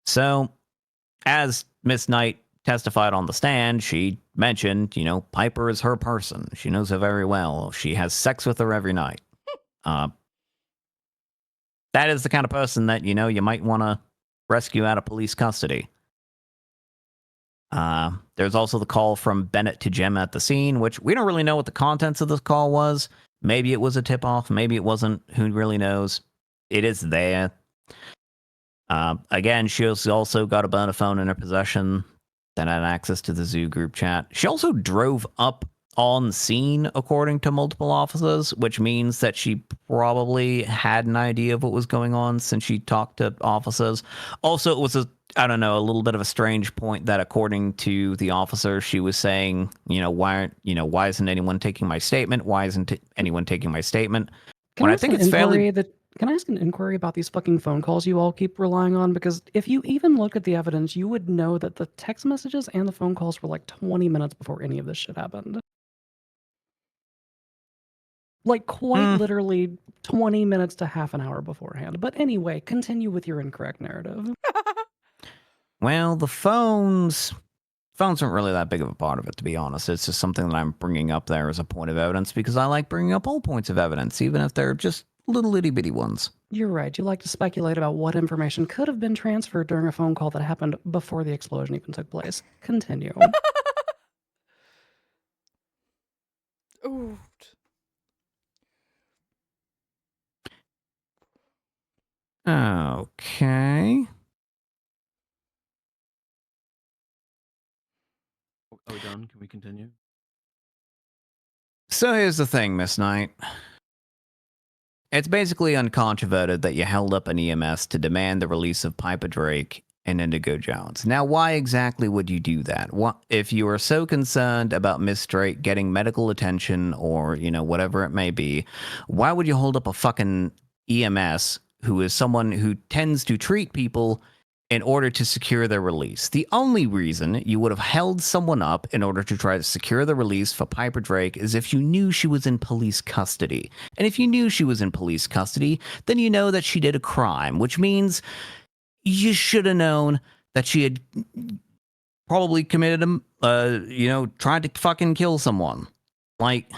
So, as Miss Knight testified on the stand, she mentioned, Piper is her person. She knows her very well. She has sex with her every night. That is the kind of person that, you might want to rescue out of police custody. There's also the call from Bennett to Gemma at the scene, which we don't really know what the contents of this call was. Maybe it was a tip-off. Maybe it wasn't. Who really knows? It is there. Again, she also got a burner phone in her possession that had access to the zoo group chat. She also drove up on scene, according to multiple officers, which means that she probably had an idea of what was going on since she talked to officers. Also, it was a little bit of a strange point that, according to the officer, she was saying, why isn't anyone taking my statement? Why isn't anyone taking my statement? Can I ask an inquiry about these fucking phone calls you all keep relying on? Because if you even look at the evidence, you would know that the text messages and the phone calls were like 20 minutes before any of this shit happened. Like, quite literally 20 minutes to half an hour beforehand. But anyway, continue with your incorrect narrative. Well, the phones aren't really that big of a part of it, to be honest. It's just something that I'm bringing up there as a point of evidence because I like bringing up all points of evidence, even if they're just little itty bitty ones. You're right. You like to speculate about what information could have been transferred during a phone call that happened before the explosion even took place. Continue. Ooh. Okay. Are we done? Can we continue? So here's the thing, Miss Knight. It's basically uncontroverted that you held up an EMS to demand the release of Piper Drake and Indigo Jones. Now, why exactly would you do that? If you are so concerned about Miss Drake getting medical attention or, whatever it may be, why would you hold up a fucking EMS who is someone who tends to treat people in order to secure their release. The only reason you would have held someone up in order to try to secure the release for Piper Drake is if you knew she was in police custody. And if you knew she was in police custody, then you know that she did a crime, which means you should have known that she had probably committed tried to fucking kill someone. Like,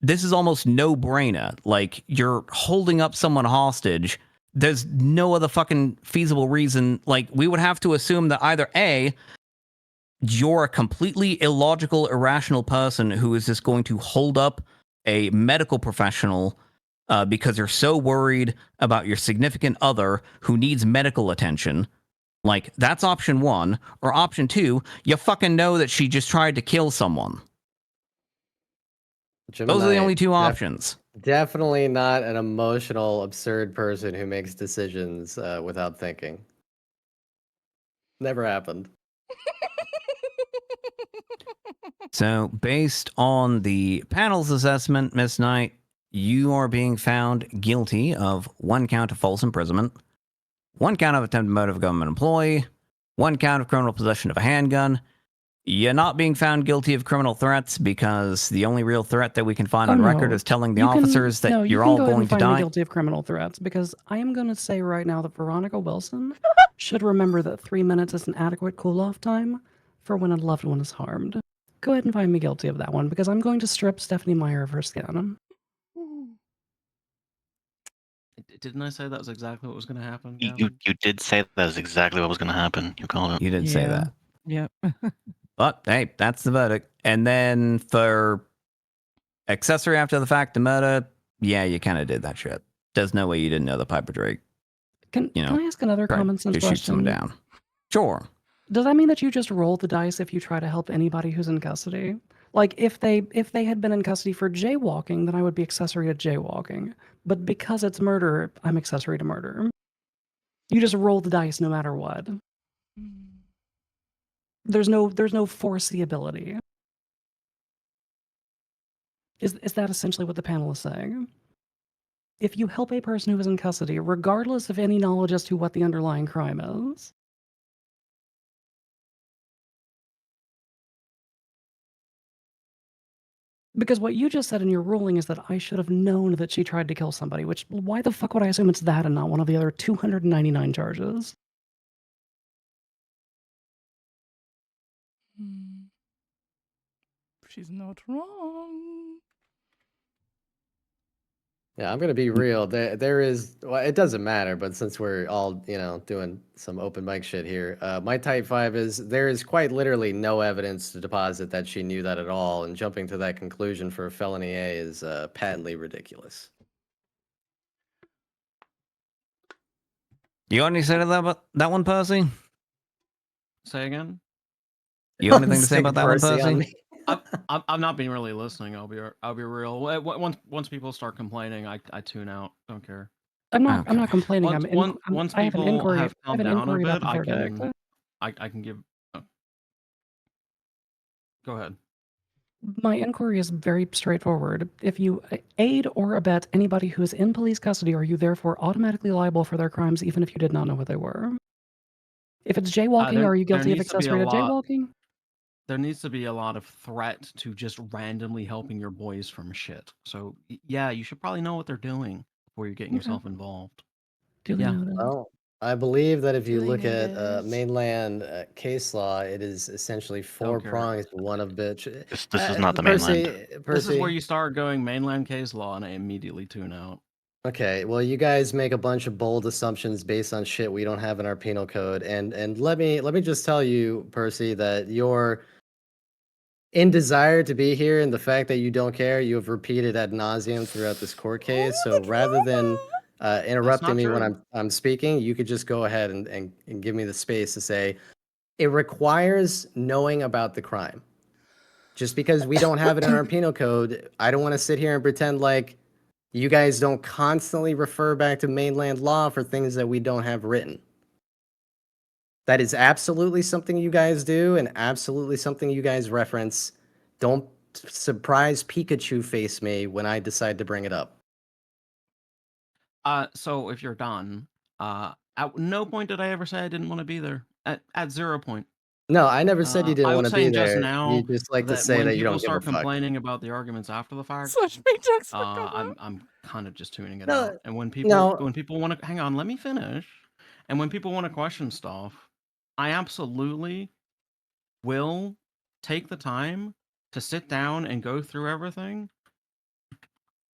this is almost no-brainer. Like, you're holding up someone hostage. There's no other fucking feasible reason. Like, we would have to assume that either A, you're a completely illogical, irrational person who is just going to hold up a medical professional because you're so worried about your significant other who needs medical attention. Like, that's option one. Or option two, you fucking know that she just tried to kill someone. Those are the only two options. Definitely not an emotional, absurd person who makes decisions without thinking. Never happened. So, based on the panel's assessment, Miss Knight, you are being found guilty of 1 count of false imprisonment, 1 count of attempted murder of a government employee, 1 count of criminal possession of a handgun. You're not being found guilty of criminal threats because the only real threat that we can find on record is telling the officers that you're all going to find me die. guilty of criminal threats because I am going to say right now that Veronica Wilson should remember that 3 minutes is an adequate cool-off time for when a loved one is harmed. Go ahead and find me guilty of that one because I'm going to strip Stephanie Meyer of her skin. Didn't I say that was exactly what was going to happen? You did say that is exactly what was going to happen. You called it. You did say that. Yep. But hey, that's the verdict. And then for accessory after the fact to murder, yeah, you kind of did that shit. There's no way you didn't know the Piper Drake. Can I ask another common sense to shoot someone question? down. Sure. Does that mean that you just roll the dice if you try to help anybody who's in custody? Like if they had been in custody for jaywalking, then I would be accessory to jaywalking. But because it's murder, I'm accessory to murder. You just roll the dice no matter what. There's no foreseeability. Is that essentially what the panel is saying? If you help a person who is in custody, regardless of any knowledge as to what the underlying crime is, because what you just said in your ruling is that I should have known that she tried to kill somebody, which why the fuck would I assume it's that and not one of the other 299 charges? She's not wrong. Yeah, I'm gonna be real. There is. Well, it doesn't matter, but since we're all doing some open mic shit here, my type 5 is there is quite literally no evidence to deposit that she knew that at all, and jumping to that conclusion for a felony A is patently ridiculous. You got anything to say to that one, Percy? Say again? You got anything to say about that one, Percy on Percy? me. I've not been really listening. I'll be real. Once people start complaining, I tune out. Don't care. I'm not complaining. Once I have an people inquiry. have I have calmed an down a inquiry about bit, the verdict. I can give. Go ahead. My inquiry is very straightforward. If you aid or abet anybody who is in police custody, are you therefore automatically liable for their crimes even if you did not know what they were? If it's jaywalking, are you guilty of accessory to jaywalking? There needs to be a lot of threat to just randomly helping your boys from shit. So yeah, you should probably know what they're doing before you're getting yourself involved. Duly noted. Well, I believe that if you Duly look at noted. mainland case law, it is essentially 4 prongs, one of which. This is not the mainland. This is where you start going mainland case law, and I immediately tune out. Okay, well, you guys make a bunch of bold assumptions based on shit we don't have in our penal code, and let me just tell you, Percy, that your in desire to be here and the fact that you don't care, you have repeated ad nauseum throughout this court case. So rather than interrupting me when I'm speaking, you could just go ahead and give me the space to say it requires knowing about the crime. Just because we don't have it in our penal code, I don't want to sit here and pretend like you guys don't constantly refer back to mainland law for things that we don't have written. That is absolutely something you guys do and absolutely something you guys reference. Don't surprise Pikachu face me when I decide to bring it up. So if you're done, at no point did I ever say I didn't want to be there. At 0 point. No, I never said you didn't I want was to be saying just there. You now just like to that say when that you people don't give a start fuck. complaining about the arguments after the fact, I'm kind of just tuning it No, out. And when no. people want to hang on, let me finish. And when people want to question stuff, I absolutely will take the time to sit down and go through everything.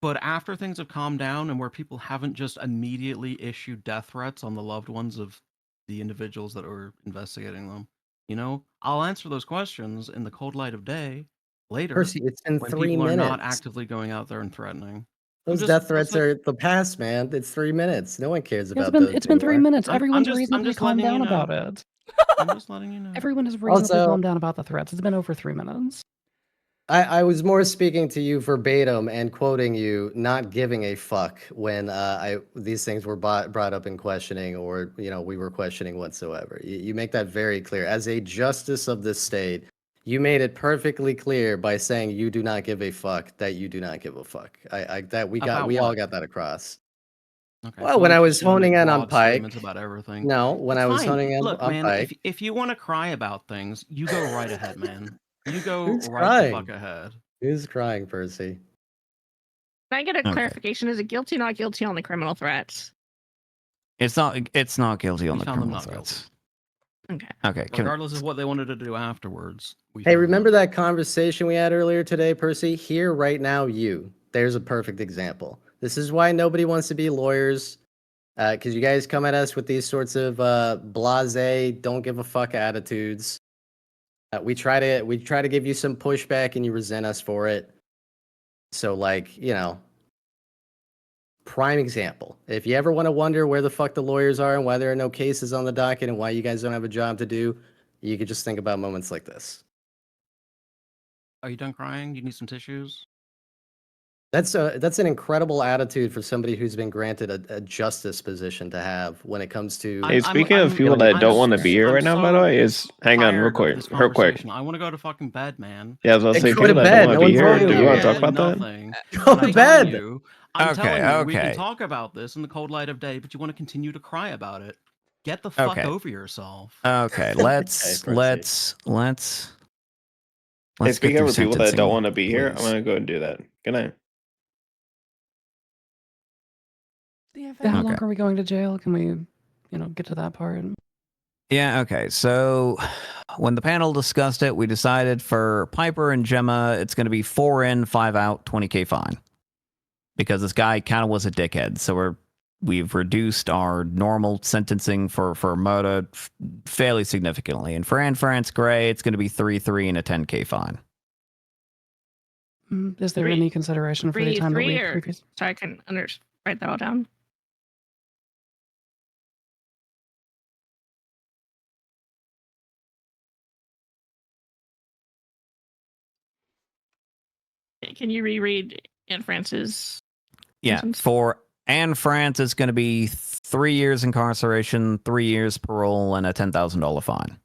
But after things have calmed down and where people haven't just immediately issued death threats on the loved ones of the individuals that are investigating them, you know, I'll answer those questions in the cold light of day later Percy, it's been when 3 people are not minutes. actively going out there and threatening. Those death threats are the past, man. It's 3 minutes. No one cares about those It's been 3 anymore. minutes. I'm Everyone's just reasonably calmed letting you down know. about it. I'm just letting you know. Everyone has reasonably Also- calmed down about the threats. It's been over 3 minutes. I was more speaking to you verbatim and quoting you, not giving a fuck when these things were brought up in questioning, or we were questioning whatsoever. You make that very clear. As a justice of this state, you made it perfectly clear by saying you do not give a fuck that you do not give a fuck. We all got that across. Okay. Well, when I was honing in on broad Pike, statements about everything. no, when It's I was fine. honing in Look, on man, Pike, if you want to cry about things, you go right ahead, man. You go who's right the fuck crying? ahead. Who's crying, Percy? Can I get a Okay. clarification? Is it guilty, not guilty on the criminal threats? It's not guilty on We the found them criminal not threats. Okay. Okay. Regardless of what they wanted to do afterwards. Hey, remember that conversation we had earlier today, Percy? Here, right now, there's a perfect example. This is why nobody wants to be lawyers, because you guys come at us with these sorts of blasé, don't give a fuck attitudes. We try to give you some pushback, and you resent us for it. So, prime example. If you ever want to wonder where the fuck the lawyers are and why there are no cases on the docket and why you guys don't have a job to do, you could just think about moments like this. Are you done crying? Do you need some tissues? That's an incredible attitude for somebody who's been granted a justice position to have when it comes to. Hey, speaking of people that don't want to be here right now, by the way, hang on real quick, real quick. I want to go to fucking bed, man. Yeah, I was about to say, Go to people that bed. don't want No to be one's here, holding do we you. want to talk about that? Nothing. Go to bed. I'm telling you, we can talk about this in the cold light of day, but you want to continue to cry about it. Get the fuck over yourself. Okay, let's Hey, get speaking through of people that sentencing, don't want to be here, I'm please. gonna go and do that. Good night. How long are we going to jail? Can we, get to that part? Yeah, okay. So when the panel discussed it, we decided for Piper and Gemma, it's going to be 4 in, 5 out, 20K fine. Because this guy kind of was a dickhead. So we've reduced our normal sentencing for murder fairly significantly. And for Anne France Gray, it's going to be 3 and a 10K fine. Is there any consideration for the time that we previously... Sorry, I can write that all down. Can you reread Anne France's? Yeah, for Anne France, it's going to be 3 years incarceration, 3 years parole, and a $10,000 fine.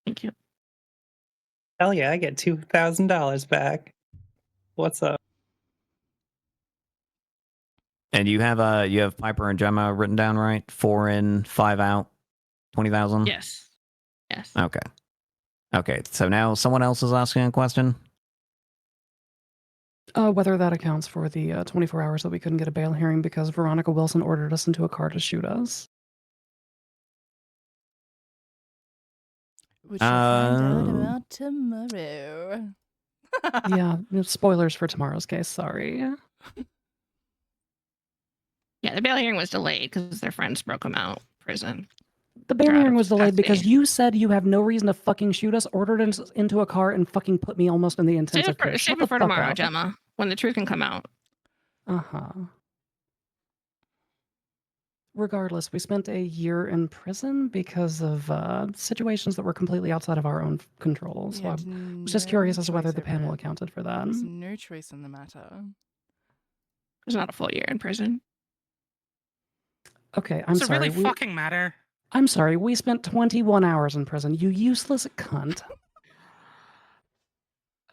Thank you. Hell yeah, I get $2,000 back. What's up? And you have Piper and Gemma written down, right? 4 in, 5 out, 20,000. Yes. Yes. Okay. Okay. So now someone else is asking a question. Whether that accounts for the 24 hours that we couldn't get a bail hearing because Veronica Wilson ordered us into a car to shoot us. Which we'll find out about tomorrow. Yeah, spoilers for tomorrow's case. Sorry. Yeah, the bail hearing was delayed because their friends broke them out of prison. The bail hearing was delayed because you said you have no reason to fucking shoot us, ordered us into a car, and fucking put me almost in the intensive care. Save it for tomorrow, Gemma, when the truth can come out. Regardless, we spent a year in prison because of situations that were completely outside of our own control. So I was just curious as to whether the panel accounted for that. There's no choice in the matter. There's not a full year in prison. Okay, I'm Does it sorry. really fucking matter? I'm sorry, we spent 21 hours in prison, you useless cunt.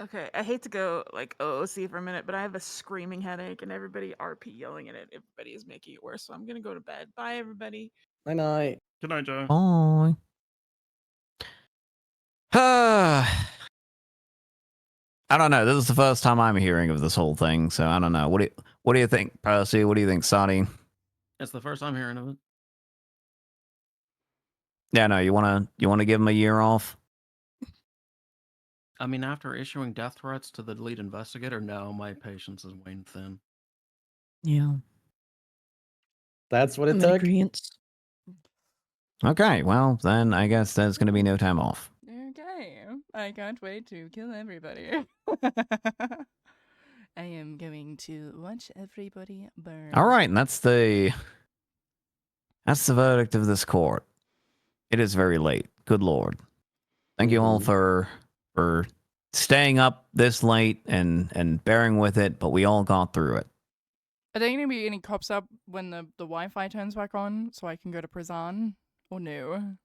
Okay, I hate to go like OOC for a minute, but I have a screaming headache and everybody RP yelling at it. Everybody is making it worse, so I'm gonna go to bed. Bye, everybody. Night night. Good night, Joe. Bye. I don't know. This is the first time I'm hearing of this whole thing, so I don't know. What do you think, Percy? What do you think, Sadi? It's the first I'm hearing of it. Yeah, no. You wanna give him a year off? I mean, after issuing death threats to the lead investigator, no, my patience is weighing thin. Yeah. That's what it I'm in took. agreement. Okay. Well, then I guess there's gonna be no time off. Okay, I can't wait to kill everybody. I am going to watch everybody burn. All right, and that's the verdict of this court. It is very late. Good lord. Thank you all for staying up this late and bearing with it, but we all got through it. Are there going to be any cops up when the Wi-Fi turns back on so I can go to prison? Or no?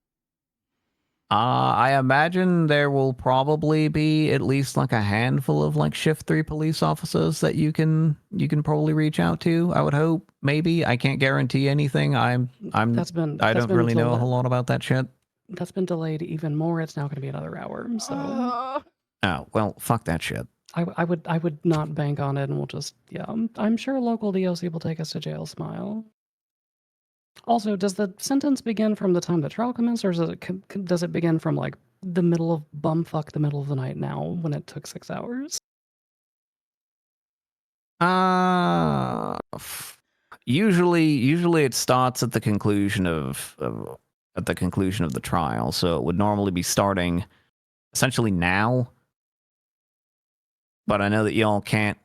I imagine there will probably be at least like a handful of like shift 3 police officers that you can probably reach out to. I would hope. Maybe. I can't guarantee anything. I don't really know a whole lot about that shit. That's been delayed even more. It's now going to be another hour. So Oh, well, fuck that shit. I would not bank on it, and we'll just I'm sure local DOC will take us to jail. Smile. Also, does the sentence begin from the time the trial commenced, or does it begin from like the middle of bumfuck the middle of the night now when it took 6 hours? Usually it starts at the conclusion of the trial. So it would normally be starting essentially now. But I know that y'all can't,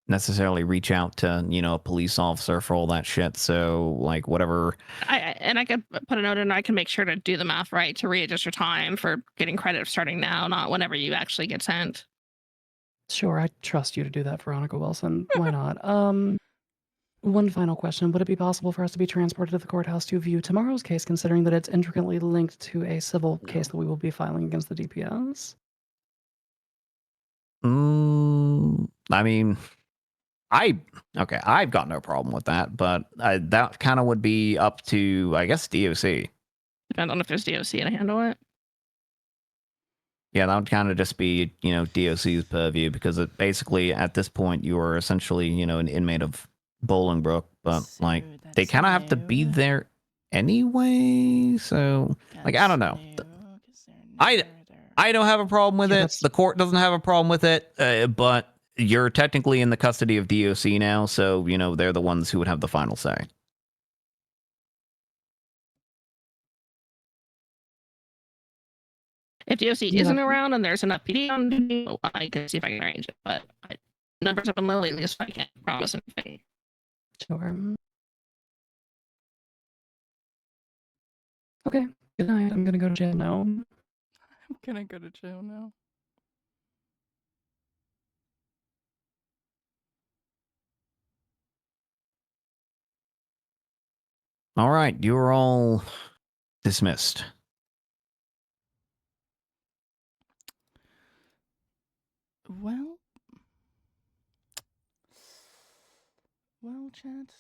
necessarily reach out to, a police officer for all that shit. So like whatever. I could put a note in. I can make sure to do the math right to readjust your time for getting credit starting now, not whenever you actually get sent. Sure, I trust you to do that, Veronica Wilson. Why not? One final question. Would it be possible for us to be transported to the courthouse to view tomorrow's case, considering that it's intricately linked to a civil case that we will be filing against the DPS? I mean, I've got no problem with that, but that kind of would be up to, I guess, DOC. Depends on if there's DOC to handle it. Yeah, that would kind of just be, DOC's purview, because it basically, at this point, you are essentially, an inmate of Bolingbroke, but, like, they kind of have to be there anyway, so, like, I don't know. I don't have a problem with it. The court doesn't have a problem with it, but you're technically in the custody of DOC now, so, they're the ones who would have the final say. If DOC isn't around and there's enough PD on duty, I can see if I can arrange it. But numbers have been low lately, so I can't promise anything. Sure. Okay. Good night. I'm gonna go to jail now. I'm gonna go to jail now. All right, you're all dismissed. Well, chat.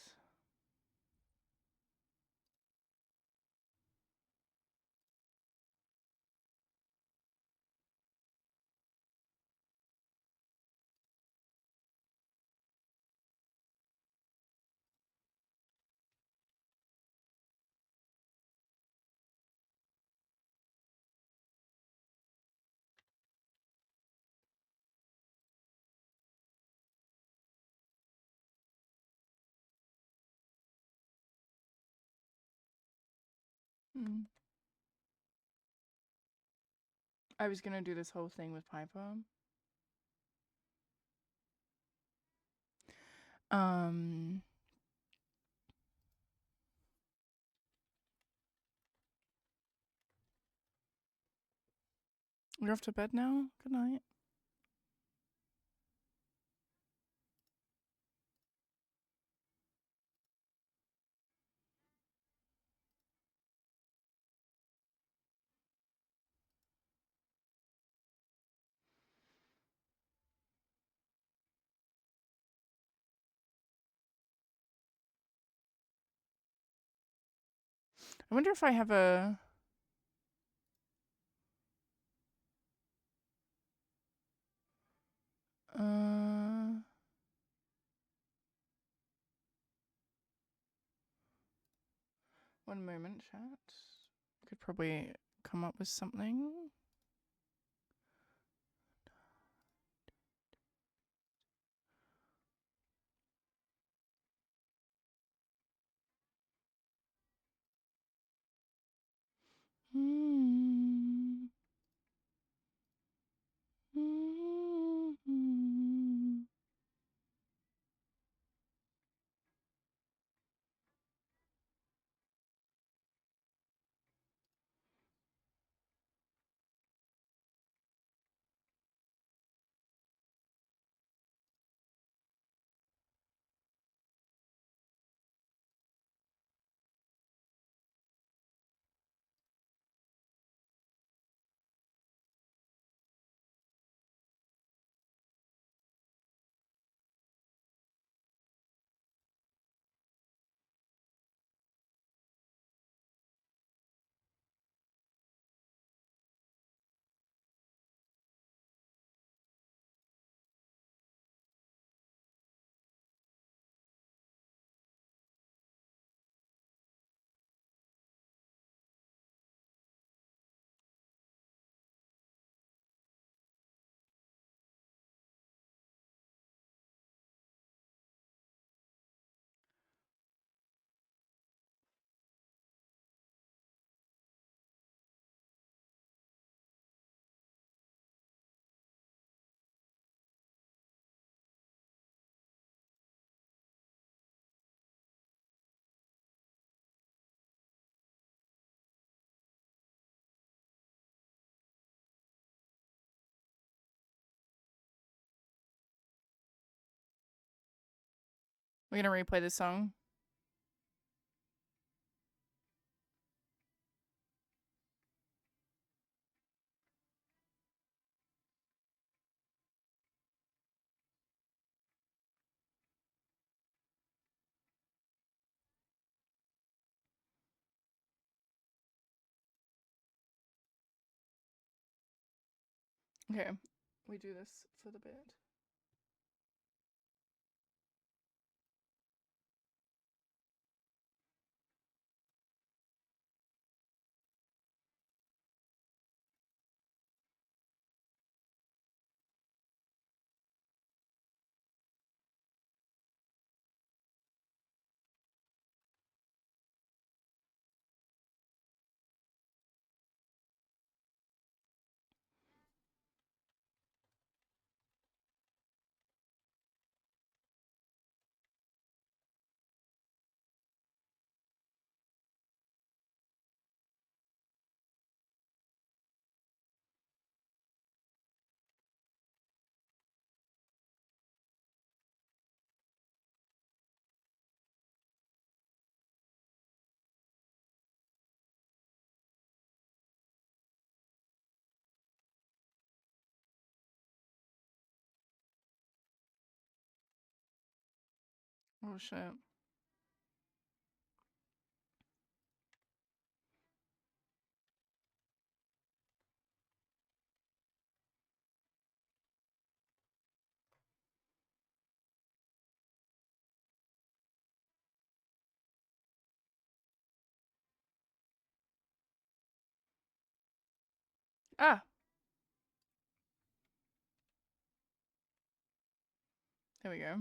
I was gonna do this whole thing with Piper. You're off to bed now? Good night. I wonder if I have a... One moment, chat. Could probably come up with something. We're gonna replay this song. Okay, we do this for the bit. Oh shit. Ah! There we go.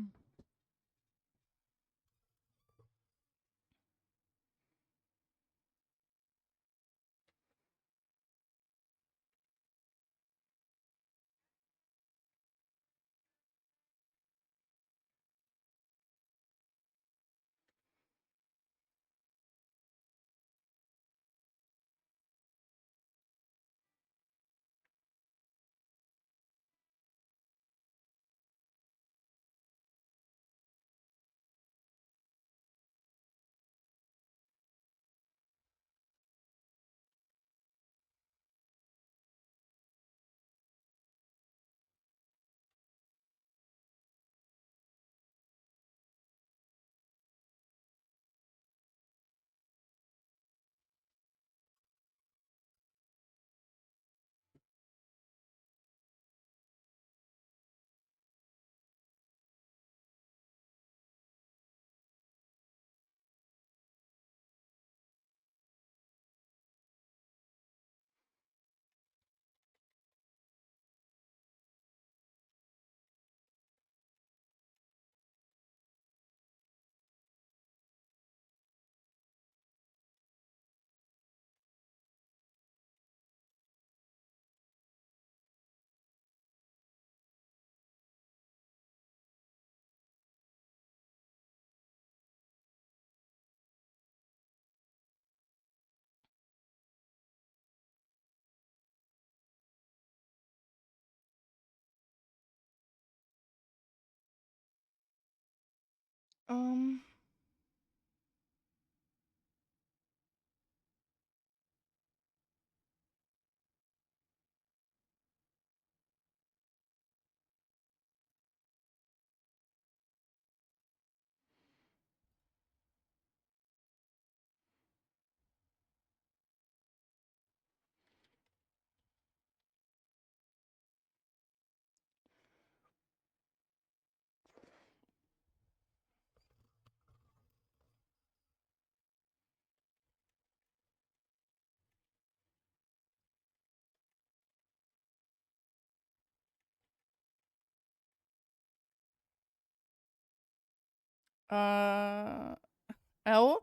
L?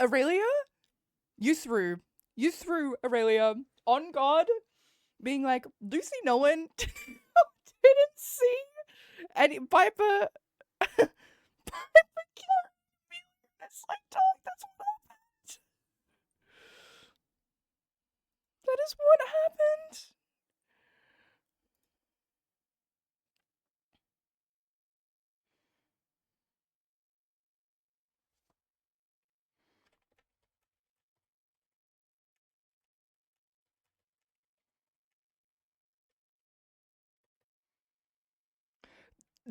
Aurelia? You threw Aurelia on God, being like, Lucy Nolan didn't see any Piper. Piper killed me. It's like, dog, that's what happened. That is what happened.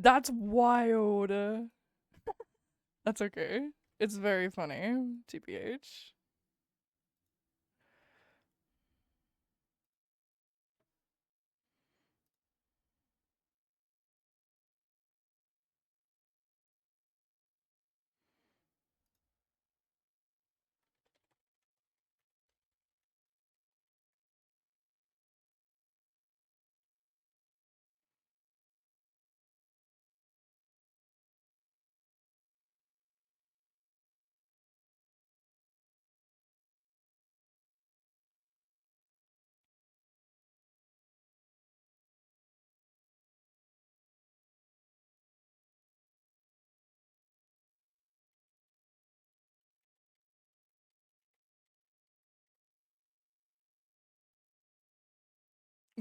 That's wild. That's okay. It's very funny, TBH.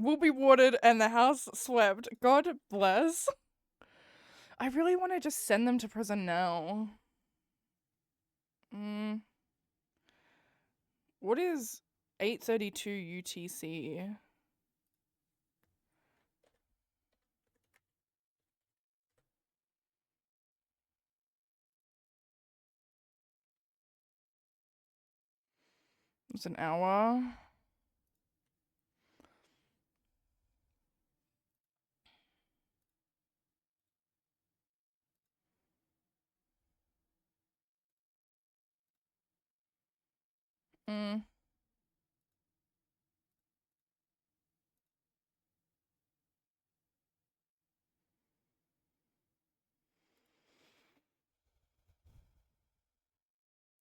Will be watered and the house swept. God bless. I really want to just send them to prison now. What is 8:32 UTC? It's an hour.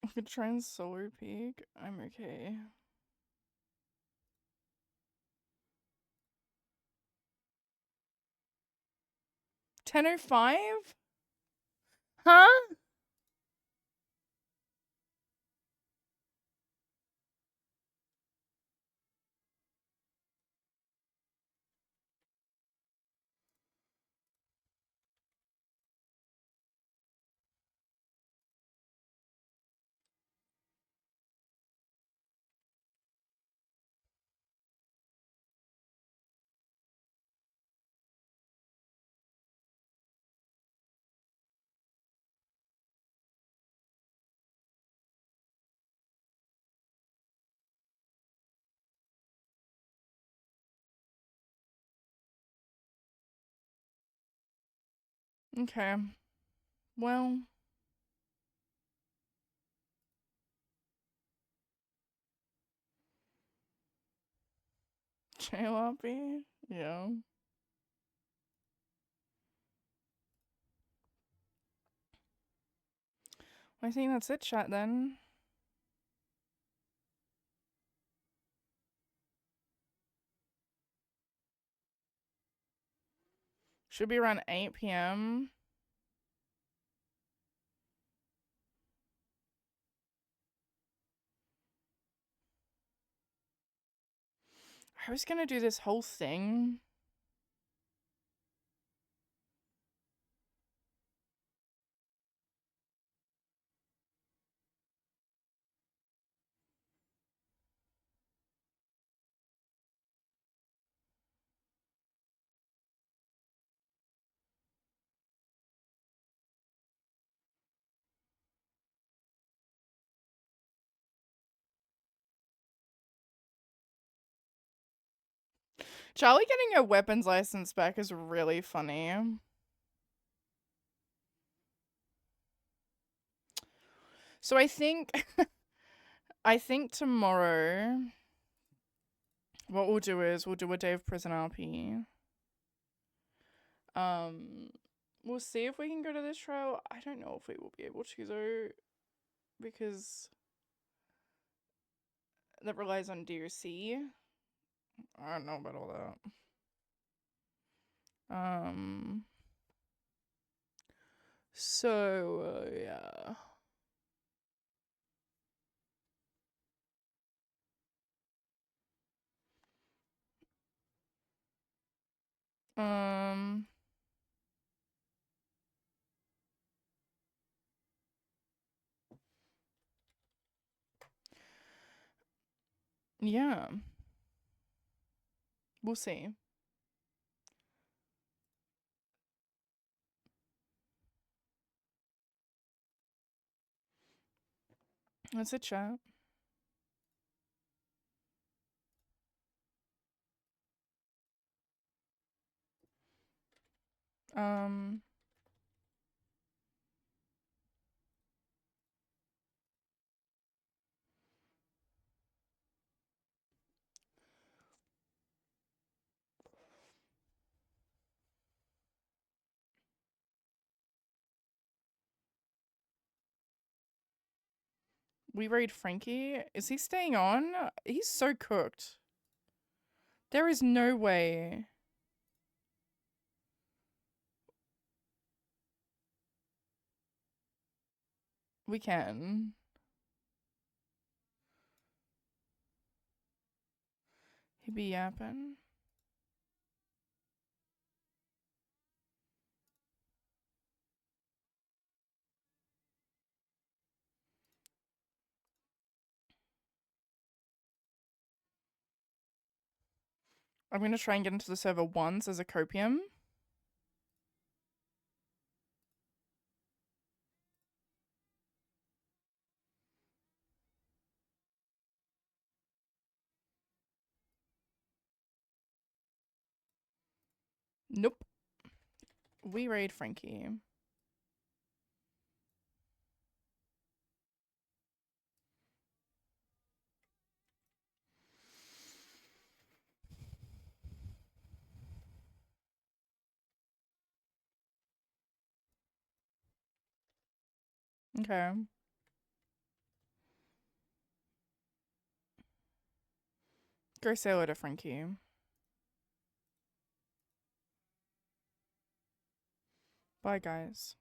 I could try and solar peak. I'm okay. $10.05? Huh? Okay. Well. JLP? Yeah. I think that's it, chat, then. Should be around 8 p.m. I was gonna do this whole thing. Charlie getting a weapons license back is really funny. So I think I think tomorrow what we'll do is we'll do a day of prison RP. We'll see if we can go to this trial. I don't know if we will be able to though, because that relies on DOC. I don't know about all that. So yeah. Yeah. We'll see. That's a chat. We raid Frankie. Is he staying on? He's so cooked. There is no way. We can. He be yapping. I'm gonna try and get into the server once as a copium. Nope. We raid Frankie. Okay. Go say hello to Frankie. Bye, guys.